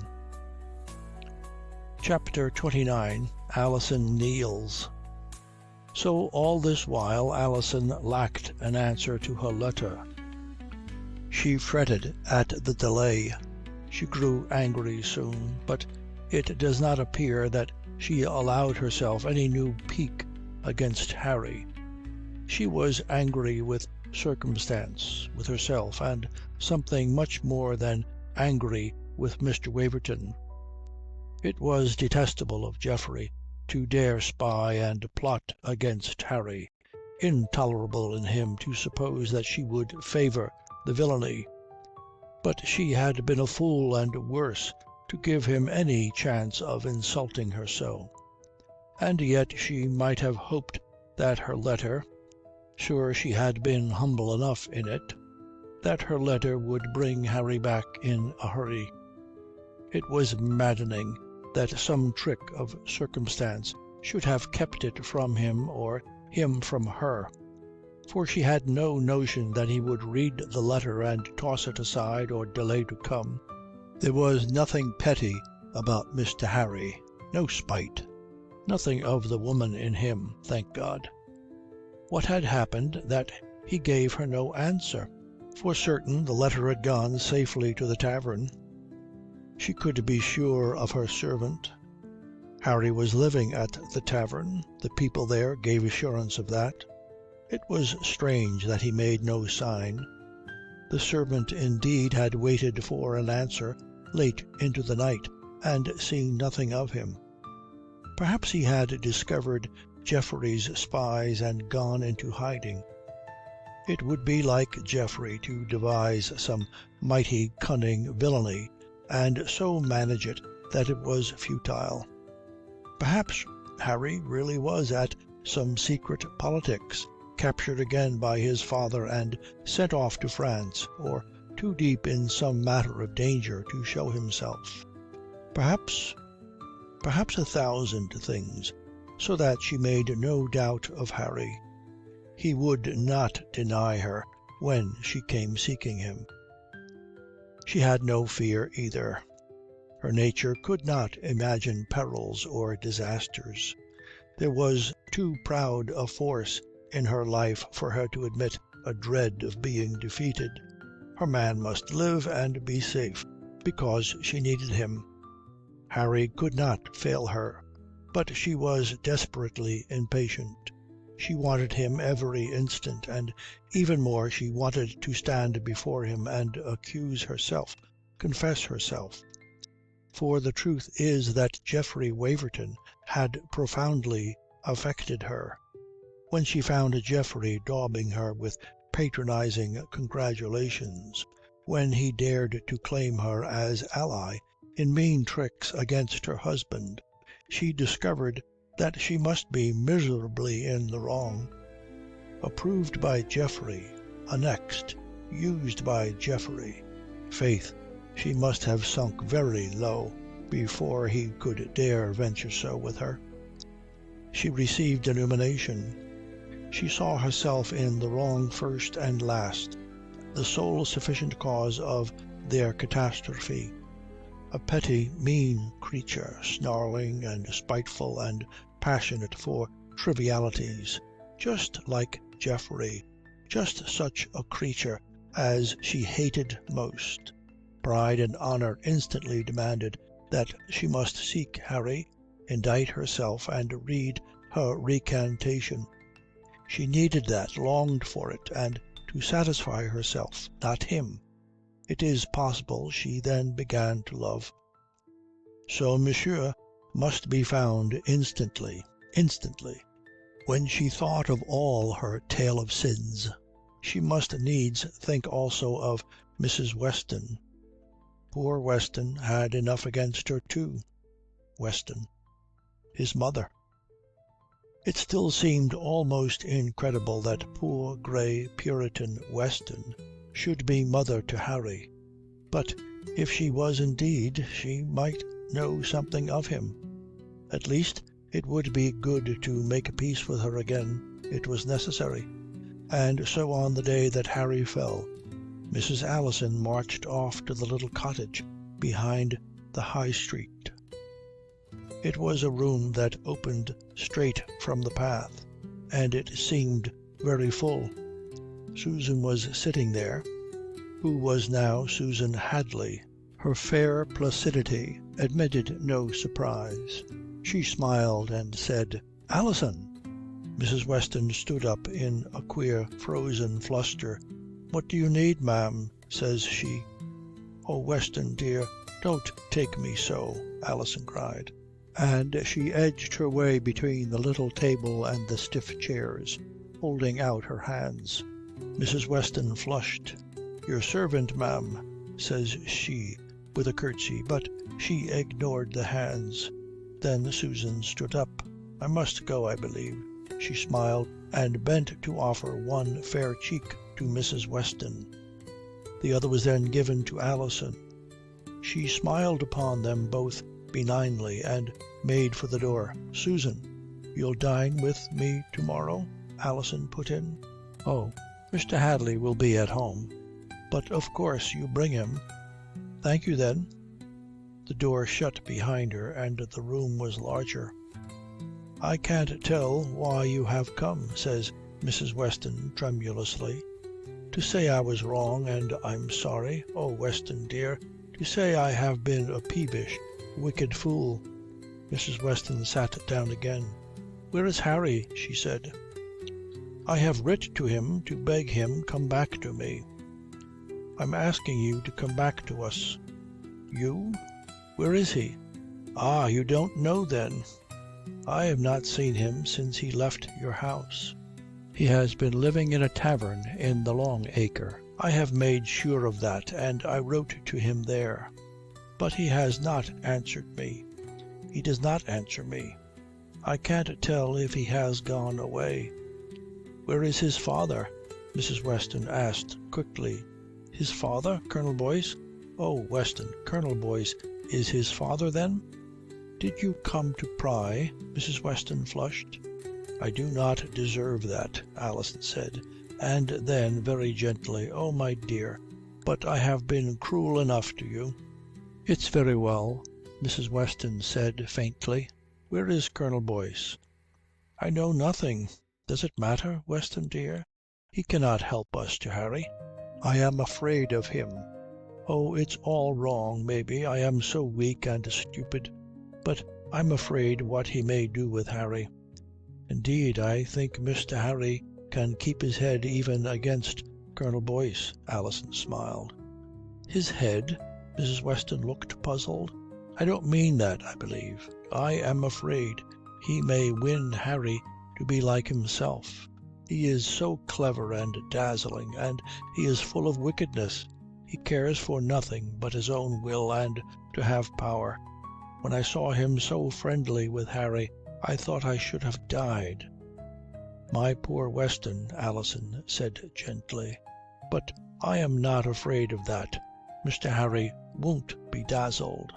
Chapter 29. Alison kneels. So all this while Alison lacked an answer to her letter. She fretted at the delay. She grew angry soon, but it does not appear that she allowed herself any new pique against Harry. She was angry with circumstance, with herself, and something much more than angry with Mr. Waverton. It was detestable of Geoffrey to dare spy and plot against Harry, intolerable in him to suppose that she would favour the villainy. But she had been a fool and worse to give him any chance of insulting her so. And yet she might have hoped that her letter, sure she had been humble enough in it, that her letter would bring Harry back in a hurry. It was maddening that some trick of circumstance should have kept it from him or him from her, for she had no notion that he would read the letter and toss it aside or delay to come. There was nothing petty about Mr. Harry, no spite, Nothing of the woman in him, thank God. What had happened that he gave her no answer? For certain the letter had gone safely to the tavern. She could be sure of her servant. Harry was living at the tavern. The people there gave assurance of that. It was strange that he made no sign. The servant indeed had waited for an answer late into the night and seen nothing of him. Perhaps he had discovered Geoffrey's spies and gone into hiding. It would be like Geoffrey to devise some mighty cunning villainy and so manage it that it was futile. Perhaps Harry really was at some secret politics, captured again by his father and sent off to France, or too deep in some matter of danger to show himself. Perhaps 1,000 things, so that she made no doubt of Harry. He would not deny her when she came seeking him. She had no fear either. Her nature could not imagine perils or disasters. There was too proud a force in her life for her to admit a dread of being defeated. Her man must live and be safe, because she needed him. Harry could not fail her, but she was desperately impatient. She wanted him every instant, and even more she wanted to stand before him and accuse herself, confess herself. For the truth is that Geoffrey Waverton had profoundly affected her. When she found Geoffrey daubing her with patronizing congratulations, when he dared to claim her as ally in mean tricks against her husband, she discovered that she must be miserably in the wrong. Approved by Geoffrey, annexed, used by Geoffrey. Faith, she must have sunk very low before he could dare venture so with her. She received illumination. She saw herself in the wrong first and last, the sole sufficient cause of their catastrophe. A petty, mean creature, snarling and spiteful and passionate for trivialities, just like Geoffrey, just such a creature as she hated most. Pride and honour instantly demanded that she must seek Harry, indict herself, and read her recantation. She needed that, longed for it, and to satisfy herself, not him. It is possible she then began to love. So monsieur must be found instantly. When she thought of all her tale of sins, she must needs think also of Mrs. Weston. Poor Weston had enough against her too. Weston, his mother. It still seemed almost incredible that poor grey Puritan Weston should be mother to Harry. But if she was indeed, she might know something of him. At least it would be good to make peace with her again. It was necessary. And so on the day that Harry fell, Mrs. Alison marched off to the little cottage behind the High Street. It was a room that opened straight from the path, and it seemed very full. Susan was sitting there, who was now Susan Hadley. Her fair placidity admitted no surprise. She smiled and said, "Alison." Mrs. Weston stood up in a queer frozen fluster. "What do you need, ma'am?" says she. "Oh, Weston, dear, don't take me so," Alison cried. And she edged her way between the little table and the stiff chairs, holding out her hands. Mrs. Weston flushed. "Your servant, ma'am," says she, with a curtsy, but she ignored the hands. Then Susan stood up. "I must go, I believe." She smiled and bent to offer one fair cheek to Mrs. Weston. The other was then given to Alison. She smiled upon them both benignly and made for the door. "Susan, you'll dine with me tomorrow?" Alison put in. "Oh, Mr. Hadley will be at home. But of course you bring him." "Thank you, then." The door shut behind her, and the room was larger. "I can't tell why you have come," says Mrs. Weston tremulously. "To say I was wrong, and I'm sorry. Oh, Weston, dear, to say I have been a peevish, wicked fool." Mrs. Weston sat down again. "Where is Harry?" she said. "I have writ to him to beg him come back to me." "I'm asking you to come back to us." "You? Where is he?" "Ah, you don't know then." "I have not seen him since he left your house." "He has been living in a tavern in the Long Acre. I have made sure of that, and I wrote to him there. But he has not answered me. He does not answer me. I can't tell if he has gone away." "Where is his father?" Mrs. Weston asked quickly. "His father? Colonel Boyce? Oh, Weston, Colonel Boyce is his father then?" "Did you come to pry?" Mrs. Weston flushed. "I do not deserve that," Alison said, and then very gently, "Oh, my dear, but I have been cruel enough to you." "It's very well," Mrs. Weston said faintly. "Where is Colonel Boyce?" "I know nothing. Does it matter, Weston dear? He cannot help us to Harry. I am afraid of him. Oh, it's all wrong, maybe. I am so weak and stupid. But I'm afraid what he may do with Harry. Indeed, I think Mr. Harry can keep his head even against Colonel Boyce." Alison smiled. "His head?" Mrs. Weston looked puzzled. "I don't mean that, I believe. I am afraid he may win Harry to be like himself. He is so clever and dazzling, and he is full of wickedness. He cares for nothing but his own will and to have power. When I saw him so friendly with Harry, I thought I should have died." "My poor Weston," Alison said gently. "But I am not afraid of that. Mr. Harry won't be dazzled."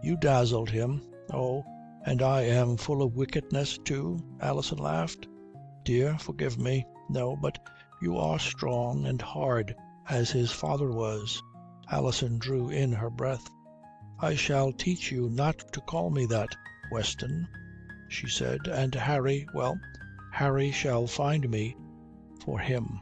"You dazzled him." "Oh, and I am full of wickedness too?" Alison laughed. "Dear, forgive me. No, but you are strong and hard as his father was." Alison drew in her breath. "I shall teach you not to call me that, Weston," she said, "and Harry, well, Harry shall find me for him."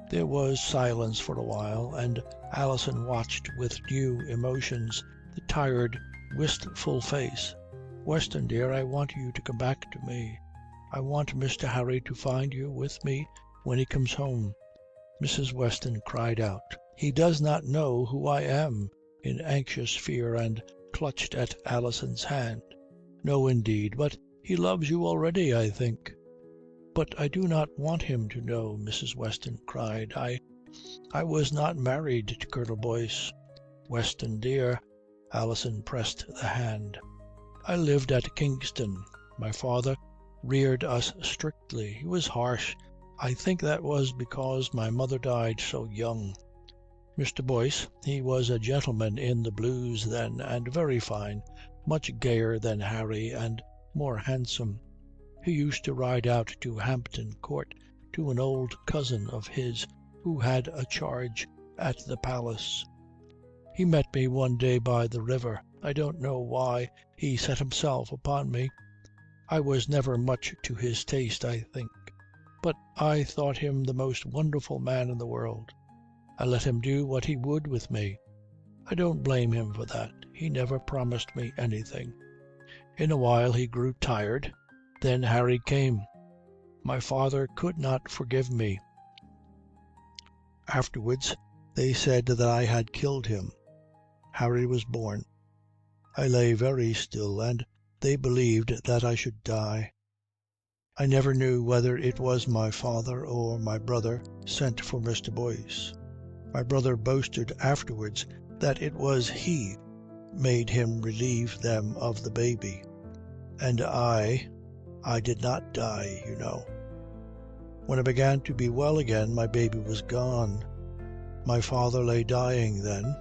There was silence for a while, and Alison watched with new emotions the tired, wistful face. "Weston, dear, I want you to come back to me. I want Mr. Harry to find you with me when he comes home." Mrs. Weston cried out, "He does not know who I am," in anxious fear, and clutched at Alison's hand. "No, indeed, but he loves you already, I think." "But I do not want him to know," Mrs. Weston cried. I was not married to Colonel Boyce." "Weston, dear," Alison pressed the hand. "I lived at Kingston. My father reared us strictly. He was harsh. I think that was because my mother died so young. Mr. Boyce, he was a gentleman in the Blues then, and very fine, much gayer than Harry and more handsome. He used to ride out to Hampton Court to an old cousin of his who had a charge at the palace. He met me one day by the river. I don't know why he set himself upon me. I was never much to his taste, I think. But I thought him the most wonderful man in the world. I let him do what he would with me. I don't blame him for that. He never promised me anything. In a while he grew tired. Then Harry came. My father could not forgive me. Afterwards they said that I had killed him. Harry was born. I lay very still, and they believed that I should die. I never knew whether it was my father or my brother sent for Mr. Boyce. My brother boasted afterwards that it was he made him relieve them of the baby. And I did not die, you know. When I began to be well again, my baby was gone. My father lay dying then.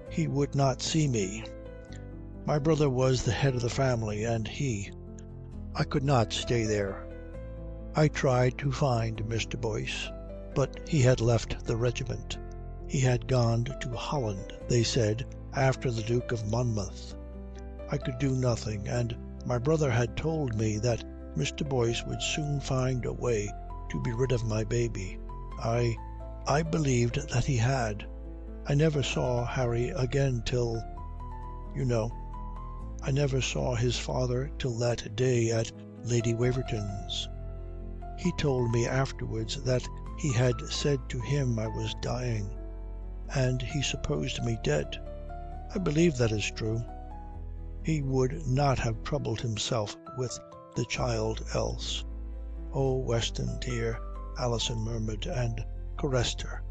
He would not see me. My brother was the head of the family, and I could not stay there. I tried to find Mr. Boyce, but he had left the regiment. He had gone to Holland, they said, after the Duke of Monmouth. I could do nothing, and My brother had told me that Mr. Boyce would soon find a way to be rid of my baby. I believed that he had. I never saw Harry again till, I never saw his father till that day at Lady Waverton's. He told me afterwards that he had said to him I was dying, and he supposed me dead. I believe that is true. He would not have troubled himself with the child else. "Oh, Weston, dear," Alison murmured, and caressed her.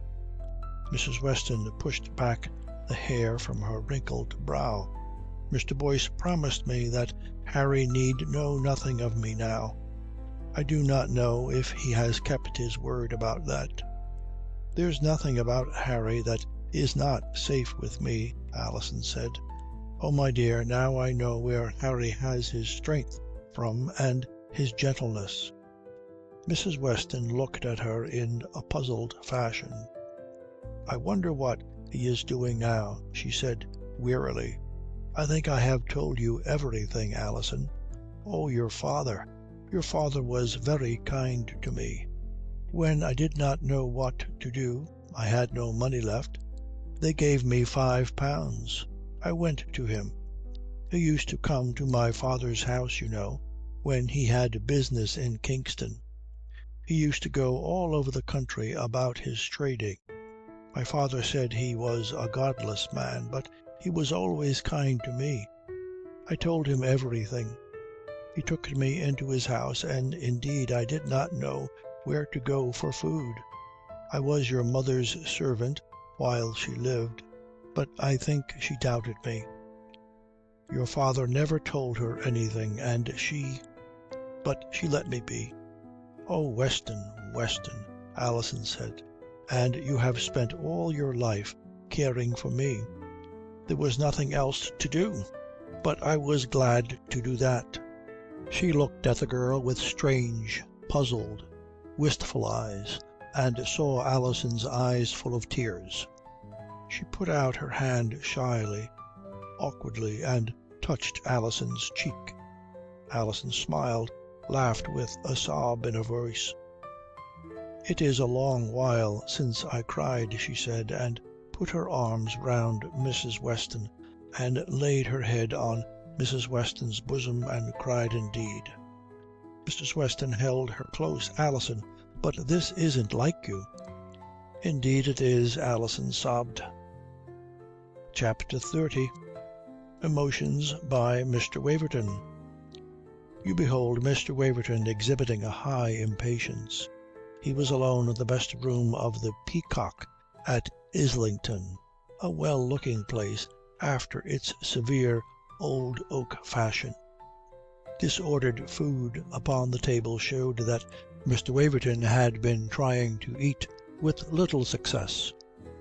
Mrs. Weston pushed back the hair from her wrinkled brow. "Mr. Boyce promised me that Harry need know nothing of me now. I do not know if he has kept his word about that." "There's nothing about Harry that is not safe with me," Alison said. "Oh, my dear, now I know where Harry has his strength from and his gentleness." Mrs. Weston looked at her in a puzzled fashion. "I wonder what he is doing now," she said wearily. "I think I have told you everything, Alison. Oh, your father was very kind to me. When I did not know what to do, I had no money left. They gave me £5. I went to him. He used to come to my father's house, when he had business in Kingston. He used to go all over the country about his trading. My father said he was a godless man, but he was always kind to me. I told him everything. He took me into his house, and indeed I did not know where to go for food. I was your mother's servant while she lived, but I think she doubted me. Your father never told her anything, but she let me be." "Oh, Weston, Weston," Alison said, "and you have spent all your life caring for me." "There was nothing else to do, but I was glad to do that." She looked at the girl with strange, puzzled, wistful eyes, and saw Alison's eyes full of tears. She put out her hand shyly, awkwardly, and touched Alison's cheek. Alison smiled, laughed with a sob in her voice. "It is a long while since I cried," she said, and put her arms round Mrs. Weston and laid her head on Mrs. Weston's bosom and cried indeed. Mrs. Weston held her close. "Alison, but this isn't like you." "Indeed it is," Alison sobbed. Chapter 30. Emotions by Mr. Waverton. You behold Mr. Waverton exhibiting a high impatience. He was alone in the best room of the Peacock at Islington, a well-looking place after its severe old oak fashion. Disordered food upon the table showed that Mr. Waverton had been trying to eat with little success.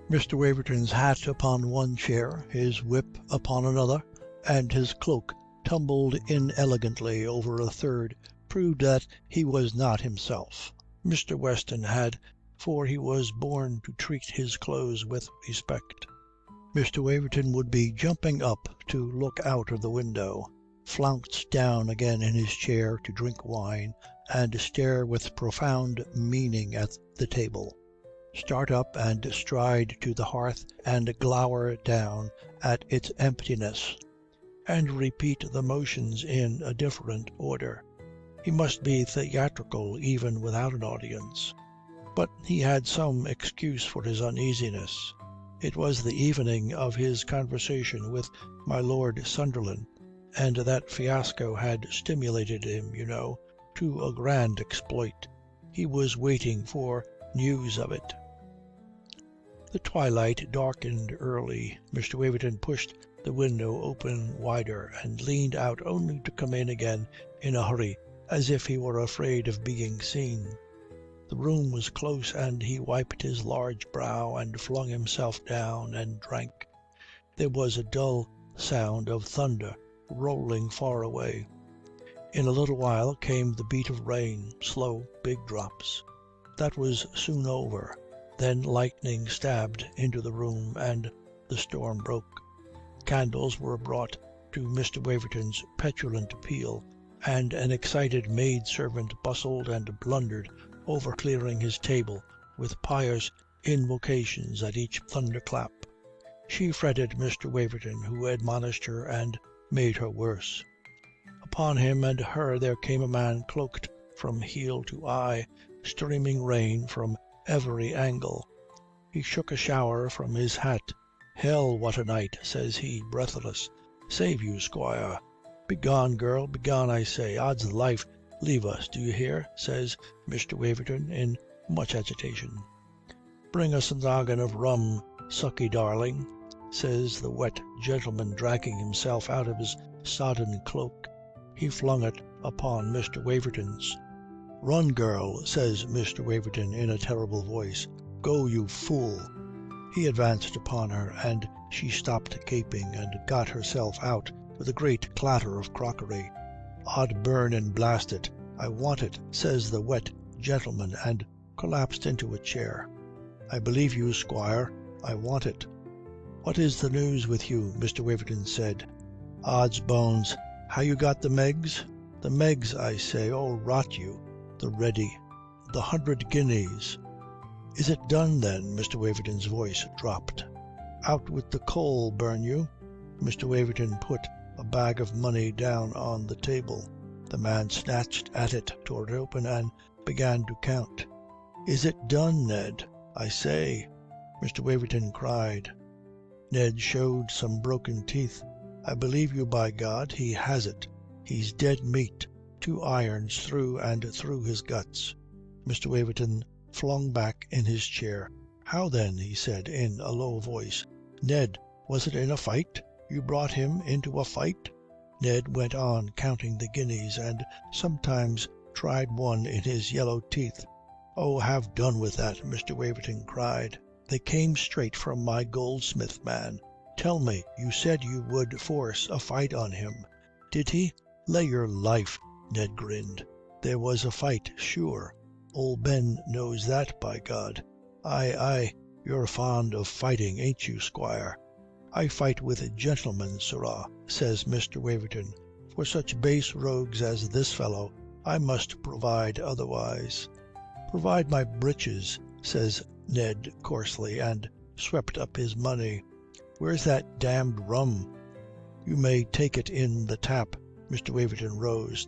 Mr. Waverton's hat upon one chair, his whip upon another, and his cloak tumbled inelegantly over a third, proved that he was not himself. Mr. Weston had, for he was born to treat his clothes with respect. Mr. Waverton would be jumping up to look out of the window, flounce down again in his chair to drink wine, and stare with profound meaning at the table, start up and stride to the hearth and glower down at its emptiness, and repeat the motions in a different order. He must be theatrical even without an audience. But he had some excuse for his uneasiness. It was the evening of his conversation with my Lord Sunderland, and that fiasco had stimulated him, to a grand exploit. He was waiting for news of it. The twilight darkened early. Mr. Waverton pushed the window open wider and leaned out only to come in again in a hurry, as if he were afraid of being seen. The room was close, and he wiped his large brow and flung himself down and drank. There was a dull sound of thunder rolling far away. In a little while came the beat of rain, slow, big drops. That was soon over. Then lightning stabbed into the room, and the storm broke. Candles were brought, to Mr. Waverton's petulant appeal, and an excited maid-servant bustled and blundered over clearing his table with pious invocations at each thunderclap. She fretted Mr. Waverton, who admonished her and made her worse. Upon him and her there came a man cloaked from heel to eye, streaming rain from every angle. He shook a shower from his hat. "Hell, what a night," says he, breathless. "Save you, squire." "Begone, girl, begone, I say. Odds life, leave us, do you hear?" says Mr. Waverton in much agitation. "Bring us a noggin of rum, sucky darling," says the wet gentleman, dragging himself out of his sodden cloak. He flung it upon Mr. Waverton's. "Run, girl," says Mr. Waverton in a terrible voice. "Go, you fool." He advanced upon her, and she stopped gaping and got herself out with a great clatter of crockery. "Od burn and blast it, I want it," says the wet gentleman, and collapsed into a chair. "I believe you, squire, I want it." "What is the news with you?" Mr. Waverton said. "Odds bones, how you got the megs?" "The megs, I say. Oh, rot you, the ready. The 100 guineas." "Is it done, then?" Mr. Waverton's voice dropped. "Out with the coal, burn you." Mr. Waverton put a bag of money down on the table. The man snatched at it, tore it open, and began to count. "Is it done, Ned, I say?" Mr. Waverton cried. Ned showed some broken teeth. "I believe you, by God, he has it. He's dead meat, 2 irons through and through his guts." Mr. Waverton flung back in his chair. "How then?" he said in a low voice. "Ned, was it in a fight? You brought him into a fight?" Ned went on counting the guineas, and sometimes tried one in his yellow teeth. "Oh, have done with that," Mr. Waverton cried. "They came straight from my goldsmith, man. Tell me, you said you would force a fight on him. Did he?" "Lay your life," Ned grinned. "There was a fight, sure. Old Ben knows that, by God." Aye, you're fond of fighting, ain't you, squire?" "I fight with gentlemen, sirrah," says Mr. Waverton. "For such base rogues as this fellow, I must provide otherwise." "Provide my breeches," says Ned coarsely, and swept up his money. "Where's that damned rum?" "You may take it in the tap." Mr. Waverton rose.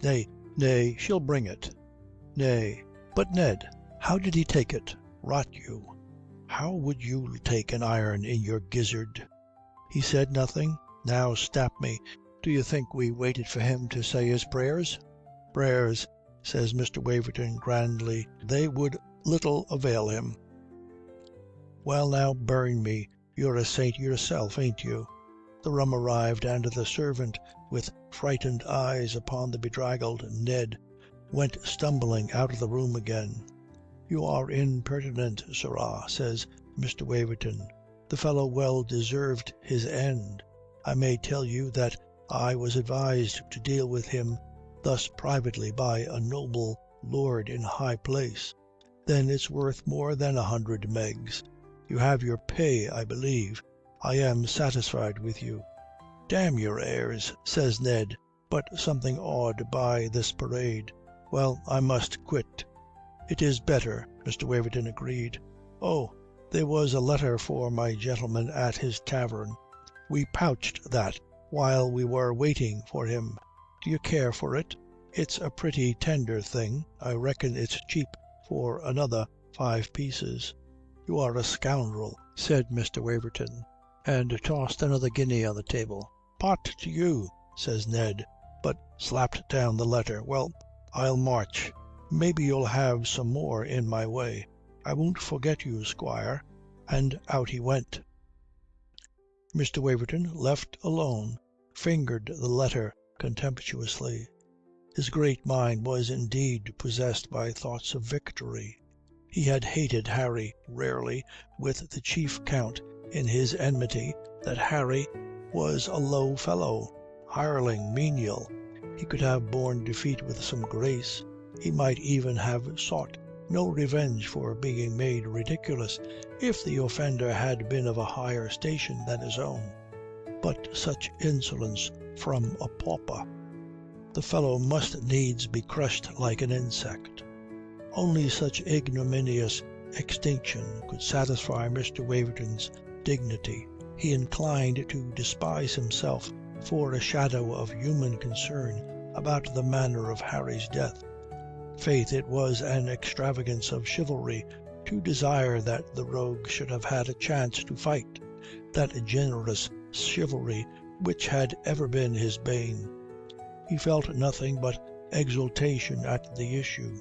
Nay, she'll bring it." "Nay, but Ned, how did he take it?" "Rot you, how would you take an iron in your gizzard?" "He said nothing?" "Now, snap me, do you think we waited for him to say his prayers?" "Prayers," says Mr. Waverton grandly, "they would little avail him." "Well, now, burn me, you're a saint yourself, ain't you?" The rum arrived, and the servant, with frightened eyes upon the bedraggled Ned, went stumbling out of the room again. "You are impertinent, sirrah," says Mr. Waverton. "The fellow well deserved his end. I may tell you that I was advised to deal with him thus privately by a noble lord in high place." "Then it's worth more than 100 megs. You have your pay, I believe. I am satisfied with you." "Damn your airs," says Ned, but something awed by this parade. "Well, I must quit." "It is better," Mr. Waverton agreed. "Oh, there was a letter for my gentleman at his tavern. We pouched that while we were waiting for him. Do you care for it? It's a pretty tender thing. I reckon it's cheap for another 5 pieces." "You are a scoundrel," said Mr. Waverton, and tossed another guinea on the table. "Pot to you," says Ned, but slapped down the letter. "Well, I'll march. Maybe you'll have some more in my way. I won't forget you, squire," and out he went. Mr. Waverton, left alone, fingered the letter contemptuously. His great mind was indeed possessed by thoughts of victory. He had hated Harry rarely, with the chief count in his enmity that Harry was a low fellow, hireling, menial. He could have borne defeat with some grace. He might even have sought no revenge for being made ridiculous if the offender had been of a higher station than his own. but such insolence from a pauper. The fellow must needs be crushed like an insect. Only such ignominious extinction could satisfy Mr. Waverton's dignity. He inclined to despise himself for a shadow of human concern about the manner of Harry's death. Faith, it was an extravagance of chivalry to desire that the rogue should have had a chance to fight, that generous chivalry which had ever been his bane. He felt nothing but exultation at the issue.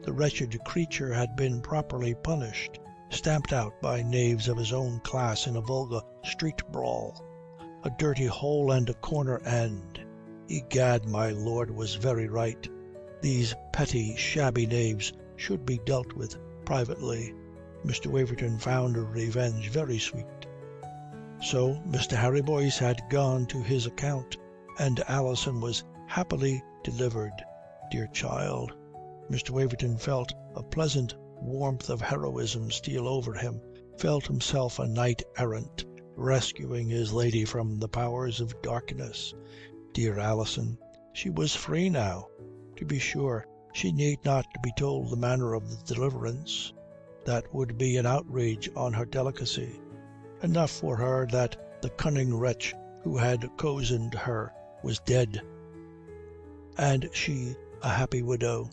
The wretched creature had been properly punished, stamped out by knaves of his own class in a vulgar street brawl. A dirty hole and a corner end. Egad, my lord was very right. These petty, shabby knaves should be dealt with privately. Mr. Waverton found revenge very sweet. So Mr. Harry Boyce had gone to his account, and Alison was happily delivered. Dear child! Mr. Waverton felt a pleasant warmth of heroism steal over him, felt himself a knight-errant, rescuing his lady from the powers of darkness. Dear Alison! She was free now. To be sure, she need not be told the manner of the deliverance. That would be an outrage on her delicacy. Enough for her that the cunning wretch who had cozened her was dead, and she a happy widow.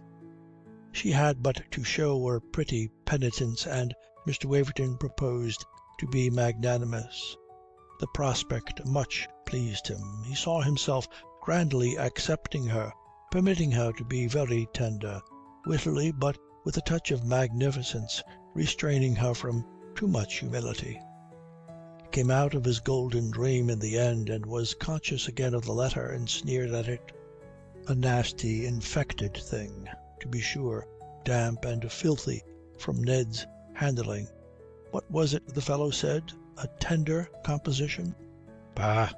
She had but to show her pretty penitence, and Mr. Waverton proposed to be magnanimous. The prospect much pleased him. He saw himself grandly accepting her, permitting her to be very tender, wittily, but with a touch of magnificence, restraining her from too much humility. He came out of his golden dream in the end, and was conscious again of the letter, and sneered at it. A nasty, infected thing, to be sure, damp and filthy from Ned's handling. What was it the fellow said? A tender composition? Bah!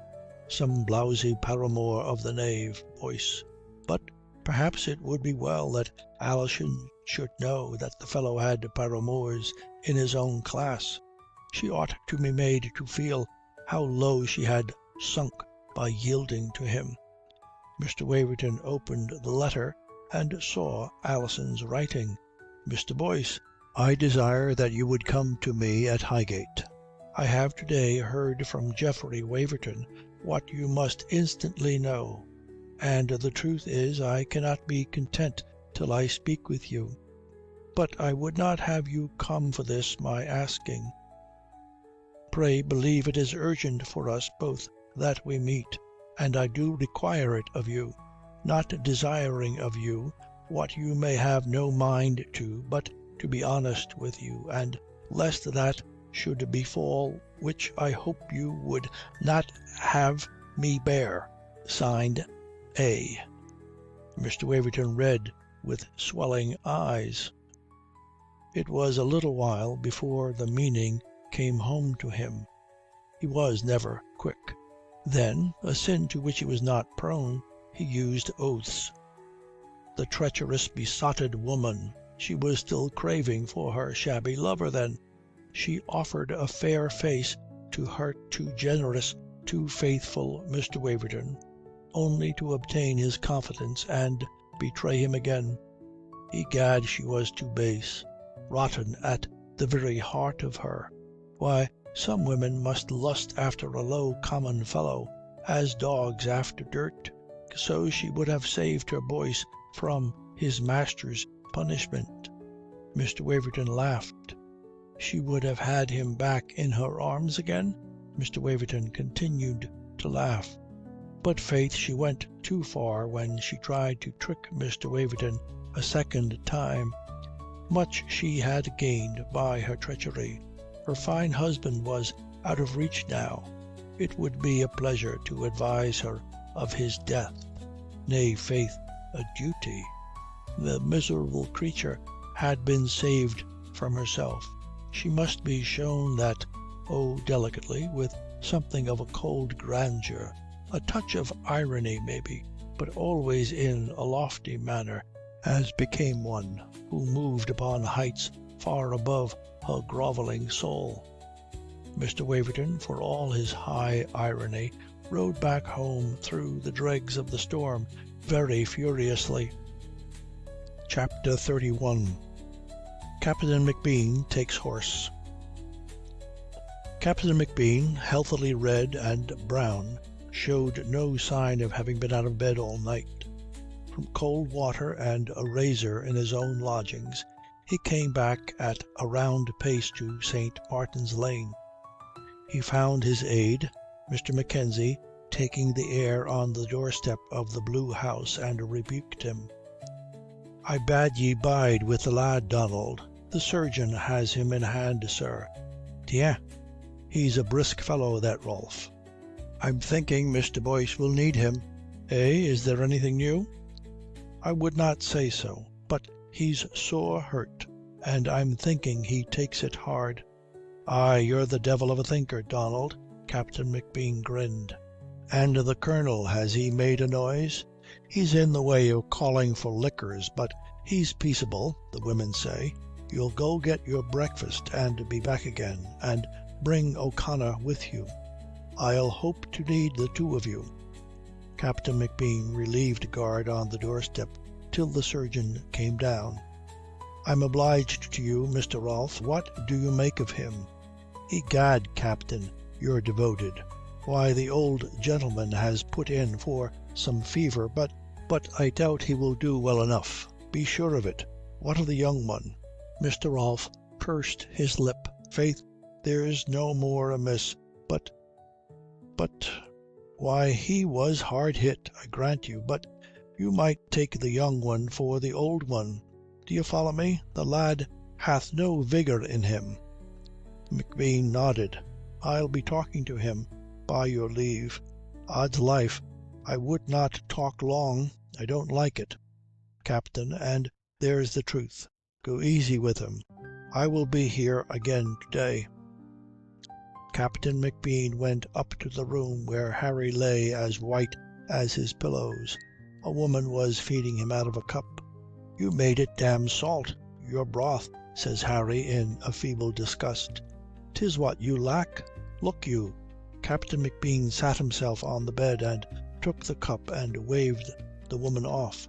Some blowsy paramour of the knave, Boyce. But perhaps it would be well that Alison should know that the fellow had paramours in his own class. She ought to be made to feel how low she had sunk by yielding to him. Mr. Waverton opened the letter and saw Alison's writing. Mr. Boyce, I desire that you would come to me at Highgate. I have to-day heard from Geoffrey Waverton what you must instantly know, and the truth is I cannot be content till I speak with you. But I would not have you come for this my asking. Pray believe it is urgent for us both that we meet, and I do require it of you, not desiring of you what you may have no mind to, but to be honest with you, and lest that should befall which I hope you would not have me bear. Signed, A. Mr. Waverton read with swelling eyes. It was a little while before the meaning came home to him. He was never quick. Then, a sin to which he was not prone, he used oaths. The treacherous, besotted woman! She was still craving for her shabby lover, then. She offered a fair face to hurt too generous, too faithful Mr. Waverton, only to obtain his confidence and betray him again. Egad, she was too base, rotten at the very heart of her. Why, some women must lust after a low common fellow, as dogs after dirt. So she would have saved her Boyce from his master's punishment. Mr. Waverton laughed. She would have had him back in her arms again? Mr. Waverton continued to laugh. But faith, she went too far when she tried to trick Mr. Waverton a second time. Much she had gained by her treachery. Her fine husband was out of reach now. It would be a pleasure to advise her of his death. Nay, faith, a duty. The miserable creature had been saved from herself. She must be shown that, oh, delicately, with something of a cold grandeur, a touch of irony maybe, but always in a lofty manner, as became one who moved upon heights far above her grovelling soul. Mr. Waverton, for all his high irony, rode back home through the dregs of the storm very furiously. Chapter 31 Captain McBean takes horse. Captain McBean, healthily red and brown, showed no sign of having been out of bed all night. From cold water and a razor in his own lodgings, he came back at a round pace to St. Martin's Lane. He found his aide, Mr. Mackenzie, taking the air on the doorstep of the Blue House, and rebuked him. "I bade ye bide with the lad, Donald. The surgeon has him in hand, sir. Tiens, he's a brisk fellow, that Rolfe. I'm thinking Mr. Boyce will need him. Is there anything new?" "I would not say so, but he's sore hurt, and I'm thinking he takes it hard." "Aye, you're the devil of a thinker, Donald," Captain McBean grinned. "And the Colonel, has he made a noise?" "He's in the way of calling for liquors, but he's peaceable, the women say. You'll go get your breakfast and be back again, and bring O'Connor with you. I'll hope to need the two of you." Captain McBean relieved guard on the doorstep till the surgeon came down. "I'm obliged to you, Mr. Rolfe. What do you make of him?" "Egad, Captain, you're devoted. Why, the old gentleman has put in for some fever, but I doubt he will do well enough. Be sure of it. What of the young one?" Mr. Rolfe pursed his lip. "Faith, there's no more amiss, but why, he was hard hit, I grant you, but you might take the young one for the old one. Do you follow me? The lad hath no vigour in him." McBean nodded. "I'll be talking to him, by your leave. Odds life, I would not talk long. I don't like it, Captain, and there's the truth. Go easy with him. I will be here again to-day." Captain McBean went up to the room where Harry lay as white as his pillows. A woman was feeding him out of a cup. "You made it damn salt, your broth," says Harry in a feeble disgust. "'Tis what you lack. Look you." Captain McBean sat himself on the bed and took the cup and waved the woman off.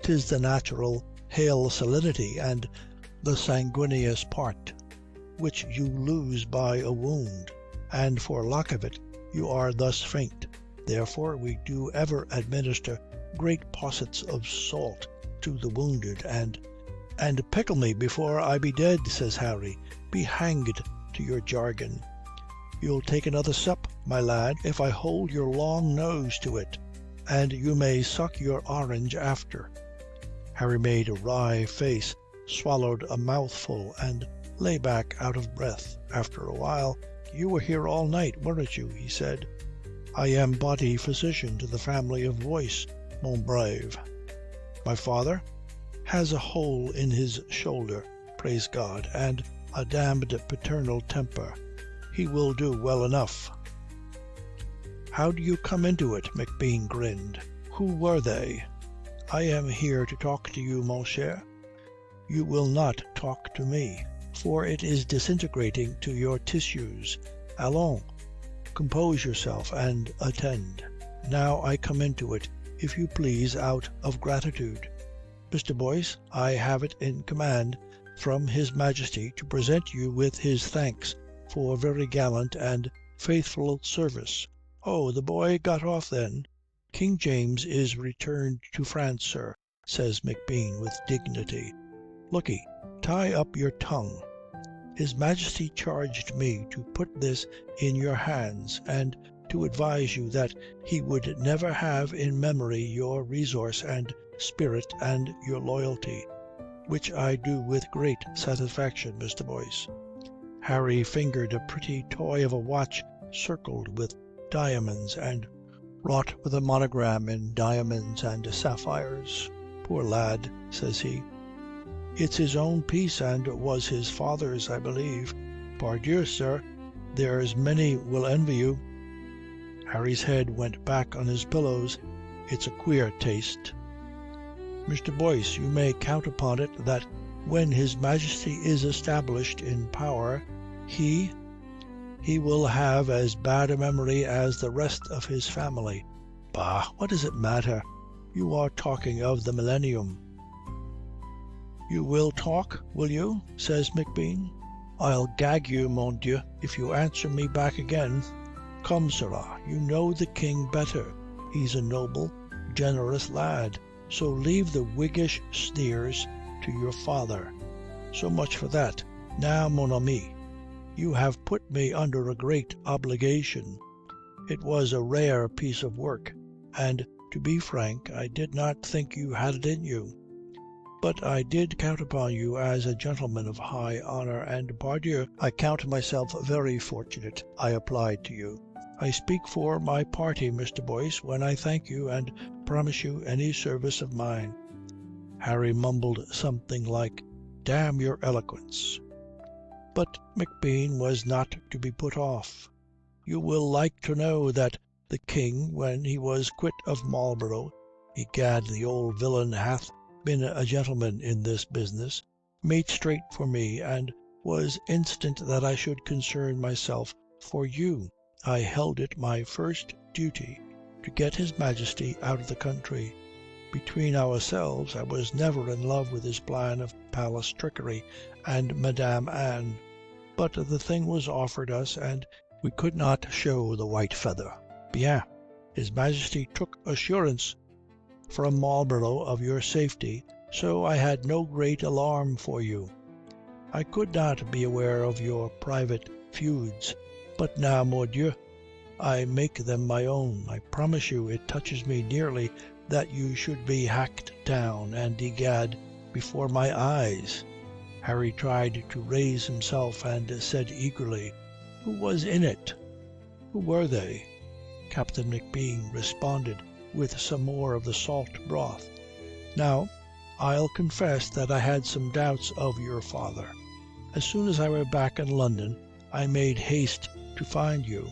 "'Tis the natural hale salinity and the sanguineous part, which you lose by a wound, and for lack of it you are thus faint. Therefore we do ever administer great possets of salt to the wounded, and pickle me before I be dead," says Harry. "Be hanged to your jargon. You'll take another sup, my lad, if I hold your long nose to it, and you may suck your orange after." Harry made a wry face, swallowed a mouthful, and lay back out of breath. After a while, "You were here all night, weren't you?" he said. "I am body physician to the family of Boyce, mon brave. My father has a hole in his shoulder, praise God, and a damned paternal temper. He will do well enough." "How do you come into it?" McBean grinned. "Who were they?" "I am here to talk to you, mon cher." "You will not talk to me, for it is disintegrating to your tissues. Allons, compose yourself and attend. Now I come into it, if you please, out of gratitude. Mr. Boyce, I have it in command from His Majesty to present you with his thanks for very gallant and faithful service." "Oh, the boy got off then?" "King James is returned to France, sir," says McBean with dignity. "Look'ee, tie up your tongue. His Majesty charged me to put this in your hands, and to advise you that he would never have in memory your resource and spirit and your loyalty, which I do with great satisfaction, Mr. Boyce." Harry fingered a pretty toy of a watch circled with diamonds and wrought with a monogram in diamonds and sapphires. "Poor lad," says he. "It's his own piece and was his father's, I believe. Pardieu, sir, there's many will envy you." Harry's head went back on his pillows. "It's a queer taste." "Mr. Boyce, you may count upon it that when His Majesty is established in power, he he will have as bad a memory as the rest of his family. Bah, what does it matter? You are talking of the millennium." "You will talk, will you?" says McBean. "I'll gag you, mon Dieu, if you answer me back again. Come, sirrah, you know the king better. He's a noble, generous lad. So leave the Whiggish sneers to your father. So much for that. Now, mon ami, you have put me under a great obligation. It was a rare piece of work, and, to be frank, I did not think you had it in you. But I did count upon you as a gentleman of high honour, and pardieu, I count myself very fortunate I applied to you. I speak for my party, Mr. Boyce, when I thank you and promise you any service of mine." Harry mumbled something like, "Damn your eloquence." But McBean was not to be put off. "You will like to know that the king, when he was quit of Marlborough, egad, the old villain hath been a gentleman in this business, made straight for me, and was instant that I should concern myself for you. I held it my first duty to get his Majesty out of the country. Between ourselves, I was never in love with his plan of palace trickery and Madame Anne. But the thing was offered us, and we could not show the white feather. Bien, his Majesty took assurance from Marlborough of your safety, so I had no great alarm for you. I could not be aware of your private feuds, but now, mordieu, I make them my own. I promise you it touches me nearly that you should be hacked down, and egad, before my eyes." Harry tried to raise himself and said eagerly, "Who was in it? Who were they?" Captain McBean responded with some more of the salt broth. "Now, I'll confess that I had some doubts of your father. As soon as I were back in London, I made haste to find you.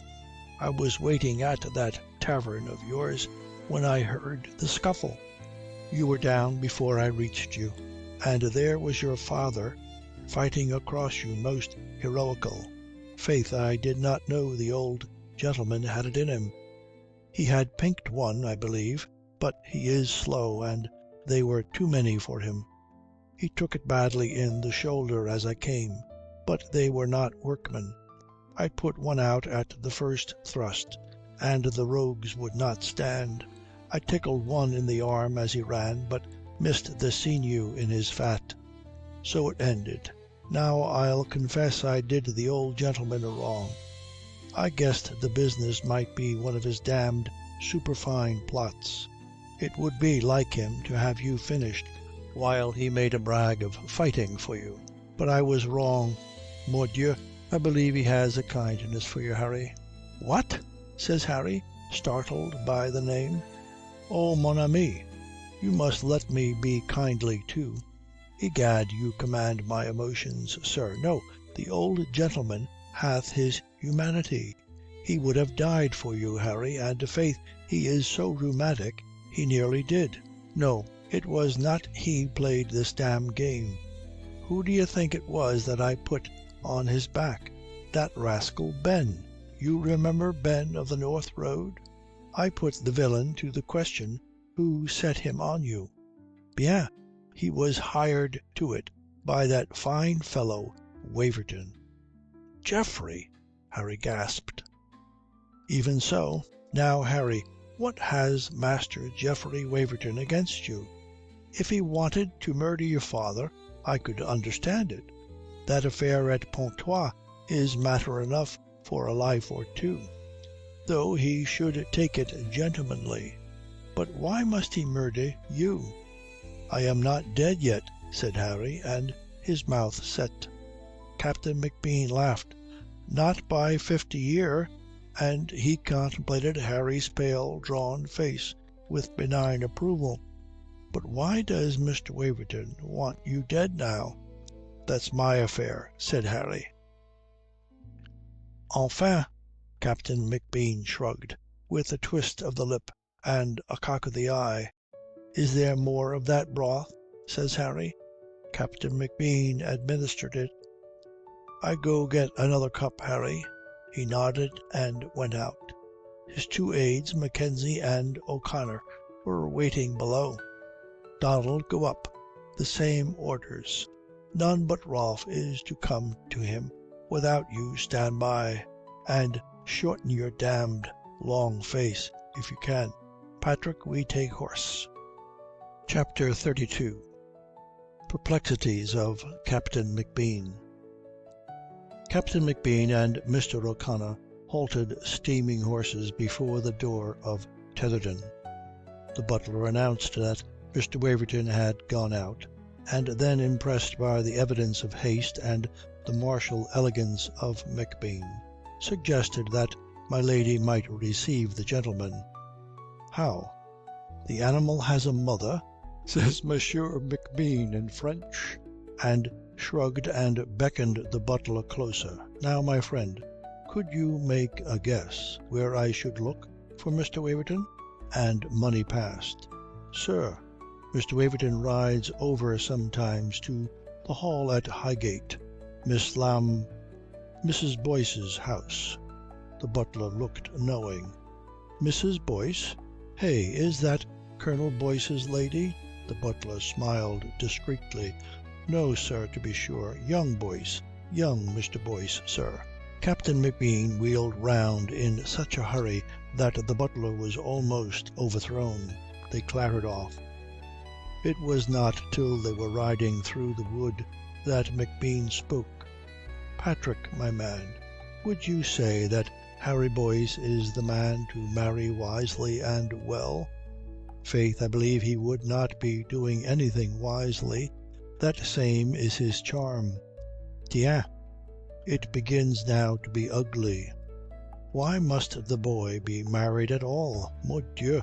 I was waiting at that tavern of yours when I heard the scuffle. You were down before I reached you, and there was your father fighting across you most heroical. Faith, I did not know the old gentleman had it in him. He had pinked one, I believe, but he is slow, and they were too many for him. He took it badly in the shoulder as I came, but they were not workmen. I put one out at the first thrust, and the rogues would not stand. I tickled one in the arm as he ran, but missed the sinew in his fat. So it ended. Now I'll confess I did the old gentleman a wrong. I guessed the business might be one of his damned superfine plots. It would be like him to have you finished while he made a brag of fighting for you. But I was wrong. Mordieu, I believe he has a kindness for you, Harry." "What?" says Harry, startled by the name. "Oh, mon ami, you must let me be kindly too. Egad, you command my emotions, sir. No, the old gentleman hath his humanity. He would have died for you, Harry, and faith, he is so rheumatic he nearly did. No, it was not he played this damn game. Who do you think it was that I put on his back? That rascal Ben. You remember Ben of the North Road? I put the villain to the question who set him on you. Bien, he was hired to it by that fine fellow Waverton." "Geoffrey!" Harry gasped. "Even so. Now, Harry, what has Master Geoffrey Waverton against you? If he wanted to murder your father, I could understand it. That affair at Pontoise is matter enough for a life or two, though he should take it gentlemanly. But why must he murder you?" "I am not dead yet," said Harry, and his mouth set. Captain McBean laughed. "Not by 50 year," and he contemplated Harry's pale, drawn face with benign approval. "But why does Mr. Waverton want you dead now?" "That's my affair," said Harry. "Enfin," Captain McBean shrugged, with a twist of the lip and a cock of the eye. "Is there more of that broth?" says Harry. Captain McBean administered it. "I go get another cup, Harry." He nodded and went out. His two aides, Mackenzie and O'Connor, were waiting below. "Donald, go up. The same orders. None but Rolfe is to come to him. Without you, stand by. And shorten your damned long face, if you can. Patrick, we take horse." Chapter 32 Perplexities of Captain McBean. Captain McBean and Mr. O'Connor halted steaming horses before the door of Tetherdown. The butler announced that Mr. Waverton had gone out, and then, impressed by the evidence of haste and the martial elegance of McBean, suggested that my lady might receive the gentleman. "How? The animal has a mother?" says Monsieur McBean in French, and shrugged and beckoned the butler closer. "Now, my friend, could you make a guess where I should look for Mr. Waverton?" And money passed. "Sir, Mr. Waverton rides over sometimes to the hall at Highgate, Mrs. Boyce's house." The butler looked knowing. "Mrs. Boyce? Hey, is that Colonel Boyce's lady?" The butler smiled discreetly. "No, sir, to be sure. Young Boyce. Young Mr. Boyce, sir." Captain McBean wheeled round in such a hurry that the butler was almost overthrown. They clattered off. It was not till they were riding through the wood that McBean spoke. "Patrick, my man, would you say that Harry Boyce is the man to marry wisely and well?" "Faith, I believe he would not be doing anything wisely. That same is his charm." "Tiens, it begins now to be ugly. Why must the boy be married at all? Mon Dieu!"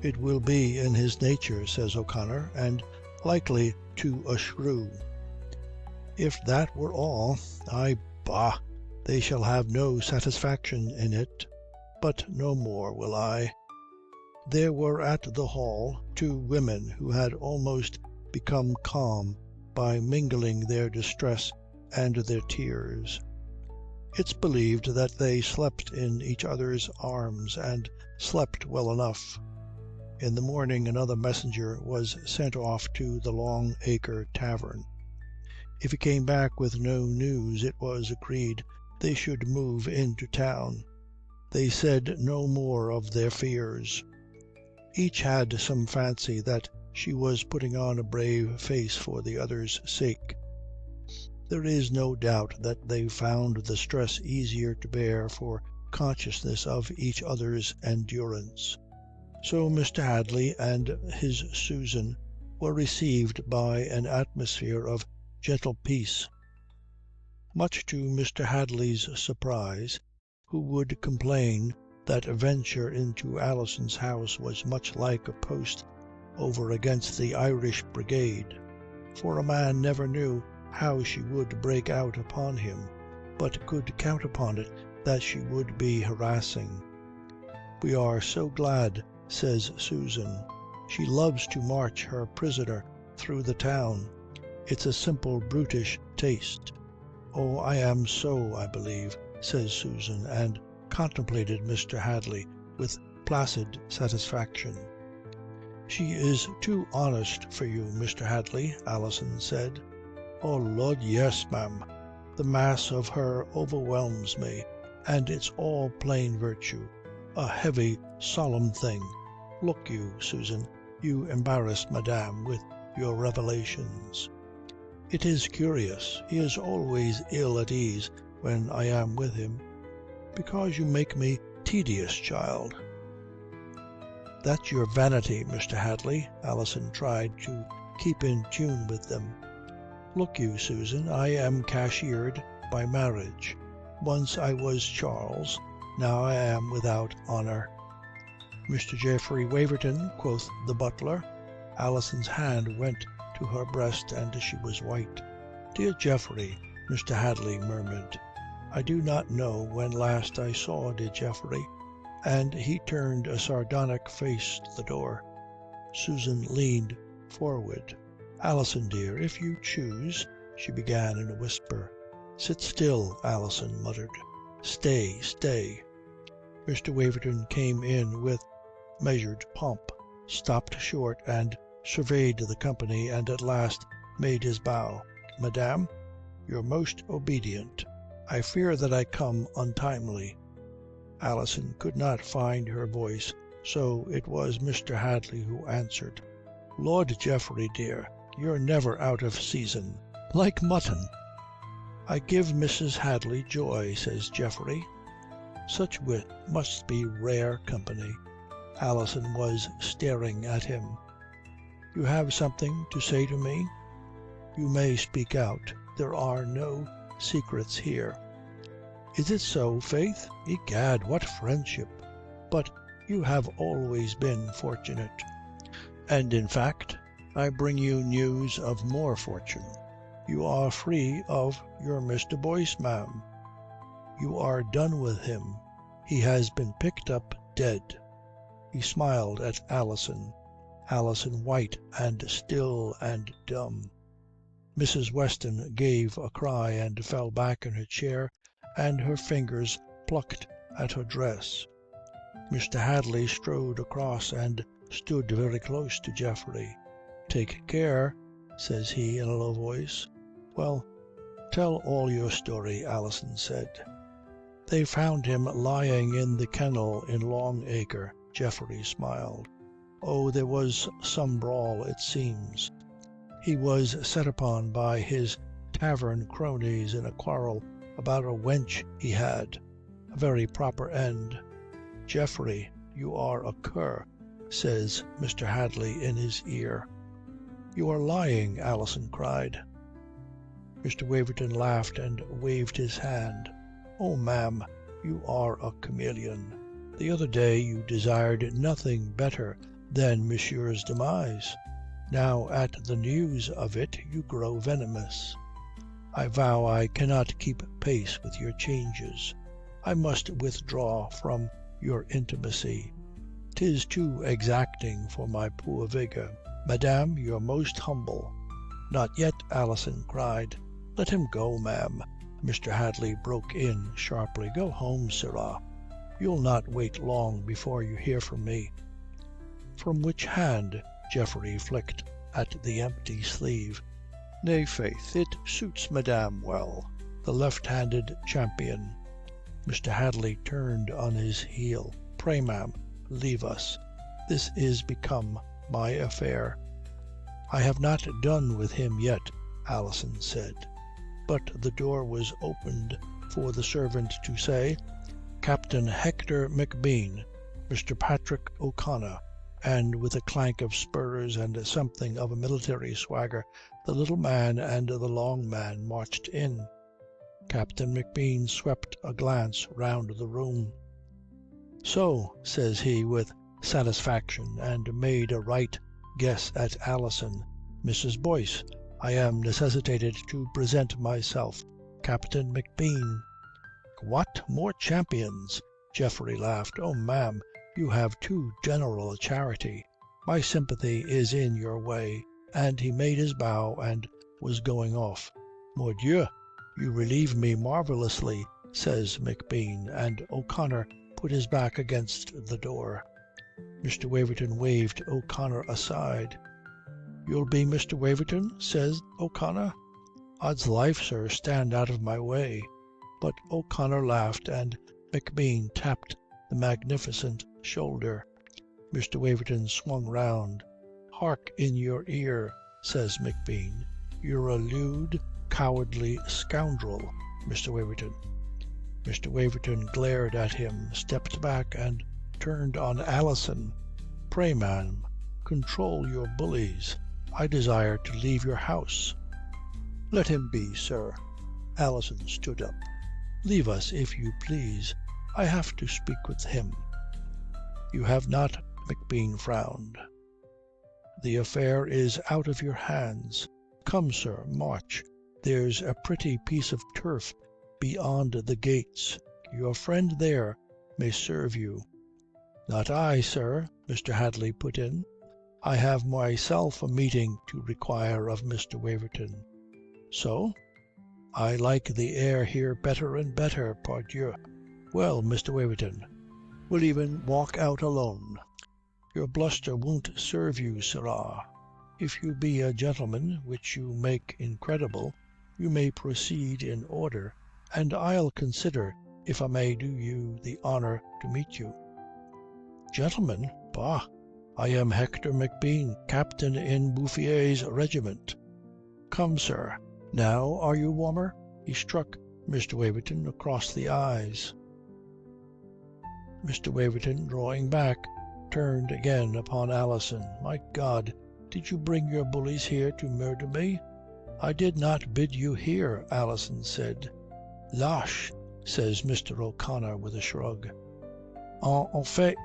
"It will be in his nature," says O'Connor, "and likely to a shrew." "If that were all, bah, they shall have no satisfaction in it. But no more will I." There were at the hall two women who had almost become calm by mingling their distress and their tears. It's believed that they slept in each other's arms, and slept well enough. In the morning another messenger was sent off to the Long Acre Tavern. If he came back with no news, it was agreed they should move into town. They said no more of their fears. Each had some fancy that she was putting on a brave face for the other's sake. There is no doubt that they found the stress easier to bear for consciousness of each other's endurance. So Mr. Hadley and his Susan were received by an atmosphere of gentle peace. Much to Mr. Hadley's surprise, who would complain that venture into Alison's house was much like a post over against the Irish Brigade, for a man never knew how she would break out upon him, but could count upon it that she would be harassing. "We are so glad," says Susan. "She loves to march her prisoner through the town. It's a simple brutish taste." "Oh, I am so, I believe," says Susan, and contemplated Mr. Hadley with placid satisfaction. "She is too honest for you, Mr. Hadley," Alison said. "Oh Lord, yes, ma'am. The mass of her overwhelms me, and it's all plain virtue. A heavy, solemn thing. Look you, Susan, you embarrass madame with your revelations." "It is curious. He is always ill at ease when I am with him." "Because you make me tedious, child." "That's your vanity, Mr. Hadley." Alison tried to keep in tune with them. "Look you, Susan, I am cashiered by marriage. Once I was Charles, now I am without honour." "Mr. Geoffrey Waverton," quoth the butler. Alison's hand went to her breast, and she was white. "Dear Geoffrey," Mr. Hadley murmured. "I do not know when last I saw dear Geoffrey," and he turned a sardonic face to the door. Susan leaned forward. "Alison, dear, if you choose," she began in a whisper. "Sit still," Alison muttered. Stay, stay." Mr. Waverton came in with measured pomp, stopped short and surveyed the company, and at last made his bow. "Madame, your most obedient. I fear that I come untimely." Alison could not find her voice, so it was Mr. Hadley who answered. "Lord, Geoffrey, dear, you're never out of season. Like mutton." "I give Mrs. Hadley joy," says Geoffrey. Such wit must be rare company. Alison was staring at him. "You have something to say to me? You may speak out. There are no secrets here." "Is it so, faith? Egad, what friendship! But you have always been fortunate. And in fact, I bring you news of more fortune. You are free of your Mr. Boyce, ma'am. You are done with him. He has been picked up dead." He smiled at Alison, white and still and dumb. Mrs. Weston gave a cry and fell back in her chair, and her fingers plucked at her dress. Mr. Hadley strode across and stood very close to Geoffrey. "Take care," says he in a low voice. "Well, tell all your story," Alison said. "They found him lying in the kennel in Long Acre." Geoffrey smiled. "Oh, there was some brawl, it seems. He was set upon by his tavern cronies in a quarrel about a wench he had. A very proper end." "Geoffrey, you are a cur," says Mr. Hadley in his ear. "You are lying," Alison cried. Mr. Waverton laughed and waved his hand. "Oh, ma'am, you are a chameleon. The other day you desired nothing better than monsieur's demise. Now at the news of it you grow venomous. I vow I cannot keep pace with your changes. I must withdraw from your intimacy. 'Tis too exacting for my poor vigour. Madame, you're most humble." "Not yet," Alison cried. "Let him go, ma'am," Mr. Hadley broke in sharply. "Go home, sirrah. You'll not wait long before you hear from me." "From which hand?" Geoffrey flicked at the empty sleeve. "Nay, faith, it suits madame well. The left-handed champion." Mr. Hadley turned on his heel. "Pray, ma'am, leave us. This is become my affair." "I have not done with him yet," Alison said. But the door was opened for the servant to say, "Captain Hector McBean, Mr. Patrick O'Connor," and with a clank of spurs and something of a military swagger, the little man and the long man marched in. Captain McBean swept a glance round the room. "So," says he with satisfaction, and made a right guess at Alison, "Mrs. Boyce, I am necessitated to present myself, Captain McBean." "What, more champions?" Geoffrey laughed. "Oh, ma'am, you have too general a charity. My sympathy is in your way." And he made his bow and was going off. "Mordieu, you relieve me marvellously," says McBean, and O'Connor put his back against the door. Mr. Waverton waved O'Connor aside. "You'll be Mr. Waverton?" says O'Connor. "Odds life, sir, stand out of my way." But O'Connor laughed, and McBean tapped the magnificent shoulder. Mr. Waverton swung round. "Hark in your ear," says McBean. "You're a lewd, cowardly scoundrel, Mr. Waverton." Mr. Waverton glared at him, stepped back, and turned on Alison. "Pray, ma'am, control your bullies. I desire to leave your house." "Let him be, sir." Alison stood up. "Leave us, if you please. I have to speak with him." "You have not," McBean frowned. "The affair is out of your hands. Come, sir, march. There's a pretty piece of turf beyond the gates. Your friend there may serve you." "Not I, sir," Mr. Hadley put in. "I have myself a meeting to require of Mr. Waverton." "So? I like the air here better and better, pardieu. Well, Mr. Waverton, we'll even walk out alone. Your bluster won't serve you, sirrah. If you be a gentleman, which you make incredible, you may proceed in order, and I'll consider if I may do you the honour to meet you. Gentleman? Bah! I am Hector McBean, captain in Bouffier's regiment. Come, sir, now are you warmer? He struck Mr. Waverton across the eyes. Mr. Waverton, drawing back, turned again upon Alison. My God, did you bring your bullies here to murder me? I did not bid you here, Alison said. Lâche, says Mr. O'Connor with a shrug. En fait,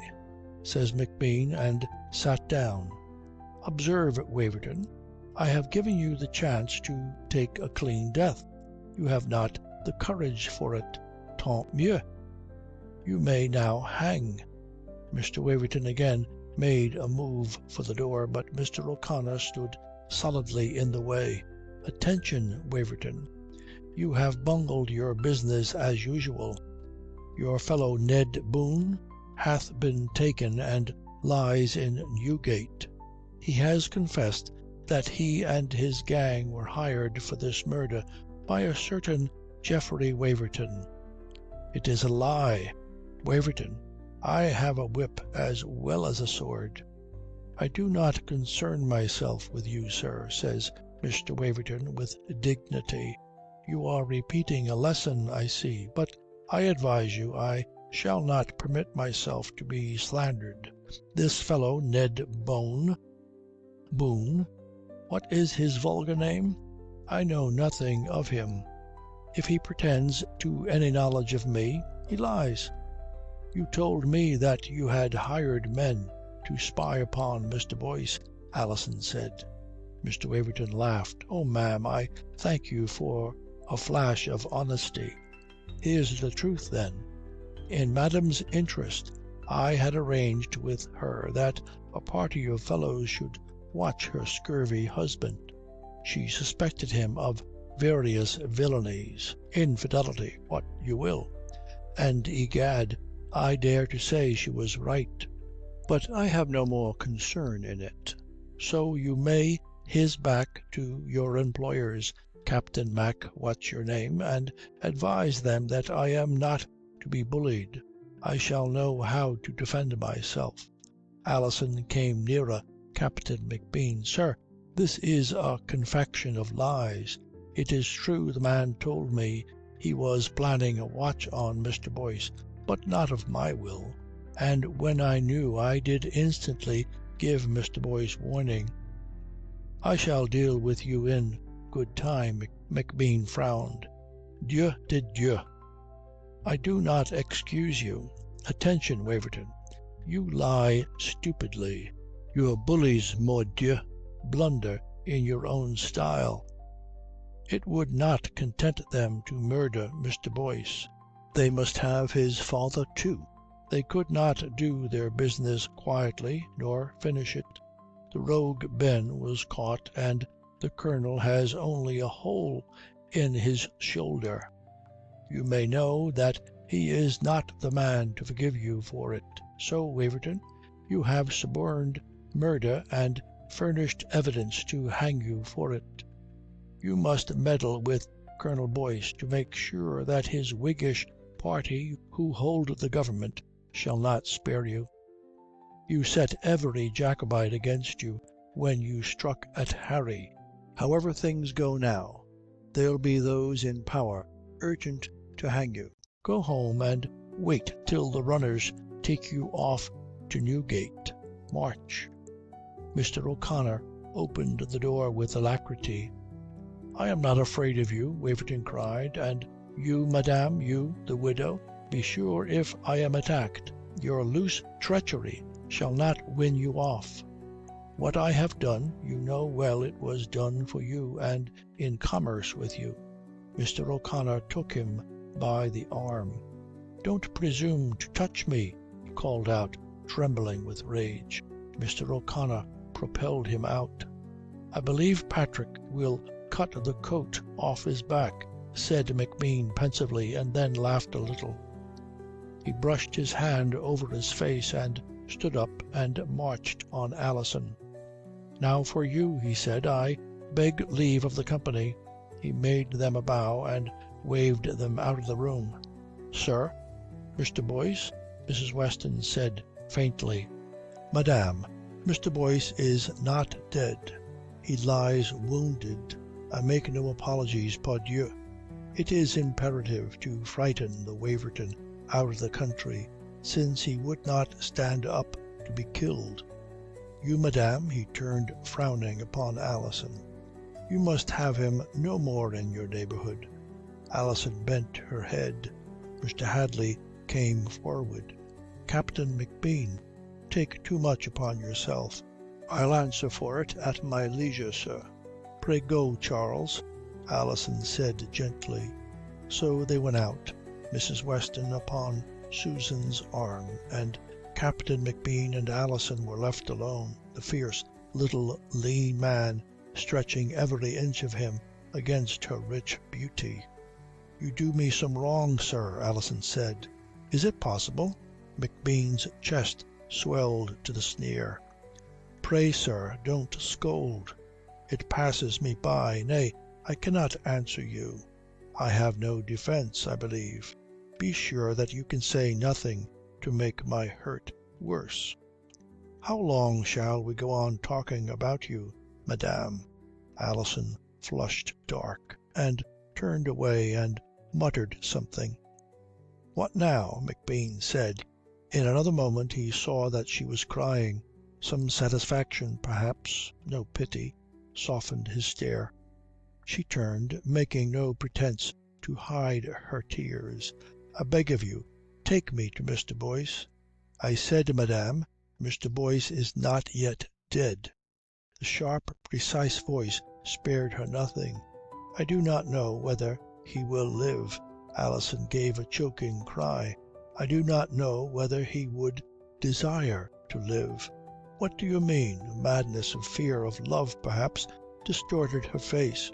says McBean, and sat down. Observe, Waverton, I have given you the chance to take a clean death. You have not the courage for it. Tant mieux. You may now hang. Mr. Waverton again made a move for the door, but Mr. O'Connor stood solidly in the way. Attention, Waverton. You have bungled your business as usual. Your fellow Ned Boone hath been taken and lies in Newgate. He has confessed that he and his gang were hired for this murder by a certain Geoffrey Waverton. It is a lie. Waverton, I have a whip as well as a sword. I do not concern myself with you, sir, says Mr. Waverton with dignity. You are repeating a lesson, I see, but I advise you I shall not permit myself to be slandered. This fellow Ned Boone, what is his vulgar name? I know nothing of him. If he pretends to any knowledge of me, he lies. You told me that you had hired men to spy upon Mr. Boyce, Alison said. Mr. Waverton laughed. Oh, ma'am, I thank you for a flash of honesty. Here's the truth, then. In Madame's interest, I had arranged with her that a party of fellows should watch her scurvy husband. She suspected him of various villainies, infidelity, what you will. And, egad, I dare to say she was right. But I have no more concern in it. So you may his back to your employers, Captain Mac what's your name, and advise them that I am not to be bullied. I shall know how to defend myself. Alison came nearer Captain McBean. Sir, this is a confection of lies. It is true the man told me he was planning a watch on Mr. Boyce, but not of my will. And when I knew, I did instantly give Mr. Boyce warning. I shall deal with you in good time. McBean frowned. Dieu de Dieu. I do not excuse you. Attention, Waverton. You lie stupidly. Your bullies, mordieu, blunder in your own style. It would not content them to murder Mr. Boyce. They must have his father too. They could not do their business quietly, nor finish it. The rogue Ben was caught, and the Colonel has only a hole in his shoulder. You may know that he is not the man to forgive you for it. So, Waverton, you have suborned murder and furnished evidence to hang you for it. You must meddle with Colonel Boyce to make sure that his Whiggish party, who hold the government, shall not spare you. You set every Jacobite against you when you struck at Harry. However things go now, there'll be those in power urgent to hang you. Go home and wait till the runners take you off to Newgate. March. Mr. O'Connor opened the door with alacrity. I am not afraid of you, Waverton cried, and you, madame, you, the widow, be sure if I am attacked, your loose treachery shall not win you off. What I have done, you know well it was done for you and in commerce with you. Mr. O'Connor took him by the arm. Don't presume to touch me, he called out, trembling with rage. Mr. O'Connor propelled him out. I believe Patrick will cut the coat off his back, said McBean pensively, and then laughed a little. He brushed his hand over his face and stood up and marched on Alison. "Now for you," he said. "I beg leave of the company." He made them a bow and waved them out of the room. "Sir? Mr. Boyce?" Mrs. Weston said faintly. "Madame, Mr. Boyce is not dead. He lies wounded. I make no apologies, pardieu. It is imperative to frighten the Waverton out of the country, since he would not stand up to be killed. You, madame," he turned frowning upon Alison, "you must have him no more in your neighbourhood." Alison bent her head. Mr. Hadley came forward. "Captain McBean, take too much upon yourself. I'll answer for it at my leisure, sir." "Pray go, Charles," Alison said gently. So they went out, Mrs. Weston upon Susan's arm, and Captain McBean and Alison were left alone, the fierce little lean man stretching every inch of him against her rich beauty. "You do me some wrong, sir," Alison said. "Is it possible?" McBean's chest swelled to the sneer. "Pray, sir, don't scold. It passes me by. Nay, I cannot answer you. I have no defence, I believe. Be sure that you can say nothing to make my hurt worse." "How long shall we go on talking about you, madame?" Alison flushed dark and turned away and muttered something. "What now?" McBean said. In another moment he saw that she was crying. Some satisfaction, perhaps, no pity, softened his stare. She turned, making no pretence to hide her tears. "I beg of you, take me to Mr. Boyce." "I said, madame, Mr. Boyce is not yet dead." The sharp, precise voice spared her nothing. "I do not know whether he will live." Alison gave a choking cry. "I do not know whether he would desire to live." "What do you mean?" Madness of fear, of love, perhaps, distorted her face.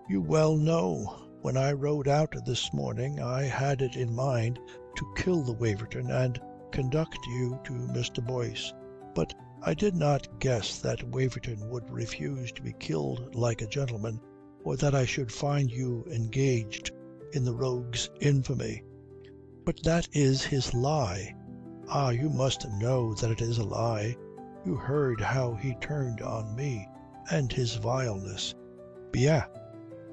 "You well know. When I rode out this morning I had it in mind to kill the Waverton and conduct you to Mr. Boyce. But I did not guess that Waverton would refuse to be killed like a gentleman, or that I should find you engaged in the rogue's infamy." "But that is his lie." "Ah, you must know that it is a lie. You heard how he turned on me, and his vileness. Bien,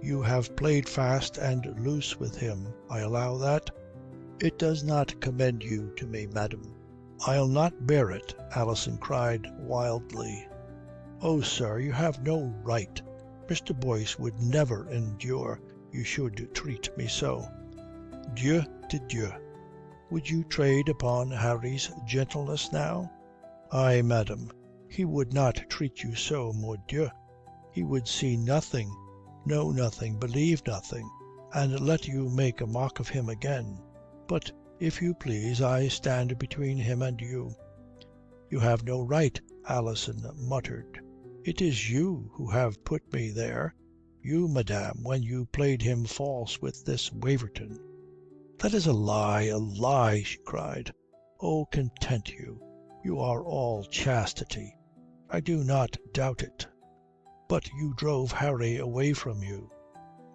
you have played fast and loose with him. I allow that. It does not commend you to me, madam." "I'll not bear it," Alison cried wildly. "Oh, sir, you have no right. Mr. Boyce would never endure you should treat me so." "Dieu de Dieu! Would you trade upon Harry's gentleness now?" "Aye, madam, he would not treat you so, mordieu. He would see nothing, know nothing, believe nothing, and let you make a mock of him again. But, if you please, I stand between him and you." "You have no right," Alison muttered. "It is you who have put me there. You, madame, when you played him false with this Waverton." "That is a lie," she cried. "Oh, content you. You are all chastity. I do not doubt it. But you drove Harry away from you.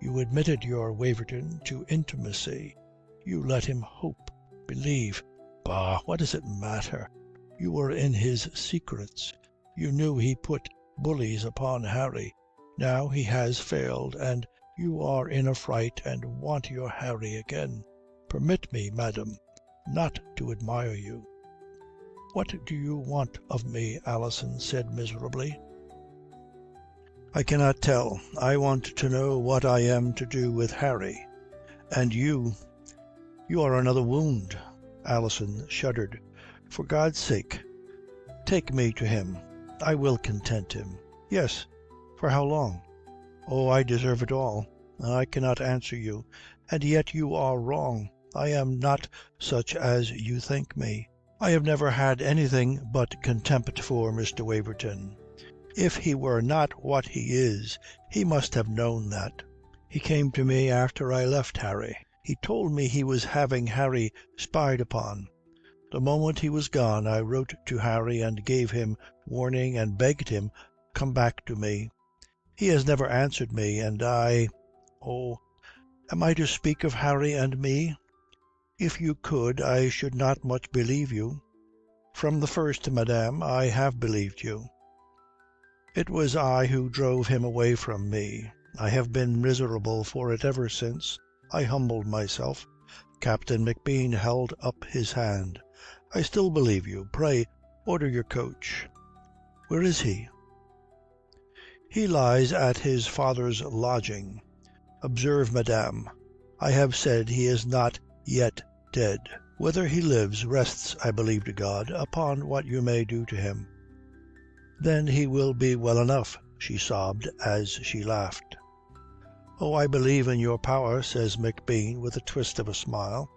You admitted your Waverton to intimacy. You let him hope, believe. Bah, what does it matter? You were in his secrets. You knew he put bullies upon Harry. Now he has failed, and you are in a fright and want your Harry again. Permit me, madam, not to admire you." "What do you want of me?" Alison said miserably. "I cannot tell. I want to know what I am to do with Harry. And you are another wound." Alison shuddered. "For God's sake, take me to him. I will content him." "Yes. For how long?" "Oh, I deserve it all. I cannot answer you. And yet you are wrong. I am not such as you think me. I have never had anything but contempt for Mr. Waverton. If he were not what he is, he must have known that. He came to me after I left Harry. He told me he was having Harry spied upon. The moment he was gone I wrote to Harry and gave him warning and begged him come back to me. He has never answered me, and oh, am I to speak of Harry and me? If you could, I should not much believe you. From the first, madame, I have believed you. It was I who drove him away from me. I have been miserable for it ever since. I humbled myself. Captain McBean held up his hand. I still believe you. Pray, order your coach. Where is he? He lies at his father's lodging. Observe, madame, I have said he is not yet dead. Whether he lives rests, I believe to God, upon what you may do to him. Then he will be well enough, she sobbed as she laughed. Oh, I believe in your power, says McBean with a twist of a smile.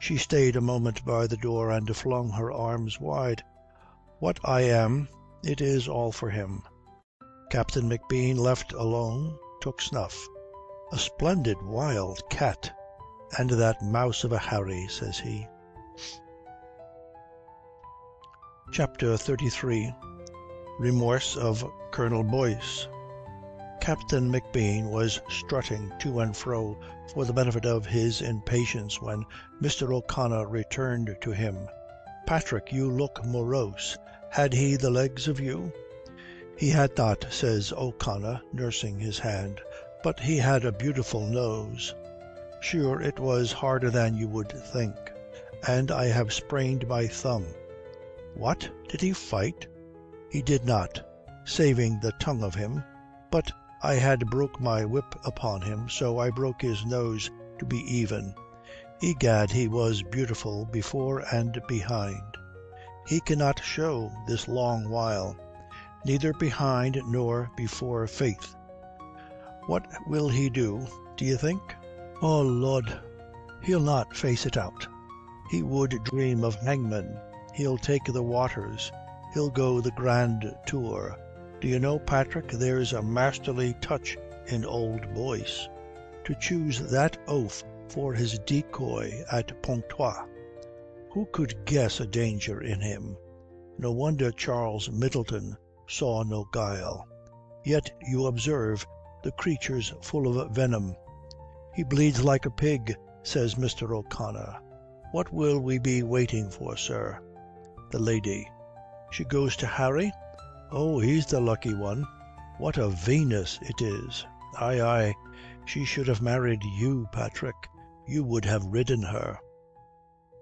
She stayed a moment by the door and flung her arms wide. What I am, it is all for him. Captain McBean, left alone, took snuff. A splendid wild cat, and that mouse of a Harry, says he. Chapter 33 Remorse of Colonel Boyce. Captain McBean was strutting to and fro for the benefit of his impatience when Mr. O'Connor returned to him. Patrick, you look morose. Had he the legs of you? He had not, says O'Connor, nursing his hand, but he had a beautiful nose. Sure, it was harder than you would think, and I have sprained my thumb. What? Did he fight? He did not, saving the tongue of him, but I had broke my whip upon him, so I broke his nose to be even. Egad, he was beautiful before and behind. He cannot show this long while, neither behind nor before faith. What will he do, do you think? Oh, Lord, he'll not face it out. He would dream of hangman. He'll take the waters. He'll go the grand tour. Do you know, Patrick, there's a masterly touch in old Boyce. To choose that oaf for his decoy at Pontoise. Who could guess a danger in him? No wonder Charles Middleton saw no guile. Yet you observe, the creature's full of venom. He bleeds like a pig, says Mr. O'Connor. What will we be waiting for, sir? The lady. She goes to Harry? Oh, he's the lucky one. What a Venus it is. Aye, aye, she should have married you, Patrick. You would have ridden her.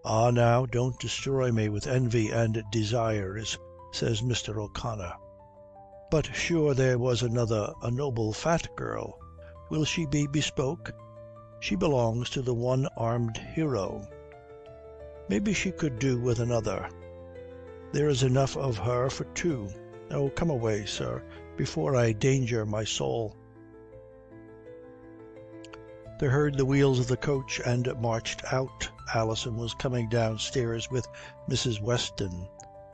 Ah, now, don't destroy me with envy and desires, says Mr. O'Connor. But sure there was another, a noble fat girl. Will she be bespoke? She belongs to the one-armed hero. Maybe she could do with another. There's enough of her for two. Oh, come away, sir, before I danger my soul. They heard the wheels of the coach and marched out. Alison was coming downstairs with Mrs. Weston.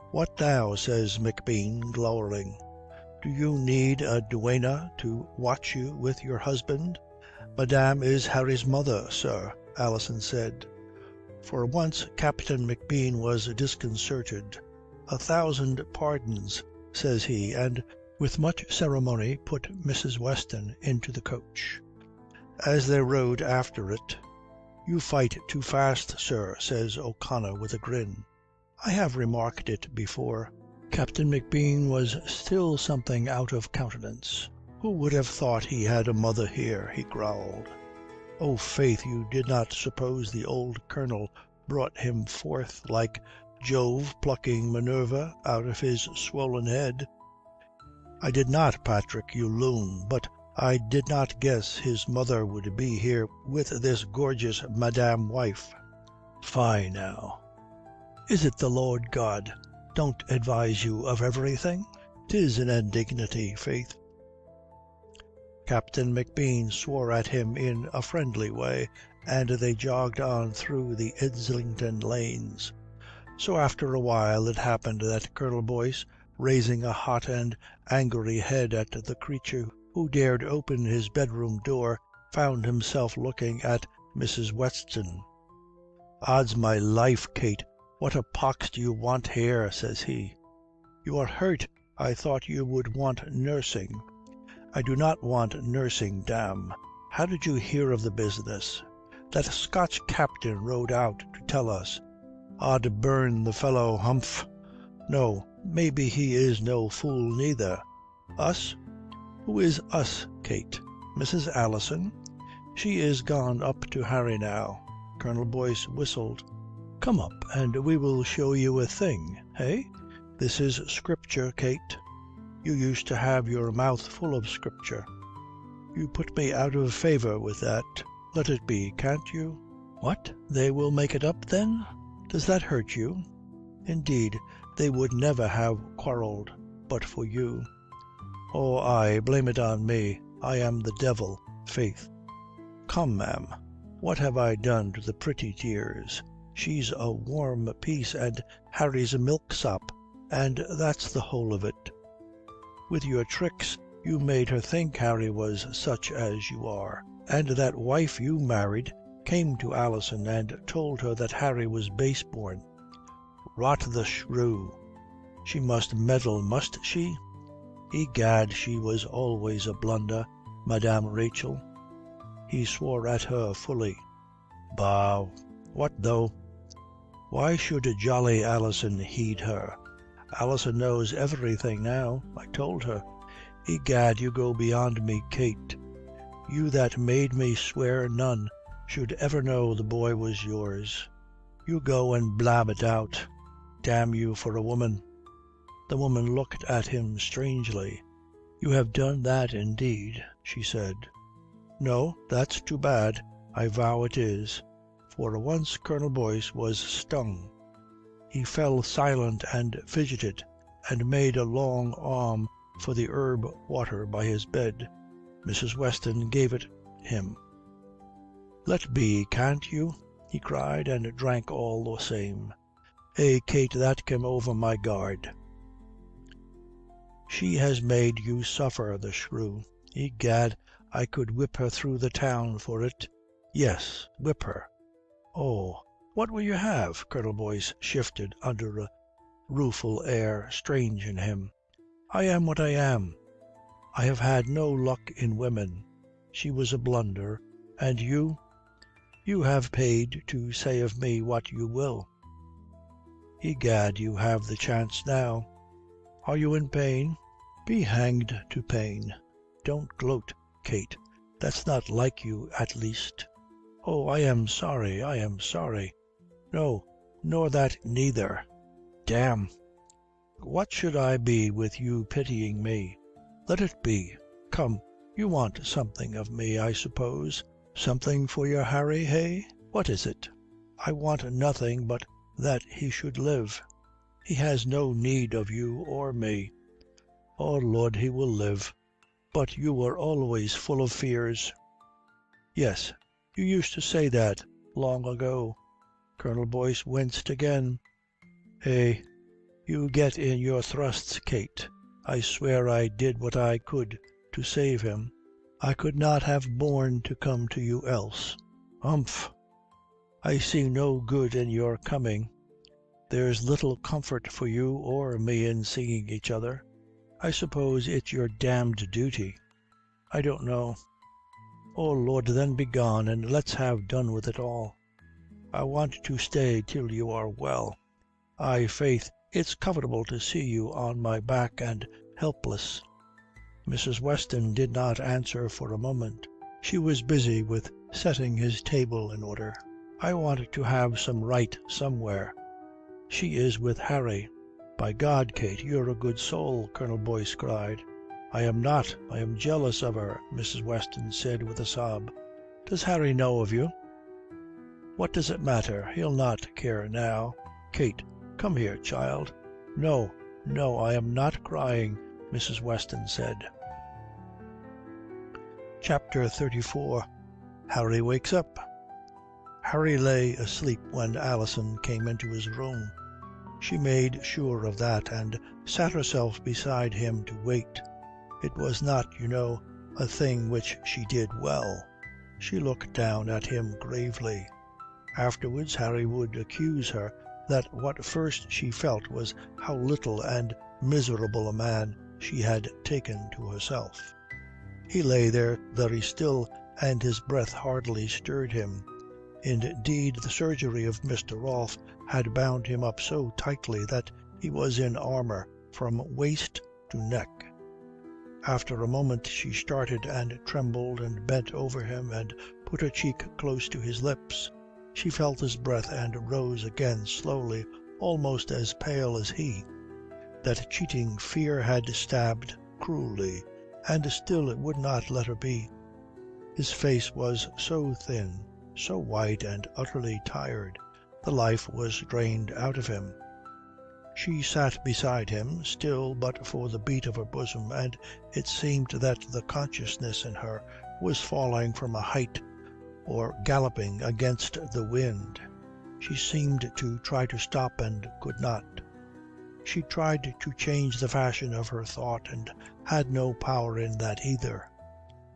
What now, says McBean, glowering. Do you need a duenna to watch you with your husband? Madame is Harry's mother, sir, Alison said. For once Captain McBean was disconcerted. 1,000 pardons, says he, and with much ceremony put Mrs. Weston into the coach. As they rode after it, you fight too fast, sir, says O'Connor with a grin. I have remarked it before. Captain McBean was still something out of countenance. Who would have thought he had a mother here, he growled. Oh, faith, you did not suppose the old colonel brought him forth like Jove plucking Minerva out of his swollen head? I did not, Patrick, you loon, but I did not guess his mother would be here with this gorgeous madame wife. Fie now. Is it the Lord God don't advise you of everything? 'Tis an indignity, faith. Captain McBean swore at him in a friendly way, and they jogged on through the Islington lanes. So after a while it happened that Colonel Boyce, raising a hot and angry head at the creature who dared open his bedroom door, found himself looking at Mrs. Weston. "Odds my life, Kate, what a pox do you want here?" says he. "You are hurt. I thought you would want nursing." "I do not want nursing, damme. How did you hear of the business?" "That Scotch captain rode out to tell us." "Od burn the fellow, humph. No, maybe he is no fool neither. Us? Who is us, Kate? Mrs. Alison? She is gone up to Harry now." Colonel Boyce whistled. "Come up and we will show you a thing, eh? This is Scripture, Kate. You used to have your mouth full of Scripture. You put me out of favour with that. Let it be, can't you?" "What? They will make it up then? Does that hurt you?" "Indeed, they would never have quarrelled but for you." "Oh, ay, blame it on me. I am the devil, faith." "Come, ma'am, what have I done to the pretty dears? She's a warm piece, and Harry's a milksop, and that's the whole of it. With your tricks you made her think Harry was such as you are, and that wife you married came to Alison and told her that Harry was base-born. Rot the shrew! She must meddle, must she? Egad, she was always a blunder, Madame Rachel." He swore at her fully. "Bah, what though? Why should jolly Alison heed her? Alison knows everything now. I told her. Egad, you go beyond me, Kate. You that made me swear none should ever know the boy was yours. You go and blab it out. Damn you for a woman." The woman looked at him strangely. "You have done that indeed," she said. "No, that's too bad. I vow it is." For once Colonel Boyce was stung. He fell silent and fidgeted, and made a long arm for the herb water by his bed. Mrs. Weston gave it him. "Let be, can't you?" he cried, and drank all the same. Kate, that came over my guard. She has made you suffer, the shrew. Egad, I could whip her through the town for it. Yes, whip her. Oh, what will you have?" Colonel Boyce shifted under a rueful air strange in him. "I am what I am. I have had no luck in women. She was a blunder. And you have paid to say of me what you will. Egad, you have the chance now. Are you in pain? Be hanged to pain. Don't gloat, Kate. That's not like you, at least." "Oh, I am sorry, I am sorry." "No, nor that neither. Damn! What should I be with you pitying me? Let it be. Come, you want something of me, I suppose. Something for your Harry, hey? What is it?" "I want nothing but that he should live. He has no need of you or me." "Oh Lord, he will live. But you were always full of fears." "Yes, you used to say that long ago." Colonel Boyce winced again. You get in your thrusts, Kate. I swear I did what I could to save him. I could not have borne to come to you else. Humph! I see no good in your coming. There's little comfort for you or me in seeing each other. I suppose it's your damned duty. I don't know. Oh Lord, then be gone, and let's have done with it all. I want to stay till you are well. Aye, faith, it's comfortable to see you on my back and helpless." Mrs. Weston did not answer for a moment. She was busy with setting his table in order. "I want to have some right somewhere. She is with Harry." "By God, Kate, you're a good soul," Colonel Boyce cried. "I am not. I am jealous of her," Mrs. Weston said with a sob. "Does Harry know of you?" "What does it matter? He'll not care now. Kate, come here, child." No, I am not crying," Mrs. Weston said. Chapter 34 Harry wakes up. Harry lay asleep when Alison came into his room. She made sure of that and sat herself beside him to wait. It was not, you know, a thing which she did well. She looked down at him gravely. Afterwards Harry would accuse her that what first she felt was how little and miserable a man she had taken to herself. He lay there very still, and his breath hardly stirred him. Indeed, the surgery of Mr. Rolfe had bound him up so tightly that he was in armour from waist to neck. After a moment she started and trembled and bent over him and put her cheek close to his lips. She felt his breath and rose again slowly, almost as pale as he. That cheating fear had stabbed cruelly, and still it would not let her be. His face was so thin, so white and utterly tired. The life was drained out of him. She sat beside him, still but for the beat of her bosom, and it seemed that the consciousness in her was falling from a height or galloping against the wind. She seemed to try to stop and could not. She tried to change the fashion of her thought and had no power in that either.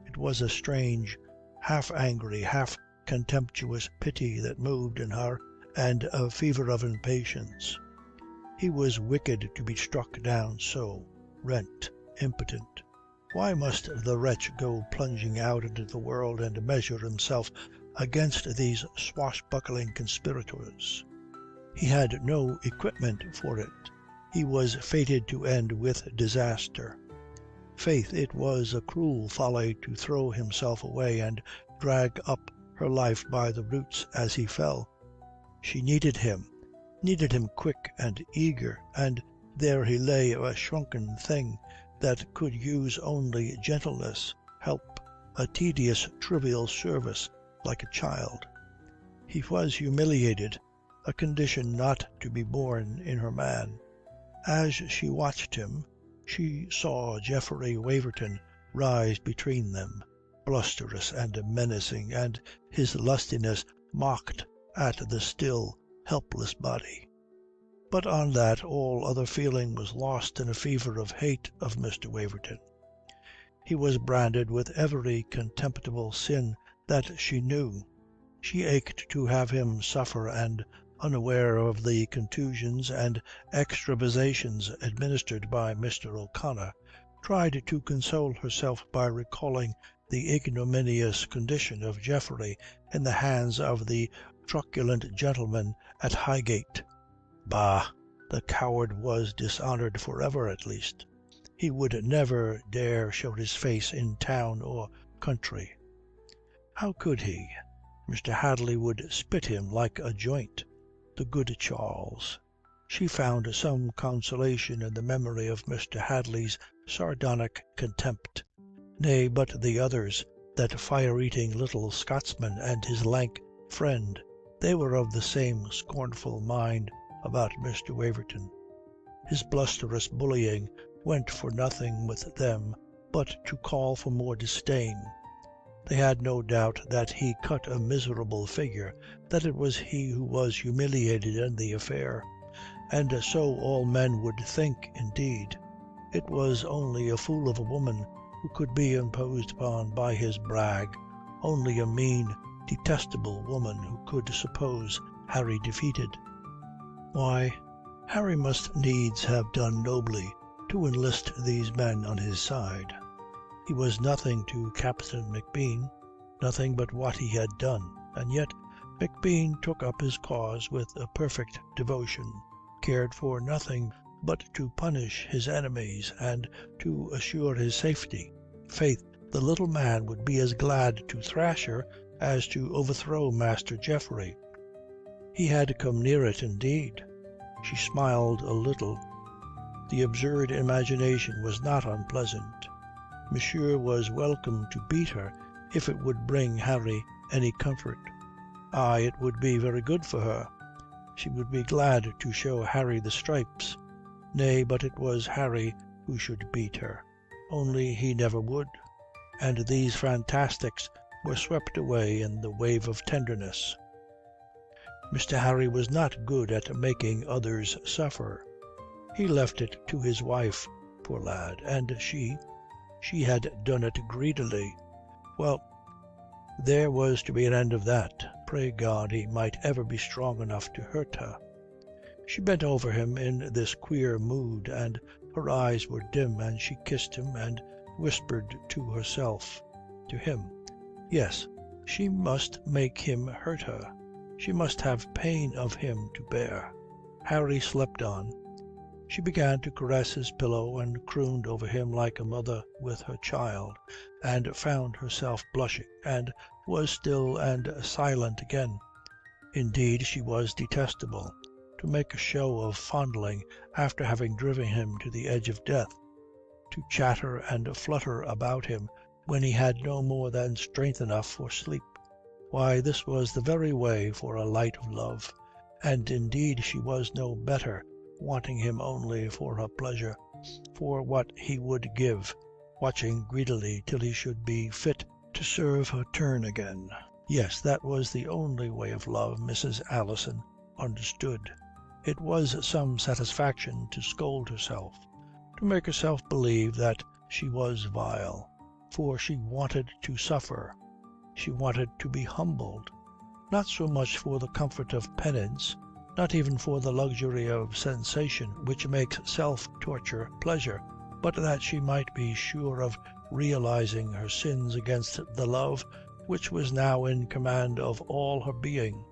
It was a strange, half angry, half contemptuous pity that moved in her, and a fever of impatience. He was wicked to be struck down so, rent, impotent. Why must the wretch go plunging out into the world and measure himself against these swashbuckling conspirators? He had no equipment for it. He was fated to end with disaster. Faith, it was a cruel folly to throw himself away and drag up her life by the roots as he fell. She needed him quick and eager, and there he lay, a shrunken thing that could use only gentleness, help, a tedious, trivial service, like a child. He was humiliated, a condition not to be borne in her man. As she watched him, she saw Geoffrey Waverton rise between them, blusterous and menacing, and his lustiness mocked at the still, helpless body. But on that all other feeling was lost in a fever of hate of Mr. Waverton. He was branded with every contemptible sin that she knew. She ached to have him suffer, and, unaware of the contusions and extravasations administered by Mr. O'Connor, tried to console herself by recalling the ignominious condition of Geoffrey in the hands of the truculent gentleman at Highgate. Bah! The coward was dishonoured for ever, at least. He would never dare show his face in town or country. How could he? Mr. Hadley would spit him like a joint. The good Charles. She found some consolation in the memory of Mr. Hadley's sardonic contempt. Nay, but the others, that fire-eating little Scotsman and his lank friend, they were of the same scornful mind about Mr. Waverton. His blusterous bullying went for nothing with them but to call for more disdain. They had no doubt that he cut a miserable figure, that it was he who was humiliated in the affair, and so all men would think indeed. It was only a fool of a woman who could be imposed upon by his brag, only a mean, detestable woman who could suppose Harry defeated. Why, Harry must needs have done nobly to enlist these men on his side. He was nothing to Captain McBean, nothing but what he had done, and yet McBean took up his cause with a perfect devotion, cared for nothing but to punish his enemies and to assure his safety. Faith, the little man would be as glad to thrash her as to overthrow Master Geoffrey. He had come near it indeed. She smiled a little. The absurd imagination was not unpleasant. Monsieur was welcome to beat her if it would bring Harry any comfort. Aye, it would be very good for her. She would be glad to show Harry the stripes. Nay, but it was Harry who should beat her. Only he never would. And these fantastics were swept away in the wave of tenderness. Mr. Harry was not good at making others suffer. He left it to his wife, poor lad, and she had done it greedily. Well, There was to be an end of that. Pray God he might ever be strong enough to hurt her. She bent over him in this queer mood, and her eyes were dim, and she kissed him and whispered to herself, to him. Yes, she must make him hurt her. She must have pain of him to bear. Harry slept on. She began to caress his pillow and crooned over him like a mother with her child, and found herself blushing, and was still and silent again. Indeed, she was detestable. To make a show of fondling after having driven him to the edge of death, to chatter and flutter about him when he had no more than strength enough for sleep. Why, this was the very way for a light of love, and indeed she was no better, wanting him only for her pleasure, for what he would give, watching greedily till he should be fit to serve her turn again. Yes, that was the only way of love Mrs. Alison understood. It was some satisfaction to scold herself, to make herself believe that she was vile, for she wanted to suffer. She wanted to be humbled, not so much for the comfort of penance, not even for the luxury of sensation which makes self-torture pleasure, but that she might be sure of realizing her sins against the love which was now in command of all her being,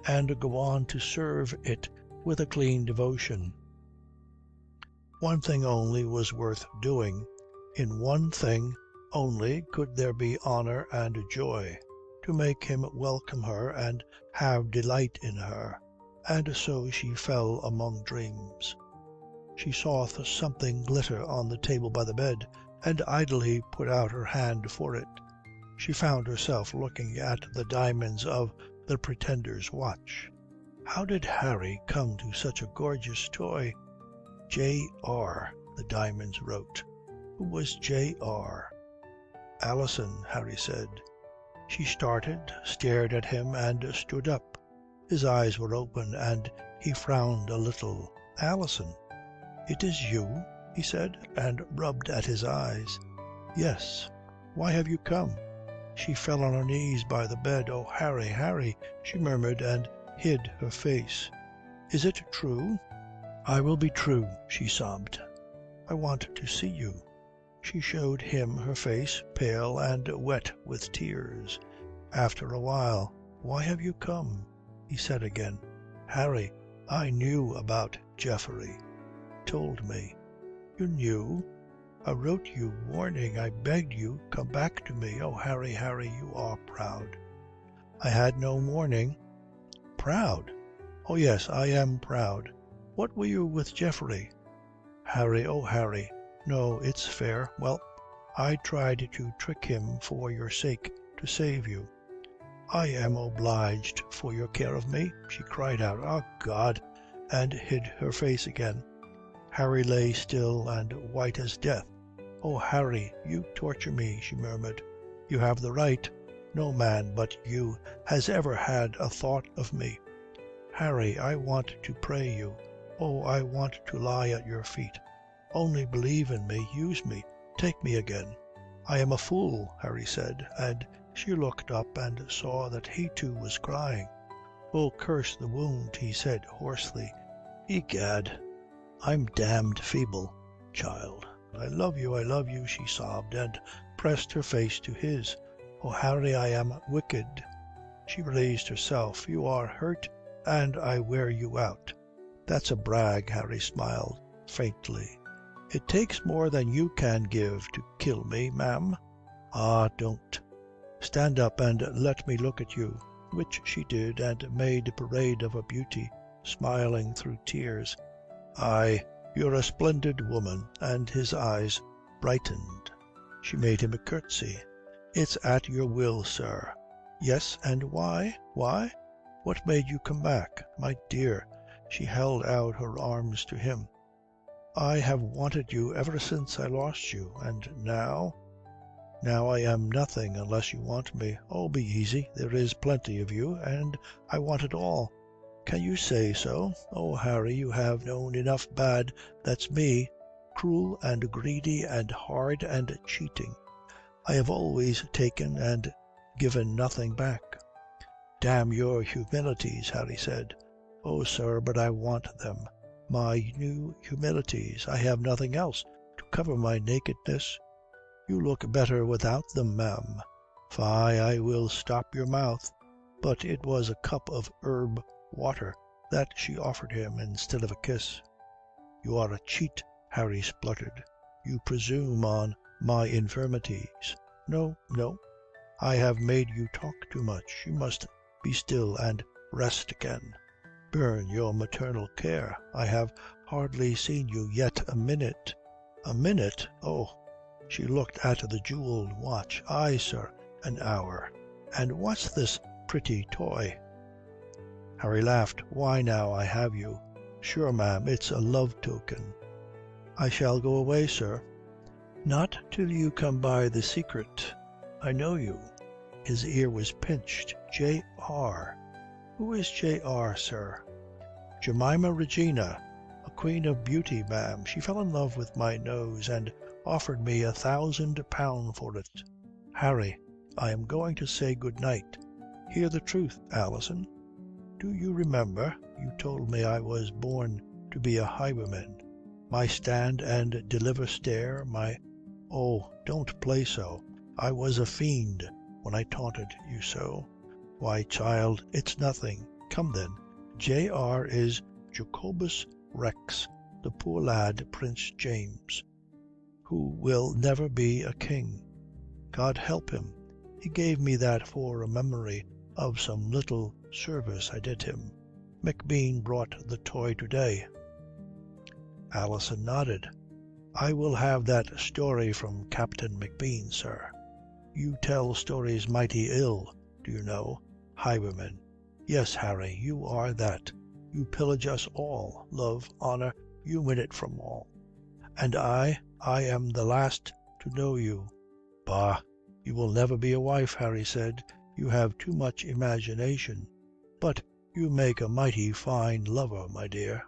and go on to serve it with a clean devotion. One thing only was worth doing. In one thing only could there be honour and joy, to make him welcome her and have delight in her. And so she fell among dreams. She saw something glitter on the table by the bed, and idly put out her hand for it. She found herself looking at the diamonds of the Pretender's watch. How did Harry come to such a gorgeous toy? J.R., the diamonds wrote. Who was J.R.? Alison, Harry said. She started, stared at him, and stood up. His eyes were open, and he frowned a little. Alison, it is you? He said, and rubbed at his eyes. Yes. Why have you come? She fell on her knees by the bed. Oh, Harry, Harry, she murmured, and hid her face. Is it true? I will be true, she sobbed. I want to see you. She showed him her face, pale and wet with tears. After a while, why have you come? He said again. Harry, I knew about Geoffrey. Told me. You knew? I wrote you warning. I begged you, come back to me. Oh, Harry, Harry, you are proud. I had no warning. Proud? Oh, yes, I am proud. What were you with Geoffrey? Harry, oh, Harry. No, it's fair. Well, I tried to trick him for your sake, to save you. I am obliged for your care of me, she cried out. Oh, God, and hid her face again. Harry lay still and white as death. Oh, Harry, you torture me, she murmured. You have the right. No man but you has ever had a thought of me. Harry, I want to pray you. Oh, I want to lie at your feet. Only believe in me, use me, take me again. I am a fool, Harry said, and she looked up and saw that he too was crying. Oh, curse the wound, he said hoarsely. Egad, I'm damned feeble, child. I love you, she sobbed, and pressed her face to his. Oh, Harry, I am wicked. She raised herself. You are hurt, and I wear you out. That's a brag, Harry smiled faintly. It takes more than you can give to kill me, ma'am. Ah, don't. Stand up and let me look at you. Which she did, and made a parade of her beauty, smiling through tears. Aye, you're a splendid woman, and his eyes brightened. She made him a curtsy. It's at your will, sir. Yes, and why? Why? What made you come back? My dear, she held out her arms to him. I have wanted you ever since I lost you, and now I am nothing unless you want me. Oh, be easy, there is plenty of you, and I want it all. Can you say so? Oh, Harry, you have known enough bad, that's me, cruel and greedy and hard and cheating. I have always taken, and given nothing back. "Damn your humilities," Harry said. "Oh, sir, but I want them. My new humilities. I have nothing else to cover my nakedness." "You look better without them, ma'am." "Fie, I will stop your mouth." But it was a cup of herb water that she offered him instead of a kiss. "You are a cheat," Harry spluttered. "You presume on my infirmities." "No, no. I have made you talk too much. You must be still and rest again. Burn your maternal care. I have hardly seen you yet a minute." "A minute? Oh." She looked at the jewelled watch. "Aye, sir, an hour. And what's this pretty toy?" Harry laughed. "Why, now I have you. Sure, ma'am, it's a love token." "I shall go away, sir." "Not till you come by the secret. I know you." His ear was pinched. "J.R. Who is J.R., sir?" "Jemima Regina, a queen of beauty, ma'am. She fell in love with my nose and offered me £1,000 for it." "Harry, I am going to say good night." "Hear the truth, Alison. Do you remember you told me I was born to be a highwayman? My stand and deliver stare, my... Oh, don't play so. I was a fiend when I taunted you so." "Why, child, it's nothing. Come then. J.R. is Jacobus Rex, the poor lad Prince James, who will never be a king. God help him. He gave me that for a memory of some little service I did him. McBean brought the toy to-day." Alison nodded. "I will have that story from Captain McBean, sir. You tell stories mighty ill, do you know, highwayman. Yes, Harry, you are that. You pillage us all. Love, honour, you win it from all. And I am the last to know you." "Bah, you will never be a wife," Harry said. "You have too much imagination. But you make a mighty fine lover, my dear."